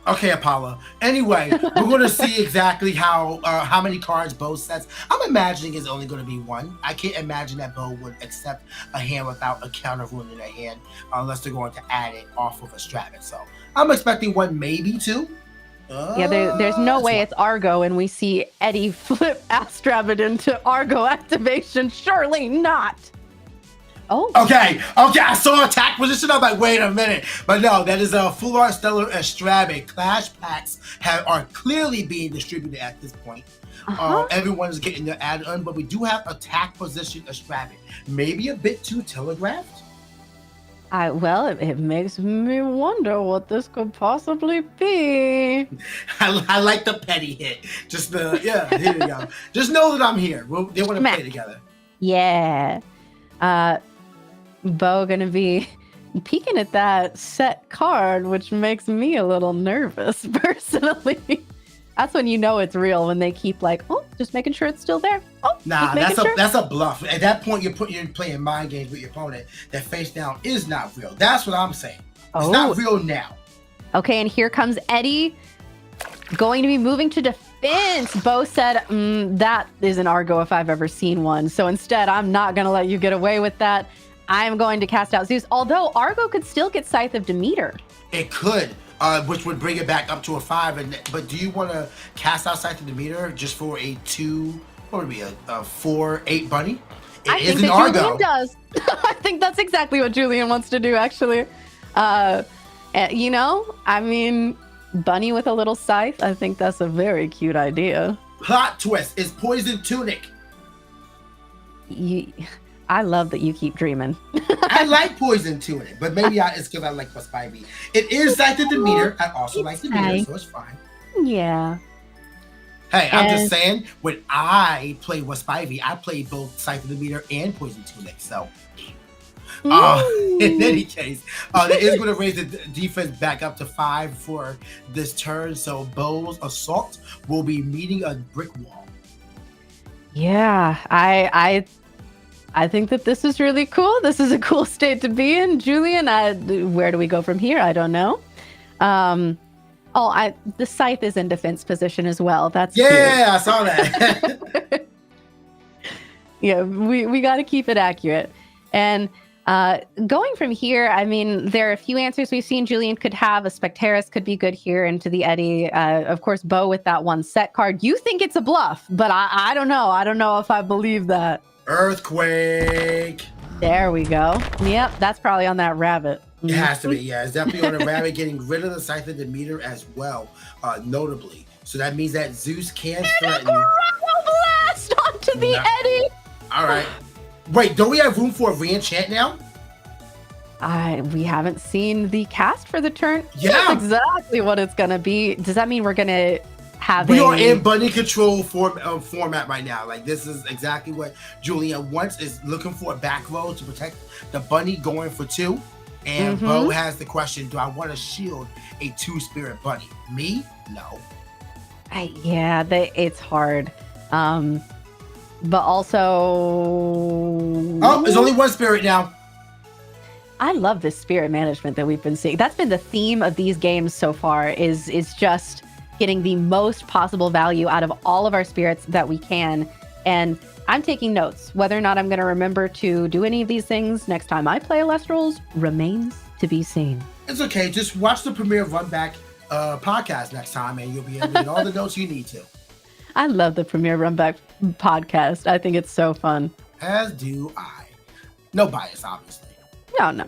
[SPEAKER 2] Okay, Apollo. Anyway, we're going to see exactly how many cards Bo sets. I'm imagining it's only going to be one. I can't imagine that Bo would accept a hand without a counter rune in their hand unless they're going to add it off of a Strabit. So I'm expecting one, maybe 2.
[SPEAKER 1] There's no way it's Argo and we see Eddie flip Astrabit into Argo activation. Surely not. Oh.
[SPEAKER 2] Okay. I saw attack position. I'm like, wait a minute. But no, that is a full art Stellar Astrabit. Clash packs are clearly being distributed at this point. Everyone is getting their add-on, but we do have attack position Astrabit. Maybe a bit too telegraphed.
[SPEAKER 1] It makes me wonder what this could possibly be.
[SPEAKER 2] I like the petty hit. Here we go. Just know that I'm here. They want to play together.
[SPEAKER 1] Yeah. Bo gonna be peeking at that set card, which makes me a little nervous personally. That's when you know it's real, when they keep like, oh, just making sure it's still there. Oh,
[SPEAKER 2] nah, that's a bluff. At that point, you're playing mind games with your opponent. That face down is not real. That's what I'm saying. It's not real now.
[SPEAKER 1] Okay, and here comes Eddie, going to be moving to defense. Bo said, that is an Argo if I've ever seen one. So instead, I'm not going to let you get away with that. I'm going to cast out Zeus, although Argo could still get Scythe of Demeter.
[SPEAKER 2] It could. Which would bring it back up to a 5. But do you want to cast out Scythe of Demeter just for a 4/8 bunny?
[SPEAKER 1] I think that Argo. Julian does. I think that's exactly what Julian wants to do, actually. You know, I mean, bunny with a little scythe. I think that's a very cute idea.
[SPEAKER 2] Plot twist is Poison Tunic.
[SPEAKER 1] I love that you keep dreaming.
[SPEAKER 2] I like Poison Tunic, but maybe it's because I like Spivey. It is Scythe of Demeter. I also like Demeter, so it's fine.
[SPEAKER 1] Yeah.
[SPEAKER 2] Hey, I'm just saying, when I play Spivey, I play both Scythe of Demeter and Poison Tunic, so... in any case, that is going to raise the defense back up to 5 for this turn, so Bo's Assault will be meeting a brick wall.
[SPEAKER 1] Yeah, I think that this is really cool. This is a cool state to be in. Julian, where do we go from here? I don't know. The Scythe is in defense position as well. That's cute.
[SPEAKER 2] I saw that.
[SPEAKER 1] Yeah, we got to keep it accurate. And going from here, I mean, there are a few answers we've seen. Julian could have a Spectaris could be good here into the Eddie. Of course, Bo with that one set card. You think it's a bluff, but I don't know. I don't know if I believe that.
[SPEAKER 2] Earthquake.
[SPEAKER 1] There we go. Yep, that's probably on that rabbit.
[SPEAKER 2] It has to be, yeah. It's definitely on the rabbit, getting rid of the Scythe of Demeter as well, notably. So that means that Zeus can threaten.
[SPEAKER 1] Blast onto the Eddie.
[SPEAKER 2] All right. Wait, don't we have room for a re-enchant now?
[SPEAKER 1] We haven't seen the cast for the turn.
[SPEAKER 2] Yeah.
[SPEAKER 1] That's exactly what it's going to be. Does that mean we're going to have
[SPEAKER 2] We are in bunny control format right now. Like, this is exactly what Julian wants, is looking for a back row to protect the bunny going for 2. And Bo has the question, do I want to shield a 2-spirit bunny? Me? No.
[SPEAKER 1] It's hard. But also...
[SPEAKER 2] Oh, there's only 1 spirit now.
[SPEAKER 1] I love this spirit management that we've been seeing. That's been the theme of these games so far, is just getting the most possible value out of all of our spirits that we can. And I'm taking notes. Whether or not I'm going to remember to do any of these things next time I play Elestrals remains to be seen.
[SPEAKER 2] It's okay. Just watch the Premier Runback podcast next time, and you'll be able to get all the notes you need to.
[SPEAKER 1] I love the Premier Runback podcast. I think it's so fun.
[SPEAKER 2] As do I. No bias, obviously.
[SPEAKER 1] No.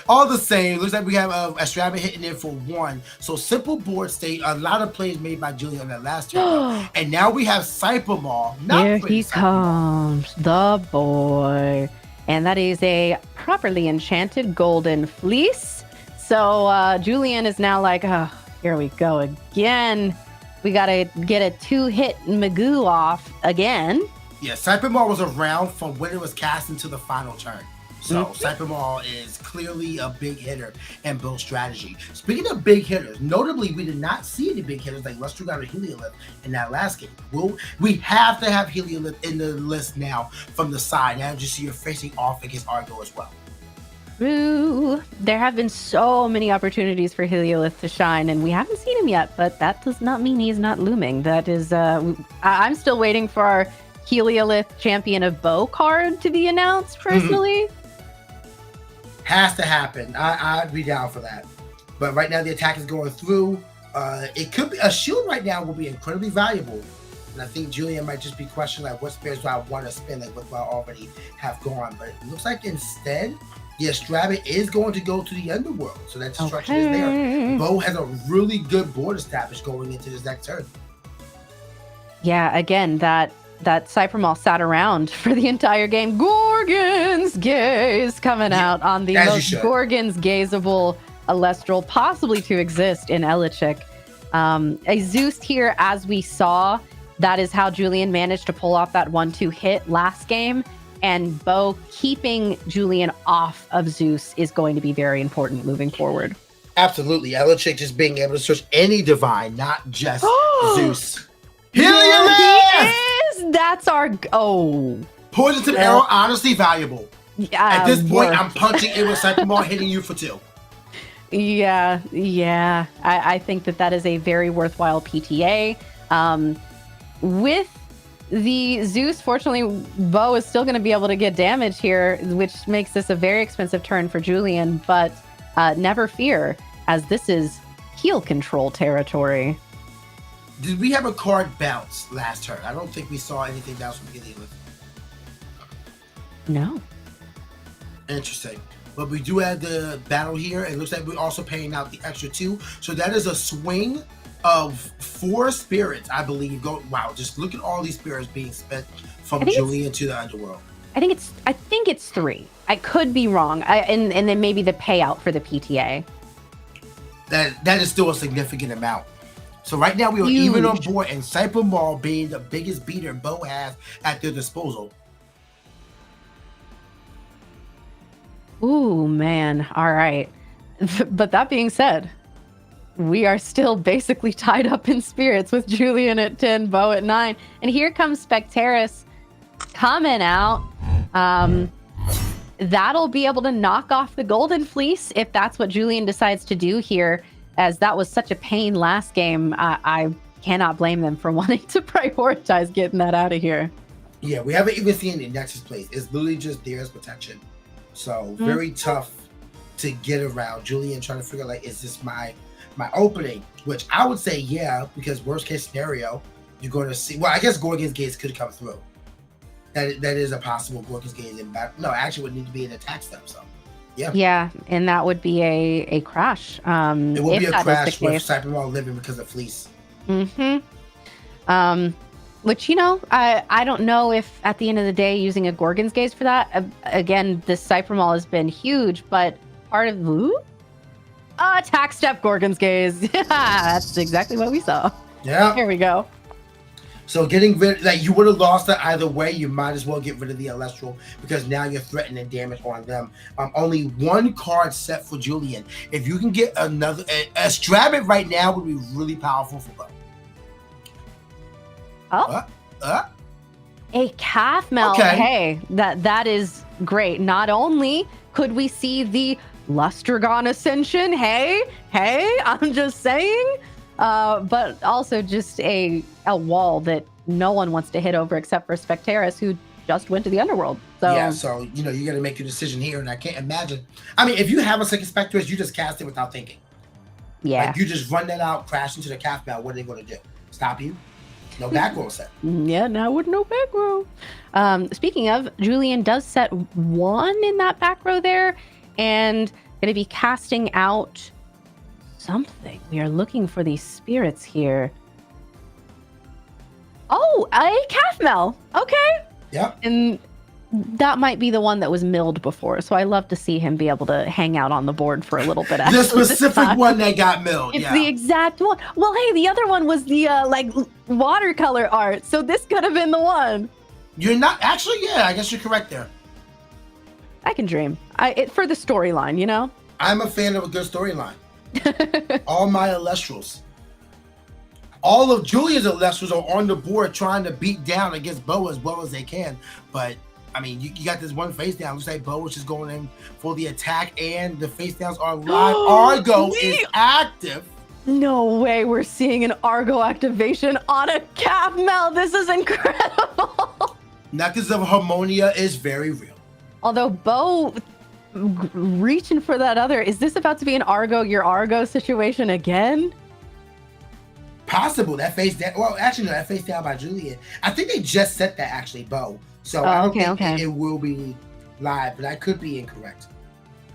[SPEAKER 2] All the same, looks like we have Astrabian hitting in for 1. So simple board state, a lot of plays made by Julian on that last turn. And now we have Cybermaw.
[SPEAKER 1] Here he comes, the boy. And that is a properly enchanted golden fleece. So Julian is now like, oh, here we go again. We got to get a 2-hit Magoo off again.
[SPEAKER 2] Yeah, Cybermaw was around from when it was cast into the final turn. So Cybermaw is clearly a big hitter in Bill's strategy. Speaking of big hitters, notably, we did not see any big hitters like Lestru got a Heliolith in that last game. We have to have Heliolith in the list now from the side. Now you see you're facing off against Argo as well.
[SPEAKER 1] True. There have been so many opportunities for Heliolith to shine, and we haven't seen him yet, but that does not mean he's not looming. That is, I'm still waiting for our Heliolith Champion of Bo card to be announced, personally.
[SPEAKER 2] Has to happen. I'd be down for that. But right now the attack is going through. It could be a shield right now will be incredibly valuable. And I think Julian might just be questioning like what spells do I want to spend like what I already have gone. But it looks like instead the Astrabian is going to go to the Underworld. So that destruction is there. Bo has a really good board established going into this next turn. Yeah, again, that Cybermaw sat around for the entire game. Gorgon's Gaze coming out on the most Gorgon's Gazeable Elestral possibly to exist in Elichik. A Zeus here, as we saw, that is how Julian managed to pull off that 1-2 hit last game.
[SPEAKER 1] and Bo keeping Julian off of Zeus is going to be very important moving forward.
[SPEAKER 2] Absolutely. Elechick just being able to search any divine, not just Zeus.
[SPEAKER 1] Here
[SPEAKER 2] Helium
[SPEAKER 1] he is! That's our... Oh.
[SPEAKER 2] Poison arrow, honestly valuable. At this point,
[SPEAKER 1] worth.
[SPEAKER 2] I'm punching it with Cycle Ball, hitting you for 2.
[SPEAKER 1] Yeah. I think that is a very worthwhile PTA. With the Zeus, fortunately, Bo is still going to be able to get damage here, which makes this a very expensive turn for Julian, but never fear, as this is heal control territory.
[SPEAKER 2] Did we have a card bounce last turn? I don't think we saw anything bounce from beginning.
[SPEAKER 1] No.
[SPEAKER 2] Interesting. But we do have the battle here. It looks like we're also paying out the extra 2. So that is a swing of 4 spirits, I believe. Wow, just look at all these spirits being spent from Julian to the underworld.
[SPEAKER 1] I think it's 3. I could be wrong. And then maybe the payout for the PTA.
[SPEAKER 2] That is still a significant amount. So right now we are even on board, and Cypher Ball being the biggest beater Bo has at their disposal.
[SPEAKER 1] Ooh, man. All right. But that being said, we are still basically tied up in spirits with Julian at 10, Bo at 9. And here comes Spectaris coming out. That'll be able to knock off the Golden Fleece if that's what Julian decides to do here, as that was such a pain last game. I cannot blame them for wanting to prioritize getting that out of here.
[SPEAKER 2] Yeah, we haven't even seen the Nexus place. It's literally just there as protection. So very tough to get around. Julian trying to figure, like, is this my opening? Which I would say, yeah, because worst case scenario, you're going to see. Well, I guess Gorgon's Gaze could come through. That is a possible Gorgon's Gaze in back. No, actually, it would need to be an attack step. So, yeah. Yeah,
[SPEAKER 1] and that would be a crash.
[SPEAKER 2] It would be a crash with Cyberwall living because of Fleece.
[SPEAKER 1] Which, I don't know if at the end of the day using a Gorgon's Gaze for that. Again, this Cypher Mall has been huge, but part of attack step Gorgon's Gaze. Yeah, that's exactly what we saw.
[SPEAKER 2] Yeah.
[SPEAKER 1] Here we go.
[SPEAKER 2] So getting rid, like, you would have lost it either way. You might as well get rid of the Elestral because now you're threatening damage on them. Only 1 card set for Julian. If you can get another, a Strabit right now would be really powerful for Bo.
[SPEAKER 1] A calf melt.
[SPEAKER 2] Okay.
[SPEAKER 1] Hey, that is great. Not only could we see the Lustragon Ascension, hey, I'm just saying, but also just a wall that no one wants to hit over except for Spectaris, who just went to the underworld. So
[SPEAKER 2] yeah, so you got to make your decision here, and I can't imagine. I mean, if you have a second Spectaris, you just cast it without thinking.
[SPEAKER 1] Yeah,
[SPEAKER 2] like, you just run that out, crash into the calf melt. What are they going to do? Stop you? No back row set.
[SPEAKER 1] Yeah, now with no back row. Speaking of, Julian does set 1 in that back row there, and going to be casting out something. We are looking for these spirits here. Oh, a calf mel. Okay.
[SPEAKER 2] Yep.
[SPEAKER 1] And that might be the one that was milled before, so I love to see him be able to hang out on the board for a little bit.
[SPEAKER 2] The specific one that got milled.
[SPEAKER 1] It's the exact one. Well, hey, the other one was the watercolor art, so this could have been the one.
[SPEAKER 2] You're not actually. Yeah, I guess you're correct there.
[SPEAKER 1] I can dream. For the storyline,
[SPEAKER 2] I'm a fan of a good storyline. All my Elestrals. All of Julia's Elestrals are on the board trying to beat down against Bo as well as they can, but I mean, you got this one face down. Looks like Bo was just going in for the attack, and the face downs are live. Argo is active.
[SPEAKER 1] No way we're seeing an Argo activation on a calf mel. This is incredible.
[SPEAKER 2] Necklace of Harmonia is very real.
[SPEAKER 1] Although Bo reaching for that other, is this about to be an your Argo situation again?
[SPEAKER 2] Possible. That face down. Well, actually, no, that face down by Julian. I think they just set that actually, Bo. So I don't think it will be live, but I could be incorrect.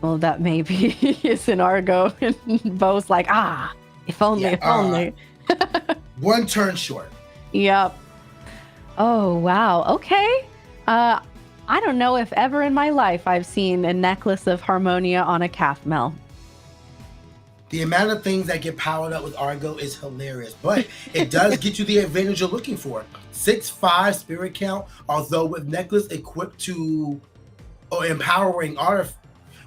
[SPEAKER 1] Well, that maybe is an Argo, and Bo's like, if only.
[SPEAKER 2] 1 turn short.
[SPEAKER 1] Yep. Oh, wow. Okay. I don't know if ever in my life I've seen a Necklace of Harmonia on a calf mel.
[SPEAKER 2] The amount of things that get powered up with Argo is hilarious, but it does get you the advantage you're looking for. 6/5 spirit count, although with Necklace equipped to or empowering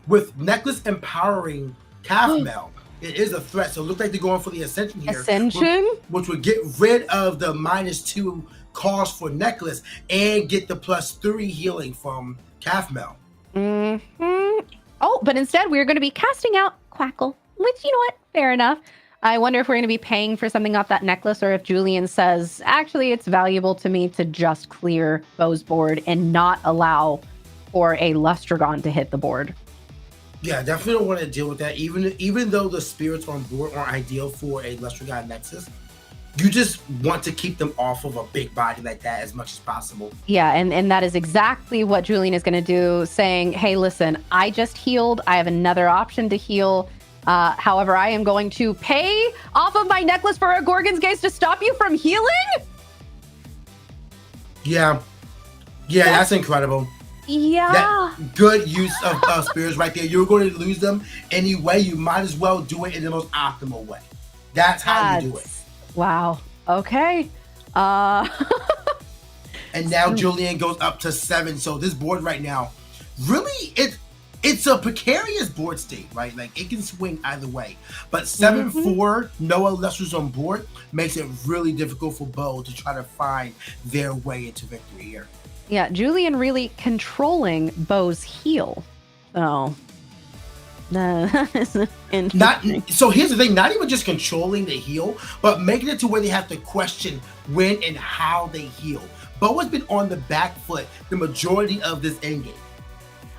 [SPEAKER 2] with Necklace empowering Calfmel, it is a threat. So it looks like they're going for the Ascension here.
[SPEAKER 1] Ascension?
[SPEAKER 2] Which would get rid of the -2 cost for Necklace and get the +3 healing from Calfmel.
[SPEAKER 1] Oh, but instead we're going to be casting out Quackle, which, you know what? Fair enough. I wonder if we're going to be paying for something off that necklace, or if Julian says, actually, it's valuable to me to just clear Bo's board and not allow for a Lustragon to hit the board.
[SPEAKER 2] Yeah, definitely don't want to deal with that. Even though the spirits on board aren't ideal for a Lustragon Nexus, you just want to keep them off of a big body like that as much as possible.
[SPEAKER 1] Yeah, and that is exactly what Julian is going to do, saying, hey, listen, I just healed. I have another option to heal. However, I am going to pay off of my necklace for a Gorgon's Gaze to stop you from healing?
[SPEAKER 2] Yeah, that's incredible.
[SPEAKER 1] Yeah.
[SPEAKER 2] That good use of spirits right there. You're going to lose them anyway. You might as well do it in the most optimal way. That's how you do it.
[SPEAKER 1] Wow. Okay.
[SPEAKER 2] And now Julian goes up to 7. So this board right now, really, it's a precarious board state, right? Like, it can swing either way. But 7-4, no Elestrals on board, makes it really difficult for Bo to try to find their way into victory here.
[SPEAKER 1] Yeah, Julian really controlling Bo's heal. So, that is interesting.
[SPEAKER 2] So here's the thing, not even just controlling the heal, but making it to where they have to question when and how they heal. Bo has been on the back foot the majority of this endgame.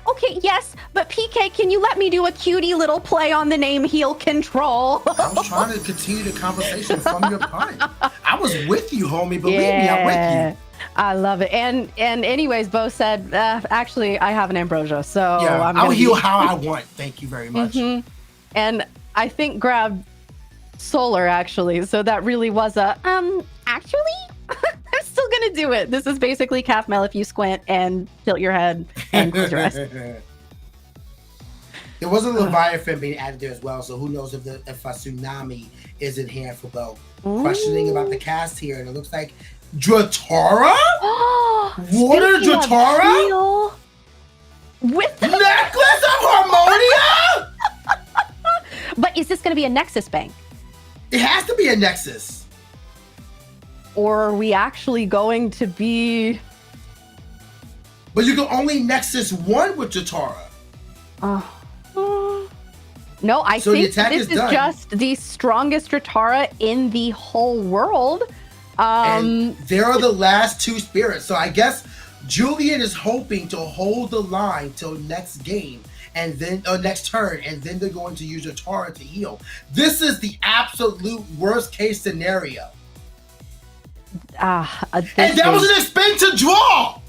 [SPEAKER 1] Okay, yes, but PK, can you let me do a cutie little play on the name Heal Control?
[SPEAKER 2] I was trying to continue the conversation from your part. I was with you, homie. Believe me, I'm with you.
[SPEAKER 1] I love it. And anyways, Bo said, actually, I have an Ambrosia, so
[SPEAKER 2] yeah, I'll heal how I want. Thank you very much.
[SPEAKER 1] And I think grabbed Solar, actually. So that really was a, actually, I'm still going to do it. This is basically Calfmel if you squint and tilt your head and close your eyes.
[SPEAKER 2] There was a Leviathan being added there as well, so who knows if a Tsunami is in hand for Bo. Questioning about the cast here, and it looks like Jotara? Water Jotara?
[SPEAKER 1] With the
[SPEAKER 2] Necklace of Harmonia?
[SPEAKER 1] But is this going to be a Nexus bank?
[SPEAKER 2] It has to be a Nexus.
[SPEAKER 1] Or are we actually going to be...
[SPEAKER 2] But you can only Nexus 1 with Jotara.
[SPEAKER 1] No, I think this is
[SPEAKER 2] done.
[SPEAKER 1] just the strongest Jotara in the whole world.
[SPEAKER 2] And there are the last 2 spirits. So I guess Julian is hoping to hold the line till next game and then next turn, and then they're going to use Jotara to heal. This is the absolute worst case scenario. And that was an expensive draw.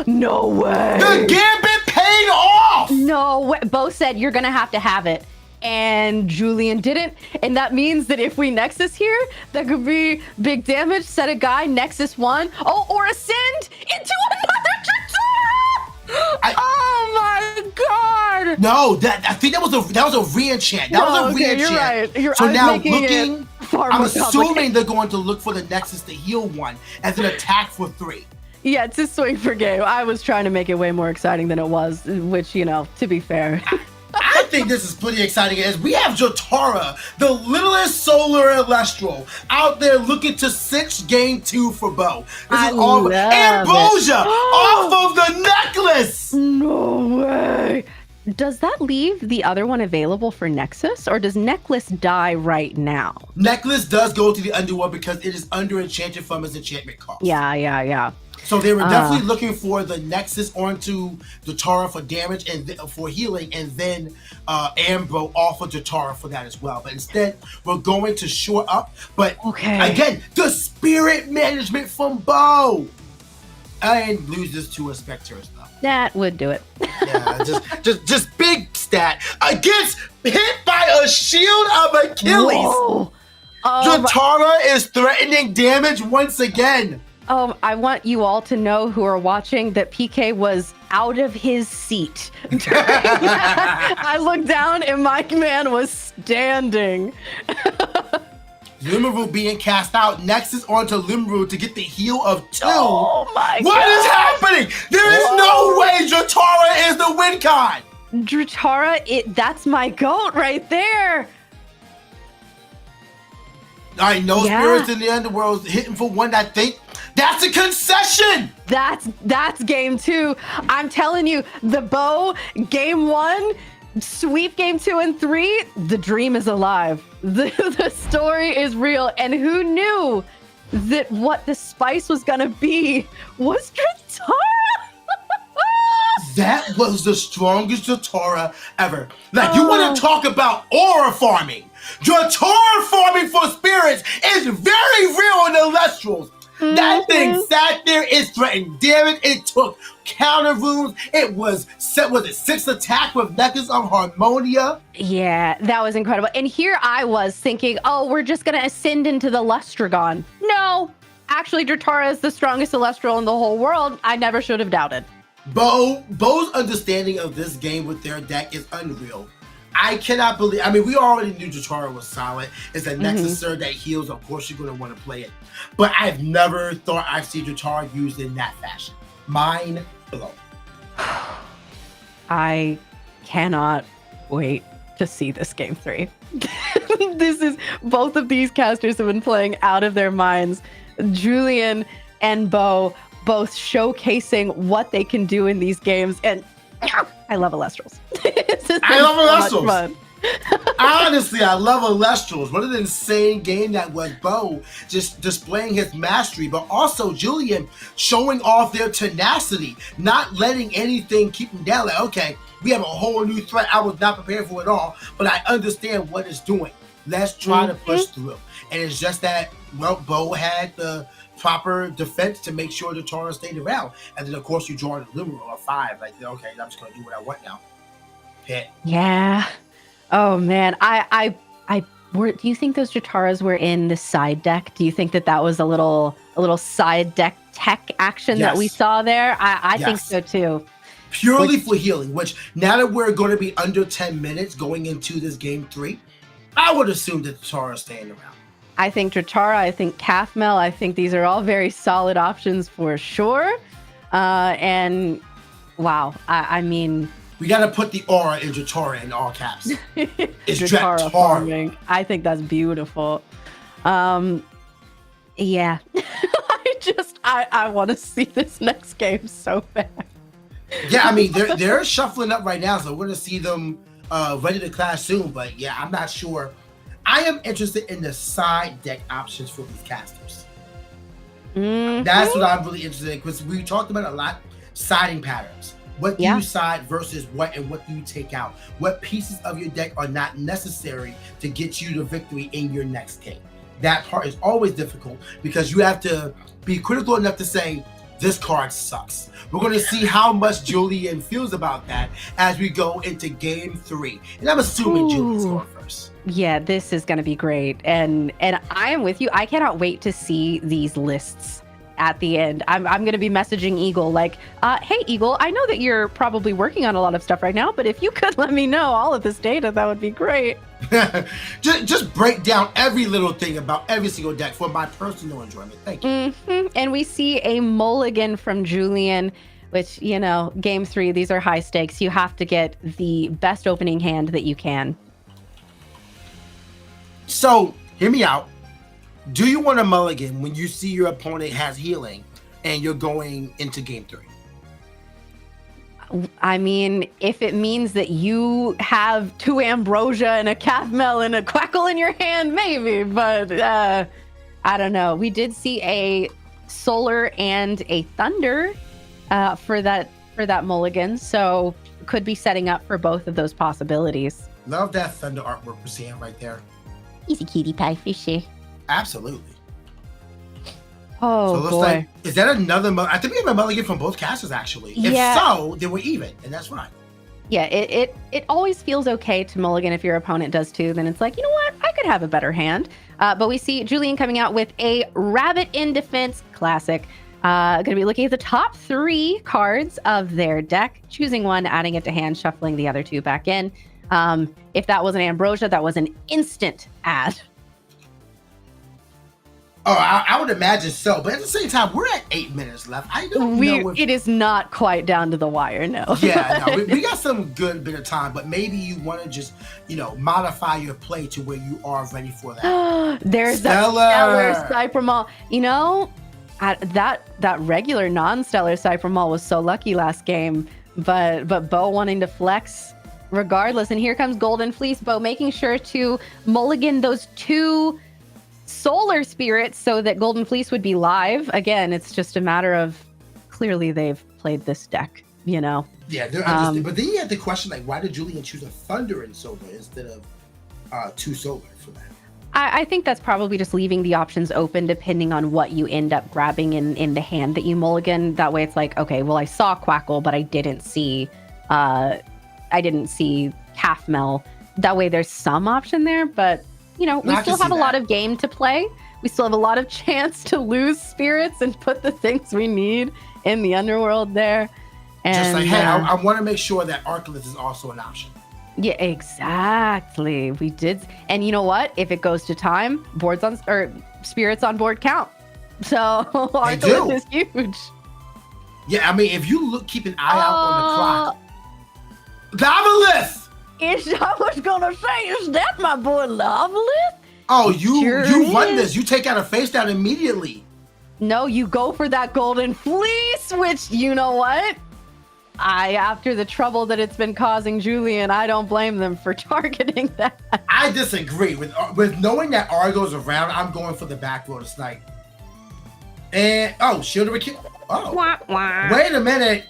[SPEAKER 1] No way.
[SPEAKER 2] The gambit paid off.
[SPEAKER 1] No way. Bo said you're gonna have to have it. And Julian didn't, and that means that if we Nexus here, that could be big damage, set a guy, Nexus 1, or ascend into another Jotara! Oh my god!
[SPEAKER 2] No, I think that was a re-enchant. That was a re-enchant.
[SPEAKER 1] You're right.
[SPEAKER 2] So now
[SPEAKER 1] looking,
[SPEAKER 2] I'm assuming they're going to look for the Nexus to heal 1 and then attack for 3.
[SPEAKER 1] Yeah, to swing for game. I was trying to make it way more exciting than it was, which, you know, to be fair.
[SPEAKER 2] I think this is pretty exciting as we have Jotara, the littlest solar Elestral, out there looking to 6 game 2 for Bo. Ambrosia off of the necklace!
[SPEAKER 1] No way. Does that leave the other one available for Nexus, or does Necklace die right now?
[SPEAKER 2] Necklace does go to the underworld because it is under enchanted from its enchantment cost.
[SPEAKER 1] Yeah.
[SPEAKER 2] So they were definitely looking for the Nexus onto Jotara for damage and for healing, and then Ambro off of Jotara for that as well. But instead, we're going to shore up. But again, the spirit management from Bo, and loses to a Spectre as well.
[SPEAKER 1] That would do it.
[SPEAKER 2] Yeah, just big stat against hit by a shield of Achilles.
[SPEAKER 1] Whoa.
[SPEAKER 2] Jotara is threatening damage once again.
[SPEAKER 1] I want you all to know who are watching that PK was out of his seat. I looked down and my man was standing.
[SPEAKER 2] Limaru being cast out. Next is on to Limaru to get the heal of 2.
[SPEAKER 1] Oh my God.
[SPEAKER 2] What is happening? There is no way Dratara is the win con.
[SPEAKER 1] Dratara, that's my goat right there.
[SPEAKER 2] All right, no spirits in the underworld hitting for 1. I think that's a concession.
[SPEAKER 1] That's game 2. I'm telling you, the bow, game 1, sweep game 2 and 3, the dream is alive. The story is real. And who knew that what the spice was going to be was Dratara?
[SPEAKER 2] That was the strongest Dratara ever. Like, you want to talk about aura farming. Dratara farming for spirits is very real in the Elestrals. That thing sat there, it threatened damage, it took counter wounds, it was 6 attack with Necklace of Harmonia?
[SPEAKER 1] Yeah, that was incredible. And here I was thinking, oh, we're just going to ascend into the Lestragon. No, actually, Dratara is the strongest Celestial in the whole world. I never should have doubted.
[SPEAKER 2] Bo's understanding of this game with their deck is unreal. I cannot believe, I mean, we already knew Dratara was solid. It's a Nexus Sir that heals. Of course, you're going to want to play it. But I've never thought I'd see Dratara used in that fashion. Mind blown.
[SPEAKER 1] I cannot wait to see this game 3. Both of these casters have been playing out of their minds. Julian and Bo both showcasing what they can do in these games. And I love Elestrals.
[SPEAKER 2] I love Elestrals. Honestly, I love Elestrals. What an insane game that was. Bo just displaying his mastery, but also Julian showing off their tenacity, not letting anything keep him down. Like, okay, we have a whole new threat I was not prepared for at all, but I understand what it's doing. Let's try to push through. And it's just that, well, Bo had the proper defense to make sure the Dratara stayed around. And then, of course, you draw the Limaru of 5. Like, okay, I'm just going to do what I want now. Hit.
[SPEAKER 1] Yeah. Oh, man. Do you think those Drataras were in the side deck? Do you think that was a little side deck tech action that we saw there? I think so, too.
[SPEAKER 2] Purely for healing, which now that we're going to be under 10 minutes going into this game 3, I would assume that Dratara is staying around.
[SPEAKER 1] I think Dratara, I think Kathmel, I think these are all very solid options for sure. And wow, I mean...
[SPEAKER 2] We got to put the aura in Dratara in all caps. It's
[SPEAKER 1] Dratara farming. I think that's beautiful. Yeah. I want to see this next game so bad.
[SPEAKER 2] Yeah, I mean, they're shuffling up right now, so we're going to see them ready to clash soon. But yeah, I'm not sure. I am interested in the side deck options for these casters. That's what I'm really interested in, because we talked about a lot, siding patterns. What do you side versus what, and what do you take out? What pieces of your deck are not necessary to get you the victory in your next game? That part is always difficult because you have to be critical enough to say, this card sucks. We're going to see how much Julian feels about that as we go into game 3. And I'm assuming Julian's going first.
[SPEAKER 1] Yeah, this is going to be great. And I am with you. I cannot wait to see these lists at the end. I'm going to be messaging Eagle like, hey, Eagle, I know that you're probably working on a lot of stuff right now, but if you could let me know all of this data, that would be great.
[SPEAKER 2] just break down every little thing about every single deck for my personal enjoyment. Thank you.
[SPEAKER 1] And we see a mulligan from Julian, which, game 3, these are high stakes. You have to get the best opening hand that you can.
[SPEAKER 2] So, hear me out. Do you want a mulligan when you see your opponent has healing and you're going into game 3?
[SPEAKER 1] I mean, if it means that you have 2 Ambrosia and a Kathmel and a Quackle in your hand, maybe. But I don't know. We did see a Solar and a Thunder for that mulligan, so could be setting up for both of those possibilities.
[SPEAKER 2] Love that Thunder artwork we're seeing right there.
[SPEAKER 1] Easy cutie pie fishy.
[SPEAKER 2] Absolutely.
[SPEAKER 1] Oh,
[SPEAKER 2] so it looks
[SPEAKER 1] boy.
[SPEAKER 2] like, is that another I think we have a mulligan from both casters, actually. If so, then we're even, and that's fine.
[SPEAKER 1] Yeah, it always feels okay to mulligan if your opponent does too. Then it's like, you know what? I could have a better hand. But we see Julian coming out with a Rabbit in Defense classic. Going to be looking at the top 3 cards of their deck, choosing one, adding it to hand, shuffling the other 2 back in. If that was an Ambrosia, that was an instant add.
[SPEAKER 2] Oh, I would imagine so. But at the same time, we're at 8 minutes left. I don't know if...
[SPEAKER 1] It is not quite down to the wire, no.
[SPEAKER 2] Yeah, no, we got some good bit of time, but maybe you want to just, modify your play to where you are ready for that.
[SPEAKER 1] There's
[SPEAKER 2] Stellar.
[SPEAKER 1] that Stellar Cypher Mall. That regular non-Stellar Cypher Mall was so lucky last game, but Bo wanting to flex regardless. And here comes Golden Fleece. Bo making sure to mulligan those 2 Solar Spirits so that Golden Fleece would be live. Again, it's just a matter of clearly they've played this deck,
[SPEAKER 2] Yeah, but then you have the question, why did Julian choose a Thunder in Solar instead of 2 Solar for that?
[SPEAKER 1] I think that's probably just leaving the options open depending on what you end up grabbing in the hand that you mulligan. That way it's like, okay, well, I saw Quackle, but I didn't see Calf Mel. That way there's some option there, but we still have a lot of game to play. We still have a lot of chance to lose spirits and put the things we need in the underworld there. And,
[SPEAKER 2] just like, hey, I want to make sure that Arcalith is also an option.
[SPEAKER 1] Yeah, exactly. We did. And you know what? If it goes to time, spirits on board count. So Arcalith is huge.
[SPEAKER 2] Yeah, I mean, if you keep an eye out on the clock. Lavalith!
[SPEAKER 1] I was gonna say, is that my boy Lavalith?
[SPEAKER 2] Oh, you run this. You take out a face down immediately.
[SPEAKER 1] No, you go for that Golden Fleece, which, you know what? After the trouble that it's been causing Julian, I don't blame them for targeting that.
[SPEAKER 2] I disagree. With knowing that Argo's around, I'm going for the back row to snipe. And, Shield of a King. Oh, wait a minute.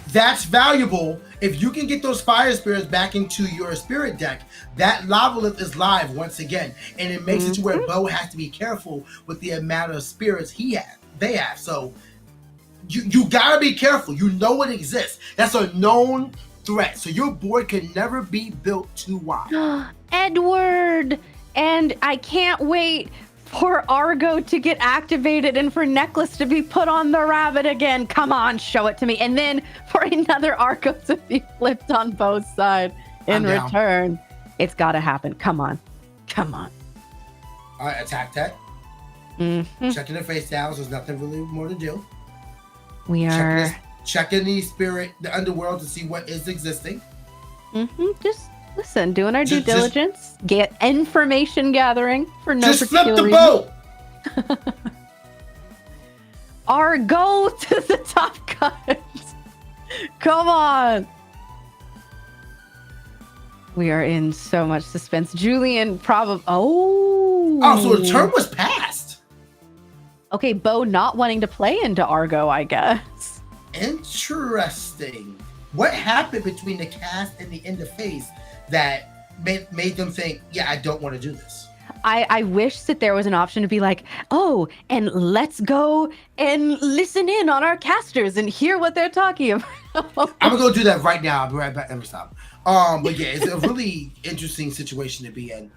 [SPEAKER 2] That's valuable. If you can get those Fire Spirits back into your Spirit deck, that Lavalith is live once again. And it makes it to where Bo has to be careful with the amount of spirits they have. So you gotta be careful. You know it exists. That's a known threat. So your board can never be built too wide.
[SPEAKER 1] Edward! And I can't wait for Argo to get activated and for Necklace to be put on the rabbit again. Come on, show it to me. And then for another Argo to be flipped on both sides in return. It's got to happen. Come on. All
[SPEAKER 2] right, attack that. Checking the face down, so there's nothing really more to do.
[SPEAKER 1] We are
[SPEAKER 2] checking the underworld to see what is existing.
[SPEAKER 1] Just listen, doing our due diligence, get information gathering for no particular reason.
[SPEAKER 2] Just flip the boat!
[SPEAKER 1] Argo to the top cut. Come on. We are in so much suspense. Julian probably... Oh,
[SPEAKER 2] so the turn was passed.
[SPEAKER 1] Okay, Bo not wanting to play into Argo, I guess.
[SPEAKER 2] Interesting. What happened between the cast and the end of phase that made them think, yeah, I don't want to do this?
[SPEAKER 1] I wish that there was an option to be like, oh, and let's go and listen in on our casters and hear what they're talking about.
[SPEAKER 2] I'm going to go do that right now. I'll be right back. Let me stop. But yeah, it's a really interesting situation to be in.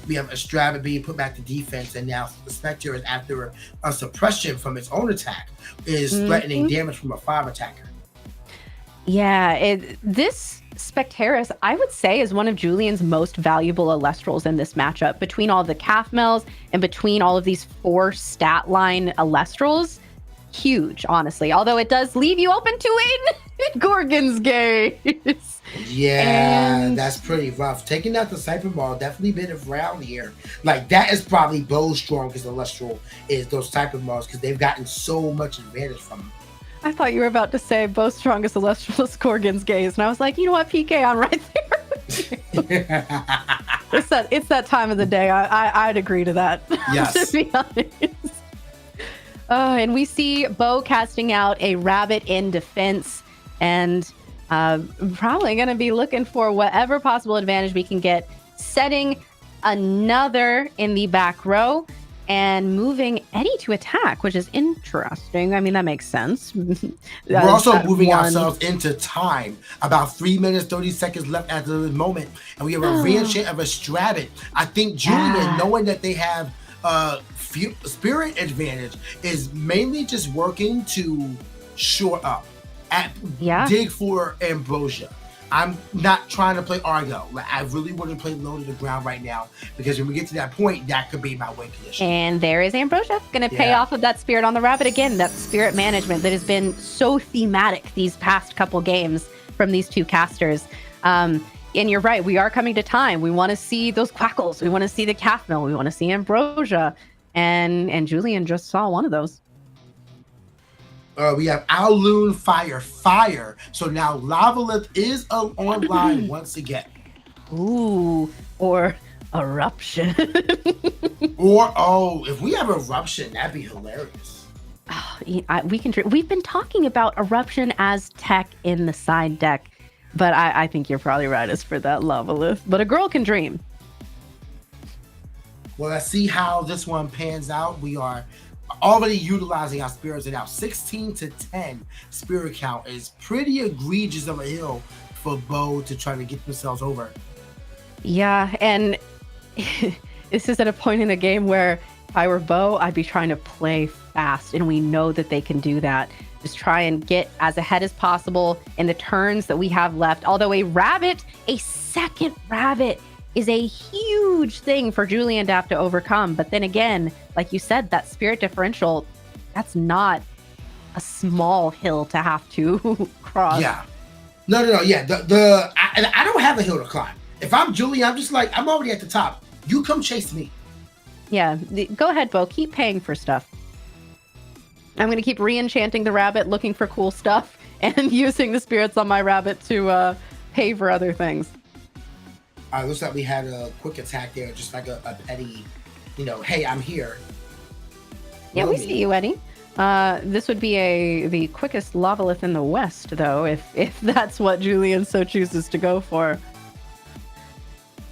[SPEAKER 2] We have Estrada being put back to defense, and now the Spectre is after a suppression from its own attack, is threatening damage from a 5 attacker.
[SPEAKER 1] Yeah, this Specteris, I would say, is one of Julian's most valuable Elestrals in this matchup. Between all the Calf Mells and between all of these 4 stat line Elestrals, huge, honestly. Although it does leave you open to a Gorgon's Gaze.
[SPEAKER 2] Yeah, that's pretty rough. Taking out the Cypher Ball definitely been around here. Like, that is probably Bo's strongest Elestral, is those Cypher Balls, because they've gotten so much advantage from them.
[SPEAKER 1] I thought you were about to say both strongest Celestial is Gorgon's Gaze, and I was like, you know what, PK, I'm right there. It's that time of the day. I'd agree to that.
[SPEAKER 2] Yes.
[SPEAKER 1] To be honest. And we see Bo casting out a rabbit in defense, and probably going to be looking for whatever possible advantage we can get, setting another in the back row. And moving Eddie to attack, which is interesting. I mean, that makes sense.
[SPEAKER 2] We're also moving ourselves into time. About 3 minutes, 30 seconds left at the moment. And we have a reenchant of a Stratton. I think Julian, knowing that they have spirit advantage is mainly just working to shore up, dig for ambrosia. I'm not trying to play Argo. Like, I really want to play low to the ground right now, because when we get to that point, that could be my win condition.
[SPEAKER 1] And there is Ambrosia going to pay off of that spirit on the rabbit again. That spirit management that has been so thematic these past couple games from these two casters. And you're right, we are coming to time. We want to see those quackles. We want to see the calf mill. We want to see Ambrosia. And Julian just saw one of those.
[SPEAKER 2] We have Owloon Fire. So now Lavalith is online once again.
[SPEAKER 1] Ooh, or Eruption.
[SPEAKER 2] Or, if we have Eruption, that'd be hilarious.
[SPEAKER 1] Oh, we've been talking about Eruption as tech in the side deck, but I think you're probably right as for that Lavalith. But a girl can dream.
[SPEAKER 2] Well, let's see how this one pans out. We are already utilizing our spirits, and now 16 to 10 spirit count is pretty egregious of a hill for Bo to try to get themselves over.
[SPEAKER 1] Yeah, and this is at a point in the game where if I were Bo, I'd be trying to play fast, and we know that they can do that. Just try and get as ahead as possible in the turns that we have left. Although a second rabbit, is a huge thing for Julian to have to overcome. But then again, like you said, that spirit differential, that's not a small hill to have to cross.
[SPEAKER 2] Yeah. No. Yeah. I don't have a hill to climb. If I'm Julian, I'm just like, I'm already at the top. You come chase me.
[SPEAKER 1] Yeah. Go ahead, Bo. Keep paying for stuff. I'm going to keep re-enchanting the rabbit, looking for cool stuff, and using the spirits on my rabbit to pay for other things.
[SPEAKER 2] Looks like we had a quick attack there, just like a petty, hey, I'm here.
[SPEAKER 1] Yeah, we see you, Eddie. This would be the quickest Lavalith in the West, though, if that's what Julian so chooses to go for.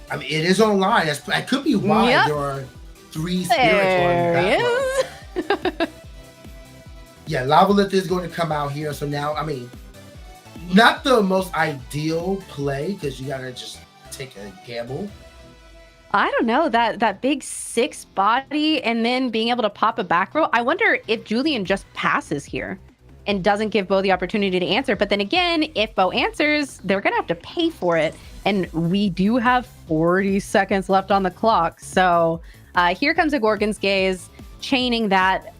[SPEAKER 2] I mean, it is online. That could be why there are 3 spirits on the back. Yeah, Lavalith is going to come out here. So now, I mean, not the most ideal play, because you got to just take a gamble.
[SPEAKER 1] I don't know, that big 6 body and then being able to pop a back row. I wonder if Julian just passes here and doesn't give Bo the opportunity to answer. But then again, if Bo answers, they're going to have to pay for it. And we do have 40 seconds left on the clock. So here comes a Gorgon's Gaze, chaining that.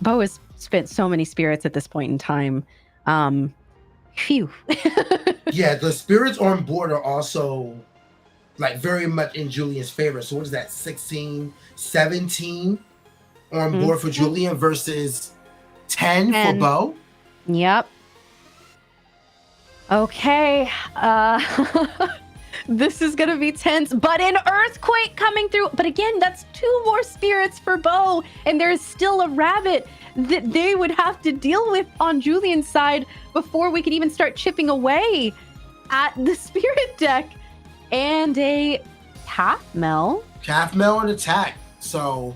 [SPEAKER 1] Bo has spent so many spirits at this point in time. Phew.
[SPEAKER 2] Yeah, the spirits on board are also like very much in Julian's favor. So what is that, 16, 17 on board for Julian versus 10 for Bo?
[SPEAKER 1] Yep. Okay. This is going to be tense, but an earthquake coming through. But again, that's 2 more spirits for Bo, and there's still a rabbit that they would have to deal with on Julian's side before we could even start chipping away at the spirit deck. And a calf mill.
[SPEAKER 2] Calf mill and attack. So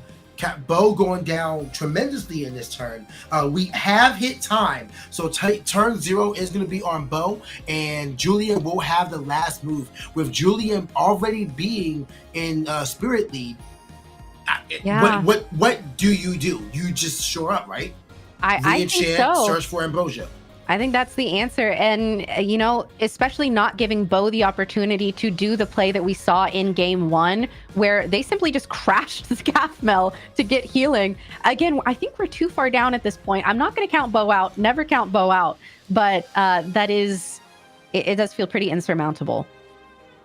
[SPEAKER 2] Bo going down tremendously in this turn. We have hit time. So turn 0 is going to be on Bo, and Julian will have the last move. With Julian already being in spirit lead, what do? You just shore up, right?
[SPEAKER 1] I think so.
[SPEAKER 2] Search for ambrosia.
[SPEAKER 1] I think that's the answer. And, especially not giving Bo the opportunity to do the play that we saw in game 1, where they simply just crashed the calf mill to get healing. Again, I think we're too far down at this point. I'm not going to count Bo out, never count Bo out, but it does feel pretty insurmountable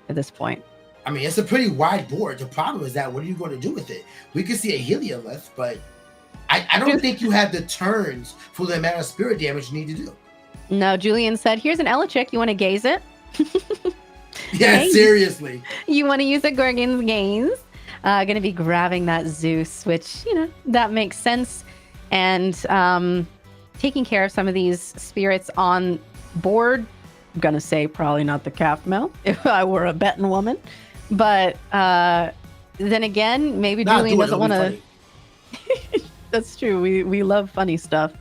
[SPEAKER 1] at this point.
[SPEAKER 2] I mean, it's a pretty wide board. The problem is that what are you going to do with it? We could see a Heliolith, but I don't think you have the turns for the amount of spirit damage you need to do.
[SPEAKER 1] No, Julian said, here's an Elechick. You want to gaze it?
[SPEAKER 2] Yeah, hey, seriously.
[SPEAKER 1] You want to use a Gorgon's Gaze? Going to be grabbing that Zeus, which, that makes sense. And taking care of some of these spirits on board. I'm going to say probably not the calf mill if I were a betting woman. But then again, maybe Julian doesn't want to. That's true. We love funny stuff.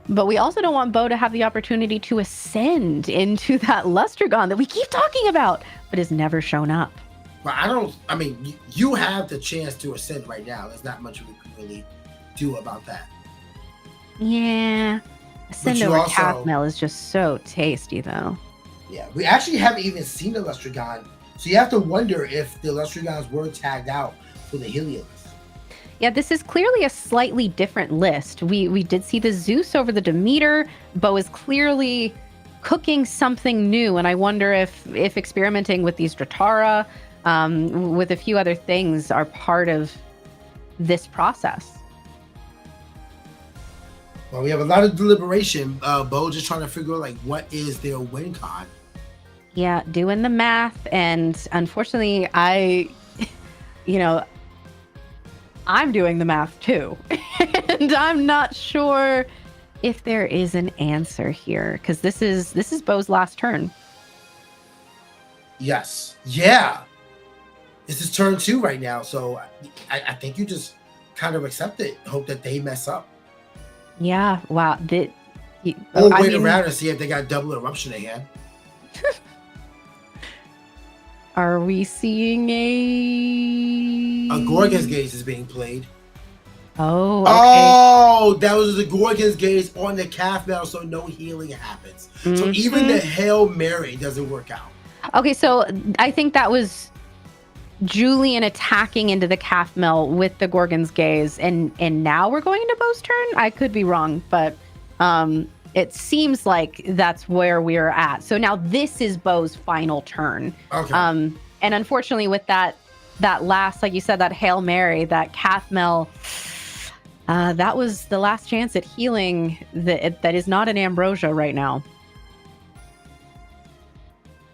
[SPEAKER 1] But we also don't want Bo to have the opportunity to ascend into that Lustragon that we keep talking about, but has never shown up.
[SPEAKER 2] But I mean, you have the chance to ascend right now. There's not much we can really do about that.
[SPEAKER 1] Yeah. Ascend over Cathmel is just so tasty, though.
[SPEAKER 2] Yeah, we actually haven't even seen the Lestragon, so you have to wonder if the Lestragons were tagged out for the Helios.
[SPEAKER 1] Yeah, this is clearly a slightly different list. We did see the Zeus over the Demeter. Bo is clearly cooking something new, and I wonder if experimenting with these Dratara, with a few other things, are part of this process.
[SPEAKER 2] Well, we have a lot of deliberation. Bo just trying to figure out like what is their win con.
[SPEAKER 1] Yeah, doing the math, and unfortunately, I'm doing the math too, and I'm not sure if there is an answer here, because this is Bo's last turn.
[SPEAKER 2] Yes, yeah, this is turn 2 right now, so I think you just kind of accept it, hope that they mess up.
[SPEAKER 1] Yeah, wow.
[SPEAKER 2] Or wait around and see if they got double eruption in hand.
[SPEAKER 1] Are we seeing
[SPEAKER 2] a Gorgon's Gaze is being played?
[SPEAKER 1] Oh, okay.
[SPEAKER 2] Oh, that was the Gorgon's Gaze on the Cathmel, so no healing happens. Mm-hmm. So even the Hail Mary doesn't work out.
[SPEAKER 1] Okay, so I think that was Julian attacking into the Cathmel with the Gorgon's Gaze, and now we're going into Bo's turn? I could be wrong, but it seems like that's where we're at. So now this is Bo's final turn.
[SPEAKER 2] Okay.
[SPEAKER 1] And unfortunately with that last, like you said, that Hail Mary, that Cathmel, that was the last chance at healing that is not an Ambrosia right now.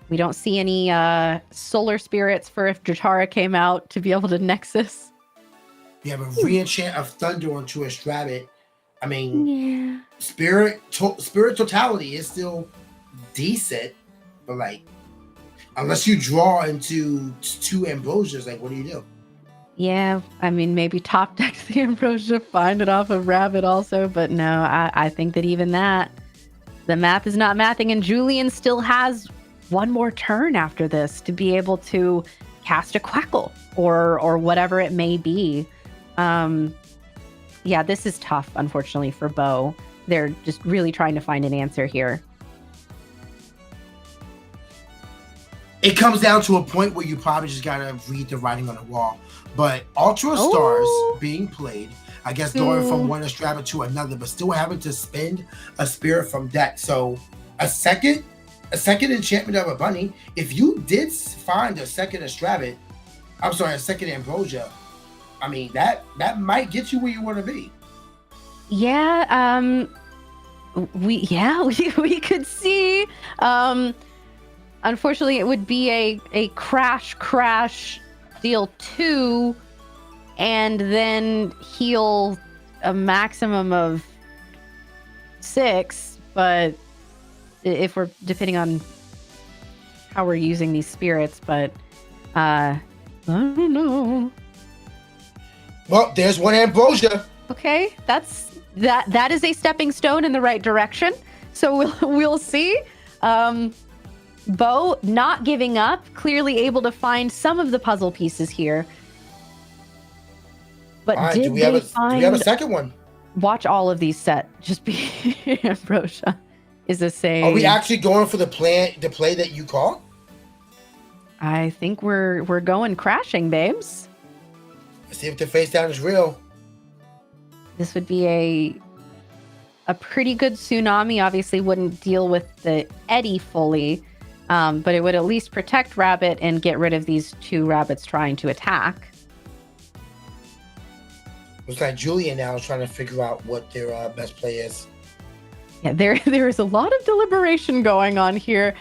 [SPEAKER 1] We don't see any solar spirits for if Dratara came out to be able to Nexus.
[SPEAKER 2] You have a re-enchant of Thunder onto a Strabbit. I mean,
[SPEAKER 1] yeah.
[SPEAKER 2] Spirit Totality is still decent, but like, unless you draw into 2 Ambrosias, like, what do you do?
[SPEAKER 1] Yeah, I mean, maybe top deck the Ambrosia, find it off of Rabbit also, but no, I think that even that, the math is not mathing, and Julian still has one more turn after this to be able to cast a Quackle or whatever it may be. Yeah, this is tough, unfortunately, for Bo. They're just really trying to find an answer here.
[SPEAKER 2] It comes down to a point where you probably just gotta read the writing on the wall. But Ultra Stars being played, I guess going from one Astraba to another, but still having to spend a spirit from deck. So a second enchantment of a bunny. If you did find a second Astrabit, a second Ambrosia, I mean, that might get you where you want to be.
[SPEAKER 1] Yeah, we could see. Unfortunately, it would be a crash deal 2, and then heal a maximum of 6. But if we're depending on how we're using these spirits, but I don't know.
[SPEAKER 2] Well, there's one Ambrosia.
[SPEAKER 1] Okay, that is a stepping stone in the right direction. So we'll see. Bo not giving up, clearly able to find some of the puzzle pieces here. But right, do we have
[SPEAKER 2] a second one?
[SPEAKER 1] Watch all of these set. Just be Ambrosia. Is this saying?
[SPEAKER 2] Are we actually going for the play that you called?
[SPEAKER 1] I think we're going crashing, babes.
[SPEAKER 2] Let's see if the face down is real.
[SPEAKER 1] This would be a pretty good tsunami. Obviously wouldn't deal with the eddy fully, but it would at least protect Rabbit and get rid of these 2 rabbits trying to attack.
[SPEAKER 2] Looks like Julian now is trying to figure out what their best play is.
[SPEAKER 1] Yeah, there is a lot of deliberation going on here.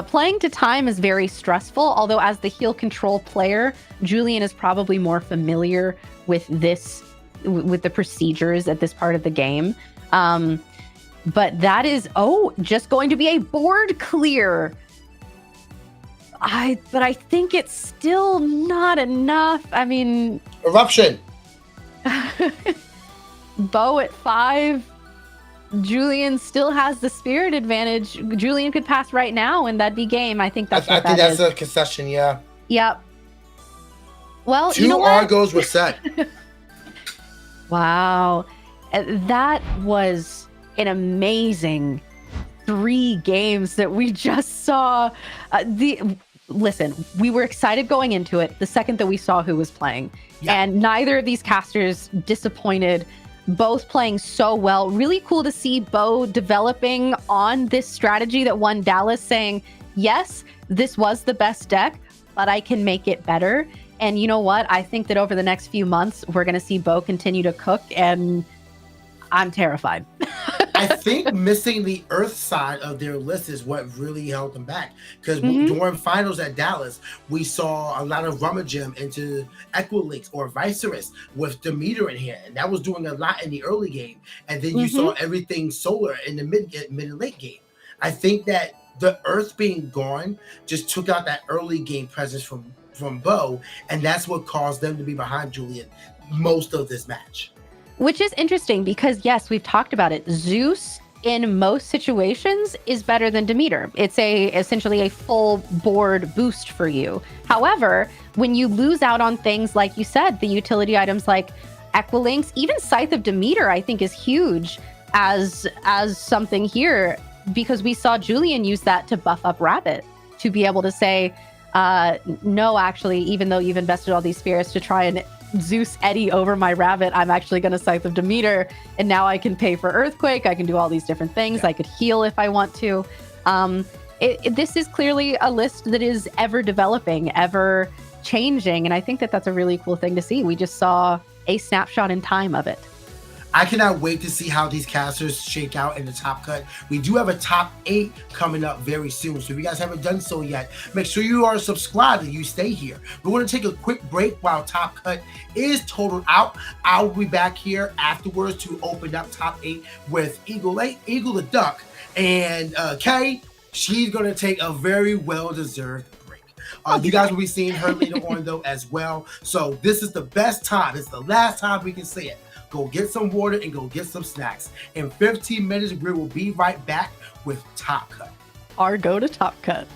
[SPEAKER 1] Playing to time is very stressful, although as the heal control player, Julian is probably more familiar with the procedures at this part of the game. But that is, just going to be a board clear. But I think it's still not enough. I mean...
[SPEAKER 2] Eruption!
[SPEAKER 1] Bo at 5. Julian still has the spirit advantage. Julian could pass right now and that'd be game. I think that's
[SPEAKER 2] a concession, yeah.
[SPEAKER 1] Yep. Well, you
[SPEAKER 2] 2
[SPEAKER 1] know what?
[SPEAKER 2] Argos were set.
[SPEAKER 1] Wow. That was an amazing 3 games that we just saw. Listen, we were excited going into it the second that we saw who was playing.
[SPEAKER 2] Yeah.
[SPEAKER 1] And neither of these casters disappointed, both playing so well. Really cool to see Bo developing on this strategy that won Dallas, saying, yes, this was the best deck, but I can make it better. And you know what? I think that over the next few months, we're going to see Bo continue to cook, and I'm terrified.
[SPEAKER 2] I think missing the Earth side of their list is what really held them back. Because during finals at Dallas, we saw a lot of rummaging into Equilinx or Viserys with Demeter in here. And that was doing a lot in the early game. And then you saw everything solar in the mid and late game. I think that the Earth being gone just took out that early game presence from Bo. And that's what caused them to be behind Julian most of this match.
[SPEAKER 1] Which is interesting because, yes, we've talked about it. Zeus in most situations is better than Demeter. It's essentially a full board boost for you. However, when you lose out on things like you said, the utility items like Equilinx, even Scythe of Demeter, I think is huge as something here, because we saw Julian use that to buff up Rabbit, to be able to say, no, actually, even though you've invested all these spirits to try and Zeus Eddie over my Rabbit, I'm actually going to Scythe of Demeter, and now I can pay for Earthquake. I can do all these different things. I could heal if I want to. This is clearly a list that is ever developing, ever changing, and I think that that's a really cool thing to see. We just saw a snapshot in time of it.
[SPEAKER 2] I cannot wait to see how these casters shake out in the top cut. We do have a top 8 coming up very soon. So if you guys haven't done so yet, make sure you are subscribed and you stay here. We're going to take a quick break while top cut is totaled out. I'll be back here afterwards to open up top 8 with Eagle the Duck. And Kay, she's going to take a very well-deserved break. You guys will be seeing her later on, though, as well. So this is the best time. It's the last time we can say it. Go get some water and go get some snacks. In 15 minutes, we will be right back with Top Cut.
[SPEAKER 1] Or go to Top Cut.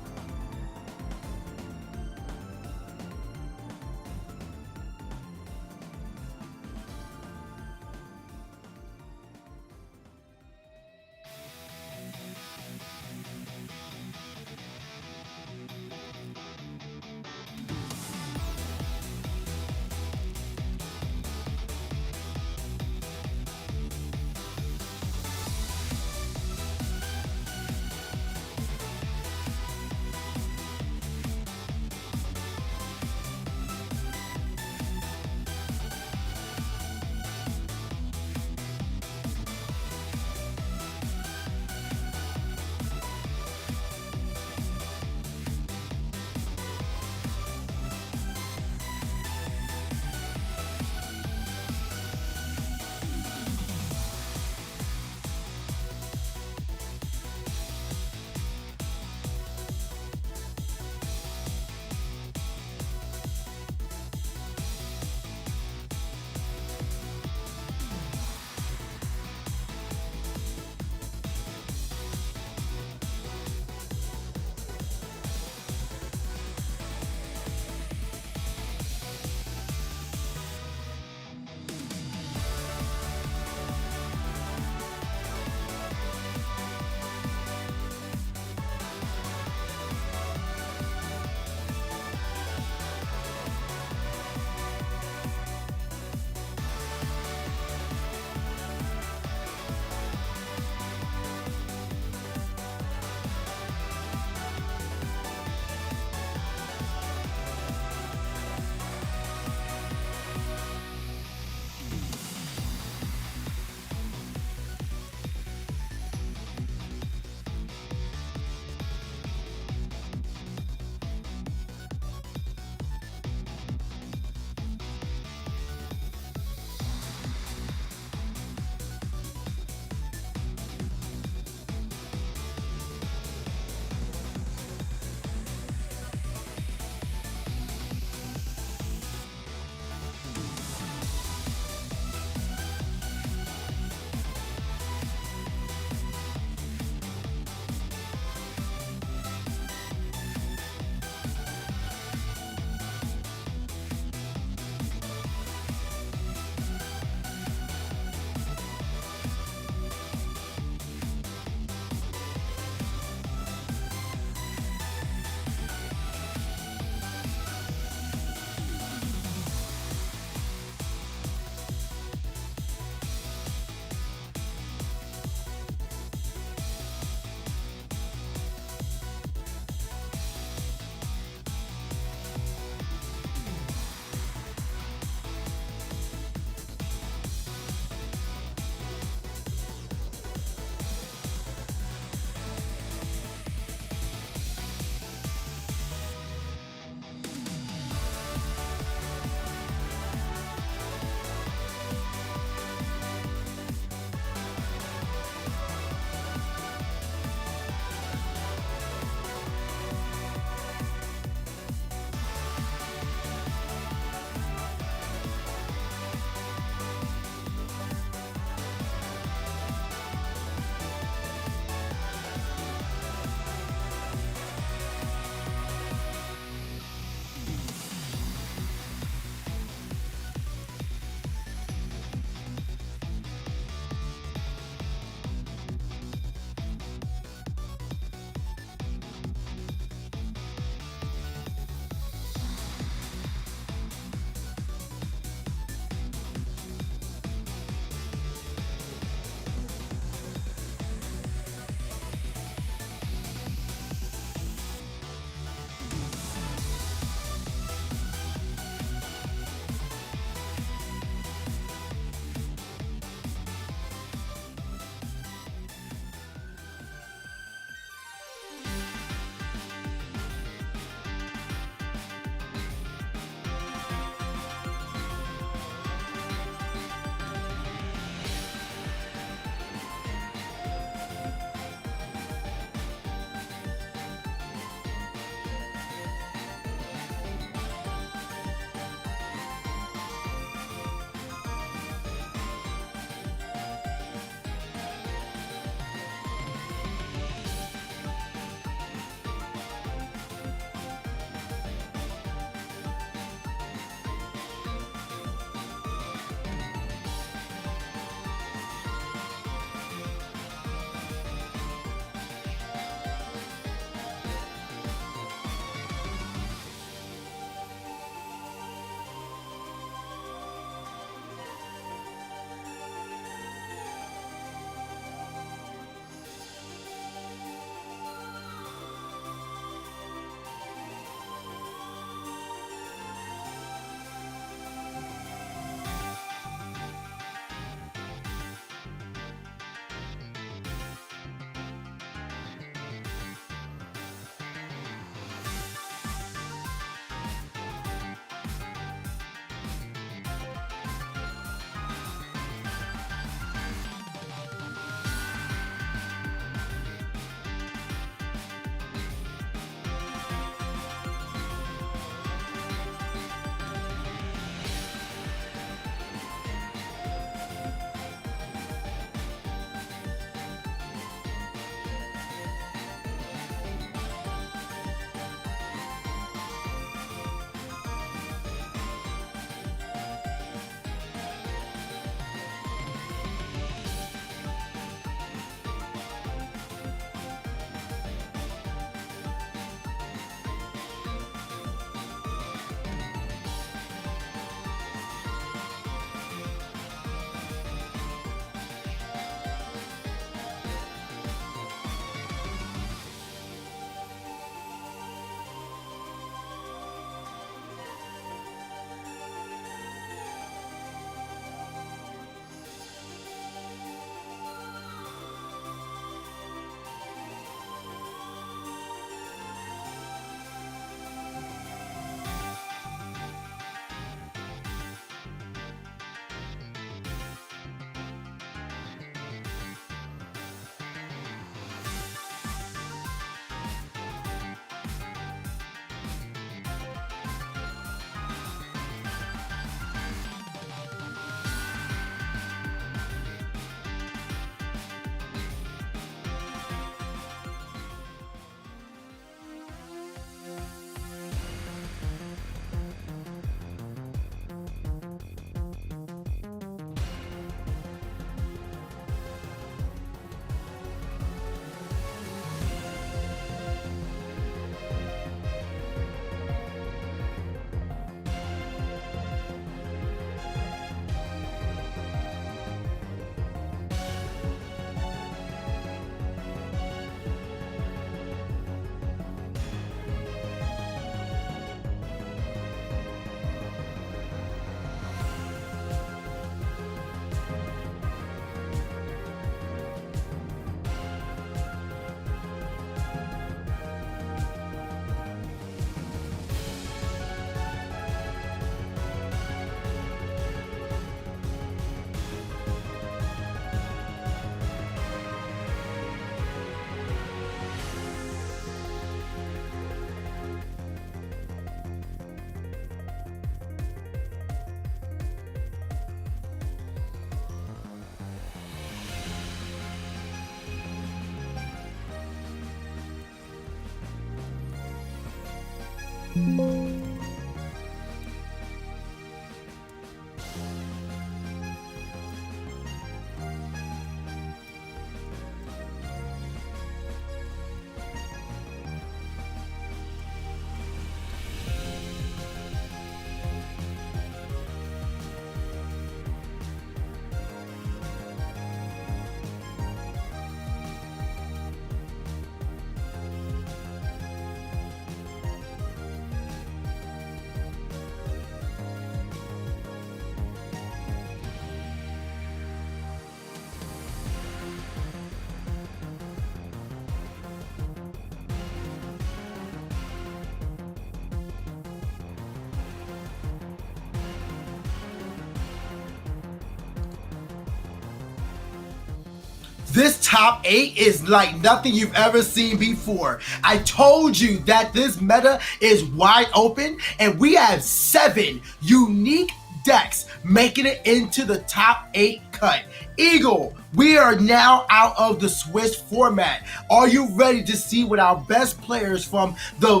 [SPEAKER 2] This top 8 is like nothing you've ever seen before. I told you that this meta is wide open, and we have 7 unique decks making it into the top 8 cut. Eagle, we are now out of the Swiss format. Are you ready to see what our best players from the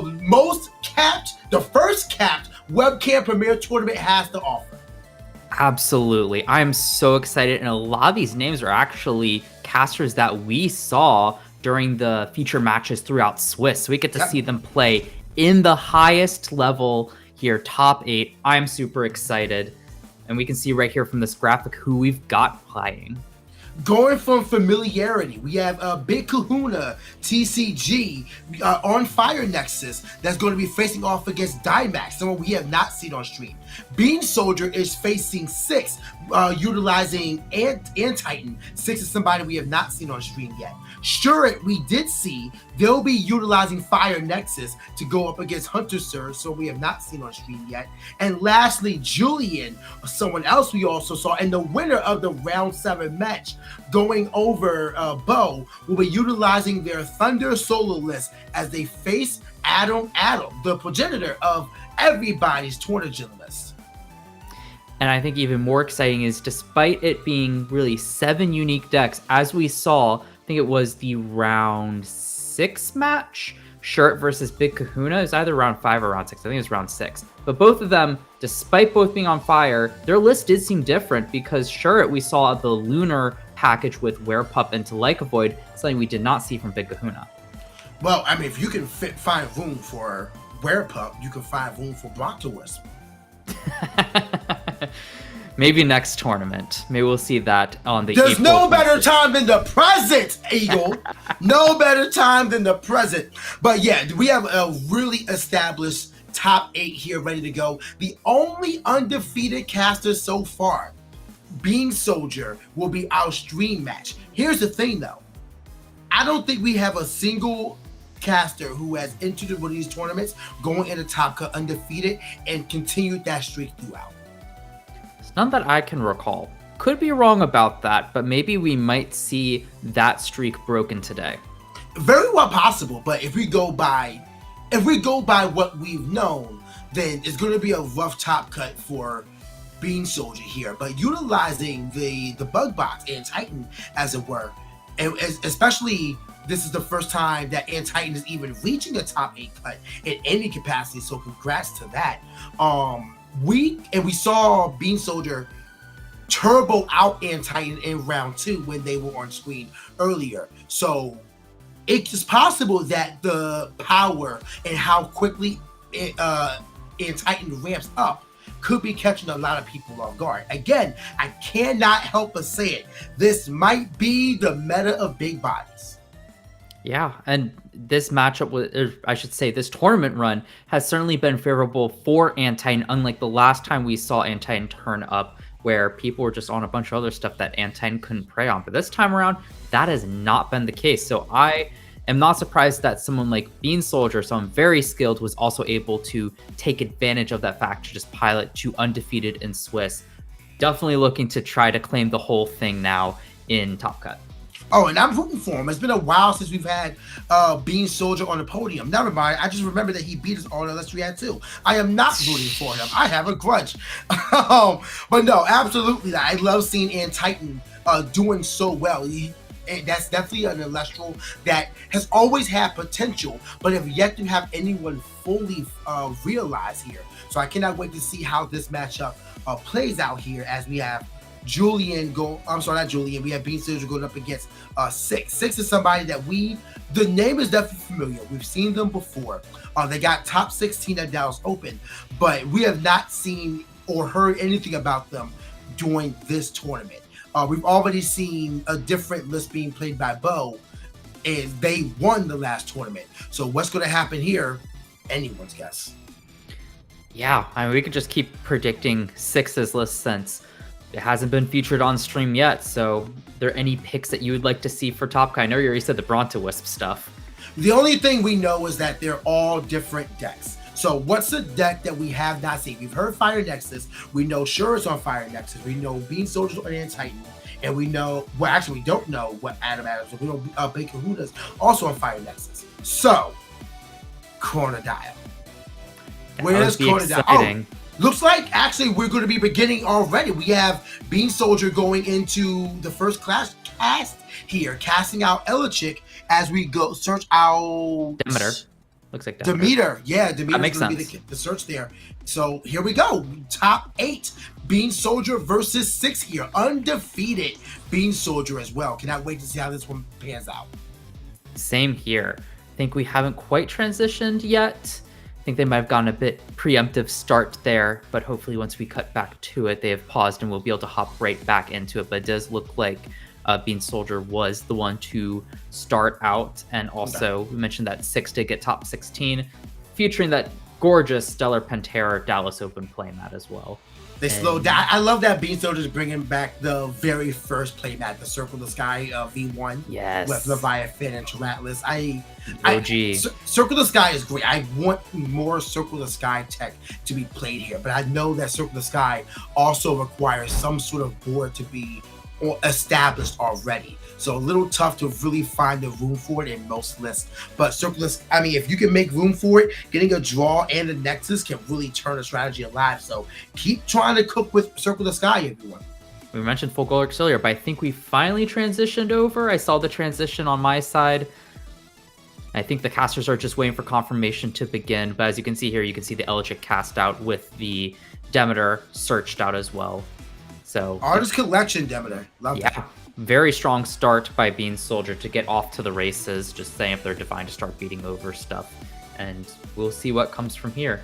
[SPEAKER 2] first capped webcam Premier Tournament has to offer?
[SPEAKER 3] Absolutely. I'm so excited. And a lot of these names are actually casters that we saw during the feature matches throughout Swiss. So we get to see them play in the highest level here, top 8. I'm super excited. And we can see right here from this graphic who we've got playing.
[SPEAKER 2] Going from familiarity, we have Big Kahuna TCG on Fire Nexus that's going to be facing off against Dimax, someone we have not seen on stream. Bean Soldier is facing 6, utilizing Titan. 6 is somebody we have not seen on stream yet. Shuret, we did see, they'll be utilizing Fire Nexus to go up against Hunter Sir, so we have not seen on stream yet. And lastly, Julian, someone else we also saw, and the winner of the round 7 match going over Bo, will be utilizing their Thunder solo list as they face Adam, the progenitor of everybody's tournament list.
[SPEAKER 3] And I think even more exciting is, despite it being really 7 unique decks, as we saw, I think it was the round 6 match, Shirt versus Big Kahuna. Is either round 5 or round 6. I think it was round 6. But both of them, despite both being on fire, their list did seem different, because Shirt, we saw the Lunar package with Werepup and Void, something we did not see from Big Kahuna.
[SPEAKER 2] Well, I mean, if you can find room for Werepup, you can find room for Brontowisp.
[SPEAKER 3] Maybe next tournament. Maybe we'll see that on the
[SPEAKER 2] There's
[SPEAKER 3] April
[SPEAKER 2] no better
[SPEAKER 3] 26th.
[SPEAKER 2] time than the present, Eagle. No better time than the present. But yeah, we have a really established top 8 here ready to go. The only undefeated caster so far, Bean Soldier, will be our stream match. Here's the thing though. I don't think we have a single caster who has entered one of these tournaments going into top cut undefeated and continued that streak throughout.
[SPEAKER 3] It's none that I can recall. Could be wrong about that, but maybe we might see that streak broken today.
[SPEAKER 2] Very well possible, but if we go by what we've known, then it's going to be a rough top cut for Bean Soldier here. But utilizing the bug box and Titan, as it were, and especially this is the first time that Titan is even reaching a top 8 cut in any capacity, so congrats to that. We saw Bean Soldier turbo out Titan in round 2 when they were on screen earlier. So it's possible that the power and how quickly Titan ramps up could be catching a lot of people off guard. Again, I cannot help but say it. This might be the meta of big bodies.
[SPEAKER 3] Yeah, and this matchup, or I should say this tournament run, has certainly been favorable for Titan, unlike the last time we saw Titan turn up, where people were just on a bunch of other stuff that Titan couldn't prey on. But this time around, that has not been the case. So I am not surprised that someone like Bean Soldier, someone very skilled, was also able to take advantage of that fact to just pilot to undefeated in Swiss. Definitely looking to try to claim the whole thing now in Top Cut.
[SPEAKER 2] Oh, and I'm rooting for him. It's been a while since we've had Bean Soldier on the podium. Never mind. I just remember that he beat us all in Illustrious had too. I am not rooting for him. I have a grudge. But no, absolutely. I love seeing Titan doing so well. that's definitely an Elestral that has always had potential, but have yet to have anyone fully realize here. So I cannot wait to see how this matchup plays out here as we have Julian not Julian. We have Bean Soldier going up against Six. Six is somebody that the name is definitely familiar. We've seen them before. They got top 16 at Dallas Open, but we have not seen or heard anything about them during this tournament. We've already seen a different list being played by Bo, and they won the last tournament. So what's going to happen here? Anyone's guess.
[SPEAKER 3] Yeah, I mean, we could just keep predicting Six's list since it hasn't been featured on stream yet. So, are there any picks that you would like to see for Top Guy? I know you already said the Brontowisp stuff.
[SPEAKER 2] The only thing we know is that they're all different decks. So what's a deck that we have not seen? We've heard Fire Nexus. We know Sure is on Fire Nexus. We know Bean Soldier's on Ant Titan. And we know, well, actually, we don't know what Adam Adams is. We know Big Kahuna's also on Fire Nexus. So, Chronodial. Where's Chronodial? Oh, looks like actually we're going to be beginning already. We have Bean Soldier going into the first class cast here, casting out Elichick as we go search out
[SPEAKER 3] Demeter. Looks like Demeter.
[SPEAKER 2] Demeter. Yeah, Demeter's
[SPEAKER 3] makes
[SPEAKER 2] going to be the search there. So here we go. Top 8. Bean Soldier versus 6 here. Undefeated Bean Soldier as well. Cannot wait to see how this one pans out.
[SPEAKER 3] Same here. I think we haven't quite transitioned yet. I think they might have gotten a bit preemptive start there, but hopefully once we cut back to it, they have paused and we'll be able to hop right back into it. But it does look like Bean Soldier was the one to start out. And also, we mentioned that 6 did get top 16, featuring that gorgeous Stellar Pantera Dallas Open playmat as well.
[SPEAKER 2] They slowed down. I love that Bean Soldier's bringing back the very first playmat, the Circle the Sky V1.
[SPEAKER 3] Yes.
[SPEAKER 2] With Leviathan and Tarantulas.
[SPEAKER 3] OG.
[SPEAKER 2] Circle the Sky is great. I want more Circle the Sky tech to be played here, but I know that Circle the Sky also requires some sort of board to be established already. So a little tough to really find the room for it in most lists. But if you can make room for it, getting a draw and a Nexus can really turn a strategy alive. So keep trying to cook with Circle the Sky, everyone.
[SPEAKER 3] We mentioned Full Goal earlier, but I think we finally transitioned over. I saw the transition on my side. I think the casters are just waiting for confirmation to begin. But as you can see here, you can see the Elichick cast out with the Demeter searched out as well. So
[SPEAKER 2] Artist Collection Demeter. Love that.
[SPEAKER 3] Very strong start by Bean Soldier to get off to the races, just saying if they're Divine to start beating over stuff. And we'll see what comes from here.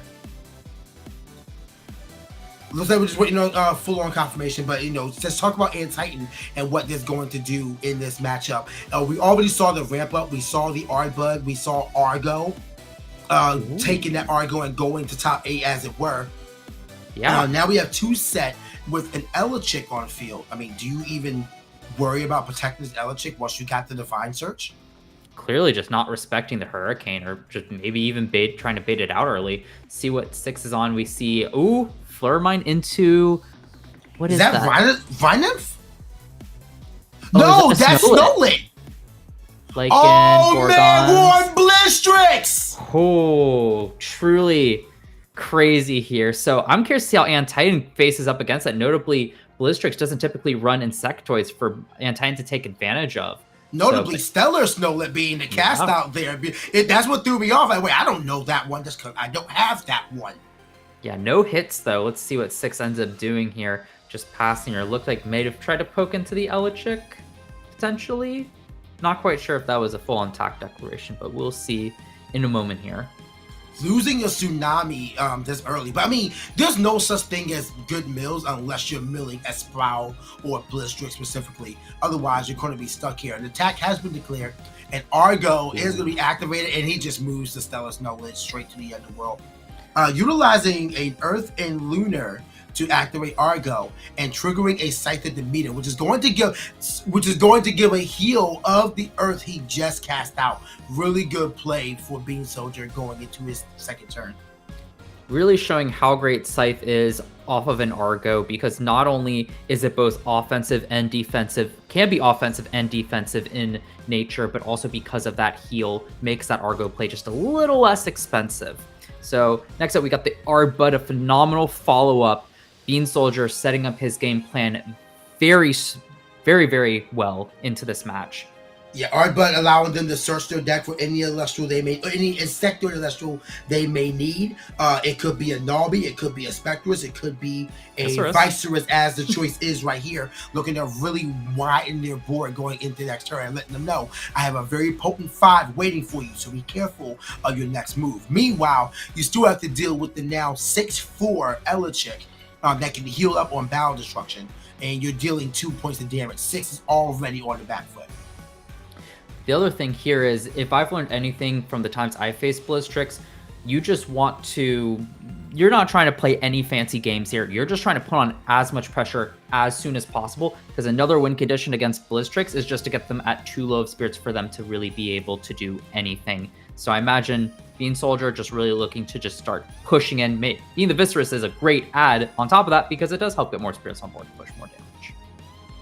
[SPEAKER 2] Looks like we're just waiting on full-on confirmation, but let's talk about Ant Titan and what they're going to do in this matchup. We already saw the ramp up. We saw the Ardbug. We saw Argo taking that Argo and going to top 8, as it were.
[SPEAKER 3] Yeah.
[SPEAKER 2] Now we have 2 set with an Elichick on field. I mean, do you even worry about protecting this Elichick once you got the Divine Search?
[SPEAKER 3] Clearly just not respecting the Hurricane, or just maybe even trying to bait it out early. See what 6 is on. We see, Fleur Mine into... What is that?
[SPEAKER 2] Vinef? No, that's Snowlit!
[SPEAKER 3] Like
[SPEAKER 2] man, one Blistrix!
[SPEAKER 3] Oh, truly crazy here. So I'm curious to see how Ant Titan faces up against that. Notably, Blistrix doesn't typically run Insectoids for Ant Titan to take advantage of.
[SPEAKER 2] Notably, Stellar Snowlet being the cast out there. That's what threw me off. Like, wait, I don't know that one just because I don't have that one.
[SPEAKER 3] Yeah, no hits though. Let's see what 6 ends up doing here. Just passing, or looked like may have tried to poke into the Elichick, potentially. Not quite sure if that was a full attack declaration, but we'll see in a moment here.
[SPEAKER 2] Losing a Tsunami this early, but I mean, there's no such thing as good mills unless you're milling a Sproul or Blistrix specifically. Otherwise, you're going to be stuck here. An attack has been declared, and Argo is going to be activated, and he just moves the Stellar Snowlet straight to the underworld. Utilizing an Earth and Lunar to activate Argo and triggering a Scythe Demeter, which is going to give a heal of the Earth he just cast out. Really good play for Bean Soldier going into his second turn.
[SPEAKER 3] Really showing how great Scythe is off of an Argo, because not only is it both offensive and defensive, can be offensive and defensive in nature, but also because of that heal makes that Argo play just a little less expensive. So next up, we got the Arbud, a phenomenal follow-up. Bean Soldier setting up his game plan very, very, very well into this match.
[SPEAKER 2] Yeah, but allowing them to search their deck for any Elestral they may, or any Insectoid Elestral they may need. It could be a Nalby, it could be a Spectrus, it could be a Viserys, as the choice is right here, looking to really widen their board going into the next turn and letting them know, I have a very potent 5 waiting for you, so be careful of your next move. Meanwhile, you still have to deal with the now 6/4 Elechick that can heal up on Battle Destruction, and you're dealing 2 points of damage. 6 is already on the back foot.
[SPEAKER 3] The other thing here is, if I've learned anything from the times I faced BlizzTricks, you just want to, you're not trying to play any fancy games here. You're just trying to put on as much pressure as soon as possible, because another win condition against BlizzTricks is just to get them at too low of spirits for them to really be able to do anything. So I imagine Bean Soldier just really looking to just start pushing in. Being the Viserys is a great add on top of that, because it does help get more spirits on board to push more damage.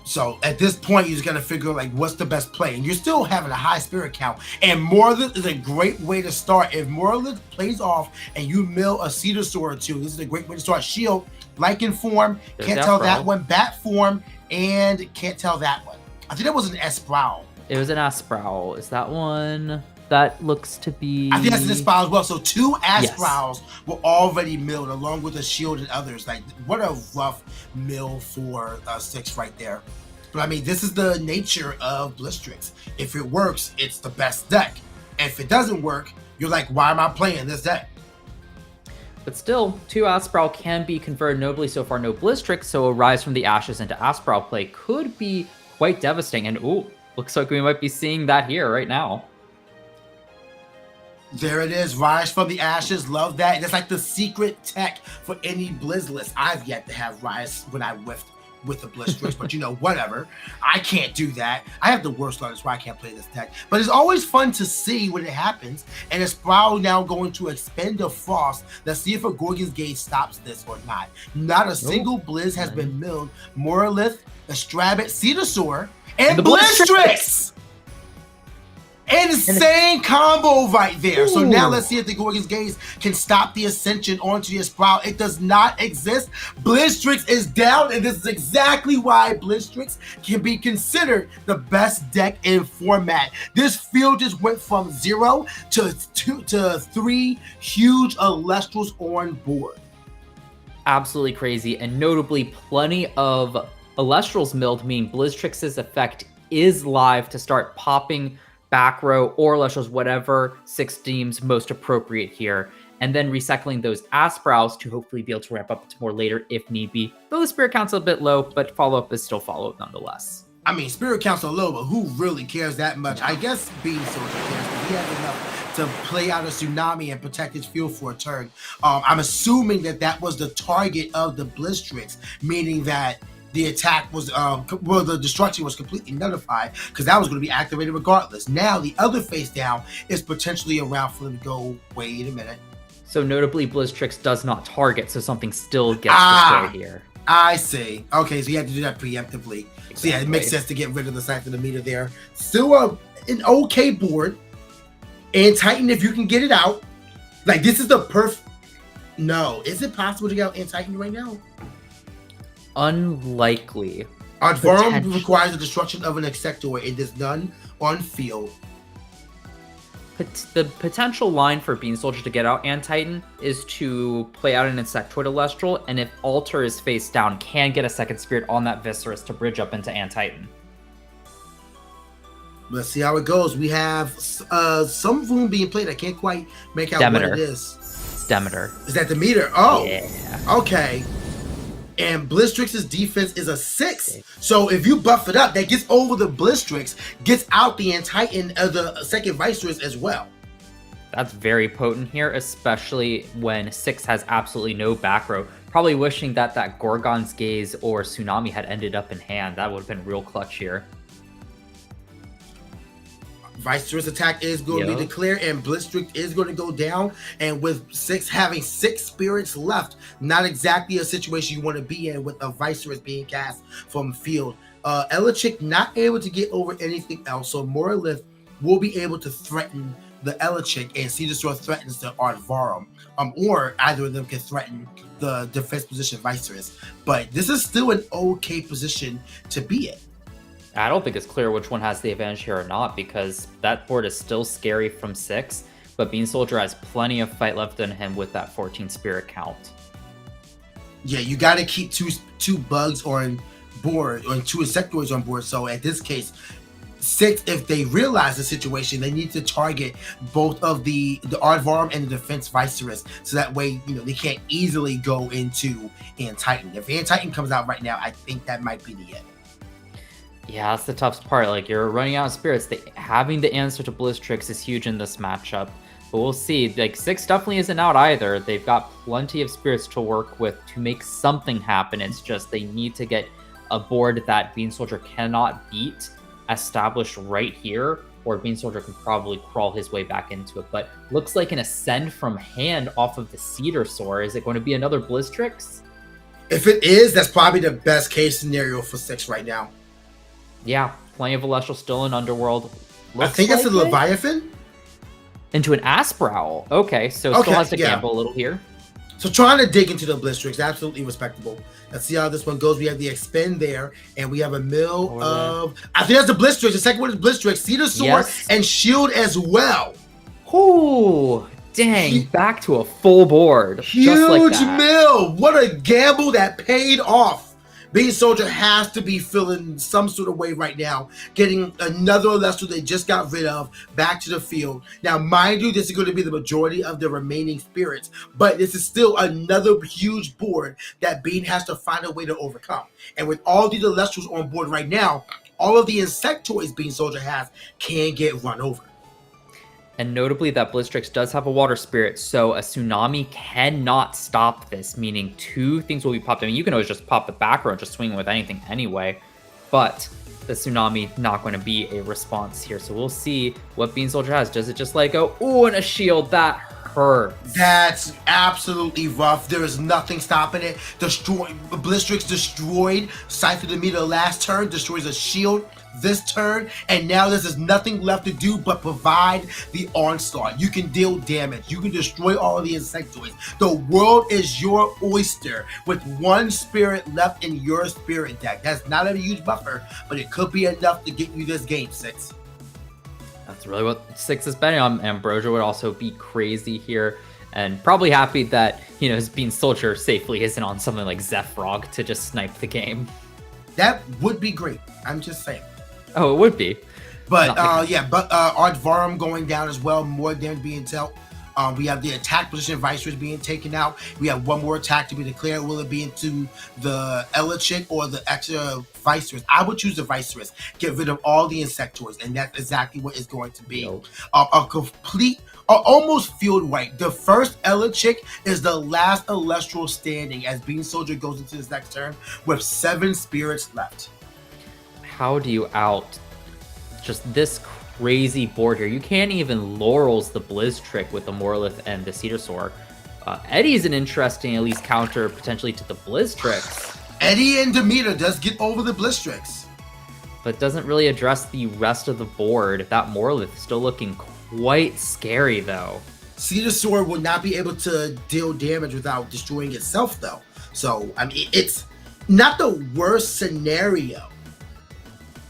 [SPEAKER 2] So at this point, you're just gonna figure like what's the best play, and you're still having a high spirit count. And Morlith is a great way to start. If Morlith plays off and you mill a Cedar Sword or two, this is a great way to start. Shield, Lycan form, can't tell that one. Bat form, and can't tell that one. I think that was an Esprowl.
[SPEAKER 3] It was an Asprowl. Is that one? That looks to be...
[SPEAKER 2] I think that's an Asprowl as well. So 2 Asprowls were already milled along with a shield and others. Like, what a rough mill for 6 right there. But I mean, this is the nature of BlizzTricks. If it works, it's the best deck. If it doesn't work, you're like, why am I playing this deck?
[SPEAKER 3] But still, 2 Asprowl can be converted. Notably so far, no BlizzTricks, so a Rise from the Ashes into Asprowl play could be quite devastating. And ooh, looks like we might be seeing that here right now.
[SPEAKER 2] There it is, Rise from the Ashes. Love that. That's like the secret tech for any Blizz list. I've yet to have Rise when I whiffed with the BlizzTricks, but you know, whatever. I can't do that. I have the worst luck, that's why I can't play this deck. But it's always fun to see when it happens, and it's probably now going to expend a Frost. Let's see if a Gorgon's Gauge stops this or not. Not a single Blizz has been milled. Morlith, Astrabit, Cedasaur, and BlizzTricks! Insane combo right there. Ooh. So now let's see if the Gorgon's Gaze can stop the ascension onto the Sprout. It does not exist. BlizzTricks is down, and this is exactly why BlizzTricks can be considered the best deck in format. This field just went from 0 to 2 to 3 huge Elestrals on board.
[SPEAKER 3] Absolutely crazy, and notably plenty of Elestrals milled, meaning BlizzTricks' effect is live to start popping back row or Elestrals, whatever 6 deems most appropriate here, and then recycling those Asprowls to hopefully be able to ramp up to more later if need be. Though the spirit count's a bit low, but follow-up is still followed nonetheless.
[SPEAKER 2] I mean, spirit count's are low, but who really cares that much? I guess Bean Soldier cares, but he has enough to play out a Tsunami and protect his field for a turn. I'm assuming that that was the target of the BlizzTricks, meaning that the attack was, the destruction was completely nullified, because that was going to be activated regardless. Now, the other face down is potentially around for them to go, wait a minute.
[SPEAKER 3] So notably, BlizzTricks does not target, so something still gets destroyed here.
[SPEAKER 2] I see. Okay, so you have to do that preemptively. Exactly. So yeah, it makes sense to get rid of the Sight of the Meter there. Still an okay board. And Titan, if you can get it out. Like, this is the perfect... No. Is it possible to get out in Titan right now?
[SPEAKER 3] Unlikely.
[SPEAKER 2] Advarum requires the destruction of an Insectoid. It is done on field.
[SPEAKER 3] The potential line for Bean Soldier to get out and Titan is to play out an Insectoid Elestral, and if Altar is face down, can get a second Spirit on that Viserys to bridge up into Ant-Titan.
[SPEAKER 2] Let's see how it goes. We have some Rune being played. I can't quite make out
[SPEAKER 3] Demeter.
[SPEAKER 2] what it is.
[SPEAKER 3] It's Demeter.
[SPEAKER 2] Is that the meter? Oh,
[SPEAKER 3] yeah.
[SPEAKER 2] Okay. And BlizzTricks' defense is a 6. So if you buff it up, that gets over the BlizzTricks, gets out the Ant-Titan of the second Viserys as well.
[SPEAKER 3] That's very potent here, especially when 6 has absolutely no back row. Probably wishing that that Gorgon's Gaze or Tsunami had ended up in hand. That would have been real clutch here.
[SPEAKER 2] Viserys attack is going to be declared, and BlizzTricks is going to go down. And with 6 having 6 spirits left, not exactly a situation you want to be in with a Viserys being cast from field. Elechick not able to get over anything else, so Morlith will be able to threaten the Elechick, and Cedasaur threatens the Advarum. Or either of them can threaten the defense position Viserys. But this is still an okay position to be in.
[SPEAKER 3] I don't think it's clear which one has the advantage here or not, because that board is still scary from 6, but Bean Soldier has plenty of fight left in him with that 14 spirit count.
[SPEAKER 2] Yeah, you got to keep two bugs on board, or 2 insectoids on board. So at this case, 6, if they realize the situation, they need to target both of the Aardvarm and the Defense Viserys, so that way, you know, they can't easily go into Titan. If Titan comes out right now, I think that might be the end.
[SPEAKER 3] Yeah, that's the toughest part. Like, you're running out of spirits. Having the answer to BlueStacks is huge in this matchup. But we'll see. Like, 6 definitely isn't out either. They've got plenty of spirits to work with to make something happen. It's just they need to get a board that Bean Soldier cannot beat established right here, or Bean Soldier can probably crawl his way back into it. But looks like an Ascend from hand off of the Cedar Soar. Is it going to be another BlueStacks?
[SPEAKER 2] If it is, that's probably the best case scenario for 6 right now.
[SPEAKER 3] Yeah, plenty of Elestrals still in Underworld.
[SPEAKER 2] I think that's a Leviathan?
[SPEAKER 3] Into an Asprowl. Okay, so still has to gamble a little here.
[SPEAKER 2] So trying to dig into the BlueStacks, absolutely respectable. Let's see how this one goes. We have the Expend there, and we have a mill of... I think that's the BlueStacks. The second one is BlueStacks. Cedar Sword and Shield as well.
[SPEAKER 3] Oh, dang. Back to a full board.
[SPEAKER 2] Huge
[SPEAKER 3] just like that.
[SPEAKER 2] mill. What a gamble that paid off. Bean Soldier has to be feeling some sort of way right now, getting another Elestral they just got rid of back to the field. Now, mind you, this is going to be the majority of the remaining spirits, but this is still another huge board that Bean has to find a way to overcome. And with all these Elestrals on board right now, all of the insectoids Bean Soldier has can get run over.
[SPEAKER 3] And notably, that BlueStacks does have a water spirit, so a tsunami cannot stop this, meaning 2 things will be popped. I mean, you can always just pop the back row and just swing with anything anyway, but the tsunami not going to be a response here. So we'll see what Bean Soldier has. Does it just like go, ooh, and a shield? That hurts.
[SPEAKER 2] That's absolutely rough. There is nothing stopping it. BlueStacks destroyed Scythe of the Meter last turn, destroys a shield this turn, and now there's nothing left to do but provide the onslaught. You can deal damage. You can destroy all of the insectoids. The world is your oyster with 1 spirit left in your spirit deck. That's not a huge buffer, but it could be enough to get you this game, 6.
[SPEAKER 3] That's really what 6 is betting on. Ambrosia would also be crazy here, and probably happy that, you know, his Bean Soldier safely isn't on something like Zephyrog to just snipe the game.
[SPEAKER 2] That would be great. I'm just saying.
[SPEAKER 3] Oh, it would be.
[SPEAKER 2] But Aardvarm going down as well, more damage being dealt. We have the attack position Viserys being taken out. We have 1 more attack to be declared. Will it be into the Elechick or the extra Viserys? I would choose the Viserys. Get rid of all the insectoids, and that's exactly what it's going to be. A complete, almost field wipe. The first Elechick is the last Elestral standing as Bean Soldier goes into his next turn with 7 spirits left.
[SPEAKER 3] How do you out just this crazy board here? You can't even Laurels the BlizzTrick with the Morlith and the Cedar Soar. Eddie's an interesting, at least, counter potentially to the BlizzTricks.
[SPEAKER 2] Eddie and Demeter does get over the BlizzTricks,
[SPEAKER 3] but doesn't really address the rest of the board. That Morlith is still looking quite scary, though.
[SPEAKER 2] Cedar Soar will not be able to deal damage without destroying itself, though. So, I mean, it's not the worst scenario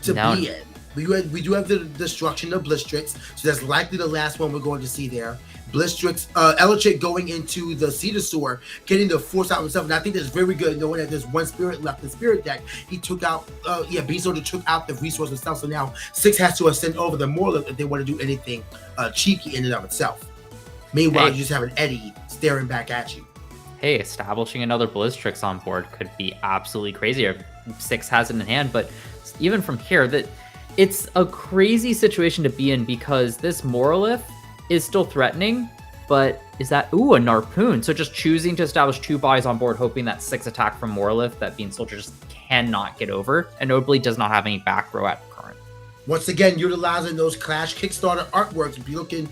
[SPEAKER 2] to be in. We do have the destruction of BlizzTricks, so that's likely the last one we're going to see there. BlizzTricks, Elechick going into the Cedar Soar, getting the force out himself, and I think that's very good knowing that there's 1 spirit left in Spirit deck. He took out, Bean Soldier took out the resource himself, so now 6 has to ascend over the Morlith if they want to do anything cheeky in and of itself. Meanwhile, you just have an Eddie staring back at you.
[SPEAKER 3] Hey, establishing another BlizzTricks on board could be absolutely crazy. 6 has it in hand, but even from here, it's a crazy situation to be in because this Morlith is still threatening, but is that, a Narpoon. So just choosing to establish 2 buys on board, hoping that 6 attack from Morlith that Bean Soldier just cannot get over, and notably does not have any back row at current.
[SPEAKER 2] Once again, utilizing those Clash Kickstarter artworks, be looking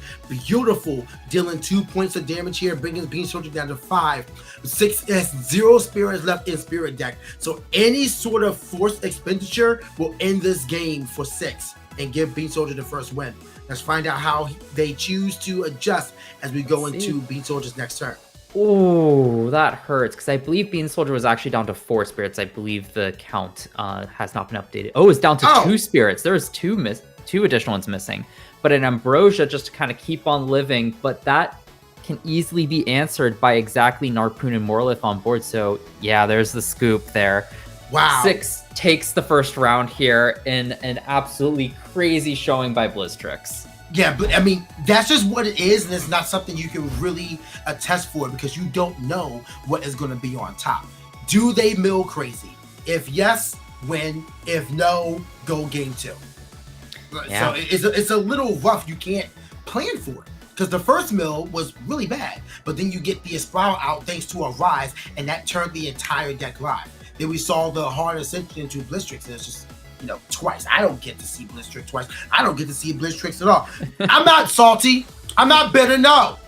[SPEAKER 2] beautiful, dealing 2 points of damage here, bringing Bean Soldier down to 5. 6 has 0 spirits left in Spirit deck, so any sort of forced expenditure will end this game for 6 and give Bean Soldier the first win. Let's find out how they choose to adjust as we go into Bean Soldier's next turn.
[SPEAKER 3] Oh, that hurts, because I believe Bean Soldier was actually down to 4 spirits. I believe the count has not been updated. Oh, it's down to 2 spirits. There's two additional ones missing. But an Ambrosia just to kind of keep on living, but that can easily be answered by exactly Narpoon and Morlith on board. So yeah, there's the scoop there.
[SPEAKER 2] Wow.
[SPEAKER 3] 6 takes the first round here in an absolutely crazy showing by BlueStacks.
[SPEAKER 2] Yeah, but I mean, that's just what it is, and it's not something you can really attest for because you don't know what is going to be on top. Do they mill crazy? If yes, win. If no, go game 2.
[SPEAKER 3] Yeah.
[SPEAKER 2] So it's a little rough. You can't plan for it because the first mill was really bad, but then you get the Espiral out thanks to a Rise, and that turned the entire deck live. Then we saw the hard ascension into BlueStacks, and it's just, twice. I don't get to see BlueStacks twice. I don't get to see BlueStacks at all. I'm not salty. I'm not bitter. No,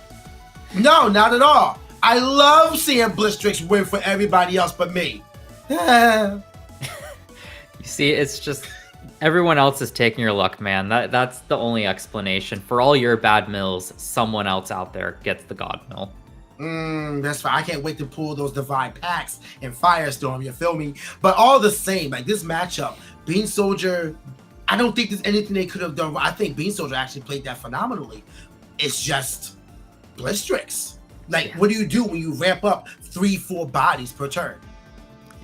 [SPEAKER 2] not at all. I love seeing BlueStacks win for everybody else but me.
[SPEAKER 3] You see, it's just everyone else is taking your luck, man. That's the only explanation. For all your bad mills, someone else out there gets the God mill.
[SPEAKER 2] That's fine. I can't wait to pull those Divine Packs in Firestorm, you feel me? But all the same, like this matchup, Bean Soldier, I don't think there's anything they could have done. I think Bean Soldier actually played that phenomenally. It's just BlueStacks. What do you do when you ramp up 3-4 bodies per turn?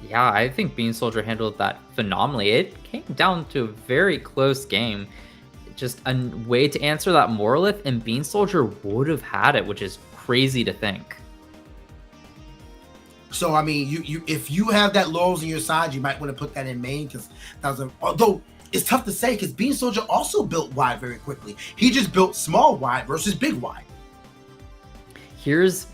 [SPEAKER 3] Yeah, I think Bean Soldier handled that phenomenally. It came down to a very close game. Just a way to answer that Morlith, and Bean Soldier would have had it, which is crazy to think.
[SPEAKER 2] So I mean, you if you have that Laurels in your side, you might want to put that in main because that was although it's tough to say because Bean Soldier also built wide very quickly. He just built small wide versus big wide.
[SPEAKER 3] Here's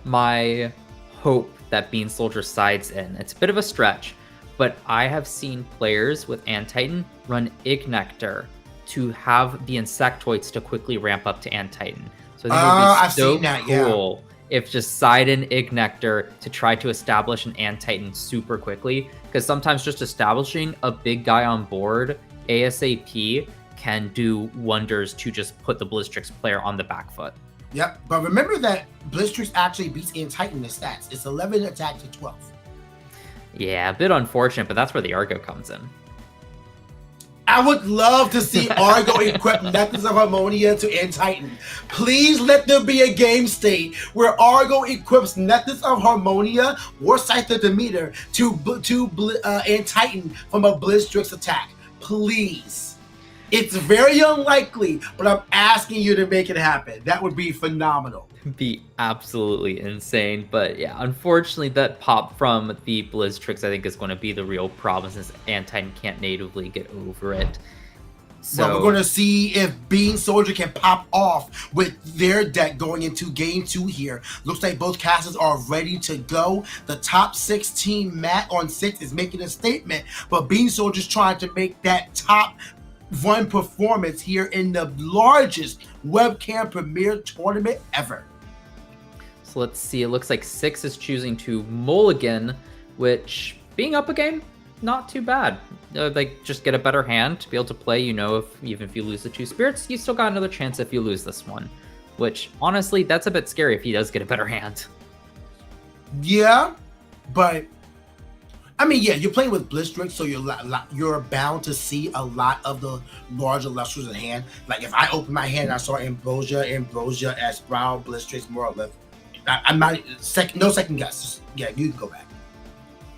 [SPEAKER 3] my hope that Bean Soldier sides in. It's a bit of a stretch, but I have seen players with Antitan run Ignector to have the Insectoids to quickly ramp up to Antitan. So I think it would be so cool if just side in Ignector to try to establish an Antitan super quickly, because sometimes just establishing a big guy on board ASAP can do wonders to just put the BlueStacks player on the back foot.
[SPEAKER 2] Yep, but remember that BlueStacks actually beats Antitan in the stats. It's 11 attack to 12.
[SPEAKER 3] Yeah, a bit unfortunate, but that's where the Argo comes in.
[SPEAKER 2] I would love to see Argo equip Methods of Harmonia to Antitan. Please let there be a game state where Argo equips Methods of Harmonia or Scythe of Demeter to Antitan from a BlueStacks attack. Please. It's very unlikely, but I'm asking you to make it happen. That would be phenomenal.
[SPEAKER 3] Be absolutely insane. But yeah, unfortunately, that pop from the BlueStacks I think is going to be the real problem since Antitan can't natively get over it. So
[SPEAKER 2] but we're going to see if Bean Soldier can pop off with their deck going into game 2 here. Looks like both casters are ready to go. The top 16 Matt on 6 is making a statement, but Bean Soldier's trying to make that top one performance here in the largest webcam Premier Tournament ever.
[SPEAKER 3] So let's see. It looks like 6 is choosing to mulligan, which being up a game, not too bad. Just get a better hand to be able to play. Even if you lose the 2 spirits, you still got another chance if you lose this one. Which honestly, that's a bit scary if he does get a better hand.
[SPEAKER 2] Yeah, but I mean, yeah, you're playing with BlueStacks, so you're bound to see a lot of the larger Elestrals in hand. Like if I open my hand and I saw Ambrosia, Espiral, BlueStacks, Morlith, I'm not no second guess. Just, yeah, you can go back.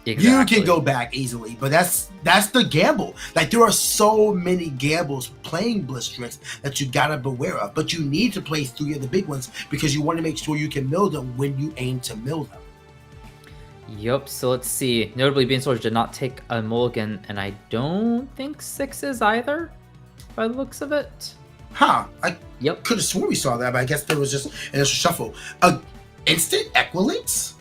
[SPEAKER 2] Exactly. You can go back easily, but that's the gamble. Like there are so many gambles playing BlueStacks that you gotta beware of. But you need to play 3 of the big ones because you want to make sure you can mill them when you aim to mill them.
[SPEAKER 3] Yep, so let's see. Notably, Bean Soldier did not take a mulligan, and I don't think 6 is either, by the looks of it.
[SPEAKER 2] Huh. I could have sworn we saw that, but I guess there was just an initial shuffle. Instant Equilinks?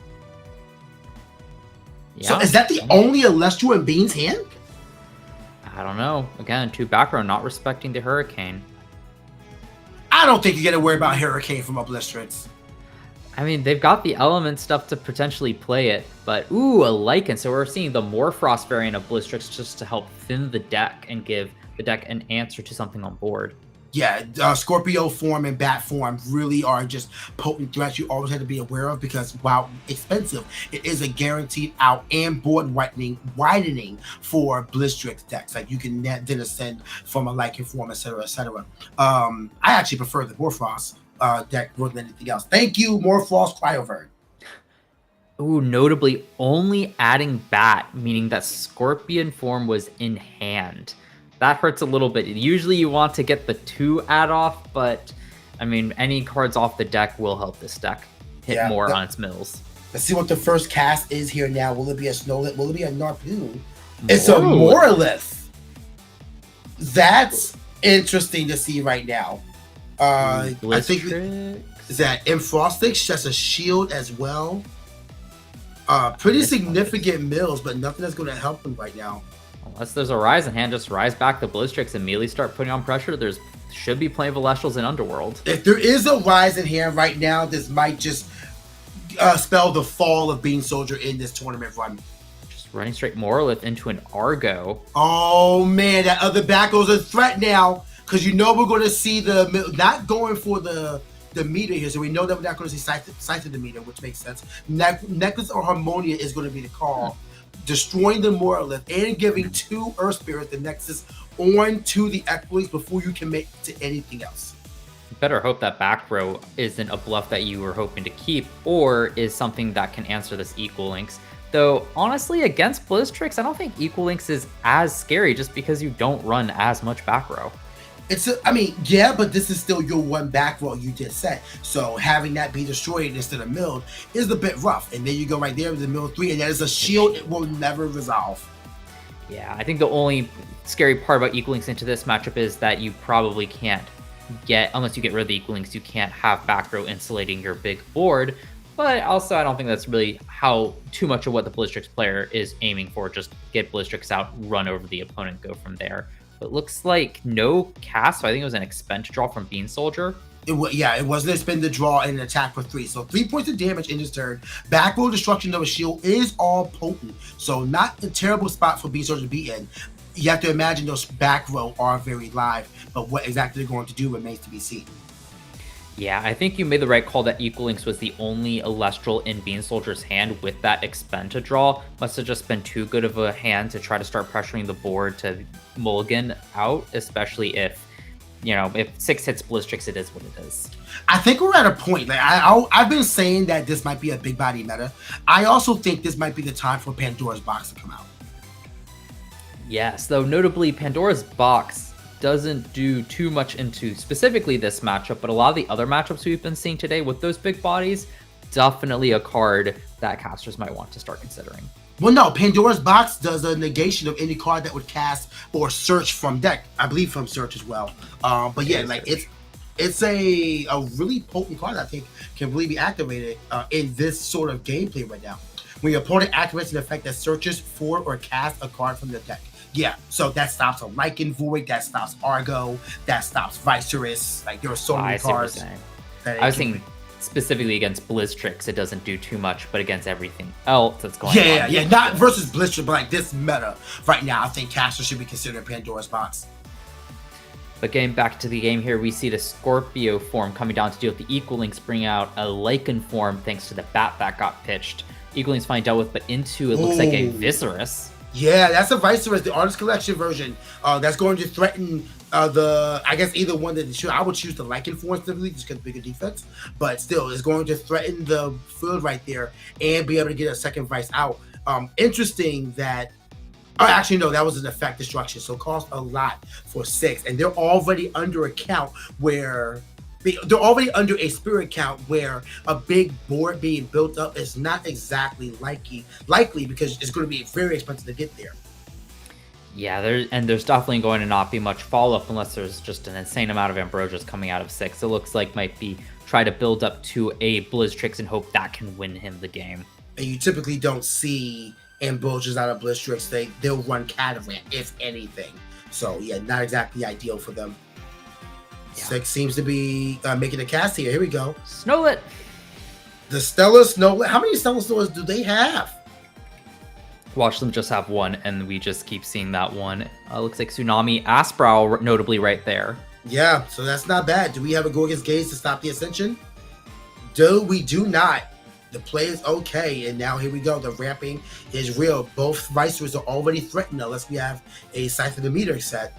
[SPEAKER 2] Yeah. So is that the only Elestral in Bean's hand?
[SPEAKER 3] I don't know. Again, 2 background, not respecting the Hurricane.
[SPEAKER 2] I don't think you're going to worry about Hurricane from BlueStacks.
[SPEAKER 3] I mean, they've got the element stuff to potentially play it, but ooh, a Lycan. So we're seeing the Morfrost variant of BlueStacks just to help thin the deck and give the deck an answer to something on board.
[SPEAKER 2] Yeah, Scorpio form and Bat form really are just potent threats you always have to be aware of, because while expensive, it is a guaranteed out and board widening for Blistrix decks. Like you can then ascend from a Lycan form, etc., etc. I actually prefer the Morphos deck more than anything else. Thank you, Morphos Cryovert.
[SPEAKER 3] Ooh, notably only adding Bat, meaning that Scorpion form was in hand. That hurts a little bit. Usually you want to get the 2 add off, but I mean, any cards off the deck will help this deck hit more on its mills.
[SPEAKER 2] Let's see what the first cast is here now. Will it be a Snowlet? Will it be a Narpoon? It's a Morlith. That's interesting to see right now. I think is that Infrostix, just a shield as well. Pretty significant mills, but nothing that's going to help them right now.
[SPEAKER 3] Unless there's a Rise in hand, just Rise back the Blistrix and immediately start putting on pressure. There's should be plenty of Elestrals in Underworld.
[SPEAKER 2] If there is a Rise in hand right now, this might just spell the fall of Bean Soldier in this tournament run.
[SPEAKER 3] Just running straight Morlith into an Argo.
[SPEAKER 2] Oh man, that other back goes a threat now, because you know we're going to see the not going for the meter here, so we know that we're not going to see Scythe of the meter, which makes sense. Necklace or Harmonia is going to be the call. Destroying the Morlith and giving 2 Earth Spirits the Nexus on to the Equilings before you commit to anything else.
[SPEAKER 3] You better hope that back row isn't a bluff that you were hoping to keep, or is something that can answer this Equal Links. Though, honestly, against Blistrix, I don't think Equal Links is as scary just because you don't run as much back row.
[SPEAKER 2] Yeah, but this is still your one back row you just set. So having that be destroyed instead of milled is a bit rough. And then you go right there with the mill 3, and that is a shield it will never resolve.
[SPEAKER 3] Yeah, I think the only scary part about Equal Links into this matchup is that you probably can't get, unless you get rid of the Equal Links, you can't have back row insulating your big board. But also, I don't think that's really too much of what the Blistrix player is aiming for. Just get Blistrix out, run over the opponent, go from there. But looks like no cast, so I think it was an expend to draw from Bean Soldier.
[SPEAKER 2] It was an expend to draw and an attack for 3. So 3 points of damage in this turn. Back row destruction of a shield is all potent. So not a terrible spot for Bean Soldier to be in. You have to imagine those back row are very live, but what exactly they're going to do remains to be seen.
[SPEAKER 3] Yeah, I think you made the right call that Equal Links was the only Elestral in Bean Soldier's hand with that expend to draw. Must have just been too good of a hand to try to start pressuring the board to mulligan out, especially if 6 hits Blistrix, it is what it is.
[SPEAKER 2] I think we're at a point. Like I've been saying that this might be a big body meta. I also think this might be the time for Pandora's Box to come out.
[SPEAKER 3] Yes, though notably Pandora's Box doesn't do too much into specifically this matchup, but a lot of the other matchups we've been seeing today with those big bodies, definitely a card that casters might want to start considering.
[SPEAKER 2] Well, no, Pandora's Box does a negation of any card that would cast or search from deck. I believe from search as well. But yeah, like it's a really potent card I think can really be activated in this sort of gameplay right now. When your opponent activates an effect that searches for or casts a card from the deck. Yeah, so that stops a Lycan Void, that stops Argo, that stops Viserys. Like there are so many cards.
[SPEAKER 3] I was thinking specifically against Blistrix, it doesn't do too much, but against everything else that's going on.
[SPEAKER 2] Yeah, not versus Blistrix, but like this meta right now, I think casters should be considering Pandora's Box.
[SPEAKER 3] But getting back to the game here, we see the Scorpio form coming down to deal with the Equal Links, bring out a Lycan form thanks to the bat that got pitched. Equal Links finally dealt with, but into it looks like a Viserys.
[SPEAKER 2] Yeah, that's a Viserys, the Artist Collection version. That's going to threaten I guess either one that should. I would choose the Lycan form specifically just because bigger defense, but still, it's going to threaten the field right there and be able to get a second Vice out. Interesting that. Oh, actually, no, that was an effect destruction, so it cost a lot for 6, and they're already under a count where. They're already under a spirit count where a big board being built up is not exactly likely because it's going to be very expensive to get there.
[SPEAKER 3] Yeah, there's definitely going to not be much follow-up unless there's just an insane amount of Ambrosias coming out of 6. It looks like might be try to build up to a Blistrix and hope that can win him the game.
[SPEAKER 2] And you typically don't see Ambrosias out of Blistrix. They'll run Cataran, if anything. So yeah, not exactly ideal for them. Yeah. 6 seems to be making a cast here. Here we go.
[SPEAKER 3] Snowlet.
[SPEAKER 2] The Stellar Snowlet. How many Stellar Snowlets do they have?
[SPEAKER 3] Watch them just have one, and we just keep seeing that one. Looks like Tsunami Asprow, notably right there.
[SPEAKER 2] Yeah, so that's not bad. Do we have a go against Gaze to stop the Ascension? We do not. The play is okay, and now here we go. The ramping is real. Both Viceroys are already threatened unless we have a Cypher the Meter set.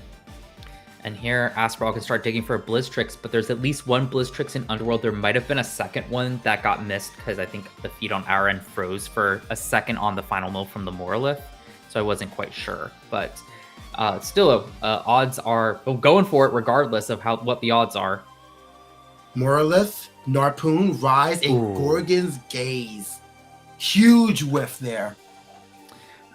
[SPEAKER 3] And here, Aspral can start digging for a BlizzTrix, but there's at least one BlizzTrix in Underworld. There might have been a second one that got missed because I think the feed on our end froze for a second on the final mill from the Morlith, so I wasn't quite sure. But still, odds are going for it regardless of what the odds are.
[SPEAKER 2] Morlith, Narpoon, Rise, and Gorgon's Gaze. Huge whiff there.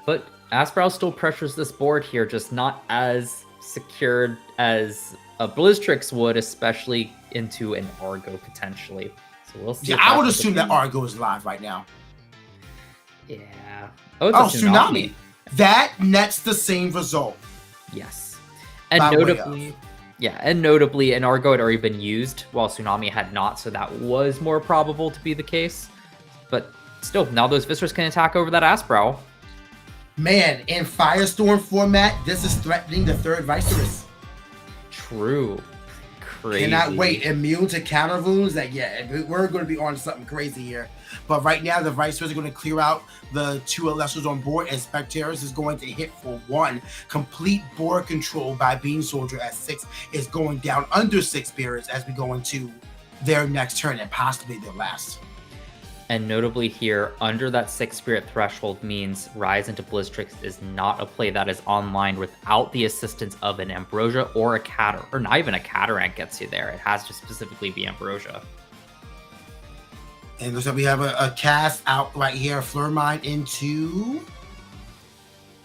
[SPEAKER 3] But Aspral still pressures this board here, just not as secured as a BlizzTrix would, especially into an Argo potentially. So we'll see.
[SPEAKER 2] Yeah, I would assume that Argo is live right now.
[SPEAKER 3] Yeah. Oh, it's a Tsunami.
[SPEAKER 2] That nets the same result.
[SPEAKER 3] Yes. And notably, an Argo had already been used while Tsunami had not, so that was more probable to be the case. But still, now those Viscers can attack over that Aspral.
[SPEAKER 2] Man, in Firestorm format, this is threatening the third Viceroys.
[SPEAKER 3] True. Crazy.
[SPEAKER 2] Cannot wait. Immune to counter wounds. We're going to be on something crazy here. But right now, the Viceroys are going to clear out the 2 Elestrals on board, and Spectators is going to hit for 1. Complete board control by Beam Soldier at 6 is going down under 6 Spirits as we go into their next turn and possibly their last.
[SPEAKER 3] And notably here, under that 6 Spirit threshold means Rise into BlizzTrix is not a play that is online without the assistance of an Ambrosia or a Catarant, or not even a Catarant gets you there. It has to specifically be Ambrosia.
[SPEAKER 2] And looks like we have a cast out right here, Flurmine into...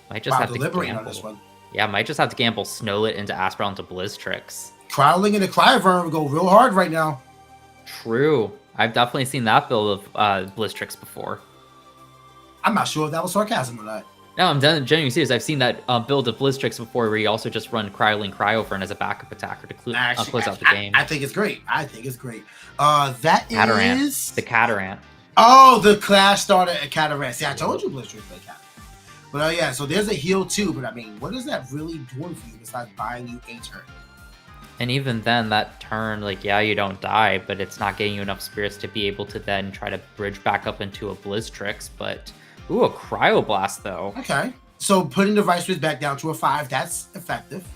[SPEAKER 3] Might just have to
[SPEAKER 2] deliberate
[SPEAKER 3] gamble
[SPEAKER 2] on this one.
[SPEAKER 3] Yeah, might just have to gamble Snowlit into Aspral into BlizzTrix.
[SPEAKER 2] Cryoling into Cryoverm go real hard right now.
[SPEAKER 3] True. I've definitely seen that build of BlizzTrix before.
[SPEAKER 2] I'm not sure if that was sarcasm or not.
[SPEAKER 3] No, I'm genuinely serious. I've seen that build of BlizzTrix before where you also just run Cryoling Cryoverm as a backup attacker to close out the game.
[SPEAKER 2] I think it's great. That
[SPEAKER 3] Catarant.
[SPEAKER 2] is...
[SPEAKER 3] The Catarant.
[SPEAKER 2] Oh, the Clash starter at Catarant. See, I told you BlizzTrix played Catarant. But yeah, so there's a heal too. But I mean, what is that really doing for you besides buying you a turn?
[SPEAKER 3] And even then, that turn, you don't die, but it's not getting you enough spirits to be able to then try to bridge back up into a BlizzTrix. But, ooh, a Cryoblast, though.
[SPEAKER 2] Okay. So putting the Viceroys back down to a 5, that's effective.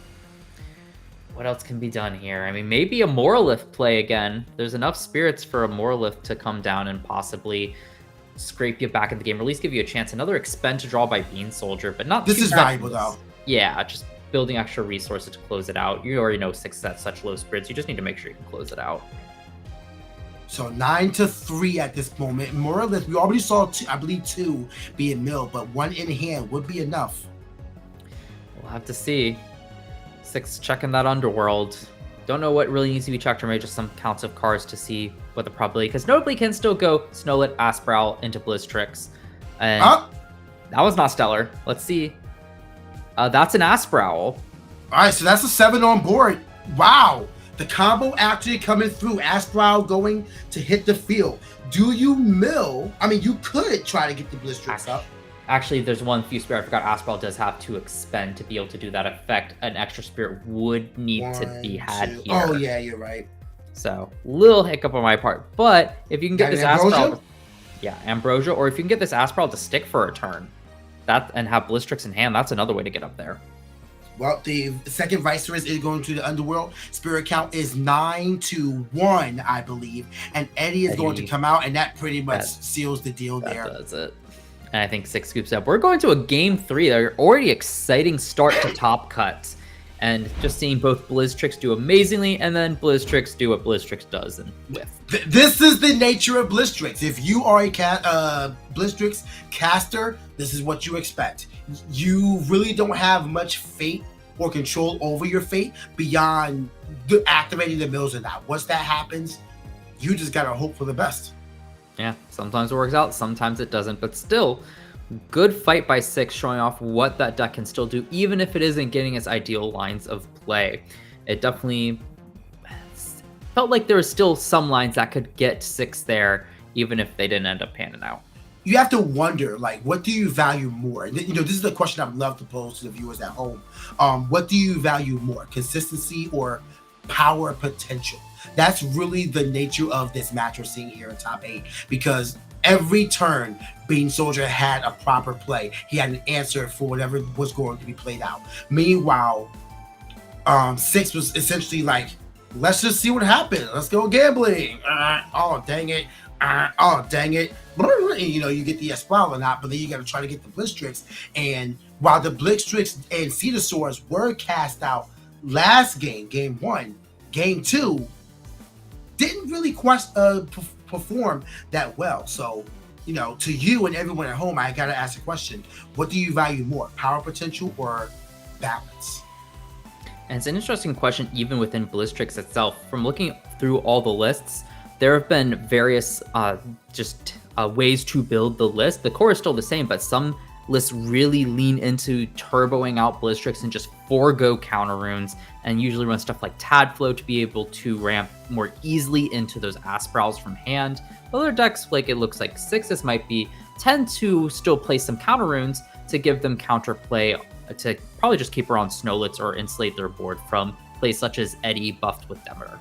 [SPEAKER 3] What else can be done here? I mean, maybe a Morlith play again. There's enough spirits for a Morlith to come down and possibly scrape you back in the game, or at least give you a chance. Another expend to draw by Bean Soldier, but not
[SPEAKER 2] This is valuable, though.
[SPEAKER 3] Yeah, just building extra resources to close it out. You already know 6 at such low spirits. You just need to make sure you can close it out.
[SPEAKER 2] So 9-3 at this moment. More or less, we already saw, I believe, 2 being milled, but 1 in hand would be enough.
[SPEAKER 3] We'll have to see. 6 checking that Underworld. Don't know what really needs to be checked, or maybe just some counts of cards to see what the probability, because notably can still go Snowlit, Aspral into BlizzTrix. And that was not stellar. Let's see. That's an Aspral.
[SPEAKER 2] All right, so that's a 7 on board. Wow. The combo actually coming through. Aspral going to hit the field. Do you mill? I mean, you could try to get the BlizzTrix up.
[SPEAKER 3] Actually, there's one few spirit. I forgot Aspral does have to expend to be able to do that effect. An extra spirit would need to be had here.
[SPEAKER 2] Oh, yeah, you're right.
[SPEAKER 3] So, little hiccup on my part. But if you can get this Aspral... Yeah, Ambrosia. Or if you can get this Aspral to stick for a turn and have BlizzTrix in hand, that's another way to get up there.
[SPEAKER 2] Well, the second Viceroy is going to the Underworld. Spirit count is 9-1, I believe. And Eddie is going to come out, and that pretty much seals the deal there.
[SPEAKER 3] That does it. And I think 6 scoops up. We're going to a game 3. They're already exciting start to top cuts. And just seeing both BlizzTrix do amazingly, and then BlizzTrix do what BlizzTrix does and with.
[SPEAKER 2] This is the nature of BlizzTrix. If you are a BlizzTrix caster, this is what you expect. You really don't have much fate or control over your fate beyond activating the mills or not. Once that happens, you just gotta hope for the best.
[SPEAKER 3] Yeah, sometimes it works out, sometimes it doesn't, but still, good fight by 6, showing off what that deck can still do, even if it isn't getting its ideal lines of play. It definitely felt like there was still some lines that could get 6 there, even if they didn't end up panning out.
[SPEAKER 2] You have to wonder, what do you value more? And, this is the question I'd love to pose to the viewers at home. What do you value more, consistency or power potential. That's really the nature of this match we're seeing here in top 8, because every turn Bean Soldier had a proper play. He had an answer for whatever was going to be played out. Meanwhile, 6 was essentially like, let's just see what happens. Let's go gambling. Oh, dang it. Oh, dang it. You know, you get the Espral or not, but then you got to try to get the Blitztrix. And while the Blitztrix and Cetosaurs were cast out last game, game 1, game 2 didn't really perform that well. So, you know, to you and everyone at home, I got to ask a question. What do you value more, power potential or balance?
[SPEAKER 3] And it's an interesting question even within Blitztrix itself. From looking through all the lists, there have been various ways to build the list. The core is still the same, but some lists really lean into turboing out Blitztrix and just forego counter runes, and usually run stuff like Tadflow to be able to ramp more easily into those Asprals from hand. Other decks, like it looks like Sixes might be, tend to still play some counter runes to give them counterplay to probably just keep around Snowlets or insulate their board from plays such as Eddie buffed with Demeter.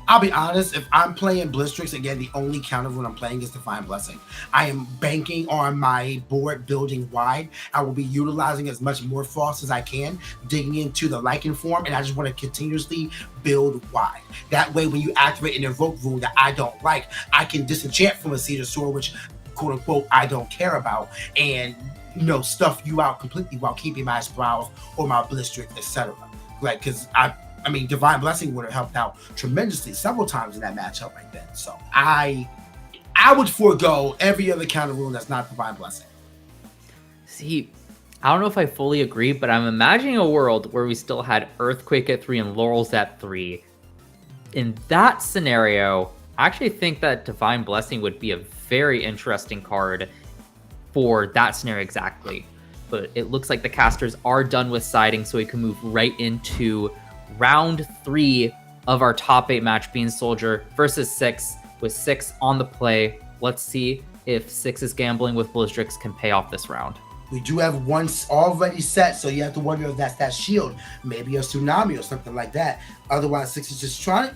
[SPEAKER 2] I'll be honest, if I'm playing Blitztrix, again, the only counter rune I'm playing is Divine Blessing. I am banking on my board building wide. I will be utilizing as much Morphos as I can, digging into the Lycan form, and I just want to continuously build wide. That way, when you activate an Invoke rune that I don't like, I can disenchant from a Cetosaur, which, quote unquote, I don't care about, and, you know, stuff you out completely while keeping my Sprouse or my Blitztrix, etc. Like, because I mean, Divine Blessing would have helped out tremendously several times in that matchup like that. So I would forego every other counter rune that's not Divine Blessing.
[SPEAKER 3] See, I don't know if I fully agree, but I'm imagining a world where we still had Earthquake at 3 and Laurels at 3. In that scenario, I actually think that Divine Blessing would be a very interesting card for that scenario exactly. But it looks like the casters are done with siding, so we can move right into round 3 of our top 8 match, Bean Soldier versus 6, with 6 on the play. Let's see if 6's gambling with Blitztrix can pay off this round.
[SPEAKER 2] We do have one already set, so you have to wonder if that's that shield, maybe a tsunami or something like that. Otherwise, 6 is just trying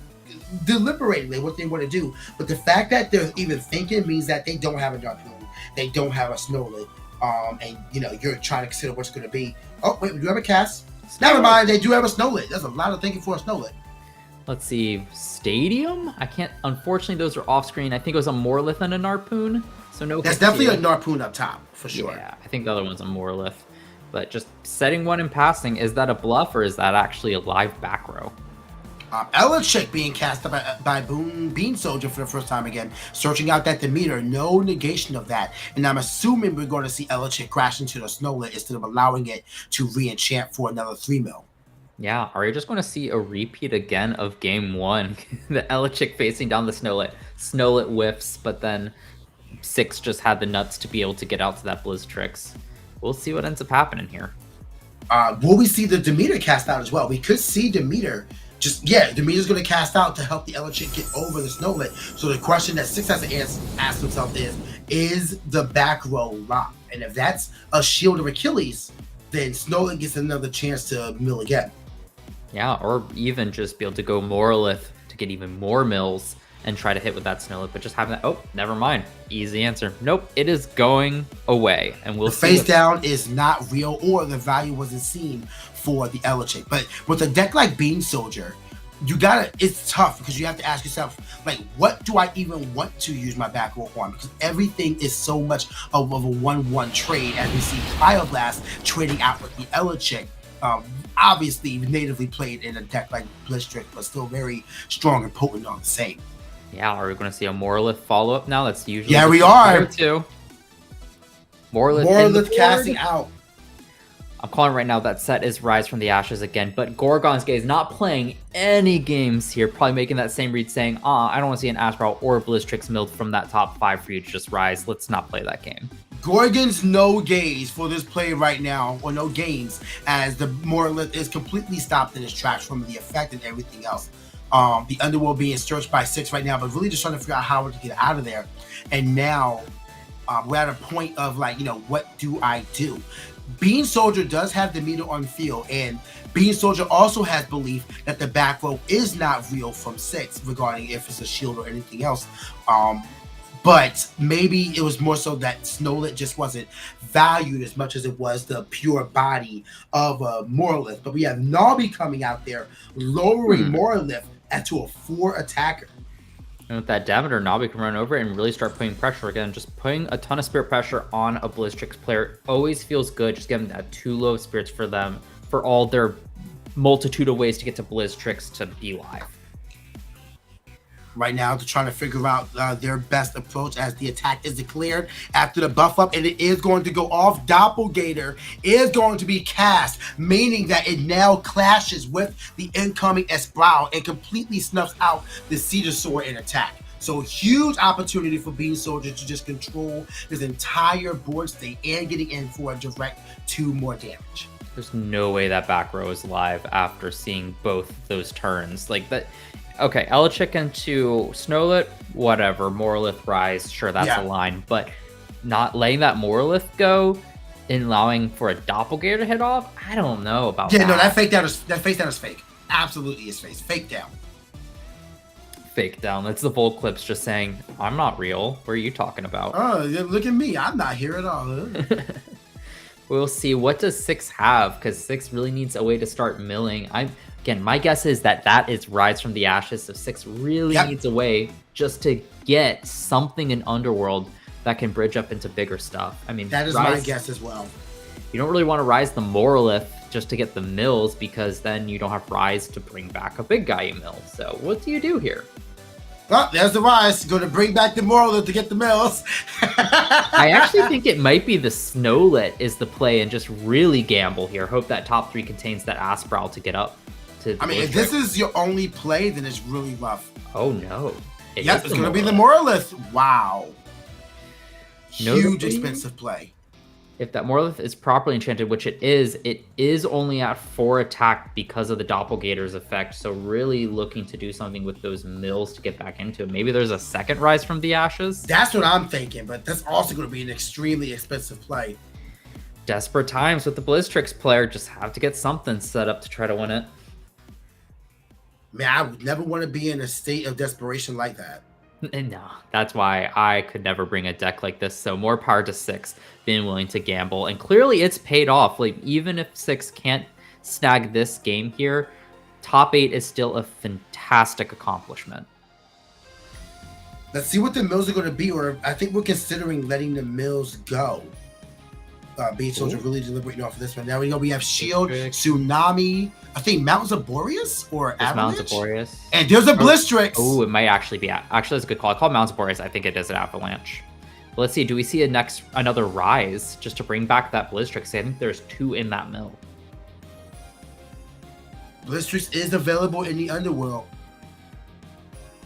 [SPEAKER 2] deliberately what they want to do. But the fact that they're even thinking means that they don't have a Dark Moon, they don't have a Snowlet, and you know, you're trying to consider what's going to be. Oh wait, we do have a cast. Never mind, they do have a Snowlet. There's a lot of thinking for a Snowlet.
[SPEAKER 3] Let's see, Stadium? I can't, unfortunately, those are off screen. I think it was a Morlith and a Narpoon, so no.
[SPEAKER 2] That's definitely a Narpoon up top, for sure.
[SPEAKER 3] Yeah, I think the other one's a Morlith. But just setting one and passing, is that a bluff or is that actually a live back row?
[SPEAKER 2] Elechick being cast by Bean Soldier for the first time again, searching out that Demeter, no negation of that. And I'm assuming we're going to see Elechick crash into the Snowlet instead of allowing it to re-enchant for another 3-mil.
[SPEAKER 3] Yeah, are you just going to see a repeat again of game 1? The Elechick facing down the Snowlet. Snowlet whiffs, but then 6 just had the nuts to be able to get out to that Blitztrix. We'll see what ends up happening here.
[SPEAKER 2] Will we see the Demeter cast out as well? We could see Demeter. Demeter's going to cast out to help the Elechick get over the Snowlet. So the question that 6 has to ask himself is the back row locked? And if that's a Shield of Achilles, then Snowlet gets another chance to mill again.
[SPEAKER 3] Yeah, or even just be able to go Morlith to get even more mills and try to hit with that Snowlet, but just having that, oh, never mind. Easy answer. Nope, it is going away. And we'll see.
[SPEAKER 2] The face down is not real, or the value wasn't seen for the Elechick. But with a deck like Bean Soldier, it's tough because you have to ask yourself, like, what do I even want to use my back row on? Because everything is so much of a 1-1 trade, as we see Cryoblast trading out with the Elechick. Obviously natively played in a deck like Blitztrix, but still very strong and potent on the same.
[SPEAKER 3] Yeah, are we going to see a Morlith follow-up now? That's usually
[SPEAKER 2] we are.
[SPEAKER 3] Too.
[SPEAKER 2] Morlith casting out.
[SPEAKER 3] I'm calling right now that set is Rise from the Ashes again, but Gorgon's Gaze not playing any games here, probably making that same read saying, I don't want to see an Astral or Blitztrix milled from that top 5 for you to just Rise. Let's not play that game.
[SPEAKER 2] Gorgon's no gaze for this play right now, or no gains, as the Morlith is completely stopped in his tracks from the effect and everything else. The Underworld being searched by 6 right now, but really just trying to figure out how to get out of there. And now we're at a point of, like, you know, what do I do? Bean Soldier does have the meter on field, and Bean Soldier also has belief that the back row is not real from 6 regarding if it's a shield or anything else. But maybe it was more so that Snowlet just wasn't valued as much as it was the pure body of Morlith. But we have Nobby coming out there, lowering Morlith to a 4 attacker.
[SPEAKER 3] And with that Demeter, Nobby can run over and really start putting pressure again. Just putting a ton of spirit pressure on a BlizzTrix player always feels good. Just giving that 2 low spirits for them, for all their multitude of ways to get to BlizzTrix to be live.
[SPEAKER 2] Right now, they're trying to figure out their best approach as the attack is declared after the buff up, and it is going to go off. Doppelganger is going to be cast, meaning that it now clashes with the incoming Esprow and completely snuffs out the Cedar Sword in attack. So huge opportunity for Bean Soldier to just control his entire board state and getting in for a direct 2 more damage.
[SPEAKER 3] There's no way that back row is live after seeing both those turns. Like that. Okay, Elechick into Snowlet, whatever. Morlith Rise, sure, that's a line. But not letting that Morlith go and allowing for a Doppelganger to hit off, I don't know about that.
[SPEAKER 2] Yeah, no, that face down is fake. Absolutely is fake. Fake down.
[SPEAKER 3] Fake down. That's the Volt Clips just saying, I'm not real. What are you talking about?
[SPEAKER 2] Oh, look at me. I'm not here at all.
[SPEAKER 3] We'll see. What does 6 have? Because 6 really needs a way to start milling. Again, my guess is that is Rise from the Ashes, so 6 really needs a way just to get something in Underworld that can bridge up into bigger stuff. I mean,
[SPEAKER 2] that is my guess as well.
[SPEAKER 3] You don't really want to Rise the Morlith just to get the mills, because then you don't have Rise to bring back a big guy you mill. So what do you do here?
[SPEAKER 2] Well, there's the Rise. Going to bring back the Morlith to get the mills.
[SPEAKER 3] I actually think it might be the Snowlet is the play and just really gamble here. Hope that top 3 contains that Asprowl to get up.
[SPEAKER 2] I mean, if this is your only play, then it's really rough.
[SPEAKER 3] Oh, no.
[SPEAKER 2] Yep, it's going to be the Morlith. Wow. Huge expensive play.
[SPEAKER 3] If that Morlith is properly enchanted, which it is only at 4 attack because of the Doppelganger's effect. So really looking to do something with those mills to get back into it. Maybe there's a second Rise from the Ashes.
[SPEAKER 2] That's what I'm thinking, but that's also going to be an extremely expensive play.
[SPEAKER 3] Desperate times with the BlizzTrix player. Just have to get something set up to try to win it.
[SPEAKER 2] Man, I would never want to be in a state of desperation like that.
[SPEAKER 3] No, that's why I could never bring a deck like this. So more power to 6 being willing to gamble. And clearly it's paid off. Like, even if 6 can't snag this game here, top 8 is still a fantastic accomplishment.
[SPEAKER 2] Let's see what the mills are going to be, or I think we're considering letting the mills go. Bean Soldier really deliberating off of this one. Now we have Shield, Tsunami, I think Mountains of Boreas or Avalanche.
[SPEAKER 3] Mountains of Boreas.
[SPEAKER 2] And there's a BlizzTrix.
[SPEAKER 3] Oh, it might actually be. Actually, that's a good call. I call Mountains of Boreas. I think it is an Avalanche. But let's see. Do we see another Rise just to bring back that BlizzTrix? I think there's 2 in that mill.
[SPEAKER 2] BlizzTrix is available in the Underworld.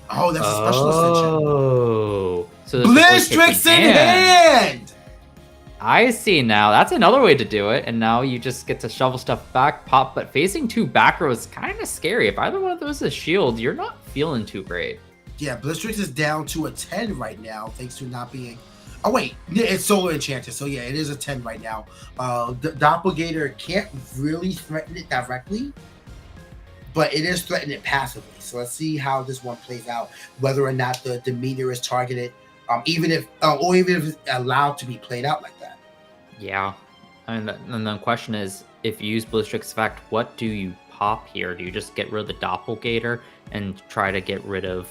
[SPEAKER 2] Oh, that's a special ascension.
[SPEAKER 3] Oh. So
[SPEAKER 2] BlizzTrix in hand!
[SPEAKER 3] I see now. That's another way to do it. And now you just get to shovel stuff back, pop. But facing 2 back rows is kind of scary. If either one of those is shield, you're not feeling too great.
[SPEAKER 2] Yeah, BlizzTrix is down to a 10 right now, thanks to not being... Oh, wait. It's Solar Enchanted. So, yeah, it is a 10 right now. Doppelganger can't really threaten it directly, but it is threatening it passively. So let's see how this one plays out, whether or not the demeanor is targeted, even if it's allowed to be played out like that.
[SPEAKER 3] Yeah. And the question is, if you use BlizzTrix effect, what do you pop here? Do you just get rid of the Doppelganger and try to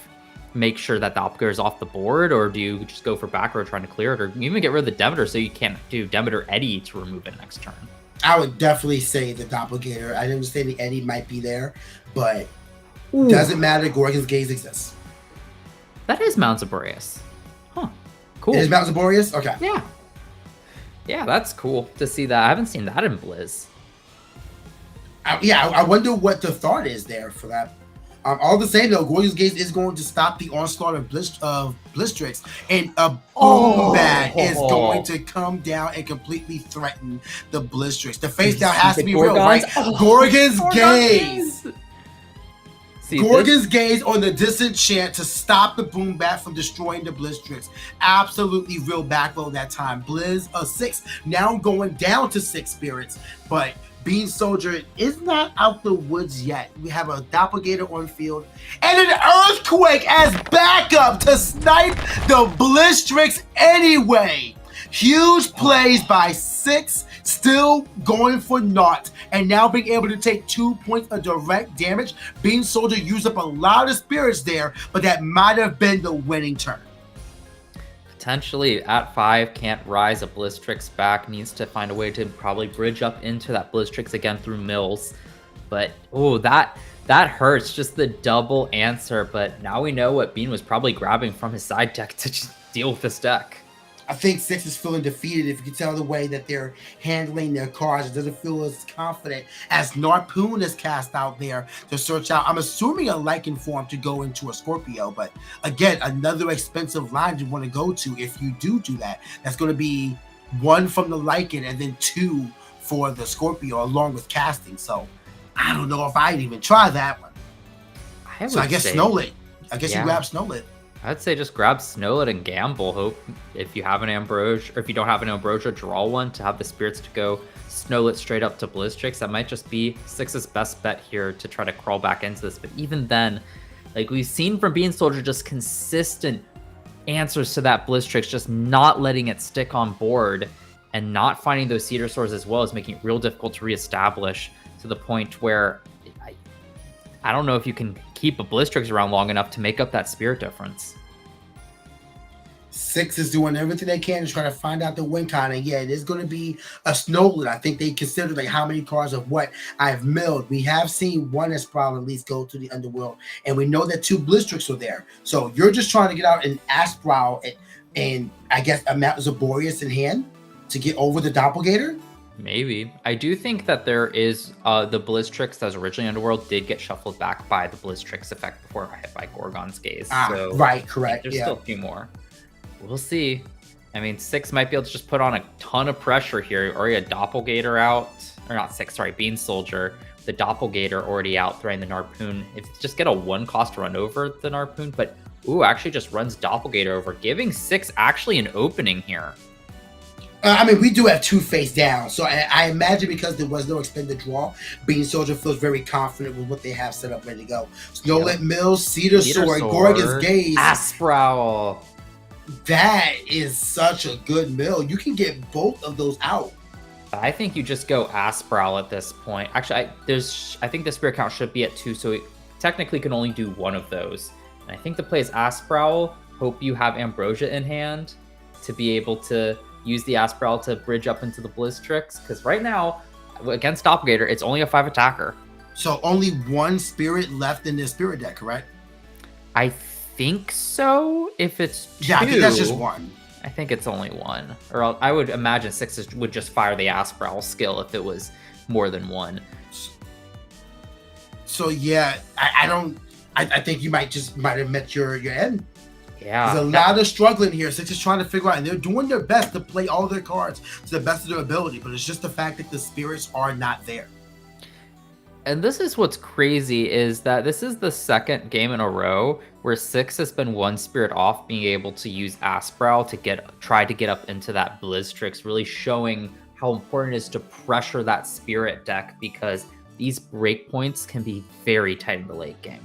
[SPEAKER 3] make sure that Doppelganger is off the board, or do you just go for back row trying to clear it, or even get rid of the Demeter so you can't do Demeter Eddy to remove it next turn?
[SPEAKER 2] I would definitely say the Doppelganger. I understand the Eddy might be there, but doesn't matter. Gorgon's Gaze exists.
[SPEAKER 3] That is Mountains of Boreas. Huh. Cool.
[SPEAKER 2] It is Mountains of Boreas? Okay.
[SPEAKER 3] Yeah. Yeah, that's cool to see that. I haven't seen that in Blizz.
[SPEAKER 2] I wonder what the thought is there for that. All the same, though, Gorgon's Gaze is going to stop the onslaught of BlizzTrix, and a boom bag is going to come down and completely threaten the BlizzTrix. The face down has to be real, right? Gorgon's Gaze. Gorgon's Gaze on the disenchant to stop the Boom Bat from destroying the Blizztrix. Absolutely real backload that time. Blizz 6 now going down to 6 spirits, but Bean Soldier is not out the woods yet. We have a Doppelganger on field and an Earthquake as backup to snipe the Blizztrix anyway. Huge plays by 6, still going for naught, and now being able to take 2 points of direct damage. Bean Soldier used up a lot of spirits there, but that might have been the winning turn.
[SPEAKER 3] Potentially at 5, can't rise a Blizztrix back, needs to find a way to probably bridge up into that Blizztrix again through mills. But that hurts, just the double answer. But now we know what Bean was probably grabbing from his side deck to just deal with this deck.
[SPEAKER 2] I think 6 is feeling defeated. If you can tell the way that they're handling their cards, it doesn't feel as confident as Narpoon is cast out there to search out. I'm assuming a Lycan form to go into a Scorpio, but again, another expensive line you want to go to. If you do that, that's going to be 1 from the Lycan and then 2 for the Scorpio along with casting. So I don't know if I'd even try that one. I guess Snowlit. I guess you grab Snowlit.
[SPEAKER 3] I'd say just grab Snowlit and gamble. Hope if you have an Ambrosia, or if you don't have an Ambrosia, draw one to have the spirits to go Snowlit straight up to Blizztrix. That might just be 6's best bet here to try to crawl back into this. But even then, like we've seen from Bean Soldier, just consistent answers to that Blizztrix, just not letting it stick on board and not finding those Cedar Swords as well, as making it real difficult to reestablish, to the point where I don't know if you can keep a Blizztrix around long enough to make up that spirit difference.
[SPEAKER 2] 6 is doing everything they can to try to find out the win con, and yeah, it is going to be a Snowlit. I think they consider like how many cards of what I've milled. We have seen 1 Espral at least go to the Underworld, and we know that 2 Blizztrix are there. So you're just trying to get out an Espral and I guess a Mountains of Boreas in hand to get over the Doppelganger.
[SPEAKER 3] Maybe. I do think that there is the Blizztrix that was originally Underworld did get shuffled back by the Blizztrix effect before it got hit by Gorgon's Gaze. So
[SPEAKER 2] right, correct.
[SPEAKER 3] There's still a few more. We'll see. I mean, 6 might be able to just put on a ton of pressure here. Already a Doppelganger out. Or not 6, sorry, Bean Soldier. The Doppelganger already out, throwing the Narpoon. If you just get a 1 cost to run over the Narpoon, but actually just runs Doppelganger over, giving 6 actually an opening here.
[SPEAKER 2] I mean, we do have 2 face down, so I imagine because there was no expended draw, Bean Soldier feels very confident with what they have set up ready to go. Snowlit Mills, Cedar Sword, Gorgon's Gaze,
[SPEAKER 3] Espral.
[SPEAKER 2] That is such a good mill. You can get both of those out.
[SPEAKER 3] I think you just go Espral at this point. Actually, I think the spirit count should be at 2, so it technically can only do 1 of those. And I think the play is Espral. Hope you have Ambrosia in hand to be able to use the Espral to bridge up into the Blizztrix, because right now against Doppelganger it's only a 5 attacker.
[SPEAKER 2] So only 1 spirit left in this spirit deck, correct?
[SPEAKER 3] I think so. If it's 2,
[SPEAKER 2] I think that's just 1.
[SPEAKER 3] I think it's only 1, or I would imagine 6 would just fire the Espral skill if it was more than 1.
[SPEAKER 2] So yeah, I think you might have met your end.
[SPEAKER 3] Yeah,
[SPEAKER 2] there's a lot of struggling here. 6 is trying to figure out, and they're doing their best to play all their cards to the best of their ability, but it's just the fact that the spirits are not there.
[SPEAKER 3] And this is what's crazy, is that this is the 2nd game in a row where 6 has been 1 spirit off being able to use Espral to try to get up into that Blizztrix, really showing how important it is to pressure that spirit deck, because these breakpoints can be very tight in the late game.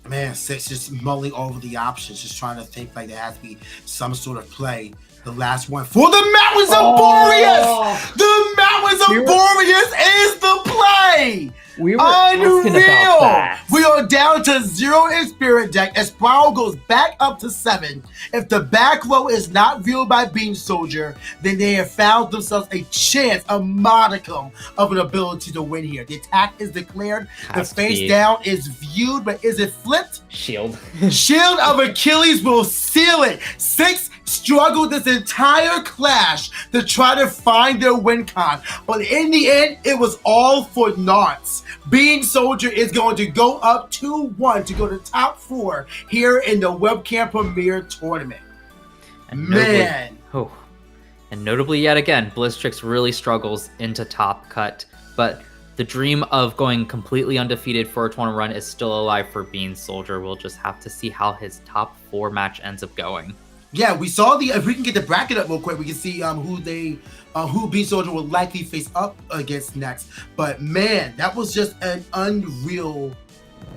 [SPEAKER 2] Man, 6 just mulling over the options, just trying to think like there has to be some sort of play. The last one for the Mountains of Boreas! The Mountains of Boreas is the play!
[SPEAKER 3] We were talking about that.
[SPEAKER 2] We are down to 0 in spirit deck. Espral goes back up to 7. If the back row is not viewed by Bean Soldier, then they have found themselves a chance, a modicum of an ability to win here. The attack is declared. The face down is viewed, but is it flipped?
[SPEAKER 3] Shield.
[SPEAKER 2] Shield of Achilles will seal it. 6 struggled this entire clash to try to find their win con, but in the end, it was all for naught. Bean Soldier is going to go up 2-1 to go to top 4 here in the Webcam Premier Tournament.
[SPEAKER 3] And
[SPEAKER 2] Man.
[SPEAKER 3] Notably yet again, Blizztrix really struggles into top cut, but The dream of going completely undefeated for a tournament run is still alive for Bean Soldier. We'll just have to see how his top 4 match ends up going.
[SPEAKER 2] Yeah, we saw if we can get the bracket up real quick, we can see who Bean Soldier will likely face up against next. But man, that was just an unreal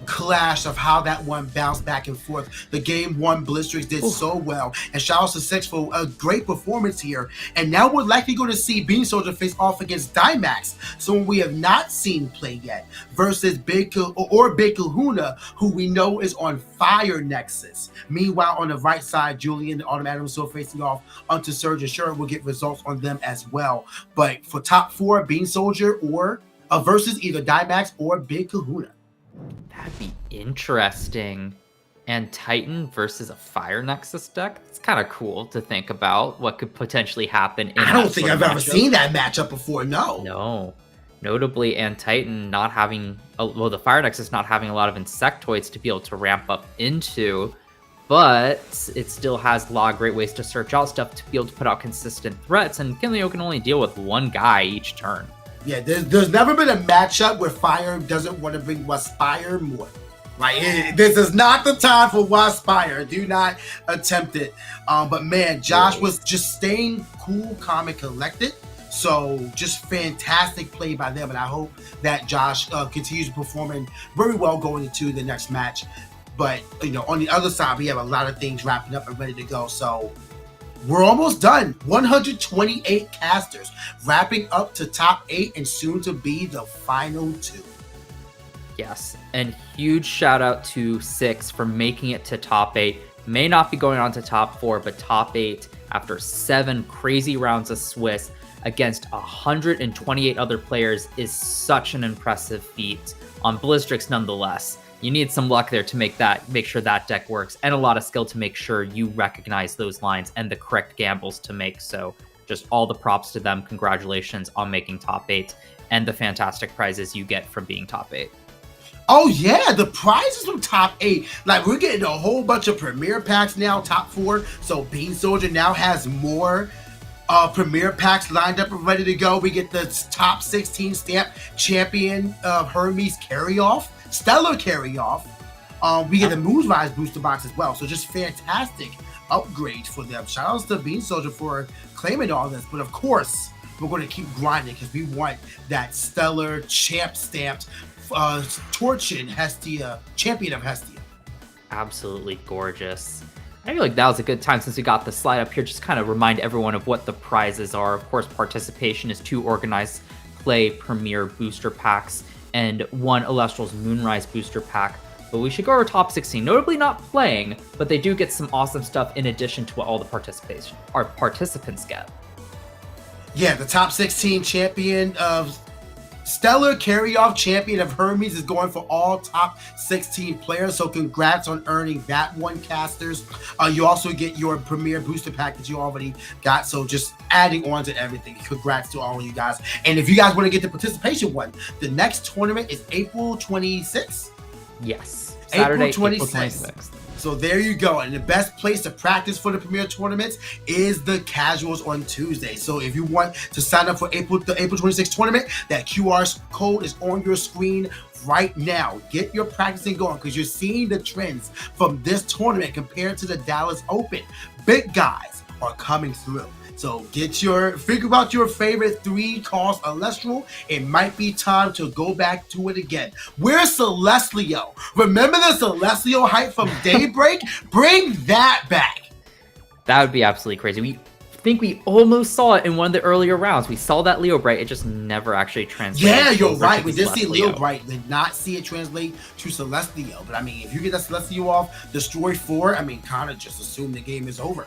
[SPEAKER 2] clash of how that one bounced back and forth. The game one, BlueStacks did so well, and shout out to Six for a great performance here. And now we're likely going to see Bean Soldier face off against Dimax, someone we have not seen play yet, versus Big Kahuna, who we know is on fire Nexus. Meanwhile, on the right side, Julian and Automatic still facing off onto Surge, and sure, we'll get results on them as well. But for top 4, Bean Soldier or versus either Dimax or Big Kahuna.
[SPEAKER 3] That'd be interesting. And Titan versus a Fire Nexus deck? It's kind of cool to think about what could potentially happen.
[SPEAKER 2] I don't think I've ever seen that matchup before, no.
[SPEAKER 3] No. Notably, and Titan not having, the Fire Nexus not having a lot of Insectoids to be able to ramp up into, but it still has a lot of great ways to search out stuff to be able to put out consistent threats, and Kinleo can only deal with one guy each turn.
[SPEAKER 2] Yeah, there's never been a matchup where Fire doesn't want to bring Waspire more. Right? This is not the time for Waspire. Do not attempt it. But man, Josh was just staying cool, calm, and collected. So just fantastic play by them. And I hope that Josh continues performing very well going into the next match. But, on the other side, we have a lot of things wrapping up and ready to go. So we're almost done. 128 casters, wrapping up to top 8 and soon to be the final 2.
[SPEAKER 3] Yes, and huge shout out to Six for making it to top 8. May not be going on to top 4, but top 8 after 7 crazy rounds of Swiss against 128 other players is such an impressive feat on BlueStacks nonetheless. You need some luck there to make sure that deck works, and a lot of skill to make sure you recognize those lines and the correct gambles to make. So just all the props to them. Congratulations on making top 8 and the fantastic prizes you get from being top 8.
[SPEAKER 2] Oh yeah, the prizes from top 8. Like, we're getting a whole bunch of premier packs now, top 4. So Bean Soldier now has more premier packs lined up and ready to go. We get the top 16 stamp champion of Hermes carry-off. Stellar carry-off. We get the Moonrise booster box as well. So just fantastic upgrade for them. Shout outs to Bean Soldier for claiming all this. But of course, we're going to keep grinding because we want that Stellar champ stamped Torchin Hestia, champion of Hestia.
[SPEAKER 3] Absolutely gorgeous. I feel like that was a good time since we got the slide up here. Just kind of remind everyone of what the prizes are. Of course, participation is 2 organized play premier booster packs and 1 Elestrals Moonrise booster pack. But we should go over top 16. Notably not playing, but they do get some awesome stuff in addition to what all the participants get.
[SPEAKER 2] Yeah, the top 16 champion of Stellar carry-off champion of Hermes is going for all top 16 players. So congrats on earning that one, casters. You also get your premier booster pack that you already got. So just adding on to everything. Congrats to all of you guys. And if you guys want to get the participation one, the next tournament is April 26th.
[SPEAKER 3] Yes.
[SPEAKER 2] Saturday,
[SPEAKER 3] April
[SPEAKER 2] 26th. So there you go. And the best place to practice for the premier tournaments is the casuals on Tuesday. So if you want to sign up for the April 26th tournament, that QR code is on your screen right now. Get your practicing going because you're seeing the trends from this tournament compared to the Dallas Open. Big guys are coming through. So figure out your favorite 3-cost Elestral. It might be time to go back to it again. Where's Celestlio? Remember the Celestlio hype from Daybreak? Bring that back.
[SPEAKER 3] That would be absolutely crazy. We think we almost saw it in one of the earlier rounds. We saw that Leo Bright. It just never actually translated.
[SPEAKER 2] Yeah, you're right. We did see Leo Bright. Did not see it translate to Celestlio. But I mean, if you get that Celestlio off, destroy 4, I mean, kind of just assume the game is over.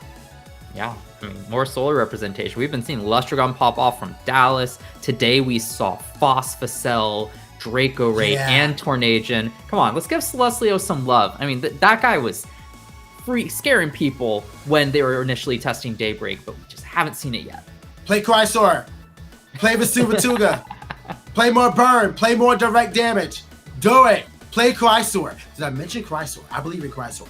[SPEAKER 3] Yeah, I mean, more solar representation. We've been seeing Lustragon pop off from Dallas. Today we saw Phosphocell, Draco Ray, and Tornadian. Come on, let's give Celestlio some love. I mean, that guy was scaring people when they were initially testing Daybreak, but we just haven't seen it yet.
[SPEAKER 2] Play Chrysor. Play Vesuvatuga. Play more burn. Play more direct damage. Do it. Play Chrysor. Did I mention Chrysor? I believe in Chrysor.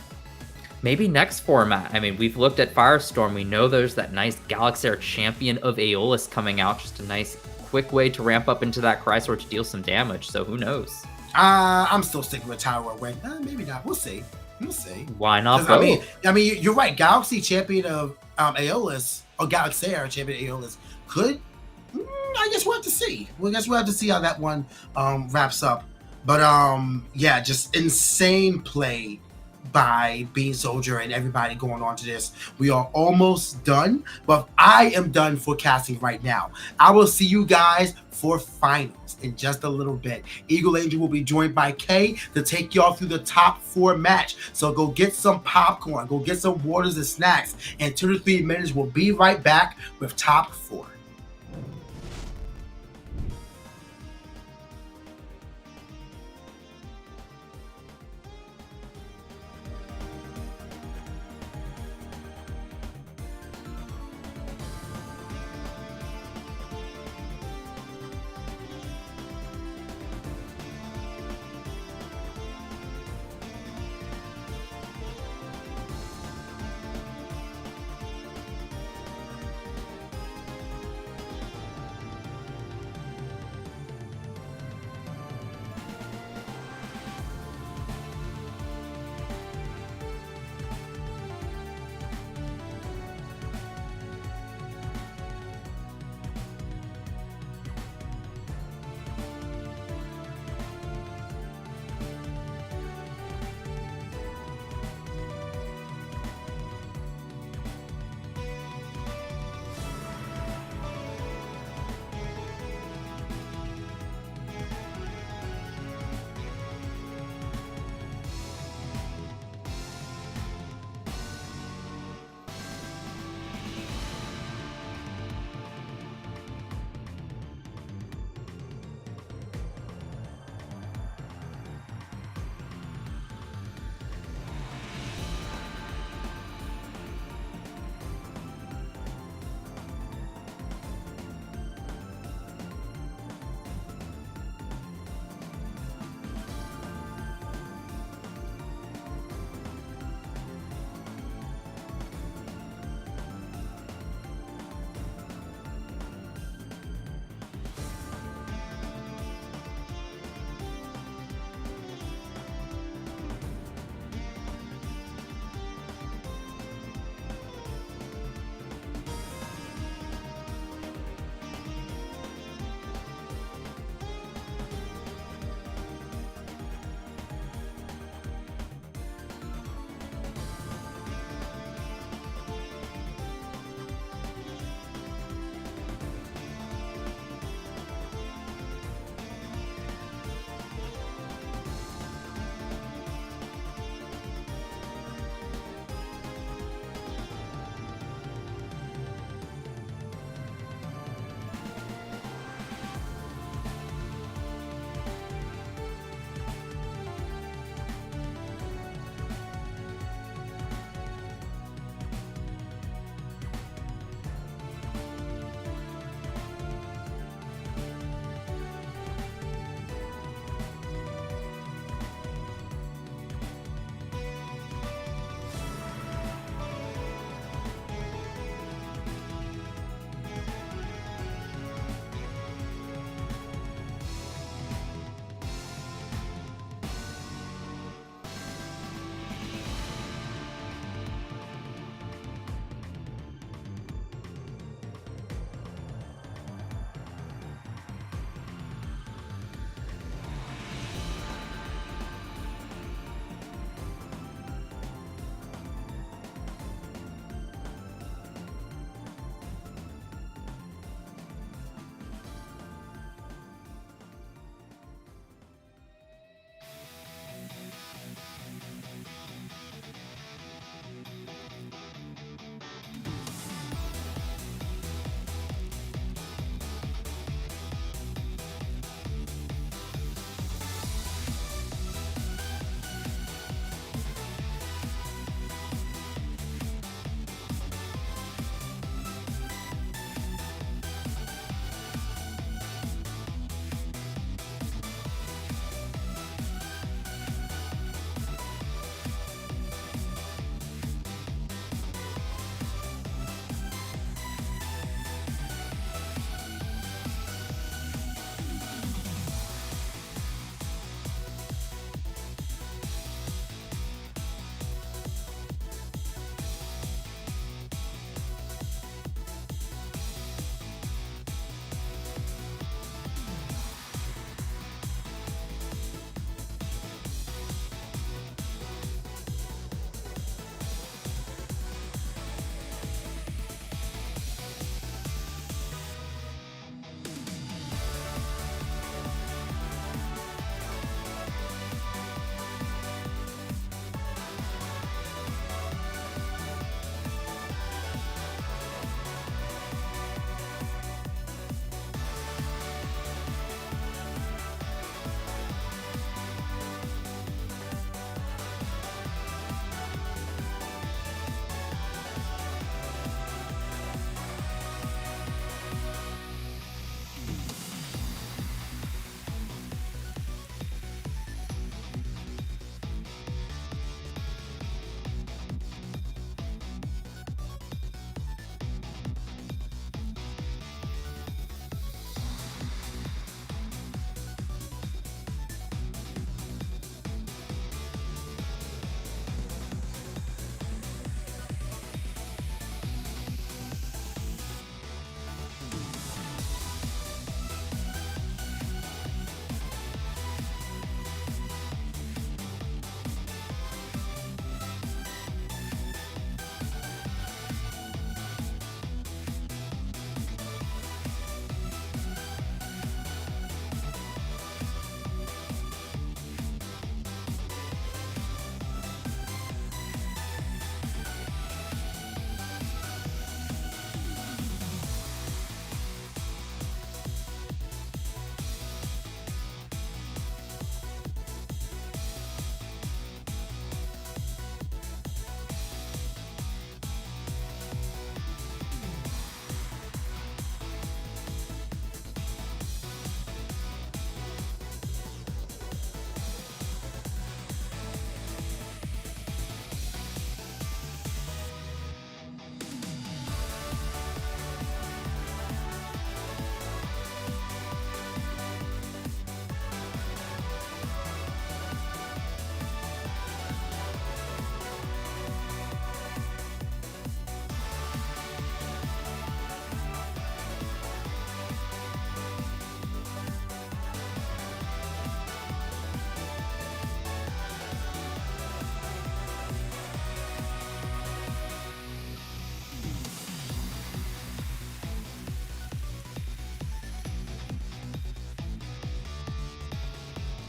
[SPEAKER 3] Maybe next format. I mean, we've looked at Firestorm. We know there's that nice Galaxy champion of Aeolus coming out. Just a nice quick way to ramp up into that Chrysler to deal some damage. So who knows?
[SPEAKER 2] I'm still sticking with Tower Win. Maybe not. We'll see. We'll see.
[SPEAKER 3] Why not
[SPEAKER 2] 'Cause,
[SPEAKER 3] both?
[SPEAKER 2] I mean, you're right. Galaxy champion of Aeolus, or Galaxair champion of Aeolus could. I guess we'll have to see. We'll have to see how that one wraps up. But yeah, just insane play by Bean Soldier and everybody going on to this. We are almost done, but I am done forecasting right now. I will see you guys for finals in just a little bit. Eagle Angel will be joined by Kay to take y'all through the top 4 match. So go get some popcorn, go get some waters and snacks, and 2 to 3 minutes we'll be right back with top 4.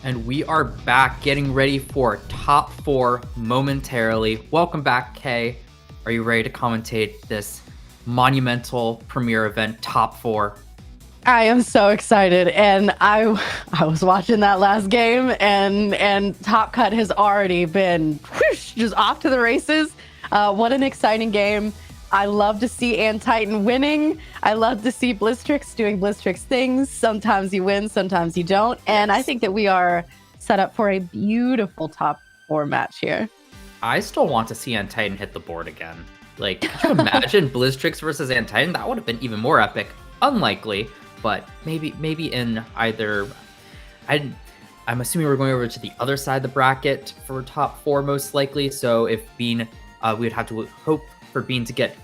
[SPEAKER 3] And we are back getting ready for top 4 momentarily. Welcome back, Kay. Are you ready to commentate this monumental premier event, top 4?
[SPEAKER 1] I am so excited, and I was watching that last game, and Top Cut has already been whoosh, just off to the races. What an exciting game. I love to see Titan winning. I love to see BlueStacks doing BlueStacks things. Sometimes you win, sometimes you don't. And I think that we are set up for a beautiful top 4 match here.
[SPEAKER 3] I still want to see Titan hit the board again. Like, could you imagine BlueStacks versus Titan? That would have been even more epic. Unlikely, but maybe in either... I'm assuming we're going over to the other side of the bracket for top 4 most likely. So if Bean, we would have to hope for Bean to get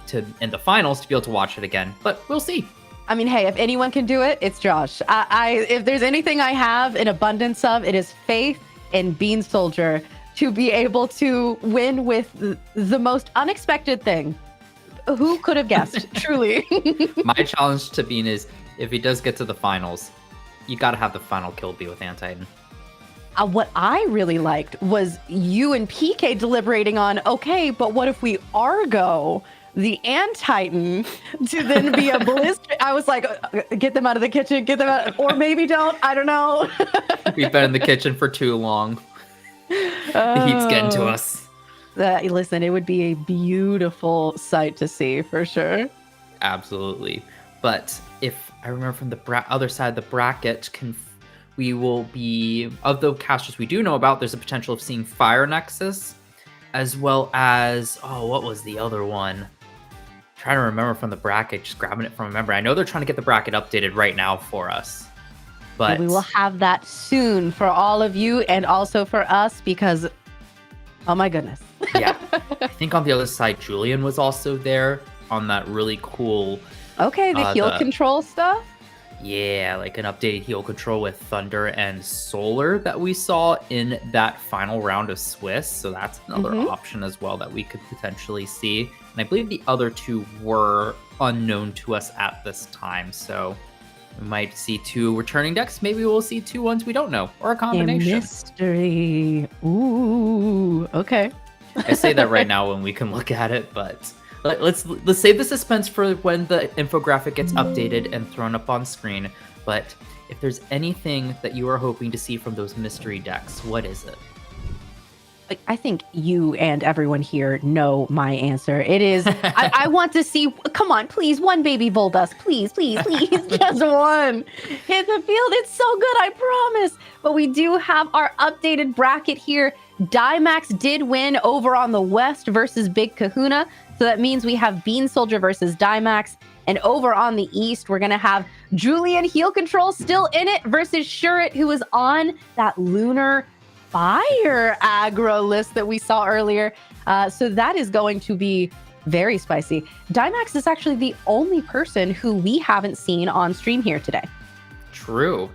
[SPEAKER 3] to in the finals to be able to watch it again, but we'll see.
[SPEAKER 1] I mean, hey, if anyone can do it, it's Josh. If there's anything I have in abundance of, it is faith in Bean Soldier to be able to win with the most unexpected thing. Who could have guessed? Truly.
[SPEAKER 3] My challenge to Bean is, if he does get to the finals, you got to have the final kill be with Titan.
[SPEAKER 1] What I really liked was you and PK deliberating on, okay, but what if we Argo the Titan to then be a blister? I was like, get them out of the kitchen, get them out, or maybe don't. I don't know.
[SPEAKER 3] We've been in the kitchen for too long. The heat's getting to us.
[SPEAKER 1] Listen, it would be a beautiful sight to see for sure.
[SPEAKER 3] Absolutely. But if I remember from the other side of the bracket, we will be, of the casters we do know about, there's a potential of seeing Fire Nexus, as well as, what was the other one? Trying to remember from the bracket, just grabbing it from memory. I know they're trying to get the bracket updated right now for us. But
[SPEAKER 1] we will have that soon for all of you and also for us because, oh my goodness.
[SPEAKER 3] Yeah. I think on the other side, Julian was also there on that really cool...
[SPEAKER 1] Okay, the heal control stuff?
[SPEAKER 3] Yeah, like an updated heal control with Thunder and Solar that we saw in that final round of Swiss. So that's another option as well that we could potentially see. And I believe the other 2 were unknown to us at this time. So we might see 2 returning decks. Maybe we'll see 2 ones we don't know, or a combination.
[SPEAKER 1] A mystery. Ooh, okay.
[SPEAKER 3] I say that right now when we can look at it, but... Let's save the suspense for when the infographic gets updated and thrown up on screen. But if there's anything that you are hoping to see from those mystery decks, what is it?
[SPEAKER 1] I think you and everyone here know my answer. It is, I want to see, come on, please, one baby Voldas, please, just one. Hit the field, it's so good, I promise. But we do have our updated bracket here. Dimax did win over on the West versus Big Kahuna. So that means we have Bean Soldier versus Dimax. And over on the East, we're going to have Julian Heal Control still in it versus Shurit, who is on that Lunar Fire aggro list that we saw earlier. So that is going to be very spicy. Dimax is actually the only person who we haven't seen on stream here today.
[SPEAKER 3] True.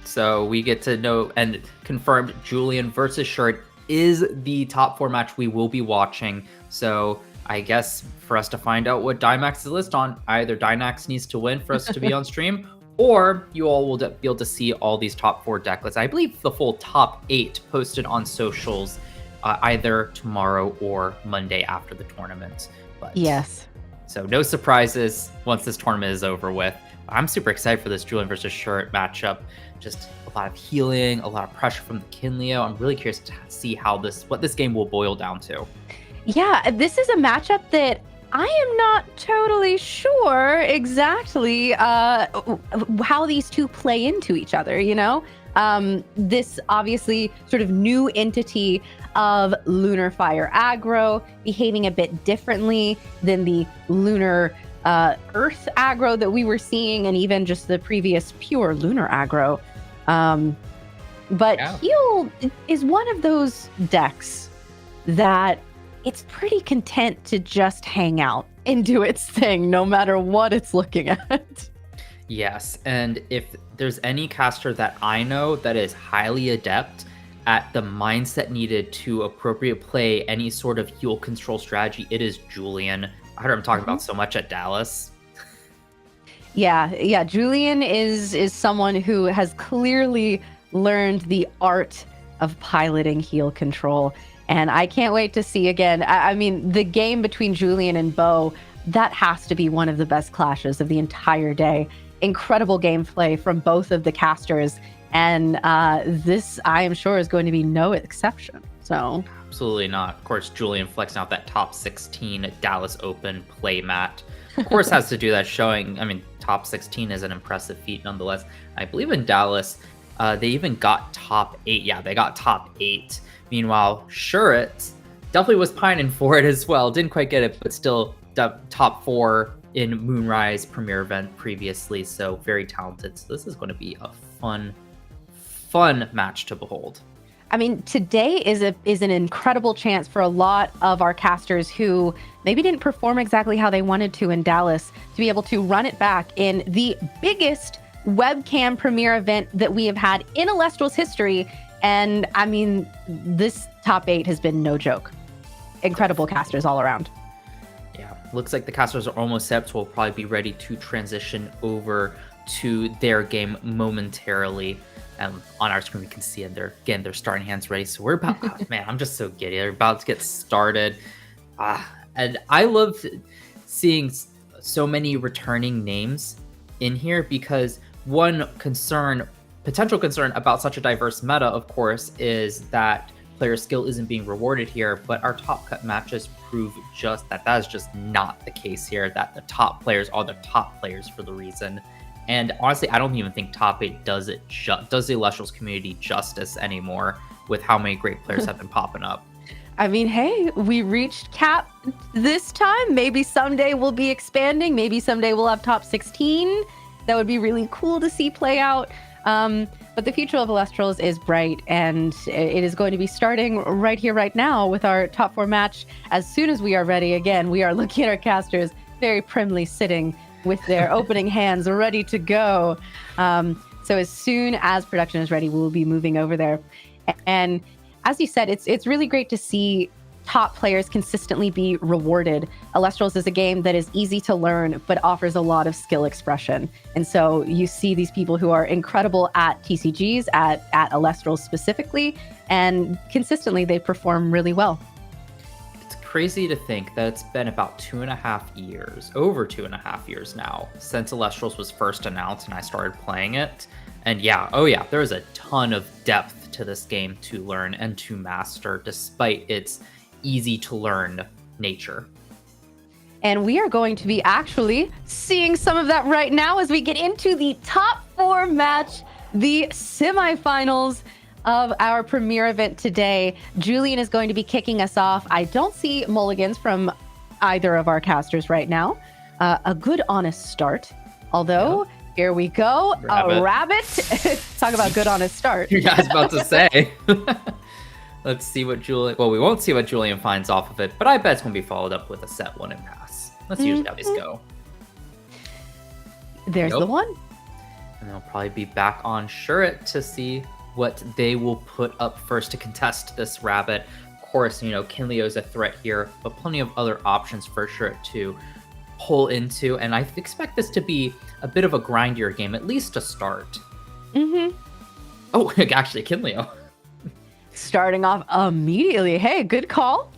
[SPEAKER 3] So we get to know and confirmed Julian versus Shurit is the top 4 match we will be watching. So I guess for us to find out what Dimax's list on, either Dynax needs to win for us to be on stream, or you all will be able to see all these top 4 deck lists. I believe the full top 8 posted on socials either tomorrow or Monday after the tournament. But
[SPEAKER 1] yes.
[SPEAKER 3] So no surprises once this tournament is over with. I'm super excited for this Julian versus Shurit matchup. Just a lot of healing, a lot of pressure from the Kinleo. I'm really curious to see what this game will boil down to.
[SPEAKER 1] Yeah, this is a matchup that I am not totally sure exactly how these two play into each other, you know? This obviously sort of new entity of Lunar Fire aggro behaving a bit differently than the Lunar Earth aggro that we were seeing, and even just the previous pure Lunar aggro. But yeah. Heal is one of those decks that it's pretty content to just hang out and do its thing, no matter what it's looking at.
[SPEAKER 3] Yes, and if there's any caster that I know that is highly adept at the mindset needed to appropriate play any sort of heal control strategy, it is Julian. I heard him talking about so much at Dallas. Yeah,
[SPEAKER 1] Julian is someone who has clearly learned the art of piloting heel control. And I can't wait to see again. I mean, the game between Julian and Bo, that has to be one of the best clashes of the entire day. Incredible gameplay from both of the casters. And this, I am sure, is going to be no exception. So
[SPEAKER 3] absolutely not. Of course, Julian flexing out that top 16 Dallas Open play mat. Of course, has to do that, showing, I mean, top 16 is an impressive feat nonetheless. I believe in Dallas, they even got top 8. Yeah, they got top 8. Meanwhile, Shuret definitely was pining for it as well. Didn't quite get it, but still top 4 in Moonrise Premier event previously. So very talented. So this is going to be a fun match to behold.
[SPEAKER 1] I mean, today is an incredible chance for a lot of our casters who maybe didn't perform exactly how they wanted to in Dallas to be able to run it back in the biggest webcam premiere event that we have had in Elestrals history. And I mean, this top 8 has been no joke. Incredible casters all around.
[SPEAKER 3] Yeah, looks like the casters are almost set, so we'll probably be ready to transition over to their game momentarily. And on our screen, we can see they're getting their starting hands ready. So we're about, man, I'm just so giddy. They're about to get started. And I love seeing so many returning names in here because one potential concern about such a diverse meta, of course, is that player skill isn't being rewarded here, but our top cut matches prove just that is just not the case here, that the top players are the top players for the reason. And honestly, I don't even think top 8 does the Elestrals community justice anymore with how many great players have been popping up.
[SPEAKER 1] I mean, hey, we reached cap this time. Maybe someday we'll be expanding. Maybe someday we'll have top 16. That would be really cool to see play out. But the future of Elestrals is bright, and it is going to be starting right here, right now, with our top 4 match. As soon as we are ready, again, we are looking at our casters very primly sitting with their opening hands ready to go. So as soon as production is ready, we will be moving over there. And as you said, it's really great to see top players consistently be rewarded. Elestrals is a game that is easy to learn, but offers a lot of skill expression. And so you see these people who are incredible at TCGs, at Elestrals specifically, and consistently they perform really well.
[SPEAKER 3] It's crazy to think that it's been about 2.5 years, over 2.5 years now, since Elestrals was first announced and I started playing it. And there is a ton of depth to this game to learn and to master, despite its easy to learn nature.
[SPEAKER 1] And we are going to be actually seeing some of that right now as we get into the top 4 match, the semifinals of our premiere event today. Julian is going to be kicking us off. I don't see mulligans from either of our casters right now. A good, honest start. Although, here we go. A rabbit. Talk about good, honest start.
[SPEAKER 3] Yeah, I was about to say. Let's see what Julian... Well, we won't see what Julian finds off of it, but I bet it's going to be followed up with a set 1 and pass. That's usually how these go.
[SPEAKER 1] There's the one.
[SPEAKER 3] And they'll probably be back on Shuret to see what they will put up first to contest this rabbit. Of course, Kinlio's a threat here, but plenty of other options for Shuret to pull into. And I expect this to be a bit of a grindier game, at least to start.
[SPEAKER 1] Mm-hmm.
[SPEAKER 3] Oh, actually, Kinlio.
[SPEAKER 1] Starting off immediately. Hey, good call.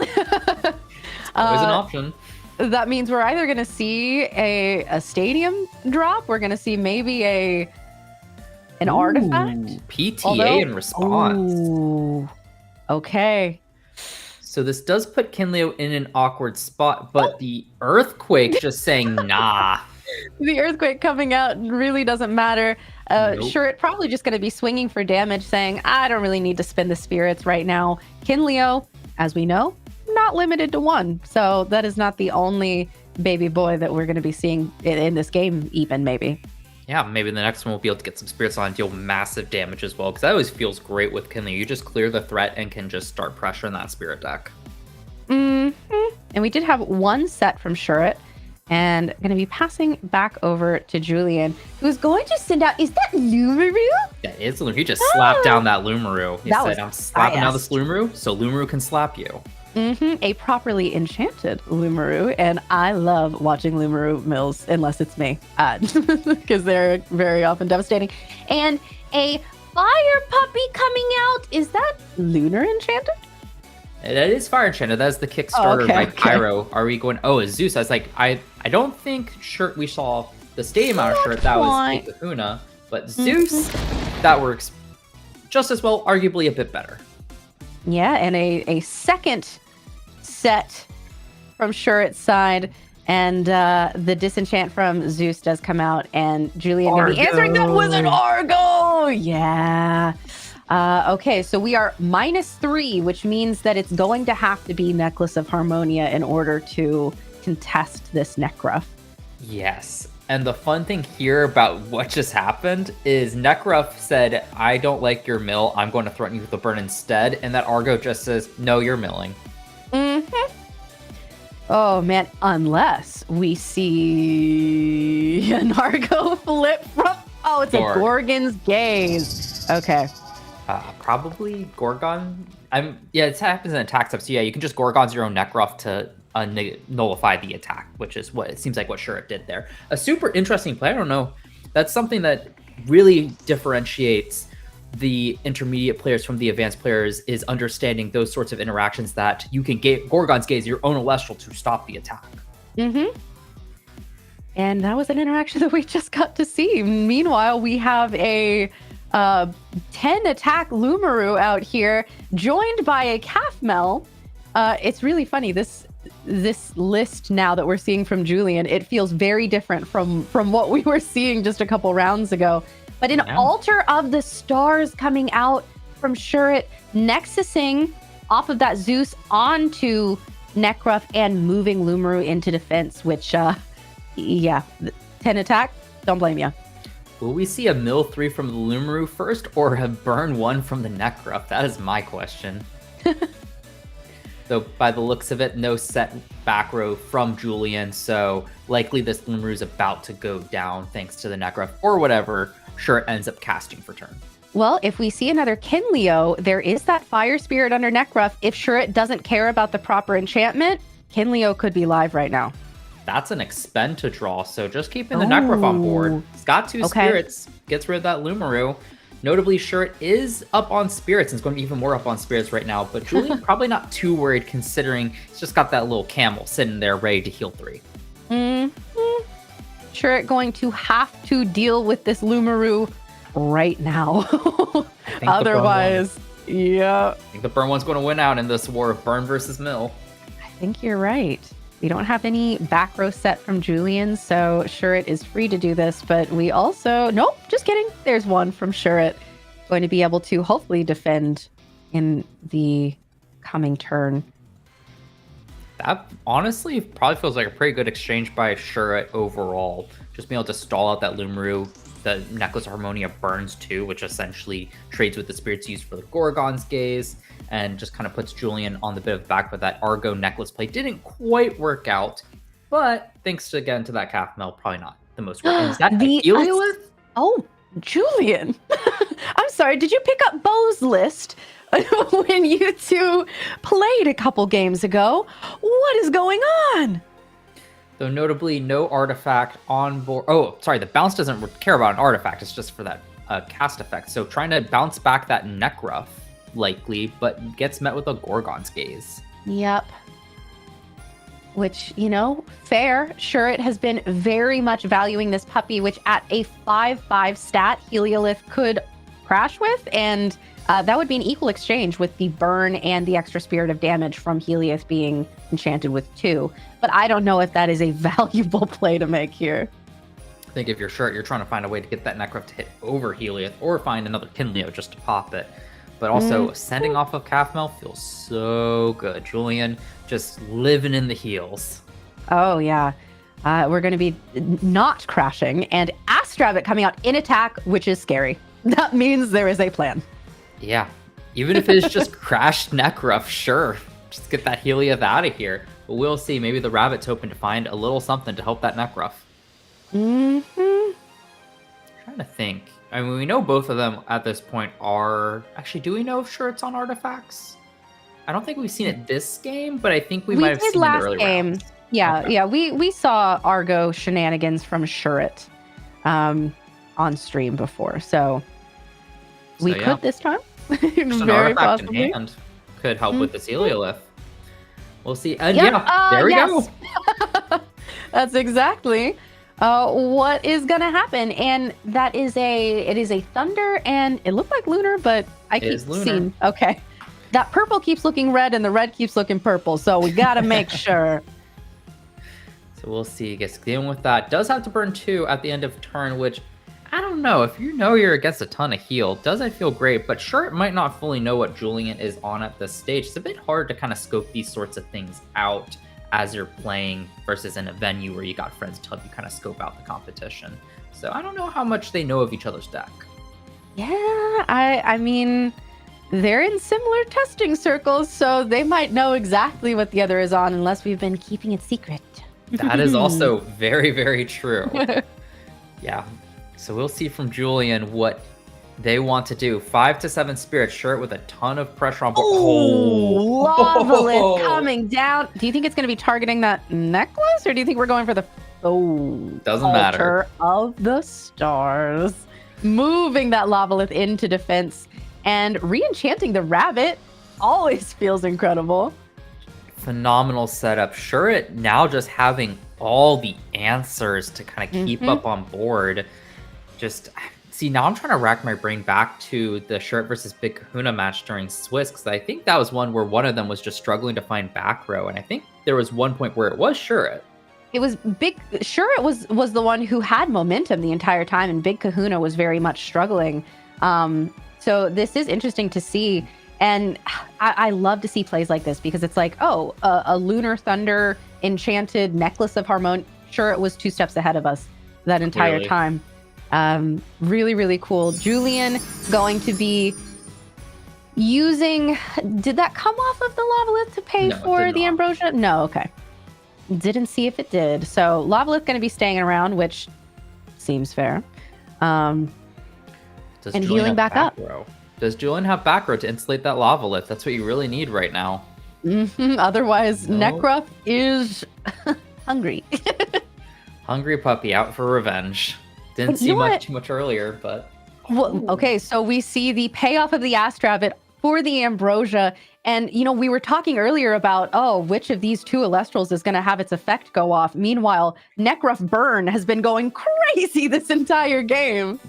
[SPEAKER 3] Always an option.
[SPEAKER 1] That means we're either going to see a stadium drop. We're going to see maybe an artifact.
[SPEAKER 3] PTA in response.
[SPEAKER 1] Ooh, okay.
[SPEAKER 3] So this does put Kinlio in an awkward spot, but the earthquake just saying nah.
[SPEAKER 1] The earthquake coming out really doesn't matter.
[SPEAKER 3] Nope.
[SPEAKER 1] Sure, it's probably just going to be swinging for damage, saying, I don't really need to spend the spirits right now. Kinlio, as we know, not limited to 1. So that is not the only baby boy that we're going to be seeing in this game, even maybe.
[SPEAKER 3] Yeah, maybe the next one we'll be able to get some spirits on and deal massive damage as well, because that always feels great with Kinlio. You just clear the threat and can just start pressuring that spirit deck.
[SPEAKER 1] Mm-hmm. And we did have 1 set from Shuret. And going to be passing back over to Julian, who's going to send out... Is that Lumaru?
[SPEAKER 3] That is Lumaru. He just slapped down that Lumaru. He said, I'm slapping down this Lumaru, so Lumaru can slap you.
[SPEAKER 1] Mm-hmm. A properly enchanted Lumaru. And I love watching Lumaru mills, unless it's me. Because they're very often devastating. And a fire puppy coming out. Is that Lunar Enchanted?
[SPEAKER 3] That is Fire Enchanted. That's the Kickstarter by Pyro. Are we going? Oh, it's Zeus. I was like, I don't think shirt we saw the same amount of shirt that was Kahuna, but Zeus, that works just as well, arguably a bit better.
[SPEAKER 1] Yeah, and a second set from Shuret's side, and the disenchant from Zeus does come out, and Julian going to be answering that with an Argo. Yeah. Okay, so we are -3, which means that it's going to have to be Necklace of Harmonia in order to contest this Nekruff.
[SPEAKER 3] Yes. And the fun thing here about what just happened is Nekruff said, I don't like your mill. I'm going to threaten you with a burn instead. And that Argo just says, no, you're milling.
[SPEAKER 1] Mm-hmm. Oh, man. Unless we see an Argo flip from... Oh, it's a Gorgon's Gaze. Okay.
[SPEAKER 3] Probably Gorgon. Yeah, it happens in attack steps. So yeah, you can just Gorgon's your own Nekruff to nullify the attack, which is what it seems like what Shuret did there. A super interesting play. I don't know. That's something that really differentiates the intermediate players from the advanced players, is understanding those sorts of interactions that you can get Gorgon's Gaze your own Elestral to stop the attack.
[SPEAKER 1] Mm-hmm. And that was an interaction that we just got to see. Meanwhile, we have a 10 attack Lumaru out here, joined by a Calfmel. It's really funny. This list now that we're seeing from Julian, it feels very different from what we were seeing just a couple rounds ago. But an Altar of the Stars coming out from Shuret, Nexusing off of that Zeus onto Nekruff and moving Lumaru into defense, which, yeah, 10 attack, don't blame you.
[SPEAKER 3] Will we see a mill 3 from the Lumaru first, or a burn 1 from the Nekruff? That is my question. So by the looks of it, no set back row from Julian, so likely this Lumaru is about to go down thanks to the Nekruff, or whatever Shuret ends up casting for turn.
[SPEAKER 1] Well, if we see another Kinleo, there is that Fire Spirit under Nekruff. If Shuret doesn't care about the proper enchantment, Kinleo could be live right now.
[SPEAKER 3] That's an expend to draw, so just keeping the Nekruff on board. It's got 2 spirits, gets rid of that Lumaru. Notably, Shuret is up on spirits, and it's going to be even more up on spirits right now, but Julian probably not too worried considering he's just got that little camel sitting there ready to heal 3.
[SPEAKER 1] Mm-hmm. Shuret going to have to deal with this Lumaru right now. Otherwise, yeah.
[SPEAKER 3] I think the burn one's going to win out in this war of burn versus mill.
[SPEAKER 1] I think you're right. We don't have any back row set from Julian, so Shuret is free to do this, but we also... Nope, just kidding. There's one from Shuret. Going to be able to hopefully defend in the coming turn.
[SPEAKER 3] That honestly probably feels like a pretty good exchange by Shuret overall. Just being able to stall out that Lumaru. The Necklace of Harmonia burns too, which essentially trades with the spirits used for the Gorgon's Gaze, and just kind of puts Julian on the bit of the back. But that Argo necklace play didn't quite work out, but thanks to, again, to that Calfmel, probably not the most work. Is that the Heliolith?
[SPEAKER 1] Oh, Julian. I'm sorry, did you pick up Bo's list when you two played a couple games ago? What is going on?
[SPEAKER 3] Though notably, no artifact on board. Oh, sorry, the bounce doesn't care about an artifact. It's just for that cast effect. So trying to bounce back that Nekruff, likely, but gets met with a Gorgon's Gaze.
[SPEAKER 1] Yep. Which, you know, fair. Shuret has been very much valuing this puppy, which at a 5/5 stat, Heliolith could crash with, and that would be an equal exchange with the burn and the extra spirit of damage from Heliolith being enchanted with 2. But I don't know if that is a valuable play to make here.
[SPEAKER 3] I think if you're Shuret, you're trying to find a way to get that Nekruff to hit over Heliolith, or find another Kinleo just to pop it. But also, sending off of Calfmel feels so good. Julian just living in the heels.
[SPEAKER 1] Oh, yeah. We're going to be not crashing, and Astrabbit coming out in attack, which is scary. That means there is a plan.
[SPEAKER 3] Yeah. Even if it's just crashed Nekruff, sure. Just get that Heliolith out of here. But we'll see. Maybe the Rabbit's hoping to find a little something to help that Nekruff.
[SPEAKER 1] Mm-hmm.
[SPEAKER 3] Trying to think. I mean, we know both of them at this point are... Actually, do we know if Shuret's on artifacts? I don't think we've seen it this game, but I think we might have seen it in the early rounds.
[SPEAKER 1] Yeah,
[SPEAKER 3] okay.
[SPEAKER 1] Yeah. We saw Argo shenanigans from Shuret on stream before, so... We
[SPEAKER 3] So, yeah,
[SPEAKER 1] could this time.
[SPEAKER 3] just an
[SPEAKER 1] Very
[SPEAKER 3] artifact in
[SPEAKER 1] possibly.
[SPEAKER 3] hand could help with this Heliolith. We'll see. And
[SPEAKER 1] Yep,
[SPEAKER 3] yeah, there we
[SPEAKER 1] yes.
[SPEAKER 3] go.
[SPEAKER 1] That's exactly what is gonna happen, and it is a thunder, and it looked like lunar, but I keep
[SPEAKER 3] is lunar.
[SPEAKER 1] seeing okay. That purple keeps looking red, and the red keeps looking purple, so we gotta make sure.
[SPEAKER 3] So we'll see. I guess dealing with that does have to burn 2 at the end of turn, which I don't know. If you know you're against a ton of heal, doesn't feel great, but sure, it might not fully know what Julian is on at this stage. It's a bit hard to kind of scope these sorts of things out as you're playing versus in a venue where you got friends to help you kind of scope out the competition. So I don't know how much they know of each other's deck.
[SPEAKER 1] Yeah, I mean, they're in similar testing circles, so they might know exactly what the other is on unless we've been keeping it secret.
[SPEAKER 3] That is also very, very true. Yeah. So we'll see from Julian what they want to do. 5 to 7 Spirit Shirt with a ton of pressure on board.
[SPEAKER 1] Oh, Lava coming down. Do you think it's going to be targeting that necklace, or do you think we're going for the
[SPEAKER 3] Doesn't matter.
[SPEAKER 1] Altar of the Stars? Moving that Lavalith into defense and re-enchanting the rabbit always feels incredible.
[SPEAKER 3] Phenomenal setup. Sure, it now just having all the answers to kind of keep up on board. Just see, now I'm trying to rack my brain back to the Shirt versus Big Kahuna match during Swiss, because I think that was one where one of them was just struggling to find back row, and I think there was one point where it was Shirt.
[SPEAKER 1] It was Big Shirt was the one who had momentum the entire time, and Big Kahuna was very much struggling. So this is interesting to see. And I love to see plays like this because it's like, oh, a Lunar Thunder enchanted Necklace of Harmon. Sure, it was 2 steps ahead of us that entire time. Really, really cool. Julian going to be using... Did that come off of the Lavalith to pay for the Ambrosia? No, okay. Didn't see if it did. So Lavalith going to be staying around, which seems fair. And healing back up.
[SPEAKER 3] Does Julian have back row to insulate that Lavalith? That's what you really need right now.
[SPEAKER 1] Otherwise, Necruff is hungry.
[SPEAKER 3] Hungry puppy out for revenge. Didn't see too much earlier, but...
[SPEAKER 1] Well, okay, so we see the payoff of the Astrabbit for the Ambrosia. And, you know, we were talking earlier about, oh, which of these 2 Elestrals is going to have its effect go off. Meanwhile, Necruff Burn has been going crazy this entire game.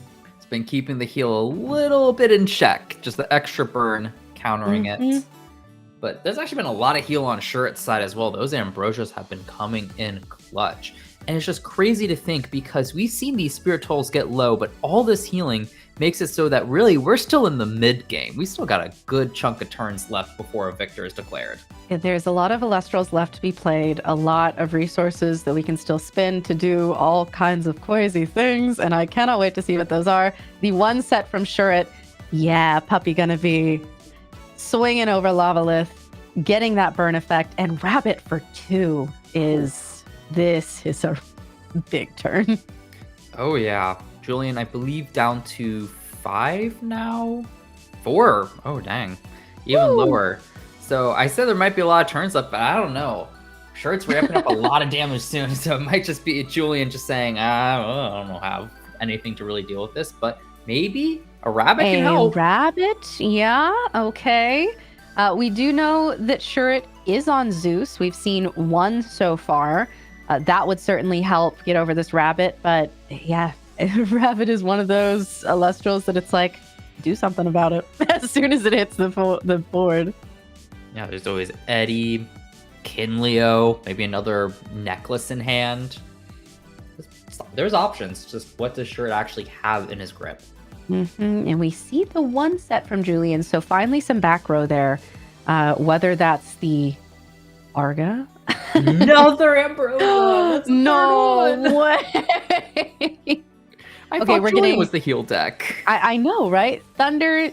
[SPEAKER 3] Been keeping the heal a little bit in check, just the extra burn countering it. But there's actually been a lot of heal on Shirt's side as well. Those Ambrosias have been coming in clutch. And it's just crazy to think because we've seen these Spirit totals get low, but all this healing makes it so that really we're still in the mid game. We still got a good chunk of turns left before a victor is declared.
[SPEAKER 1] Yeah, there's a lot of Elestrals left to be played, a lot of resources that we can still spend to do all kinds of crazy things, and I cannot wait to see what those are. The one set from Shuret, yeah, Puppy gonna be swinging over Lavalith, getting that burn effect, and Rabbit for 2 is a big turn.
[SPEAKER 3] Oh yeah. Julian, I believe down to 5 now? 4. Oh, dang. Even lower. So I said there might be a lot of turns left, but I don't know. Sure, it's ramping up a lot of damage soon, so it might just be Julian just saying, I don't have anything to really deal with this, but maybe a rabbit can help.
[SPEAKER 1] A rabbit? Yeah, okay. We do know that Shuret is on Zeus. We've seen 1 so far. That would certainly help get over this rabbit, but yeah, rabbit is one of those Elestrals that it's like, do something about it as soon as it hits the board.
[SPEAKER 3] Yeah, there's always Eddie, Kinleo, maybe another necklace in hand. There's options. Just what does Shuret actually have in his grip?
[SPEAKER 1] And we see the 1 set from Julian, so finally some back row there. Whether that's the Arga.
[SPEAKER 3] Another Ambrosia.
[SPEAKER 1] No way.
[SPEAKER 3] I thought Julian was the heal deck.
[SPEAKER 1] I know, right? Thunder.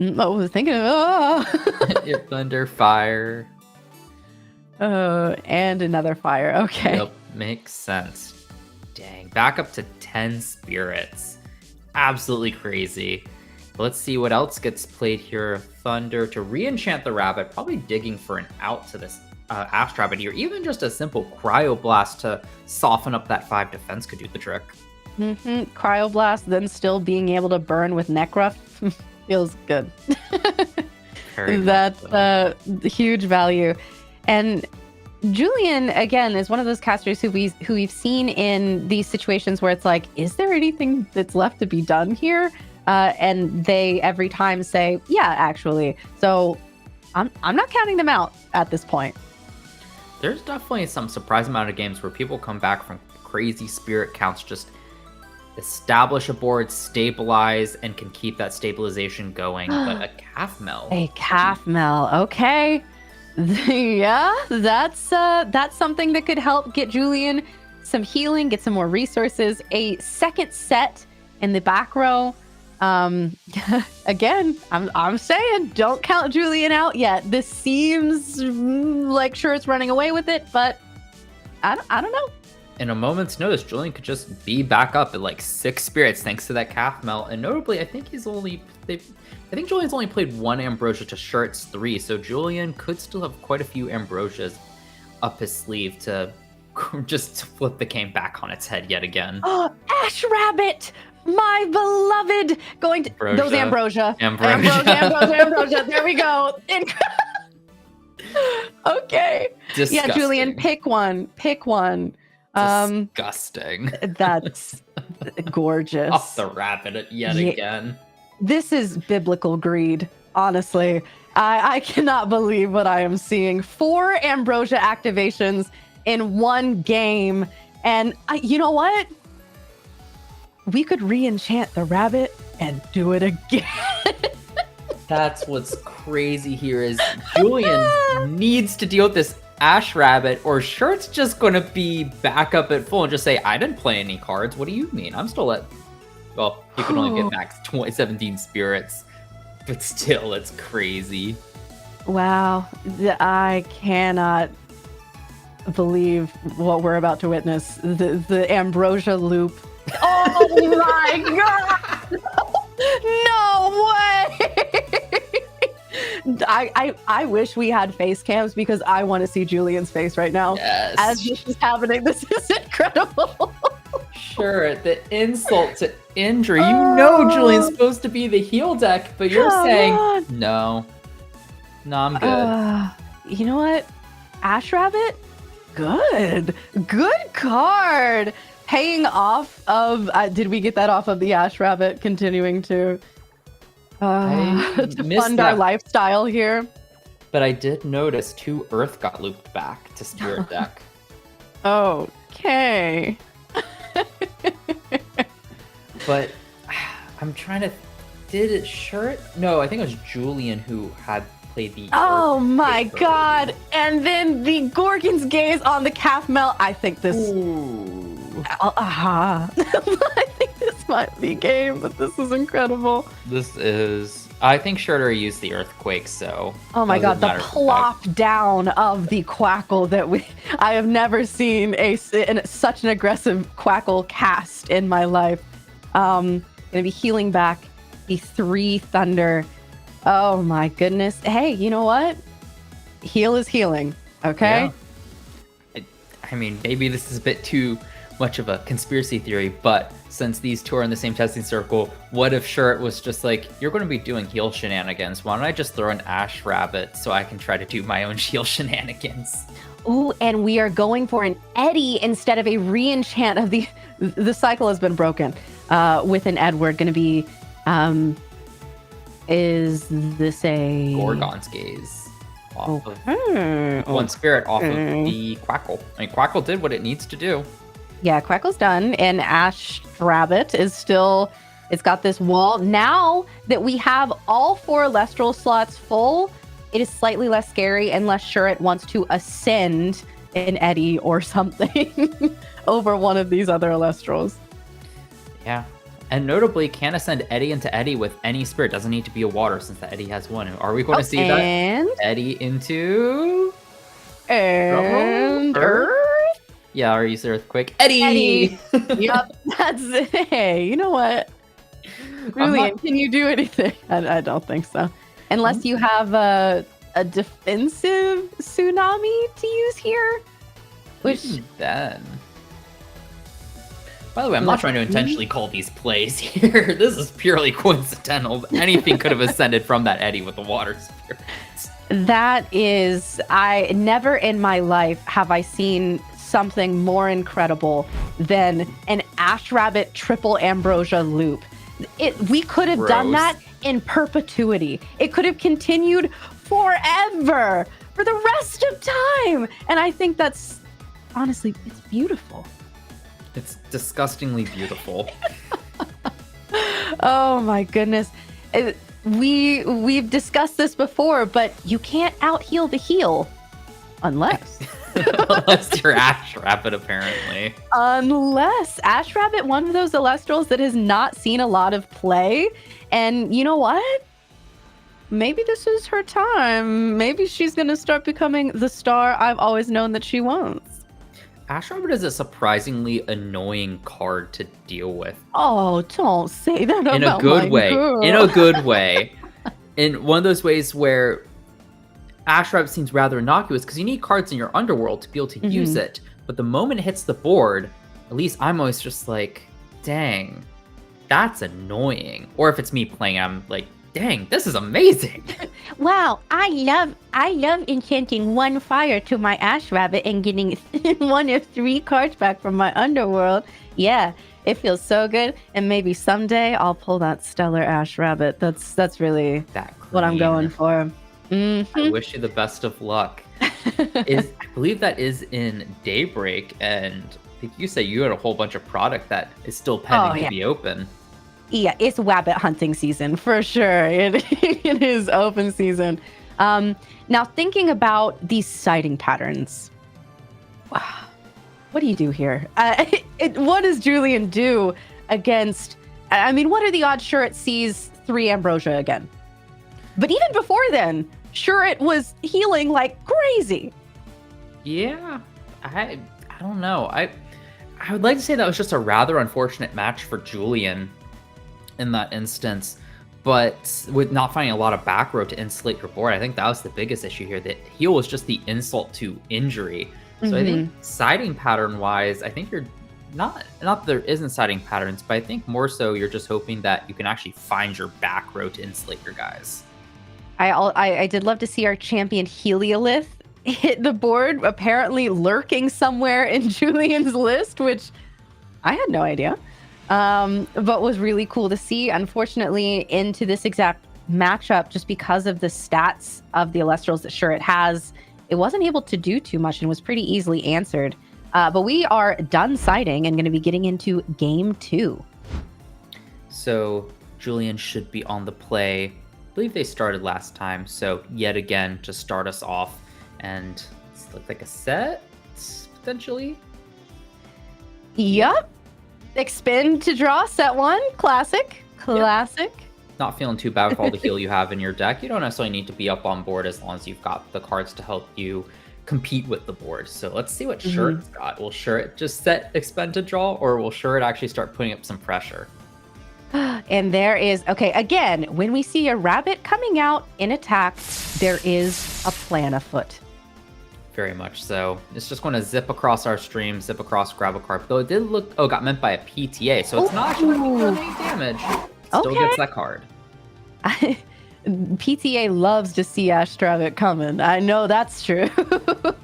[SPEAKER 1] I was thinking,
[SPEAKER 3] Thunder, fire.
[SPEAKER 1] And another fire. Okay.
[SPEAKER 3] Yep, makes sense. Dang, back up to 10 spirits. Absolutely crazy. Let's see what else gets played here. Thunder to re-enchant the rabbit, probably digging for an out to this Astrabbit here. Even just a simple Cryoblast to soften up that 5 defense could do the trick.
[SPEAKER 1] Cryoblast, then still being able to burn with Necruff feels good.
[SPEAKER 3] Very much
[SPEAKER 1] That's
[SPEAKER 3] so.
[SPEAKER 1] huge value. And Julian, again, is one of those casters who we've seen in these situations where it's like, is there anything that's left to be done here? And they every time say, yeah, actually. So I'm not counting them out at this point.
[SPEAKER 3] There's definitely some surprise amount of games where people come back from crazy spirit counts, just establish a board, stabilize, and can keep that stabilization going. But a calf mel.
[SPEAKER 1] A calf mel, okay. Yeah, that's something that could help get Julian some healing, get some more resources. A second set in the back row. Again, I'm saying don't count Julian out yet. This seems like sure it's running away with it, but I don't know.
[SPEAKER 3] In a moment's notice, Julian could just be back up at like 6 spirits thanks to that calf melt. And notably, I think Julian's only played 1 Ambrosia to Shirt's 3, so Julian could still have quite a few Ambrosias up his sleeve to just flip the game back on its head yet again.
[SPEAKER 1] Oh, Ash Rabbit, my beloved, going to those Ambrosia. Ambrosia. There we go. Okay.
[SPEAKER 3] Disgusting.
[SPEAKER 1] Yeah, Julian, pick one.
[SPEAKER 3] Disgusting.
[SPEAKER 1] That's gorgeous.
[SPEAKER 3] Off the rabbit yet again.
[SPEAKER 1] This is biblical greed, honestly. I cannot believe what I am seeing. 4 Ambrosia activations in one game. And you know what? We could re-enchant the rabbit and do it again.
[SPEAKER 3] That's what's crazy here is Julian needs to deal with this Ash Rabbit, or Shirt's just going to be back up at full and just say, I didn't play any cards. What do you mean? I'm still at... Well, you can only get max 17 spirits, but still, it's crazy.
[SPEAKER 1] Wow. I cannot believe what we're about to witness. The Ambrosia loop. Oh my god! No way! I wish we had face cams because I want to see Julian's face right now.
[SPEAKER 3] Yes.
[SPEAKER 1] As this is happening, this is incredible.
[SPEAKER 3] Sure, the insult to injury. You know Julian's supposed to be the heal deck, but you're saying, no, I'm good.
[SPEAKER 1] You know what? Ash Rabbit? Good card. Paying off of, did we get that off of the Ash Rabbit continuing to fund our lifestyle here?
[SPEAKER 3] But I did notice 2 Earth got looped back to Spirit deck.
[SPEAKER 1] Okay.
[SPEAKER 3] But I'm trying to... Did it Shirt? No, I think it was Julian who had played the...
[SPEAKER 1] Oh my god! And then the Gorgon's Gaze on the calf melt. I think this...
[SPEAKER 3] Ooh.
[SPEAKER 1] I think this might be game, but this is incredible.
[SPEAKER 3] This is... I think Shirter used the Earthquake, so...
[SPEAKER 1] Oh my god, the plop down of the Quackle that I have never seen such an aggressive Quackle cast in my life. Gonna be healing back the 3 Thunder. Oh my goodness. Hey, you know what? Heal is healing, okay?
[SPEAKER 3] Yeah. I mean, maybe this is a bit too much of a conspiracy theory, but since these 2 are in the same testing circle, what if Shirt was just like, you're going to be doing heal shenanigans, why don't I just throw an Ash Rabbit so I can try to do my own heal shenanigans?
[SPEAKER 1] Ooh, and we are going for an Eddie instead of a re-enchant of the cycle has been broken with an Edward. Going to be, is this a...
[SPEAKER 3] Gorgon's Gaze. Off of 1
[SPEAKER 1] Okay.
[SPEAKER 3] spirit off of the Quackle. I mean, Quackle did what it needs to do.
[SPEAKER 1] Yeah, Quackle's done, and Ash Rabbit is still... It's got this wall. Now that we have all 4 Elestral slots full, it is slightly less scary unless Shuret wants to ascend an Eddie or something over one of these other Elestrals.
[SPEAKER 3] Yeah. And notably, can ascend Eddie into Eddie with any spirit. Doesn't need to be a water since the Eddie has 1. Are we going to see that? Eddie into...
[SPEAKER 1] And...
[SPEAKER 3] Earth? Yeah, or use the Earthquake. Eddie!
[SPEAKER 1] Yep, that's it. Hey, you know what? Julian, can you do anything? I don't think so. Unless you have a defensive tsunami to use here. Which
[SPEAKER 3] then... By the way, I'm not trying to intentionally call these plays here. This is purely coincidental. Anything could have ascended from that eddy with the water spirits.
[SPEAKER 1] That is, I never in my life have I seen something more incredible than an Ash Rabbit triple Ambrosia loop. We could have done that in perpetuity. It could have continued forever, for the rest of time. And I think that's, honestly, it's beautiful.
[SPEAKER 3] It's disgustingly beautiful.
[SPEAKER 1] Oh my goodness. We've discussed this before, but you can't out-heal the heal. Unless
[SPEAKER 3] you're Ash Rabbit, apparently.
[SPEAKER 1] Unless Ash Rabbit, one of those Elestrals that has not seen a lot of play. And you know what? Maybe this is her time. Maybe she's going to start becoming the star I've always known that she wants.
[SPEAKER 3] Ash Rabbit is a surprisingly annoying card to deal with.
[SPEAKER 1] Oh, don't say that about
[SPEAKER 3] in a good
[SPEAKER 1] my
[SPEAKER 3] way.
[SPEAKER 1] girl.
[SPEAKER 3] In a good way. In one of those ways where Ash Rabbit seems rather innocuous because you need cards in your underworld to be able to use it. But the moment it hits the board, at least I'm always just like, dang, that's annoying. Or if it's me playing, I'm like, dang, this is amazing.
[SPEAKER 1] Wow, I love enchanting one fire to my Ash Rabbit and getting one of 3 cards back from my underworld. Yeah, it feels so good. And maybe someday I'll pull that Stellar Ash Rabbit. That's really what I'm going for.
[SPEAKER 3] I wish you the best of luck. I believe that is in Daybreak, and I think you say you had a whole bunch of product that is still pending to be open.
[SPEAKER 1] Yeah, it's Wabbit hunting season for sure. It is open season. Now, thinking about these sighting patterns, what do you do here? What does Julian do against? I mean, what are the odds Shuret sees 3 Ambrosia again? But even before then, Shuret was healing like crazy.
[SPEAKER 3] Yeah, I don't know. I would like to say that was just a rather unfortunate match for Julian in that instance, but with not finding a lot of back row to insulate your board, I think that was the biggest issue here. That heal was just the insult to injury. So I think siding pattern wise, I think you're not that there isn't siding patterns, but I think more so you're just hoping that you can actually find your back row to insulate your guys.
[SPEAKER 1] I did love to see our champion Heliolith hit the board, apparently lurking somewhere in Julian's list, which I had no idea. But was really cool to see. Unfortunately, into this exact matchup, just because of the stats of the Elestrals that Shuret has, it wasn't able to do too much and was pretty easily answered. But we are done siding and going to be getting into game 2.
[SPEAKER 3] So Julian should be on the play. I believe they started last time, so yet again to start us off, and it's looked like a set potentially.
[SPEAKER 1] Yep. Expend to draw, set 1, classic.
[SPEAKER 3] Not feeling too bad with all the heal you have in your deck. You don't necessarily need to be up on board as long as you've got the cards to help you compete with the board. So let's see what Shuret's got. Will Shuret just set expend to draw, or will Shuret actually start putting up some pressure?
[SPEAKER 1] And there is, okay, again, when we see a rabbit coming out in attack, there is a plan afoot.
[SPEAKER 3] Very much so. It's just going to zip across our stream, zip across, grab a card. Though it did look, got meant by a PTA, so it's not actually going to do any damage. Still gets that card.
[SPEAKER 1] PTA loves to see Ash Rabbit coming. I know that's true.
[SPEAKER 3] But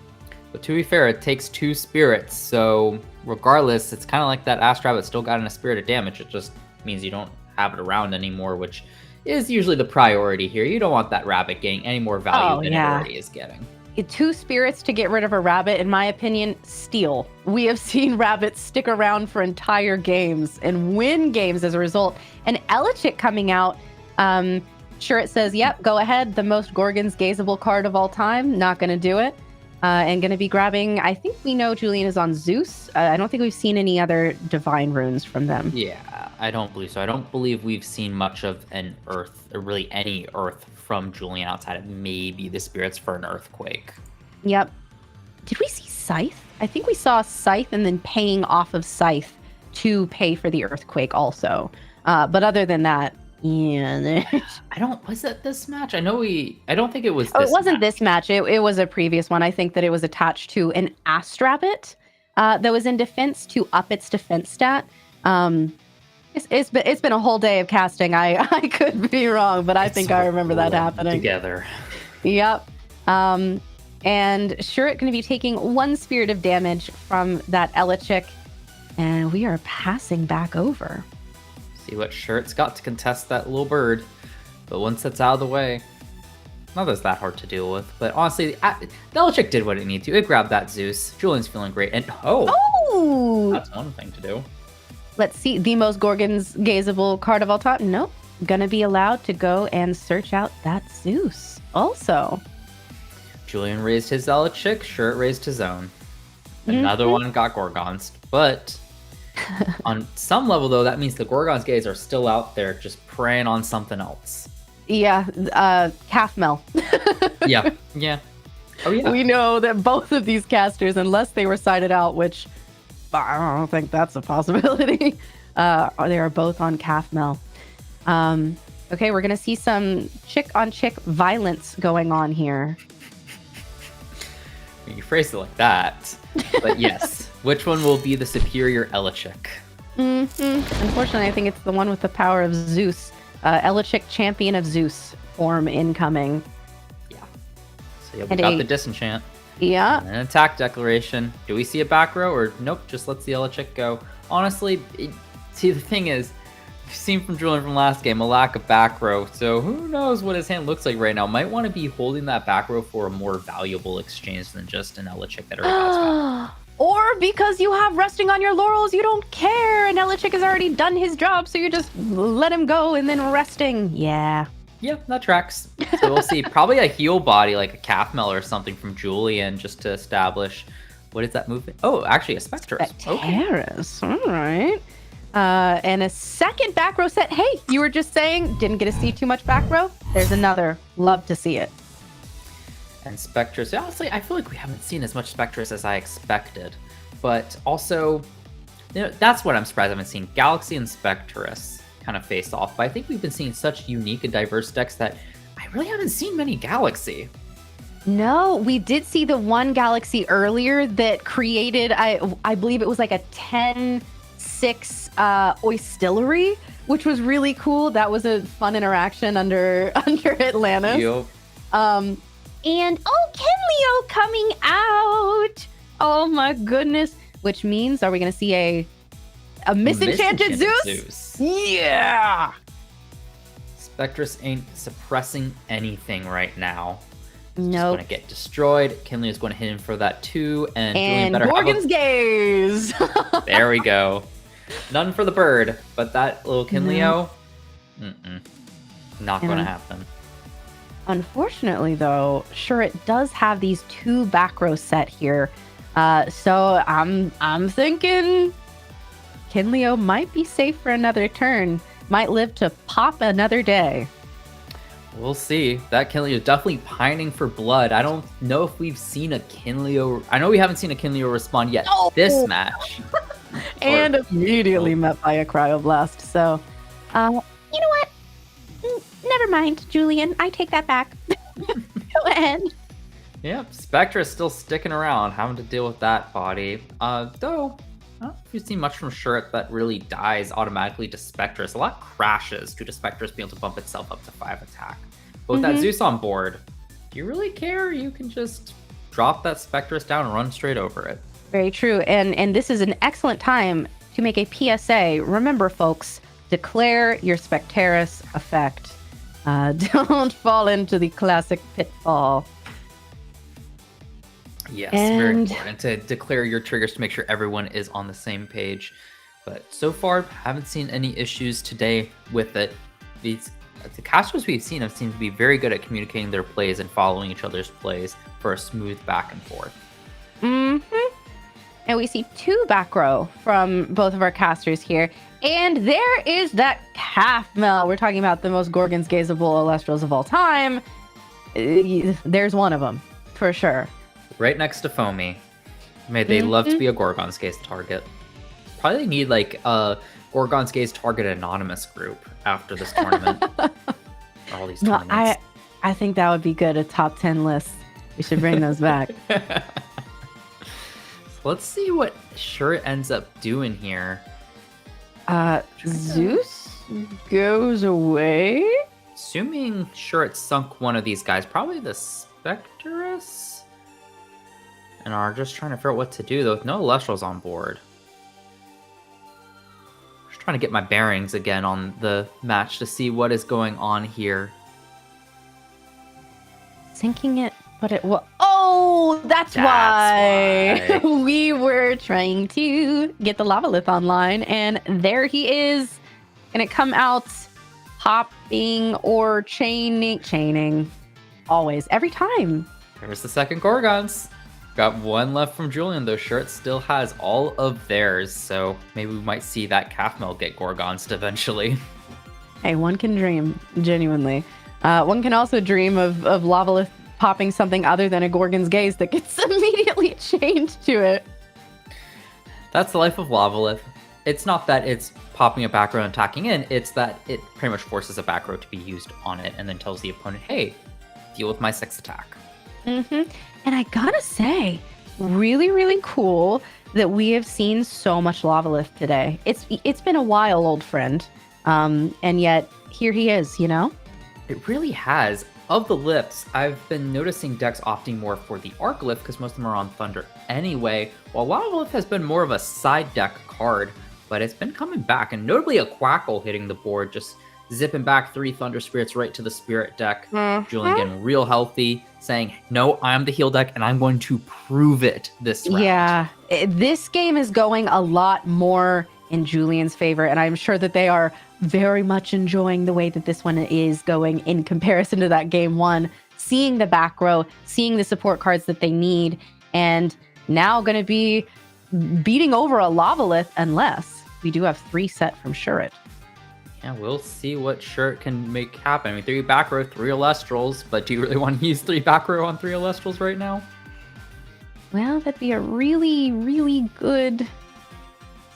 [SPEAKER 3] to be fair, it takes 2 spirits, so regardless, it's kind of like that Ash Rabbit still got in a spirit of damage. It just means you don't have it around anymore, which is usually the priority here. You don't want that rabbit getting any more value than it already is getting.
[SPEAKER 1] 2 spirits to get rid of a rabbit, in my opinion, steal. We have seen rabbits stick around for entire games and win games as a result. And Elechick coming out, Shuret says, yep, go ahead. The most Gorgon's gazeable card of all time. Not going to do it. And going to be grabbing, I think we know Julian is on Zeus. I don't think we've seen any other divine runes from them.
[SPEAKER 3] Yeah, I don't believe so. I don't believe we've seen much of an earth, or really any earth from Julian outside of maybe the spirits for an earthquake.
[SPEAKER 1] Yep. Did we see Scythe? I think we saw Scythe and then paying off of Scythe to pay for the earthquake also. But other than that, yeah.
[SPEAKER 3] Was it this match? I don't think it was this
[SPEAKER 1] it wasn't
[SPEAKER 3] match.
[SPEAKER 1] This match. It was a previous one. I think that it was attached to an Astrabbit. that was in defense to up its defense stat. It's been a whole day of casting. I could be wrong, but I think I remember that happening.
[SPEAKER 3] Together.
[SPEAKER 1] Yep. And Shuret going to be taking 1 spirit of damage from that Elechick, and we are passing back over.
[SPEAKER 3] See what Shuret's got to contest that little bird, but once that's out of the way, not that it's that hard to deal with. But honestly, the Elechick did what it needed to. It grabbed that Zeus. Julian's feeling great, and that's one thing to do.
[SPEAKER 1] Let's see, the most Gorgon's gazeable card of all time. Nope. Gonna be allowed to go and search out that Zeus also.
[SPEAKER 3] Julian raised his Elechick, Shuret raised his own. Another one got Gorgons. But on some level, though, that means the Gorgon's gaze are still out there just preying on something else.
[SPEAKER 1] Yeah, calf mel.
[SPEAKER 3] Yeah. Oh, yeah.
[SPEAKER 1] We know that both of these casters, unless they were sided out, which I don't think that's a possibility, they are both on calf mel. Okay, we're going to see some chick-on-chick violence going on here.
[SPEAKER 3] You phrased it like that. But yes, which one will be the superior Elechick?
[SPEAKER 1] Unfortunately, I think it's the one with the power of Zeus. Elechick Champion of Zeus form incoming.
[SPEAKER 3] Yeah. So yeah, we got the disenchant.
[SPEAKER 1] Yeah.
[SPEAKER 3] And an attack declaration. Do we see a back row or nope, just lets the Elechick go? Honestly, see, the thing is, you've seen from Julian from last game, a lack of back row. So who knows what his hand looks like right now. Might want to be holding that back row for a more valuable exchange than just an Elechick that already has back.
[SPEAKER 1] Or because you have resting on your laurels, you don't care, and Elechick has already done his job, so you just let him go and then resting. Yeah.
[SPEAKER 3] Yeah, that tracks. So we'll see. Probably a heal body, like a calf mel or something from Julian, just to establish what is that movement. Oh, actually a Spectress.
[SPEAKER 1] Spectress. Okay. All right. And a second back row set. Hey, you were just saying didn't get to see too much back row. There's another. Love to see it.
[SPEAKER 3] And Spectress. Honestly, I feel like we haven't seen as much Spectress as I expected. But also, that's what I'm surprised I haven't seen. Galaxy and Spectress kind of face off. But I think we've been seeing such unique and diverse decks that I really haven't seen many Galaxy.
[SPEAKER 1] No, we did see the one Galaxy earlier that created, I believe it was like a 10-6 Oistillery, which was really cool. That was a fun interaction under Atlantis.
[SPEAKER 3] Yep.
[SPEAKER 1] And Kinleo coming out. Oh my goodness. Which means, are we going to see a misenchanted Zeus? Yeah.
[SPEAKER 3] Spectress ain't suppressing anything right now.
[SPEAKER 1] Nope.
[SPEAKER 3] Just going to get destroyed. Kinley is going to hit him for that too. And Julian better
[SPEAKER 1] Gorgon's gaze.
[SPEAKER 3] There we go. None for the bird, but that little Kinleo, not going to happen.
[SPEAKER 1] Unfortunately, though, Shuret does have these 2 back row set here. So I'm thinking Kinleo might be safe for another turn. Might live to pop another day.
[SPEAKER 3] We'll see. That Kinleo is definitely pining for blood. I don't know if we've seen a Kinleo. I know we haven't seen a Kinleo respond yet this match.
[SPEAKER 1] And immediately met by a cryoblast. So, you know what? Never mind, Julian. I take that back. Go ahead.
[SPEAKER 3] Yep, Spectra is still sticking around, having to deal with that body. Though, I don't know if you've seen much from Shuret that really dies automatically to Spectress. A lot crashes due to Spectress being able to bump itself up to 5 attack. But with that Zeus on board, do you really care? You can just drop that Spectress down and run straight over it.
[SPEAKER 1] Very true. And this is an excellent time to make a PSA. Remember, folks, declare your Spectaris effect. Don't fall into the classic pitfall.
[SPEAKER 3] Yes, very important to declare your triggers to make sure everyone is on the same page. But so far, haven't seen any issues today with it. The casters we've seen have seemed to be very good at communicating their plays and following each other's plays for a smooth back and forth.
[SPEAKER 1] And we see 2 back row from both of our casters here. And there is that calf mel. We're talking about the most Gorgon's gazeable Elestrals of all time. There's one of them, for sure.
[SPEAKER 3] Right next to Foamy. May they love to be a Gorgon's Gaze target. Probably need like a Gorgon's Gaze target anonymous group after this tournament. All these tournaments.
[SPEAKER 1] I think that would be good, a top 10 list. We should bring those back.
[SPEAKER 3] Let's see what Shirt ends up doing here.
[SPEAKER 1] Zeus goes away.
[SPEAKER 3] Assuming Shirt sunk one of these guys, probably the Spectress, and are just trying to figure out what to do though. With no Elestrals on board, just trying to get my bearings again on the match to see what is going on here.
[SPEAKER 1] Sinking it, but it was. Oh, that's why. We were trying to get the Lavalith online, and there he is. Gonna come out popping or chaining. Always, every time.
[SPEAKER 3] There's the second Gorgons. Got one left from Julian, though. Shirt still has all of theirs, so maybe we might see that calf mill get Gorgons eventually.
[SPEAKER 1] Hey, one can dream, genuinely. One can also dream of Lavalith popping something other than a Gorgon's Gaze that gets immediately chained to it.
[SPEAKER 3] That's the life of Lavalith. It's not that it's popping a back row and attacking in, it's that it pretty much forces a back row to be used on it and then tells the opponent, hey, deal with my 6th attack.
[SPEAKER 1] And I gotta say, really, really cool that we have seen so much Lavalith today. It's been a while, old friend. And yet, here he is, you know?
[SPEAKER 3] It really has. Of the lifts, I've been noticing decks opting more for the Arc lift because most of them are on Thunder anyway, while Lavalith has been more of a side deck card, but it's been coming back, and notably a Quackle hitting the board, just zipping back 3 Thunder Spirits right to the Spirit deck. Julian getting real healthy, saying, no, I'm the heal deck, and I'm going to prove it this round.
[SPEAKER 1] Yeah, this game is going a lot more in Julian's favor, and I'm sure that they are very much enjoying the way that this one is going in comparison to that game 1, seeing the back row, seeing the support cards that they need, and now going to be beating over a Lavalith unless we do have 3 set from Shuret.
[SPEAKER 3] Yeah, we'll see what Shirt can make happen. I mean, 3 back row, 3 Elestrals, but do you really want to use 3 back row on 3 Elestrals right now?
[SPEAKER 1] Well, that'd be a really, really good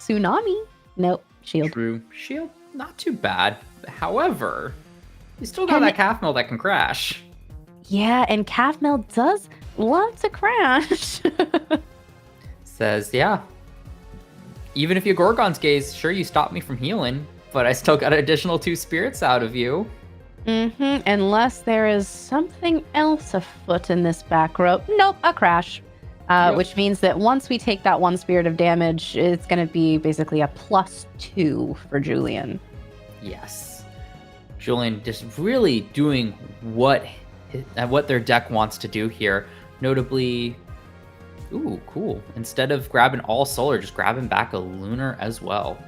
[SPEAKER 1] Tsunami. Nope, Shield.
[SPEAKER 3] True. Shield, not too bad. However, you still got that calf mill that can crash.
[SPEAKER 1] Yeah, and calf mill does love to crash.
[SPEAKER 3] Says, yeah, even if you Gorgon's Gaze, sure, you stopped me from healing, but I still got an additional 2 spirits out of you.
[SPEAKER 1] Unless there is something else afoot in this back row. Nope, a crash. Which means that once we take that 1 spirit of damage, it's going to be basically a +2 for Julian.
[SPEAKER 3] Yes. Julian just really doing what their deck wants to do here. Notably, ooh, cool. Instead of grabbing all solar, just grabbing back a lunar as well.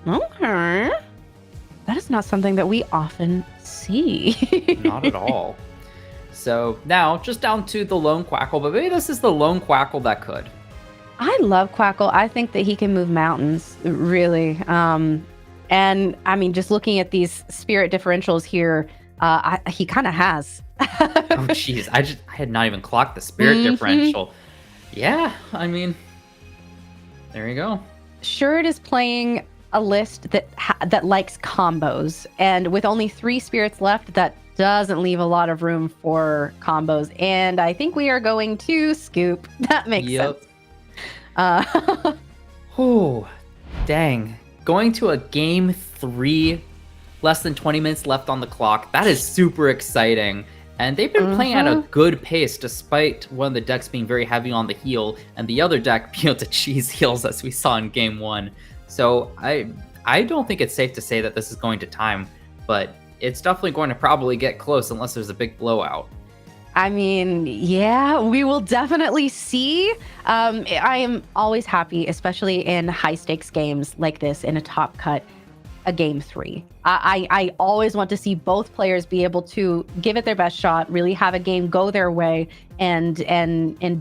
[SPEAKER 1] Okay. That is not something that we often see.
[SPEAKER 3] Not at all. So now, just down to the lone Quackle, but maybe this is the lone Quackle that could.
[SPEAKER 1] I love Quackle. I think that he can move mountains, really. And I mean, just looking at these spirit differentials here, he kind of has.
[SPEAKER 3] Oh, jeez. I had not even clocked the spirit differential. Yeah, I mean, there you go.
[SPEAKER 1] Shuret is playing a list that likes combos, and with only 3 spirits left, that doesn't leave a lot of room for combos. And I think we are going to scoop. That makes sense.
[SPEAKER 3] Oh, dang. Going to a game 3, less than 20 minutes left on the clock. That is super exciting. And they've been playing at a good pace, despite one of the decks being very heavy on the heal, and the other deck being able to cheese heals, as we saw in game 1. So I don't think it's safe to say that this is going to time, but it's definitely going to probably get close unless there's a big blowout.
[SPEAKER 1] I mean, yeah, we will definitely see. I am always happy, especially in high stakes games like this, in a top cut, a game 3. I always want to see both players be able to give it their best shot, really have a game go their way, and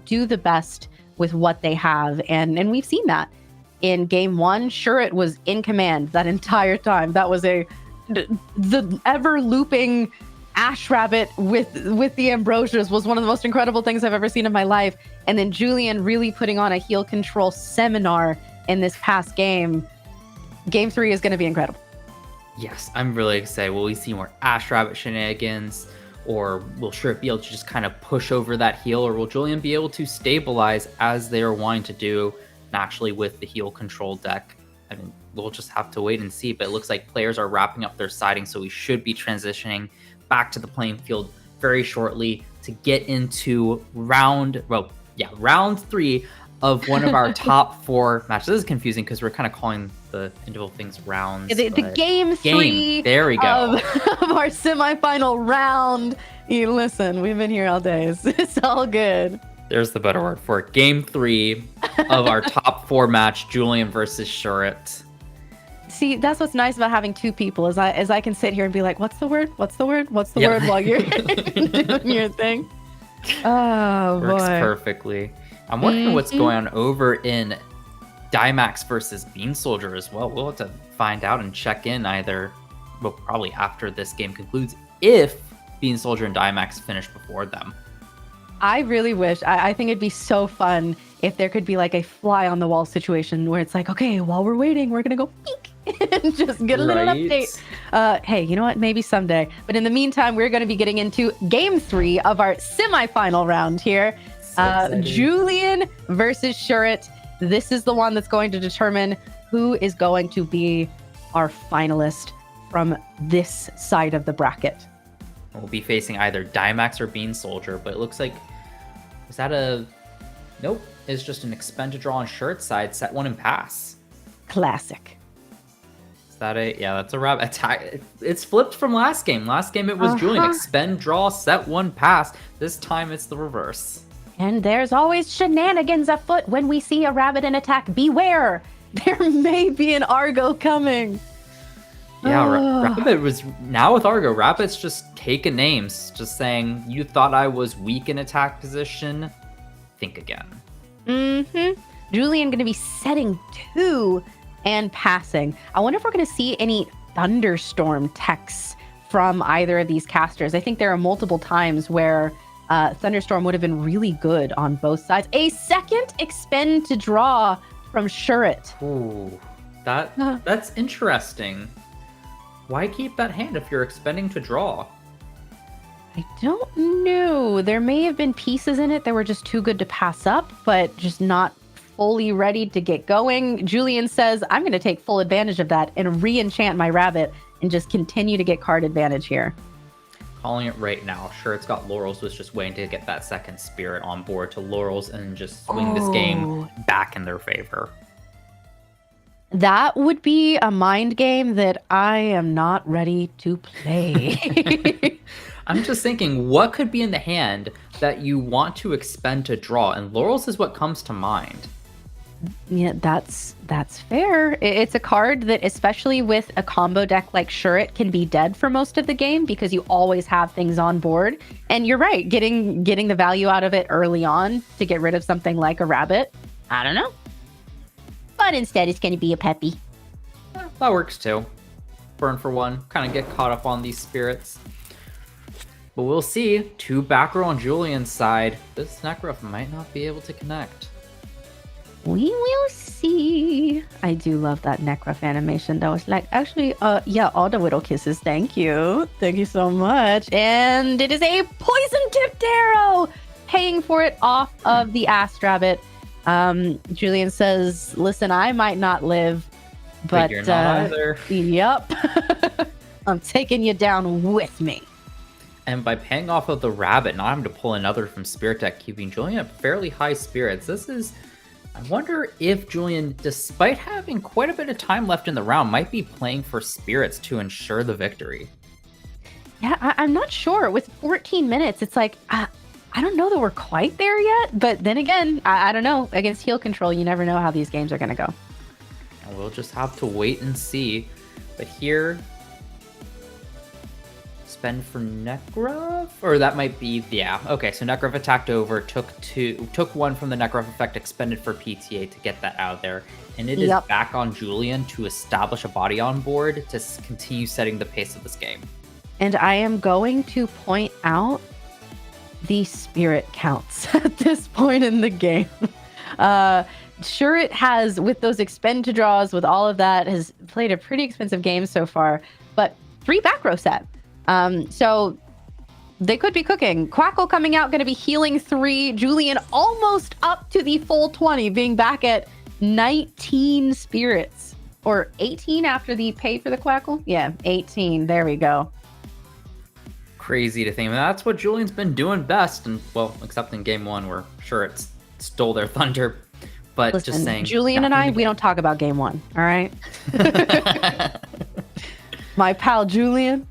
[SPEAKER 1] do the best with what they have. And we've seen that. In game 1, Shuret was in command that entire time. That was the ever looping Ash Rabbit with the Ambrosias was one of the most incredible things I've ever seen in my life. And then Julian really putting on a heal control seminar in this past game. Game 3 is going to be incredible.
[SPEAKER 3] Yes, I'm really excited. Will we see more Ash Rabbit shenanigans? Or will Shuritt be able to just kind of push over that heal? Or will Julian be able to stabilize as they are wanting to do naturally with the heal control deck? I mean, we'll just have to wait and see. But it looks like players are wrapping up their siding, so we should be transitioning back to the playing field very shortly to get into round 3 of one of our top 4 matches. This is confusing because we're kind of calling the individual things rounds.
[SPEAKER 1] The game 3
[SPEAKER 3] there we go.
[SPEAKER 1] of our semifinal round. Listen, we've been here all day. It's all good.
[SPEAKER 3] There's the better word for it. Game 3 of our top 4 match, Julian versus Shuritt.
[SPEAKER 1] See, that's what's nice about having 2 people is I can sit here and be like, what's the word? What's the word? What's the word while you're doing your thing. Oh,
[SPEAKER 3] Works
[SPEAKER 1] boy.
[SPEAKER 3] perfectly. I'm wondering what's going on over in Dimax versus Bean Soldier as well. We'll have to find out and check in probably after this game concludes, if Bean Soldier and Dimax finish before them.
[SPEAKER 1] I really wish, I think it'd be so fun if there could be like a fly on the wall situation where it's like, okay, while we're waiting, we're going to go peek and just get a little update. Hey, you know what? Maybe someday. But in the meantime, we're going to be getting into game 3 of our semifinal round here. Julian versus Shuritt. This is the one that's going to determine who is going to be our finalist from this side of the bracket.
[SPEAKER 3] We'll be facing either Dimax or Bean Soldier, but it looks like, is that a... Nope, it's just an expend to draw on Shuritt's side, set 1 and pass. Classic. Is that a... Yeah, that's a rabbit attack. It's flipped from last game. Last game it was Julian, expend, draw, set 1, pass. This time it's the reverse.
[SPEAKER 1] And there's always shenanigans afoot when we see a rabbit in attack. Beware! There may be an Argo coming.
[SPEAKER 3] Yeah, Rabbit was... Now with Argo, Rabbit's just taking names. Just saying, you thought I was weak in attack position? Think again. Julian going to be setting 2 and passing. I wonder if we're going to see any Thunderstorm techs from either of these casters. I think there are multiple times where... Thunderstorm would have been really good on both sides. A second expend to draw from Shuritt. Ooh, that's interesting. Why keep that hand if you're expending to draw?
[SPEAKER 1] I don't know. There may have been pieces in it that were just too good to pass up, but just not fully ready to get going. Julian says, I'm going to take full advantage of that and re-enchant my rabbit and just continue to get card advantage here.
[SPEAKER 3] Calling it right now. Sure, it's got Laurels, was just waiting to get that second spirit on board to Laurels and just swing this game back in their favor.
[SPEAKER 1] That would be a mind game that I am not ready to play.
[SPEAKER 3] I'm just thinking, what could be in the hand that you want to expend to draw? And Laurels is what comes to mind.
[SPEAKER 1] Yeah, that's fair. It's a card that, especially with a combo deck like Shuritt, can be dead for most of the game because you always have things on board. And you're right, getting the value out of it early on to get rid of something like a rabbit. I don't know. But instead, it's going to be a Peppy.
[SPEAKER 3] Yeah, that works too. Burn for 1, kind of get caught up on these spirits. But we'll see. 2 back row on Julian's side. This Necrof might not be able to connect.
[SPEAKER 1] We will see. I do love that Necrof animation. That was like, actually, yeah, all the Widow Kisses. Thank you. Thank you so much. And it is a poison-tipped arrow, paying for it off of the Ast Rabbit. Julian says, listen, I might not live, but
[SPEAKER 3] you're not either.
[SPEAKER 1] Yep. I'm taking you down with me.
[SPEAKER 3] And by paying off of the rabbit, not having to pull another from Spirit Deck, keeping Julian at fairly high spirits. This is... I wonder if Julian, despite having quite a bit of time left in the round, might be playing for spirits to ensure the victory.
[SPEAKER 1] Yeah, I'm not sure. With 14 minutes, it's like, I don't know that we're quite there yet. But then again, I don't know. Against heal control, you never know how these games are going to go.
[SPEAKER 3] And we'll just have to wait and see. But here... Spend for Necrof? Or that might be, yeah. Okay, so Necrof attacked over, took 1 from the Necrof effect, expended for PTA to get that out of there. And it is back on Julian to establish a body on board to continue setting the pace of this game.
[SPEAKER 1] And I am going to point out the spirit counts at this point in the game. Sure, it has, with those expend to draws, with all of that, has played a pretty expensive game so far, but 3 back row set. So They could be cooking. Quackle coming out, going to be healing 3. Julian almost up to the full 20, being back at 19 spirits. Or 18 after the pay for the Quackle? Yeah, 18. There we go.
[SPEAKER 3] Crazy to think. That's what Julian's been doing best. And, well, except in game 1, where sure it stole their thunder. But
[SPEAKER 1] Listen,
[SPEAKER 3] just saying.
[SPEAKER 1] Julian and I, we don't talk about game 1, all right? My pal Julian,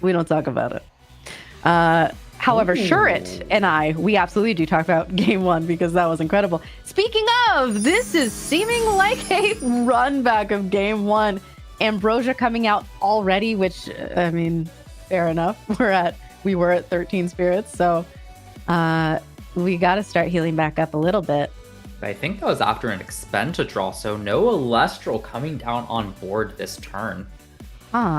[SPEAKER 1] we don't talk about it. However, Shurit and I, we absolutely do talk about game 1 because that was incredible. Speaking of, this is seeming like a run back of game 1. Ambrosia coming out already, which, I mean, fair enough. We were at 13 spirits, so we got to start healing back up a little bit.
[SPEAKER 3] I think that was after an expend to draw, so no Elestral coming down on board this turn.
[SPEAKER 1] I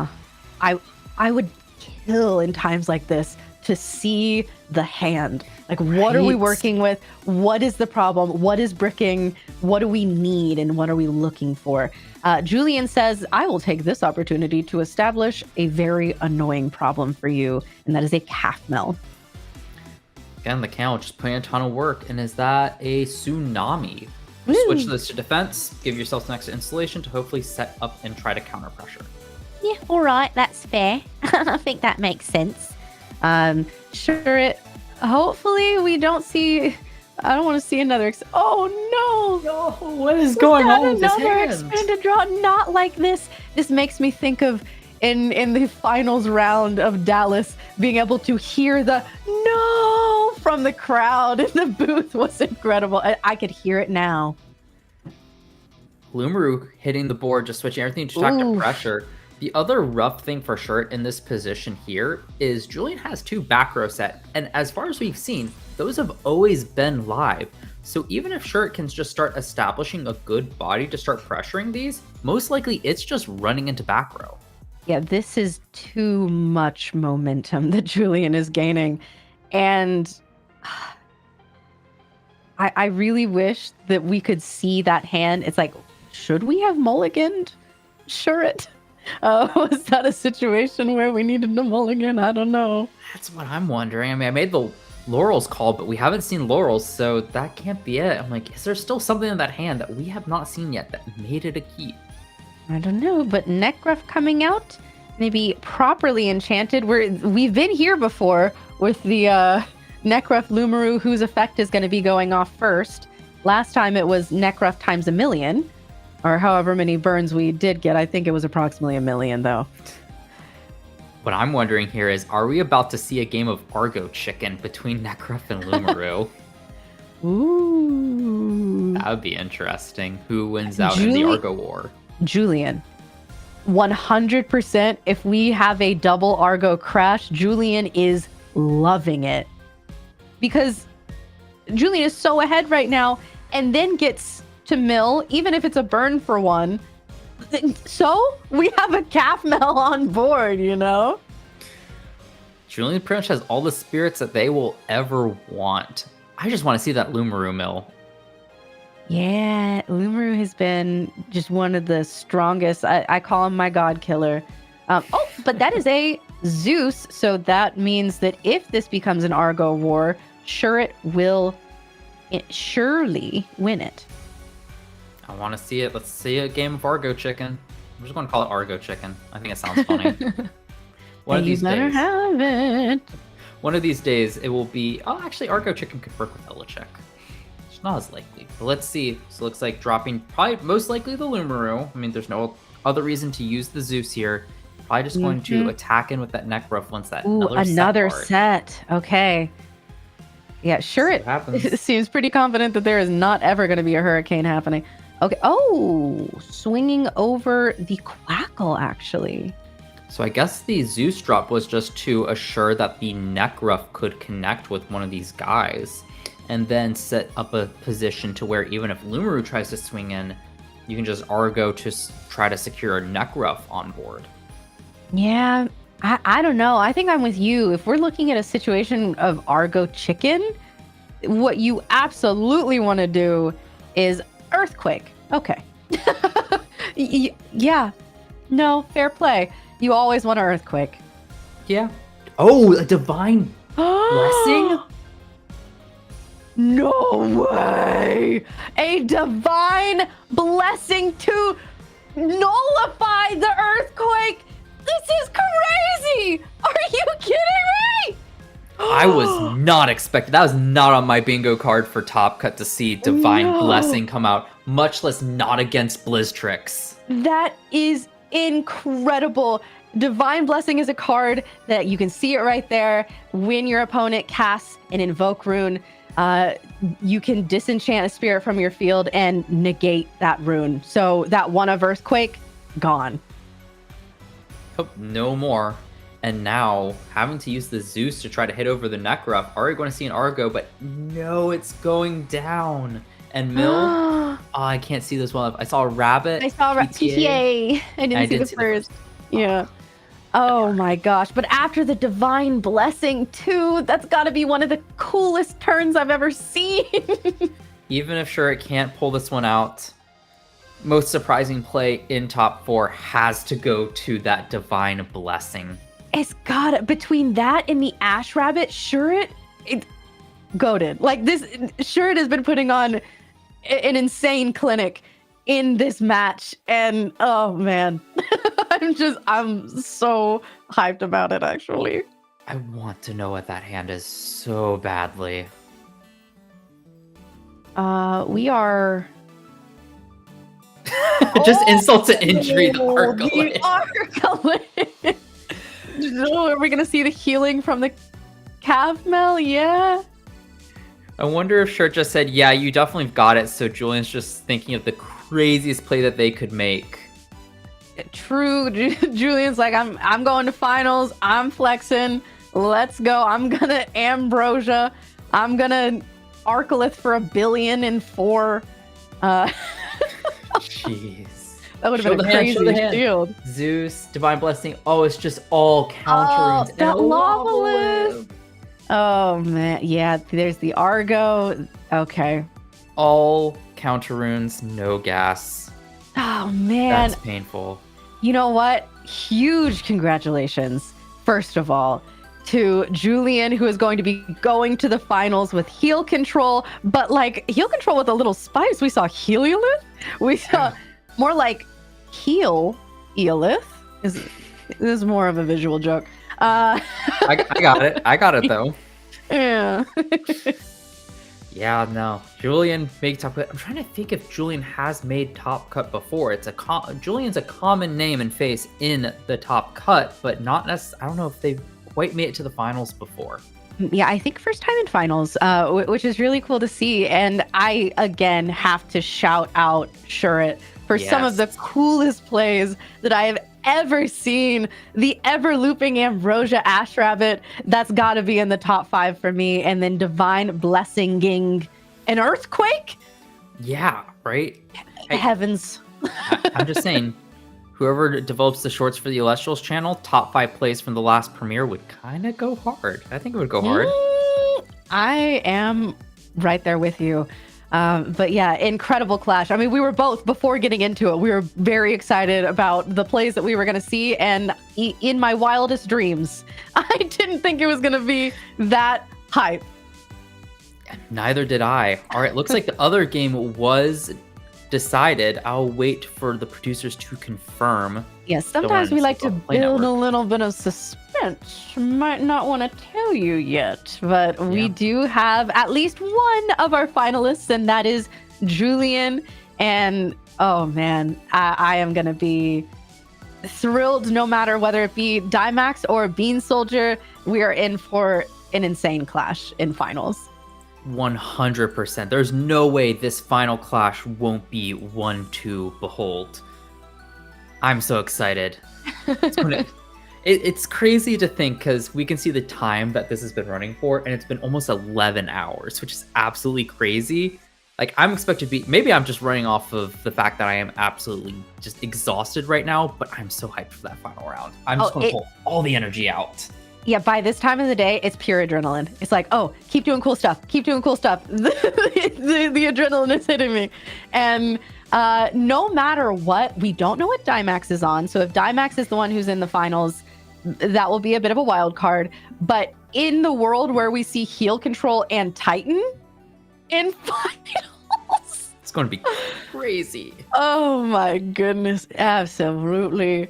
[SPEAKER 1] would kill in times like this to see the hand. Like, what are we working with? What is the problem? What is bricking? What do we need? And what are we looking for? Julian says, I will take this opportunity to establish a very annoying problem for you. And that is a calf mill.
[SPEAKER 3] Again, the count just putting a ton of work. And is that a tsunami?
[SPEAKER 1] Woo.
[SPEAKER 3] Switch this to defense. Give yourself some extra installation to hopefully set up and try to counter pressure.
[SPEAKER 1] Yeah, all right. That's fair. I think that makes sense. Sure. Hopefully we don't see. I don't want to see another. Oh no!
[SPEAKER 3] No, what is going on with this
[SPEAKER 1] another
[SPEAKER 3] hand?
[SPEAKER 1] expanded draw. Not like this. This makes me think of in the finals round of Dallas being able to hear the no from the crowd in the booth was incredible. I could hear it now.
[SPEAKER 3] Lumaru hitting the board, just switching everything to attack to pressure. The other rough thing for Shirt in this position here is Julian has 2 back row set, and as far as we've seen, those have always been live. So even if Shirt can just start establishing a good body to start pressuring these, most likely it's just running into back row.
[SPEAKER 1] Yeah, this is too much momentum that Julian is gaining. And I really wish that we could see that hand. It's like, should we have mulliganed Shirt? Was that a situation where we needed to mulligan? I don't know.
[SPEAKER 3] That's what I'm wondering. I mean, I made the Laurel's call, but we haven't seen Laurel's, so that can't be it. I'm like, is there still something in that hand that we have not seen yet that made it a keep?
[SPEAKER 1] I don't know, but Necruff coming out, maybe properly enchanted. We've been here before with the Necruff Lumaru, whose effect is going to be going off first. Last time it was Necruff times 1,000,000. Or however many burns we did get. I think it was approximately 1,000,000, though.
[SPEAKER 3] What I'm wondering here is, are we about to see a game of Argo Chicken between Necruff and Lumaru?
[SPEAKER 1] Ooh.
[SPEAKER 3] That would be interesting. Who wins out in the Argo War?
[SPEAKER 1] Julian. 100% if we have a double Argo crash, Julian is loving it. Because Julian is so ahead right now and then gets to mill, even if it's a burn for 1. So we have a calf mill on board, you know?
[SPEAKER 3] Julian pretty much has all the spirits that they will ever want. I just want to see that Lumaru mill.
[SPEAKER 1] Yeah, Lumaru has been just one of the strongest. I call him my god killer. But that is a Zeus, so that means that if this becomes an Argo war, Shurit will surely win it.
[SPEAKER 3] I want to see it. Let's see a game of Argo Chicken. I'm just going to call it Argo Chicken. I think it sounds funny. One of these days.
[SPEAKER 1] Have it.
[SPEAKER 3] One of these days, it will be. Oh, actually, Argo Chicken could work with Elichek. It's not as likely. But let's see. So it looks like dropping probably most likely the Lumaru. I mean, there's no other reason to use the Zeus here. Probably just going to attack in with that Necruff once that
[SPEAKER 1] another set. Okay. Yeah, sure. It seems pretty confident that there is not ever going to be a hurricane happening. Okay. Oh, swinging over the Quackle, actually.
[SPEAKER 3] So I guess the Zeus drop was just to assure that the Necruff could connect with one of these guys, and then set up a position to where even if Lumaru tries to swing in, you can just Argo to try to secure a Necruff on board.
[SPEAKER 1] Yeah, I don't know. I think I'm with you. If we're looking at a situation of Argo Chicken, what you absolutely want to do is Earthquake. Okay. Yeah. No, fair play. You always want an Earthquake.
[SPEAKER 3] Yeah. Oh, a divine blessing?
[SPEAKER 1] No way! A divine blessing to nullify the earthquake! This is crazy! Are you kidding me?
[SPEAKER 3] I was not expecting. That was not on my bingo card for Top Cut to see Divine Blessing come out, much less not against Blizztrix.
[SPEAKER 1] That is incredible. Divine Blessing is a card that you can see it right there. When your opponent casts an Invoke rune, you can disenchant a spirit from your field and negate that rune. So that one of Earthquake, gone.
[SPEAKER 3] Oh, no more. And now, having to use the Zeus to try to hit over the Necruff. Are we going to see an Argo? But no, it's going down. And Mill, oh, I can't see this well enough. I saw a rabbit.
[SPEAKER 1] I saw a TTA. I didn't see the first. Yeah. Oh my gosh. But after the Divine Blessing too, that's got to be one of the coolest turns I've ever seen.
[SPEAKER 3] Even if sure it can't pull this one out, most surprising play in top 4 has to go to that Divine Blessing.
[SPEAKER 1] It's got between that and the Ash Rabbit, Shurit, it goated. Like this, Shurit has been putting on an insane clinic in this match, and oh man, I'm so hyped about it. Actually,
[SPEAKER 3] I want to know what that hand is so badly.
[SPEAKER 1] We are
[SPEAKER 3] just insult to injury. The
[SPEAKER 1] Arcolin. Oh, are we gonna see the healing from the calf Mel? Yeah.
[SPEAKER 3] I wonder if Shirt just said, yeah, you definitely got it. So Julian's just thinking of the craziest play that they could make.
[SPEAKER 1] True. Julian's like, I'm going to finals. I'm flexing. Let's go. I'm gonna Ambrosia. I'm gonna Arcolith for 1 billion in 4.
[SPEAKER 3] Jeez.
[SPEAKER 1] That would have been a crazy shield.
[SPEAKER 3] Zeus, Divine Blessing. Oh, it's just all counter runes.
[SPEAKER 1] That Lava. Oh man, yeah. There's the Argo. Okay.
[SPEAKER 3] All counter runes, no gas.
[SPEAKER 1] Oh man,
[SPEAKER 3] that's painful.
[SPEAKER 1] You know what? Huge congratulations, first of all, to Julian, who is going to be going to the finals with heal control, but like heal control with a little spice. We saw Heliolith. We saw more like heal Eolith. This is more of a visual joke.
[SPEAKER 3] I got it. I got it though.
[SPEAKER 1] Yeah.
[SPEAKER 3] Yeah, no. Julian made top cut. I'm trying to think if Julian has made top cut before. It's Julian's a common name and face in the top cut, but not necessarily. I don't know if they've quite made it to the finals before.
[SPEAKER 1] Yeah, I think first time in finals, which is really cool to see. And I again have to shout out Shurit for some of the coolest plays that I have ever seen. The ever looping Ambrosia Ash Rabbit, that's got to be in the top 5 for me. And then Divine Blessing-ing an Earthquake.
[SPEAKER 3] Yeah, right.
[SPEAKER 1] Heavens.
[SPEAKER 3] I'm just saying, whoever develops the shorts for the Elestrals channel, top 5 plays from the last premiere would kind of go hard. I think it would go hard.
[SPEAKER 1] I am right there with you. But yeah, incredible clash. I mean, we were both, before getting into it, we were very excited about the plays that we were going to see. And in my wildest dreams, I didn't think it was going to be that hype.
[SPEAKER 3] Neither did I. All right, looks like the other game was decided. I'll wait for the producers to confirm.
[SPEAKER 1] Yes, sometimes we like to build a little bit of suspense. Might not want to tell you yet, but we do have at least one of our finalists, and that is Julian. And oh man, I am going to be thrilled no matter whether it be Dimax or Bean Soldier. We are in for an insane clash in finals.
[SPEAKER 3] 100%. There's no way this final clash won't be one to behold. I'm so excited. It's crazy to think because we can see the time that this has been running for, and it's been almost 11 hours, which is absolutely crazy. Like, I'm expected to be, maybe I'm just running off of the fact that I am absolutely just exhausted right now, but I'm so hyped for that final round. I'm just going to pull all the energy out.
[SPEAKER 1] Yeah, by this time of the day, it's pure adrenaline. It's like, oh, keep doing cool stuff. Keep doing cool stuff. The adrenaline is hitting me. And no matter what, we don't know what Dimax is on. So if Dimax is the one who's in the finals, that will be a bit of a wild card. But in the world where we see Heel Control and Titan in finals,
[SPEAKER 3] It's going to be crazy.
[SPEAKER 1] oh my goodness, absolutely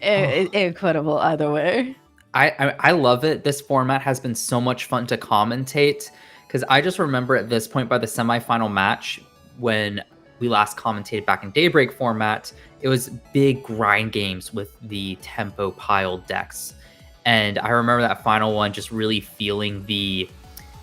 [SPEAKER 1] incredible either way.
[SPEAKER 3] I love it. This format has been so much fun to commentate because I just remember at this point by the semifinal match when we last commentated back in Daybreak format, it was big grind games with the tempo piled decks. And I remember that final one just really feeling the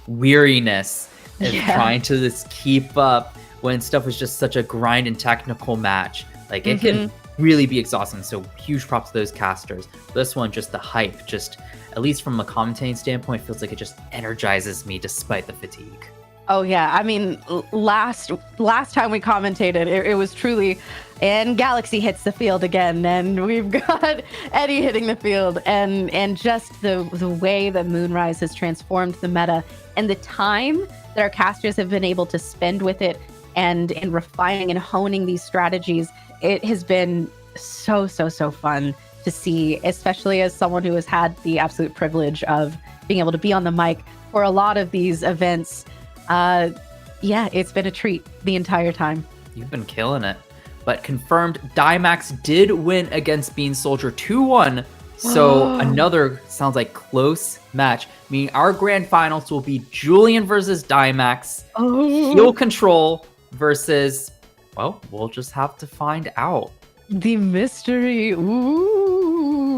[SPEAKER 3] weariness of trying to just keep up when stuff was just such a grind and technical match. Like it can really be exhausting. So huge props to those casters. This one, just the hype, just at least from a commentating standpoint, feels like it just energizes me despite the fatigue.
[SPEAKER 1] Oh yeah, I mean, last time we commentated, it was truly, and Galaxy hits the field again, and we've got Eddie hitting the field, and just the way that Moonrise has transformed the meta, and the time that our casters have been able to spend with it, and refining and honing these strategies, it has been so fun to see, especially as someone who has had the absolute privilege of being able to be on the mic for a lot of these events. Yeah, it's been a treat the entire time.
[SPEAKER 3] You've been killing it. But confirmed, Dimax did win against Bean Soldier 2-1. So another, sounds like, close match. Meaning our grand finals will be Julian versus Dimax. Heel Control versus, well, we'll just have to find out.
[SPEAKER 1] The mystery. Ooh.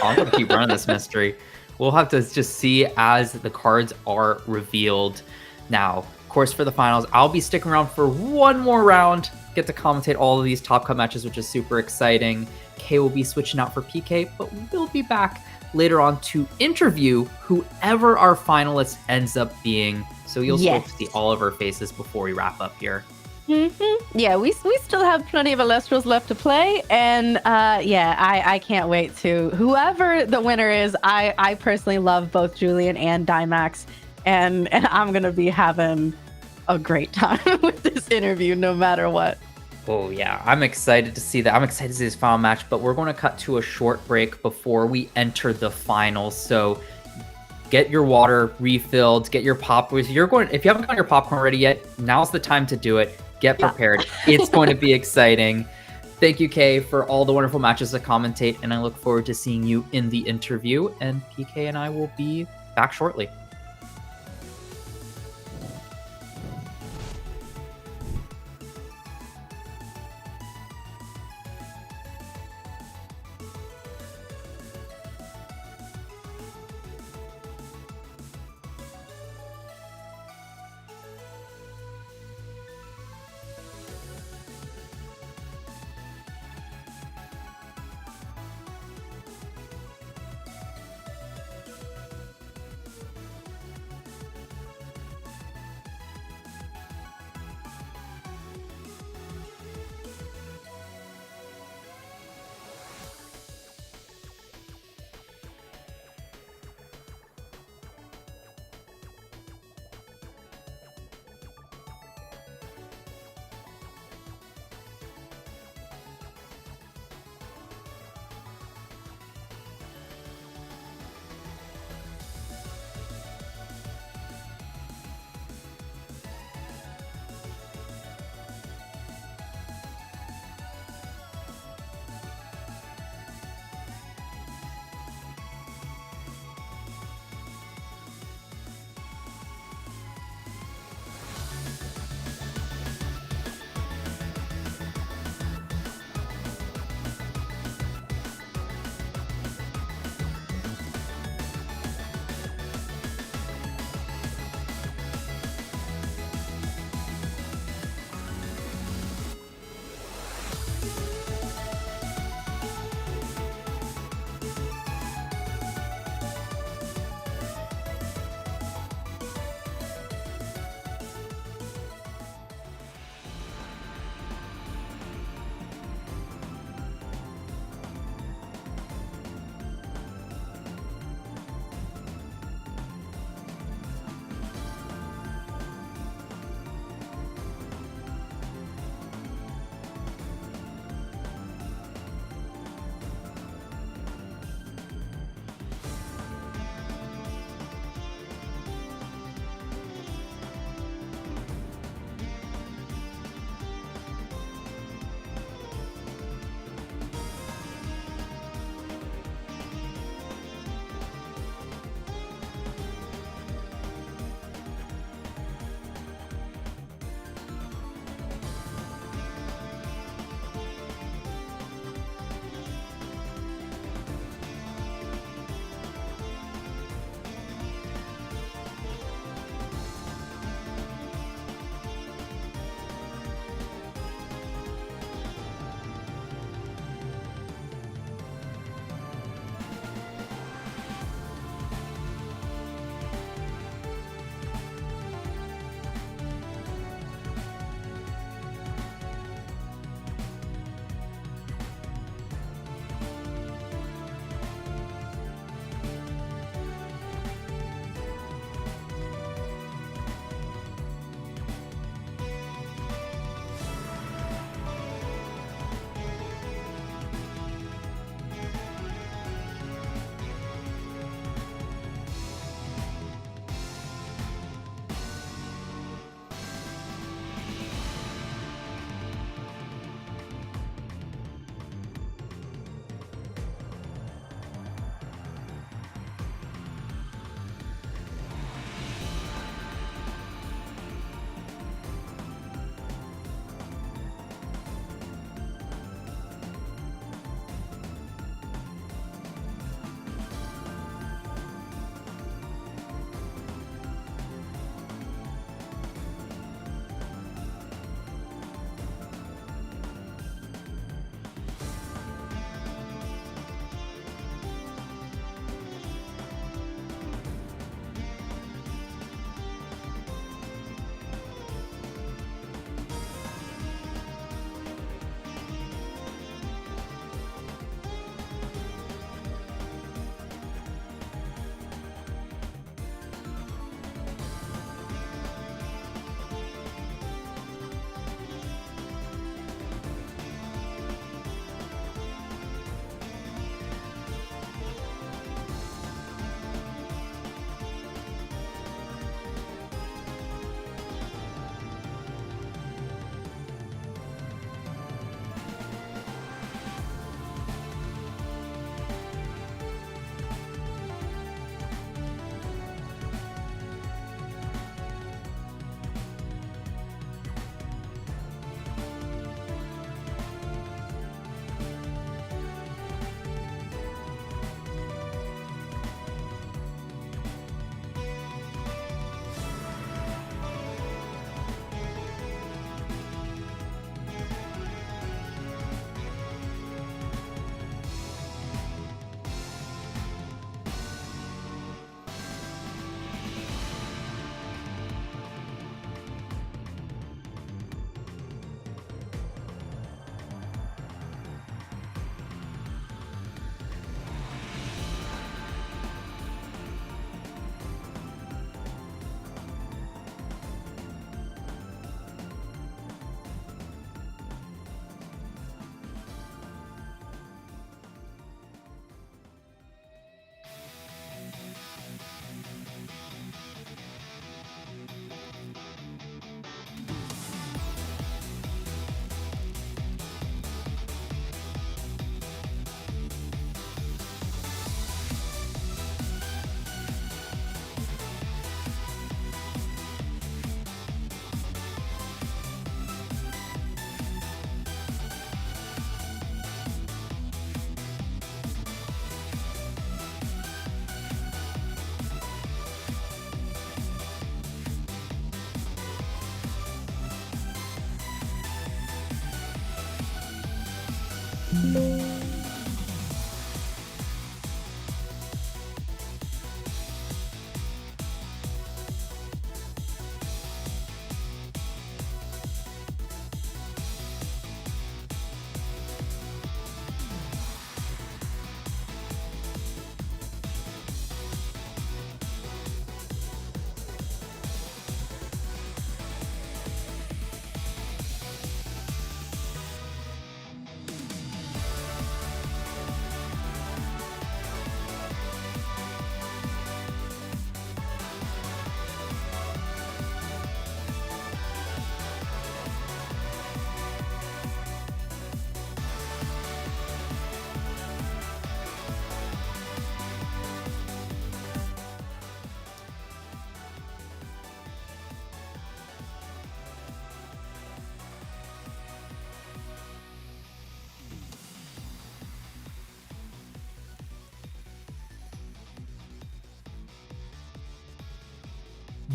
[SPEAKER 3] I'm going to keep running this mystery. We'll have to just see as the cards are revealed. Now, of course, for the finals, I'll be sticking around for one more round, get to commentate all of these top cut matches, which is super exciting. Kay will be switching out for PK, but we'll be back later on to interview whoever our finalist ends up being. So you'll still see all of our faces before we wrap up here.
[SPEAKER 1] Yeah, we still have plenty of Elestrals left to play, and I can't wait to whoever the winner is. I personally love both Julian and Dimax, and I'm gonna be having a great time with this interview no matter what.
[SPEAKER 3] Oh yeah, I'm excited to see that. I'm excited to see this final match, but we're going to cut to a short break before we enter the finals. So get your water refilled, get your popcorn. If you haven't got your popcorn ready yet, now's the time to do it. Get prepared. It's going to be exciting. Thank you, Kay, for all the wonderful matches to commentate, and I look forward to seeing you in the interview. And PK and I will be back shortly.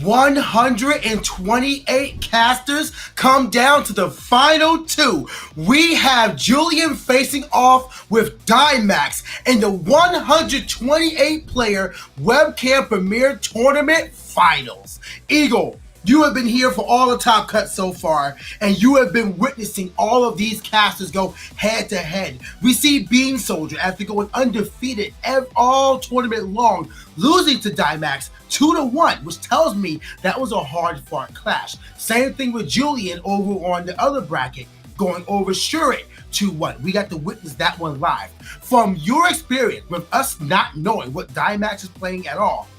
[SPEAKER 2] 128 casters come down to the final two. We have Julian facing off with Dimax in the 128 player Webcam Premier Tournament Finals. Eagle, you have been here for all the top cuts so far, and you have been witnessing all of these casters go head to head. We see Bean Soldier after going undefeated all tournament long, losing to Dimax 2-1, which tells me that was a hard-fought clash. Same thing with Julian over on the other bracket, going over Shurit 2-1. We got to witness that one live. From your experience, with us not knowing what Dimax is playing at all,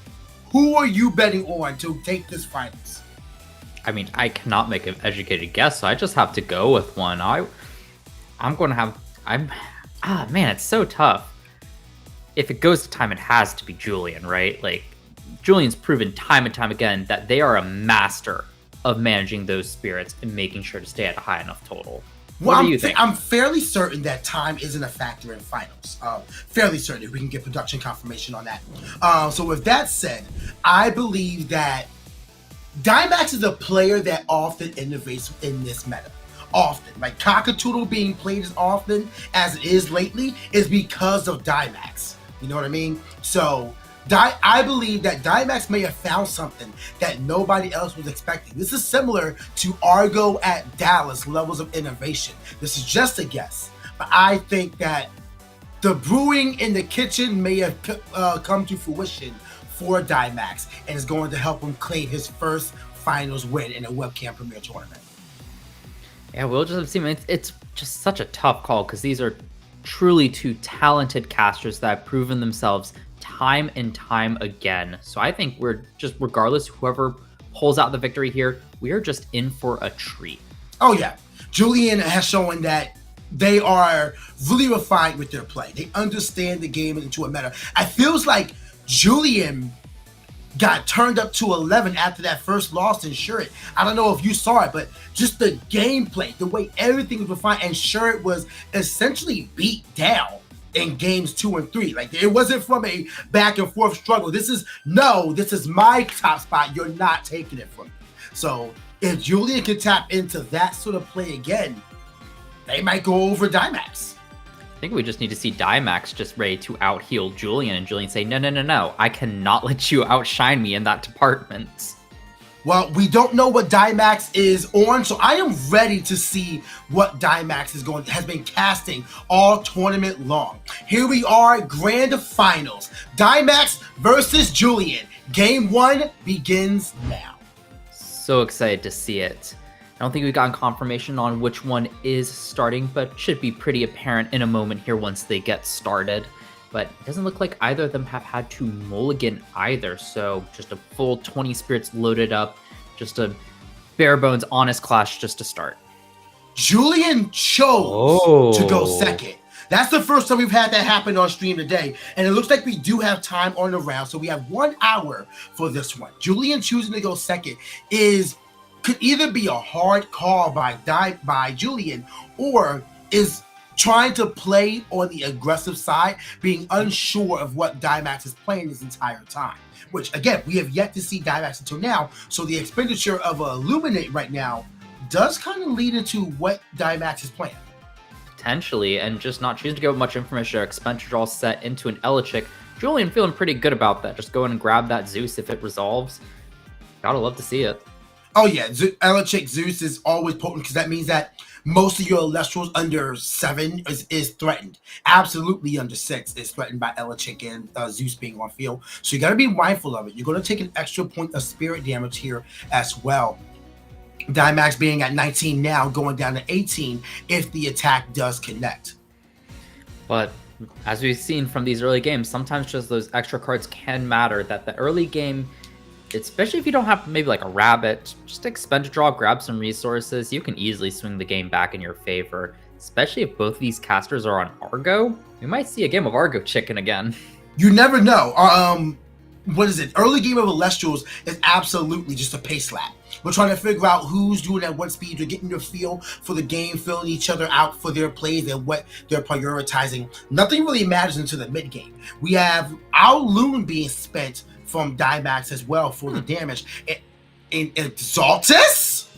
[SPEAKER 2] who are you betting on to take this finals?
[SPEAKER 3] I mean, I cannot make an educated guess, so I just have to go with one. Man, it's so tough. If it goes to time, it has to be Julian, right? Like, Julian's proven time and time again that they are a master of managing those spirits and making sure to stay at a high enough total. What do you think?
[SPEAKER 2] I'm fairly certain that time isn't a factor in finals. Fairly certain, if we can get production confirmation on that. So with that said, I believe that Dimax is a player that often innovates in this meta. Often. Like Cockatoodle being played as often as it is lately is because of Dimax. You know what I mean? So I believe that Dimax may have found something that nobody else was expecting. This is similar to Argo at Dallas levels of innovation. This is just a guess, but I think that the brewing in the kitchen may have come to fruition for Dimax and is going to help him claim his first finals win in a Webcam Premier Tournament.
[SPEAKER 3] Yeah, we'll just have to see. It's just such a tough call because these are truly two talented casters that have proven themselves time and time again. So I think we're just, regardless, whoever pulls out the victory here, we are just in for a treat.
[SPEAKER 2] Oh yeah, Julian has shown that they are really refined with their play. They understand the game into a meta. It feels like Julian got turned up to 11 after that first loss in Shurit. I don't know if you saw it, but just the gameplay, the way everything was refined, and Shurit was essentially beat down in games 2 and 3. Like, it wasn't from a back and forth struggle. This is my top spot. You're not taking it from me. So if Julian can tap into that sort of play again, they might go over Dimax.
[SPEAKER 3] I think we just need to see Dimax just ready to out-heal Julian, and Julian say, no, I cannot let you outshine me in that department.
[SPEAKER 2] Well, we don't know what Dimax is on, so I am ready to see what Dimax has been casting all tournament long. Here we are, grand finals. Dimax versus Julian. Game 1 begins now.
[SPEAKER 3] So excited to see it. I don't think we've gotten confirmation on which one is starting, but should be pretty apparent in a moment here once they get started. But it doesn't look like either of them have had to mulligan either, so just a full 20 spirits loaded up, just a bare bones honest clash just to start.
[SPEAKER 2] Julian chose to go second. That's the first time we've had that happen on stream today, and it looks like we do have time on the round, so we have 1 hour for this one. Julian choosing to go second could either be a hard call by Julian, or is trying to play on the aggressive side, being unsure of what Dimax is playing this entire time. Which, again, we have yet to see Dimax until now, so the expenditure of Illuminate right now does kind of lead into what Dimax is playing.
[SPEAKER 3] potentially, and just not choosing to go with much information or expense draw set into an Elechick. Julian feeling pretty good about that. Just go in and grab that Zeus if it resolves. Gotta love to see it.
[SPEAKER 2] Oh yeah, Elechick Zeus is always potent because that means that most of your Elestrals under 7 is threatened. Absolutely under 6 is threatened by Elechick and Zeus being on field. So you got to be mindful of it. You're going to take an extra point of spirit damage here as well. Dimax being at 19 now, going down to 18 if the attack does connect.
[SPEAKER 3] But as we've seen from these early games, sometimes just those extra cards can matter. That the early game, especially if you don't have maybe like a rabbit, just expend a draw, grab some resources, you can easily swing the game back in your favor. Especially if both of these casters are on Argo. We might see a game of Argo Chicken again.
[SPEAKER 2] You never know. What is it? Early game of Elestrals is absolutely just a pace slap. We're trying to figure out who's doing at what speed. We're getting your feel for the game, filling each other out for their plays and what they're prioritizing. Nothing really matters into the mid game. We have our Loon being spent from Dimax as well for the damage. In Exaltus?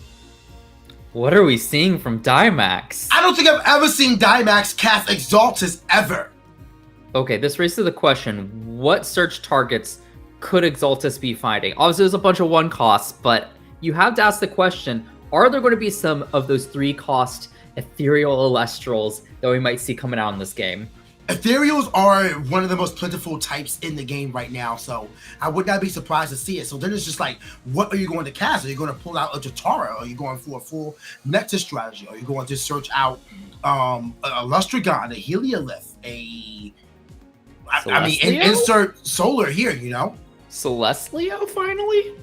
[SPEAKER 3] What are we seeing from Dimax?
[SPEAKER 2] I don't think I've ever seen Dimax cast Exaltus ever.
[SPEAKER 3] Okay, this raises the question, what search targets could Exaltus be finding? Obviously, there's a bunch of 1 costs, but you have to ask the question, are there going to be some of those 3-cost ethereal Elestrals that we might see coming out in this game?
[SPEAKER 2] Ethereals are one of the most plentiful types in the game right now, so I would not be surprised to see it. So then it's just like, what are you going to cast? Are you going to pull out a Jatara? Are you going for a full Nexus strategy? Are you going to search out a Lustragon, a Heliolith, I mean, insert Solar here, you know?
[SPEAKER 3] Celestlio, finally?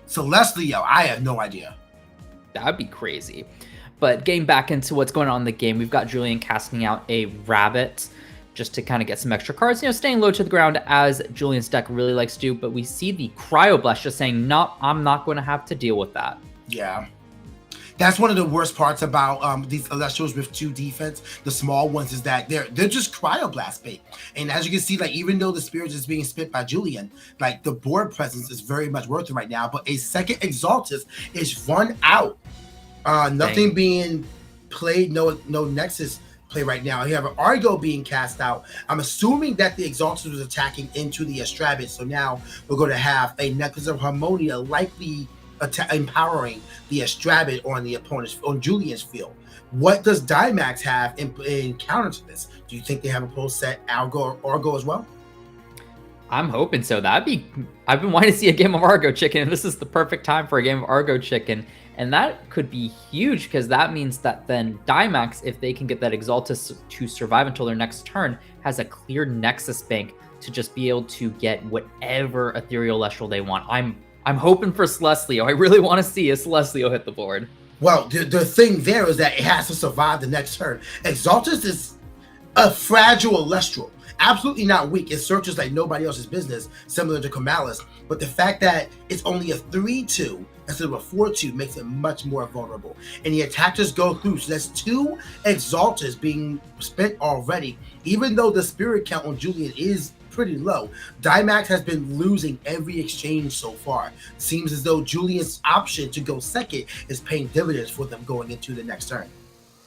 [SPEAKER 2] Celestlio, I have no idea.
[SPEAKER 3] That'd be crazy. But getting back into what's going on in the game, we've got Julian casting out a Rabbit just to kind of get some extra cards, staying low to the ground as Julian's deck really likes to do. But we see the Cryoblast just saying, no, I'm not going to have to deal with that.
[SPEAKER 2] Yeah. That's one of the worst parts about these Elestrals with 2 defense, the small ones, is that they're just Cryoblast bait. And as you can see, like, even though the Spirit is being spit by Julian, like, the board presence is very much worth it right now. But a second Exaltus is run out. Nothing being played, no Nexus play right now. You have an Argo being cast out. I'm assuming that the Exaltus was attacking into the Astrabit, so now we're going to have a Necklace of Harmonia likely empowering the Astrabit on Julian's field. What does Dimax have in counter to this? Do you think they have a pull set Argo as well?
[SPEAKER 3] I'm hoping so. I've been wanting to see a game of Argo Chicken, and this is the perfect time for a game of Argo Chicken. And that could be huge because that means that then Dimax, if they can get that Exaltus to survive until their next turn, has a clear Nexus bank to just be able to get whatever Ethereal Celestial they want. I'm hoping for Celestlio. I really want to see a Celestlio hit the board.
[SPEAKER 2] Well, the thing there is that it has to survive the next turn. Exaltus is a fragile Celestial. Absolutely not weak. It searches like nobody else's business, similar to Kamalis. But the fact that it's only a 3-2 instead of a 4-2 makes it much more vulnerable. And the attackers go through. So that's 2 Exaltus being spent already. Even though the spirit count on Julian is pretty low, Dimax has been losing every exchange so far. Seems as though Julian's option to go second is paying dividends for them going into the next turn.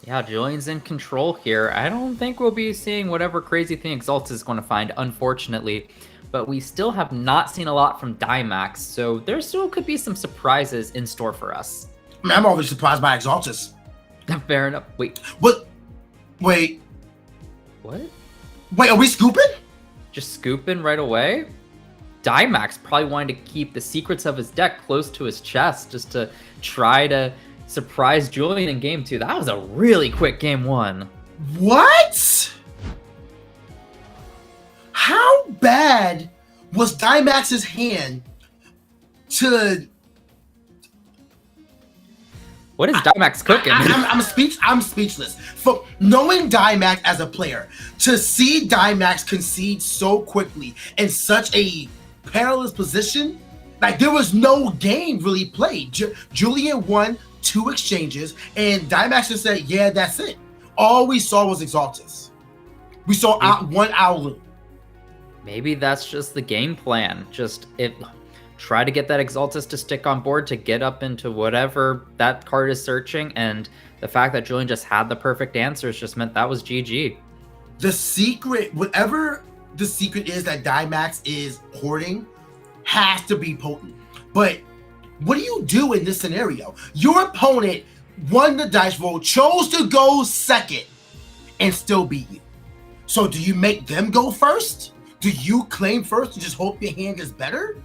[SPEAKER 3] Yeah, Julian's in control here. I don't think we'll be seeing whatever crazy thing Exaltus is going to find, unfortunately. But we still have not seen a lot from Dimax, so there still could be some surprises in store for us.
[SPEAKER 2] I mean, I'm always surprised by Exaltus.
[SPEAKER 3] Fair enough. Wait.
[SPEAKER 2] What? Wait.
[SPEAKER 3] What?
[SPEAKER 2] Wait, are we scooping?
[SPEAKER 3] Just scooping right away? Dimax probably wanted to keep the secrets of his deck close to his chest just to try to surprise Julian in game 2. That was a really quick game 1.
[SPEAKER 2] What? How bad was Dimax's hand to...
[SPEAKER 3] What is Dimax cooking?
[SPEAKER 2] I'm speechless. For knowing Dimax as a player, to see Dimax concede so quickly in such a perilous position, like there was no game really played. Julian won 2 exchanges, and Dimax just said, yeah, that's it. All we saw was Exaltus. We saw one Owlu.
[SPEAKER 3] Maybe that's just the game plan. Just if try to get that Exaltus to stick on board to get up into whatever that card is searching, and the fact that Julian just had the perfect answers just meant that was GG.
[SPEAKER 2] The secret, whatever the secret is that Dynamax is hoarding, has to be potent. But what do you do in this scenario? Your opponent won the dice roll, chose to go second, and still beat you. So do you make them go first? Do you claim first and just hope your hand is better?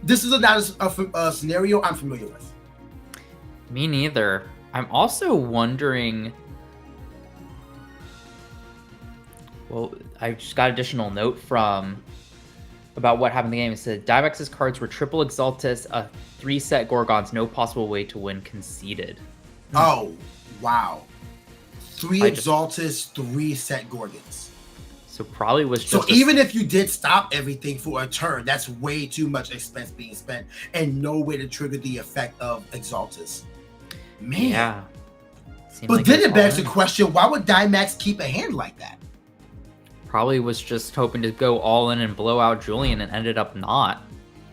[SPEAKER 2] This is not a scenario I'm familiar with.
[SPEAKER 3] Me neither. I'm also wondering. Well, I just got additional note about what happened in the game. It said Dynamax's cards were triple Exaltus, a 3-set Gorgons, no possible way to win conceded.
[SPEAKER 2] Oh, wow. 3 Exaltus, 3-set Gorgons.
[SPEAKER 3] So probably was just.
[SPEAKER 2] So even if you did stop everything for a turn, that's way too much expense being spent and no way to trigger the effect of Exaltus. Man.
[SPEAKER 3] Yeah.
[SPEAKER 2] But like then it begs the question, why would Dynamax keep a hand like that?
[SPEAKER 3] Probably was just hoping to go all in and blow out Julian and ended up not.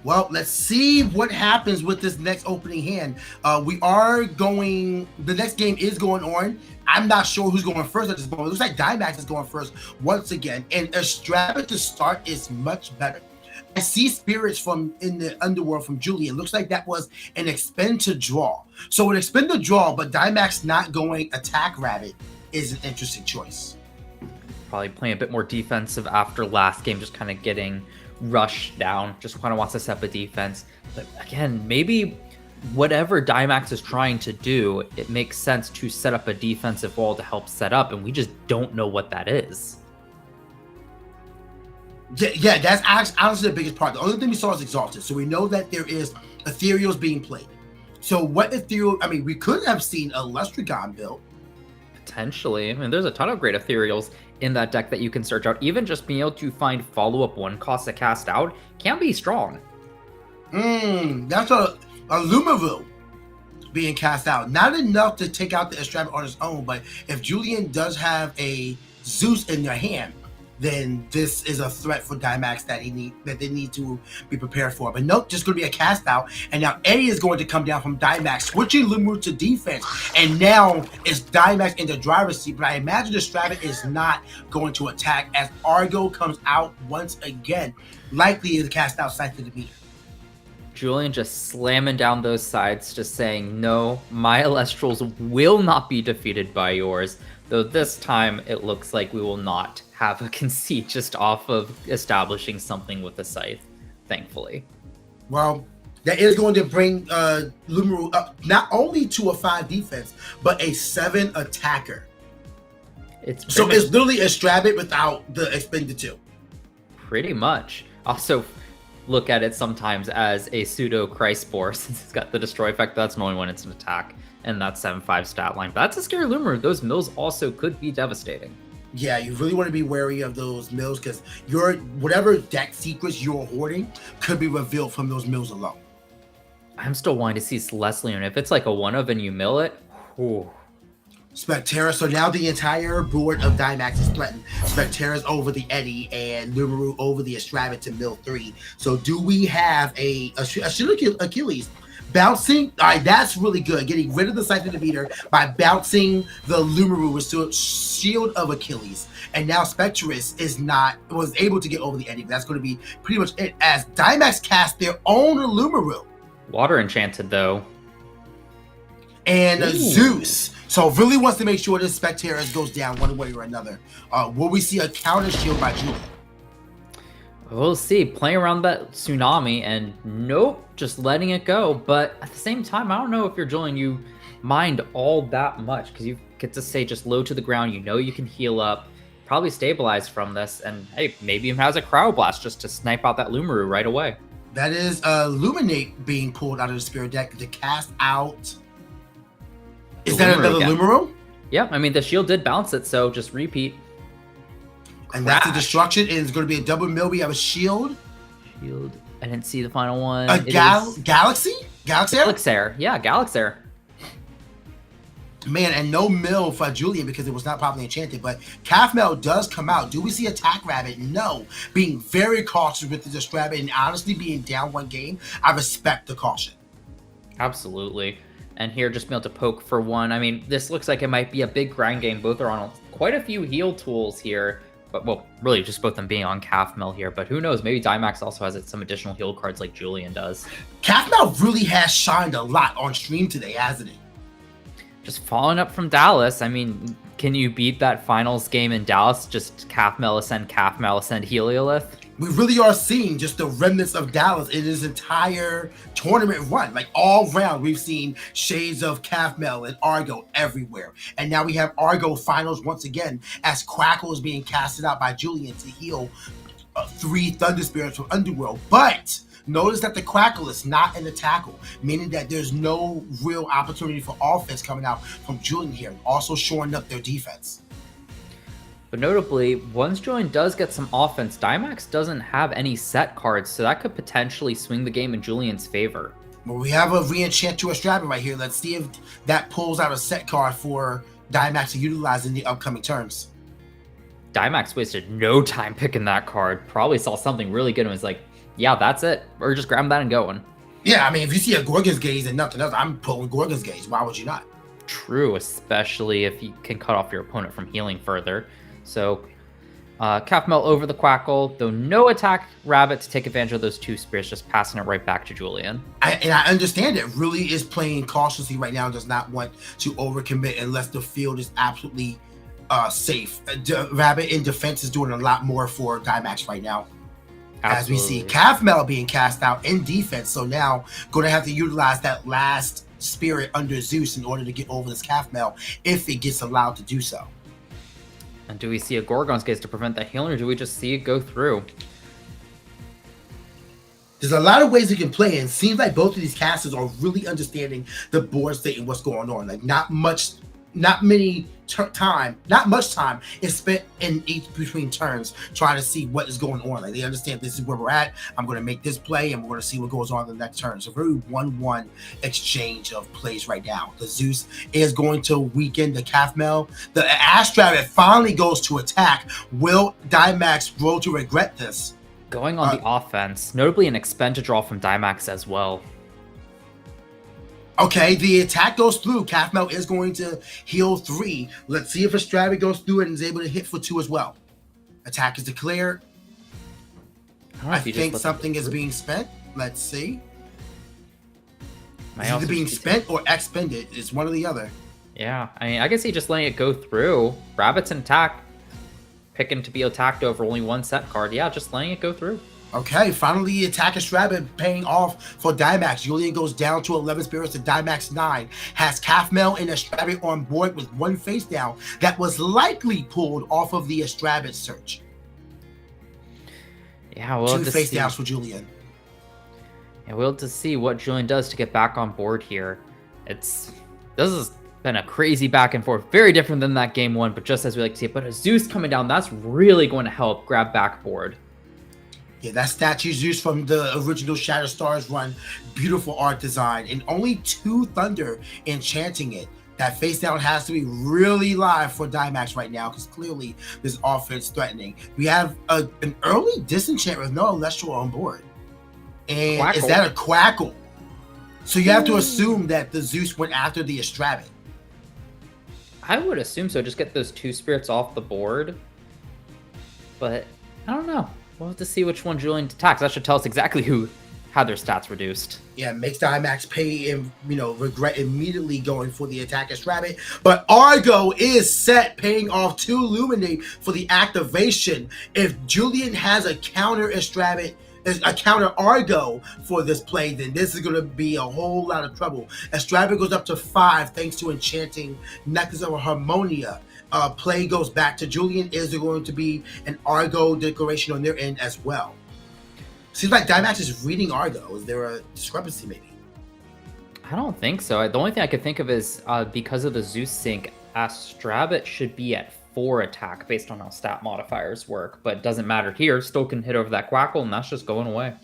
[SPEAKER 2] Well, let's see what happens with this next opening hand. The next game is going on. I'm not sure who's going first at this moment. It looks like Dynamax is going first once again. And Estrada to start is much better. I see spirits in the underworld from Julian. Looks like that was an expend to draw. So an expend to draw, but Dynamax not going attack rabbit is an interesting choice.
[SPEAKER 3] Probably playing a bit more defensive after last game, just kind of getting rushed down, just kind of wants to set up a defense. But again, maybe whatever Dynamax is trying to do, it makes sense to set up a defensive wall to help set up, and we just don't know what that is.
[SPEAKER 2] Yeah, that's honestly the biggest part. The only thing we saw is Exalted, so we know that there is Ethereals being played. So what Ethereal, we could have seen a Lestragon build.
[SPEAKER 3] Potentially. There's a ton of great Ethereals in that deck that you can search out. Even just being able to find follow-up 1 cost to cast out can be strong.
[SPEAKER 2] That's a Lumavu being cast out. Not enough to take out the Estrada on its own, but if Julian does have a Zeus in their hand, then this is a threat for Dynamax that they need to be prepared for. But nope, just going to be a cast out. And now Eddie is going to come down from Dynamax, switching Lumu to defense. And now it's Dynamax in the driver's seat. But I imagine the Strata is not going to attack as Argo comes out once again. Likely is a cast out side to the meter.
[SPEAKER 3] Julian just slamming down those sides, just saying, no, my Elestrals will not be defeated by yours. Though this time it looks like we will not have a conceit just off of establishing something with the Scythe, thankfully.
[SPEAKER 2] Well, that is going to bring Lumaru up not only to a 5 defense, but a 7 attacker. It's literally a Strabit without the expended 2.
[SPEAKER 3] Pretty much. Also, look at it sometimes as a pseudo Cryspore, since it's got the destroy effect. That's only when it's an attack, and that's 7/5 stat line. But that's a scary Lumaru. Those mills also could be devastating.
[SPEAKER 2] Yeah, you really want to be wary of those mills because whatever deck secrets you're hoarding could be revealed from those mills alone.
[SPEAKER 3] I'm still wanting to see Celestean. If it's like a 1-of and you mill it, whew.
[SPEAKER 2] Spectera. So now the entire board of Dynamax is threatened. Spectera's over the Eddie and Lumaru over the Estrada to mill 3. So do we have a Achilles? Bouncing, all right, that's really good. Getting rid of the Scythe of the Meter by bouncing the Lumaru with Shield of Achilles. And now Spectrus was able to get over the Eddie. That's going to be pretty much it as Dynamax cast their own Lumaru.
[SPEAKER 3] Water enchanted, though.
[SPEAKER 2] And Zeus. So really wants to make sure this Spectera goes down one way or another. Will we see a counter shield by Julian?
[SPEAKER 3] We'll see. Playing around that tsunami and nope, just letting it go. But at the same time, I don't know if you're Julian, you mind all that much because you get to stay just low to the ground. You know you can heal up, probably stabilize from this, and hey, maybe even has a Cryo Blast just to snipe out that Lumaru right away.
[SPEAKER 2] That is Luminate being pulled out of the Spirit deck to cast out. Is that another Lumaru?
[SPEAKER 3] Yeah, the shield did bounce it, so just repeat.
[SPEAKER 2] And that's the destruction. And it's going to be a double mill. We have a shield.
[SPEAKER 3] Shield. I didn't see the final one.
[SPEAKER 2] Galaxy? Galaxair?
[SPEAKER 3] Galaxair. Yeah, Galaxair.
[SPEAKER 2] Man, and no mill for Julian because it was not properly enchanted, but Calf-Mel does come out. Do we see Attack Rabbit? No. Being very cautious with the Rabbit and honestly being down one game, I respect the caution.
[SPEAKER 3] Absolutely. And here, just being able to poke for one. I mean, this looks like it might be a big grind game. Both are on quite a few heal tools here. But, well, really, just both them being on Calf-Mel here. But who knows? Maybe Dimax also has some additional heal cards like Julian does.
[SPEAKER 2] Calf-Mel really has shined a lot on stream today, hasn't he?
[SPEAKER 3] Just following up from Dallas, I mean, can you beat that finals game in Dallas? Just Calf-Mel ascend, Heliolith?
[SPEAKER 2] We really are seeing just the remnants of Dallas in his entire tournament run. Like all round, we've seen shades of Calf-Mel and Argo everywhere. And now we have Argo finals once again as Quackle is being casted out by Julian to heal 3 Thunder Spirits from Underworld. But notice that the Quackle is not in the tackle, meaning that there's no real opportunity for offense coming out from Julian here, also shoring up their defense.
[SPEAKER 3] But notably, once Julian does get some offense, Dimax doesn't have any set cards, so that could potentially swing the game in Julian's favor.
[SPEAKER 2] Well, we have a re-enchant to Estrada right here. Let's see if that pulls out a set card for Dimax to utilize in the upcoming turns.
[SPEAKER 3] Dimax wasted no time picking that card. Probably saw something really good and was like, yeah, that's it. Or just grabbing that and going.
[SPEAKER 2] Yeah, I mean, if you see a Gorgon's Gaze and nothing else, I'm pulling Gorgon's Gaze. Why would you not?
[SPEAKER 3] True, especially if you can cut off your opponent from healing further. So, Calf-Mel over the Quackle, though no attack Rabbit to take advantage of those 2 spirits, just passing it right back to Julian.
[SPEAKER 2] I understand it really is playing cautiously right now, does not want to overcommit unless the field is absolutely safe. Rabbit in defense is doing a lot more for Dimax right now. Absolutely. As we see Calf-Mel being cast out in defense, so now going to have to utilize that last spirit under Zeus in order to get over this Calf-Mel if it gets allowed to do so.
[SPEAKER 3] And do we see a Gorgon's Gaze to prevent that healing, or do we just see it go through?
[SPEAKER 2] There's a lot of ways you can play, and it seems like both of these casters are really understanding the board state and what's going on. Like not much time is spent in each between turns trying to see what is going on. Like they understand this is where we're at. I'm going to make this play, and we're going to see what goes on in the next turn. It's a very 1-1 exchange of plays right now. The Zeus is going to weaken the Calf-Mel. The Astrabbit finally goes to attack. Will Dimax grow to regret this?
[SPEAKER 3] Going on the offense, notably an expend to draw from Dimax as well.
[SPEAKER 2] Okay, the attack goes through. Calf-Mel is going to heal 3. Let's see if Estrada goes through it and is able to hit for 2 as well. Attack is declared. I think something is being spent. Let's see. It's either being spent or expended. It's one or the other.
[SPEAKER 3] Yeah, I mean, I can see just letting it go through. Rabbit's in attack. Picking to be attacked over only 1 set card. Yeah, just letting it go through. Okay,
[SPEAKER 2] finally attack Estrada paying off for Dimax. Julian goes down to 11 spirits to Dimax 9. Has Calf-Mel and Estrada on board with 1 face down that was likely pulled off of the Estrada search.
[SPEAKER 3] Yeah, we'll
[SPEAKER 2] 2 face downs for Julian.
[SPEAKER 3] Yeah, we'll have to see what Julian does to get back on board here. This has been a crazy back and forth. Very different than that game 1, but just as we like to see it. But a Zeus coming down, that's really going to help grab back board.
[SPEAKER 2] Yeah, that statue Zeus from the original Shadow Stars run. Beautiful art design. And only 2 Thunder enchanting it. That face down has to be really live for Dimax right now because clearly this offense threatening. We have an early disenchant with no Elestral on board. And Quackle. Is that a Quackle? So you have to assume that the Zeus went after the Estrada.
[SPEAKER 3] I would assume so. Just get those 2 spirits off the board. But I don't know. We'll have to see which one Julian attacks. That should tell us exactly who had their stats reduced.
[SPEAKER 2] Yeah, makes Dimax pay and regret immediately going for the attack Estrada. But Argo is set, paying off 2 Luminate for the activation. If Julian has a counter Estrada, a counter Argo for this play, then this is going to be a whole lot of trouble. Estrada goes up to 5 thanks to enchanting Necklace of Harmonia. Play goes back to Julian. Is there going to be an Argo declaration on their end as well? Seems like Dimax is reading Argo. Is there a discrepancy maybe?
[SPEAKER 3] I don't think so. The only thing I could think of is because of the Zeus sync, Astrabit should be at 4 attack based on how stat modifiers work, but it doesn't matter here. Still can hit over that Quackle, and that's just going away.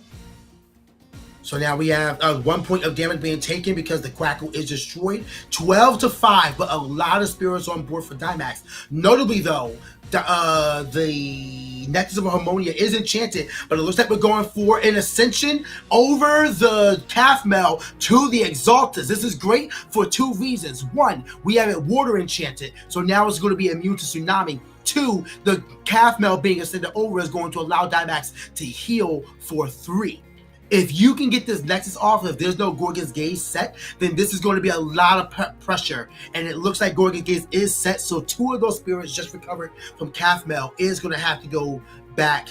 [SPEAKER 2] So now we have 1 point of damage being taken because the Quackle is destroyed. 12-5, but a lot of spirits on board for Dimax. Notably, though, the Necklace of Harmonia is enchanted, but it looks like we're going for an Ascension over the Calfmel to the Exaltus. This is great for 2 reasons. 1, we have it water enchanted, so now it's going to be immune to Tsunami. 2, the Calfmel being ascended over is going to allow Dimax to heal for 3. If you can get this Nexus off, if there's no Gorgon's Gaze set, then this is going to be a lot of pressure. And it looks like Gorgon's Gaze is set, so 2 of those spirits just recovered from Calfmel is going to have to go back,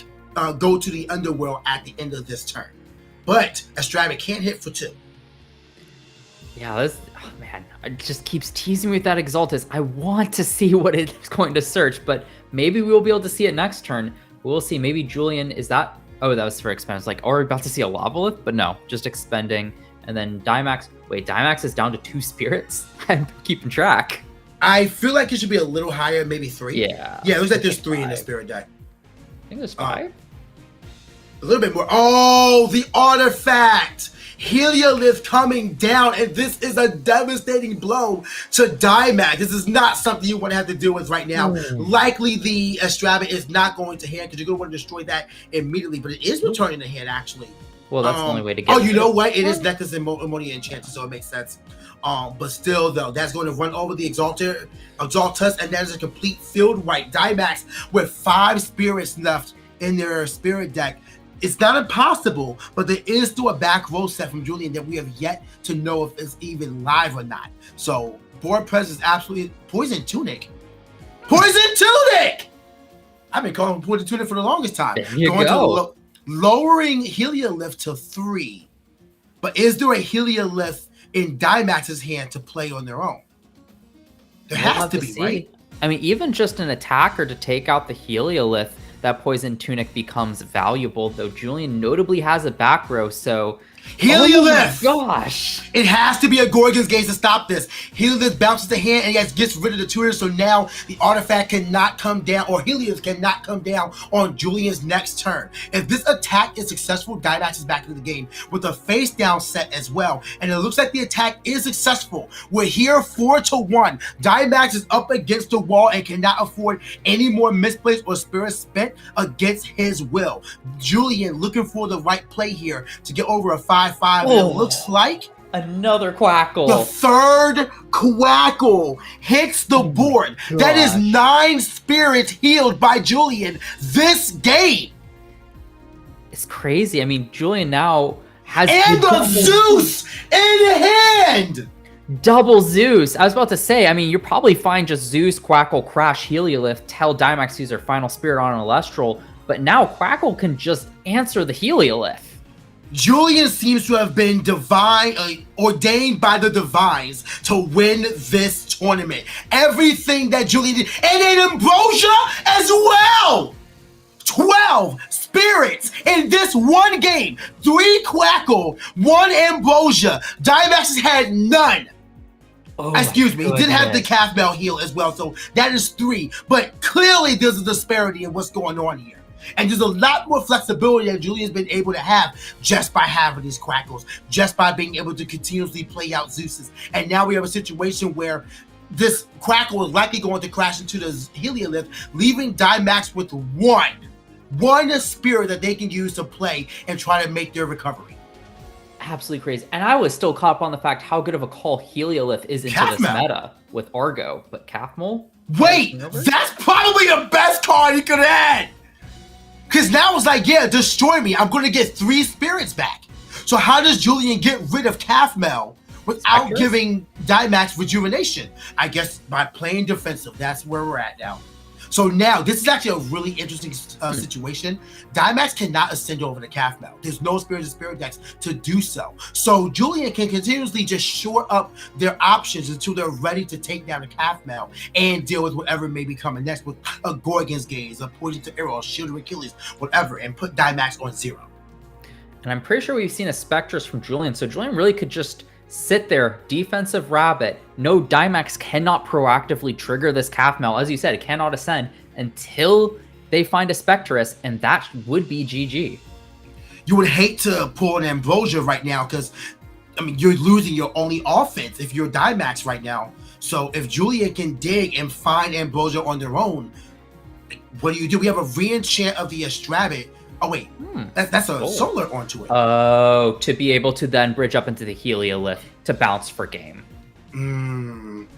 [SPEAKER 2] go to the Underworld at the end of this turn. But Estrada can't hit for 2.
[SPEAKER 3] Yeah, this, oh man, it just keeps teasing me with that Exaltus. I want to see what it's going to search, but maybe we will be able to see it next turn. We'll see. Maybe Julian, is that... Oh, that was for expend. It's like, are we about to see a Lavalith? But no, just expending. And then Dimax. Wait, Dimax is down to 2 spirits? I'm keeping track.
[SPEAKER 2] I feel like it should be a little higher, maybe 3.
[SPEAKER 3] Yeah.
[SPEAKER 2] Yeah, it looks like there's 3 in the spirit deck.
[SPEAKER 3] I think there's 5.
[SPEAKER 2] A little bit more. Oh, the artifact! Heliolith coming down, and this is a devastating blow to Dimax. This is not something you want to have to deal with right now. Likely the Estrada is not going to hand because you're going to want to destroy that immediately, but it is returning to hand actually.
[SPEAKER 3] Well, that's the only way to get
[SPEAKER 2] it. Oh, you know what? It is Necklace and Ammonia Enchanted, so it makes sense. But still, though, that's going to run over the Exaltus, and that is a complete field wipe. Dimax with 5 spirits left in their spirit deck. It's not impossible, but there is still a back row set from Julian that we have yet to know if it's even live or not. So, board presence absolutely... Poison Tunic! Poison Tunic! I've been calling him Poison Tunic for the longest time.
[SPEAKER 3] There you go.
[SPEAKER 2] Lowering Heliolith to 3. But is there a Heliolith in Dimax's hand to play on their own? There has to be, right?
[SPEAKER 3] I mean, even just an attacker to take out the Heliolith, that Poison Tunic becomes valuable, though Julian notably has a back row, so...
[SPEAKER 2] Heliolith!
[SPEAKER 3] Oh my gosh!
[SPEAKER 2] It has to be a Gorgon's Gaze to stop this. Heliolith bounces the hand and gets rid of the tutor, so now the artifact cannot come down, or Heliolith cannot come down on Julian's next turn. If this attack is successful, Dimax is back into the game with a face down set as well, and it looks like the attack is successful. We're here 4-1. Dimax is up against the wall and cannot afford any more misplaced or spirits spent against his will. Julian looking for the right play here to get over a 5-5.
[SPEAKER 3] Oh,
[SPEAKER 2] it looks like
[SPEAKER 3] another Quackle.
[SPEAKER 2] The 3rd Quackle hits the board. That is 9 spirits healed by Julian this game.
[SPEAKER 3] It's crazy. I mean, Julian now has
[SPEAKER 2] the Zeus in hand.
[SPEAKER 3] Double Zeus. I was about to say, I mean, you're probably fine just Zeus, Quackle, Crash, Heliolith, tell Dimax to use their final spirit on an Elestral, but now Quackle can just answer the Heliolith.
[SPEAKER 2] Julian seems to have been ordained by the divines to win this tournament. Everything that Julian did, and an Ambrosia as well. 12 spirits in this one game. 3 Quackle, 1 Ambrosia. Dimax has had none. Excuse me, he did have the Calfmel heal as well, so that is 3. But clearly there's a disparity in what's going on here. And there's a lot more flexibility that Julian's been able to have just by having these Quackles, just by being able to continuously play out Zeuses. And now we have a situation where this Quackle is likely going to crash into the Heliolith, leaving Dimax with one spirit that they can use to play and try to make their recovery.
[SPEAKER 3] Absolutely crazy. And I was still caught up on the fact how good of a call Heliolith is into this meta with Argo. But Calfmel?
[SPEAKER 2] Wait, that's probably the best card he could have had. Because now it's like, yeah, destroy me. I'm going to get 3 spirits back. So how does Julian get rid of Calfmel without giving Dimax rejuvenation? I guess by playing defensive. That's where we're at now. So now, this is actually a really interesting situation. Dimax cannot ascend over the Calfmel. There's no spirits and spirit decks to do so. So Julian can continuously just shore up their options until they're ready to take down the Calfmel and deal with whatever may be coming next with a Gorgon's Gaze, a Poison to Arrow, a Shield of Achilles, whatever, and put Dimax on 0.
[SPEAKER 3] And I'm pretty sure we've seen a Spectrus from Julian, so Julian really could just sit there, defensive rabbit. No, Dimax cannot proactively trigger this Calfmel. As you said, it cannot ascend until they find a Spectrus, and that would be GG.
[SPEAKER 2] you would hate to pull an Ambrosia right now because, I mean, you're losing your only offense if you're Dynamax right now. So if Julian can dig and find Ambrosia on their own, what do? We have a re-enchant of the Astrabit. Oh wait, that's a solar onto it.
[SPEAKER 3] Oh, to be able to then bridge up into the Heliolith to bounce for game.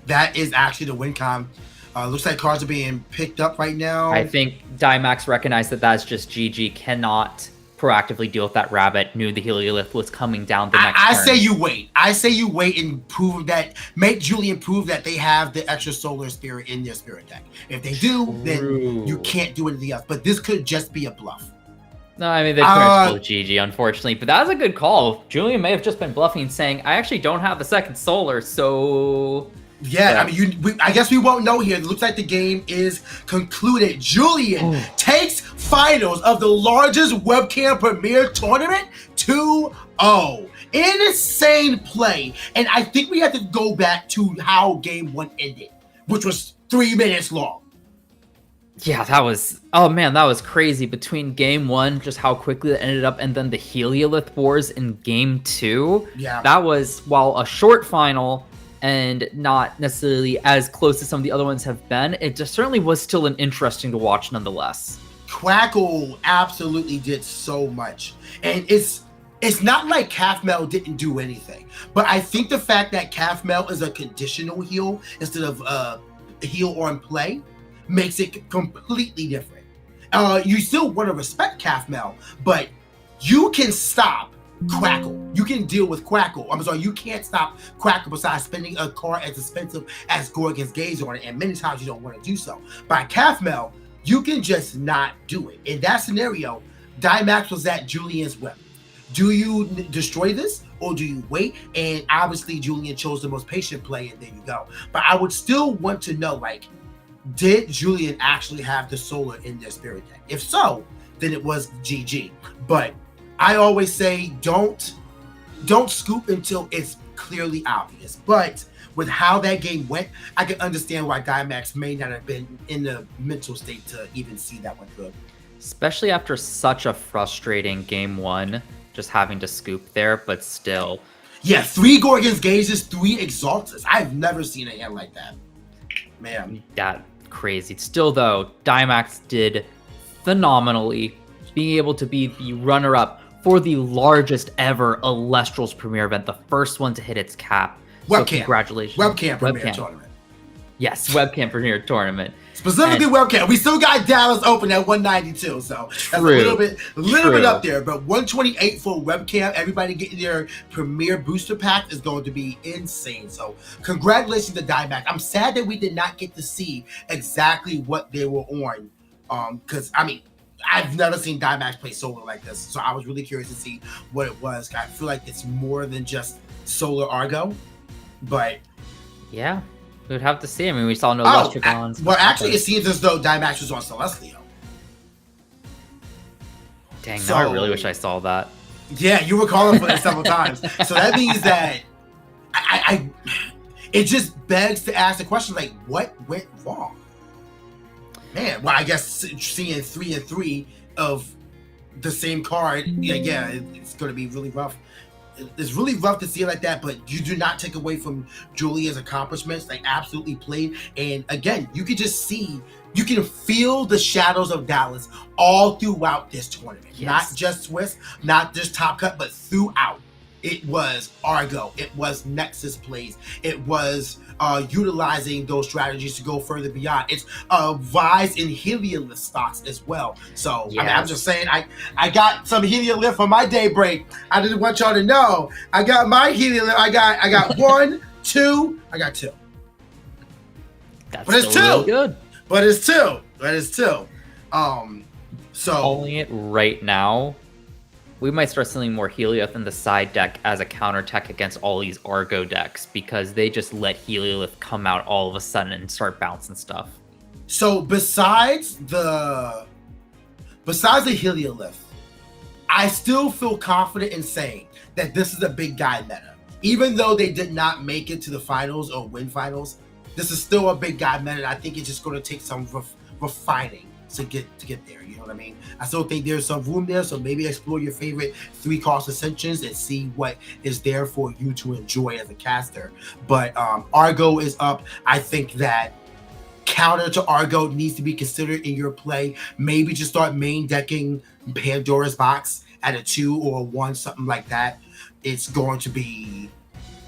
[SPEAKER 2] That is actually the win con. Looks like cards are being picked up right now.
[SPEAKER 3] I think Dynamax recognized that that's just GG, cannot proactively deal with that rabbit, knew the Heliolith was coming down the next turn.
[SPEAKER 2] I say you wait. I say you wait and prove that, make Julian prove that they have the extra solar spirit in their spirit deck. If they do, then you can't do anything else. But this could just be a bluff.
[SPEAKER 3] No, I mean, they couldn't pull GG, unfortunately. But that was a good call. Julian may have just been bluffing and saying, I actually don't have the second solar, so...
[SPEAKER 2] Yeah, I mean, I guess we won't know here. It looks like the game is concluded. Julian takes finals of the largest webcam Premier Tournament 2-0. Insane play. And I think we have to go back to how game 1 ended, which was 3 minutes long.
[SPEAKER 3] Yeah, that was... Oh, man, that was crazy. Between game 1, just how quickly it ended up, and then the Heliolith Wars in game 2.
[SPEAKER 2] Yeah.
[SPEAKER 3] That was, while a short final... and not necessarily as close as some of the other ones have been, it just certainly was still an interesting to watch nonetheless.
[SPEAKER 2] Quackle absolutely did so much. And it's not like Calf-Mel didn't do anything. But I think the fact that Calf-Mel is a conditional heal instead of a heal on play makes it completely different. You still want to respect Calf-Mel, but you can stop Quackle. You can deal with Quackle. I'm sorry, you can't stop Quackle besides spending a card as expensive as Gorgon's Gaze on it, and many times you don't want to do so. By Calf-Mel, you can just not do it. In that scenario, Dynamax was at Julian's whip. Do you destroy this, or do you wait? And obviously, Julian chose the most patient play, and there you go. But I would still want to know, like, did Julian actually have the solar in their spirit deck? If so, then it was GG. But I always say don't scoop until it's clearly obvious. But with how that game went, I can understand why Dynamax may not have been in the mental state to even see that one through.
[SPEAKER 3] Especially after such a frustrating game 1, just having to scoop there, but still.
[SPEAKER 2] Yeah, 3 Gorgon's Gazes, 3 Exaltus. I've never seen a hand like that. Man.
[SPEAKER 3] That crazy. Still though, Dynamax did phenomenally, being able to be the runner-up for the largest ever Elestrals Premier event, the first one to hit its cap.
[SPEAKER 2] Webcam.
[SPEAKER 3] So congratulations.
[SPEAKER 2] Webcam Premier Tournament.
[SPEAKER 3] Yes, Webcam Premier Tournament.
[SPEAKER 2] Specifically webcam. We still got Dallas open at 192, so that's a little bit up there. But 128 for webcam. Everybody getting their Premier Booster Pack is going to be insane. So congratulations to Dynamax. I'm sad that we did not get to see exactly what they were on. Because I mean, I've never seen Dynamax play Solar like this, so I was really curious to see what it was. I feel like it's more than just Solar Argo, but
[SPEAKER 3] yeah, we would have to see. I mean, we saw no Lustricons.
[SPEAKER 2] Well, actually, it seems as though Dynamax was on Celestial.
[SPEAKER 3] Dang, now I really wish I saw that.
[SPEAKER 2] Yeah, you were calling for it several times. So that means that it just begs to ask the question, like, what went wrong? Man, well, I guess seeing 3 and 3 of the same card, yeah, it's going to be really rough. It's really rough to see it like that, but you do not take away from Julia's accomplishments. They absolutely played. And again, you can just see, you can feel the shadows of Dallas all throughout this tournament. Yes. Not just Swiss, not just Top Cut, but throughout. It was Argo. It was Nexus plays. It was utilizing those strategies to go further beyond. It's a rise in Heliolith stocks as well. So yes. I mean, I'm just saying, I got some Heliolith for my day break. I didn't want y'all to know. I got my Heliolith. I got 1, 2. I got 2.
[SPEAKER 3] That's
[SPEAKER 2] but it's 2.
[SPEAKER 3] Really good.
[SPEAKER 2] But it's 2. So
[SPEAKER 3] calling it right now. We might start seeing more Heliolith in the side deck as a counter tech against all these Argo decks because they just let Heliolith come out all of a sudden and start bouncing stuff.
[SPEAKER 2] So besides the Heliolith, I still feel confident in saying that this is a big guy meta. Even though they did not make it to the finals or win finals, this is still a big guy meta. And I think it's just going to take some refining to get there. You know what I mean? I still think there's some room there, so maybe explore your favorite 3-cost ascensions and see what is there for you to enjoy as a caster. But Argo is up. I think that counter to Argo needs to be considered in your play. Maybe just start main decking Pandora's Box at a 2 or a 1, something like that. It's going to be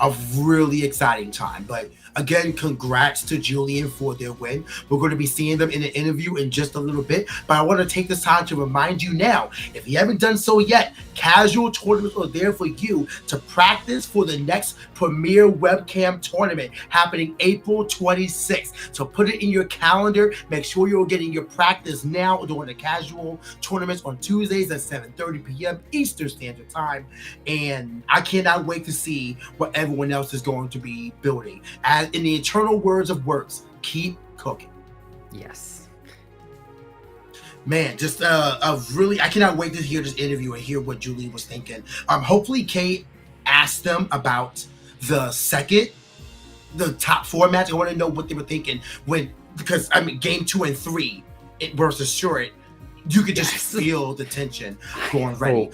[SPEAKER 2] a really exciting time. But again, congrats to Julian for their win. We're going to be seeing them in an interview in just a little bit, but I want to take this time to remind you now, if you haven't done so yet, casual tournaments are there for you to practice for the next Premier Webcam Tournament happening April 26th. So put it in your calendar. Make sure you're getting your practice now during the casual tournaments on Tuesdays at 7:30 p.m. Eastern Standard Time. And I cannot wait to see what everyone else is going to be building. As in the eternal words of Works, keep cooking.
[SPEAKER 3] Yes.
[SPEAKER 2] Man, just really, I cannot wait to hear this interview and hear what Julie was thinking. Hopefully Kate asked them about the top 4 match. I want to know what they were thinking because I mean, game 2 and 3 versus Short, you could just feel the tension going ready.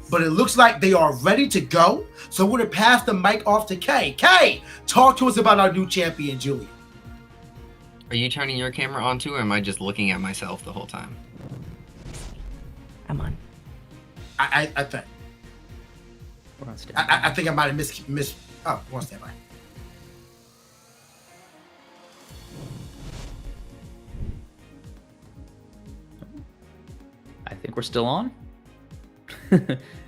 [SPEAKER 2] But it looks like they are ready to go. So I'm going to pass the mic off to Kay. Kay, talk to us about our new champion, Julie.
[SPEAKER 4] Are you turning your camera on too, or am I just looking at myself the whole time?
[SPEAKER 1] I'm on.
[SPEAKER 2] I think. I think I might have missed. Oh, one step by.
[SPEAKER 3] I think we're still on.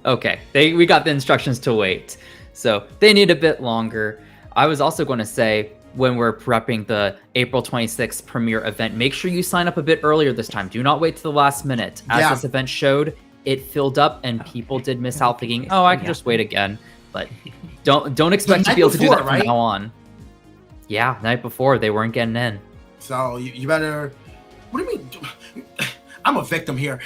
[SPEAKER 3] Okay, we got the instructions to wait, so they need a bit longer. I was also going to say, when we're prepping the April 26th premiere event, make sure you sign up a bit earlier this time. Do not wait to the last minute. As this event showed, it filled up and people did miss out thinking, oh, I can just wait again. But don't expect to be able to do that from now on. Yeah, the night before, they weren't getting in.
[SPEAKER 2] So you better... What do you mean? I'm a victim here.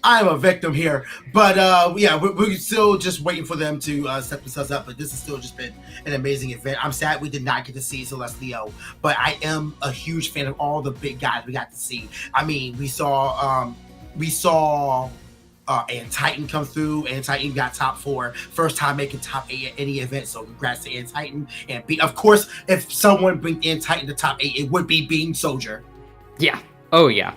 [SPEAKER 2] I'm a victim here, but yeah, we're still just waiting for them to set themselves up. But this has still just been an amazing event. I'm sad we did not get to see Celestio, but I am a huge fan of all the big guys we got to see. I mean, we saw and Titan come through, and Titan got top 4, first time making top 8 at any event. So congrats to Titan. And of course, if someone bring Titan to top 8, it would be Beam Soldier.
[SPEAKER 3] Yeah. Oh yeah.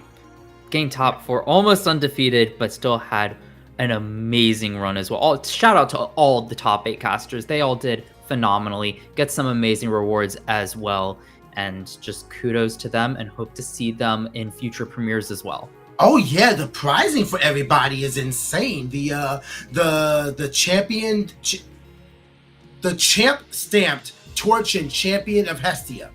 [SPEAKER 3] Gained top 4, almost undefeated, but still had an amazing run as well. Shout out to all the top 8 casters. They all did phenomenally. Get some amazing rewards as well. And just kudos to them, and hope to see them in future premieres as well.
[SPEAKER 2] Oh yeah, the prizing for everybody is insane. The champ stamped Torch and Champion of Hestia.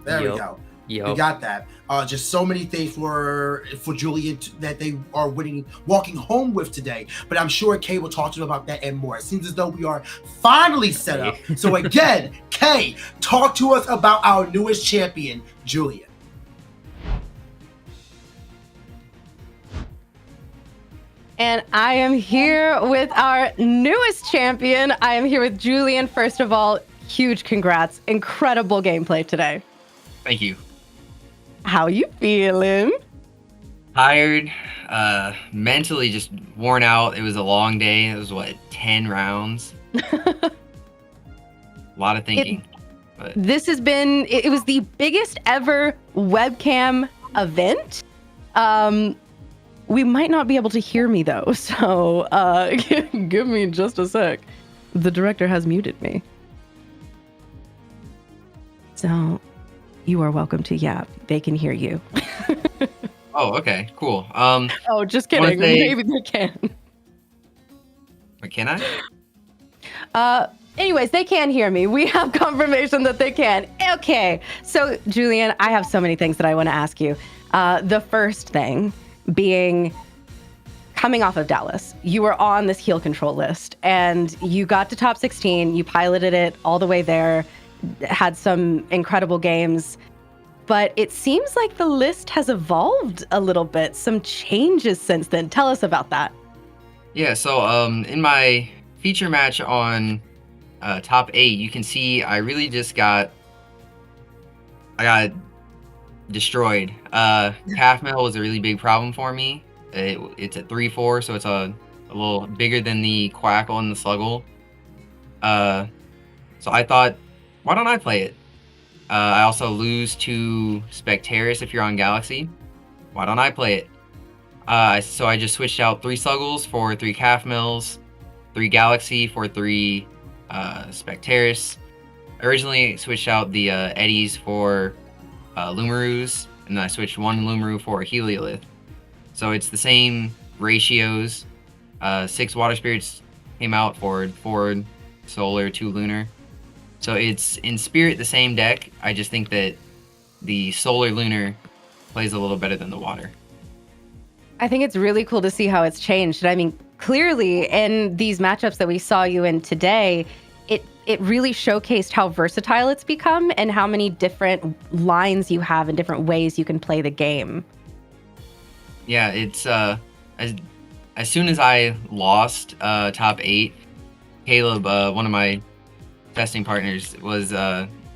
[SPEAKER 2] There we go. We got that. Just so many things for Julian that they are walking home with today. But I'm sure Kay will talk to them about that and more. It seems as though we are finally set up. So again, Kay, talk to us about our newest champion, Julian.
[SPEAKER 1] And I am here with our newest champion. I am here with Julian. First of all, huge congrats. Incredible gameplay today.
[SPEAKER 4] Thank you.
[SPEAKER 1] How you feeling?
[SPEAKER 4] Tired, mentally just worn out. It was a long day. It was 10 rounds. A lot of thinking. But
[SPEAKER 1] This has been, it was the biggest ever webcam event. We might not be able to hear me though, so give me just a sec. The director has muted me. So you are welcome to yap. They can hear you.
[SPEAKER 4] oh, okay, cool.
[SPEAKER 1] Oh, just kidding. Maybe they can.
[SPEAKER 4] Can I?
[SPEAKER 1] Anyways, they can hear me. We have confirmation that they can. Okay. So, Julian, I have so many things that I want to ask you. The first thing being, coming off of Dallas, you were on this heel control list and you got to top 16. You piloted it all the way there, had some incredible games. But it seems like the list has evolved a little bit, some changes since then. Tell us about that.
[SPEAKER 4] Yeah, so in my feature match on top 8, you can see I really just got destroyed. Half metal was a really big problem for me. It's a 3/4, so it's a little bigger than the Quackle and the Sluggle. So I thought, why don't I play it? I also lose to Spectaris if you're on Galaxy. Why don't I play it? So I just switched out 3 Sluggles for 3 Calf Mills, 3 Galaxy for 3 Spectaris. Originally switched out the Eddies for Lumaroos, and then I switched 1 Lumaroo for a Heliolith. So it's the same ratios. 6 Water Spirits came out for 4 Solar, 2 Lunar. So it's in spirit the same deck. I just think that the Solar Lunar plays a little better than the Water.
[SPEAKER 1] I think it's really cool to see how it's changed. I mean, clearly in these matchups that we saw you in today, it really showcased how versatile it's become and how many different lines you have and different ways you can play the game.
[SPEAKER 4] Yeah, it's as soon as I lost top 8, Caleb, one of my testing partners, was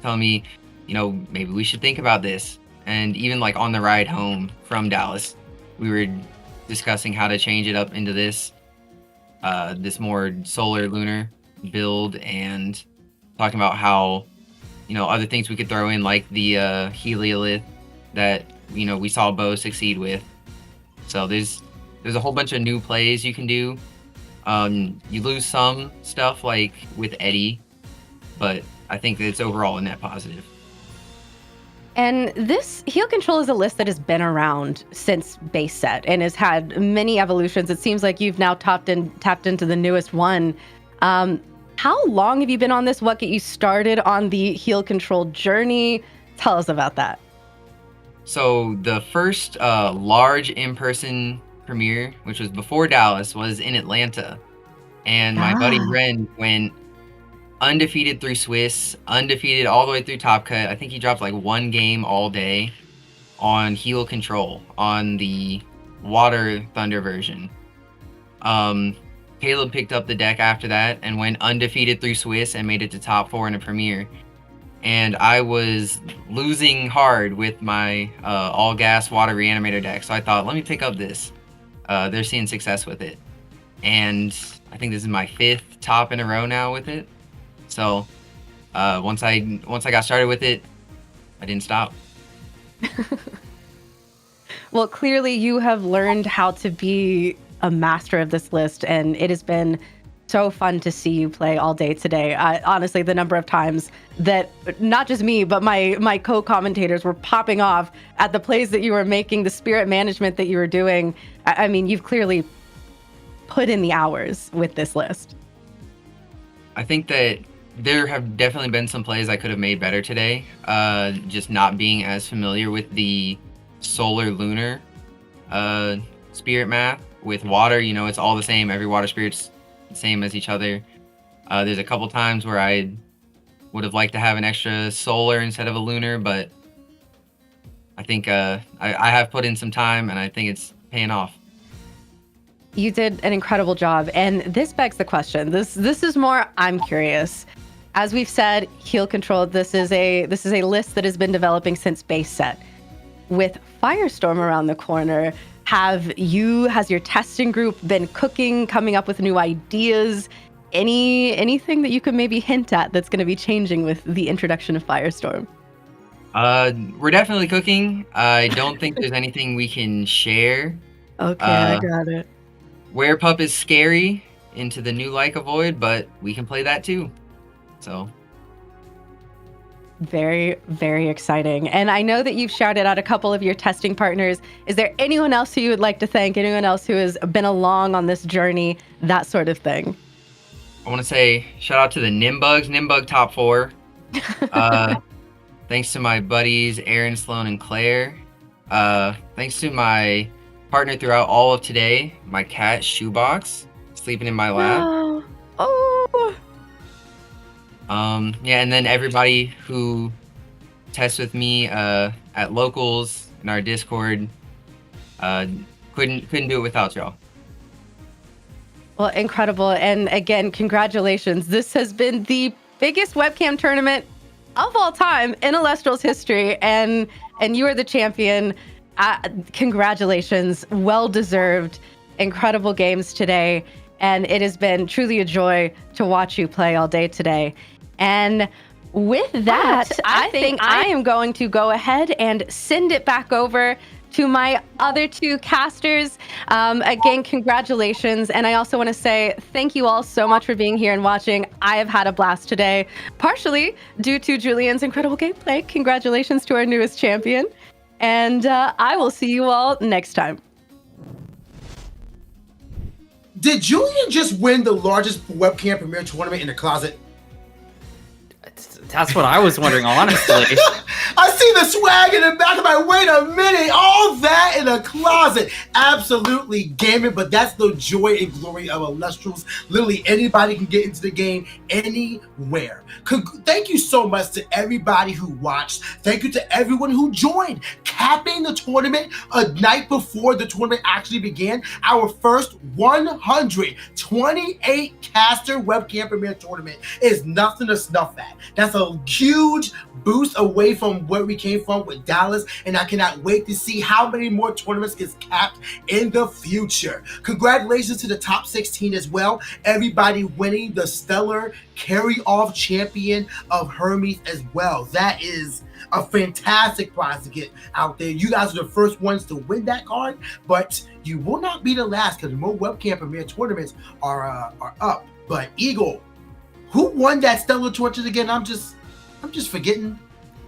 [SPEAKER 4] telling me, maybe we should think about this. And even like on the ride home from Dallas, we were discussing how to change it up into this more Solar Lunar build, and talking about how other things we could throw in, like the Heliolith that we saw Bo succeed with. So there's a whole bunch of new plays you can do. You lose some stuff like with Eddie, but I think that it's overall a net positive.
[SPEAKER 1] And this Heal Control is a list that has been around since base set and has had many evolutions. It seems like you've now tapped into the newest one. How long have you been on this? What got you started on the Heal Control journey? Tell us about that.
[SPEAKER 4] So the first large in-person premiere, which was before Dallas, was in Atlanta. And my buddy Ren went undefeated through Swiss, undefeated all the way through Top Cut. I think he dropped like 1 game all day on Heal Control on the Water Thunder version. Caleb picked up the deck after that and went undefeated through Swiss and made it to top 4 in a premiere. And I was losing hard with my all gas Water Reanimator deck, so I thought, let me pick up this. They're seeing success with it, and I think this is my 5th top in a row now with it. So once I got started with it, I didn't stop.
[SPEAKER 1] Well, clearly you have learned how to be a master of this list, and it has been so fun to see you play all day today. Honestly, the number of times that not just me, but my co-commentators were popping off at the plays that you were making, the spirit management that you were doing. I mean, you've clearly put in the hours with this list.
[SPEAKER 4] I think that there have definitely been some plays I could have made better today. Just not being as familiar with the Solar Lunar spirit math. With Water, it's all the same. Every Water Spirit's the same as each other. There's a couple times where I would have liked to have an extra Solar instead of a Lunar, but I think I have put in some time, and I think it's paying off.
[SPEAKER 1] You did an incredible job, and this begs the question. This is more, I'm curious. As we've said, Heal Control, this is a list that has been developing since base set. With Firestorm around the corner, has your testing group been cooking, coming up with new ideas? Anything that you could maybe hint at that's going to be changing with the introduction of Firestorm?
[SPEAKER 4] We're definitely cooking. I don't think there's anything we can share.
[SPEAKER 1] Okay, I got it.
[SPEAKER 4] Werepup is scary into the new Like a Void, but we can play that too. So
[SPEAKER 1] very, very exciting. And I know that you've shouted out a couple of your testing partners. Is there anyone else who you would like to thank? Anyone else who has been along on this journey? That sort of thing.
[SPEAKER 4] I want to say shout out to the Nimbug top 4. Thanks to my buddies Aaron, Sloan, and Claire. Thanks to my partner throughout all of today, my cat Shoebox, sleeping in my lap.
[SPEAKER 1] Oh.
[SPEAKER 4] Yeah, and then everybody who tests with me at locals in our Discord. Couldn't do it without y'all.
[SPEAKER 1] Well, incredible. And again, congratulations. This has been the biggest webcam tournament of all time in Elestrals history. And and you are the champion. Congratulations, well deserved. Incredible games today, and it has been truly a joy to watch you play all day today. And with that, I think I am going to go ahead and send it back over to my other two casters. Again, congratulations. And I also want to say thank you all so much for being here and watching. I have had a blast today, partially due to Julian's incredible gameplay. Congratulations to our newest champion. And I will see you all next time.
[SPEAKER 2] Did Julian just win the largest webcam Premier Tournament in the closet?
[SPEAKER 3] That's what I was wondering, honestly.
[SPEAKER 2] I see the swag in the back of my, wait a minute, all that in a closet. Absolutely gaming, but that's the joy and glory of Elestrals. Literally anybody can get into the game anywhere. Thank you so much to everybody who watched. Thank you to everyone who joined. Capping the tournament a night before the tournament actually began. Our first 128 caster webcam Premier Tournament is nothing to snuff at. That's a huge boost away from where we came from with Dallas, and I cannot wait to see how many more tournaments gets capped in the future. Congratulations to the top 16 as well. Everybody winning the stellar carry-off champion of Hermes as well. That is a fantastic prize to get out there. You guys are the first ones to win that card, but you will not be the last because more webcam Premier tournaments are up. But Eagle, who won that stellar torches again? I'm just forgetting.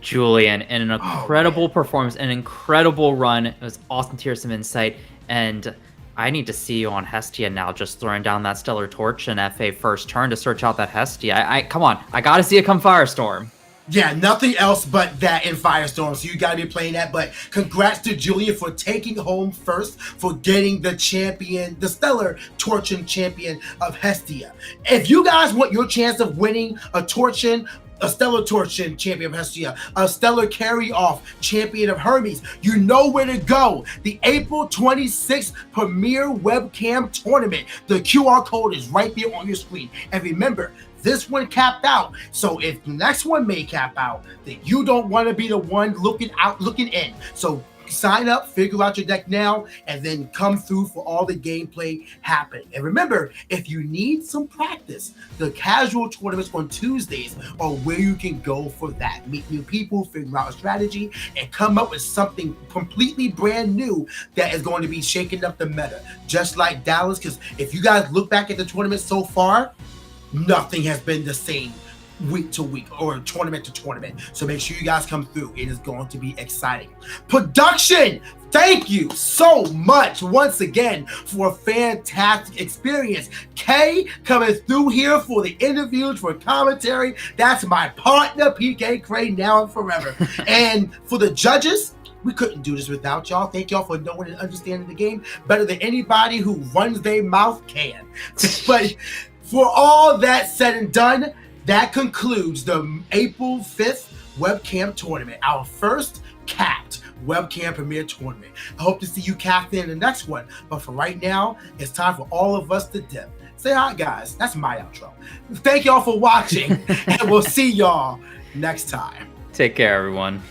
[SPEAKER 3] Julian, an incredible performance, an incredible run. It was awesome to hear some insight, and I need to see you on Hestia now, just throwing down that stellar torch in FA first turn to search out that Hestia. I come on, I gotta see it come Firestorm.
[SPEAKER 2] Yeah, nothing else but that in Firestorm, so you gotta be playing that. But congrats to Julian for taking home first, for getting the champion, the stellar Torchin champion of Hestia. If you guys want your chance of winning a Torchin, a stellar Torchin champion of Hestia, a stellar carry-off champion of Hermes, you know where to go. The April 26th Premier Webcam Tournament. The QR code is right there on your screen. And remember, this one capped out. So if the next one may cap out, then you don't want to be the one looking in. So sign up, figure out your deck now, and then come through for all the gameplay happening. And remember, if you need some practice, the casual tournaments on Tuesdays are where you can go for that. Meet new people, figure out a strategy, and come up with something completely brand new that is going to be shaking up the meta. Just like Dallas, because if you guys look back at the tournament so far, nothing has been the same week to week or tournament to tournament. So make sure you guys come through. It is going to be exciting. Production, thank you so much once again for a fantastic experience. Kay coming through here for the interviews, for commentary. That's my partner, PK Crane, now and forever. And for the judges, we couldn't do this without y'all. Thank y'all for knowing and understanding the game better than anybody who runs their mouth can. But for all that said and done, that concludes the April 5th webcam tournament, our first capped webcam Premier Tournament. I hope to see you capped in the next one. But for right now, it's time for all of us to dip. Say hi, guys. That's my outro. Thank y'all for watching, and we'll see y'all next time.
[SPEAKER 3] Take care, everyone.